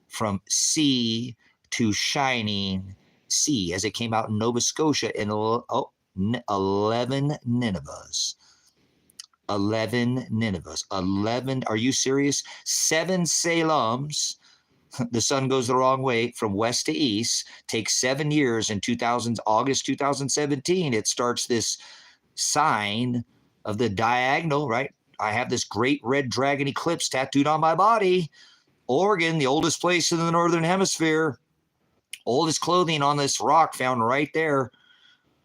from sea to shining sea as it came out in Nova Scotia in 11 Ninevehs. 11 Ninevehs. 11, are you serious? 7 Salems. The sun goes the wrong way from west to east. Takes 7 years. In August 2017, it starts this sign of the diagonal, right? I have this great red dragon eclipse tattooed on my body. Oregon, the oldest place in the northern hemisphere. Oldest clothing on this rock found right there.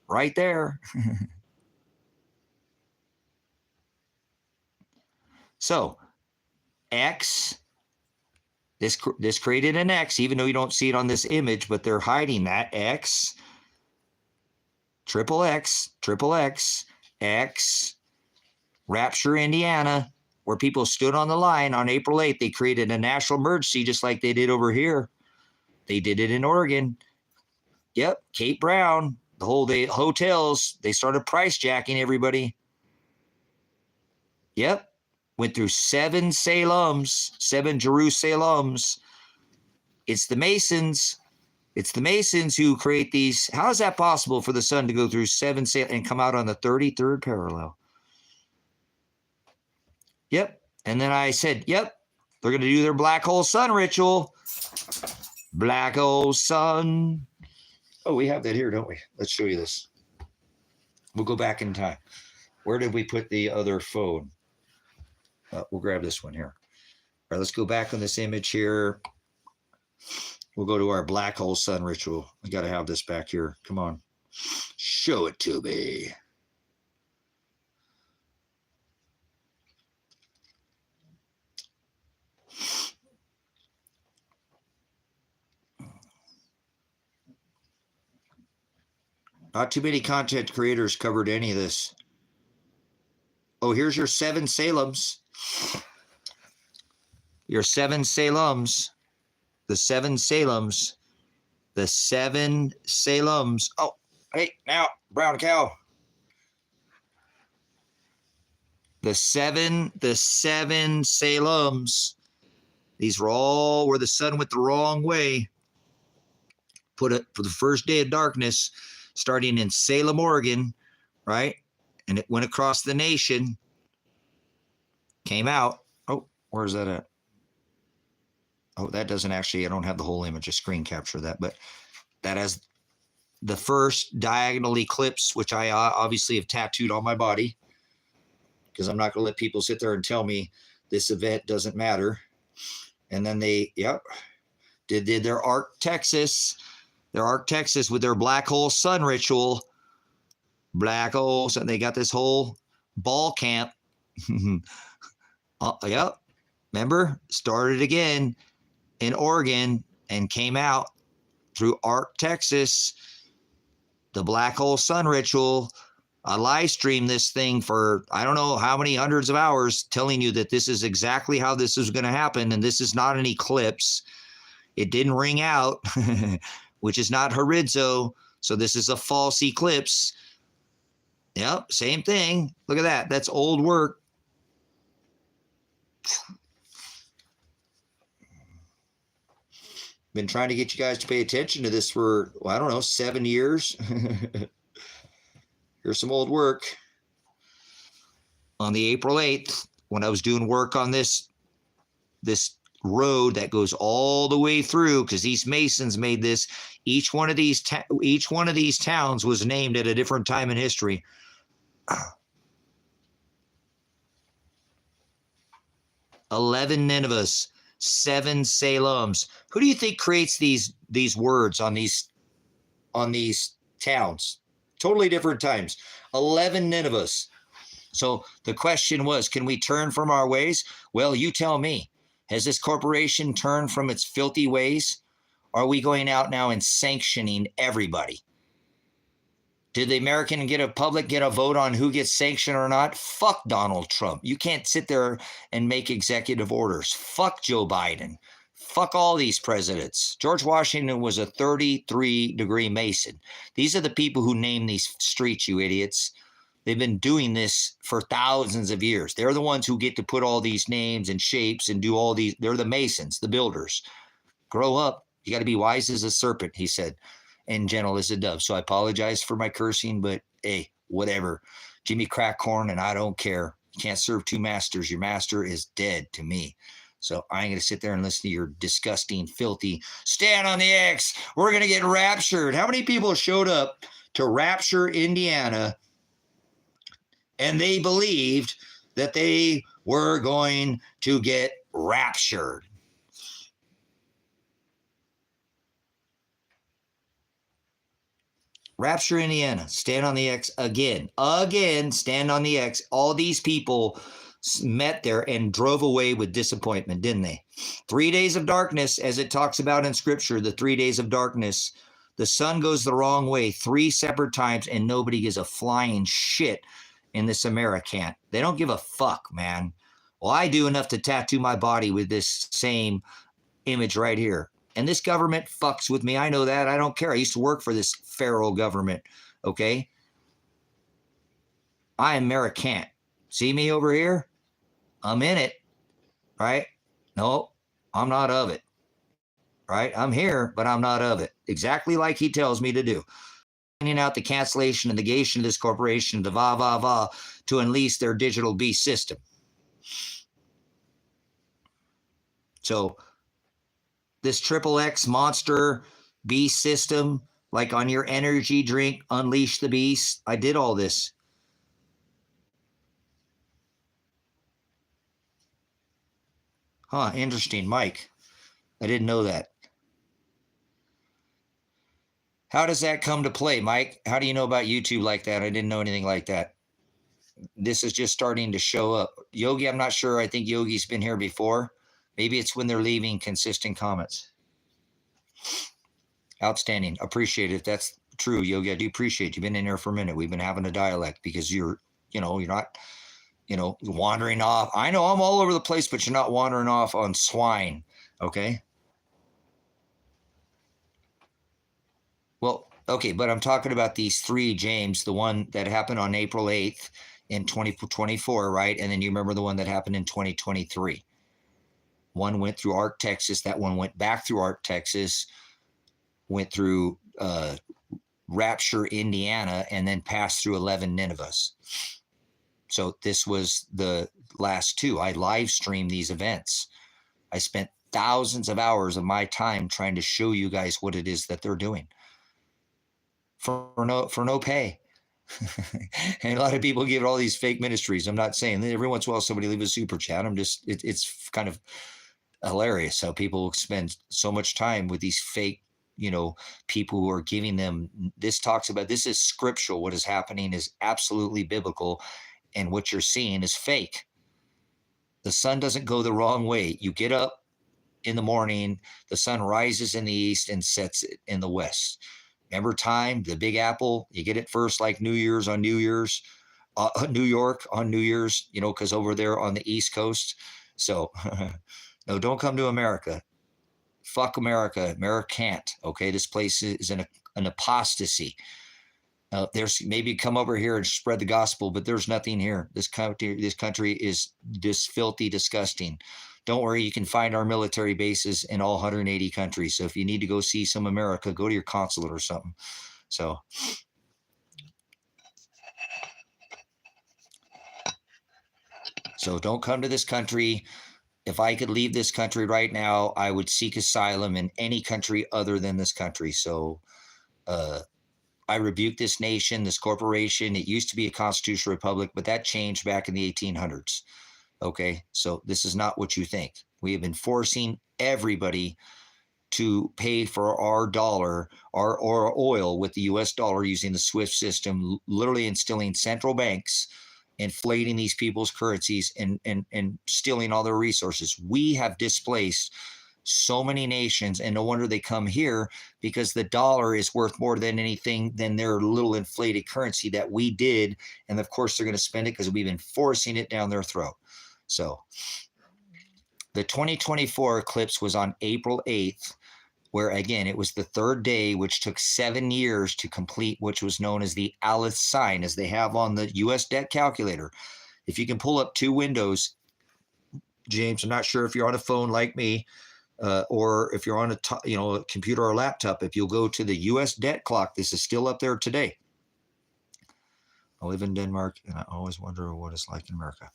Right there. So, X, this created an X, even though you don't see it on this image, but they're hiding that X, triple X, X, Rapture, Indiana, where people stood on the line on April 8th. They created a national emergency just like they did over here. They did it in Oregon. Yep, Cape Brown, the whole day, hotels, they started price jacking everybody. Yep. Went through 7 Salems, 7 Jerusalems. It's the Masons. It's the Masons who create these. How is that possible for the sun to go through 7 Salems and come out on the 33rd parallel? Yep. And then I said, yep, they're going to do their black hole sun ritual. Black hole sun. Oh, we have that here, don't we? Let's show you this. We'll go back in time. Where did we put the other phone? We'll grab this one here. All right, let's go back on this image here. We'll go to our black hole sun ritual. I got to have this back here. Come on. Show it to me. Not too many content creators covered any of this. Oh, here's your 7 Salems. Your 7 Salems. The 7 Salems. The 7 Salems. Oh, hey, now, brown cow. The seven Salems. These were all where the sun went the wrong way. Put it for the first day of darkness, starting in Salem, Oregon, right? And it went across the nation, came out. Oh, where's that at? Oh, that doesn't actually, I don't have the whole image, a screen capture of that, but that has the first diagonal eclipse, which I obviously have tattooed on my body, because I'm not going to let people sit there and tell me this event doesn't matter. And then they, yep, did their Ark, Texas with their black hole sun ritual. Black holes, and they got this whole ball camp. Yep. Remember, started again in Oregon and came out through Ark, Texas. The black hole sun ritual. I live streamed this thing for I don't know how many hundreds of hours, telling you that this is exactly how this is going to happen, and this is not an eclipse. It didn't ring out, which is not horizo. So this is a false eclipse. Yep, same thing. Look at that. That's old work. Been trying to get you guys to pay attention to this for, well, I don't know, 7 years. Here's some old work. On the April 8th, when I was doing work on this road that goes all the way through, because these Masons made this, each one of these towns was named at a different time in history. 11 Ninevehs, 7 Salems. Who do you think creates these words on these towns? Totally different times. 11 Ninevehs. So the question was, can we turn from our ways? Well, you tell me. Has this corporation turned from its filthy ways? Are we going out now and sanctioning everybody? Did the American public get a vote on who gets sanctioned or not? Fuck Donald Trump. You can't sit there and make executive orders. Fuck Joe Biden. Fuck all these presidents. George Washington was a 33-degree Mason. These are the people who name these streets, you idiots. They've been doing this for thousands of years. They're the ones who get to put all these names and shapes and do all these. They're the Masons, the builders. Grow up. You got to be wise as a serpent, he said, and gentle as a dove. So I apologize for my cursing, but hey, whatever. Jimmy Crackhorn, and I don't care. You can't serve two masters. Your master is dead to me. So I ain't going to sit there and listen to your disgusting, filthy, stand on the X. We're going to get raptured. How many people showed up to Rapture, Indiana, and they believed that they were going to get raptured? Rapture, Indiana, stand on the X again, stand on the X. All these people met there and drove away with disappointment, didn't they? 3 days of darkness, as it talks about in Scripture, the 3 days of darkness. The sun goes the wrong way 3 separate times, and nobody gives a flying shit in this American. They don't give a fuck, man. Well, I do enough to tattoo my body with this same image right here. And this government fucks with me. I know that. I don't care. I used to work for this feral government, okay? I am American. See me over here? I'm in it, right? No, I'm not of it, right? I'm here, but I'm not of it. Exactly like he tells me to do. Finding out the cancellation and negation of this corporation, the to unleash their digital beast system. So this triple X monster beast system, like on your energy drink, unleash the beast. I did all this. Huh, interesting, Mike. I didn't know that. How does that come to play, Mike? How do you know about YouTube like that? I didn't know anything like that. This is just starting to show up. Yogi, I'm not sure. I think Yogi's been here before. Maybe it's when they're leaving consistent comments. Outstanding. Appreciate it. That's true, Yogi. I do appreciate you've been in here for a minute. We've been having a dialect because you're not, wandering off. I know I'm all over the place, but you're not wandering off on swine. Okay. Well, okay, but I'm talking about these 3, James, the one that happened on April 8th in 2024, right? And then you remember the one that happened in 2023. One went through Ark, Texas. That one went back through Ark, Texas, went through Rapture, Indiana, and then passed through 11 Ninevehs. So this was the last 2. I live streamed these events. I spent thousands of hours of my time trying to show you guys what it is that they're doing for no pay. And a lot of people give all these fake ministries. I'm not saying that. Every once in a while somebody leave a super chat. It's kind of hilarious how people spend so much time with these fake, people who are giving them. This talks about, this is scriptural. What is happening is absolutely biblical, and what you're seeing is fake. The sun doesn't go the wrong way. You get up in the morning, the sun rises in the east and sets in the west. Remember time, the Big Apple, you get it first, like New Year's on New Year's, New York on New Year's, because over there on the East Coast. So no, don't come to America. Fuck America. America can't. Okay, this place is an apostasy. There's maybe come over here and spread the gospel, but there's nothing here. This country is this filthy, disgusting. don't worry, you can find our military bases in all 180 countries. So if you need to go see some America, go to your consulate or something. So don't come to this country. If I could leave this country right now, I would seek asylum in any country other than this country. So I rebuke this nation, this corporation. It used to be a constitutional republic, but that changed back in the 1800s. Okay, so this is not what you think. We have been forcing everybody to pay for our dollar, our oil with the US dollar using the SWIFT system, literally instilling central banks, inflating these people's currencies and stealing all their resources. We have displaced so many nations, and no wonder they come here, because the dollar is worth more than anything than their little inflated currency that we did. And of course, they're going to spend it because we've been forcing it down their throat. So the 2024 eclipse was on April 8th, where again, it was the third day, which took 7 years to complete, which was known as the Aleph sign, as they have on the US debt calculator. If you can pull up two windows, James, I'm not sure if you're on a phone like me, or if you're on a computer or laptop. If you'll go to the US debt clock, this is still up there today. I live in Denmark, and I always wonder what it's like in America.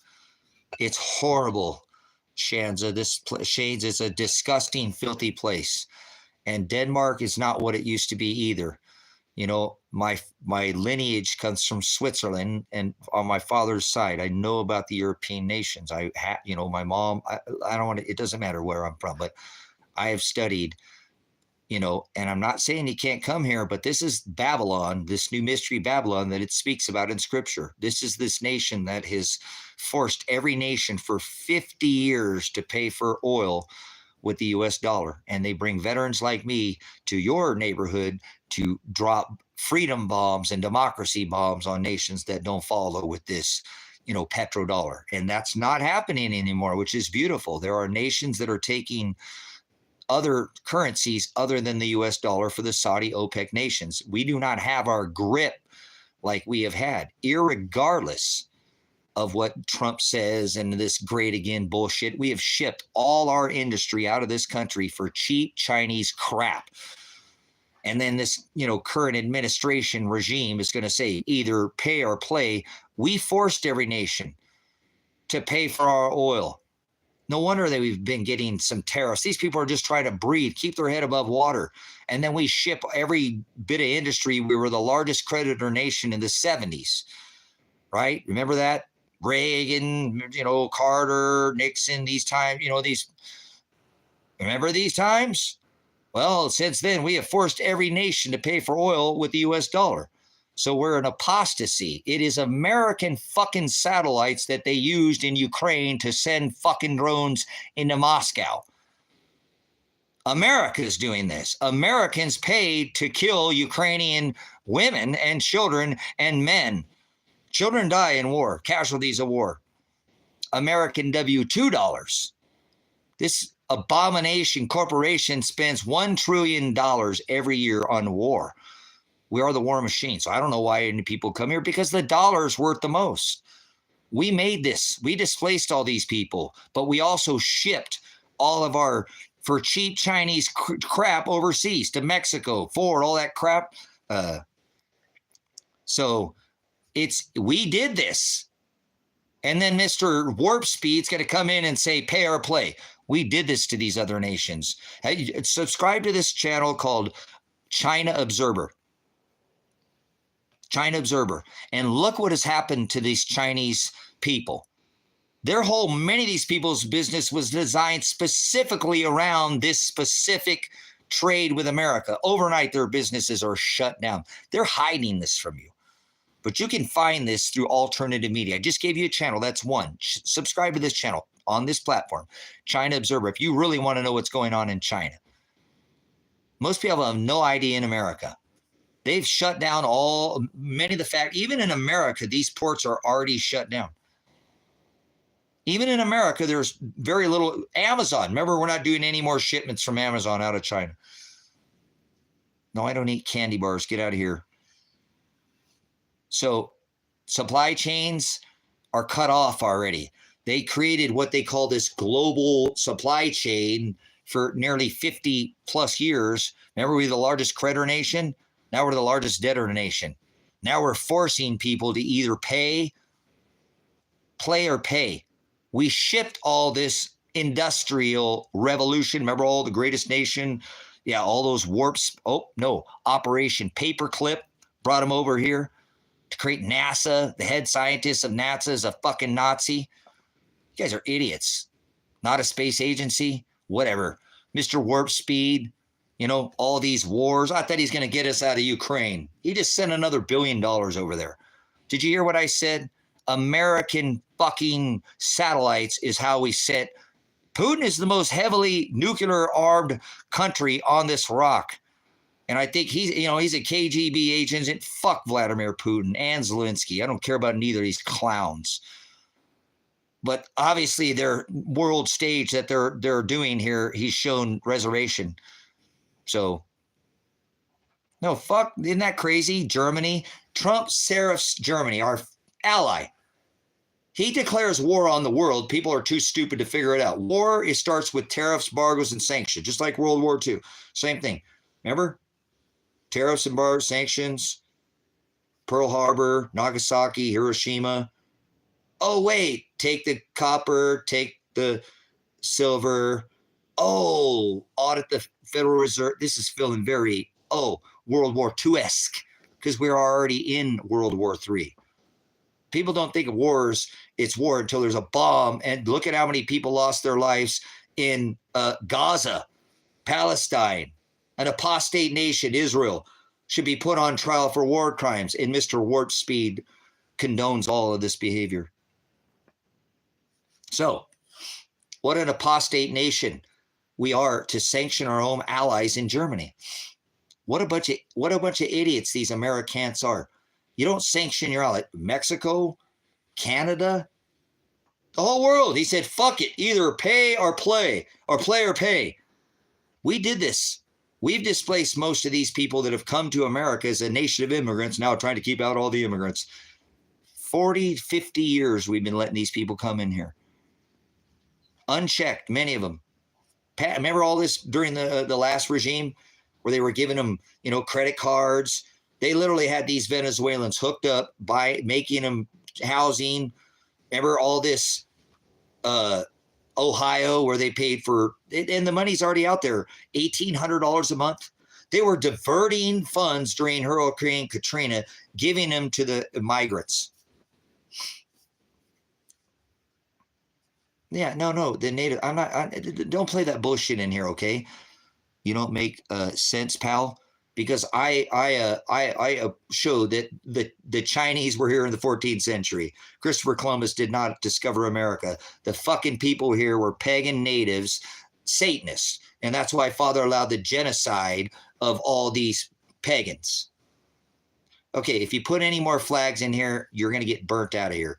It's horrible, Shanza. Shades is a disgusting, filthy place. And Denmark is not what it used to be either. You know, my lineage comes from Switzerland, and on my father's side, I know about the European nations. My mom, I don't want to, it doesn't matter where I'm from, but I have studied, and I'm not saying you can't come here, but this is Babylon, this new mystery Babylon that it speaks about in scripture. This is this nation that has forced every nation for 50 years to pay for oil with the US dollar. And they bring veterans like me to your neighborhood to drop freedom bombs and democracy bombs on nations that don't follow with this, petrodollar. And that's not happening anymore, which is beautiful. There are nations that are taking other currencies other than the US dollar for the Saudi OPEC nations. We do not have our grip like we have had, irregardless of what Trump says and this great again bullshit. We have shipped all our industry out of this country for cheap Chinese crap. And then this, current administration regime is going to say either pay or play. We forced every nation to pay for our oil. No wonder that we've been getting some tariffs. These people are just trying to breathe, keep their head above water. And then we ship every bit of industry. We were the largest creditor nation in the 70s, right? Remember that? Reagan, Carter, Nixon, these times, remember these times? Well, since then, we have forced every nation to pay for oil with the US dollar. So we're an apostasy. It is American fucking satellites that they used in Ukraine to send fucking drones into Moscow. America's doing this. Americans paid to kill Ukrainian women and children and men. Children die in war, casualties of war. American W-2 dollars. This abomination corporation spends $1 trillion every year on war. We are the war machine. So I don't know why any people come here, because the dollar's worth the most. We made this. We displaced all these people, but we also shipped all of our for cheap Chinese crap overseas to Mexico, Ford, all that crap. So we did this. And then Mr. Warp Speed's going to come in and say, pay or play. We did this to these other nations. Hey, subscribe to this channel called China Observer. China Observer. And look what has happened to these Chinese people. Many of these people's business was designed specifically around this specific trade with America. Overnight, their businesses are shut down. They're hiding this from you. But you can find this through alternative media. I just gave you a channel. That's one. Subscribe to this channel on this platform, China Observer, if you really want to know what's going on in China. Most people have no idea in America. They've shut down many of the facts. Even in America, these ports are already shut down. Even in America, there's very little. Amazon, remember, we're not doing any more shipments from Amazon out of China. No, I don't eat candy bars. Get out of here. So supply chains are cut off already. They created what they call this global supply chain for nearly 50 plus years. Remember, we were the largest creditor nation. Now we're the largest debtor nation. Now we're forcing people to either play or pay. We shipped all this industrial revolution. Remember all the greatest nation? Yeah, all those warps. Oh, no. Operation Paperclip brought them over here to create NASA. The head scientist of NASA is a fucking Nazi. You guys are idiots. Not a space agency. Whatever. Mr. Warp Speed. You know, all these wars. I thought he's going to get us out of Ukraine. He just sent another $1 billion over there. Did you hear what I said? American fucking satellites is how we set. Putin is the most heavily nuclear armed country on this rock. And I think he's a KGB agent. And fuck Vladimir Putin and Zelensky. I don't care about neither of these clowns. But obviously their world stage that they're doing here, he's shown reservation. So, no, fuck, isn't that crazy? Germany, Trump serifs Germany, our ally. He declares war on the world. People are too stupid to figure it out. War, it starts with tariffs, embargoes, and sanctions, just like World War II. Same thing. Remember? Tariffs, embargoes, sanctions, Pearl Harbor, Nagasaki, Hiroshima. Oh, wait, take the copper, take the silver. Oh, audit the Federal Reserve. This is feeling very, World War II-esque, because we're already in World War III. People don't think of wars, it's war until there's a bomb. And look at how many people lost their lives in Gaza, Palestine, an apostate nation, Israel, should be put on trial for war crimes. And Mr. Warp Speed condones all of this behavior. So, what an apostate nation we are to sanction our own allies in Germany. What a bunch of idiots these Americans are. You don't sanction your ally. Mexico, Canada, the whole world. He said, fuck it, either pay or play, or play or pay. We did this. We've displaced most of these people that have come to America as a nation of immigrants, now trying to keep out all the immigrants. 40, 50 years we've been letting these people come in here. Unchecked, many of them. Remember all this during the last regime where they were giving them, credit cards? They literally had these Venezuelans hooked up by making them housing. Remember all this Ohio where they paid for, and the money's already out there, $1,800 a month. They were diverting funds during Hurricane Katrina, giving them to the migrants. Yeah, no, the native. Don't play that bullshit in here, okay? You don't make sense, pal. Because I showed that the Chinese were here in the 14th century. Christopher Columbus did not discover America. The fucking people here were pagan natives, Satanists. And that's why Father allowed the genocide of all these pagans. Okay, if you put any more flags in here, you're going to get burnt out of here.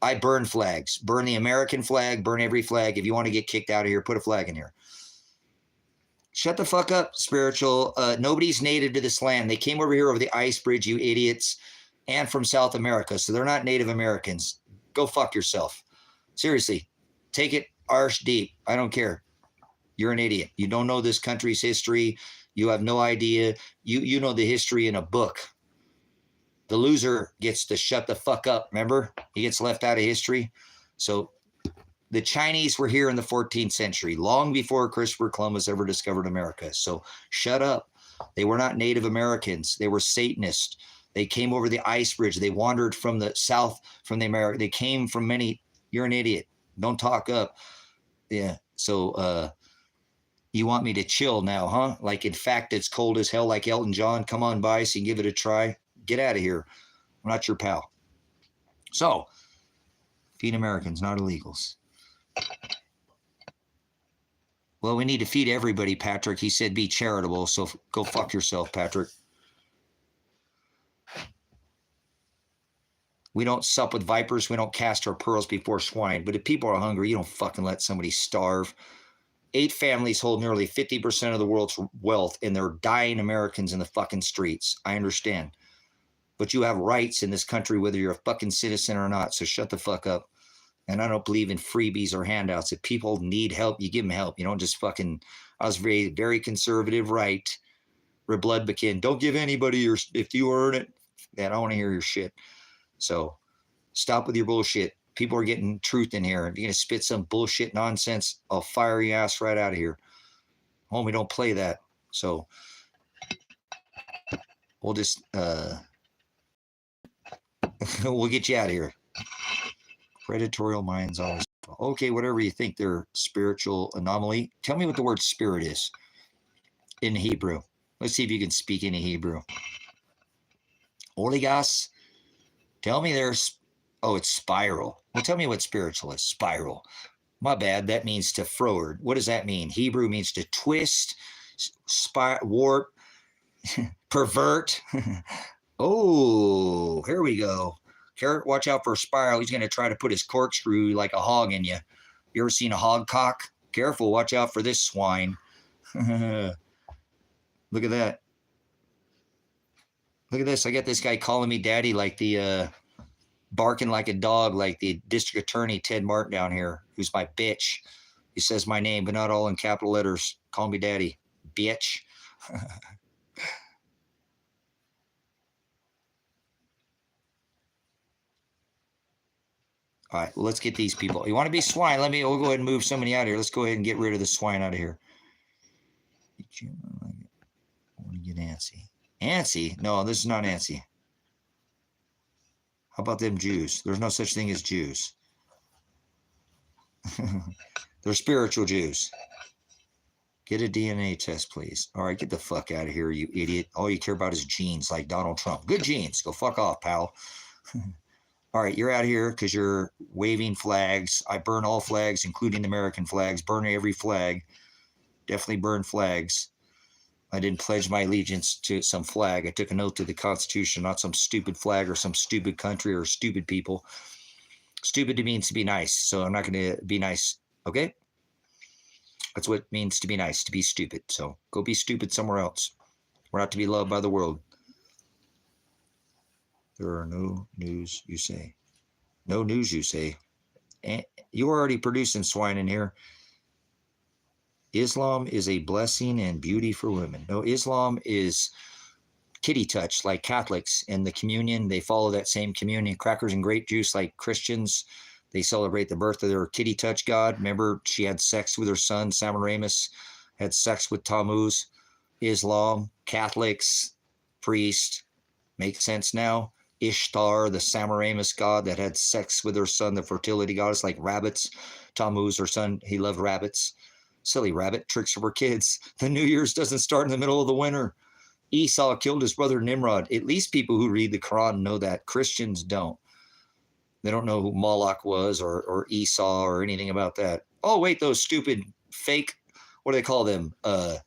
I burn flags. Burn the American flag. Burn every flag. If you want to get kicked out of here, put a flag in here. Shut the fuck up, spiritual. Nobody's native to this land. They came over here over the ice bridge, you idiots, and from South America. So they're not Native Americans. Go fuck yourself. Seriously, take it arse deep. I don't care. You're an idiot. You don't know this country's history. You have no idea. You know the history in a book. The loser gets to shut the fuck up, remember? He gets left out of history. So the Chinese were here in the 14th century, long before Christopher Columbus ever discovered America. So shut up. They were not Native Americans. They were Satanists. They came over the ice bridge. They wandered from the south, from the America. They came from many. You're an idiot. Don't talk up. Yeah. So you want me to chill now, huh? Like, in fact, it's cold as hell, like Elton John. Come on by so you can give it a try. Get out of here. I'm not your pal. So, feed Americans, not illegals. Well, we need to feed everybody, Patrick. He said be charitable, so go fuck yourself, Patrick. We don't sup with vipers. We don't cast our pearls before swine. But if people are hungry, you don't fucking let somebody starve. 8 families hold nearly 50% of the world's wealth, and they're dying Americans in the fucking streets. I understand. But you have rights in this country, whether you're a fucking citizen or not. So shut the fuck up. And I don't believe in freebies or handouts. If people need help, you give them help. You don't just fucking, I was very, very conservative, right? Rebuking. Don't give anybody your, if you earn it, then I don't want to hear your shit. So stop with your bullshit. People are getting truth in here. If you're going to spit some bullshit nonsense, I'll fire your ass right out of here. Homie, don't play that. So we'll just, we'll get you out of here. Predatorial minds always. Okay, whatever you think, they're spiritual anomaly. Tell me what the word spirit is in Hebrew. Let's see if you can speak any Hebrew. Oligas, tell me there's, oh, it's spiral. Well, tell me what spiritual is. Spiral. My bad. That means to forward. What does that mean? Hebrew means to twist, warp, pervert. Oh, here we go. Carrot, watch out for a spiral. He's going to try to put his corkscrew like a hog in you. You ever seen a hog cock? Careful, watch out for this swine. Look at that. Look at this. I got this guy calling me daddy like the, barking like a dog like the district attorney Ted Martin down here, who's my bitch. He says my name, but not all in capital letters. Call me daddy, bitch. All right, well, let's get these people. You want to be swine? We'll go ahead and move somebody out of here. Let's go ahead and get rid of the swine out of here. I want to get Nancy. Nancy? No, this is not Nancy. How about them Jews? There's no such thing as Jews. They're spiritual Jews. Get a DNA test, please. All right, get the fuck out of here, you idiot. All you care about is genes like Donald Trump. Good genes. Go fuck off, pal. All right, you're out of here because you're waving flags. I burn all flags, including American flags. Burn every flag. Definitely burn flags. I didn't pledge my allegiance to some flag. I took an oath to the Constitution, not some stupid flag or some stupid country or stupid people. Stupid means to be nice, so I'm not going to be nice, okay? That's what it means to be nice, to be stupid. So go be stupid somewhere else. We're not to be loved by the world. There are no news, you say. No news, you say. And you're already producing swine in here. Islam is a blessing and beauty for women. No, Islam is kitty touch like Catholics, and the communion, they follow that same communion. Crackers and grape juice like Christians. They celebrate the birth of their kitty touch god. Remember, she had sex with her son, Semiramis, had sex with Tammuz. Islam, Catholics, priest. Makes sense now? Ishtar, the Semiramis god that had sex with her son, the fertility goddess, like rabbits. Tammuz, her son, he loved rabbits. Silly rabbit, tricks for kids. The New Year's doesn't start in the middle of the winter. Esau killed his brother Nimrod. At least people who read the Quran know that. Christians don't. They don't know who Moloch was or Esau or anything about that. Oh, wait, those stupid fake, what do they call them? Well,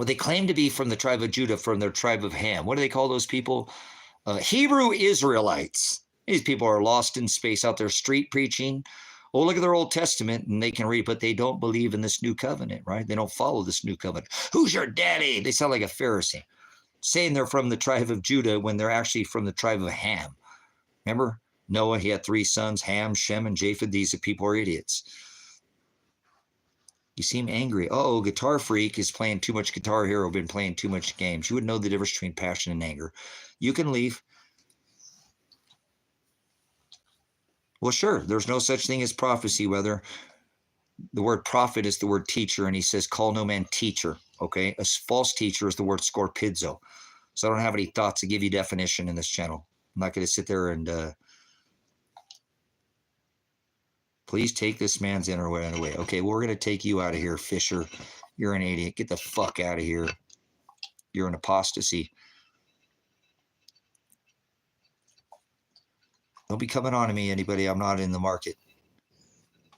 they claim to be from the tribe of Judah, from their tribe of Ham. What do they call those people? Hebrew Israelites. These people are lost in space out there street preaching. Oh, look at their Old Testament, and they can read, but they don't believe in this new covenant, right? They don't follow this new covenant. Who's your daddy? They sound like a Pharisee, saying they're from the tribe of Judah when they're actually from the tribe of Ham. Remember? Noah, he had 3 sons, Ham, Shem, and Japheth. These people are idiots. You seem angry. Uh-oh, Guitar Freak is playing too much Guitar Hero, been playing too much games. You would know the difference between passion and anger. You can leave. Well, sure, there's no such thing as prophecy, whether the word prophet is the word teacher, and he says, call no man teacher, okay? A false teacher is the word scorpizzo. So I don't have any thoughts to give you definition in this channel. I'm not going to sit there and please take this man's inner way away. Okay, well, we're going to take you out of here, Fisher. You're an idiot. Get the fuck out of here. You're an apostasy. Don't be coming on to me, anybody. I'm not in the market.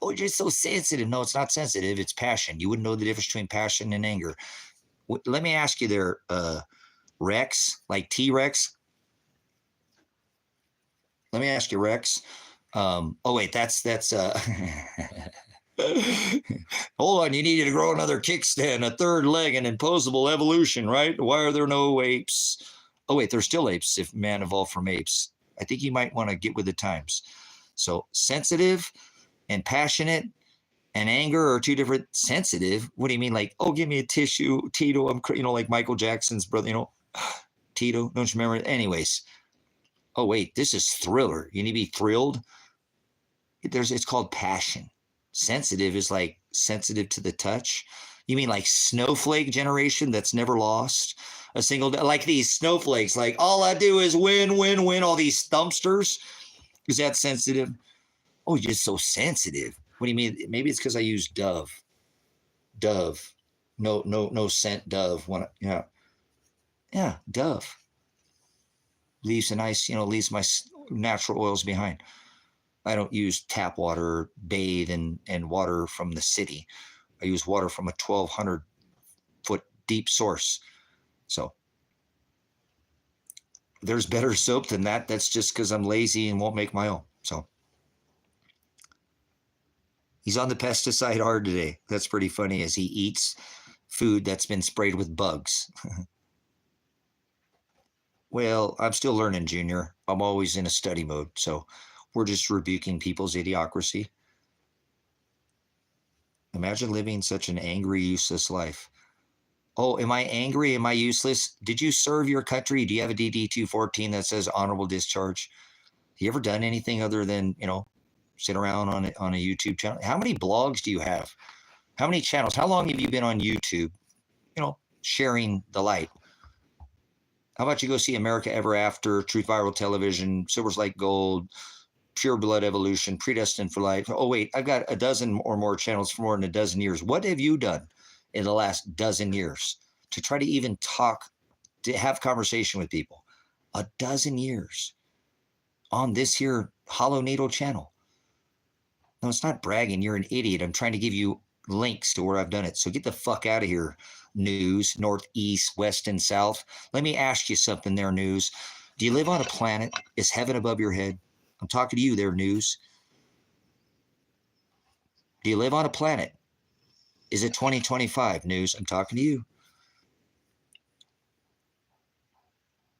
Oh, you're so sensitive. No, it's not sensitive. It's passion. You wouldn't know the difference between passion and anger. Let me ask you there, Rex, like T-Rex. Let me ask you, Rex. Oh, wait, that's hold on, you needed to grow another kickstand, a third leg, and imposable evolution, right? Why are there no apes? Oh, wait, there's still apes if man evolved from apes. I think you might want to get with the times. So sensitive and passionate and anger are two different. Sensitive? What do you mean? Like, oh, give me a tissue, Tito. I'm, like Michael Jackson's brother, Tito. Don't you remember? Anyways. Oh, wait, this is Thriller. You need to be thrilled. It's called passion. Sensitive is like sensitive to the touch. You mean like snowflake generation that's never lost a single day? Like these snowflakes, like all I do is win, win, win, all these thumpsters. Is that sensitive? Oh, you're just so sensitive. What do you mean? Maybe it's because I use Dove. Dove. No scent Dove. Yeah, Dove. Leaves a nice, leaves my natural oils behind. I don't use tap water or bathe in water from the city. I use water from a 1,200 foot deep source. So there's better soap than that. That's just because I'm lazy and won't make my own. So he's on the pesticide hard today. That's pretty funny as he eats food that's been sprayed with bugs. Well, I'm still learning, Junior. I'm always in a study mode. So we're just rebuking people's idiocracy. Imagine living such an angry, useless life. Oh, am I angry? Am I useless? Did you serve your country? Do you have a DD-214 that says honorable discharge? Have you ever done anything other than, sit around on a YouTube channel? How many blogs do you have? How many channels? How long have you been on YouTube, sharing the light? How about you go see America Ever After, Truth Viral Television, Silver's Like Gold, Pure Blood Evolution, Predestined for Light. Oh, wait, I've got a dozen or more channels for more than a dozen years. What have you done in the last dozen years to try to even talk, to have conversation with people? A dozen years on this here Hollow Needle channel. No, it's not bragging. You're an idiot. I'm trying to give you links to where I've done it. So get the fuck out of here, News, North, East, West, and South. Let me ask you something there, News. Do you live on a planet? Is heaven above your head? I'm talking to you there, News. Do you live on a planet? Is it 2025, News? I'm talking to you.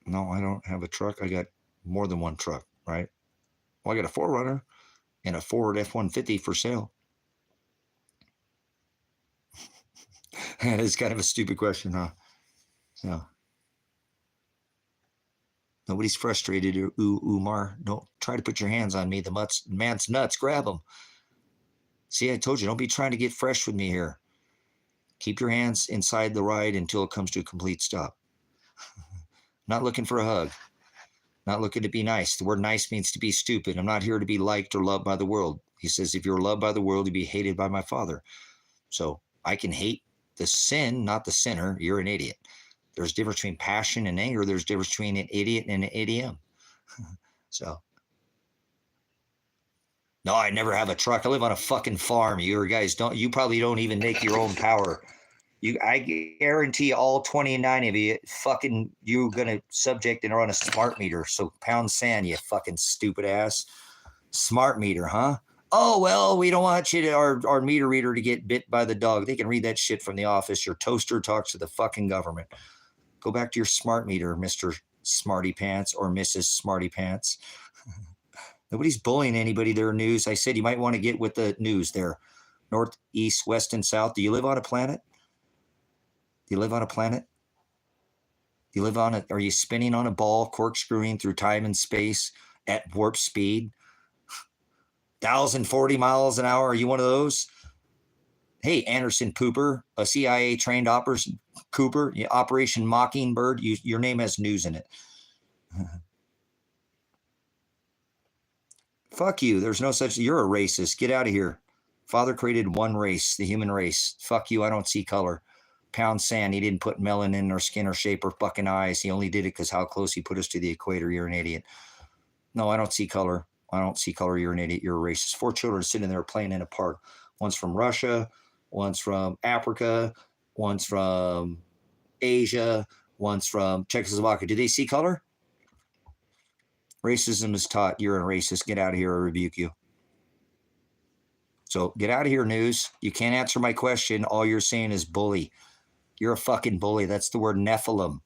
No, I don't have a truck. I got more than one truck, right? Well, I got a 4Runner and a Ford F-150 for sale. That is kind of a stupid question, huh? So nobody's frustrated. Umar, don't try to put your hands on me. The man's nuts. Grab him. See, I told you, don't be trying to get fresh with me here. Keep your hands inside the ride until it comes to a complete stop. Not looking for a hug. Not looking to be nice. The word nice means to be stupid. I'm not here to be liked or loved by the world. He says, if you're loved by the world, you'll be hated by my Father. So I can hate the sin, not the sinner. You're an idiot. There's a difference between passion and anger. There's a difference between an idiot and an idiom. So, no, I never have a truck. I live on a fucking farm. You guys don't. You probably don't even make your own power. I guarantee all 29 of you, fucking, you're gonna subject and are on a smart meter. So pound sand, you fucking stupid ass. Smart meter, huh? Oh, well, we don't want you to, our meter reader to get bit by the dog. They can read that shit from the office. Your toaster talks to the fucking government. Go back to your smart meter, Mr. Smarty Pants or Mrs. Smarty Pants. Nobody's bullying anybody there, News. I said you might want to get with the news there. North, East, West, and South. Do you live on a planet? Do you live on a planet? Do you live on it? Are you spinning on a ball, corkscrewing through time and space at warp speed? 1,040 miles an hour. Are you one of those? Hey, Anderson Cooper, a CIA trained Operation Cooper, Operation Mockingbird. Your name has news in it. Fuck you. There's no such. You're a racist. Get out of here. Father created one race, the human race. Fuck you. I don't see color. Pound sand. He didn't put melanin in our skin or shape or fucking eyes. He only did it because how close he put us to the equator. You're an idiot. No, I don't see color. I don't see color. You're an idiot. You're a racist. 4 children sitting there playing in a park. One's from Russia. One's from Africa. One's from Asia. One's from Czechoslovakia. Do they see color? Racism is taught. You're a racist. Get out of here. I rebuke you. So get out of here, News. You can't answer my question. All you're saying is bully. You're a fucking bully. That's the word Nephilim.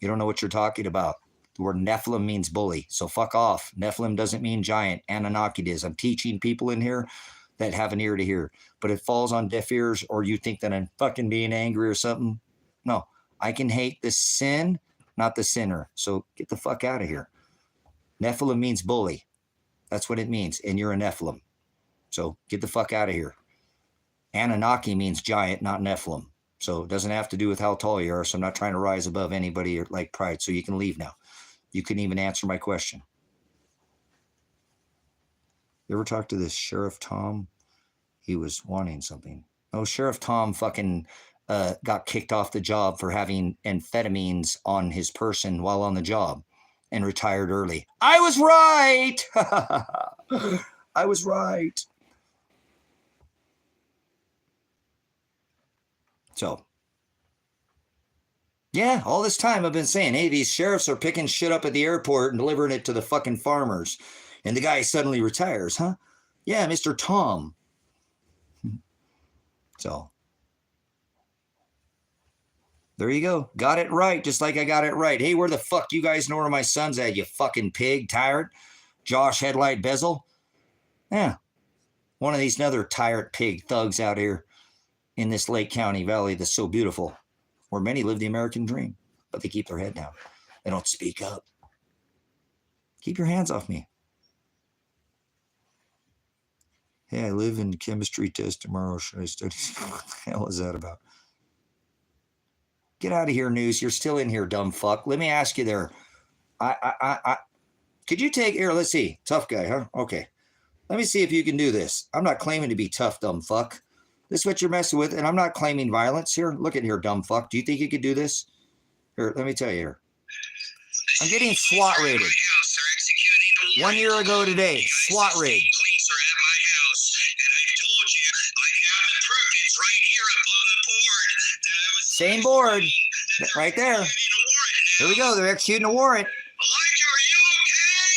You don't know what you're talking about. The word Nephilim means bully. So fuck off. Nephilim doesn't mean giant. Anunnaki does. I'm teaching people in here that have an ear to hear. But it falls on deaf ears, or you think that I'm fucking being angry or something. No, I can hate the sin, not the sinner. So get the fuck out of here. Nephilim means bully. That's what it means. And you're a Nephilim. So get the fuck out of here. Anunnaki means giant, not Nephilim. So it doesn't have to do with how tall you are. So I'm not trying to rise above anybody or like pride. So you can leave now. You couldn't even answer my question. You ever talk to this Sheriff Tom? He was wanting something. Oh, Sheriff Tom fucking got kicked off the job for having amphetamines on his person while on the job and retired early. I was right. I was right. So, yeah, all this time I've been saying, hey, these sheriffs are picking shit up at the airport and delivering it to the fucking farmers. And the guy suddenly retires, huh? Yeah, Mr. Tom. So, there you go. Got it right, just like I got it right. Hey, where the fuck you guys know where my son's at, you fucking pig, tired? Josh Headlight Bezel? Yeah. One of these other tired pig thugs out here in this Lake County Valley that's so beautiful, where many live the American dream, but they keep their head down. They don't speak up. Keep your hands off me. Hey, I live in chemistry test tomorrow. Should I study? What the hell is that about? Get out of here, News. You're still in here, dumb fuck. Let me ask you there. Could you take here? Let's see. Tough guy, huh? Okay. Let me see if you can do this. I'm not claiming to be tough, dumb fuck. This is what you're messing with, and I'm not claiming violence here. Look at here, dumb fuck. Do you think you could do this? Here, let me tell you here. I'm getting SWAT raided. 1 year ago today, SWAT raid. Police are at my house, and I told you I have the proof. It's right here up on the board that I was. Same board, right there. Here we go. They're executing a warrant. Elijah, are you okay?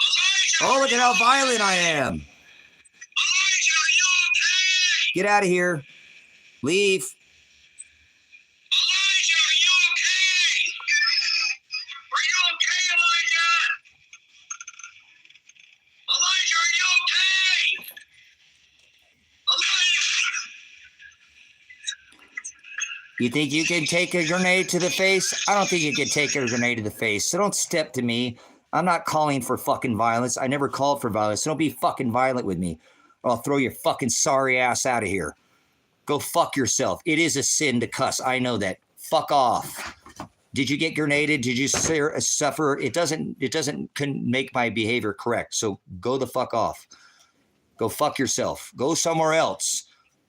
Elijah, Oh, look at how violent I am. Elijah, are you okay? Get out of here. Leave. Elijah, are you okay? Are you okay, Elijah? Elijah, are you okay? Elijah! You think you can take a grenade to the face? I don't think you can take a grenade to the face. So don't step to me. I'm not calling for fucking violence. I never called for violence. So don't be fucking violent with me, or I'll throw your fucking sorry ass out of here. Go fuck yourself. It is a sin to cuss. I know that. Fuck off. Did you get grenaded? Did you suffer? It doesn't make my behavior correct. So go the fuck off. Go fuck yourself. Go somewhere else.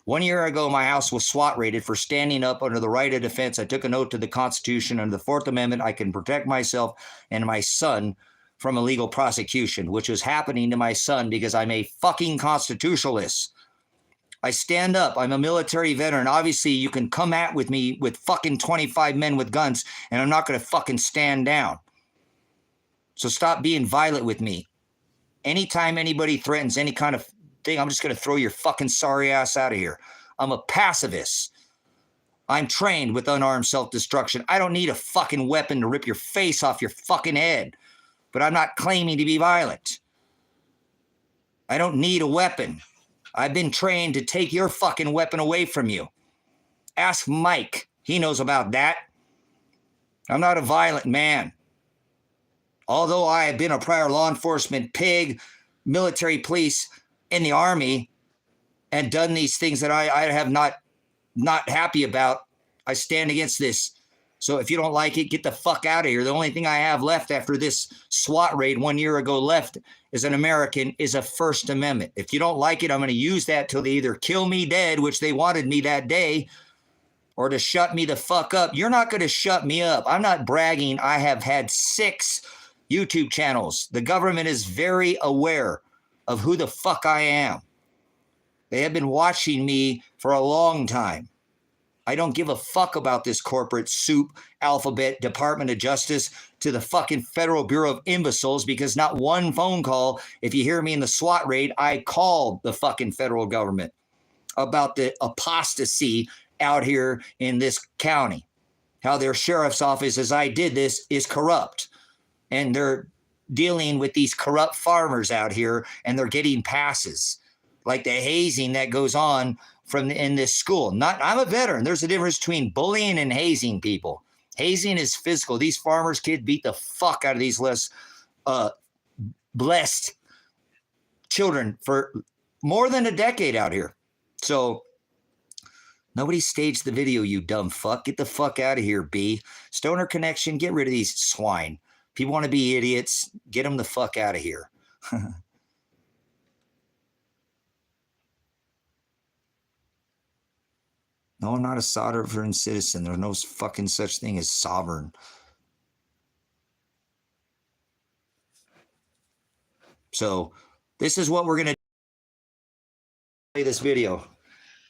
1 year ago, my house was SWAT raided for standing up under the right of defense. I took an oath to the Constitution under the 4th Amendment. I can protect myself and my son from illegal prosecution, which was happening to my son because I'm a fucking constitutionalist. I stand up. I'm a military veteran. Obviously, you can come at with me with fucking 25 men with guns, and I'm not going to fucking stand down. So stop being violent with me. Anytime anybody threatens any kind of thing, I'm just going to throw your fucking sorry ass out of here. I'm a pacifist. I'm trained with unarmed self-destruction. I don't need a fucking weapon to rip your face off your fucking head, but I'm not claiming to be violent. I don't need a weapon. I've been trained to take your fucking weapon away from you. Ask Mike. He knows about that. I'm not a violent man. Although I have been a prior law enforcement pig, military police in the army, and done these things that I have not happy about, I stand against this. So if you don't like it, get the fuck out of here. The only thing I have left after this SWAT raid 1 year ago left as an American is a First Amendment. If you don't like it, I'm going to use that till they either kill me dead, which they wanted me that day, or to shut me the fuck up. You're not going to shut me up. I'm not bragging. I have had 6 YouTube channels. The government is very aware of who the fuck I am. They have been watching me for a long time. I don't give a fuck about this corporate soup, alphabet, Department of Justice, to the fucking Federal Bureau of Imbeciles, because not one phone call, if you hear me in the SWAT raid, I called the fucking federal government about the apostasy out here in this county. how their sheriff's office, as I did this, is corrupt. And they're dealing with these corrupt farmers out here, and they're getting passes. Like the hazing that goes on in this school. I'm a veteran. There's a difference between bullying and hazing people. Hazing is physical. These farmers' kids beat the fuck out of these less blessed children for more than a decade out here. So nobody staged the video, you dumb fuck. Get the fuck out of here, B. Stoner Connection, get rid of these swine. People want to be idiots. Get them the fuck out of here. No, I'm not a sovereign citizen. There's no fucking such thing as sovereign. So this is what we're going to play this video. You're going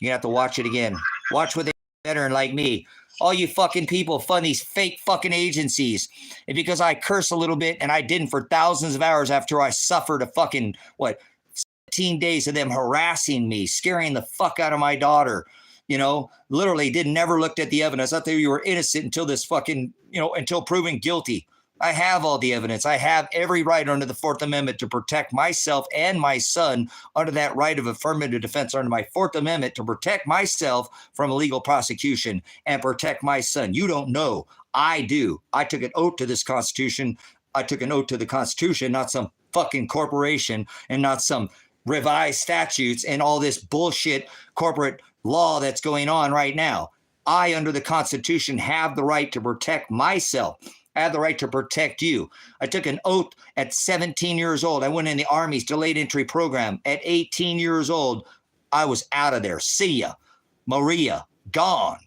to have to watch it again. Watch with a veteran like me. All you fucking people fund these fake fucking agencies. And because I curse a little bit, and I didn't for thousands of hours after I suffered a fucking, 17 days of them harassing me, scaring the fuck out of my daughter. You know, literally never looked at the evidence. I thought you were innocent until this fucking, until proven guilty. I have all the evidence. I have every right under the Fourth Amendment to protect myself and my son under that right of affirmative defense under my Fourth Amendment to protect myself from illegal prosecution and protect my son. You don't know. I do. I took an oath to this Constitution. I took an oath to the Constitution, not some fucking corporation and not some revised statutes and all this bullshit corporate law that's going on right now. I, under the Constitution, have the right to protect myself. I have the right to protect you. I took an oath at 17 years old. I went in the Army's delayed entry program. At 18 years old, I was out of there. See ya. Maria, gone.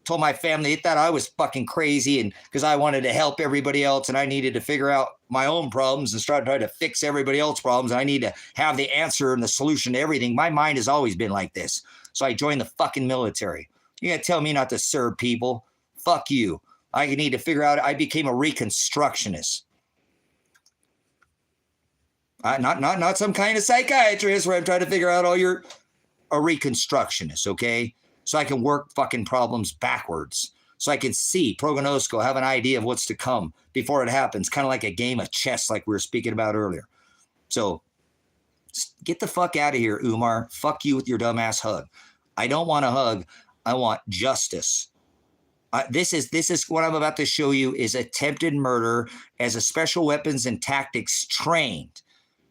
Told my family they thought I was fucking crazy, and because I wanted to help everybody else and I needed to figure out my own problems and try to fix everybody else's problems. I need to have the answer and the solution to everything. My mind has always been like this. So I joined the fucking military. You gotta tell me not to serve people. Fuck you. I need to figure out. I became a reconstructionist. Not some kind of psychiatrist where I'm trying to figure out a reconstructionist, okay? So I can work fucking problems backwards. So I can see, prognosco, have an idea of what's to come before it happens. Kind of like a game of chess like we were speaking about earlier. So get the fuck out of here, Umar. Fuck you with your dumbass hug. I don't want a hug. I want justice. This is what I'm about to show you is attempted murder as a special weapons and tactics trained.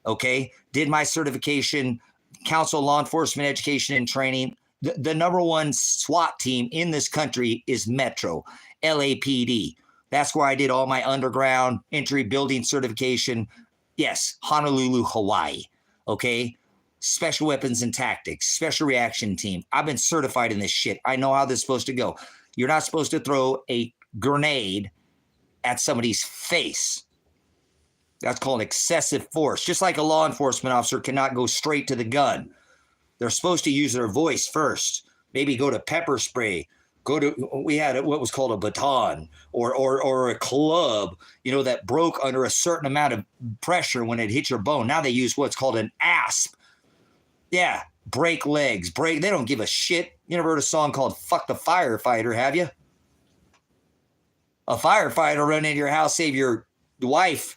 Okay. Did my certification, council law enforcement education and training. The number one SWAT team in this country is Metro, LAPD. That's where I did all my underground entry building certification. Yes, Honolulu, Hawaii. Okay. Special weapons and tactics, special reaction team. I've been certified in this shit. I know how this is supposed to go. You're not supposed to throw a grenade at somebody's face. That's called excessive force. Just like a law enforcement officer cannot go straight to the gun. They're supposed to use their voice first. Maybe go to pepper spray. We had what was called a baton or a club, that broke under a certain amount of pressure when it hit your bone. Now they use what's called an asp. Yeah, break legs. They don't give a shit. You never heard a song called Fuck the Firefighter, have you? A firefighter run into your house, save your wife,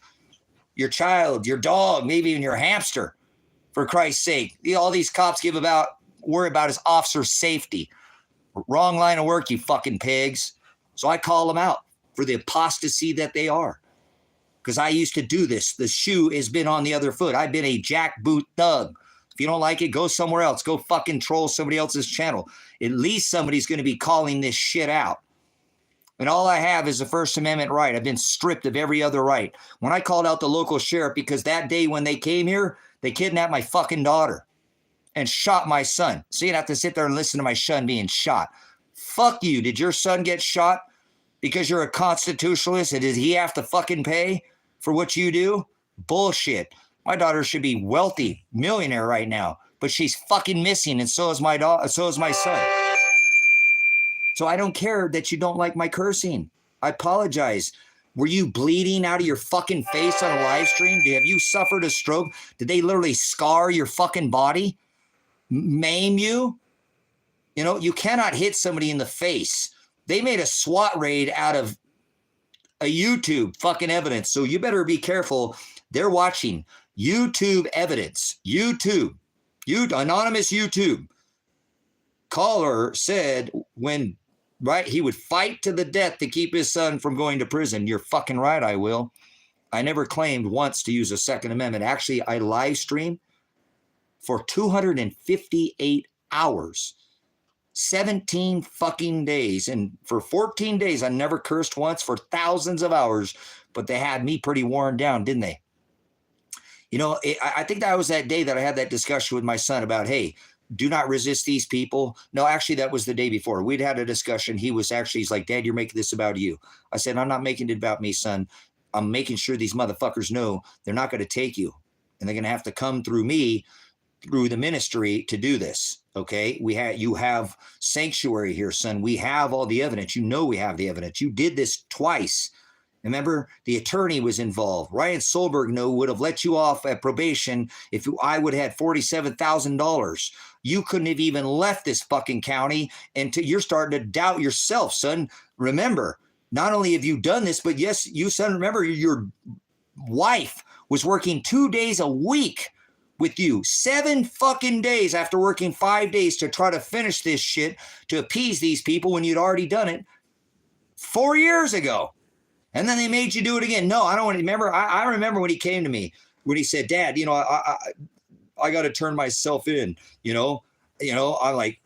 your child, your dog, maybe even your hamster. For Christ's sake, all these cops worry about is officer safety. Wrong line of work, you fucking pigs. So I call them out for the apostasy that they are. Because I used to do this. The shoe has been on the other foot. I've been a jackboot thug. If you don't like it, go somewhere else. Go fucking troll somebody else's channel. At least somebody's going to be calling this shit out. And all I have is a First Amendment right. I've been stripped of every other right. When I called out the local sheriff, because that day when they came here, they kidnapped my fucking daughter and shot my son. So you'd have to sit there and listen to my son being shot. Fuck you. Did your son get shot because you're a constitutionalist? And did he have to fucking pay for what you do? Bullshit. My daughter should be wealthy, millionaire right now, but she's fucking missing, and so is my daughter. So is my son. So I don't care that you don't like my cursing. I apologize. Were you bleeding out of your fucking face on a live stream? Have you suffered a stroke? Did they literally scar your fucking body? Maim you? You cannot hit somebody in the face They made a SWAT raid out of a YouTube fucking evidence. So you better be careful. They're watching YouTube evidence. YouTube, anonymous YouTube. Caller said when, right, he would fight to the death to keep his son from going to prison. You're fucking right, I will. I never claimed once to use a Second Amendment. Actually, I live streamed for 258 hours, 17 fucking days. And for 14 days, I never cursed once for thousands of hours, but they had me pretty worn down, didn't they? You know, I think that was that day that I had that discussion with my son about, hey, do not resist these people. No, actually, that was the day before. We'd had a discussion. He's like, Dad, you're making this about you. I said, I'm not making it about me, son. I'm making sure these motherfuckers know they're not going to take you. And they're going to have to come through me, through the ministry to do this. Okay. You have sanctuary here, son. We have all the evidence. You know, we have the evidence. You did this twice. Remember, the attorney was involved. Ryan Solberg would have let you off at probation if I would have had $47,000. You couldn't have even left this fucking county until you're starting to doubt yourself, son. Remember, not only have you done this, but yes, you, son, remember your wife was working 2 days a week with you, 7 fucking days after working 5 days to try to finish this shit to appease these people when you'd already done it 4 years ago. And then they made you do it again. No, I don't want to remember. I remember when he came to me, when he said, Dad, you know, I got to turn myself in, you know, I'm like,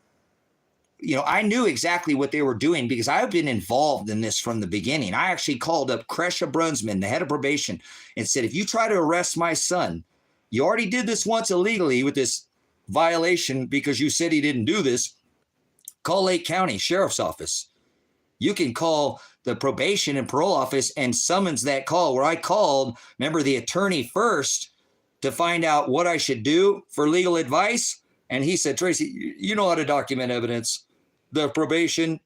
you know, I knew exactly what they were doing because I've been involved in this from the beginning. I actually called up Kresha Brunsman, the head of probation, and said, if you try to arrest my son, you already did this once illegally with this violation because you said he didn't do this. Call Lake County Sheriff's Office. You can call the probation and parole office and summons that call where I called, remember, the attorney first to find out what I should do for legal advice. And he said, Tracy, you know how to document evidence. The probation.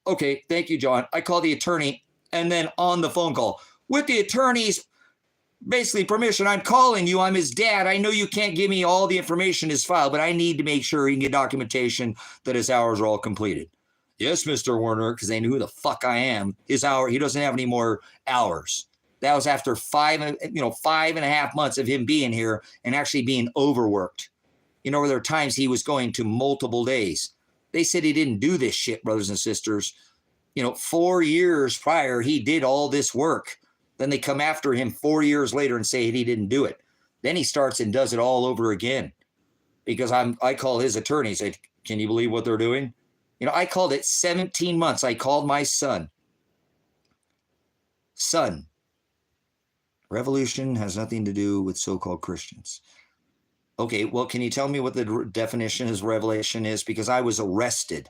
Okay, thank you, John. I called the attorney and then on the phone call with the attorney's basically permission. I'm calling you. I'm his dad. I know you can't give me all the information in his file, but I need to make sure he can get documentation that his hours are all completed. Yes, Mr. Werner, because they knew who the fuck I am. His hour, he doesn't have any more hours. That was after 5.5 months of him being here and actually being overworked. You know, there were times he was going to multiple days. They said he didn't do this shit, brothers and sisters. 4 years prior, he did all this work. Then they come after him 4 years later and say he didn't do it. Then he starts and does it all over again. Because I call his attorney and say, can you believe what they're doing? I called it 17 months. I called my son. Son, revolution has nothing to do with so-called Christians. Okay, well, can you tell me what the definition of revelation is? Because I was arrested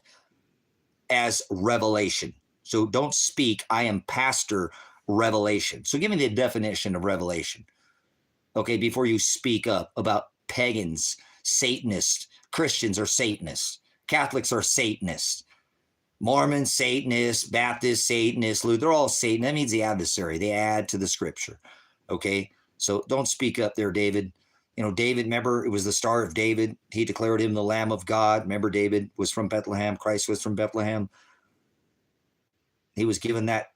as revelation. So don't speak. I am pastor revelation. So give me the definition of revelation. Okay, before you speak up about pagans, Satanists, Christians are Satanists. Catholics are Satanists. Mormons, Satanists, Baptists, Satanists, Luther, they're all Satan. That means the adversary. They add to the scripture. Okay, so don't speak up there, David. David, remember, it was the Star of David. He declared him the Lamb of God. Remember, David was from Bethlehem. Christ was from Bethlehem. He was given that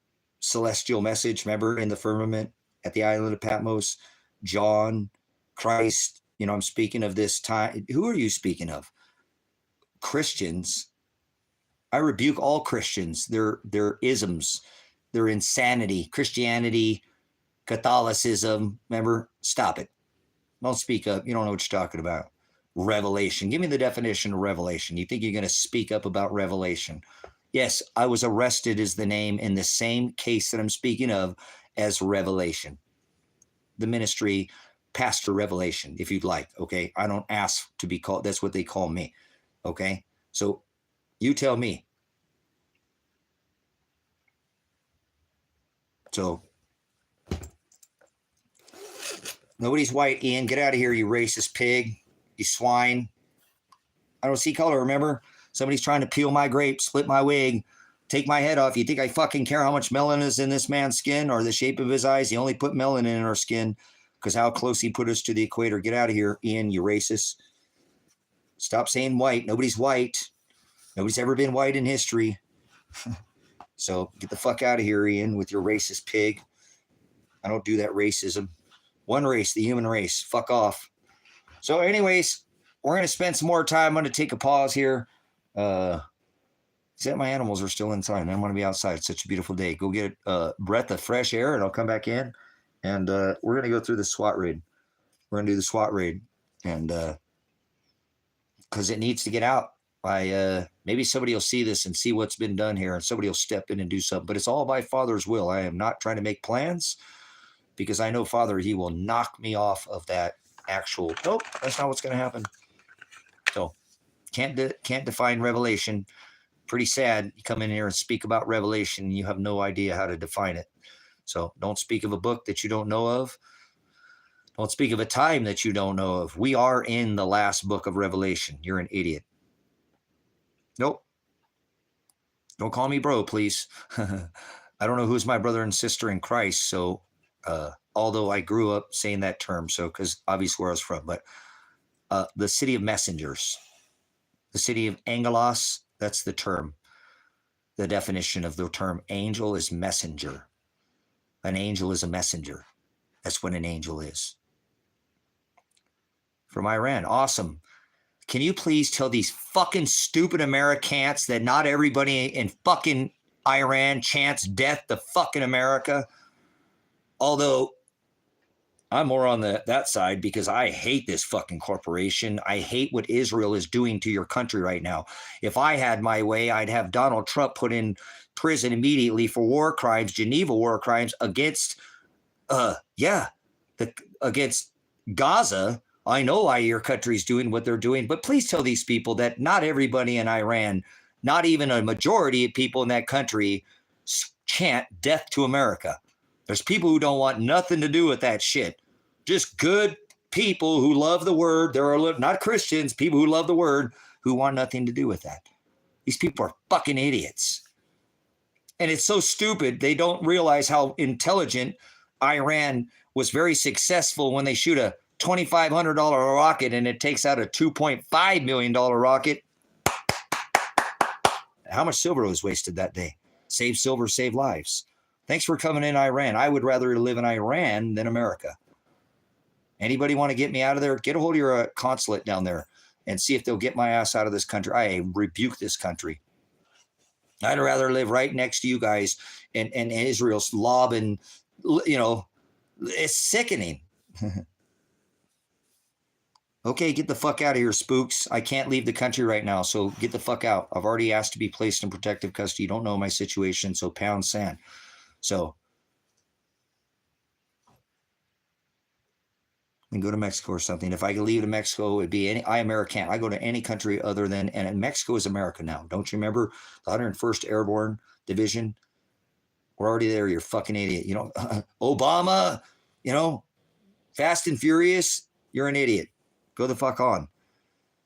celestial message, remember, in the firmament at the island of Patmos. John, Christ, I'm speaking of this time. Who are you speaking of? Christians. I rebuke all Christians, their isms, their insanity, Christianity, Catholicism. Remember, stop it. Don't speak up. You don't know what you're talking about. Revelation. Give me the definition of revelation. You think you're going to speak up about revelation? Yes, I was arrested as the name in the same case that I'm speaking of as revelation. The ministry, Pastor Revelation, if you'd like. Okay, I don't ask to be called. That's what they call me. Okay, so you tell me. So nobody's white, Ian. Get out of here, you racist pig, you swine. I don't see color, remember? Somebody's trying to peel my grape, split my wig, take my head off. You think I fucking care how much melanin is in this man's skin or the shape of his eyes? He only put melanin in our skin because how close he put us to the equator. Get out of here, Ian, you racist. Stop saying white. Nobody's white. Nobody's ever been white in history. So get the fuck out of here, Ian, with your racist pig. I don't do that racism. One race, the human race. Fuck off. So anyways, we're going to spend some more time. I'm going to take a pause here. See, my animals are still inside, and I want to be outside. It's such a beautiful day. Go get a breath of fresh air, and I'll come back in. And we're going to go through the SWAT raid. We're going to do the SWAT raid. And because it needs to get out. Maybe somebody will see this and see what's been done here, and somebody will step in and do something. But it's all by Father's will. I am not trying to make plans because I know Father, he will knock me off of that actual. Nope, that's not what's going to happen. So can't define revelation. Pretty sad. You come in here and speak about revelation, and you have no idea how to define it. So don't speak of a book that you don't know of. Don't speak of a time that you don't know of. We are in the last book of Revelation. You're an idiot. Nope. Don't call me bro, please. I don't know who's my brother and sister in Christ. So, although I grew up saying that term, so because obviously where I was from, but the city of messengers, the city of angelos, that's the term. The definition of the term angel is messenger. An angel is a messenger. That's what an angel is. From Iran. Awesome. Can you please tell these fucking stupid Americans that not everybody in fucking Iran chants death to fucking America? Although I'm more on that side because I hate this fucking corporation. I hate what Israel is doing to your country right now. If I had my way, I'd have Donald Trump put in prison immediately for war crimes, Geneva war crimes against, against Gaza. I know why your country's doing what they're doing, but please tell these people that not everybody in Iran, not even a majority of people in that country, chant death to America. There's people who don't want nothing to do with that shit. Just good people who love the word. There are not Christians, people who love the word, who want nothing to do with that. These people are fucking idiots. And it's so stupid, they don't realize how intelligent Iran was. Very successful when they shoot a $2,500 rocket and it takes out a $2.5 million rocket. How much silver was wasted that day? Save silver, save lives. Thanks for coming in, Iran. I would rather live in Iran than America. Anybody want to get me out of there? Get a hold of your consulate down there and see if they'll get my ass out of this country. I rebuke this country. I'd rather live right next to you guys and Israel's lobbing, it's sickening. Okay, get the fuck out of here, spooks. I can't leave the country right now, so get the fuck out. I've already asked to be placed in protective custody. You don't know my situation, so pound sand. So, and go to Mexico or something. If I could leave to Mexico, it'd be I American. I go to any country other than, and Mexico is America now. Don't you remember the 101st Airborne Division? We're already there, you fucking idiot. Obama, Fast and Furious, you're an idiot. Go the fuck on.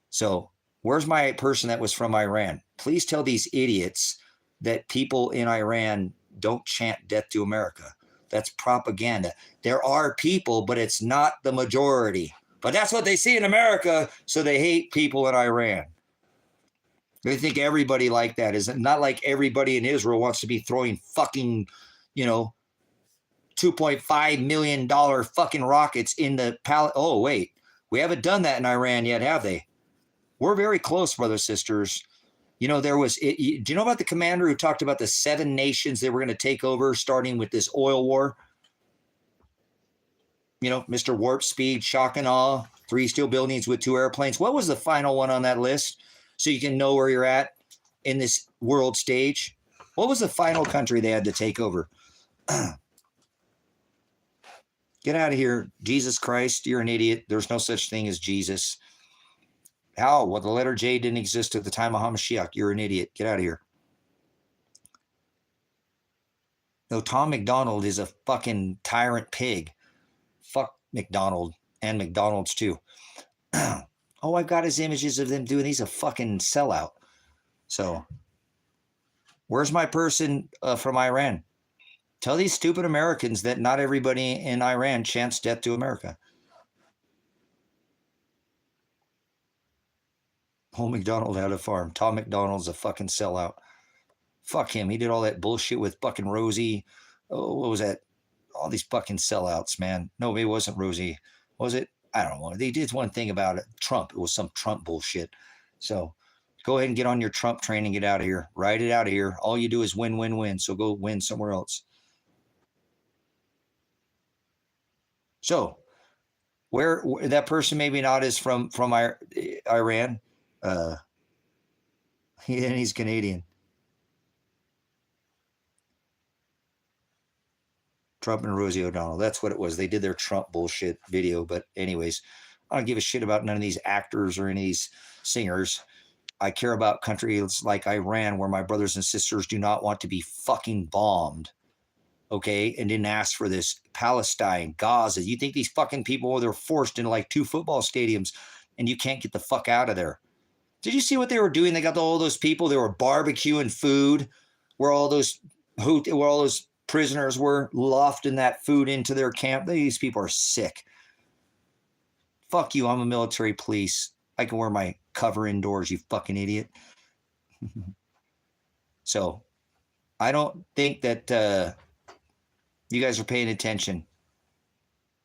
So where's my person that was from Iran? Please tell these idiots that people in Iran don't chant death to America. That's propaganda. There are people, but it's not the majority. But that's what they see in America, so they hate people in Iran. They think everybody like that. Is not like everybody in Israel wants to be throwing fucking, $2.5 million fucking rockets in the palace. Oh, wait. We haven't done that in Iran yet, have they? We're very close, brothers, sisters. Do you know about the commander who talked about the 7 nations they were going to take over, starting with this oil war? Mr. Warp Speed, shock and awe, 3 steel buildings with 2 airplanes. What was the final one on that list? So you can know where you're at in this world stage. What was the final country they had to take over? Get out of here. Jesus Christ, you're an idiot. There's no such thing as Jesus. How? Well, the letter J didn't exist at the time of Hamashiach. You're an idiot. Get out of here. No, Tom McDonald is a fucking tyrant pig. Fuck McDonald and McDonald's too. Oh, I've got his images of them doing. He's a fucking sellout. So, where's my person from Iran? Tell these stupid Americans that not everybody in Iran chants death to America. Old McDonald had a farm. Tom McDonald's a fucking sellout. Fuck him. He did all that bullshit with fucking Rosie. Oh, what was that? All these fucking sellouts, man. No, it wasn't Rosie. Was it? I don't know. They did one thing about it. Trump. It was some Trump bullshit. So go ahead and get on your Trump train and get out of here. Ride it out of here. All you do is win, win, win. So go win somewhere else. So where that person maybe not is from Iran. And he's Canadian. Trump and Rosie O'Donnell. That's what it was. They did their Trump bullshit video. But anyways, I don't give a shit about none of these actors or any of these singers. I care about countries like Iran, where my brothers and sisters do not want to be fucking bombed. Okay, and didn't ask for this. Palestine, Gaza. You think these fucking people, they're forced into like 2 football stadiums and you can't get the fuck out of there. Did you see what they were doing? They got all those people, they were barbecuing food where all those prisoners were lofting that food into their camp. These people are sick. Fuck you, I'm a military police. I can wear my cover indoors, you fucking idiot. So I don't think that you guys are paying attention.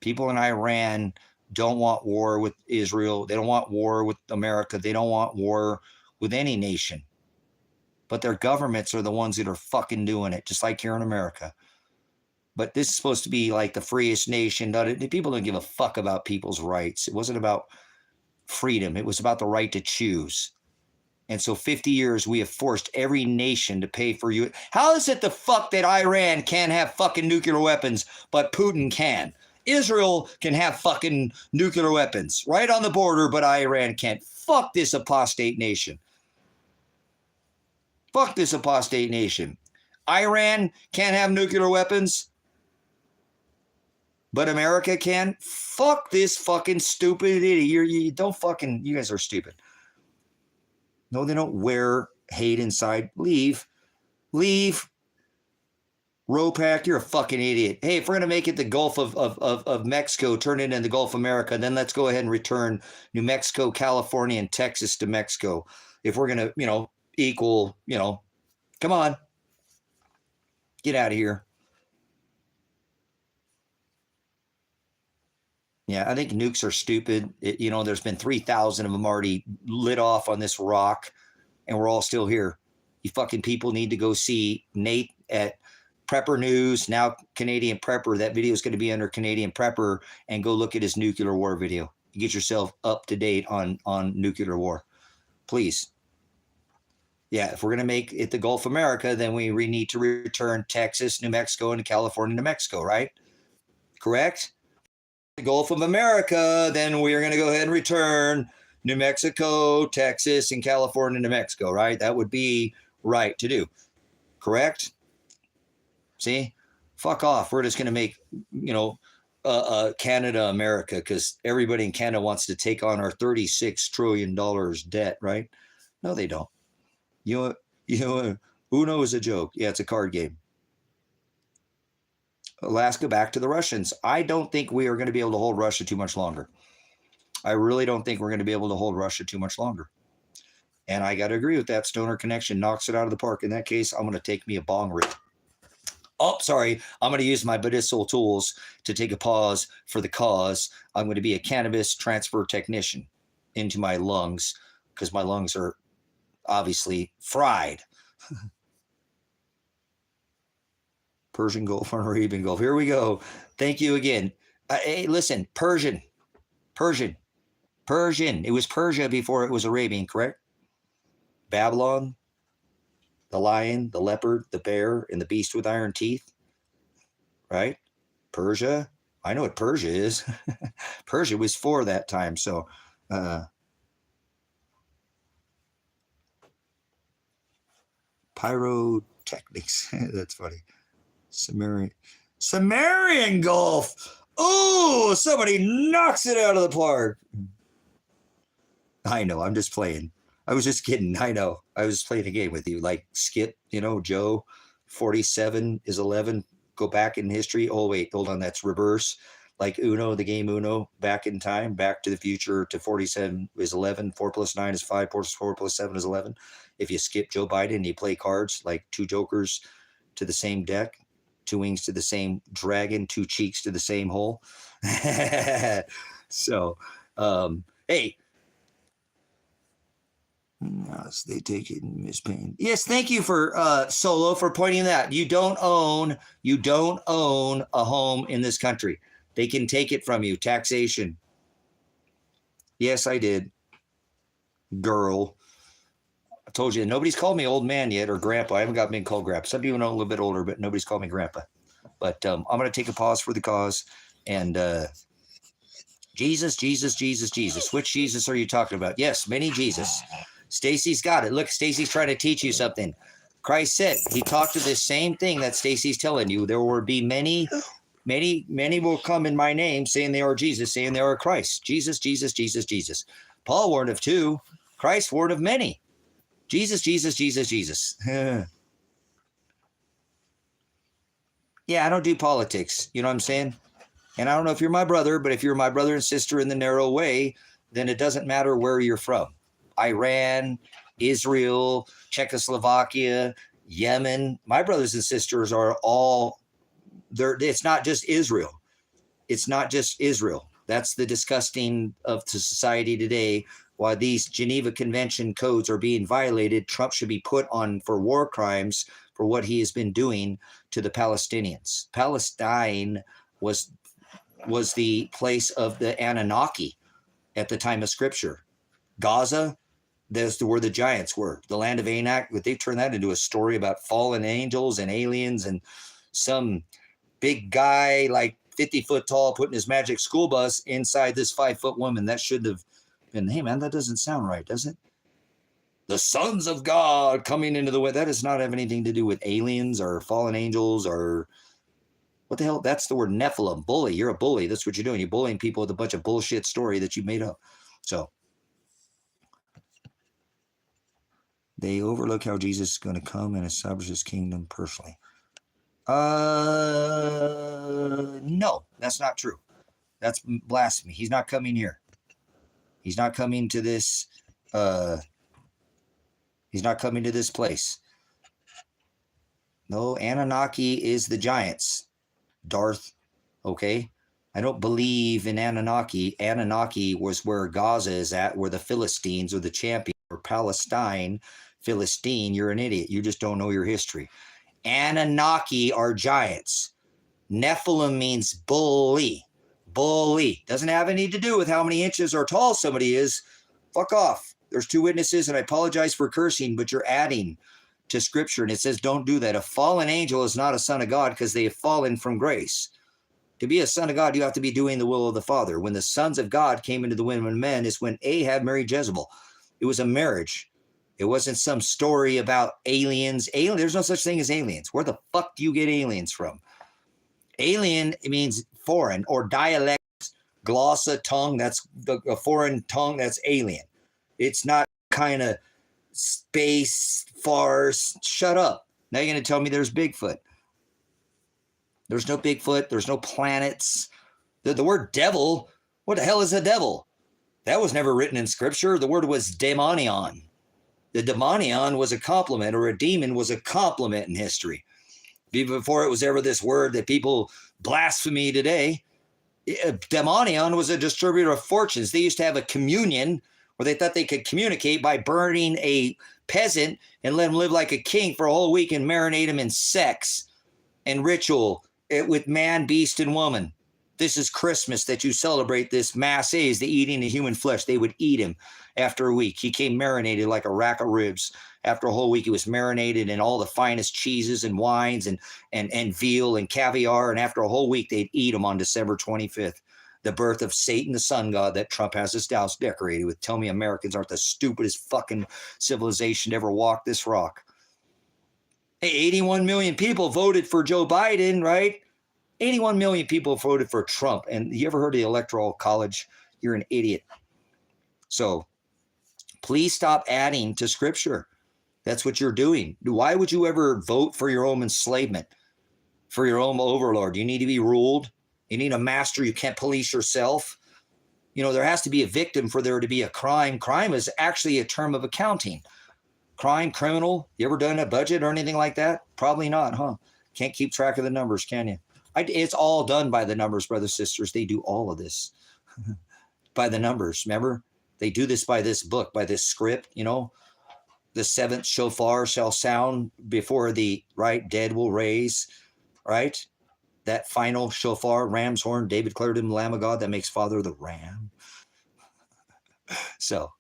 People in Iran don't want war with Israel. They don't want war with America. They don't want war with any nation. But their governments are the ones that are fucking doing it, just like here in America. But this is supposed to be like the freest nation. People don't give a fuck about people's rights. It wasn't about freedom. It was about the right to choose. And so 50 years, we have forced every nation to pay for you. How is it the fuck that Iran can't have fucking nuclear weapons, but Putin can? Israel can have fucking nuclear weapons right on the border, but Iran can't. Fuck this apostate nation. Fuck this apostate nation. Iran can't have nuclear weapons, but America can? Fuck this fucking stupid idiot. You guys are stupid. No, they don't wear hate inside. Leave. Ropac, you're a fucking idiot. Hey, if we're going to make it the Gulf of Mexico, turn it into Gulf America, then let's go ahead and return New Mexico, California, and Texas to Mexico. If we're going to, equal, come on. Get out of here. Yeah, I think nukes are stupid. There's been 3,000 of them already lit off on this rock, and we're all still here. You fucking people need to go see Nate at Prepper News, now Canadian Prepper. That video is going to be under Canadian Prepper, and go look at his nuclear war video. Get yourself up to date on nuclear war, please. Yeah, if we're going to make it the Gulf America, then we need to return Texas, New Mexico, and California to Mexico, right? Correct? The Gulf of America, then we're going to go ahead and return New Mexico, Texas, and California to Mexico, right? That would be right to do. Correct? See? Fuck off. We're just going to make, Canada America, because everybody in Canada wants to take on our $36 trillion debt, right? No, they don't. Uno is a joke. Yeah, it's a card game. Alaska, back to the Russians. I don't think we are going to be able to hold Russia too much longer. I really don't think we're going to be able to hold Russia too much longer. And I got to agree with that. Stoner Connection knocks it out of the park. In that case, I'm going to take me a bong rip. Oh, sorry. I'm going to use my medicinal tools to take a pause for the cause. I'm going to be a cannabis transfer technician into my lungs, because my lungs are obviously fried. Persian Gulf or Arabian Gulf. Here we go. Thank you again. Hey, listen, Persian. It was Persia before it was Arabian, correct? Babylon, the lion, the leopard, the bear, and the beast with iron teeth, right? Persia. I know what Persia is. Persia was for that time. So, pyrotechnics. That's funny. Sumerian Gulf. Oh, somebody knocks it out of the park. I know. I'm just playing. I was just kidding. I know. I was playing a game with you. Like Skip, Joe, 47 is 11. Go back in history. Oh, wait. Hold on. That's reverse. like Uno, the game Uno, back in time, Back to the Future to 47 is 11, 4 plus 9 is 5, 4 plus 7 is 11. If you skip Joe Biden and you play cards like 2 jokers to the same deck, 2 wings to the same dragon, 2 cheeks to the same hole. So, hey, yes, they take it in Miss Payne. Yes, thank you for Solo for pointing that. You don't own a home in this country. They can take it from you. Taxation. Yes, I did. Girl. I told you, nobody's called me old man yet or grandpa. I haven't got being called grandpa. Some people know a little bit older, but nobody's called me grandpa. But I'm going to take a pause for the cause. And Jesus. Which Jesus are you talking about? Yes, many Jesus. Stacy's got it. Look, Stacy's trying to teach you something. Christ said, he talked to this same thing that Stacy's telling you. There will be many will come in my name, saying they are Jesus, saying they are Christ. Jesus. Paul warned of 2. Christ warned of many. Jesus. Yeah, I don't do politics. You know what I'm saying? And I don't know if you're my brother, but if you're my brother and sister in the narrow way, then it doesn't matter where you're from. Iran, Israel, Czechoslovakia, Yemen. My brothers and sisters are all there. It's not just Israel. It's not just Israel. That's the disgusting of the society today. While these Geneva Convention codes are being violated, Trump should be put on for war crimes for what he has been doing to the Palestinians. Palestine was the place of the Anunnaki at the time of Scripture. Gaza, that's where the giants were, the land of Anak. But they've turned that into a story about fallen angels and aliens and some big guy like 50 foot tall putting his magic school bus inside this 5 foot woman. That shouldn't have been. Hey man, that doesn't sound right, does it? The sons of God coming into the way. That does not have anything to do with aliens or fallen angels or what the hell? That's the word Nephilim, bully. You're a bully. That's what you're doing. You're bullying people with a bunch of bullshit story that you made up. So they overlook how Jesus is going to come and establish his kingdom personally. No, that's not true. That's blasphemy. He's not coming here. He's not coming to this. He's not coming to this place. No, Anunnaki is the giants. Darth, okay? I don't believe in Anunnaki. Anunnaki was where Gaza is at, where the Philistines are the champion, or Palestine. Philistine, you're an idiot. You just don't know your history. Anunnaki are giants. Nephilim means bully. Bully. Doesn't have any to do with how many inches or tall somebody is. Fuck off. There's 2 witnesses, and I apologize for cursing, but you're adding to Scripture, and it says don't do that. A fallen angel is not a son of God because they have fallen from grace. To be a son of God, you have to be doing the will of the Father. When the sons of God came into the women of men is when Ahab married Jezebel. It was a marriage. It wasn't some story about aliens. There's no such thing as aliens. Where the fuck do you get aliens from? Alien, it means foreign, or dialect, glossa, tongue. That's a foreign tongue. That's alien. It's not kind of space farce. Shut up. Now you're going to tell me there's Bigfoot. There's no Bigfoot. There's no planets. The word devil, what the hell is a devil? That was never written in Scripture. The word was daemonion. The daemonion was a compliment, or a demon was a compliment in history. Before it was ever this word that people blaspheme today, daemonion was a distributor of fortunes. They used to have a communion where they thought they could communicate by burning a peasant and let him live like a king for a whole week and marinate him in sex and ritual with man, beast, and woman. This is Christmas that you celebrate this mass is the eating of human flesh. They would eat him after a week. He came marinated like a rack of ribs. After a whole week, he was marinated in all the finest cheeses and wines and veal and caviar. And after a whole week, they'd eat him on December 25th. The birth of Satan, the sun god that Trump has his house decorated with. Tell me Americans aren't the stupidest fucking civilization to ever walk this rock. Hey, 81 million people voted for Joe Biden, right? 81 million people voted for Trump. And you ever heard of the Electoral College? You're an idiot. So please stop adding to Scripture. That's what you're doing. Why would you ever vote for your own enslavement, for your own overlord? You need to be ruled. You need a master. You can't police yourself. You know, there has to be a victim for there to be a crime. Crime is actually a term of accounting. Crime, criminal. You ever done a budget or anything like that? Probably not, huh? Can't keep track of the numbers, can you? It's all done by the numbers, brothers, sisters. They do all of this by the numbers. Remember, they do this by this book, by this script. You know, the seventh shofar shall sound before the dead will raise, right? That final shofar, ram's horn, David declared him the Lamb of God that makes Father the Ram. So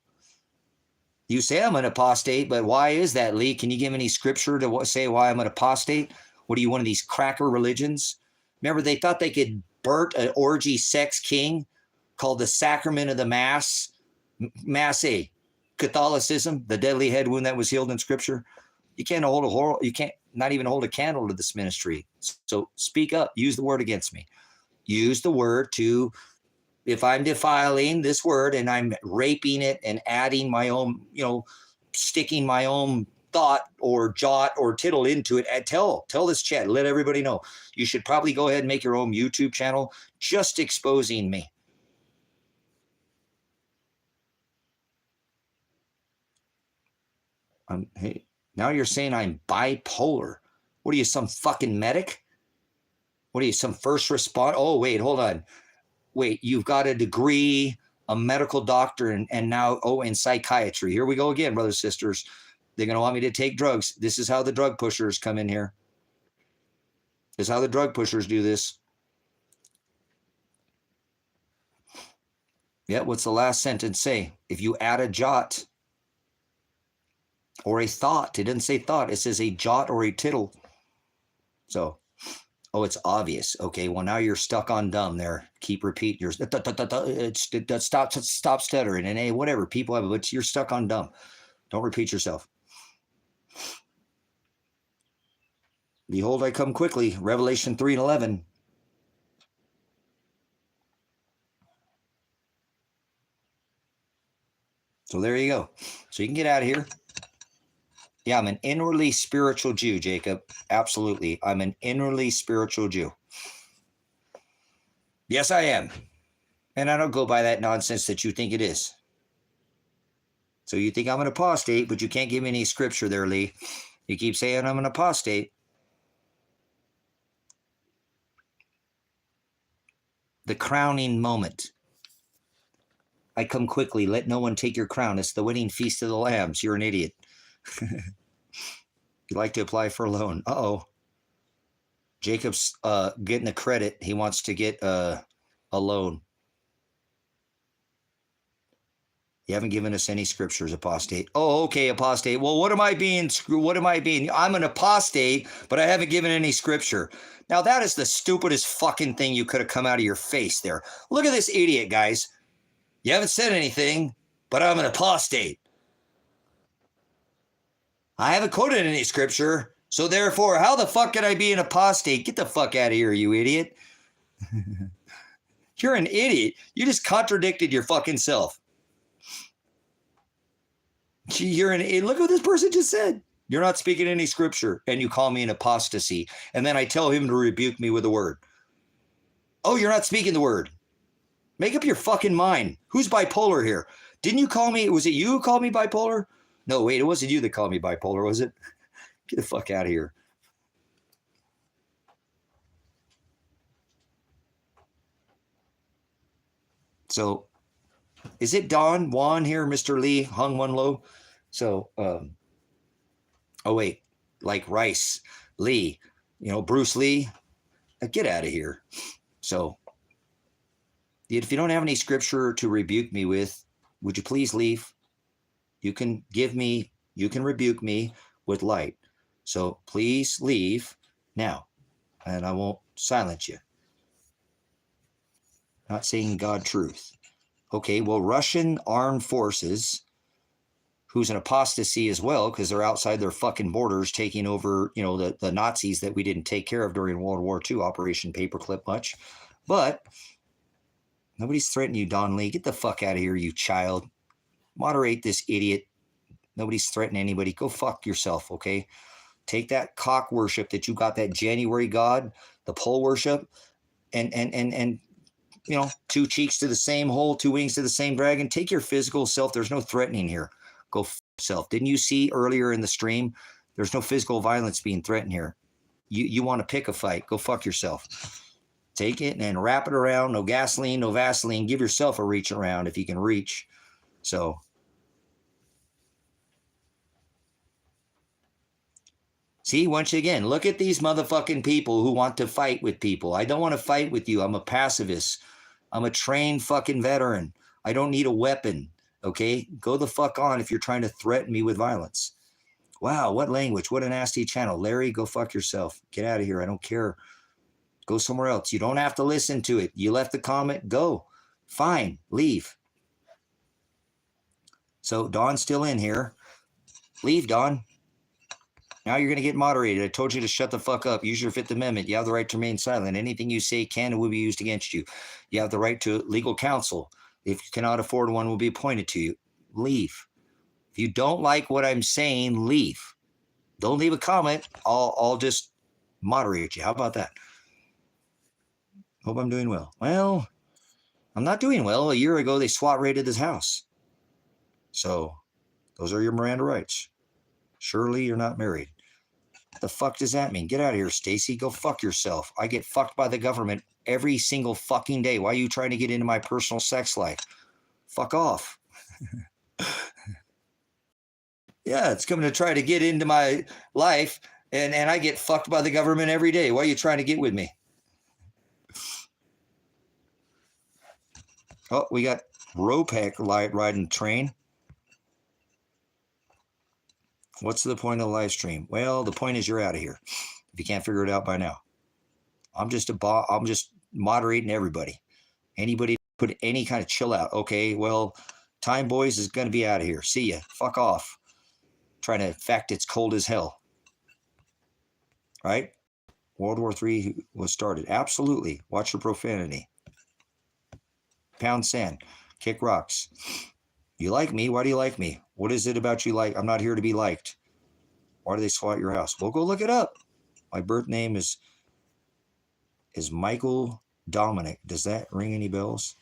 you say I'm an apostate, but why is that, Lee? Can you give any scripture to say why I'm an apostate? What are you, one of these cracker religions? Remember, they thought they could birth an orgy sex king called the sacrament of the Mass. Mass A, Catholicism, the deadly head wound that was healed in Scripture. You can't not even hold a candle to this ministry. So speak up. Use the word against me. Use the word to, if I'm defiling this word and I'm raping it and adding my own, sticking my own thought or jot or tittle into it, tell this chat, let everybody know. You should probably go ahead and make your own YouTube channel just exposing me. Hey, now you're saying I'm bipolar. What are you, some fucking medic? What are you, some first responder? Oh, wait, hold on. Wait, you've got a degree, a medical doctor, and now, in psychiatry. Here we go again, brothers and sisters. They're going to want me to take drugs. This is how the drug pushers come in here. This is how the drug pushers do this. Yeah, what's the last sentence say? If you add a jot or a thought, it doesn't say thought, it says a jot or a tittle. So, it's obvious. Okay, well, now you're stuck on dumb there. Keep repeating your stop stuttering and whatever people have, but you're stuck on dumb. Don't repeat yourself. Behold, I come quickly. Revelation 3:11. So there you go. So you can get out of here. Yeah, I'm an inwardly spiritual Jew, Jacob. Absolutely. I'm an inwardly spiritual Jew. Yes, I am. And I don't go by that nonsense that you think it is. So you think I'm an apostate, but you can't give me any scripture there, Lee. You keep saying I'm an apostate. The crowning moment. I come quickly. Let no one take your crown. It's the wedding feast of the lambs. You're an idiot. You'd like to apply for a loan. Uh-oh. Jacob's getting a credit. He wants to get a loan. You haven't given us any scriptures, apostate. Oh, okay, apostate. Well, what am I being? I'm an apostate, but I haven't given any scripture. Now, that is the stupidest fucking thing you could have come out of your face there. Look at this idiot, guys. You haven't said anything, but I'm an apostate. I haven't quoted any scripture, so therefore, how the fuck can I be an apostate? Get the fuck out of here, you idiot. You're an idiot. You just contradicted your fucking self. You're an idiot. Look what this person just said. You're not speaking any scripture, and you call me an apostasy. And then I tell him to rebuke me with a word. Oh, you're not speaking the word. Make up your fucking mind. Who's bipolar here? Didn't you call me? Was it you who called me bipolar? No, wait, it wasn't you that called me bipolar, was it? Get the fuck out of here. So, is it Juan here, Mr. Lee, hung one low? So, oh wait, like Rice, Lee, Bruce Lee, get out of here. So, if you don't have any scripture to rebuke me with, would you please leave? You can rebuke me with light. So please leave now, and I won't silence you. Not saying God truth. Okay, well, Russian armed forces, who's an apostasy as well, because they're outside their fucking borders taking over, the Nazis that we didn't take care of during World War II, Operation Paperclip much. But nobody's threatening you, Don Lee. Get the fuck out of here, you child. Moderate this idiot. Nobody's threatening anybody. Go fuck yourself, okay? Take that cock worship that you got, that January God, the pole worship. and you know, two cheeks to the same hole, two wings to the same dragon. Take your physical self. There's no threatening here. Go f yourself. Didn't you see earlier in the stream? There's no physical violence being threatened here. You want to pick a fight. Go fuck yourself. Take it and wrap it around. No gasoline, no Vaseline. Give yourself a reach around if you can reach. So see, once again, look at these motherfucking people who want to fight with people. I don't want to fight with you. I'm a pacifist. I'm a trained fucking veteran. I don't need a weapon, okay? Go the fuck on if you're trying to threaten me with violence. Wow, what language? What a nasty channel. Larry, go fuck yourself. Get out of here. I don't care. Go somewhere else. You don't have to listen to it. You left the comment. Go. Fine. Leave. So Dawn's still in here. Leave, Dawn. Now you're going to get moderated. I told you to shut the fuck up. Use your Fifth Amendment. You have the right to remain silent. Anything you say can and will be used against you. You have the right to legal counsel. If you cannot afford one, will be appointed to you. Leave. If you don't like what I'm saying, leave. Don't leave a comment. I'll just moderate you. How about that? Hope I'm doing well. Well, I'm not doing well. A year ago, they SWAT raided this house. So those are your Miranda rights. Surely you're not married. What the fuck does that mean? Get out of here, Stacy. Go fuck yourself. I get fucked by the government every single fucking day. Why are you trying to get into my personal sex life? Fuck off. Yeah, it's coming to try to get into my life, and I get fucked by the government every day. Why are you trying to get with me? Oh, we got Ropac light riding train. What's the point of the live stream? Well, the point is you're out of here. If you can't figure it out by now, I'm just moderating everybody. Anybody put any kind of chill out. Okay, well, Time Boys is going to be out of here. See ya. Fuck off. Trying to fact it's cold as hell. Right? World War III was started. Absolutely. Watch your profanity. Pound sand. Kick rocks. You like me? Why do you like me? What is it about you like? I'm not here to be liked. Why do they SWAT your house? Well, go look it up. My birth name is Michael Dominic. Does that ring any bells?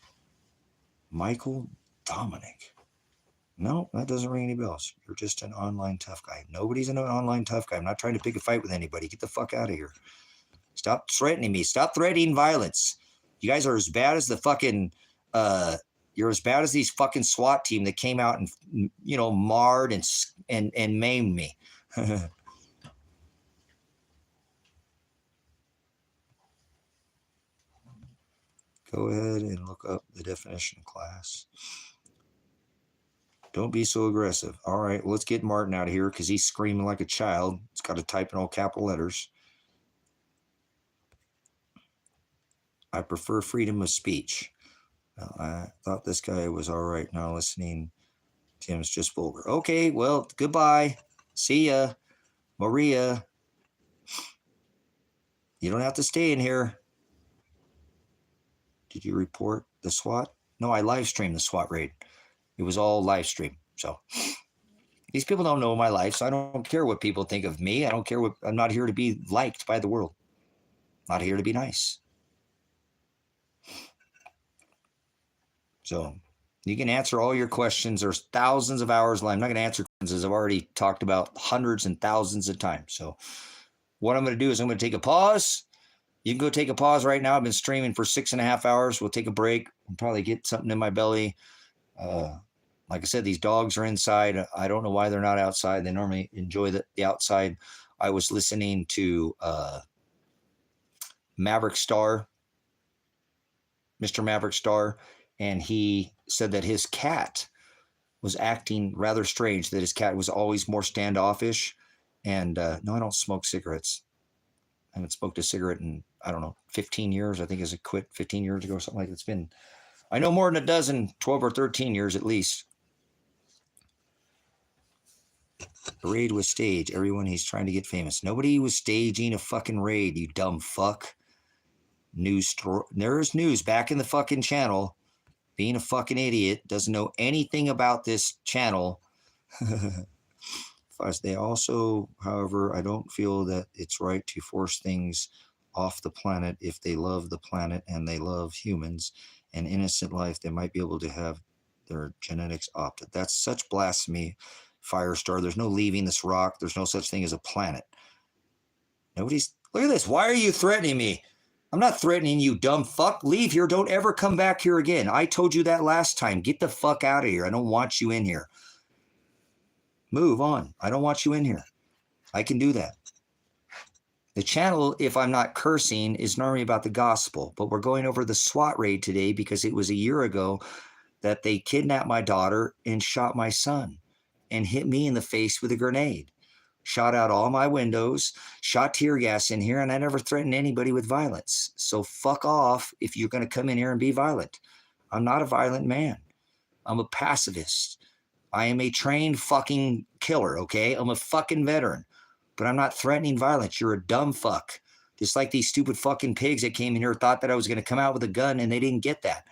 Michael Dominic. No, that doesn't ring any bells. You're just an online tough guy. Nobody's an online tough guy. I'm not trying to pick a fight with anybody. Get the fuck out of here. Stop threatening me. Stop threatening violence. You guys are as bad as the fucking... you're as bad as these fucking SWAT team that came out and, you know, marred and maimed me. Go ahead and look up the definition of class. Don't be so aggressive. All right, let's get Martin out of here because he's screaming like a child. He's got to type in all capital letters. I prefer freedom of speech. I thought this guy was all right. Now listening to him is just vulgar. Okay, well, goodbye. See ya. Maria. You don't have to stay in here. Did you report the SWAT? No, I live streamed the SWAT raid. It was all live stream. So these people don't know my life, so I don't care what people think of me. I don't care what, I'm not here to be liked by the world. I'm not here to be nice. So you can answer all your questions. There's thousands of hours live. I'm not going to answer questions as I've already talked about hundreds and thousands of times. So what I'm going to do is I'm going to take a pause. You can go take a pause right now. I've been streaming for 6.5 hours. We'll take a break. I'll probably get something in my belly. Like I said, these dogs are inside. I don't know why they're not outside. They normally enjoy the outside. I was listening to Maverick Star, Mr. Maverick Star, and he said that his cat was acting rather strange, that his cat was always more standoffish. And no, I don't smoke cigarettes. I haven't smoked a cigarette in, I don't know, 15 years. I think I quit 15 years ago or something like that. It's been, I know more than a dozen, 12 or 13 years at least. The raid was staged. Everyone, he's trying to get famous. Nobody was staging a fucking raid, you dumb fuck. There's news back in the fucking channel. Being a fucking idiot, doesn't know anything about this channel. They also, however, I don't feel that it's right to force things off the planet if they love the planet and they love humans and innocent life. They might be able to have their genetics opted. That's such blasphemy, Firestar. There's no leaving this rock. There's no such thing as a planet. Nobody's. Look at this. Why are you threatening me? I'm not threatening you, dumb fuck. Leave here. Don't ever come back here again. I told you that last time. Get the fuck out of here. I don't want you in here. Move on. I don't want you in here. I can do that. The channel, if I'm not cursing, is normally about the gospel, but we're going over the SWAT raid today because it was a year ago that they kidnapped my daughter and shot my son and hit me in the face with a grenade. Shot out all my windows, shot tear gas in here, and I never threatened anybody with violence. So fuck off if you're going to come in here and be violent. I'm not a violent man. I'm a pacifist. I am a trained fucking killer, okay? I'm a fucking veteran. But I'm not threatening violence. You're a dumb fuck. Just like these stupid fucking pigs that came in here thought that I was going to come out with a gun, and they didn't get that.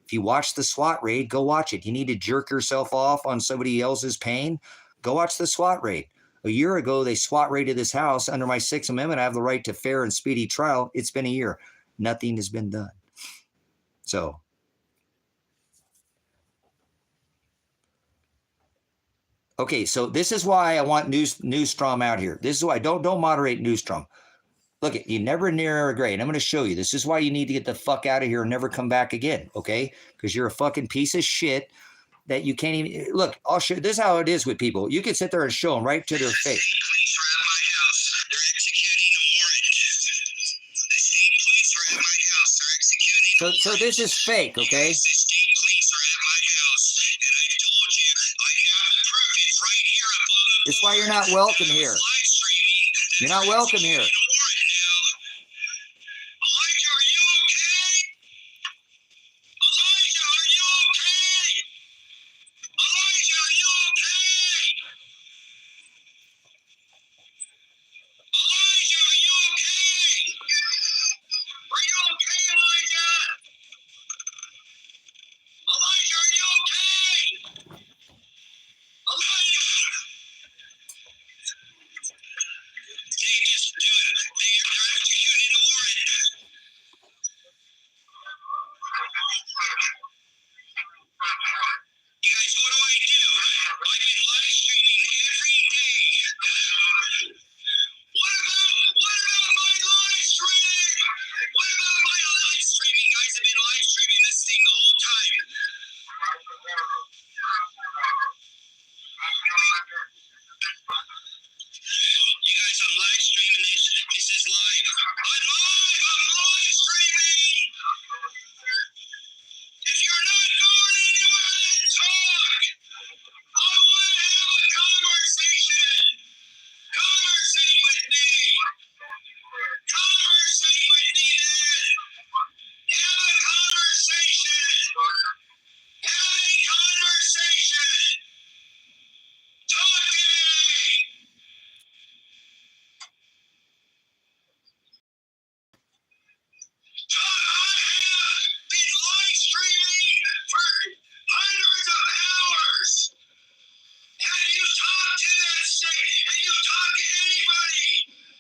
If you watch the SWAT raid, go watch it. You need to jerk yourself off on somebody else's pain? Go watch the SWAT raid. A year ago, they SWAT raided this house. Under my Sixth Amendment, I have the right to fair and speedy trial. It's been a year. Nothing has been done. So, okay, so this is why I want Newstrom out here. This is why. Don't moderate Newstrom. Look, you never near a grade. I'm going to show you. This is why you need to get the fuck out of here and never come back again, okay? Because you're a fucking piece of shit that you can't even... Look, I'll show... This is how it is with people. You can sit there and show them right to their face. Police are at my house. They're executing a warrant. The state police are at my house. They're executing a warrant. So this is fake, okay? The state police are at my house. And I told you, I have the proof. It's right here up on the That's why you're not welcome here. live streaming. You're not welcome here. Elijah, are you okay? Elijah, are you okay? Elijah, are you okay? Elijah, are you okay? Are you okay, Elijah? Elijah, are you okay? Elijah! They just do it. They're executing the warrant. You guys, what do I do? I've been live streaming every day. What about my live stream? What about my live streaming? Guys have been live streaming this thing the whole time. You guys, I'm live streaming this. This is live. I'm live streaming. If you're not going anywhere, then talk. I want to have a conversation. Conversate with me. Conversate with me, then. Have a conversation. Have a conversation. Talk to me. I have been live streaming for hundreds of hours. Have you talked to that state? Have you talked to anybody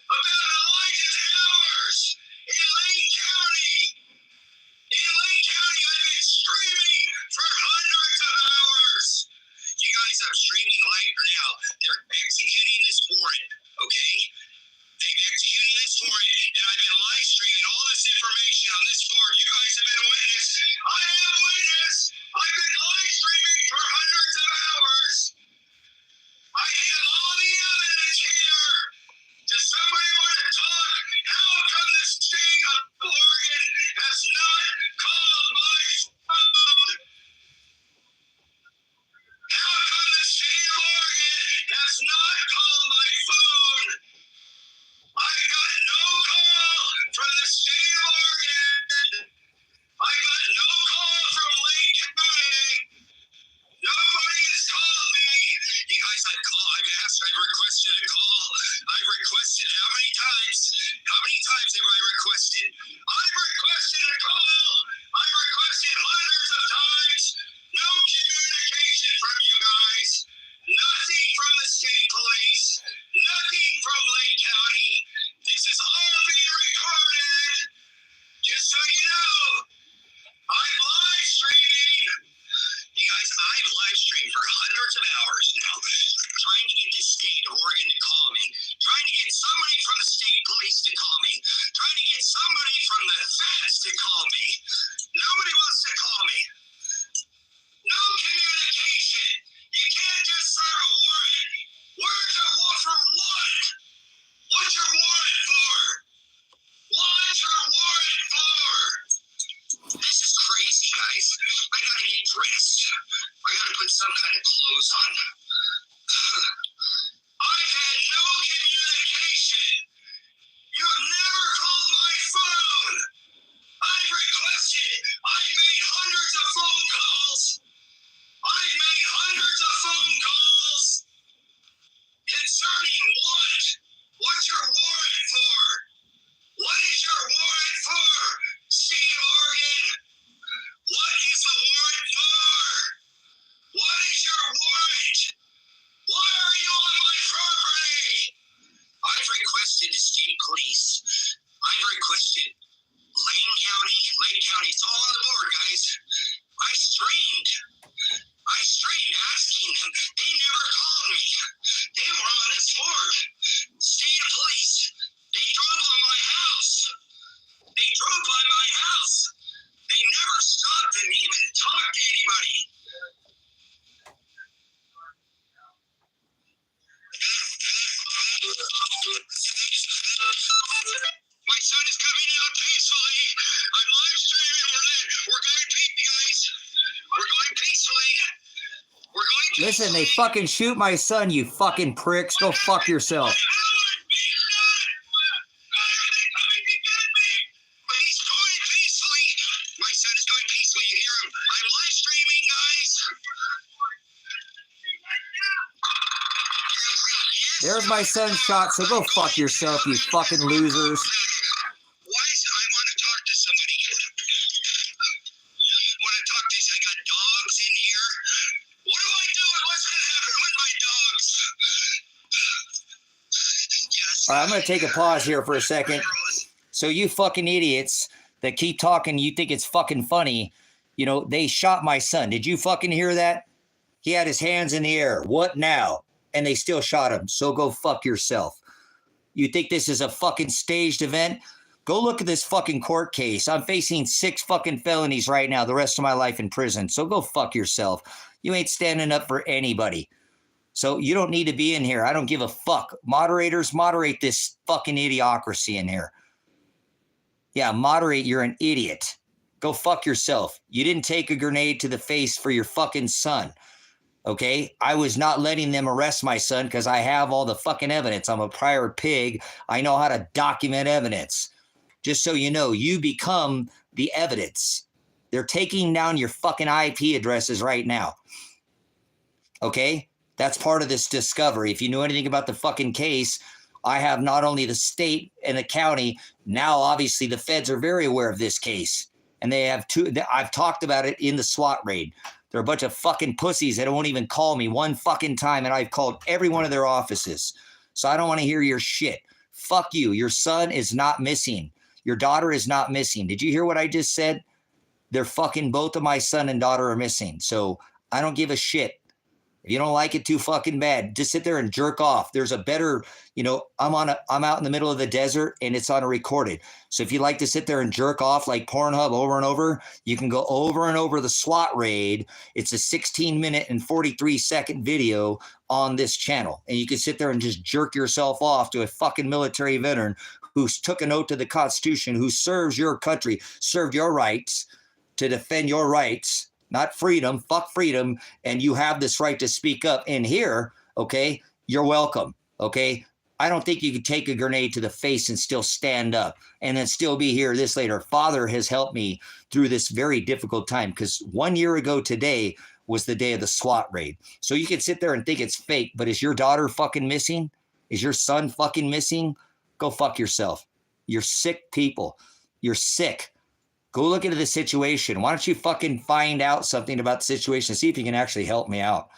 about Elijah's hours in Lane County? In Lane County, I've been streaming for hundreds of hours. You guys, I'm streaming live now. They're executing this warrant, okay? They've executed this warrant, and I've been live streaming all this information on this board. You guys have been a witness. I have witness. I've been live streaming for hundreds of hours. I have all the evidence here. Does somebody want to talk? How come the state of Oregon has not called my phone? How come the state of Oregon has not called my phone? I got no call from the state of Oregon. I got no call from Lake County. Nobody has called me. You guys, I've asked, I've requested a call. I've requested how many times? How many times have I requested? I've requested a call. I've requested hundreds of times. No communication from you guys. Nothing from the state police. Nothing from Lake County. This is all being recorded. of hours now trying to get this state of Oregon to call me, trying to get somebody from the state police to call me, trying to get somebody from the feds to call me. Nobody wants to call me. No communication. You can't just serve a warrant. Where's your warrant for what? What's your warrant for? What's your warrant for? This is crazy, guys. I gotta get dressed. I gotta put some kind of clothes on. I've had no communication. You've never called my phone. I've requested. I've made hundreds of phone calls. I've made hundreds of phone calls. Concerning what? What's your warrant for? What is your warrant for? State of Oregon. What is the warrant for? What is your warrant? Why are you on my property? I've requested the state police. I've requested Lane County. Lane County, it's all on the board, guys. I streamed asking them. They never called me. They were on this board. State police. They drove by my house. They never stopped and even talked to anybody. My son is coming out peacefully. I'm live streaming. We're going peacefully, guys. We're going peacefully. We're going peacefully. Listen, they fucking shoot my son, you fucking pricks. Go fuck yourself. There's my son shot, so go fuck yourself, you fucking losers. Why is I want to talk to somebody? Want to talk to this? I got dogs in here. What do I do? What's going to happen with my dogs? Yes. All right, I'm going to take a pause here for a second. So you fucking idiots that keep talking, you think it's fucking funny. You know, they shot my son. Did you fucking hear that? He had his hands in the air. What now? And they still shot him. So go fuck yourself. You think this is a fucking staged event? Go look at this fucking court case. I'm facing 6 fucking felonies right now, the rest of my life in prison. So go fuck yourself. You ain't standing up for anybody. So you don't need to be in here. I don't give a fuck. Moderators, moderate this fucking idiocracy in here. Yeah, moderate. You're an idiot. Go fuck yourself. You didn't take a grenade to the face for your fucking son. Okay, I was not letting them arrest my son because I have all the fucking evidence. I'm a prior pig. I know how to document evidence. Just so you know, you become the evidence. They're taking down your fucking IP addresses right now. Okay, that's part of this discovery. If you know anything about the fucking case, I have not only the state and the county, now obviously the feds are very aware of this case. And they have I've talked about it in the SWAT raid. They're a bunch of fucking pussies that won't even call me one fucking time, and I've called every one of their offices. So I don't want to hear your shit. Fuck you. Your son is not missing. Your daughter is not missing. Did you hear what I just said? They're fucking both of my son and daughter are missing. So I don't give a shit. If you don't like it too fucking bad, just sit there and jerk off. There's a better, you know, I'm out in the middle of the desert and it's on a recorded. So if you like to sit there and jerk off like Pornhub over and over, you can go over and over the SWAT raid. It's a 16-minute and 43-second video on this channel. And you can sit there and just jerk yourself off to a fucking military veteran who's took an oath to the Constitution, who serves your country, served your rights to defend your rights. Not freedom, fuck freedom, and you have this right to speak up in here, okay? You're welcome, okay? I don't think you could take a grenade to the face and still stand up and then still be here this later. Father has helped me through this very difficult time because 1 year ago today was the day of the SWAT raid. So you can sit there and think it's fake, but is your daughter fucking missing? Is your son fucking missing? Go fuck yourself. You're sick people. You're sick. Go look into the situation. Why don't you fucking find out something about the situation? See if you can actually help me out.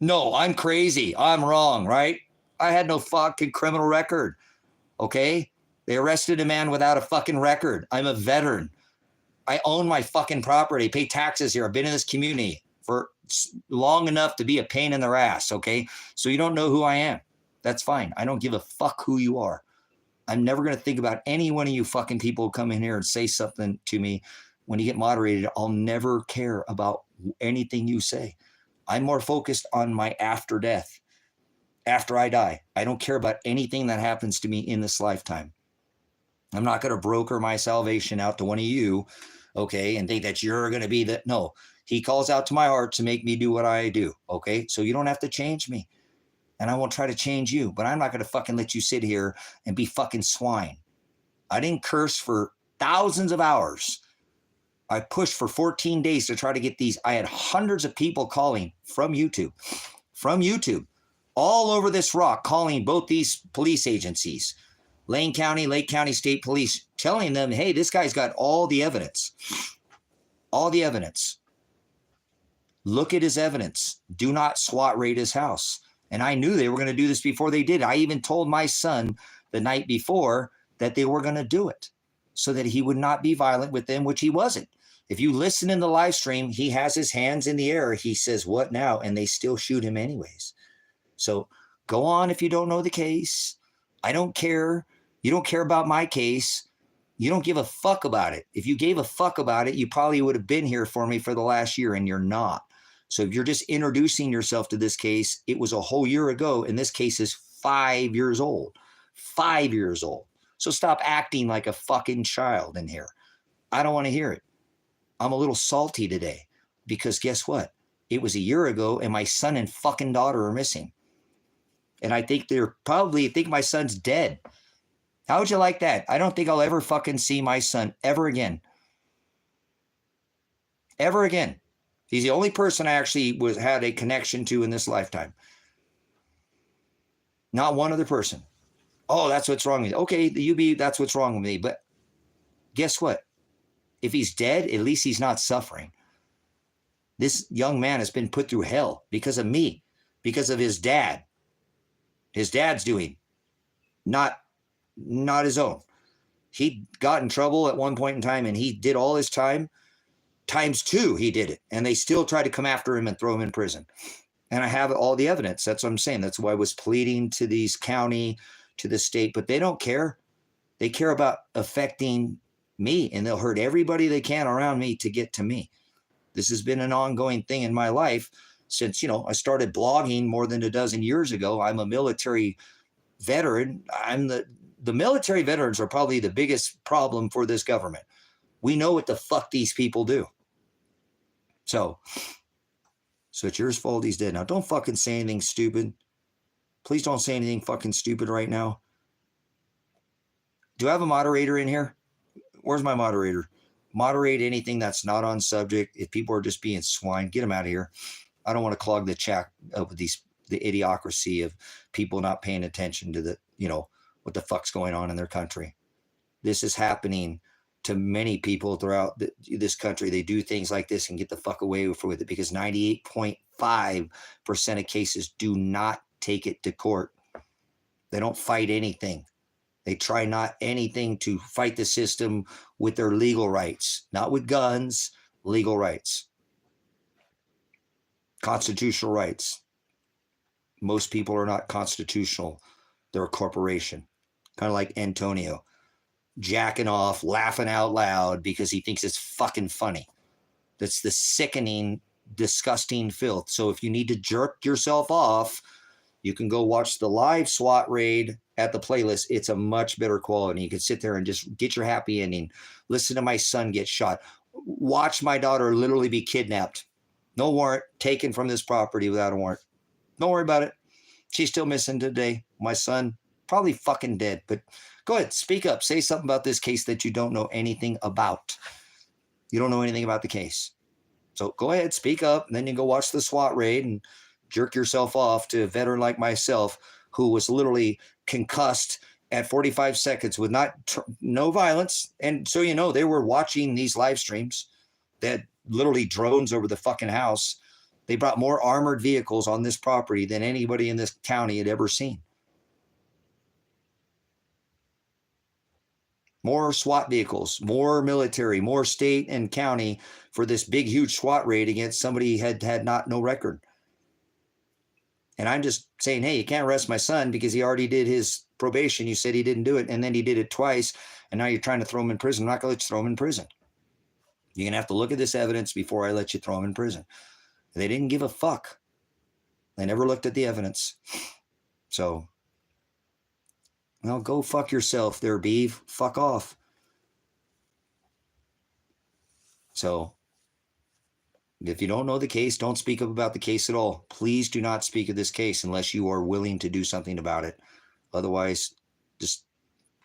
No, I'm crazy. I'm wrong, right? I had no fucking criminal record. Okay? They arrested a man without a fucking record. I'm a veteran. I own my fucking property, pay taxes here. I've been in this community for long enough to be a pain in their ass, okay? So you don't know who I am. That's fine. I don't give a fuck who you are. I'm never going to think about any one of you fucking people who come in here and say something to me. When you get moderated, I'll never care about anything you say. I'm more focused on my after death, after I die. I don't care about anything that happens to me in this lifetime. I'm not going to broker my salvation out to one of you, okay, and think that you're going to be the, no. He calls out to my heart to make me do what I do, okay? So you don't have to change me, and I won't try to change you, but I'm not going to fucking let you sit here and be fucking swine. I didn't curse for thousands of hours. I pushed for 14 days to try to get these. I had hundreds of people calling from YouTube, all over this rock, calling both these police agencies, Lane County, Lake County State Police, telling them, hey, this guy's got all the evidence. All the evidence. Look at his evidence. Do not SWAT raid his house. And I knew they were going to do this before they did. I even told my son the night before that they were going to do it so that he would not be violent with them, which he wasn't. If you listen in the live stream, he has his hands in the air. He says, what now? And they still shoot him anyways. So go on if you don't know the case. I don't care. You don't care about my case. You don't give a fuck about it. If you gave a fuck about it, you probably would have been here for me for the last year, and you're not. So if you're just introducing yourself to this case, it was a whole year ago, and this case is 5 years old. 5 years old. So stop acting like a fucking child in here. I don't want to hear it. I'm a little salty today because guess what? It was a year ago, and my son and fucking daughter are missing. And I think they're probably think my son's dead. How would you like that? I don't think I'll ever fucking see my son ever again. Ever again. He's the only person I actually had a connection to in this lifetime. Not one other person. Oh, that's what's wrong with you. Okay, the UB, that's what's wrong with me. But guess what? If he's dead, at least he's not suffering. This young man has been put through hell because of me, because of his dad. His dad's doing, not his own. He got in trouble at one point in time, and he did all his time. Times two, he did it. And they still try to come after him and throw him in prison. And I have all the evidence. That's what I'm saying. That's why I was pleading to these county, to the state. But they don't care. They care about affecting me, and they'll hurt everybody they can around me to get to me. This has been an ongoing thing in my life since, I started blogging more than a dozen years ago. I'm a military veteran. The military veterans are probably the biggest problem for this government. We know what the fuck these people do. So it's your fault he's dead. Now, don't fucking say anything stupid. Please don't say anything fucking stupid right now. Do I have a moderator in here? Where's my moderator? Moderate anything that's not on subject. If people are just being swine, get them out of here. I don't want to clog the chat up with the idiocracy of people not paying attention to what the fuck's going on in their country. This is happening to many people throughout this country. They do things like this and get the fuck away with it because 98.5% of cases do not take it to court. They don't fight anything. They try not anything to fight the system with their legal rights, not with guns, legal rights, constitutional rights. Most people are not constitutional. They're a corporation, kind of like Antonio, jacking off, laughing out loud because he thinks it's fucking funny. That's the sickening, disgusting filth. So if you need to jerk yourself off, you can go watch the live SWAT raid at the playlist. It's a much better quality. You can sit there and just get your happy ending. Listen to my son get shot. Watch my daughter literally be kidnapped. No warrant, taken from this property without a warrant. Don't worry about it. She's still missing today. My son, probably fucking dead. But go ahead, speak up. Say something about this case that you don't know anything about. You don't know anything about the case. So go ahead, speak up, and then you go watch the SWAT raid and jerk yourself off to a veteran like myself who was literally concussed at 45 seconds with no violence. And so, they were watching these live streams that literally drones over the fucking house. They brought more armored vehicles on this property than anybody in this county had ever seen. more SWAT vehicles, more military, more state and county for this big, huge SWAT raid against somebody had no record. And I'm just saying, hey, you can't arrest my son because he already did his probation. You said he didn't do it, and then he did it twice, and now you're trying to throw him in prison. I'm not going to let you throw him in prison. You're going to have to look at this evidence before I let you throw him in prison. They didn't give a fuck. They never looked at the evidence. So, well, go fuck yourself there, Beeve. Fuck off. So, if you don't know the case, don't speak up about the case at all. Please do not speak of this case unless you are willing to do something about it. Otherwise, just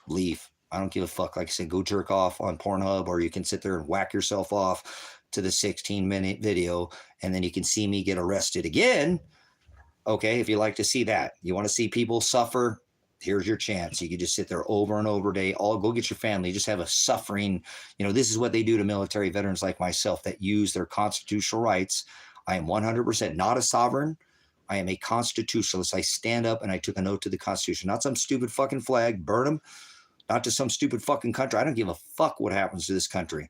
leave. I don't give a fuck. Like I said, go jerk off on Pornhub, or you can sit there and whack yourself off to the 16-minute video, and then you can see me get arrested again. Okay, if you like to see that. You want to see people suffer? Here's your chance. You can just sit there over and over a day. Go get your family. Just have a suffering. This is what they do to military veterans like myself that use their constitutional rights. I am 100% not a sovereign. I am a constitutionalist. I stand up and I took an oath to the Constitution. Not some stupid fucking flag. Burn them. Not to some stupid fucking country. I don't give a fuck what happens to this country.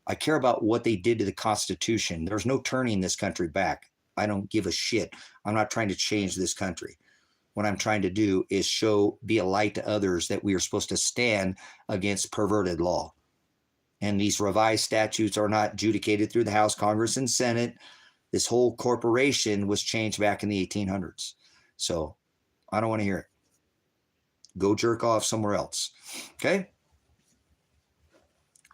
I care about what they did to the Constitution. There's no turning this country back. I don't give a shit. I'm not trying to change this country. What I'm trying to do is be a light to others that we are supposed to stand against perverted law. And these revised statutes are not adjudicated through the House, Congress, and Senate. This whole corporation was changed back in the 1800s. So I don't want to hear it. Go jerk off somewhere else. Okay?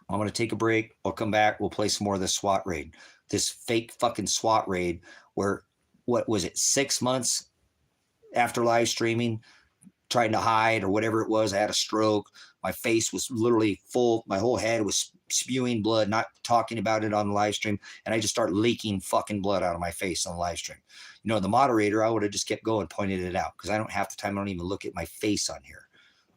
I'm going to take a break. I'll come back. We'll play some more of this SWAT raid. This fake fucking SWAT raid where, what was it, 6 months after live streaming, trying to hide or whatever it was. I had a stroke. My face was literally full. My whole head was spewing blood, not talking about it on the live stream. And I just started leaking fucking blood out of my face on the live stream. The moderator, I would have just kept going, pointed it out, because I don't have the time. I don't even look at my face on here.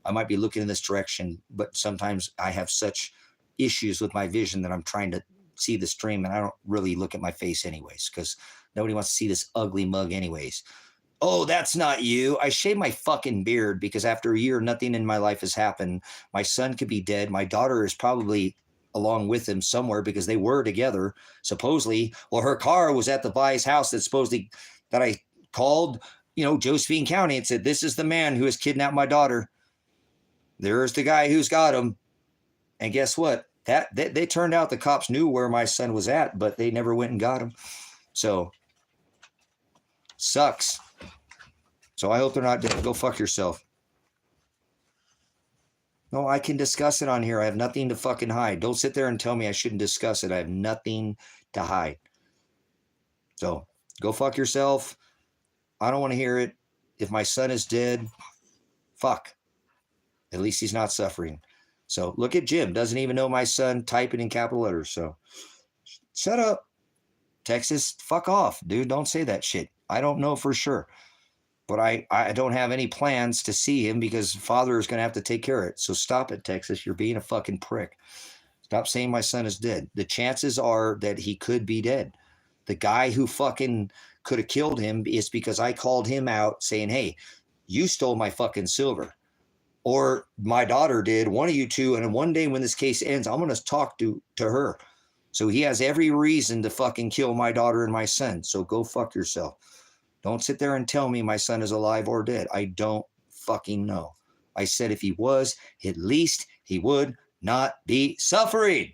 I might be looking in this direction, but sometimes I have such issues with my vision that I'm trying to see the stream, and I don't really look at my face anyways, because nobody wants to see this ugly mug anyways. Oh, that's not you. I shaved my fucking beard because after a year, nothing in my life has happened. My son could be dead. My daughter is probably along with him somewhere because they were together, supposedly. Well, her car was at the guy's house that I called, Josephine County and said, this is the man who has kidnapped my daughter. There's the guy who's got him. And guess what? They turned out the cops knew where my son was at, but they never went and got him. So, sucks. So I hope they're not dead. Go fuck yourself. No, I can discuss it on here. I have nothing to fucking hide. Don't sit there and tell me I shouldn't discuss it. I have nothing to hide. So go fuck yourself. I don't want to hear it. If my son is dead, fuck. At least he's not suffering. So look at Jim. Doesn't even know my son. Typing in capital letters. So shut up. Texas, fuck off, dude. Don't say that shit. I don't know for sure. But I don't have any plans to see him because father is going to have to take care of it. So stop it, Texas. You're being a fucking prick. Stop saying my son is dead. The chances are that he could be dead. The guy who fucking could have killed him is because I called him out saying, hey, you stole my fucking silver. Or my daughter did, one of you two. And one day when this case ends, I'm going to talk to her. So he has every reason to fucking kill my daughter and my son. So go fuck yourself. Don't sit there and tell me my son is alive or dead. I don't fucking know. I said if he was, at least he would not be suffering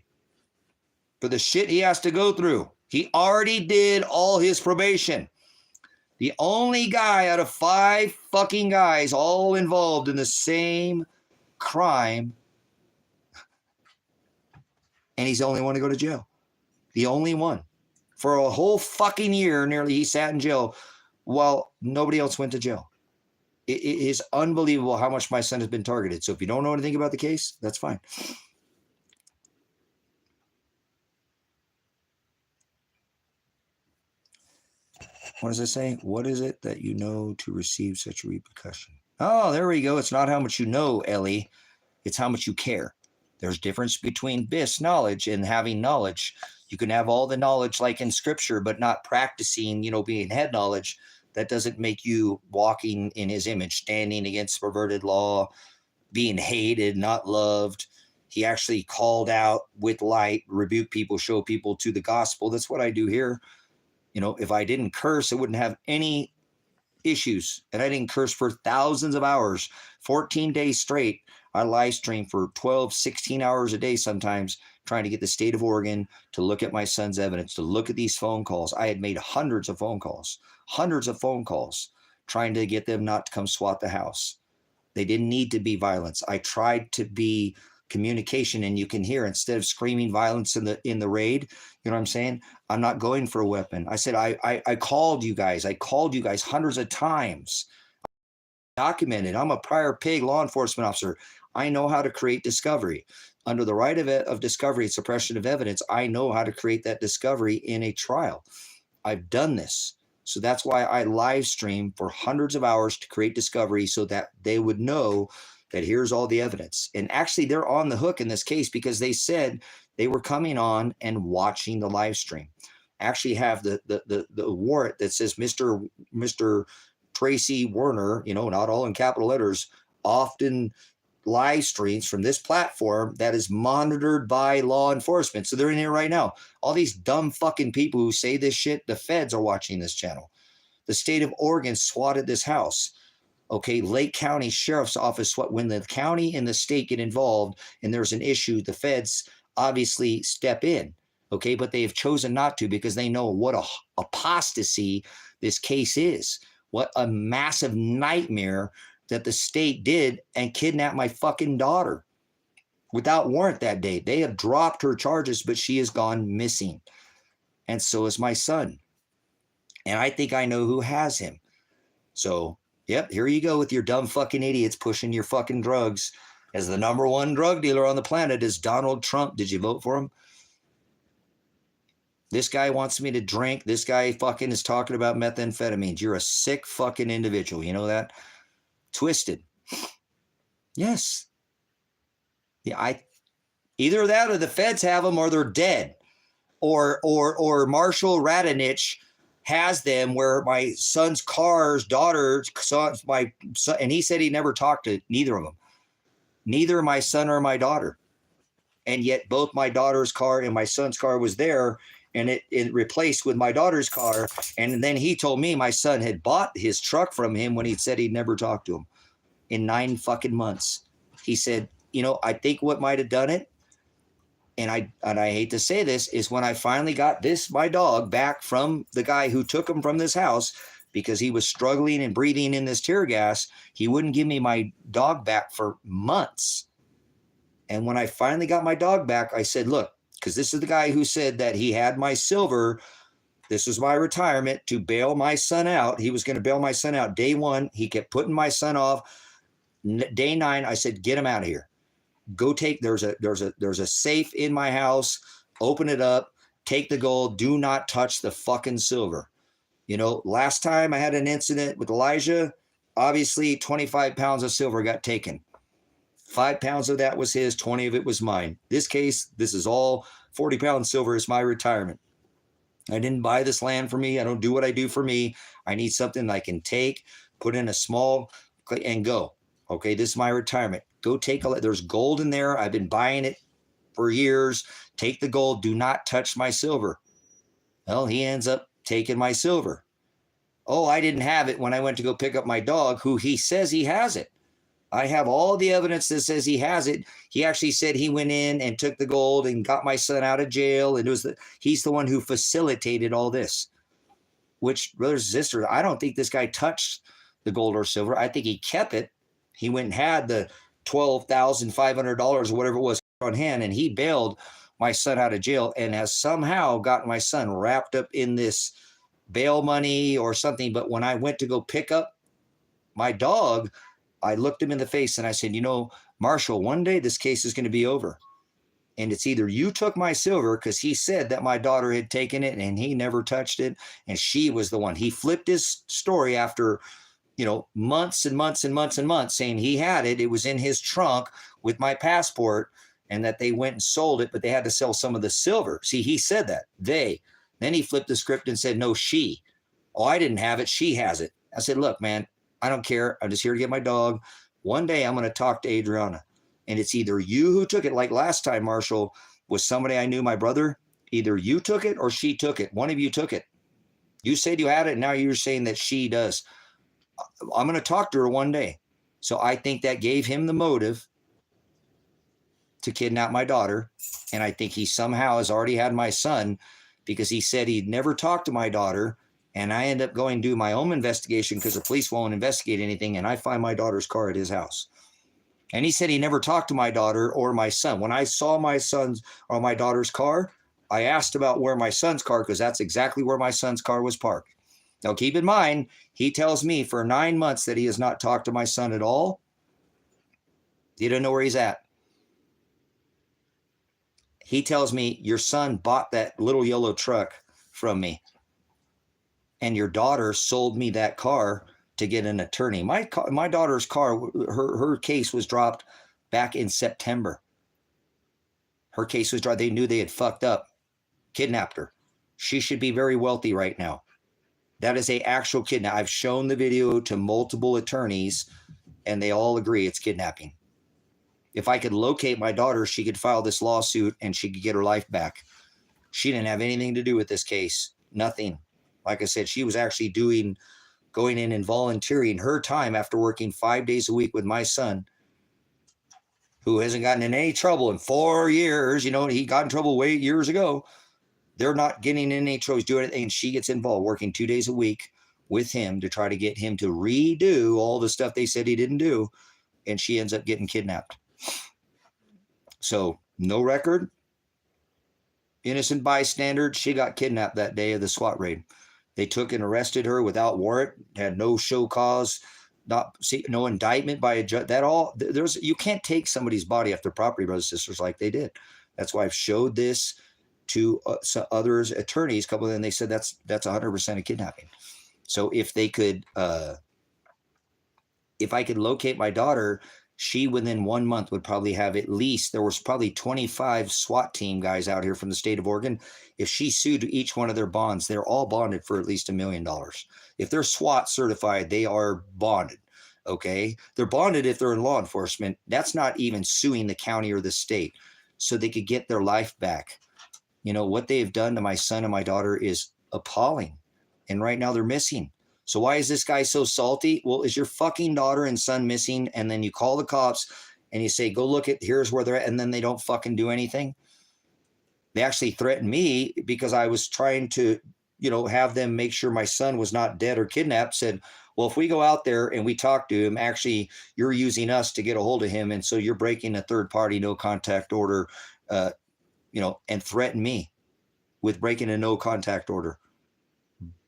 for the shit he has to go through. He already did all his probation. The only guy out of 5 fucking guys all involved in the same crime, and he's the only one to go to jail. The only one. For a whole fucking year, nearly, he sat in jail while nobody else went to jail. It is unbelievable how much my son has been targeted. So if you don't know anything about the case, that's fine. What does it say? What is it that you know to receive such a repercussion? Oh, there we go. It's not how much you know, Ellie. It's how much you care. There's difference between this knowledge and having knowledge. You can have all the knowledge like in scripture, but not practicing, being head knowledge. That doesn't make you walking in his image, standing against perverted law, being hated, not loved. He actually called out with light, rebuke people, show people to the gospel. That's what I do here. You know, if I didn't curse, I wouldn't have any issues. And I didn't curse for thousands of hours, 14 days straight. I live stream for 12, 16 hours a day sometimes, trying to get the state of Oregon to look at my son's evidence, to look at these phone calls. I had made hundreds of phone calls, trying to get them not to come SWAT the house. They didn't need to be violence. I tried to be communication, and you can hear, instead of screaming violence in the raid, you know what I'm saying? I'm not going for a weapon. I said, I called you guys. I called you guys hundreds of times. Documented. I'm a prior PIG law enforcement officer. I know how to create discovery. Under the right of discovery and suppression of evidence, I know how to create that discovery in a trial. I've done this. So that's why I live stream for hundreds of hours to create discovery, so that they would know that here's all the evidence. And actually, they're on the hook in this case because they said they were coming on and watching the live stream. Actually have the warrant that says Mr. Tracy Werner, you know, not all in capital letters, often live streams from this platform that is monitored by law enforcement. So they're in here right now. All these dumb fucking people who say this shit, the feds are watching this channel. The state of Oregon swatted this house. Okay, Lake County Sheriff's Office, when the county and the state get involved and there's an issue, the feds obviously step in. Okay, but they have chosen not to because they know what a apostasy this case is. What a massive nightmare that the state did and kidnapped my fucking daughter without warrant that day. They have dropped her charges, but she has gone missing. And so is my son. And I think I know who has him. So, yep, here you go with your dumb fucking idiots pushing your fucking drugs. As the #1 drug dealer on the planet is Donald Trump. Did you vote for him? This guy wants me to drink. This guy fucking is talking about methamphetamines. You're a sick fucking individual. You know that? Twisted. Yes. Yeah, either that or the feds have them or they're dead. Or Marshall Radonich has them, where my son's daughter's son, and he said he never talked to neither of them. Neither my son or my daughter. And yet both my daughter's car and my son's car was there, and it replaced with my daughter's car. And then he told me my son had bought his truck from him when he said he'd never talked to him in 9 fucking months. He said, you know, I think what might have done it, and I hate to say this, is when I finally got my dog back from the guy who took him from this house because he was struggling and breathing in this tear gas, he wouldn't give me my dog back for months. And when I finally got my dog back, I said, look, because this is the guy who said that he had my silver. This was my retirement to bail my son out. He was going to bail my son out day 1. He kept putting my son off. Day 9, I said, get him out of here. Go take, there's a safe in my house. Open it up. Take the gold. Do not touch the fucking silver. You know, last time I had an incident with Elijah, obviously 25 pounds of silver got taken. 5 pounds of that was his, 20 of it was mine. This case, this is all 40 pounds silver is my retirement. I didn't buy this land for me. I don't do what I do for me. I need something I can take, put in a small, and go. Okay, this is my retirement. Go take there's gold in there. I've been buying it for years. Take the gold. Do not touch my silver. Well, he ends up taking my silver. Oh, I didn't have it when I went to go pick up my dog, who he says he has it. I have all the evidence that says he has it. He actually said he went in and took the gold and got my son out of jail. And he's the one who facilitated all this. Which, brothers and sisters, I don't think this guy touched the gold or silver. I think he kept it. He went and had the $12,500 or whatever it was on hand, and he bailed my son out of jail and has somehow gotten my son wrapped up in this bail money or something. But when I went to go pick up my dog, I looked him in the face and I said, you know, Marshall, one day this case is going to be over. And it's either you took my silver, because he said that my daughter had taken it and he never touched it, and she was the one. He flipped his story after, you know, months and months and months and months, saying he had it. It was in his trunk with my passport, and that they went and sold it, but they had to sell some of the silver. See, he said that. Then he flipped the script and said, no, she. Oh, I didn't have it. She has it. I said, look, man, I don't care. I'm just here to get my dog. One day I'm going to talk to Adriana. And it's either you who took it, like last time, Marshall, was somebody I knew, my brother. Either you took it or she took it. One of you took it. You said you had it, and now you're saying that she does. I'm going to talk to her one day. So I think that gave him the motive to kidnap my daughter. And I think he somehow has already had my son, because he said he'd never talked to my daughter. And I end up going to do my own investigation because the police won't investigate anything. And I find my daughter's car at his house. And he said he never talked to my daughter or my son. When I saw my son's or my daughter's car, I asked about where my son's car, because that's exactly where my son's car was parked. Now, keep in mind, he tells me for 9 months that he has not talked to my son at all. He doesn't know where he's at. He tells me, your son bought that little yellow truck from me, and your daughter sold me that car to get an attorney. My daughter's car, her case was dropped back in September. Her case was dropped. They knew they had fucked up, kidnapped her. She should be very wealthy right now. That is a actual kidnap. I've shown the video to multiple attorneys, and they all agree it's kidnapping. If I could locate my daughter, she could file this lawsuit and she could get her life back. She didn't have anything to do with this case. Nothing. Like I said, she was actually going in and volunteering her time after working 5 days a week with my son, who hasn't gotten in any trouble in 4 years. You know, he got in trouble way years ago. They're not getting in any trouble, doing anything. And she gets involved, working 2 days a week with him to try to get him to redo all the stuff they said he didn't do. And she ends up getting kidnapped. So no record, innocent bystander. She got kidnapped that day of the SWAT raid. They took and arrested her without warrant, had no show cause, no indictment by a judge. You can't take somebody's body off their property, brothers and sisters, like they did. That's why I've showed this to some others, attorneys, a couple of them. They said that's 100% a kidnapping. So if they could, if I could locate my daughter, she within 1 month would probably have at least, there was probably 25 SWAT team guys out here from the state of Oregon. If she sued each one of their bonds, they're all bonded for at least $1 million. If they're SWAT certified, they are bonded. Okay. They're bonded if they're in law enforcement. That's not even suing the county or the state, so they could get their life back. You know, what they've done to my son and my daughter is appalling. And right now they're missing. So why is this guy so salty? Well, is your fucking daughter and son missing? And then you call the cops and you say, go look at, here's where they're at. And then they don't fucking do anything. They actually threatened me because I was trying to, you know, have them make sure my son was not dead or kidnapped. Said, well, if we go out there and we talk to him, actually you're using us to get a hold of him. And so you're breaking a third party, no contact order, you know, and threaten me with breaking a no contact order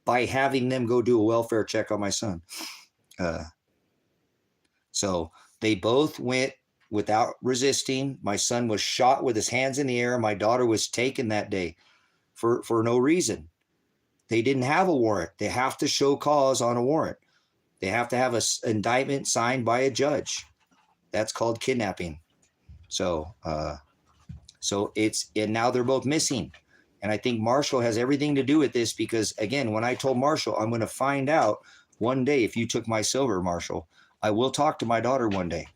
by having them go do a welfare check on my son. So they both went without resisting. My son was shot with his hands in the air. My daughter was taken that day for no reason. They didn't have a warrant. They have to show cause on a warrant. They have to have an indictment signed by a judge. That's called kidnapping. So and now they're both missing. And I think Marshall has everything to do with this, because, again, when I told Marshall, I'm going to find out one day if you took my silver, Marshall, I will talk to my daughter one day.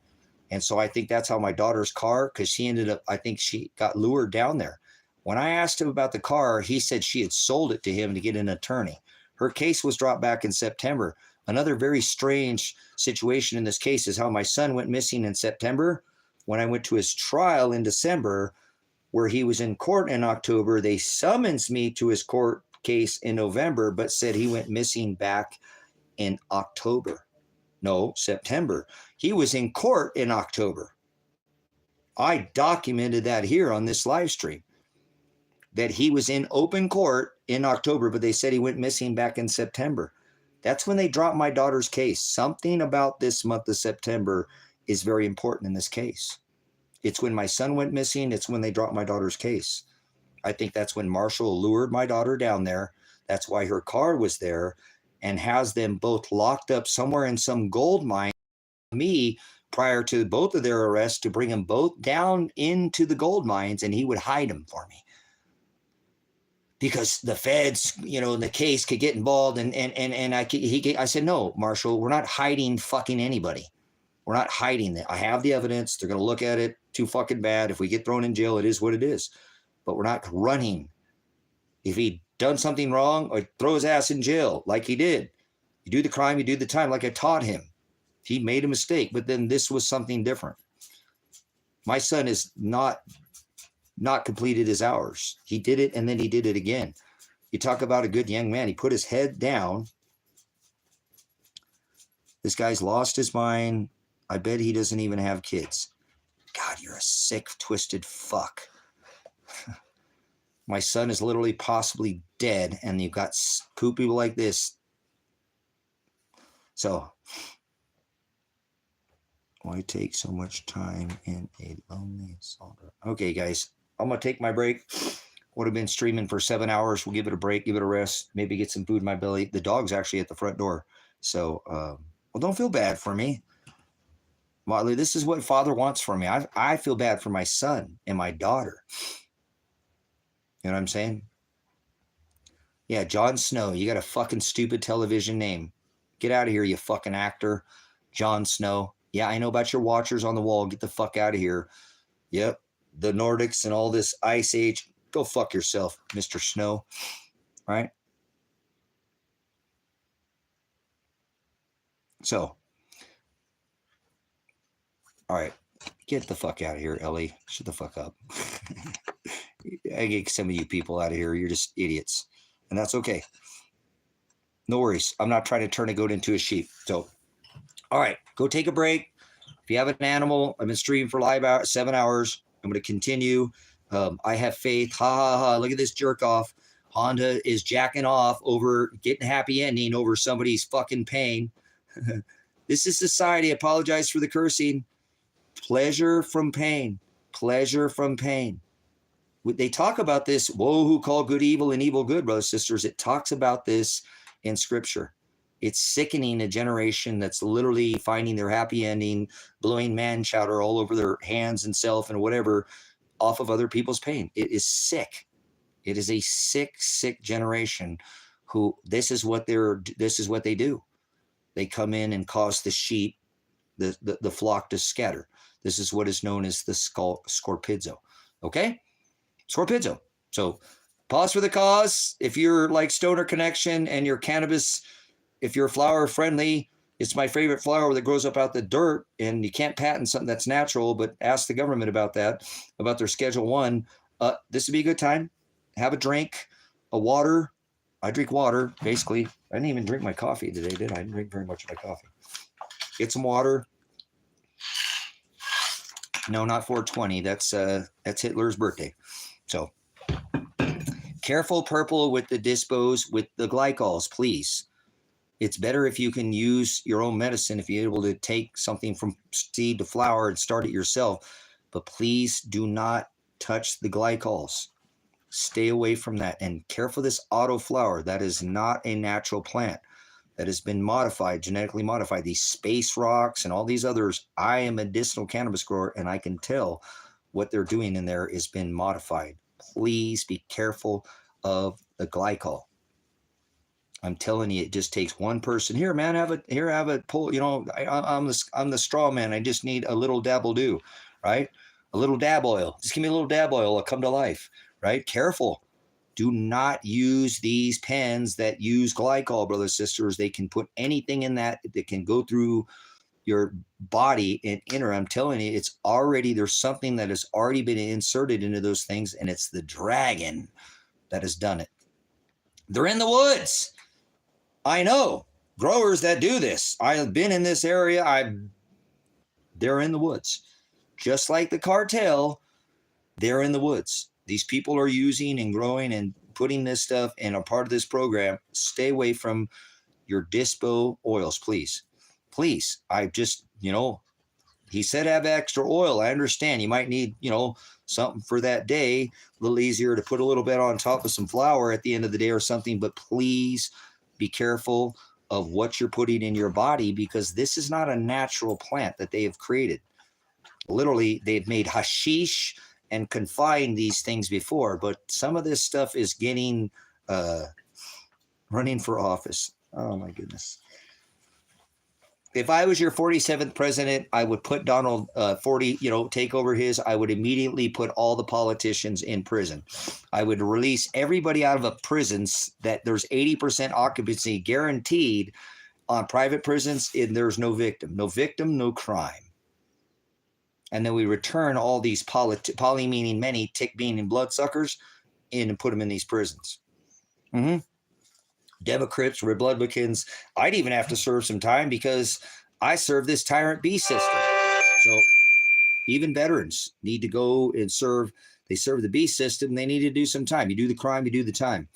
And so I think that's how my daughter's car, because she ended up, I think she got lured down there. When I asked him about the car, he said she had sold it to him to get an attorney. Her case was dropped back in September. Another very strange situation in this case is how my son went missing in September. When I went to his trial in December, where he was in court in October, they summons me to his court case in November, but said he went missing back in October. No, September. He was in court in October. I documented that here on this live stream, that he was in open court in October, but they said he went missing back in September. That's when they dropped my daughter's case. Something about this month of September is very important in this case. It's when my son went missing. It's when they dropped my daughter's case. I think that's when Marshall lured my daughter down there. That's why her car was there, and has them both locked up somewhere in some gold mine. Me, prior to both of their arrests, to bring them both down into the gold mines, and he would hide them for me. Because the feds, you know, in the case could get involved, and I said, no, Marshall, we're not hiding fucking anybody. We're not hiding it. I have the evidence. They're going to look at it. Too fucking bad. If we get thrown in jail, it is what it is. But we're not running. If he done something wrong, or throw his ass in jail like he did. You do the crime, you do the time, like I taught him. He made a mistake, but then this was something different. My son is not completed his hours. He did it, and then he did it again. You talk about a good young man. He put his head down. This guy's lost his mind. I bet he doesn't even have kids. God, you're a sick, twisted fuck. My son is literally possibly dead, and you've got cool people like this. So, why take so much time in a lonely soldier? Okay, guys, I'm going to take my break. Would have been streaming for 7 hours. We'll give it a break, give it a rest, maybe get some food in my belly. The dog's actually at the front door. So, well, don't feel bad for me. Motley, this is what Father wants for me. I feel bad for my son and my daughter. You know what I'm saying? Yeah, Jon Snow, you got a fucking stupid television name. Get out of here, you fucking actor. Jon Snow. Yeah, I know about your watchers on the wall. Get the fuck out of here. Yep, the Nordics and all this Ice Age. Go fuck yourself, Mr. Snow. All right? So, all right, get the fuck out of here, Ellie. Shut the fuck up. I get some of you people out of here. You're just idiots. And that's okay. No worries. I'm not trying to turn a goat into a sheep. So, all right, go take a break. If you have an animal, I've been streaming for live 7 hours. I'm going to continue. I have faith. Ha, ha, ha. Look at this jerk off. Honda is jacking off over getting a happy ending over somebody's fucking pain. This is society. Apologize for the cursing. Pleasure from pain. Pleasure from pain. They talk about this, woe who call good evil and evil good, brothers and sisters. It talks about this in scripture. It's sickening a generation that's literally finding their happy ending, blowing man chowder all over their hands and self and whatever off of other people's pain. It is sick. It is a sick, sick generation who this is what they do. They come in and cause the sheep, the flock to scatter. This is what is known as the scorpizzo. Okay? Scorpizzo. So pause for the cause. If you're like Stoner Connection and you're cannabis, if you're flower friendly, it's my favorite flower that grows up out the dirt, and you can't patent something that's natural, but ask the government about that, about their Schedule 1. This would be a good time. Have a drink, a water. I drink water, basically. I didn't even drink my coffee today, did I? I didn't drink very much of my coffee. Get some water. No, not 420. That's Hitler's birthday. So careful, purple, with the dispos, with the glycols, please. It's better if you can use your own medicine, if you're able to take something from seed to flower and start it yourself. But please do not touch the glycols. Stay away from that. And careful this auto flower. That is not a natural plant. That has been modified, genetically modified. These space rocks and all these others. I am a medicinal cannabis grower, and I can tell what they're doing in there has been modified. Please be careful of the glycol. I'm telling you, it just takes one person. Here, man, have a pull. You know, I'm the straw man. I just need a little dabble do, right? A little dab oil. Just give me a little dab oil. I'll come to life, right? Careful. Do not use these pens that use glycol, brothers and sisters. They can put anything in that can go through your body and enter. I'm telling you, it's already, there's something that has already been inserted into those things, and it's the dragon that has done it. They're in the woods. I know growers that do this. I've been in this area. They're in the woods. Just like the cartel, they're in the woods. These people are using and growing and putting this stuff in a part of this program. Stay away from your dispo oils, please. Please. I just, he said have extra oil. I understand. You might need, something for that day. A little easier to put a little bit on top of some flour at the end of the day or something. But please be careful of what you're putting in your body, because this is not a natural plant that they have created. Literally, they've made hashish and confined these things before, but some of this stuff is getting running for office. Oh my goodness. If I was your 47th president, I would put Donald 40, take over his. I would immediately put all the politicians in prison. I would release everybody out of a prisons that there's 80% occupancy guaranteed on private prisons, and there's no victim. No victim, no crime. And then we return all these poly meaning many, tick meaning bloodsuckers in and put them in these prisons. Mm-hmm. Democrats, Republicans. I'd even have to serve some time because I serve this tyrant B system. So even veterans need to go and serve. They serve the B system. They need to do some time. You do the crime, you do the time.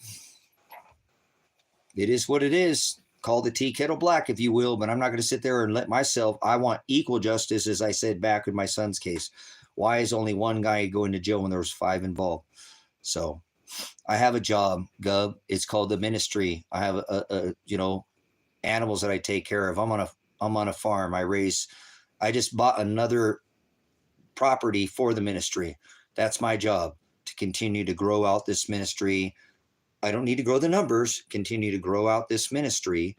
It is what it is. Call the tea kettle black, if you will, but I'm not going to sit there and let myself. I want equal justice, as I said back in my son's case. Why is only one guy going to jail when there was 5 involved? So I have a job, Gov. It's called the ministry. I have animals that I take care of. I'm on a farm. I just bought another property for the ministry. That's my job, to continue to grow out this ministry. I don't need to grow the numbers, continue to grow out this ministry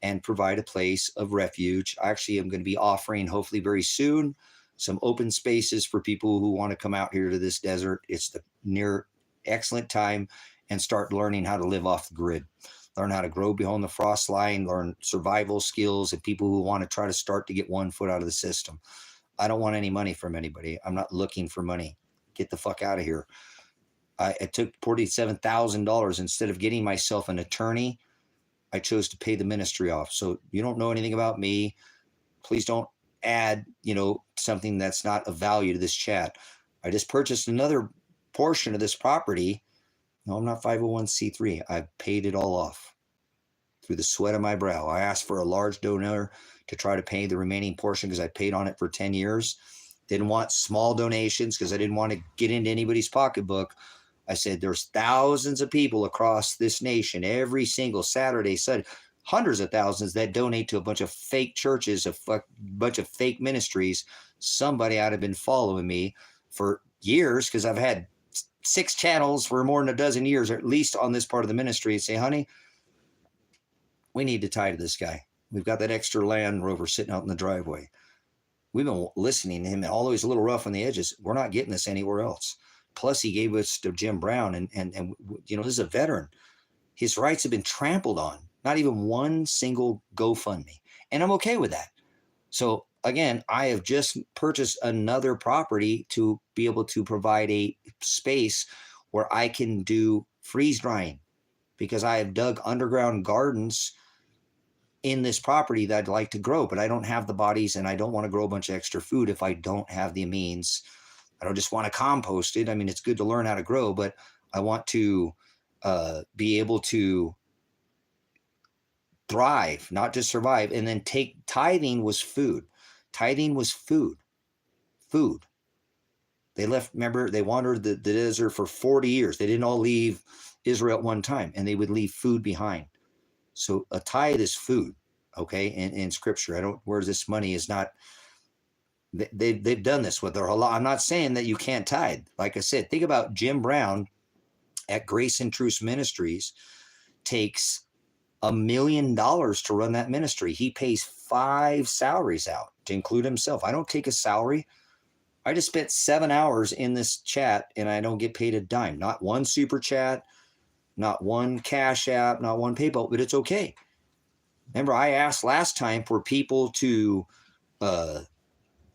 and provide a place of refuge. Actually, I'm going to be offering, hopefully very soon, some open spaces for people who want to come out here to this desert. It's the near excellent time and start learning how to live off the grid, learn how to grow behind the frost line, learn survival skills, and people who want to try to start to get one foot out of the system. I don't want any money from anybody. I'm not looking for money. Get the fuck out of here. I took $47,000 instead of getting myself an attorney. I chose to pay the ministry off. So you don't know anything about me. Please don't add, something that's not of value to this chat. I just purchased another portion of this property. No, I'm not 501c3. I've paid it all off through the sweat of my brow. I asked for a large donor to try to pay the remaining portion because I paid on it for 10 years. Didn't want small donations because I didn't want to get into anybody's pocketbook. I said, there's thousands of people across this nation every single Saturday, Sunday, hundreds of thousands that donate to a bunch of fake churches, a bunch of fake ministries. Somebody ought to have been following me for years because I've had 6 channels for more than a dozen years, or at least on this part of the ministry, and say, honey, we need to tie to this guy. We've got that extra Land Rover sitting out in the driveway. We've been listening to him, and although he's a little rough on the edges, we're not getting this anywhere else. Plus, he gave us to Jim Brown, and this is a veteran. His rights have been trampled on. Not even one single GoFundMe, and I'm okay with that. So again, I have just purchased another property to be able to provide a space where I can do freeze drying, because I have dug underground gardens in this property that I'd like to grow, but I don't have the bodies, and I don't want to grow a bunch of extra food if I don't have the means. I don't just want to compost it. I mean, it's good to learn how to grow, but I want to be able to thrive, not just survive. And then tithing was food. Tithing was food. Food. They left, remember, they wandered the desert for 40 years. They didn't all leave Israel at one time, and they would leave food behind. So a tithe is food, okay, in scripture. Where this money is not, they've done this with their whole life. I'm not saying that you can't tithe. Like I said, think about Jim Brown at Grace and Truth Ministries takes $1 million to run that ministry. He pays 5 salaries out to include himself. I don't take a salary. I just spent 7 hours in this chat and I don't get paid a dime. Not one super chat, not one Cash App, not one PayPal, but it's okay. Remember, I asked last time for people to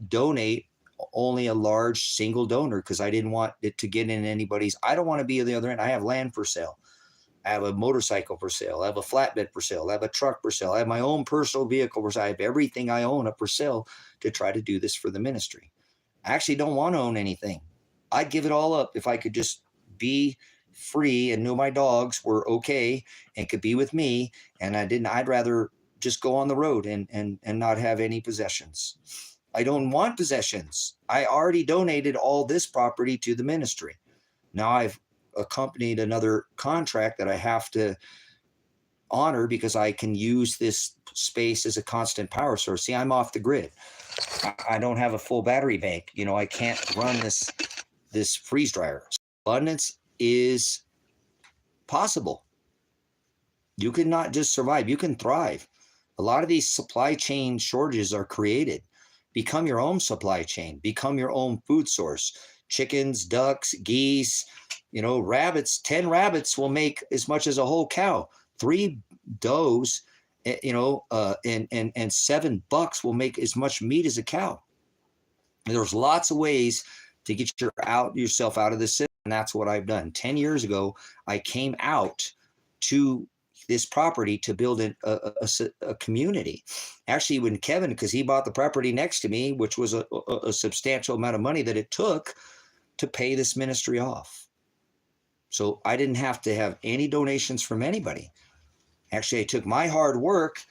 donate only a large single donor because I didn't want it to get in anybody's. I don't want to be at the other end. I have land for sale. I have a motorcycle for sale. I have a flatbed for sale. I have a truck for sale. I have my own personal vehicle for sale. I have everything I own up for sale to try to do this for the ministry. I actually don't want to own anything. I'd give it all up if I could just be free and know my dogs were okay and could be with me. And I'd rather just go on the road and not have any possessions. I don't want possessions. I already donated all this property to the ministry. Now I've accompanied another contract that I have to honor because I can use this space as a constant power source. See, I'm off the grid. I don't have a full battery bank. I can't run this freeze dryer. Abundance is possible. You can not just survive, you can thrive. A lot of these supply chain shortages are created. Become your own supply chain. Become your own food source. Chickens, ducks, geese, rabbits. 10 rabbits will make as much as a whole cow. 3 does, and 7 bucks will make as much meat as a cow. And there's lots of ways to get yourself out of the system, and that's what I've done. 10 years ago, I came out to this property to build a community. Actually, when Kevin, because he bought the property next to me, which was a substantial amount of money that it took to pay this ministry off. So I didn't have to have any donations from anybody. Actually, I took my hard work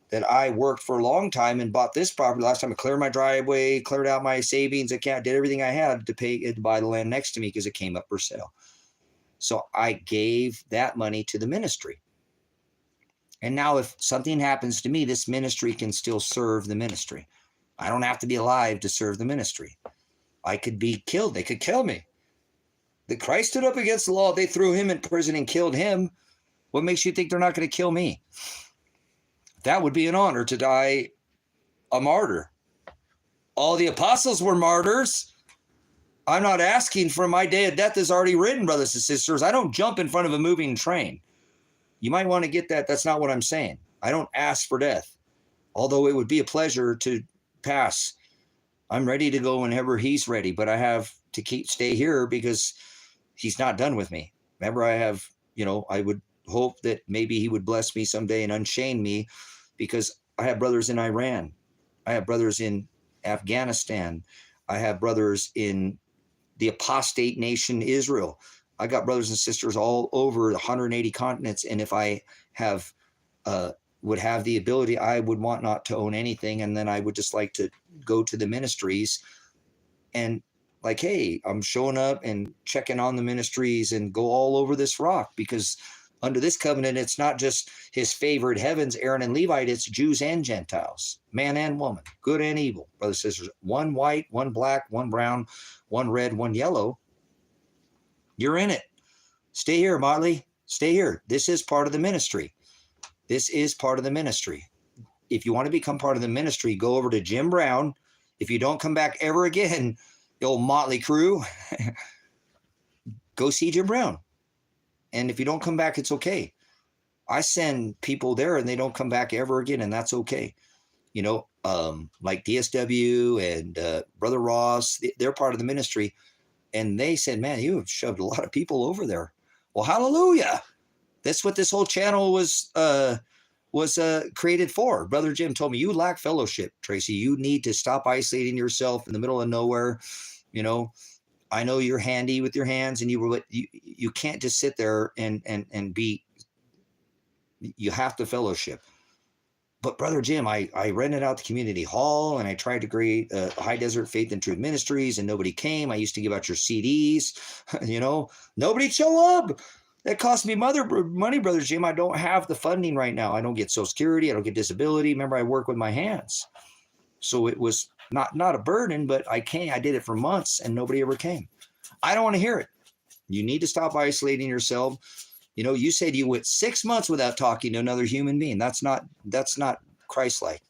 that I worked for a long time and bought this property. Last time I cleared my driveway, cleared out my savings account, did everything I had to buy the land next to me because it came up for sale. So I gave that money to the ministry. And now if something happens to me, this ministry can still serve the ministry. I don't have to be alive to serve the ministry. I could be killed. They could kill me. The Christ stood up against the law. They threw him in prison and killed him. What makes you think they're not going to kill me? That would be an honor to die a martyr. All the apostles were martyrs. I'm not asking for my day of death is already written, brothers and sisters. I don't jump in front of a moving train. You might want to get that. That's not what I'm saying. I don't ask for death, although it would be a pleasure to pass. I'm ready to go whenever he's ready, but I have to stay here because he's not done with me. Remember, I have, I would hope that maybe he would bless me someday and unchain me, because I have brothers in Iran. I have brothers in Afghanistan. I have brothers in the apostate nation, Israel. I got brothers and sisters all over the 180 continents. And if I would have the ability, I would want not to own anything. And then I would just like to go to the ministries and like, hey, I'm showing up and checking on the ministries and go all over this rock, because under this covenant, it's not just his favored heavens, Aaron and Levite, it's Jews and Gentiles, man and woman, good and evil, brothers and sisters, one white, one black, one brown, one red, one yellow. You're in it. Stay here, Motley. Stay here. This is part of the ministry. This is part of the ministry. If you want to become part of the ministry, go over to Jim Brown. If you don't come back ever again, the old Motley crew, go see Jim Brown. And if you don't come back, it's okay. I send people there and they don't come back ever again, and that's okay. Like DSW and Brother Ross, they're part of the ministry. And they said, man, you have shoved a lot of people over there. Well, hallelujah. That's what this whole channel was created for. Brother Jim told me, you lack fellowship, Tracy. You need to stop isolating yourself in the middle of nowhere. I know you're handy with your hands, and you can't just sit there and be, you have to fellowship. But Brother Jim, I rented out the community hall and I tried to create High Desert Faith and Truth Ministries, and nobody came. I used to give out your CDs, nobody'd show up. That cost me money, Brother Jim. I don't have the funding right now. I don't get Social Security. I don't get disability. Remember, I work with my hands. So it was not a burden, but I did it for months and nobody ever came. I don't want to hear it. You need to stop isolating yourself. You said you went 6 months without talking to another human being. That's not Christ-like.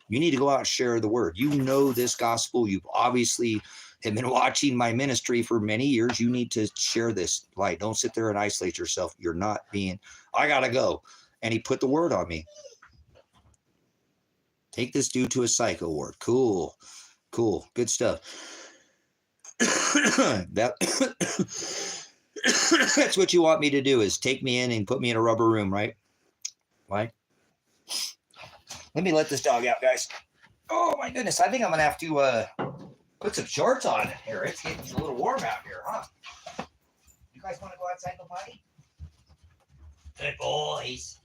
You need to go out and share the word. This gospel. You've obviously have been watching my ministry for many years. You need to share this light. Don't sit there and isolate yourself. You're not being, I got to go. And he put the word on me. Take this dude to a psycho ward. Cool. Good stuff. That's what you want me to do, is take me in and put me in a rubber room, right? Right? Let me let this dog out, guys. Oh my goodness. I think I'm going to have to put some shorts on here. It's getting a little warm out here, huh? You guys want to go outside and potty? Good boys.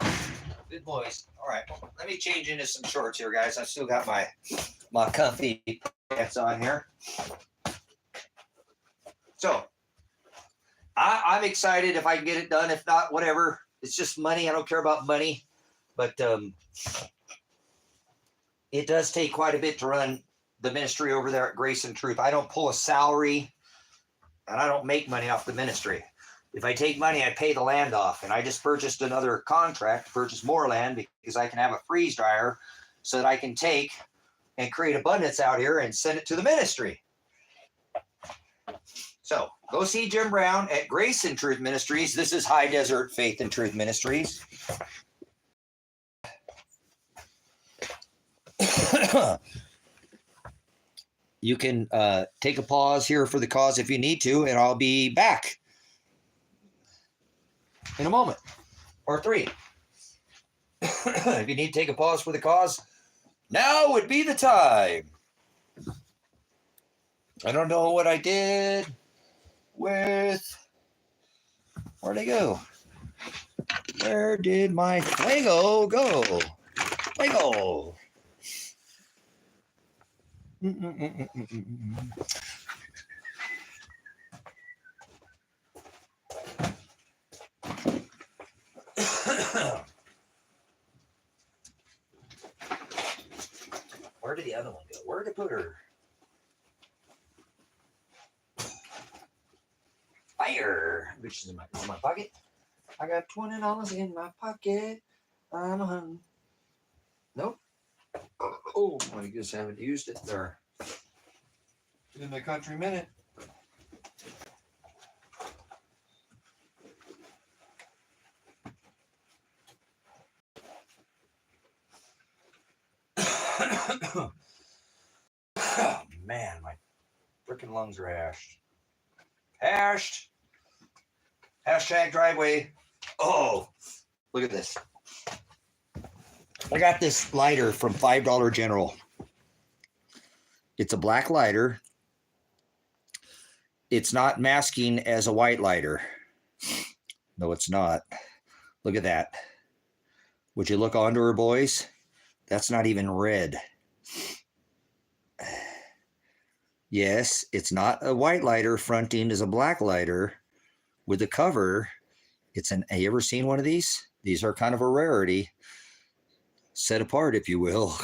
Good boys. All right. Well, let me change into some shorts here, guys. I've still got my comfy pants on here. So I'm excited if I can get it done. If not, whatever. It's just money. I don't care about money. But it does take quite a bit to run the ministry over there at Grace and Truth. I don't pull a salary, and I don't make money off the ministry. If I take money, I pay the land off. And I just purchased another contract to purchase more land because I can have a freeze dryer so that I can take and create abundance out here and send it to the ministry. So go see Jim Brown at Grace and Truth Ministries. This is High Desert Faith and Truth Ministries. You can take a pause here for the cause if you need to, and I'll be back in a moment or 3. If you need to take a pause for the cause, now would be the time. I don't know what I did with, where'd they go? Where did my Fuego go? Fuego. Where did the other one go? Where did I put her? Fire, which is in my pocket. I got $20 in my pocket. I'm a hun. Nope. Oh, I guess I haven't used it there. In my country minute. Oh, man, my freaking lungs are hashed. Hashed. Hashtag driveway. Oh, look at this. I got this lighter from $5 General. It's a black lighter. It's not masking as a white lighter. No, it's not. Look at that. Would you look onto her, boys? That's not even red. Yes, it's not a white lighter fronting as a black lighter with the cover. It's an, have you ever seen one of these? These are kind of a rarity. Set apart, if you will.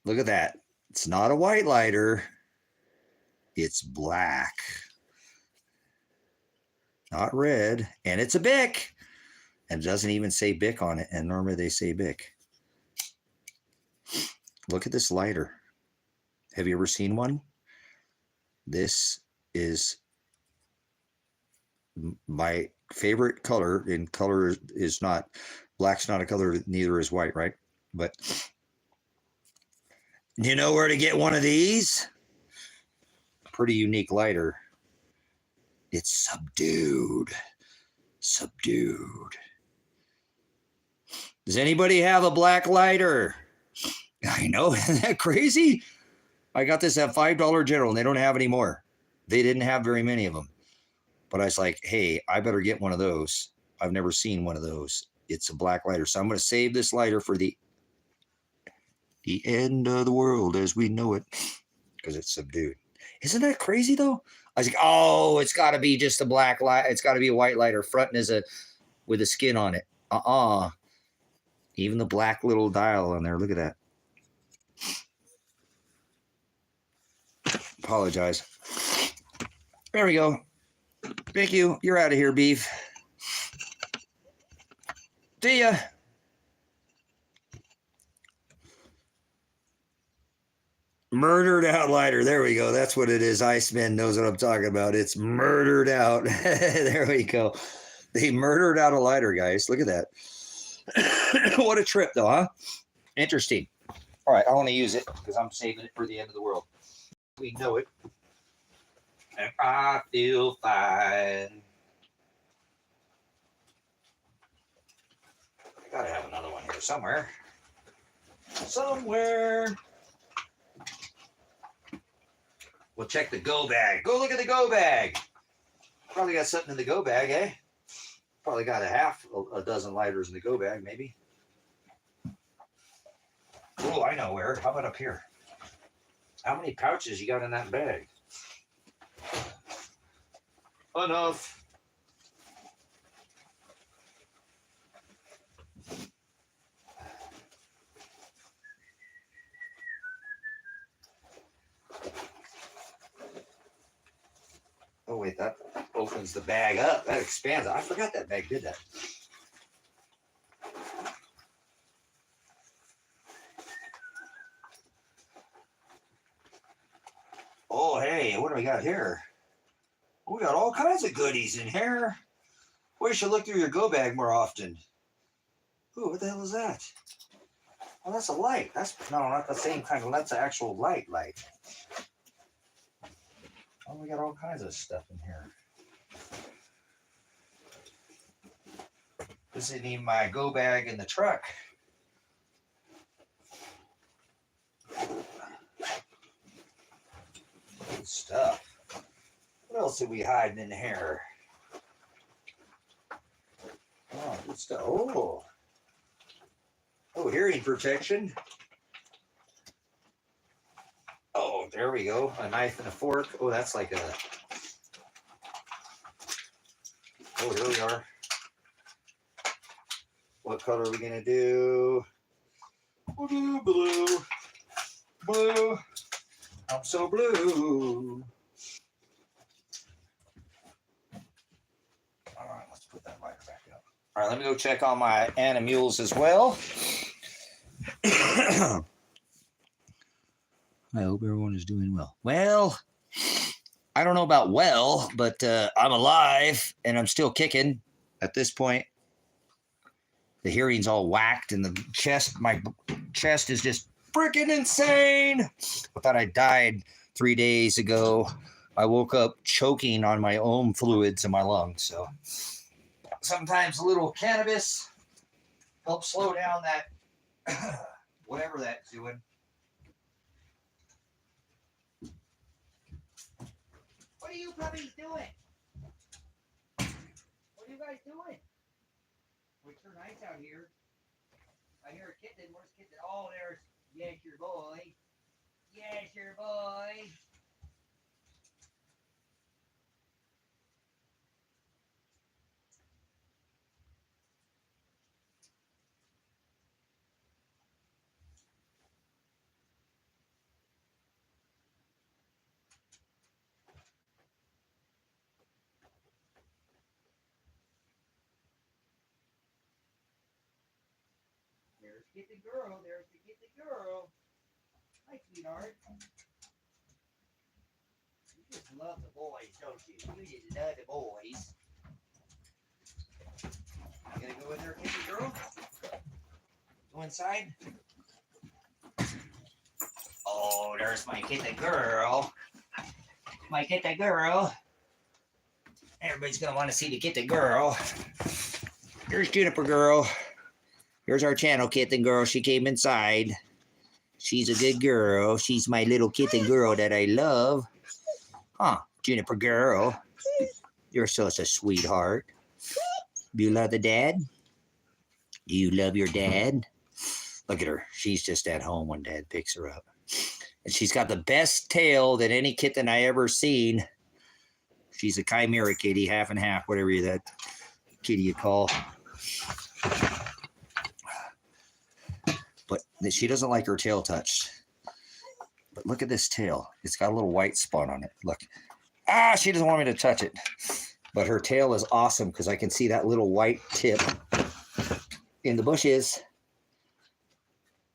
Look at that. It's not a white lighter. It's black. Not red. And it's a Bic. And it doesn't even say Bic on it. And normally they say Bic. Look at this lighter. Have you ever seen one? This is my favorite color. And color is not, black's not a color, neither is white, right? But you know where to get one of these? Pretty unique lighter. It's subdued. Subdued. Does anybody have a black lighter? I know, isn't that crazy? I got this at $5 General and they don't have any more. They didn't have very many of them. But I was like, hey, I better get one of those. I've never seen one of those. It's a black lighter. So I'm going to save this lighter for the end of the world as we know it, because it's subdued. Isn't that crazy though? I was like, oh, it's got to be just a black light. It's got to be a white lighter fronting as a, with a skin on it. Even the black little dial on there. Look at that. Apologize. There we go. Thank you. You're out of here, beef. See ya. Murdered out lighter. There we go. That's what it is. Iceman knows what I'm talking about. It's murdered out. There we go. They murdered out a lighter, guys. Look at that. What a trip, though, huh? Interesting. All right, I want to use it because I'm saving it for the end of the world. We know it. And I feel fine. I gotta have another one here somewhere. Somewhere. We'll check the go bag. Go look at the go bag. Probably got something in the go bag, eh? Probably got a dozen lighters in the go bag, maybe. Oh, I know where. How about up here? How many pouches you got in that bag? Enough. wait, that opens the bag up. That expands. I forgot that bag did that. Oh, hey, what do we got here? We got all kinds of goodies in here. Well, you should look through your go bag more often. Ooh, what the hell is that? Oh, that's a light. That's no, not the same kind of light. That's an actual light. Oh, we got all kinds of stuff in here. This isn't even my go bag in the truck. Good stuff. What else are we hiding in here? Oh, good stuff. Oh, hearing protection. Oh, there we go. A knife and a fork. Oh, that's like a... Oh, here we are. What color are we going to do? We'll do blue. Blue. I'm so blue. All right, let's put that lighter back up. All right, let me go check on my animals as well. I hope everyone is doing well. Well, I don't know about well, but I'm alive and I'm still kicking at this point. The hearing's all whacked and the chest, my chest is just freaking insane. I thought I died 3 days ago. I woke up choking on my own fluids in my lungs. So sometimes a little cannabis helps slow down that, whatever that's doing. What are you puppies doing? What are you guys doing? It's so nice out here. I hear a kitten. Where's kitten? Oh, there's yes, your boy. Yes, your boy. There's kitten girl. There's the kitten girl. Hi, sweetheart. You just love the boys, don't you? You just love the boys. You gonna go in there, kitten girl? Go inside. Oh, there's my kitten girl. My kitten girl. Everybody's gonna want to see the kitten girl. Here's Juniper girl. Here's our channel kitten girl. She came inside. She's a good girl. She's my little kitten girl that I love. Huh, Juniper girl. You're such a sweetheart. Do you love the dad? Do you love your dad? Look at her. She's just at home when dad picks her up. And she's got the best tail that any kitten I ever seen. She's a chimera kitty, half and half, whatever that kitty you call. But she doesn't like her tail touched. But look at this tail. It's got a little white spot on it. Look. Ah, she doesn't want me to touch it. But her tail is awesome because I can see that little white tip in the bushes.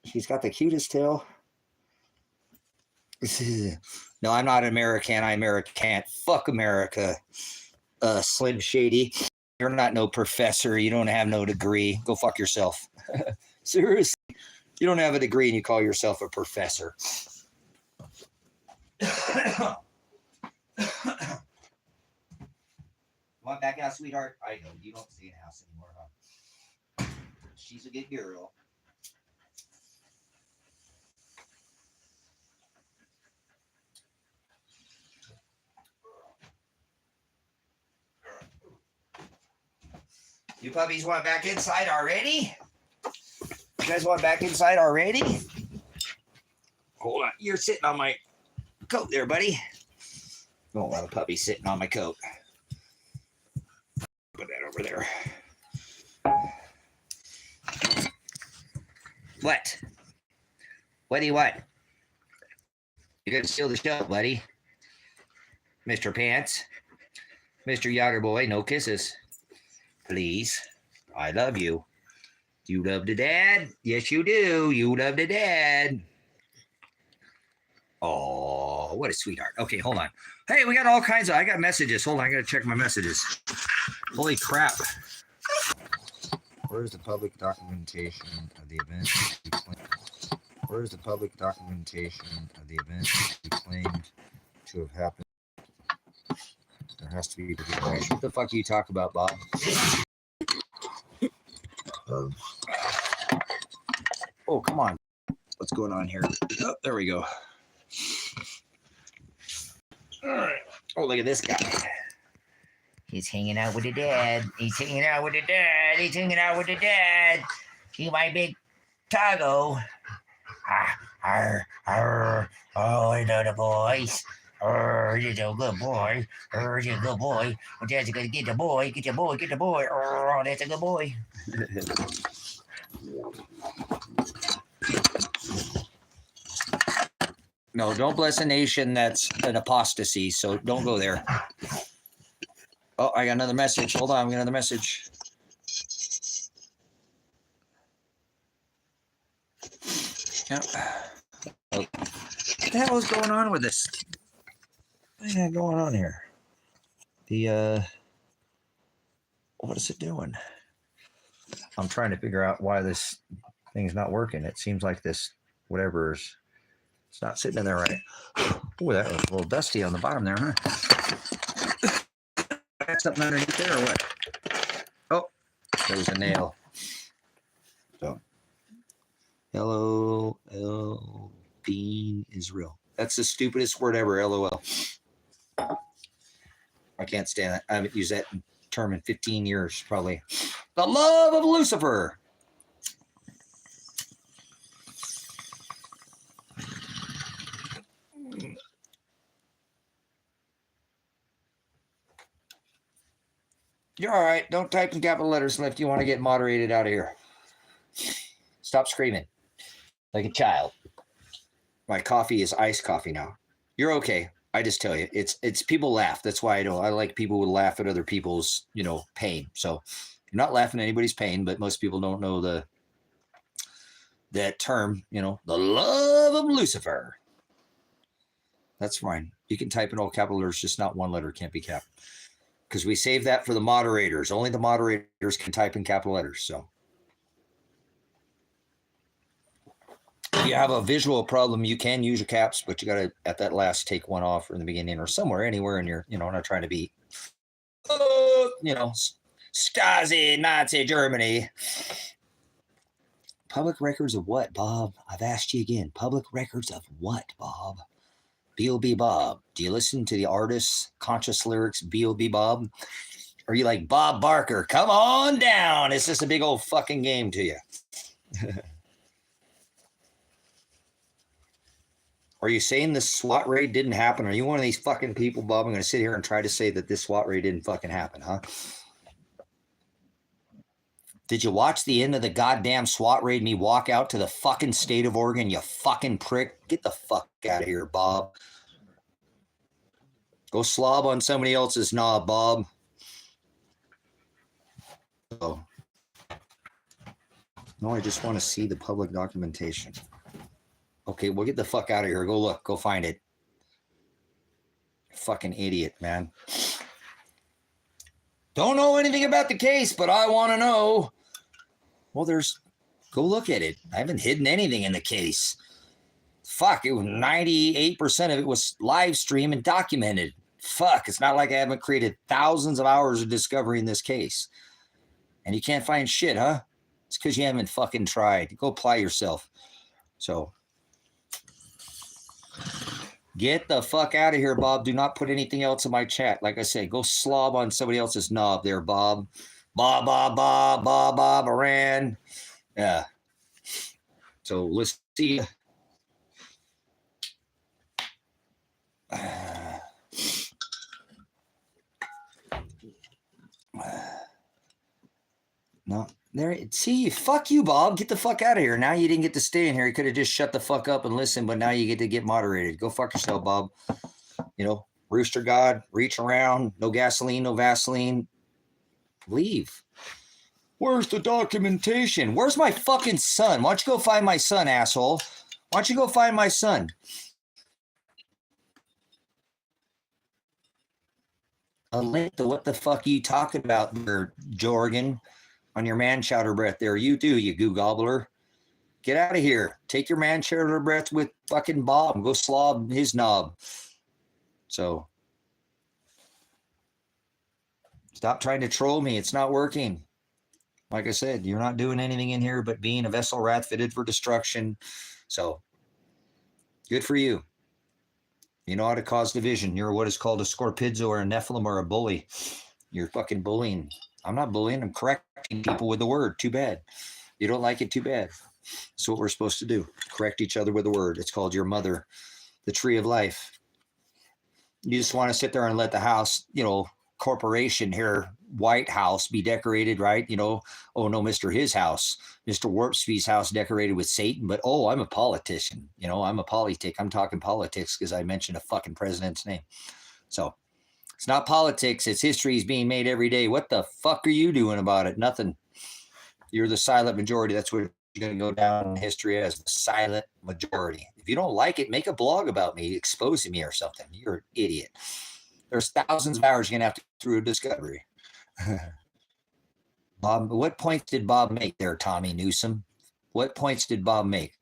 She's got the cutest tail. No, I'm not American. I'm American. Fuck America, Slim Shady. You're not no professor. You don't have no degree. Go fuck yourself. Seriously. You don't have a degree and you call yourself a professor. Want back out, sweetheart? I know. You don't stay in the house anymore, huh? She's a good girl. You puppies want back inside already? You guys want back inside already? Hold on. You're sitting on my coat there, buddy. Don't let a puppy sitting on my coat. Put that over there. What? What do you want? You're going to steal the show, buddy. Mr. Pants. Mr. Yager boy, no kisses. Please. I love you. Do you love the dad? Yes, you do. You love the dad. Oh, what a sweetheart. Okay, hold on. Hey, we got all kinds of, I got messages. Hold on, I got to check my messages. Holy crap. Where's the public documentation of the event you claimed? Where's the public documentation of the event you claimed to have happened? There has to be. What the fuck are you talking about, Bob? Oh, come on. What's going on here? Oh, there we go. All right. Oh, look at this guy. He's hanging out with the dad. He's hanging out with the dad. He's hanging out with the dad. You my big Tago. Oh, I know the boys. You're a good boy. You're a good boy. Well, Dad's gonna get the boy. Get the boy. Get the boy. Oh, that's a good boy. No, don't bless a nation that's an apostasy. So don't go there. Oh, I got another message. Hold on, we got another message. Yep. Oh. What the hell is going on with this? What is going on here? What is it doing? I'm trying to figure out why this thing's not working. It seems like this whatever is, it's not sitting in there right. Oh, that was a little dusty on the bottom there, huh? Got something underneath there or what? Oh, there was a nail. So, LOL being Israel. That's the stupidest word ever, LOL. I can't stand that. I haven't used that term in 15 years, probably. The love of Lucifer. You're all right. Don't type in capital letters if you want to get moderated out of here. Stop screaming like a child. My coffee is iced coffee now. You're okay. I just tell you, it's people laugh. That's why I like people who laugh at other people's, pain. So you're not laughing at anybody's pain, but most people don't know that term, the love of Lucifer. That's fine. You can type in all capital letters, just not one letter can't be capped. Because we save that for the moderators. Only the moderators can type in capital letters. So if you have a visual problem, you can use your caps, but you got to, at that last, take one off or in the beginning or somewhere, anywhere in your, not trying to be, Stasi, Nazi Germany. Public records of what, Bob? I've asked you again. Public records of what, Bob? B.O.B. Bob. Do you listen to the artist's conscious lyrics, B.O.B. Bob? Or are you like, Bob Barker, come on down. It's just a big old fucking game to you. Are you saying this SWAT raid didn't happen? Are you one of these fucking people, Bob? I'm going to sit here and try to say that this SWAT raid didn't fucking happen, huh? Did you watch the end of the goddamn SWAT raid, me walk out to the fucking state of Oregon, you fucking prick? Get the fuck out of here, Bob. Go slob on somebody else's knob, Bob. Oh. No, I just want to see the public documentation. Okay, well, get the fuck out of here. Go look. Go find it. Fucking idiot, man. Don't know anything about the case, but I want to know. Well, go look at it. I haven't hidden anything in the case. Fuck, it was 98% of it was live stream and documented. Fuck, it's not like I haven't created thousands of hours of discovery in this case. And you can't find shit, huh? It's because you haven't fucking tried. Go apply yourself. So, get the fuck out of here, Bob. Do not put anything else in my chat. Like I said, go slob on somebody else's knob there, Bob. Bob, Iran. Yeah. So let's see. No, there. See, fuck you, Bob. Get the fuck out of here. Now you didn't get to stay in here. You could have just shut the fuck up and listen, but now you get to get moderated. Go fuck yourself, Bob. Rooster God, reach around, no gasoline, no Vaseline. Leave. Where's the documentation? Where's my fucking son? Why don't you go find my son, asshole? Why don't you go find my son? A link to what the fuck you talking about there, Jorgen, on your man chowder breath there. You do, you goo gobbler. Get out of here. Take your man chowder breath with fucking Bob and go slob his knob. So stop trying to troll me. It's not working. Like I said, you're not doing anything in here but being a vessel wrath fitted for destruction. So good for you. You know how to cause division. You're what is called a scorpizzo or a Nephilim or a bully. You're fucking bullying. I'm not bullying. I'm correcting people with the word. Too bad. You don't like it, too bad. That's what we're supposed to do. Correct each other with a word. It's called your mother, the tree of life. You just want to sit there and let the house, corporation here, White House, be decorated, right? Oh no, Mr. His house, Mr. Warpspeed's house decorated with Satan. But I'm a politician. I'm a politic. I'm talking politics because I mentioned a fucking president's name. So it's not politics. It's history being made every day. What the fuck are you doing about it? Nothing. You're the silent majority. That's what you're going to go down in history as the silent majority. If you don't like it, make a blog about me, exposing me or something. You're an idiot. There's thousands of hours you're going to have to through a discovery. Bob, what points did Bob make there, Tommy Newsom? What points did Bob make?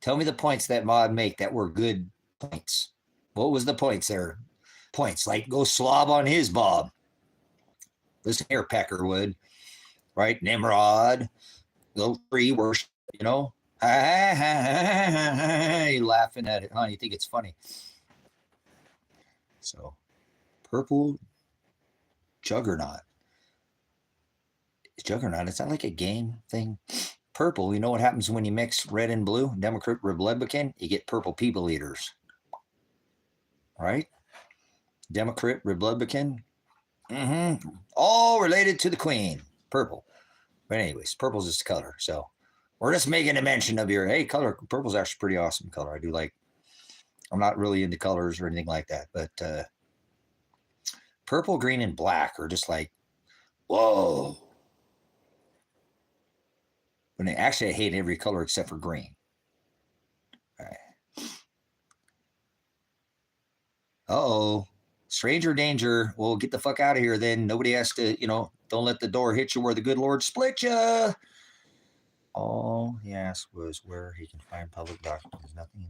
Tell me the points that Bob make that were good points. What was the points there? Points like go slob on his Bob. Listen here, Peckerwood, right? Nimrod, little tree worship, you laughing at it, huh? You think it's funny. So, purple juggernaut. Juggernaut, is that like a game thing? Purple, you know what happens when you mix red and blue? Democrat, Republican, you get purple people eaters. Right? Democrat, Republican. All related to the queen. Purple. But anyways, purple's just a color. So we're just making a mention of your, hey, color. Purple's actually pretty awesome color. I do like, I'm not really into colors or anything like that. But purple, green, and black are just like, whoa. But actually, I hate every color except for green. All right. Uh-oh. Stranger danger. Well, get the fuck out of here then. Nobody has to, don't let the door hit you where the good Lord split you. All he asked was where he can find public documents. Nothing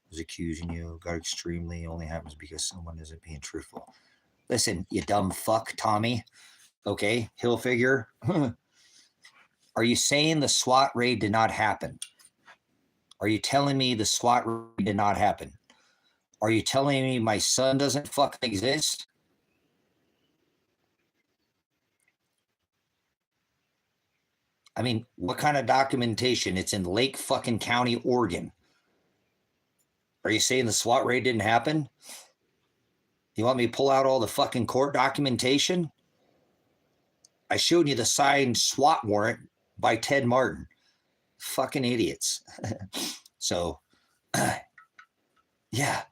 was accusing you. Got extremely only happens because someone isn't being truthful. Listen, you dumb fuck, Tommy. Okay, hill figure. Are you saying the SWAT raid did not happen? Are you telling me the SWAT raid did not happen? Are you telling me my son doesn't fucking exist? I mean, what kind of documentation? It's in Lake fucking County, Oregon. Are you saying the SWAT raid didn't happen? You want me to pull out all the fucking court documentation? I showed you the signed SWAT warrant by Ted Martin. Fucking idiots. So, yeah.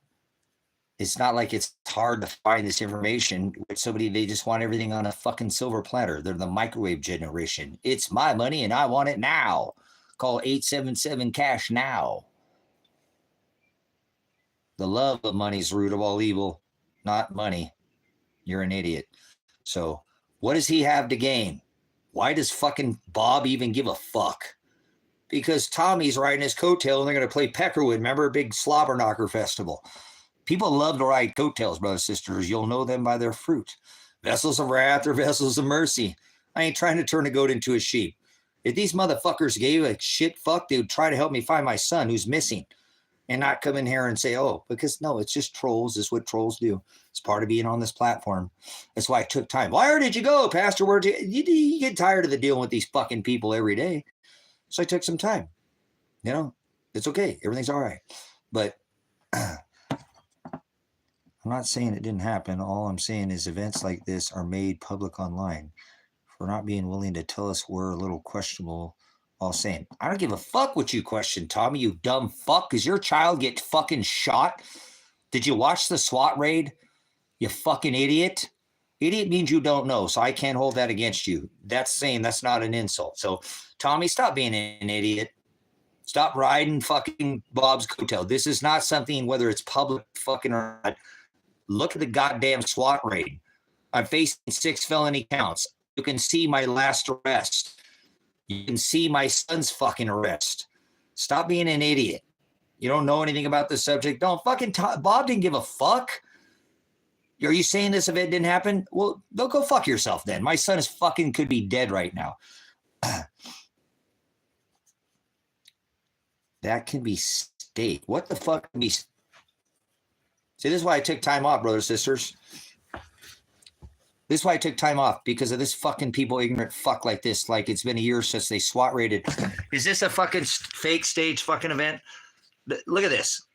It's not like it's hard to find this information with somebody. They just want everything on a fucking silver platter. They're the microwave generation. It's my money and I want it now. Call 877-CASH now. The love of money is the root of all evil, not money. You're an idiot. So what does he have to gain? Why does fucking Bob even give a fuck? Because Tommy's riding his coattail and they're going to play Peckerwood. Remember a big slobber knocker festival? People love to ride coattails, brothers and sisters. You'll know them by their fruit. Vessels of wrath or vessels of mercy. I ain't trying to turn a goat into a sheep. If these motherfuckers gave a shit fuck, they would try to help me find my son who's missing and not come in here and say, oh, because no, it's just trolls. It's what trolls do. It's part of being on this platform. That's why I took time. Where did you go, Pastor? Where'd you get tired of the dealing with these fucking people every day. So I took some time. It's okay. Everything's all right. But I'm not saying it didn't happen. All I'm saying is events like this are made public online. For not being willing to tell us we're a little questionable, all saying, I don't give a fuck what you question, Tommy, you dumb fuck. Does your child get fucking shot? Did you watch the SWAT raid? You fucking idiot. Idiot means you don't know, so I can't hold that against you. That's saying that's not an insult. So, Tommy, stop being an idiot. Stop riding fucking Bob's coattail. This is not something, whether it's public fucking or not. Look at the goddamn SWAT raid. I'm facing 6 felony counts. You can see my last arrest. You can see my son's fucking arrest. Stop being an idiot. You don't know anything about the subject. Don't fucking Bob didn't give a fuck. Are you saying this event didn't happen? Well, don't go fuck yourself then. My son is fucking could be dead right now. That can be state. What the fuck can be? See, this is why I took time off, brothers, sisters. This is why I took time off, because of this fucking people, ignorant fuck like this. Like, it's been a year since they SWAT raided. Is this a fucking fake stage fucking event? Look at this.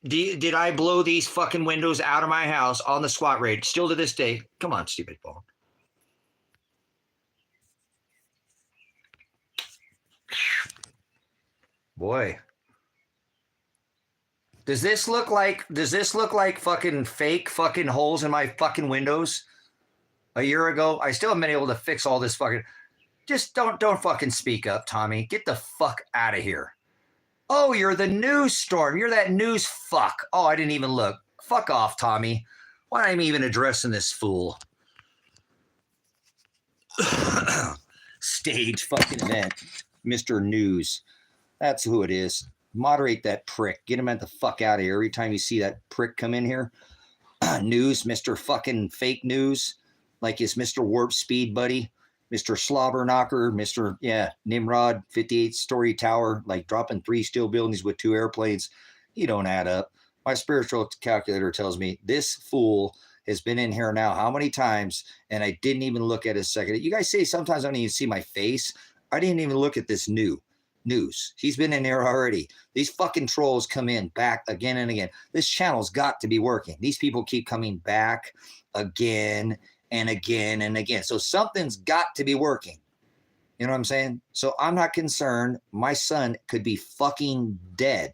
Did I blow these fucking windows out of my house on the SWAT raid? Still to this day. Come on, stupid ball. Boy. Does this look like fucking fake fucking holes in my fucking windows a year ago? I still haven't been able to fix all this fucking. Just don't fucking speak up, Tommy. Get the fuck out of here. Oh, you're the news storm. You're that news fuck. Oh, I didn't even look. Fuck off, Tommy. Why am I even addressing this fool? Stage fucking event. Mr. News. That's who it is. Moderate that prick. Get him the fuck out of here. Every time you see that prick come in here. News, Mr. fucking fake news. Like his Mr. Warp Speed buddy. Mr. Slobber Knocker, Mr. Nimrod, 58-story tower, like dropping 3 steel buildings with 2 airplanes. You don't add up. My spiritual calculator tells me this fool has been in here now how many times, and I didn't even look at his second. You guys say sometimes I don't even see my face. I didn't even look at this news. He's been in here already. These fucking trolls come in back again and again. This channel's got to be working. These people keep coming back again and again and again. So something's got to be working. You know what I'm saying? So I'm not concerned. My son could be fucking dead.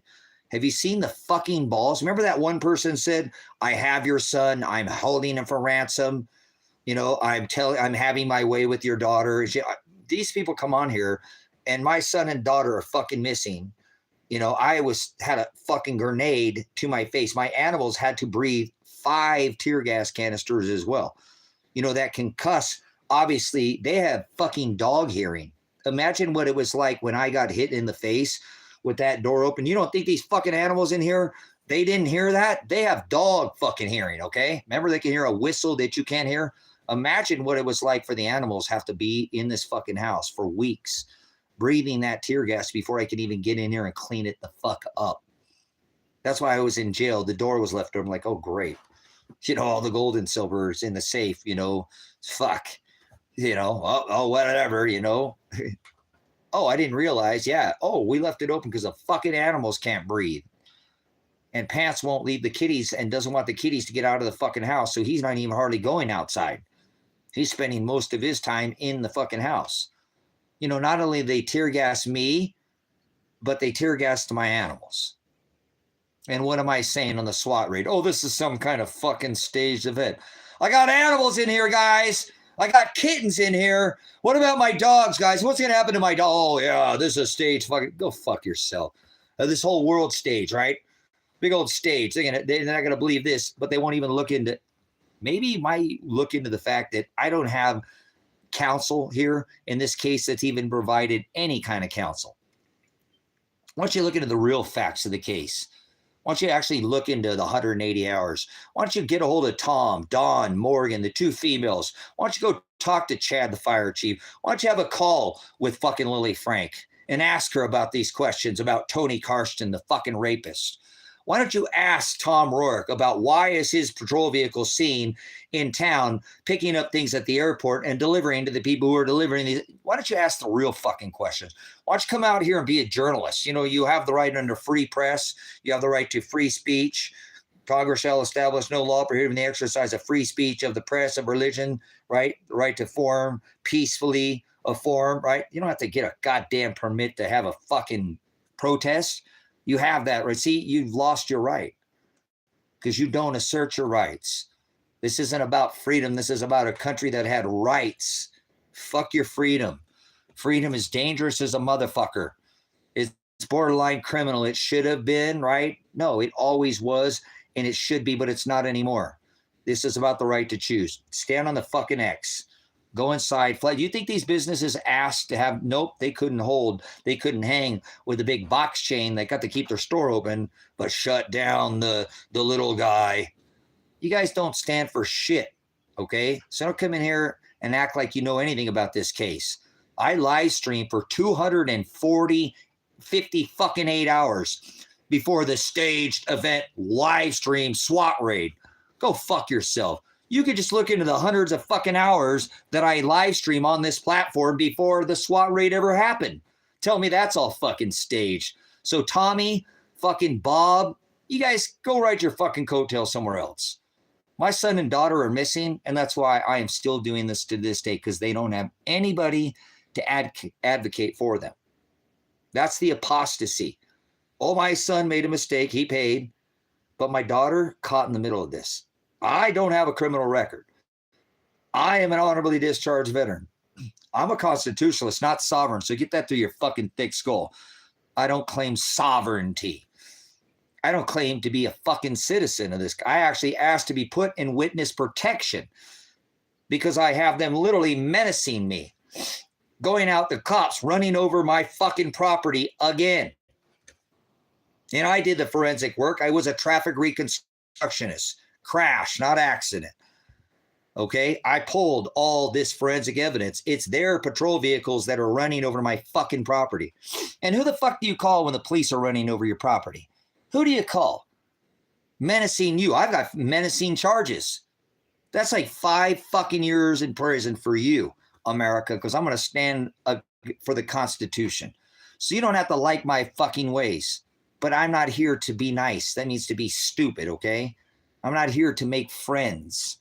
Have you seen the fucking balls? Remember that one person said, I have your son. I'm holding him for ransom. You know, I'm having my way with your daughter. These people come on here and my son and daughter are fucking missing. You know, I had a fucking grenade to my face. My animals had to breathe 5 tear gas canisters as well. You know, that can cuss. Obviously, they have fucking dog hearing. Imagine what it was like when I got hit in the face with that door open. You don't think these fucking animals in here, they didn't hear that? They have dog fucking hearing, okay? Remember, they can hear a whistle that you can't hear? Imagine what it was like for the animals have to be in this fucking house for weeks, breathing that tear gas before I could even get in here and clean it the fuck up. That's why I was in jail. The door was left open. I'm like, oh, great. You know, all the gold and silver is in the safe, you know, fuck, you know, oh, whatever, you know. Oh, I didn't realize. Yeah. Oh, we left it open because the fucking animals can't breathe. And Pants won't leave the kitties and doesn't want the kitties to get out of the fucking house. So he's not even hardly going outside. He's spending most of his time in the fucking house. You know, not only they tear gas me, but they tear gas to my animals. And what am I saying on the SWAT raid? Oh, this is some kind of fucking staged event. I got animals in here, guys. I got kittens in here. What about my dogs, guys? What's going to happen to my dog? Oh, yeah, this is a stage. Fucking go fuck yourself. This whole world stage, right? Big old stage. They're not going to believe this, but they won't even look into. Maybe might look into the fact that I don't have counsel here in this case that's even provided any kind of counsel. Why don't you look into the real facts of the case? Why don't you actually look into the 180 hours? Why don't you get a hold of Tom, Dawn, Morgan, the 2 females? Why don't you go talk to Chad, the fire chief? Why don't you have a call with fucking Lily Frank and ask her about these questions about Tony Karsten, the fucking rapist? Why don't you ask Tom Rourke about why is his patrol vehicle seen in town picking up things at the airport and delivering to the people who are delivering these? Why don't you ask the real fucking questions? Why don't you come out here and be a journalist? You know, you have the right under free press. You have the right to free speech. Congress shall establish no law prohibiting the exercise of free speech of the press, of religion, right? The right to form peacefully a forum, right? You don't have to get a goddamn permit to have a fucking protest. You have that right. See, you've lost your right. because you don't assert your rights. This isn't about freedom. This is about a country that had rights. Fuck your freedom. Freedom is dangerous as a motherfucker. It's borderline criminal. It should have been, right? No, it always was, and it should be, but it's not anymore. This is about the right to choose. Stand on the fucking X. Go inside. Fly. Do you think these businesses asked to have? Nope, they couldn't hold. They couldn't hang with a big box chain. They got to keep their store open, but shut down the little guy. You guys don't stand for shit, okay? So don't come in here and act like you know anything about this case. I live streamed for 50 fucking 8 hours before the staged event live stream SWAT raid. Go fuck yourself. You could just look into the hundreds of fucking hours that I live stream on this platform before the SWAT raid ever happened. Tell me that's all fucking staged. So Tommy, fucking Bob, you guys go ride your fucking coattail somewhere else. My son and daughter are missing, and that's why I am still doing this to this day, because they don't have anybody to advocate for them. That's the apostasy. Oh, my son made a mistake. He paid. But my daughter caught in the middle of this. I don't have a criminal record. I am an honorably discharged veteran. I'm a constitutionalist, not sovereign. So get that through your fucking thick skull. I don't claim sovereignty. I don't claim to be a fucking citizen of this. I actually asked to be put in witness protection because I have them literally menacing me, going out, the cops running over my fucking property again. And I did the forensic work. I was a traffic reconstructionist. Crash, not accident. Okay, I pulled all this forensic evidence. It's their patrol vehicles that are running over my fucking property. And who the fuck do you call when the police are running over your property? Who do you call? Menacing you. I've got menacing charges. That's like 5 fucking years in prison for you, America, because I'm going to stand for the Constitution. So you don't have to like my fucking ways. But I'm not here to be nice. That means to be stupid, okay? I'm not here to make friends.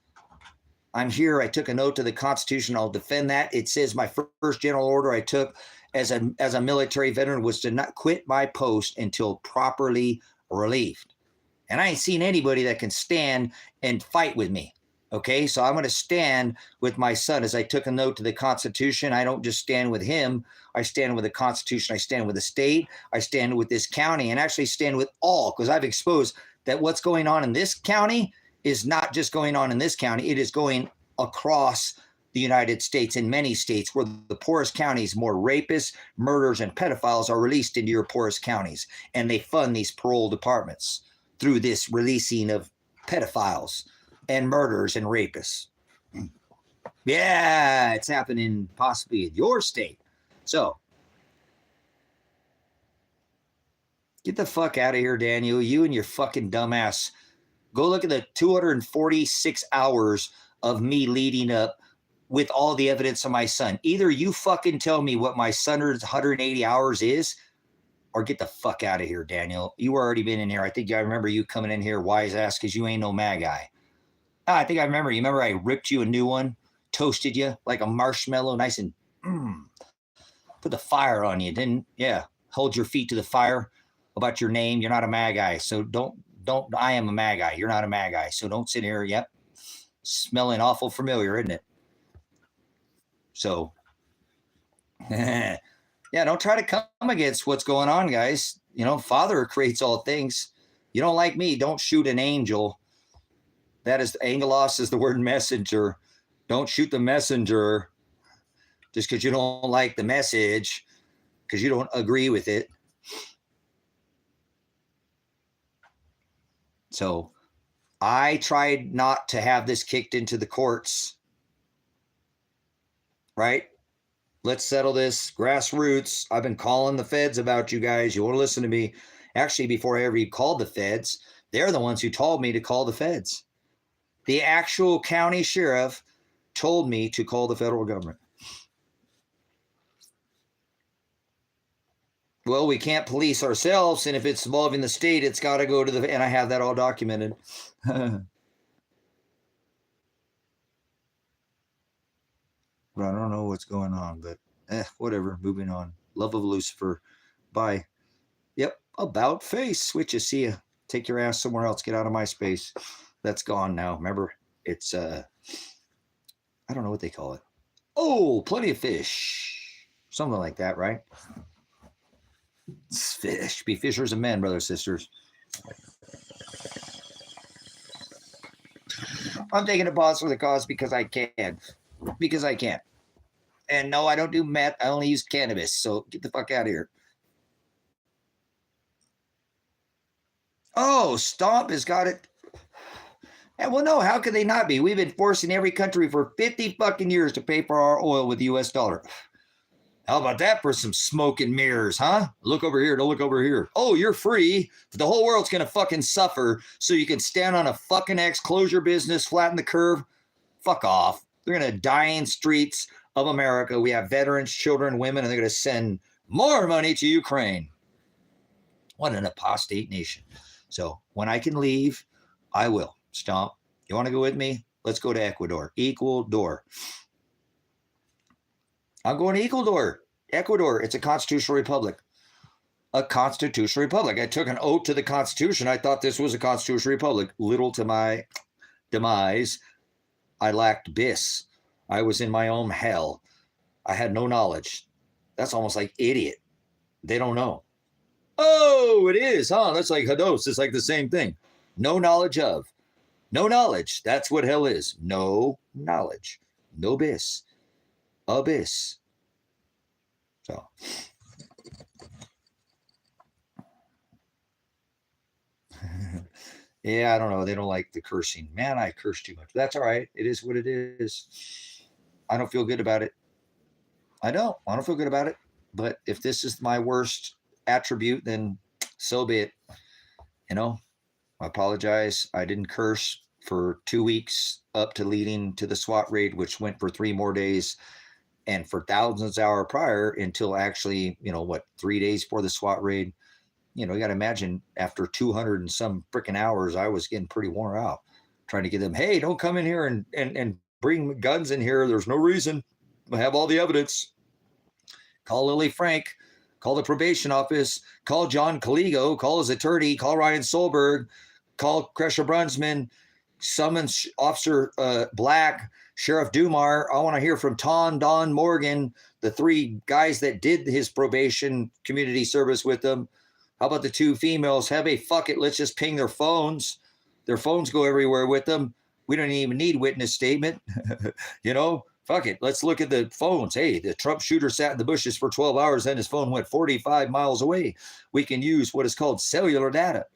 I'm here. I took a note to the Constitution. I'll defend that. It says my first general order I took as a military veteran was to not quit my post until properly relieved. And I ain't seen anybody that can stand and fight with me. Okay, so I'm going to stand with my son. As I took a note to the Constitution, I don't just stand with him. I stand with the Constitution. I stand with the state. I stand with this county, and actually stand with all, because I've exposed that what's going on in this county is not just going on in this county. It is going across the United States, in many states where the poorest counties, more rapists, murderers, and pedophiles are released into your poorest counties. And they fund these parole departments through this releasing of pedophiles and murderers and rapists. Yeah, it's happening possibly in your state. So get the fuck out of here, Daniel. You and your fucking dumbass. Go look at the 246 hours of me leading up with all the evidence of my son. Either you fucking tell me what my son's 180 hours is, or get the fuck out of here, Daniel. You already been in here. I think I remember you coming in here wise ass because you ain't no mad guy. I think I remember. You remember I ripped you a new one, toasted you like a marshmallow, nice and put the fire on you, didn't? Yeah. Hold your feet to the fire about your name. You're not a mad guy. So don't, I am a mad guy. You're not a mad guy. So don't sit here. Yep. Smelling awful familiar, isn't it? So, yeah, don't try to come against what's going on, guys. You know, Father creates all things. You don't like me, don't shoot an angel. That is, angelos is the word messenger. Don't shoot the messenger just because you don't like the message, because you don't agree with it. So I tried not to have this kicked into the courts, right? Let's settle this grassroots. I've been calling the feds about you guys. You want to listen to me? Actually, before I ever called the feds, they're the ones who told me to call the feds. The actual county sheriff told me to call the federal government. Well, we can't police ourselves, and if it's involving the state, it's got to go to the, and I have that all documented. But I don't know what's going on, but whatever, moving on. Love of Lucifer. Bye. Yep, about face. Switch you. See ya. take your ass somewhere else. Get out of my space. That's gone now. Remember, it's I don't know what they call it. Oh, plenty of fish. Something like that, right? It's fish. Be fishers of men, brothers, sisters. I'm taking a pause for the cause because I can. Because I can. And no, I don't do meth. I only use cannabis. So get the fuck out of here. Oh, Stomp has got it. And well, no, how could they not be? We've been forcing every country for 50 fucking years to pay for our oil with the US dollar. How about that for some smoke and mirrors, huh? Look over here, don't look over here. Oh, you're free. The whole world's going to fucking suffer so you can stand on a fucking X, close your business, flatten the curve. Fuck off. They're going to die in streets of America. We have veterans, children, women, and they're going to send more money to Ukraine. What an apostate nation. So when I can leave, I will. Stomp. You want to go with me? Let's go to Ecuador. Ecuador. I'm going to Ecuador. Ecuador. It's a constitutional republic. A constitutional republic. I took an oath to the Constitution. I thought this was a constitutional republic. Little to my demise, I lacked bis. I was in my own hell. I had no knowledge. That's almost like idiot. They don't know. Oh, it is, huh? That's like Hados. It's like the same thing. No knowledge of. No knowledge. That's what hell is. No knowledge. No bis. Abyss. So. Yeah, I don't know. They don't like the cursing. Man, I curse too much. That's all right. It is what it is. I don't feel good about it. I don't feel good about it. But if this is my worst attribute, then so be it. You know, I apologize. I didn't curse for 2 weeks up to leading to the SWAT raid, which went for 3 more days. And for thousands of hours prior until actually, 3 days before the SWAT raid, you got to imagine after 200 and some freaking hours, I was getting pretty worn out trying to get them, hey, don't come in here and bring guns in here. There's no reason. I have all the evidence. Call Lily Frank, call the probation office, call John Caligo, call his attorney, call Ryan Solberg, call Kresha Brunsman, summons Officer Black, Sheriff Dumar. I want to hear from Don Morgan, the 3 guys that did his probation community service with them. How about the 2 females? Have a fuck it. Let's just ping their phones. Their phones go everywhere with them. We don't even need witness statement. Fuck it. Let's look at the phones. Hey, the Trump shooter sat in the bushes for 12 hours, then his phone went 45 miles away. We can use what is called cellular data.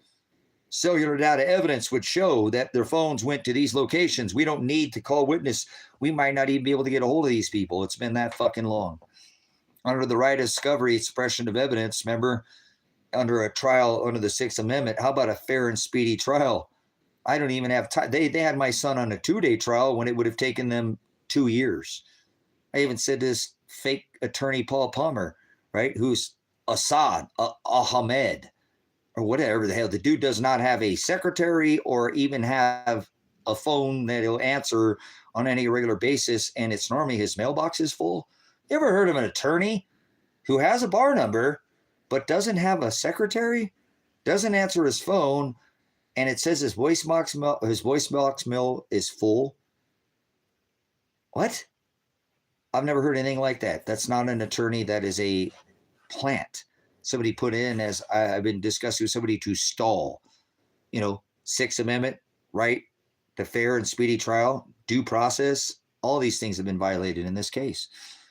Cellular data evidence would show that their phones went to these locations. We don't need to call witness. We might not even be able to get a hold of these people. It's been that fucking long. Under the right of discovery, suppression of evidence, remember, under a trial under the 6th Amendment, how about a fair and speedy trial? I don't even have time. They had my son on a 2-day trial when it would have taken them 2 years. I even said this fake attorney, Paul Palmer, right, who's Assad, Ahmed, or whatever the hell. The dude does not have a secretary or even have a phone that he'll answer on any regular basis, and it's normally his mailbox is full. You ever heard of an attorney who has a bar number but doesn't have a secretary, doesn't answer his phone, and it says his voicebox mail is full? What? I've never heard anything like that. That's not an attorney. That is a plant. Somebody put in, as I've been discussing with somebody, to stall. 6th Amendment, right? The fair and speedy trial, due process. All these things have been violated in this case.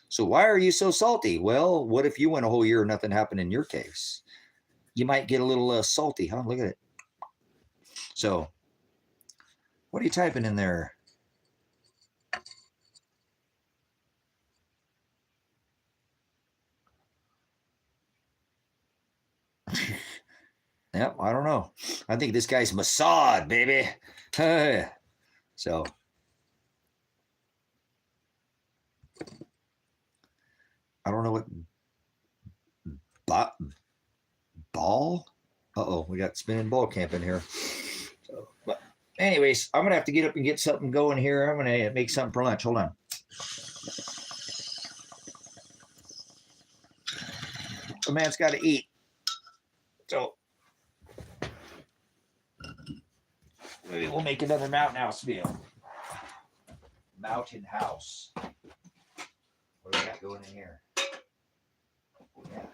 So why are you so salty? Well, what if you went a whole year and nothing happened in your case? You might get a little salty, huh? Look at it. So what are you typing in there? Yep, I don't know. I think this guy's Mossad, baby. So I don't know what ball. We got spinning ball camp in here. So, but anyways, I'm gonna have to get up and get something going here. I'm gonna make something for lunch. Hold on. The man's got to eat. So Maybe we'll make another mountain house meal. Mountain house. What do we got going in here? Yeah.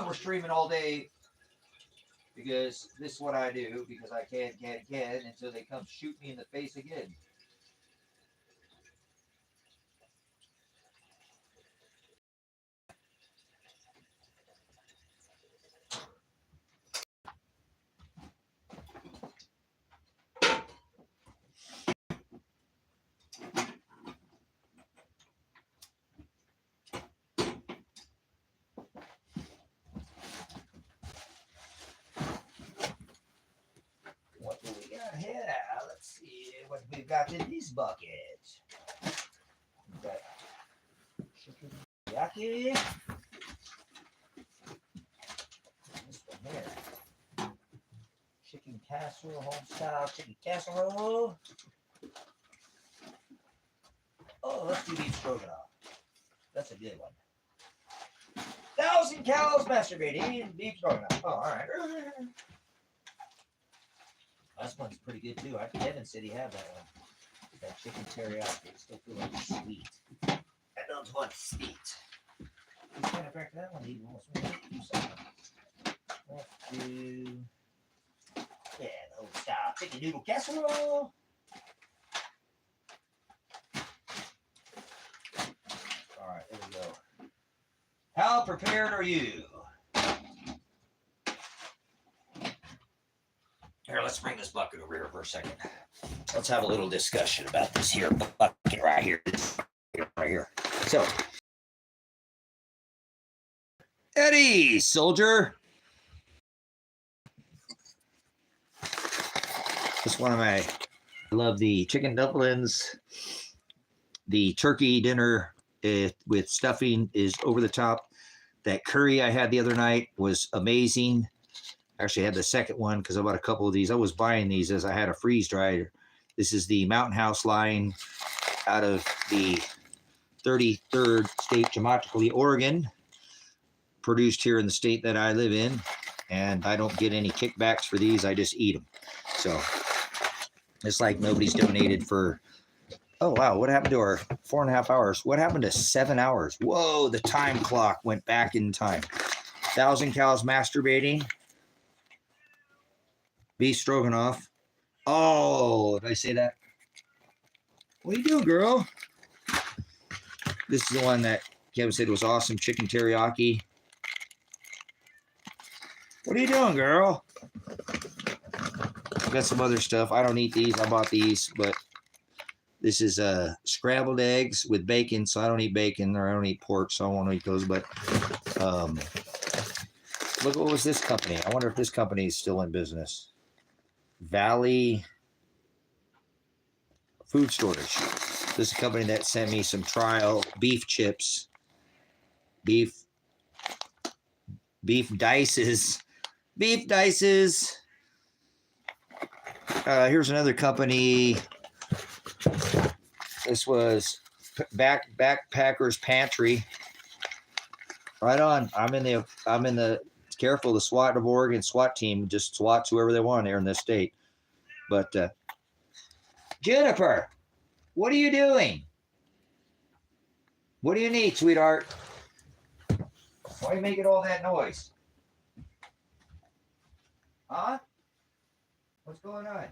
We're streaming all day because this is what I do, because I can until they come shoot me in the face again. What do we got here? Let's see what we've got in this bucket. We've got chicken teriyaki. This one here. Chicken casserole, home style chicken casserole. Oh, let's do beef stroganoff. That's a good one. 1,000 cows masturbating, beef stroganoff. Oh, all right. This one's pretty good too. Kevin said he had that one. That chicken teriyaki. It still feels like it's sweet. I don't want sweet. Let's kind of back that one even more. So let's do something. Let's do, yeah, the old style chicken noodle casserole. All right, there we go. How prepared are you? Here, let's bring this bucket over here for a second. Let's have a little discussion about this here bucket right here. Right here. So, Eddie, soldier. This one of my, I love the chicken dumplings. The turkey dinner with stuffing is over the top. That curry I had the other night was amazing. Actually, I had the second one because I bought a couple of these. I was buying these as I had a freeze dryer. This is the Mountain House line out of the 33rd state, geographically Oregon, produced here in the state that I live in. And I don't get any kickbacks for these. I just eat them. So it's like nobody's donated for, oh, wow, what happened to our 4.5 hours? What happened to 7 hours? Whoa, the time clock went back in time. 1,000 cows masturbating. Beef stroganoff. Oh, did I say that? What are you doing, girl? This is the one that Kevin said was awesome. Chicken teriyaki. What are you doing, girl? Got some other stuff. I don't eat these. I bought these, but this is scrambled eggs with bacon. So I don't eat bacon, or I don't eat pork, so I won't eat those. But look, what was this company? I wonder if this company is still in business. Valley Food Storage. This is a company that sent me some trial beef chips, beef dices. Here's another company. This was Backpackers Pantry. Right on. I'm in the careful, the SWAT of Oregon SWAT team just swats whoever they want here in this state. But Jennifer, what are you doing? What do you need, sweetheart? Why are you making all that noise? Huh? What's going on?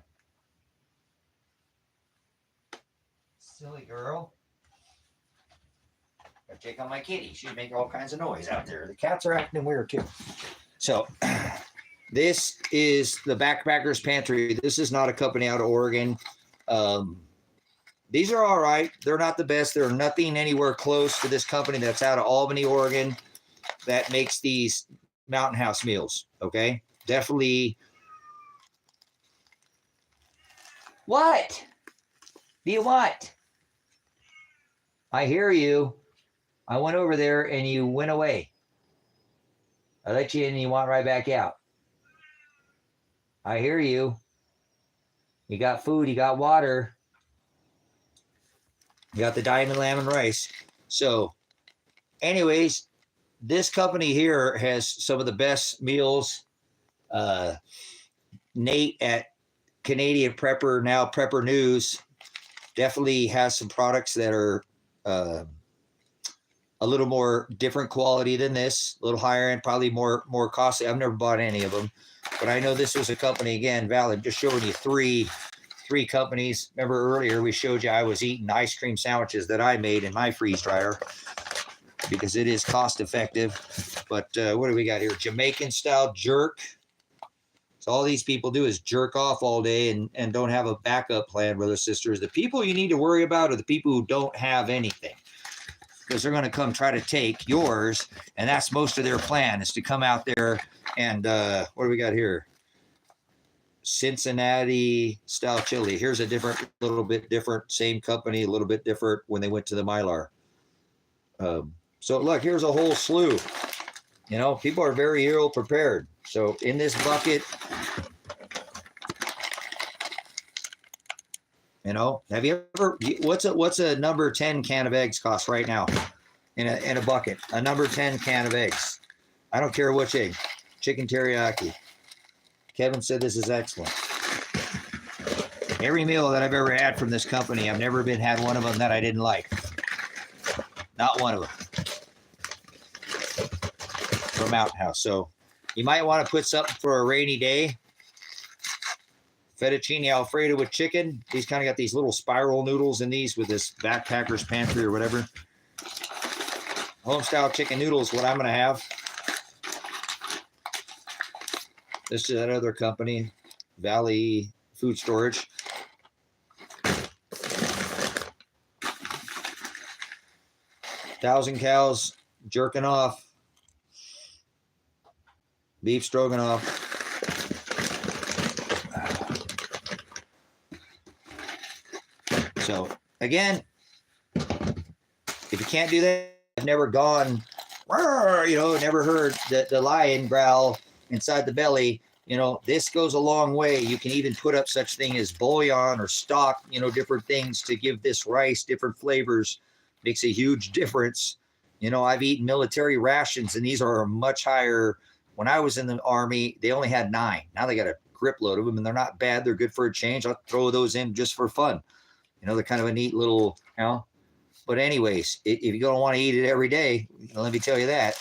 Silly girl. Gotta check on my kitty. She'd make all kinds of noise out there. The cats are acting weird too. So this is the Backpackers Pantry. This is not a company out of Oregon. These are all right. They're not the best. They're nothing anywhere close to this company that's out of Albany, Oregon, that makes these Mountain House meals. Okay? Definitely. What do you want? I hear you. I went over there and you went away. I let you in and you went right back out. I hear you. You got food, you got water. You got the diamond lamb and rice. So, anyways, this company here has some of the best meals. Nate at Canadian Prepper, now Prepper News, definitely has some products that are a little more different quality than this, a little higher end, probably more costly. I've never bought any of them, but I know this was a company, again, valid. Just showing you three companies. Remember earlier we showed you I was eating ice cream sandwiches that I made in my freeze dryer because it is cost effective. But what do we got here? Jamaican style jerk. So all these people do is jerk off all day and don't have a backup plan, brothers and sisters. The people you need to worry about are the people who don't have anything, because they're going to come try to take yours, and that's most of their plan, is to come out there and what do we got here? Cincinnati style chili. Here's a little bit different, same company, a little bit different when they went to the Mylar. So look, here's a whole slew. You know, people are very ill prepared. So in this bucket, you know, have you ever, what's a number 10 can of eggs cost right now in a bucket? A number 10 can of eggs. I don't care which egg. Chicken teriyaki. Kevin said this is excellent. Every meal that I've ever had from this company, I've never had one of them that I didn't like. Not one of them. From Mountain House. So you might want to put something for a rainy day. Fettuccine Alfredo with chicken. These kind of got these little spiral noodles in these with this backpacker's pantry or whatever. Homestyle chicken noodles, what I'm going to have. This is that other company, Valley Food Storage. Thousand Cows jerking off. Beef stroganoff. So again, if you can't do that, I've never gone, you know, never heard the lion growl inside the belly. You know, this goes a long way. You can even put up such thing as bouillon or stock, you know, different things to give this rice different flavors. Makes a huge difference. You know, I've eaten military rations, and these are much higher. When I was in the Army, they only had 9. Now they got a grip load of them, and they're not bad. They're good for a change. I'll throw those in just for fun. You know, they're kind of a neat little, you know. But anyways, if you don't want to eat it every day, let me tell you that.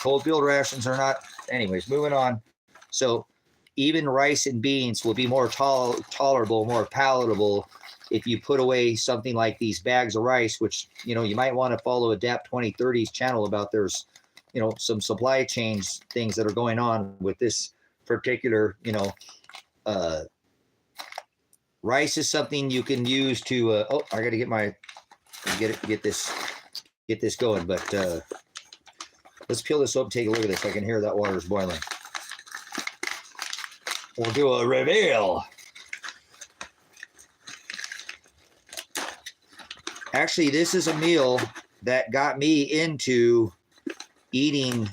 Cold field rations are not. Anyways, moving on. So even rice and beans will be more tolerable, more palatable if you put away something like these bags of rice, which, you know, you might want to follow Adapt 2030's channel about there's, you know, some supply chains things that are going on with this particular, you know, rice is something you can use to, oh, I got to get this going. But let's peel this open, take a look at this. I can hear that water is boiling. We'll do a reveal. Actually, this is a meal that got me into eating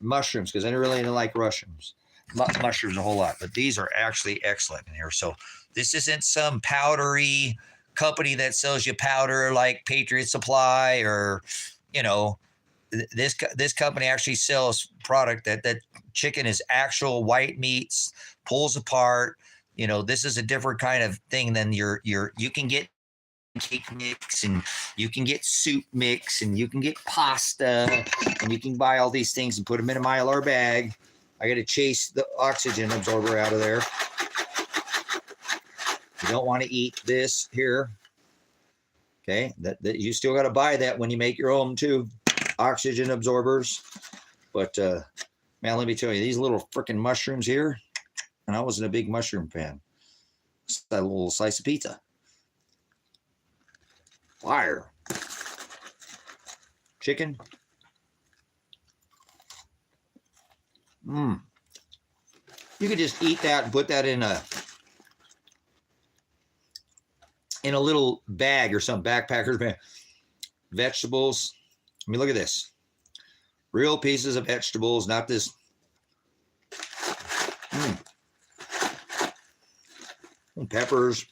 mushrooms, because I really didn't like mushrooms a whole lot. But these are actually excellent in here. So this isn't some powdery company that sells you powder like Patriot Supply, or, you know, this company actually sells product that chicken is actual white meats, pulls apart. You know, this is a different kind of thing than you can get cake mix, and you can get soup mix, and you can get pasta, and you can buy all these things and put them in a Mylar bag. I got to chase the oxygen absorber out of there. You don't want to eat this here. Okay, that you still got to buy that when you make your own too. Oxygen absorbers. But man, let me tell you, these little freaking mushrooms here, and I wasn't a big mushroom fan. It's that little slice of pizza. Fire. Chicken. You could just eat that and put that in a little bag or some backpacker's bag. Vegetables. I mean, look at this. Real pieces of vegetables, not this. Peppers.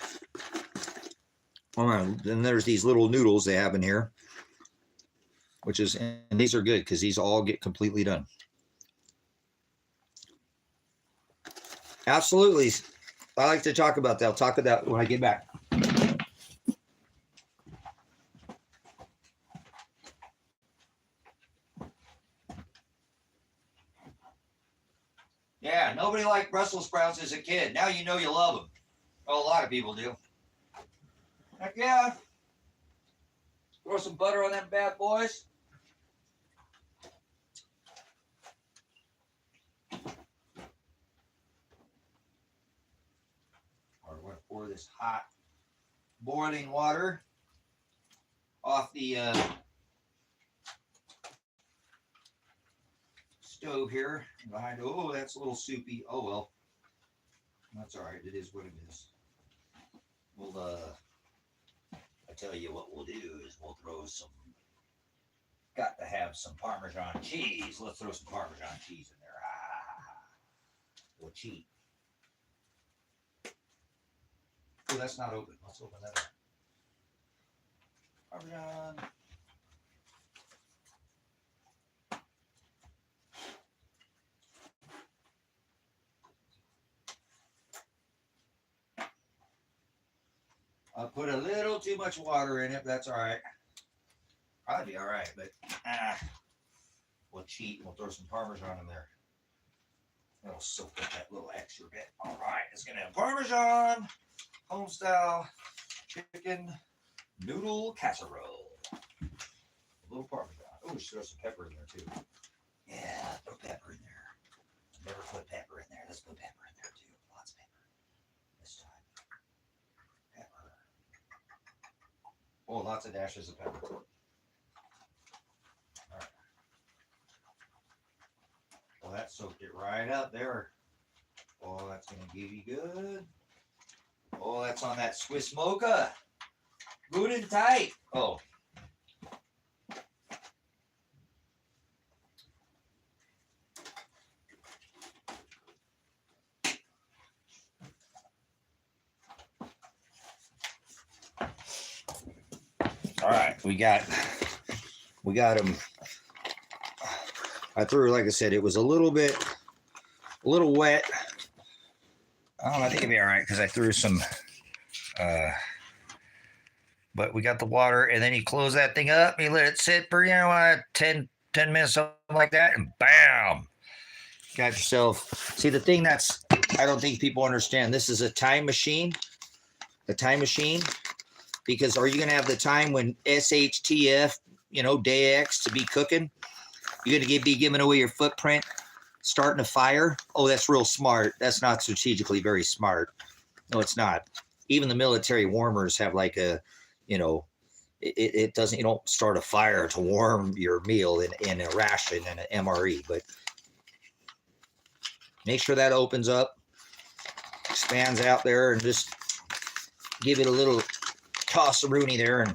All right, then there's these little noodles they have in here. which is, and these are good because these all get completely done. Absolutely. I like to talk about that. I'll talk about that when I get back. Yeah, nobody liked Brussels sprouts as a kid. Now you know you love them. Oh, a lot of people do. Heck yeah. Throw some butter on them bad boys. We're going to pour this hot boiling water off the stove here behind. Oh, that's a little soupy. Oh well, that's all right. It is what it is. We'll I tell you what we'll do is we'll throw some. Got to have some Parmesan cheese. Let's throw some Parmesan cheese in there. We'll cheat. Oh, that's not open. Let's open that up. Parmesan. I put a little too much water in it. That's all right. Probably be all right, but we'll cheat and we'll throw some Parmesan in there. That'll soak up that little extra bit. All right, it's gonna have Parmesan, home style chicken noodle casserole. A little Parmesan. Oh, we should throw some pepper in there too. Yeah, throw pepper in there. Never put pepper in there. Let's put pepper in there too. Lots of pepper this time. Pepper. Oh, lots of dashes of pepper. All right. Well, that soaked it right up there. Oh, that's gonna give you good. Oh, that's on that Swiss mocha. Good and tight. Oh. All right, we got them. I threw, like I said, it was a little wet. I think it'd be all right because I threw some, but we got the water, and then you close that thing up, you let it sit for, 10 minutes, something like that, and bam, got yourself. See, the thing I don't think people understand, this is a time machine, because are you going to have the time when SHTF, day X to be cooking? You're going to be giving away your footprint, starting a fire? Oh, that's real smart. That's not strategically very smart. No, it's not. Even the military warmers have like a, it doesn't, you don't start a fire to warm your meal in a ration and an MRE, but make sure that opens up, expands out there, and just give it a little toss-a-rooney there. And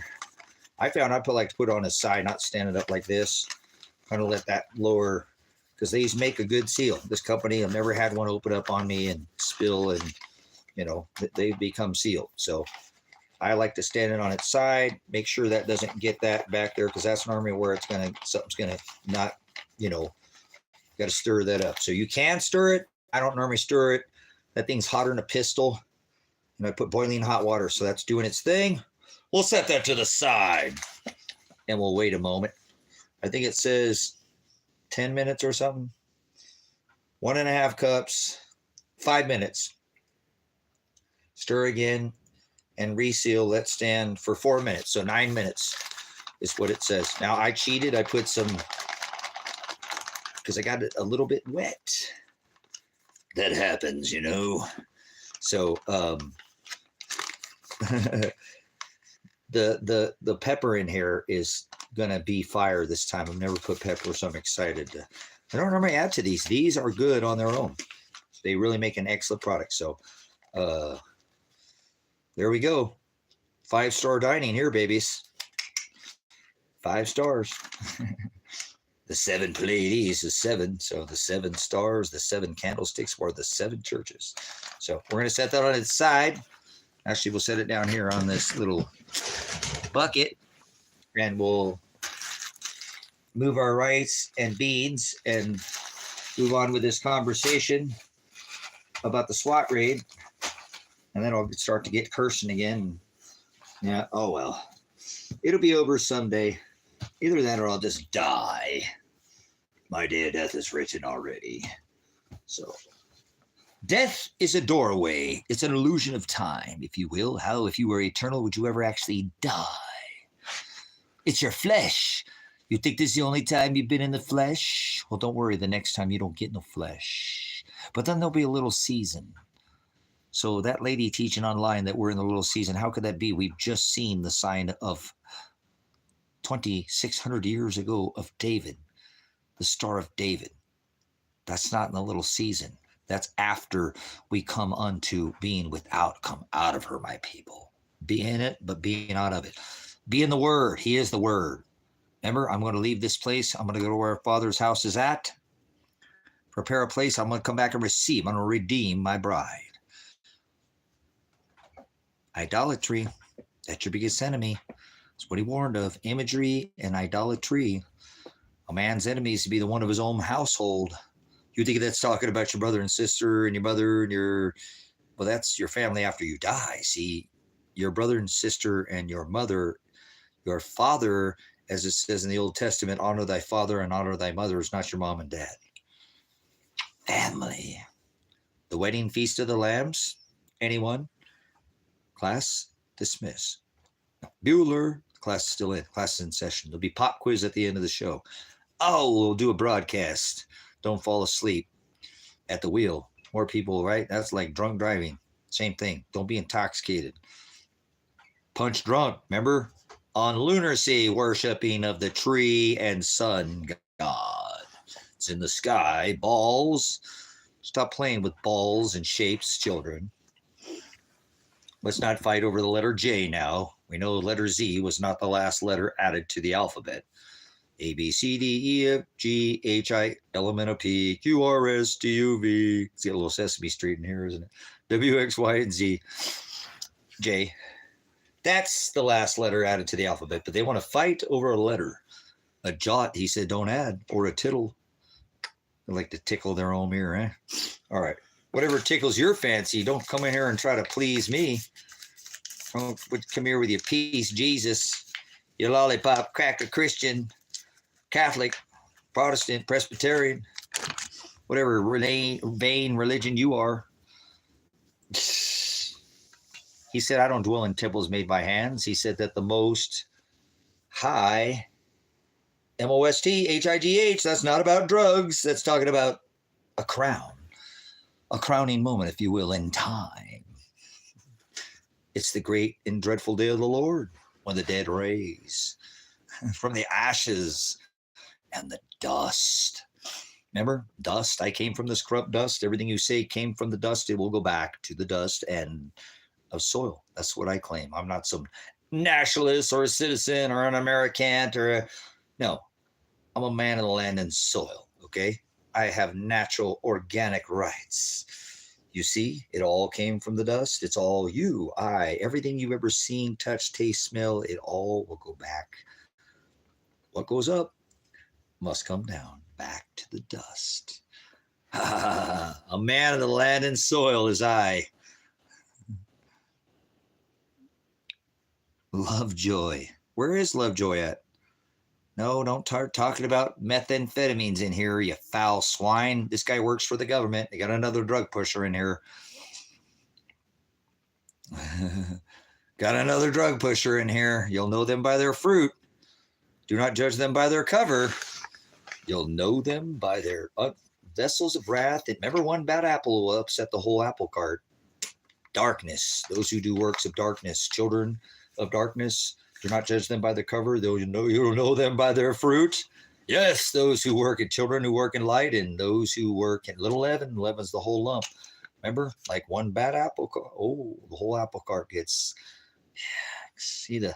I found I like to put it on his side, not stand it up like this. Kind of let that lower, because these make a good seal. This company, I've never had one open up on me and spill, and they become sealed. So I like to stand it on its side, make sure that doesn't get that back there, because that's normally where something's gonna not, got to stir that up. So you can stir it. I don't normally stir it. That thing's hotter than a pistol, and I put boiling hot water, so that's doing its thing. We'll set that to the side, and we'll wait a moment. I think it says 10 minutes or something. 1.5 cups, 5 minutes. Stir again and reseal. Let stand for 4 minutes. So 9 minutes is what it says. Now I cheated. I put some, because I got it a little bit wet. That happens, So the pepper in here is gonna be fire this time. I've never put pepper, so I'm excited. I don't normally add to these. These are good on their own. They really make an excellent product. So there we go. 5-star dining here, babies. 5 stars. The 7 Pleiades is 7. So the 7 stars, the 7 candlesticks were the 7 churches. So we're gonna set that on its side. Actually, we'll set it down here on this little bucket, and we'll move our rice and beans and move on with this conversation about the SWAT raid. And then I'll start to get cursing again. Yeah, oh well. It'll be over someday. Either that or I'll just die. My day of death is written already. So, death is a doorway. It's an illusion of time, if you will. How, if you were eternal, would you ever actually die? It's your flesh. You think this is the only time you've been in the flesh? Well, don't worry, the next time you don't get no flesh. But then there'll be a little season. So that lady teaching online that we're in the little season, how could that be? We've just seen the sign of 2,600 years ago of David, the Star of David. That's not in the little season. That's after we come unto being without. Come out of her, my people. Be in it, but being out of it. Be in the Word. He is the Word. Remember, I'm going to leave this place. I'm going to go to where our Father's house is at. Prepare a place. I'm going to come back and receive. I'm going to redeem my bride. Idolatry. That's your biggest enemy. That's what he warned of. Imagery and idolatry. A man's enemy is to be the one of his own household. You think that's talking about your brother and sister and your mother and your... Well, that's your family after you die. See, your brother and sister and your mother, your father, as it says in the Old Testament, honor thy father and honor thy mother, is not your mom and dad. Family. The wedding feast of the lambs. Anyone? Class, dismiss. Bueller, class is still in. Class is in session. There'll be pop quiz at the end of the show. Oh, we'll do a broadcast. Don't fall asleep at the wheel. More people, right? That's like drunk driving. Same thing. Don't be intoxicated. Punch drunk, remember? On lunacy, worshiping of the tree and sun god. It's in the sky. Balls. Stop playing with balls and shapes, children. Let's not fight over the letter J now. We know the letter Z was not the last letter added to the alphabet. A, B, C, D, E, F, G, H, I, L, M, N, O, P, Q, R, S, T, U, V. It's got a little Sesame Street in here, isn't it? W, X, Y, and Z. J. That's the last letter added to the alphabet, but they want to fight over a letter. A jot, he said, don't add, or a tittle. They like to tickle their own ear, eh? All right. Whatever tickles your fancy, don't come in here and try to please me. Don't come here with your peace, Jesus, your lollipop, cracker Christian, Catholic, Protestant, Presbyterian, whatever vain religion you are. He said, I don't dwell in temples made by hands. He said that the Most High, MOSTHIGH, that's not about drugs. That's talking about a crown, a crowning moment, if you will, in time. It's the great and dreadful day of the Lord when the dead raise from the ashes and the dust. Remember, dust. I came from this corrupt dust. Everything you say came from the dust. It will go back to the dust and of soil. That's what I claim. I'm not some nationalist or a citizen or an American no. I'm a man of the land and soil, okay? I have natural organic rights. You see, it all came from the dust. It's all you, I, everything you've ever seen, touched, taste, smell, it all will go back. What goes up must come down, back to the dust. A man of the land and soil is I. Lovejoy. Where is Lovejoy at? No, don't start talking about methamphetamines in here, you foul swine. This guy works for the government. They got another drug pusher in here. Got another drug pusher in here. You'll know them by their fruit. Do not judge them by their cover. You'll know them by their vessels of wrath. And remember, one bad apple will upset the whole apple cart. Darkness. Those who do works of darkness. Children of darkness. Do not judge them by the cover. You'll know them by their fruit. Yes, those who work in children who work in light, and those who work in little leaven. Leaven's the whole lump. Remember, like one bad apple. Oh, the whole apple cart gets. See the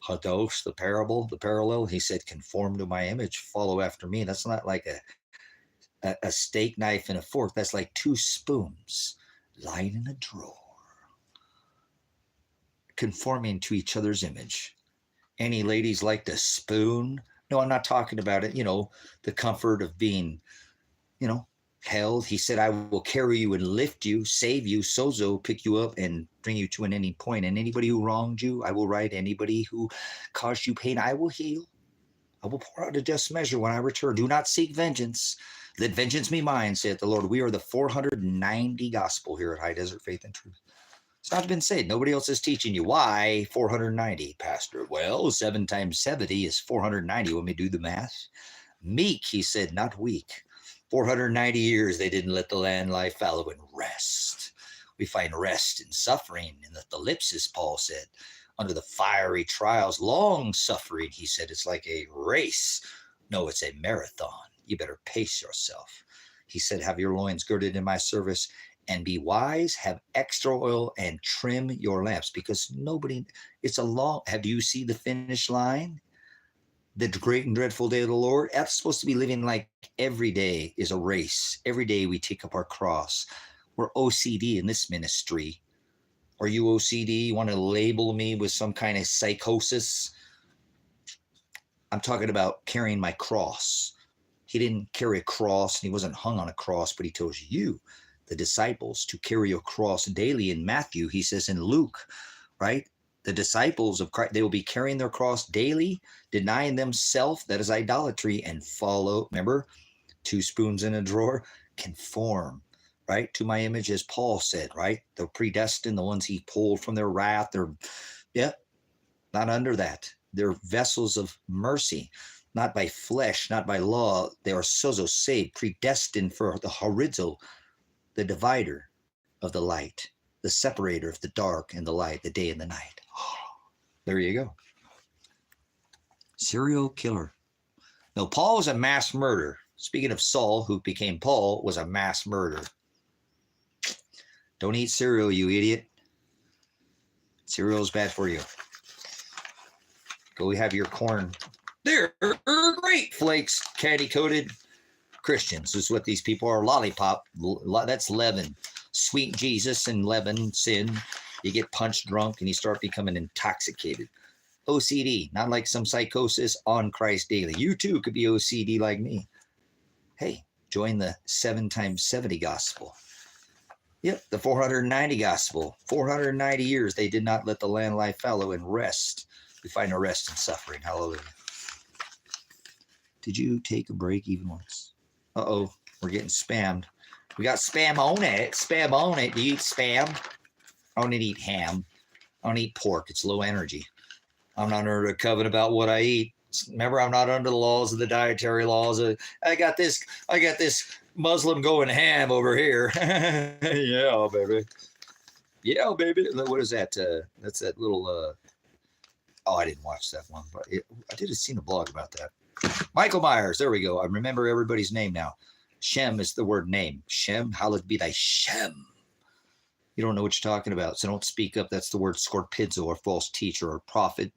hados, the parable, the parallel. He said, "Conform to my image, follow after me." That's not like a steak knife and a fork. That's like two spoons lying in a drawer, conforming to each other's image. Any ladies like to spoon No, I'm not talking about it, the comfort of being, held. He said, I will carry you and lift you, save you, sozo, pick you up and bring you to an ending point. And anybody who wronged you, I will right. Anybody who caused you pain, I will heal. I will pour out a just measure when I return. Do not seek vengeance. Let vengeance be mine, saith the Lord. We are the 490 gospel here at High Desert Faith and Truth. It's not been said. Nobody else is teaching you. Why 490, Pastor? Well, 7 times 70 is 490. When we do the math. Meek, he said, not weak. 490 years they didn't let the land lie fallow and rest. We find rest in suffering in the ellipsis, Paul said. Under the fiery trials, long suffering, he said, it's like a race. No, it's a marathon. You better pace yourself. He said, have your loins girded in my service and be wise, have extra oil and trim your lamps, because it's a long, have you seen the finish line? The great and dreadful day of the Lord. That's supposed to be living like every day is a race. Every day we take up our cross. We're OCD in this ministry. Are you OCD? You want to label me with some kind of psychosis? I'm talking about carrying my cross. He didn't carry a cross and he wasn't hung on a cross, but he tells you, the disciples, to carry your cross daily. In Matthew, he says in Luke, right? The disciples of Christ, they will be carrying their cross daily, denying themselves, that is idolatry, and follow, remember, 2 spoons in a drawer, conform, right, to my image, as Paul said, right? The predestined, the ones he pulled from their wrath, they're, not under that. They're vessels of mercy, not by flesh, not by law. They are sozo, saved, predestined for the horizo, the divider of the light, the separator of the dark and the light, the day and the night. There you go. Serial killer. No, Paul was a mass murderer. Speaking of Saul, who became Paul, was a mass murderer. Don't eat cereal, you idiot. Cereal is bad for you. Go have your corn. They're great flakes, candy-coated Christians is what these people are. Lollipop, that's leaven. Sweet Jesus and leaven, sin. You get punch drunk and you start becoming intoxicated. OCD, not like some psychosis, on Christ daily. You too could be OCD like me. Hey, join the 7 times 70 gospel. Yep, the 490 gospel. 490 years they did not let the land lie fallow and rest. We find a rest in suffering. Hallelujah. Did you take a break even once? Uh-oh, we're getting spammed. We got spam on it. Spam on it. Do you eat spam? I don't eat ham. I don't eat pork. It's low energy. I'm not under a covenant about what I eat. Remember, I'm not under the laws of the dietary laws. I got this Muslim going ham over here. Yeah, baby. Yeah, baby. What is that? That's that little. Oh, I didn't watch that one, but I did see a blog about that. Michael Myers. There we go. I remember everybody's name now. Shem is the word name. Shem, hallowed be thy Shem. You don't know what you're talking about, so don't speak up. That's the word scorpizzo, or false teacher, or prophet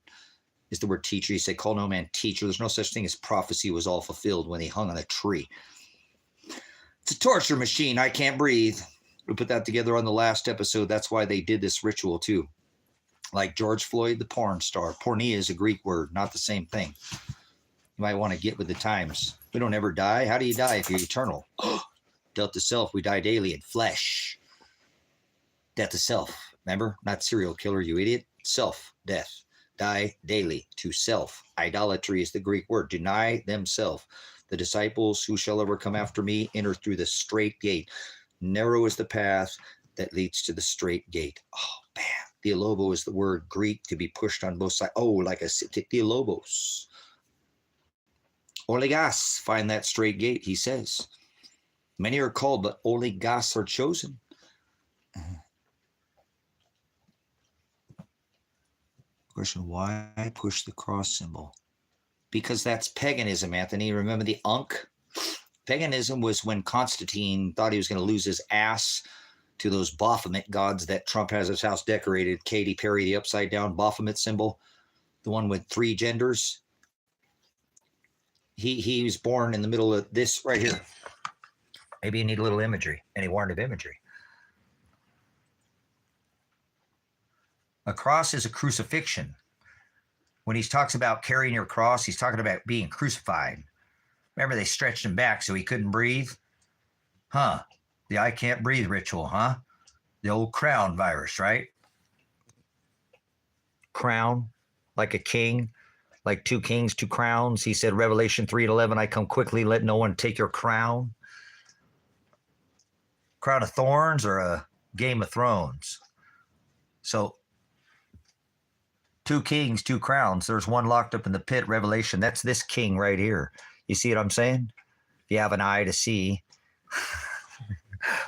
is the word teacher. You say, call no man teacher. There's no such thing as prophecy was all fulfilled when he hung on a tree. It's a torture machine. I can't breathe. We put that together on the last episode. That's why they did this ritual too. Like George Floyd, the porn star. Pornea is a Greek word, not the same thing. You might want to get with the times. We don't ever die. How do you die if you're eternal? Death to self, we die daily in flesh. Death to self. Remember? Not serial killer, you idiot. Self, death. Die daily to self. Idolatry is the Greek word. Deny themselves. The disciples who shall ever come after me enter through the straight gate. Narrow is the path that leads to the straight gate. Oh, bam. Theolobo is the word Greek to be pushed on both sides. Oh, like a theolobos. Oligas, find that straight gate, he says. Many are called, but oligas are chosen. Question, why push the cross symbol? Because that's paganism, Anthony. Remember the Ankh? Paganism was when Constantine thought he was going to lose his ass to those Baphomet gods that Trump has his house decorated. Katy Perry, the upside down Baphomet symbol, the one with 3 genders. He was born in the middle of this right here. Maybe you need a little imagery, any warrant of imagery. A cross is a crucifixion. when he talks about carrying your cross, he's talking about being crucified. Remember, they stretched him back so he couldn't breathe? Huh. The I can't breathe ritual, huh? The old crown virus, right? Crown, like a king, like two kings, two crowns. He said, Revelation 3:11, I come quickly, let no one take your crown. Crown of Thorns or a Game of Thrones? So, two kings, two crowns. There's one locked up in the pit, Revelation. That's this king right here. You see what I'm saying? If you have an eye to see.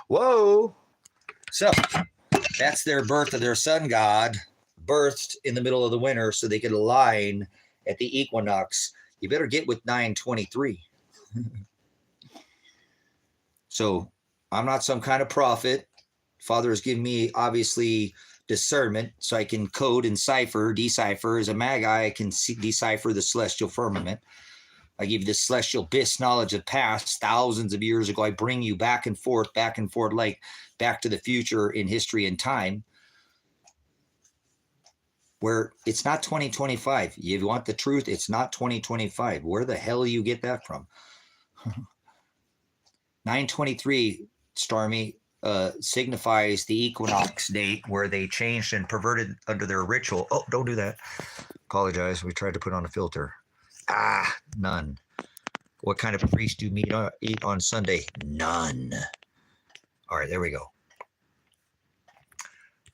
Whoa. So, that's their birth of their sun god, birthed in the middle of the winter so they could align at the equinox. You better get with 923. So, I'm not some kind of prophet. Father has given me, obviously, discernment so I can code and decipher. As a magi, I can decipher the celestial firmament. I give you the celestial abyss knowledge of past thousands of years ago. I bring you back and forth, like back to the future in history and time, where it's not 2025. You want the truth? It's not 2025. Where the hell do you get that from? 923, Stormy, signifies the equinox date where they changed and perverted under their ritual. Oh, don't do that. Apologize. We tried to put on a filter. None. What kind of priest do you eat on Sunday? None. All right, there we go.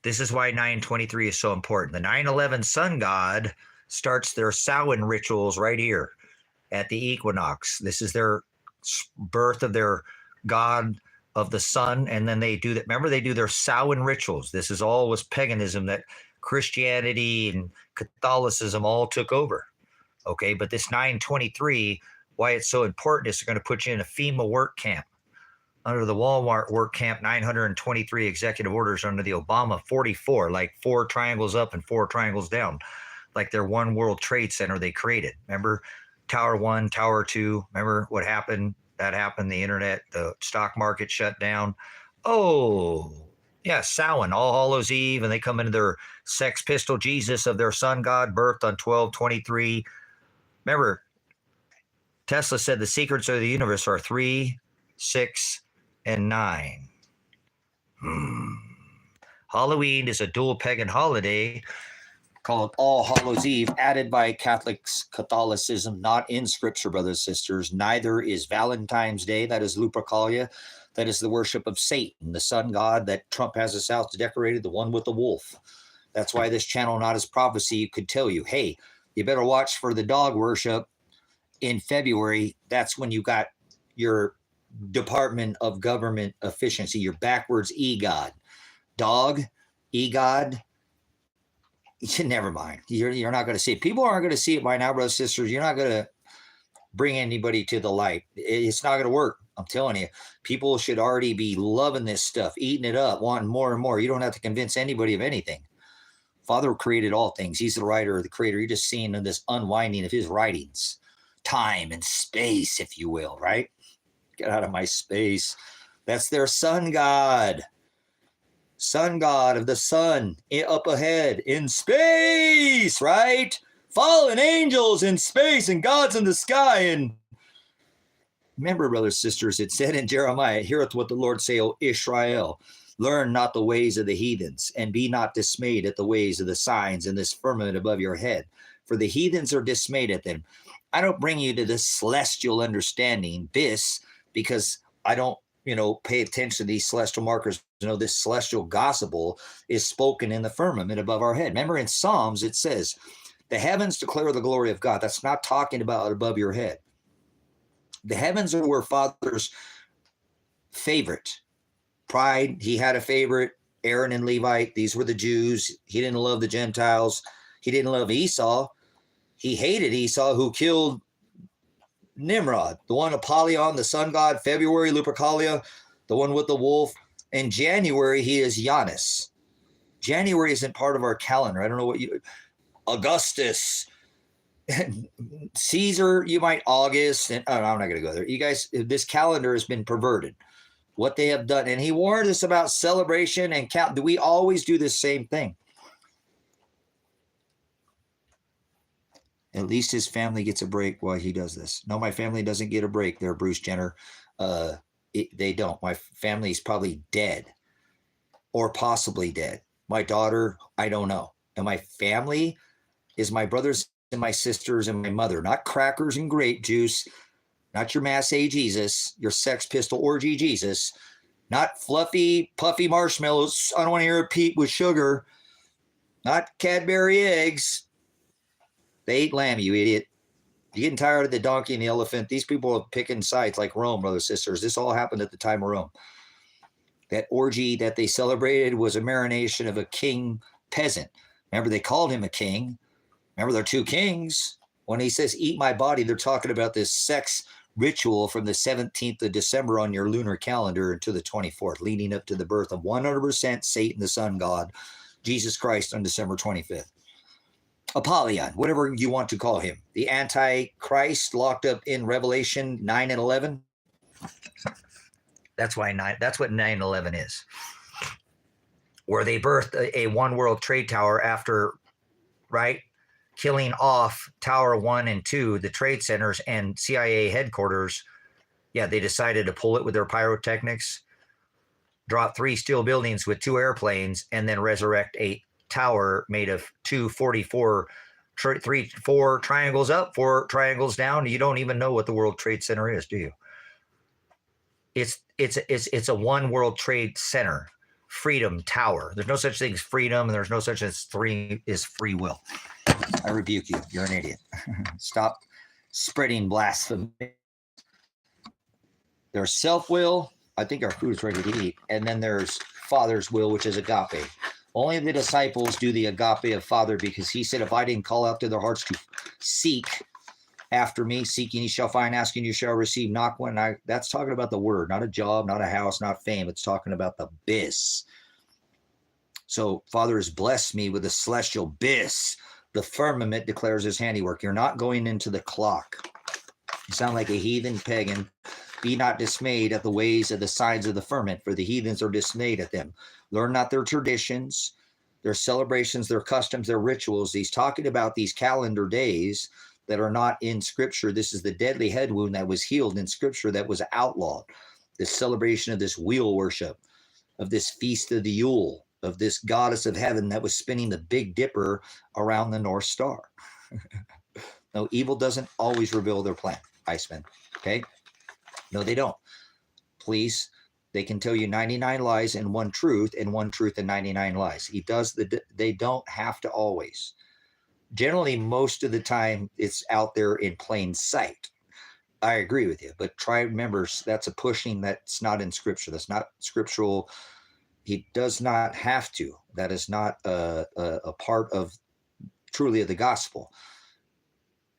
This is why 923 is so important. The 911 sun god starts their Samhain rituals right here at the equinox. This is their birth of their god of the sun, and then they do that. Remember, they do their Samhain rituals. This is all was paganism that Christianity and Catholicism all took over. Okay, but this 923, why it's so important is they're going to put you in a FEMA work camp. Under the Walmart work camp, 923 executive orders under the Obama 44, like 4 triangles up and 4 triangles down, like their One World Trade Center they created. Remember Tower 1, Tower 2? Remember what happened? That happened, the internet, the stock market shut down. Oh, yeah, Samhain, All Hallows Eve, and they come into their Sex Pistol Jesus of their sun god, birthed on 12/23. Remember, Tesla said the secrets of the universe are 3, 6, and 9. Halloween is a dual pagan holiday called All Hallows Eve, added by Catholicism, not in Scripture, brothers and sisters. Neither is Valentine's Day, that is Lupercalia, that is the worship of Satan, the sun god that Trump has his house decorated, the one with the wolf. That's why this channel, Not As Prophecy, could tell you, hey, you better watch for the dog worship in February. That's when you got your Department of Government Efficiency, your backwards E-God. Dog, E-God, never mind. You're not going to see it. People aren't going to see it by now, brothers and sisters. You're not going to bring anybody to the light. It's not going to work. I'm telling you. People should already be loving this stuff, eating it up, wanting more and more. You don't have to convince anybody of anything. Father created all things. He's the writer, the creator. You're just seeing this unwinding of his writings. Time and space, if you will, right? Get out of my space. That's their sun god. Sun god of the sun up ahead in space, right? Fallen angels in space and gods in the sky. And remember, brothers and sisters, it said in Jeremiah, heareth what the Lord say, O Israel, learn not the ways of the heathens, and be not dismayed at the ways of the signs in this firmament above your head. For the heathens are dismayed at them. I don't bring you to this celestial understanding, because I don't, pay attention to these celestial markers. This celestial gospel is spoken in the firmament above our head. Remember in Psalms, it says, the heavens declare the glory of God. That's not talking about above your head. The heavens are where Father's favorite. Pride, he had a favorite. Aaron and Levite, these were the Jews. He didn't love the Gentiles. He didn't love Esau. He hated Esau, who killed Nimrod, the one Apollyon, the sun god. February, Lupercalia, the one with the wolf. In January, he is Janus. January isn't part of our calendar. I don't know what Augustus, Caesar, you might August, and I'm not going to go there. You guys, this calendar has been perverted. What they have done, and he warned us about celebration and count. Do we always do the same thing? At least his family gets a break while he does this. No, my family doesn't get a break there, Bruce Jenner. They don't. My family's probably dead or possibly dead. My daughter, I don't know. And my family is my brothers and my sisters and my mother, not crackers and grape juice, not your Mass A Jesus, your Sex Pistol orgy Jesus, not fluffy, puffy marshmallows. I don't want to hear it repeat with sugar, not Cadbury eggs. They ate lamb, you idiot. You're getting tired of the donkey and the elephant. These people are picking sides like Rome, brothers and sisters. This all happened at the time of Rome. That orgy that they celebrated was a marination of a king peasant. Remember, they called him a king. Remember, there are two kings. When he says, eat my body, they're talking about this sex ritual from the 17th of December on your lunar calendar to the 24th, leading up to the birth of 100% Satan, the sun god, Jesus Christ, on December 25th. Apollyon, whatever you want to call him. The Antichrist locked up in Revelation 9 and 11. That's what 9/11 is. Where they birthed a one world trade tower after, right, killing off Tower 1 and 2, the trade centers and CIA headquarters. Yeah, they decided to pull it with their pyrotechnics, drop 3 steel buildings with 2 airplanes, and then resurrect a tower made of 4 triangles up, 4 triangles down. You don't even know what the World Trade Center is, do you? It's a one World Trade Center, Freedom Tower. There's no such thing as freedom, and there's no such as free will. I rebuke you. You're an idiot. Stop spreading blasphemy. There's self-will. I think our food is ready to eat. And then there's Father's will, which is agape. Only the disciples do the agape of Father, because he said, if I didn't call out to their hearts to seek after me, seeking you shall find, asking you shall receive, knock one. That's talking about the word, not a job, not a house, not fame. It's talking about the bis. So Father has blessed me with the celestial bis. The firmament declares his handiwork. You're not going into the clock. You sound like a heathen pagan. Be not dismayed at the ways of the signs of the firmament, for the heathens are dismayed at them. Learn not their traditions, their celebrations, their customs, their rituals. He's talking about these calendar days that are not in Scripture. This is the deadly head wound that was healed in Scripture that was outlawed. This celebration of this wheel worship, of this feast of the Yule, of this goddess of heaven that was spinning the Big Dipper around the North Star. No, evil doesn't always reveal their plan, Iceman. Okay? No, they don't. Please, they can tell you 99 lies and one truth and 99 lies. They don't have to always. Generally, most of the time, it's out there in plain sight. I agree with you, but try remember, that's a pushing that's not in Scripture. That's not scriptural. He does not have to. That is not a part of truly of the gospel.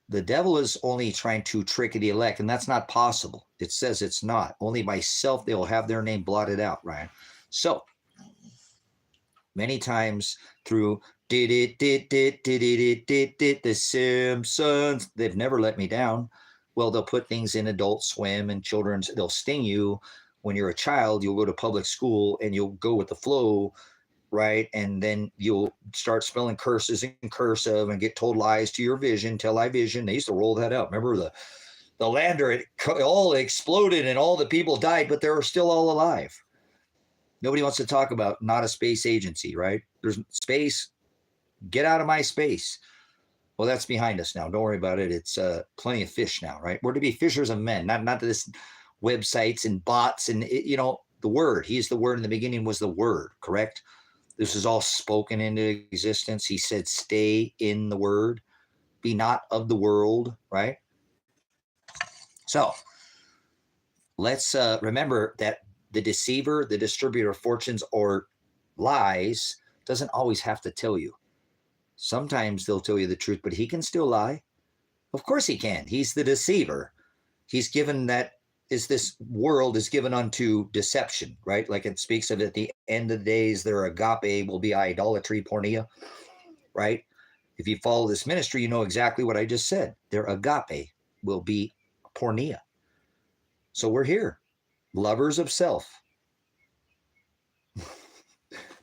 The devil is only trying to trick the elect, and that's not possible. It says it's not. Only by self they will have their name blotted out, Ryan. So many times through the Simpsons, they've never let me down. Well, they'll put things in Adult Swim and children's. They'll sting you. When you're a child, you'll go to public school and you'll go with the flow, right? And then you'll start spelling curses in cursive and get told lies to your vision, tell I vision. They used to roll that out. Remember the lander, it all exploded and all the people died, but they were still all alive. Nobody wants to talk about not a space agency, right? There's space. Get out of my space. Well, that's behind us now. Don't worry about it. It's plenty of fish now, right? We're to be fishers of men, not this websites and bots and, the word. He's the word. In the beginning was the word, correct? This is all spoken into existence. He said, stay in the word. Be not of the world, right? So let's remember that the deceiver, the distributor of fortunes or lies doesn't always have to tell you. Sometimes they'll tell you the truth, but he can still lie. Of course he can. He's the deceiver. He's given this world is given unto deception, right? Like it speaks of at the end of the days, their agape will be idolatry, pornea, right? If you follow this ministry, you know exactly what I just said. Their agape will be pornea. So we're here, lovers of self.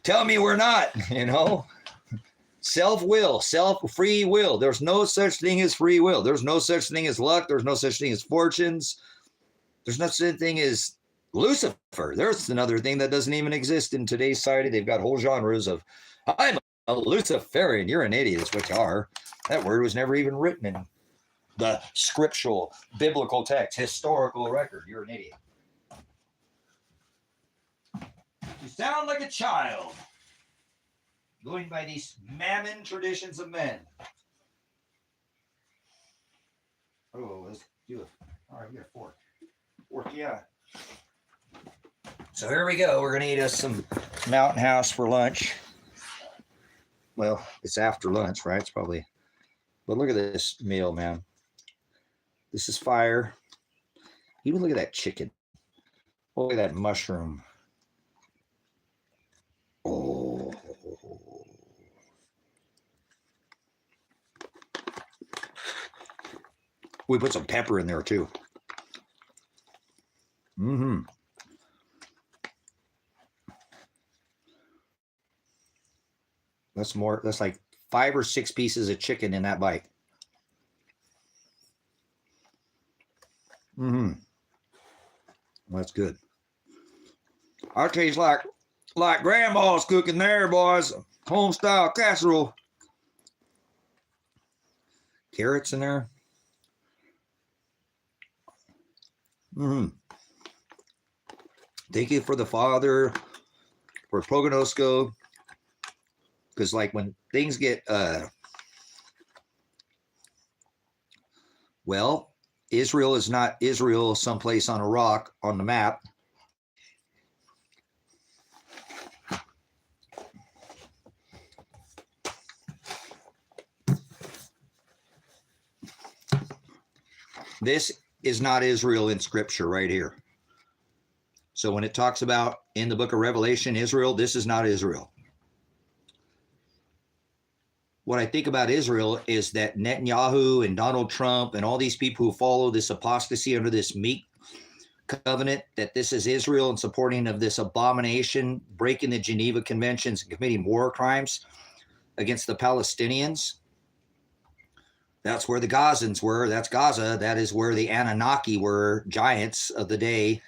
Tell me we're not, Self-will, free will. There's no such thing as free will. There's no such thing as luck. There's no such thing as fortunes. There's no such thing as Lucifer. There's another thing that doesn't even exist in today's society. They've got whole genres of, I'm a Luciferian. You're an idiot, is what you are. That word was never even written in the scriptural, biblical text, historical record. You're an idiot. You sound like a child. Going by these mammon traditions of men. Oh, let's do it. All right, we got a fork. Fork, yeah. So here we go. We're going to eat us some Mountain House for lunch. Well, it's after lunch, right? It's probably, but look at this meal, man. This is fire. Even look at that chicken. Oh, look at that mushroom. Oh. We put some pepper in there too. Mm-hmm. That's more, that's like 5 or 6 pieces of chicken in that bite. Mm-hmm. That's good. I taste like grandma's cooking there, boys. Home style casserole. Carrots in there. Mm-hmm. Thank you for the Father, for Prognosco. Because like when things get, well, Israel is not Israel someplace on a rock on the map. This is not Israel in scripture right here. So when it talks about in the book of Revelation, Israel, this is not Israel. What I think about Israel is that Netanyahu and Donald Trump and all these people who follow this apostasy under this meek covenant, that this is Israel and supporting of this abomination, breaking the Geneva Conventions and committing war crimes against the Palestinians. That's where the Gazans were. That's Gaza. That is where the Anunnaki were, giants of the day,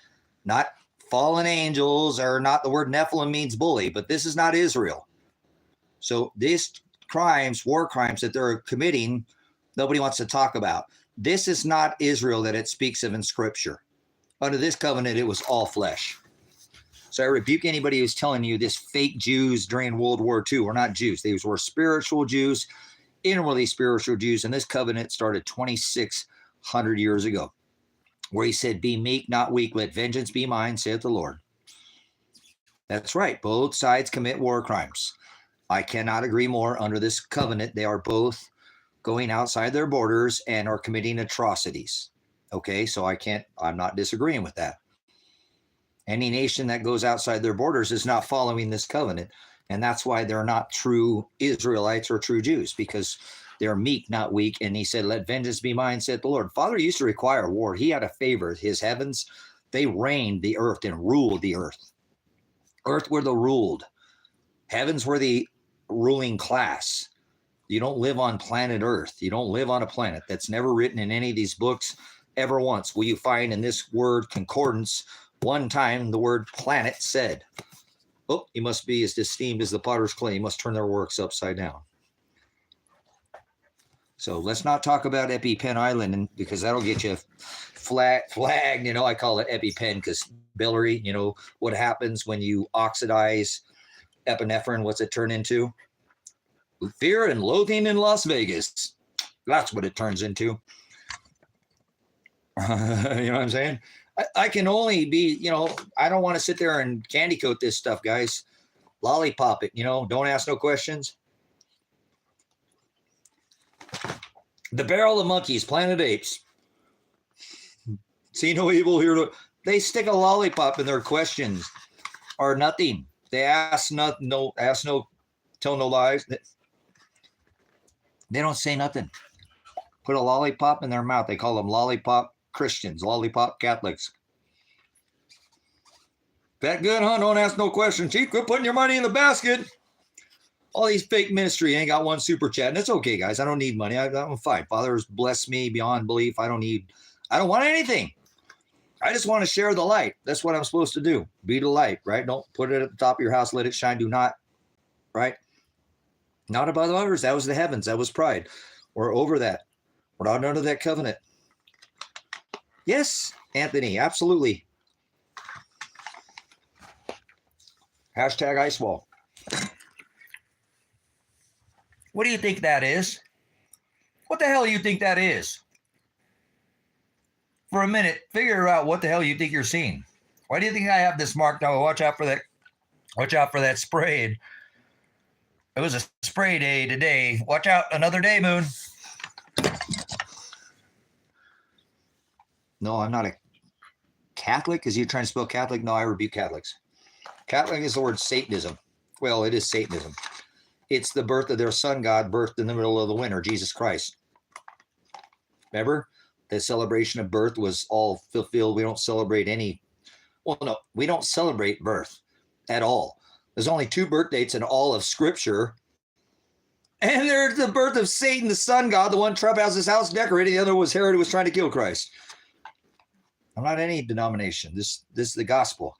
not fallen angels, or not the word Nephilim means bully, but this is not Israel. So these crimes, war crimes that they're committing, nobody wants to talk about. This is not Israel that it speaks of in scripture. Under this covenant, it was all flesh. So I rebuke anybody who's telling you this fake Jews during World War II were not Jews. These were spiritual Jews, inwardly spiritual Jews. And this covenant started 2,600 years ago, where he said, be meek, not weak. Let vengeance be mine, saith the Lord. That's right. Both sides commit war crimes. I cannot agree more. Under this covenant, they are both going outside their borders and are committing atrocities. Okay, so I'm not disagreeing with that. Any nation that goes outside their borders is not following this covenant. And that's why they're not true Israelites or true Jews, because they're meek, not weak. And he said, let vengeance be mine, said the Lord. Father used to require war. He had a favor. His heavens, they reigned the earth and ruled the earth. Earth were the ruled. Heavens were the ruling class. You don't live on planet Earth. You don't live on a planet. That's never written in any of these books ever once. Will you find in this word concordance one time the word planet said? Oh, he must be as esteemed as the potter's clay. He must turn their works upside down. So let's not talk about EpiPen Island, because that'll get you flagged. You know, I call it EpiPen because biliary, you know, what happens when you oxidize epinephrine, what's it turn into? Fear and loathing in Las Vegas. That's what it turns into. You know what I'm saying? I can only be, you know, I don't want to sit there and candy coat this stuff, guys. Lollipop it, you know, don't ask no questions. The Barrel of Monkeys, Planet Apes. See no evil here. They stick a lollipop in their questions or nothing. They ask no, tell no lies. They don't say nothing. Put a lollipop in their mouth. They call them lollipop Christians, lollipop Catholics. That good, huh? Don't ask no questions. Chief, quit putting your money in the basket. All these fake ministry ain't got one super chat. And it's okay, guys. I don't need money. I'm fine. Father has blessed me beyond belief. I don't want anything. I just want to share the light. That's what I'm supposed to do. Be the light, right? Don't put it at the top of your house. Let it shine. Do not, right? Not above others. That was the heavens. That was pride. We're over that. We're not under that covenant. Yes, Anthony, absolutely. Hashtag ice wall. What do you think that is? What the hell do you think that is? For a minute, figure out what the hell you think you're seeing. Why do you think I have this marked? Oh, watch out for that. Watch out for that spray. It was a spray day today. Watch out, another day, Moon. No, I'm not a Catholic. Is you trying to spell Catholic? No, I rebuke Catholics. Catholic is the word Satanism. Well, it is Satanism. It's the birth of their sun god, birthed in the middle of the winter, Jesus Christ. Remember? The celebration of birth was all fulfilled. We don't celebrate we don't celebrate birth at all. There's only 2 birth dates in all of Scripture. And there's the birth of Satan, the sun god, the one Trump has his house decorated. The other was Herod, who was trying to kill Christ. I'm not any denomination. This is the gospel.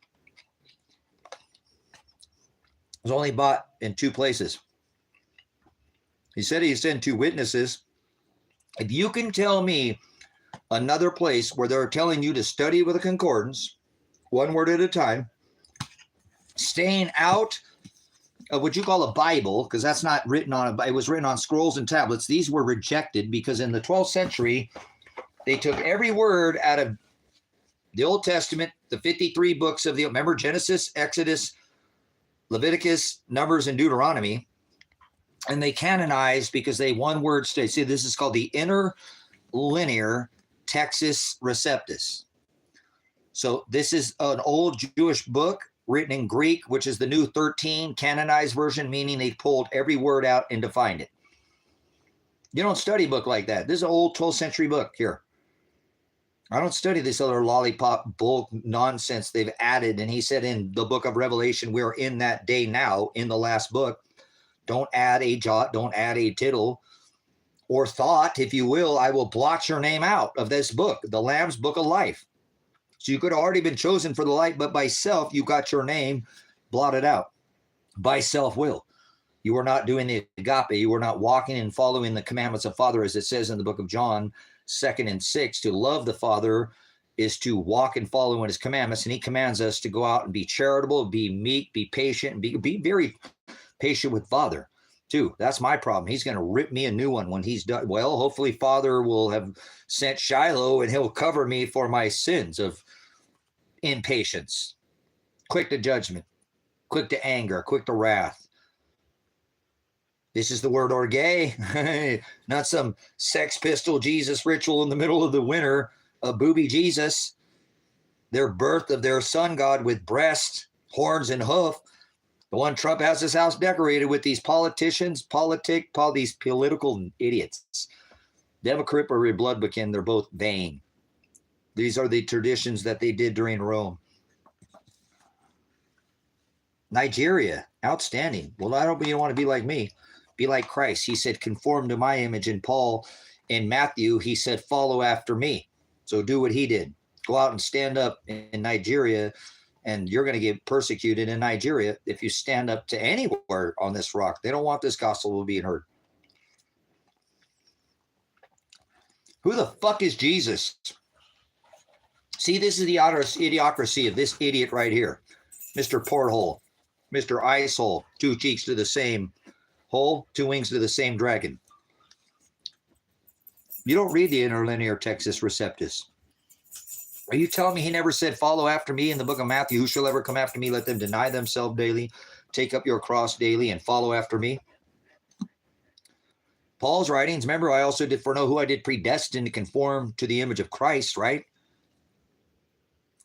It was only bought in 2 places. He said he sent 2 witnesses. If you can tell me another place where they're telling you to study with a concordance, 1 word at a time, staying out of what you call a Bible, because that's not written on it was written on scrolls and tablets. These were rejected because in the 12th century, they took every word out of the Old Testament, the 53 books of remember Genesis, Exodus, Leviticus, Numbers, and Deuteronomy, and they canonized because they 1 word stayed. See, this is called the interlinear Textus Receptus. So this is an old Jewish book written in Greek, which is the new 13 canonized version, meaning they pulled every word out and defined it. You don't study a book like that. This is an old 12th century book here. I don't study this other lollipop bull nonsense they've added. And he said in the book of Revelation, we're in that day now, in the last book. Don't add a jot, don't add a tittle or thought, if you will. I will blot your name out of this book, the Lamb's Book of Life. So you could have already been chosen for the light, but by self, you got your name blotted out. By self-will. You were not doing the agape. You were not walking and following the commandments of Father, as it says in the book of John, 2 and 6. To love the Father is to walk and follow in his commandments. And he commands us to go out and be charitable, be meek, be patient, and be very patient with Father, too. That's my problem. He's going to rip me a new one when he's done. Well, hopefully Father will have sent Shiloh and he'll cover me for my sins of impatience, quick to judgment, quick to anger, quick to wrath. This is the word orge, not some Sex Pistol Jesus ritual in the middle of the winter, a booby Jesus, their birth of their sun god with breast, horns, and hoof. The one Trump has his house decorated with these politicians, these political idiots. Democrat or Republican, they're both vain. These are the traditions that they did during Rome. Nigeria, outstanding. Well, I don't you want to be like me. Be like Christ. He said, conform to my image. And Paul in Matthew, he said, follow after me. So do what he did. Go out and stand up in Nigeria, and you're going to get persecuted in Nigeria if you stand up to anywhere on this rock. They don't want this gospel being heard. Who the fuck is Jesus? See, this is the idiocracy of this idiot right here. Mr. Porthole, Mr. Icehole, 2 cheeks to the same hole, 2 wings to the same dragon. You don't read the interlinear Textus Receptus. Are you telling me he never said, follow after me in the book of Matthew? Who shall ever come after me? Let them deny themselves daily, take up your cross daily, and follow after me. Paul's writings, remember, I also did foreknow who I did predestine to conform to the image of Christ, right?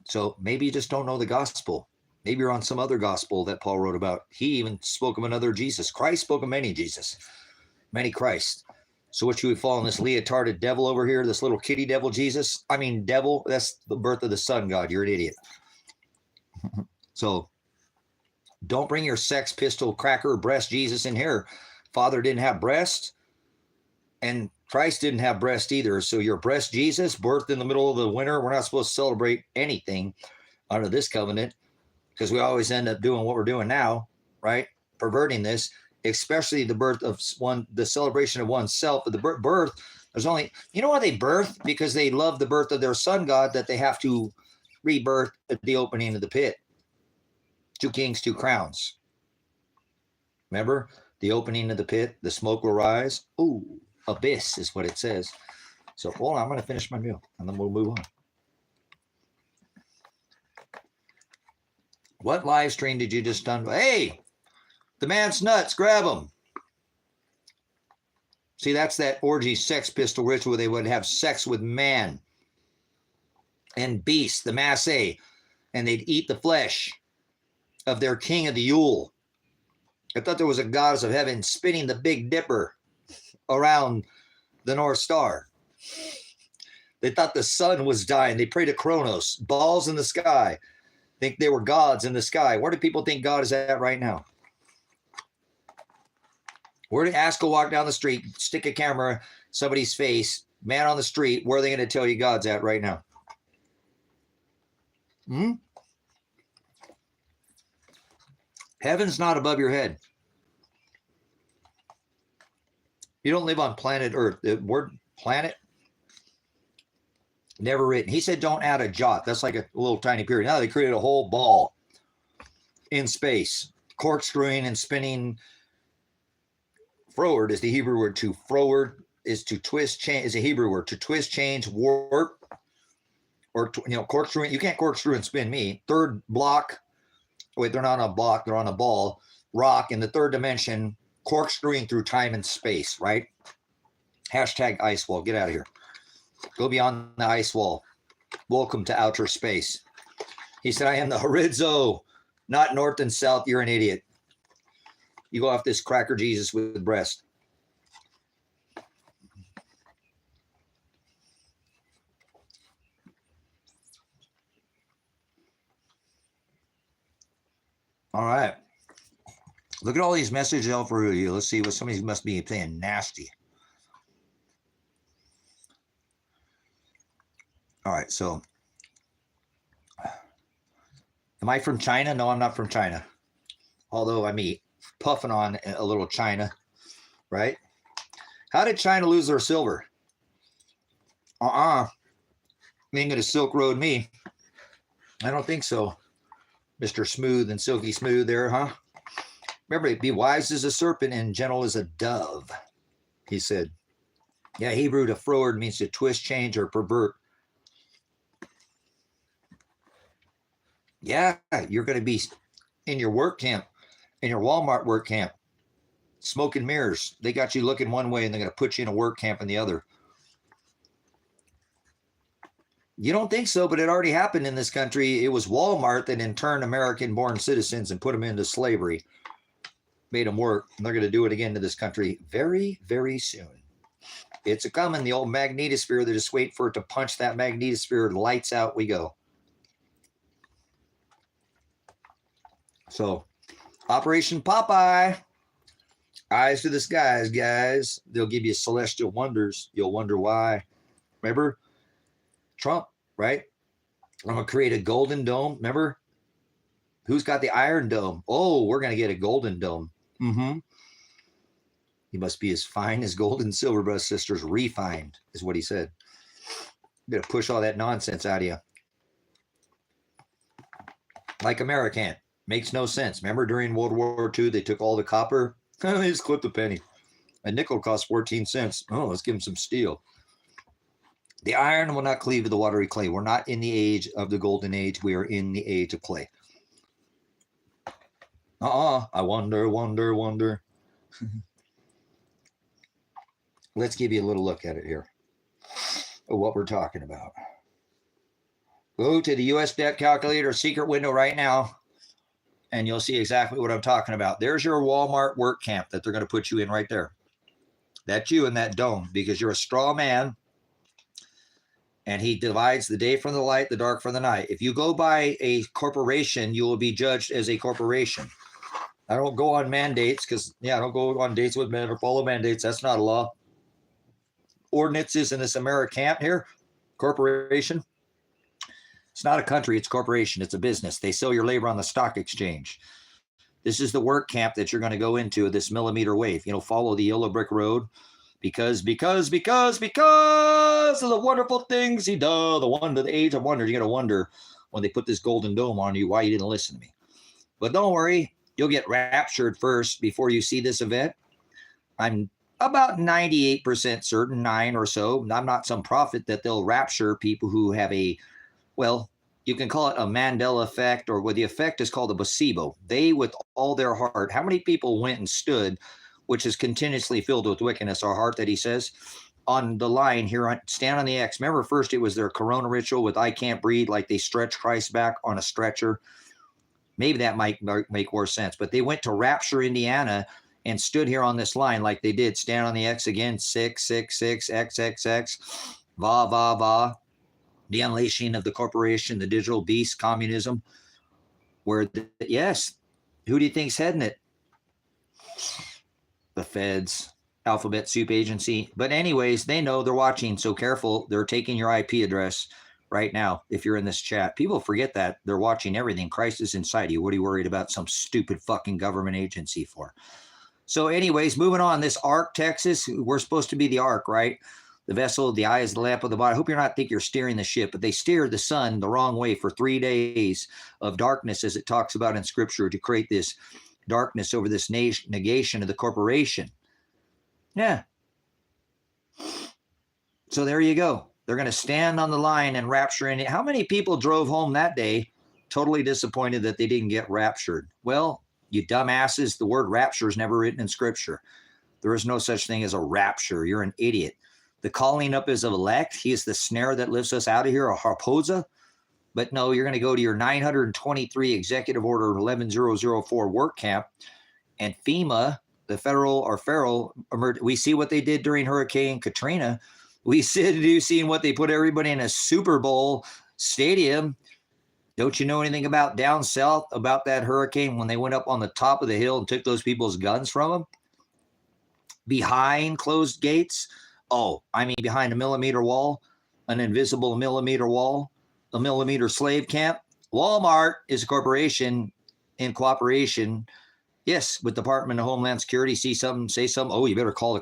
So maybe you just don't know the gospel. Maybe you're on some other gospel that Paul wrote about. He even spoke of another Jesus. Christ spoke of many Jesus, many Christ. So what you would fall in this leotarded devil over here, this little kitty devil Jesus? I mean, devil, that's the birth of the sun god. You're an idiot. So Don't bring your sex pistol cracker breast Jesus in here. Father didn't have breast, and Christ didn't have breast either. So your breast Jesus, birthed in the middle of the winter, we're not supposed to celebrate anything under this covenant because we always end up doing what we're doing now, right? Perverting this, especially the birth of one, the celebration of oneself. But the birth, there's only, you know why they birth? Because they love the birth of their sun god that they have to rebirth at the opening of the pit. 2 kings, 2 crowns. Remember the opening of the pit, the smoke will rise. Ooh, abyss is what it says. So hold on, I'm going to finish my meal and then we'll move on. What live stream did you just done? Hey, the man's nuts, grab him. See, that's that orgy sex pistol ritual where they would have sex with man and beast, the masse, and they'd eat the flesh of their king of the Yule. I thought there was a goddess of heaven spinning the Big Dipper around the North Star. They thought the sun was dying. They prayed to Kronos, balls in the sky. Think they were gods in the sky. Where do people think God is at right now? Where did Aska walk down the street, stick a camera, somebody's face, man on the street, where are they going to tell you God's at right now? Heaven's not above your head. You don't live on planet Earth. The word planet, never written. He said don't add a jot. That's like a little tiny period. Now they created a whole ball in space, corkscrewing and spinning. Forward is the Hebrew word. To forward is to twist, change is a Hebrew word. To twist, change, warp, or corkscrewing. You can't corkscrew and spin me. Third block. Wait, they're not on a block. They're on a ball. Rock in the third dimension. Corkscrewing through time and space. Right. Hashtag ice wall. Get out of here. Go beyond the ice wall. Welcome to outer space. He said, I am the horizo, not north and south. You're an idiot. You go off this cracker Jesus with breast. All right. Look at all these messages out for you. Let's see what somebody must be saying nasty. All right. So am I from China? No, I'm not from China. Although I'm puffing on a little China, right? How did China lose their silver? You ain't gonna Silk Road me. I don't think so. Mr. Smooth and Silky Smooth there, huh? Remember, be wise as a serpent and gentle as a dove, he said. Yeah, Hebrew to forward means to twist, change, or pervert. Yeah, you're going to be in your work camp, in your Walmart work camp, smoke and mirrors. They got you looking one way and they're going to put you in a work camp in the other. You don't think so, but it already happened in this country. It was Walmart that interned American-born citizens and put them into slavery, made them work, and they're going to do it again to this country very, very soon. It's a coming, the old magnetosphere. They're just waiting for it to punch that magnetosphere. Lights out, we go. So, Operation Popeye. Eyes to the skies, guys. They'll give you celestial wonders. You'll wonder why. Remember? Trump, right? I'm going to create a golden dome. Remember? Who's got the Iron Dome? Oh, we're going to get a golden dome. Mm-hmm. He must be as fine as gold and silver, brothers and sisters. Refined is what he said. I'm going to push all that nonsense out of you. Like American. Makes no sense. Remember during World War II, they took all the copper? They just clipped a penny. A nickel cost 14 cents. Oh, let's give them some steel. The iron will not cleave to the watery clay. We're not in the age of the golden age. We are in the age of clay. I wonder. Let's give you a little look at it here. Of what we're talking about. Go to the U.S. debt calculator secret window right now. And you'll see exactly what I'm talking about. There's your Walmart work camp that they're going to put you in right there. That's you in that dome because you're a straw man. And he divides the day from the light, the dark from the night. If you go by a corporation, you will be judged as a corporation. I don't go on mandates because, I don't go on dates with men or follow mandates. That's not a law. Ordinances in this American here, corporation. It's not a country, it's a corporation. It's a business. They sell your labor on the stock exchange. This is the work camp that you're going to go into, this millimeter wave. Follow the yellow brick road because of the wonderful things he does. The wonder, the age of wonder. You're going to wonder when they put this golden dome on you why you didn't listen to me. But don't worry, you'll get raptured first before you see this event. I'm about 98% certain, 9 or so. I'm not some prophet that they'll rapture people who have you can call it a Mandela effect, or what the effect is called a placebo. They, with all their heart, how many people went and stood, which is continuously filled with wickedness, our heart that he says, on the line here, stand on the X. Remember, first it was their corona ritual with I can't breathe, like they stretch Christ back on a stretcher. Maybe that might make more sense. But they went to Rapture, Indiana, and stood here on this line like they did. Stand on the X again, 666, XXX, va, va, va. The unleashing of the corporation, the digital beast, communism. Yes, who do you think's heading it? The feds, alphabet soup agency. But anyways, they know, they're watching, so careful. They're taking your IP address right now if you're in this chat. People forget that. They're watching everything. Christ is inside you. What are you worried about some stupid fucking government agency for? So anyways, moving on. This ark, Texas, we're supposed to be the ark, right? The vessel, the eye is the lamp of the body. I hope you're not think you're steering the ship, but they steered the sun the wrong way for 3 days of darkness, as it talks about in Scripture, to create this darkness over this negation of the corporation. Yeah. So there you go. They're going to stand on the line and rapture in it. How many people drove home that day totally disappointed that they didn't get raptured? Well, you dumbasses, the word rapture is never written in Scripture. There is no such thing as a rapture. You're an idiot. The calling up is of elect. He is the snare that lifts us out of here, a harposa. But no, you're going to go to your 923 Executive Order 11004 work camp, and FEMA, the federal, we see what they did during Hurricane Katrina. We seen what they put everybody in a Super Bowl stadium. Don't you know anything about down south, about that hurricane when they went up on the top of the hill and took those people's guns from them? Behind closed gates? Oh, I mean behind a millimeter wall, an invisible millimeter wall, a millimeter slave camp. Walmart is a corporation in cooperation, yes, with Department of Homeland Security. See something, say something. Oh, you better call the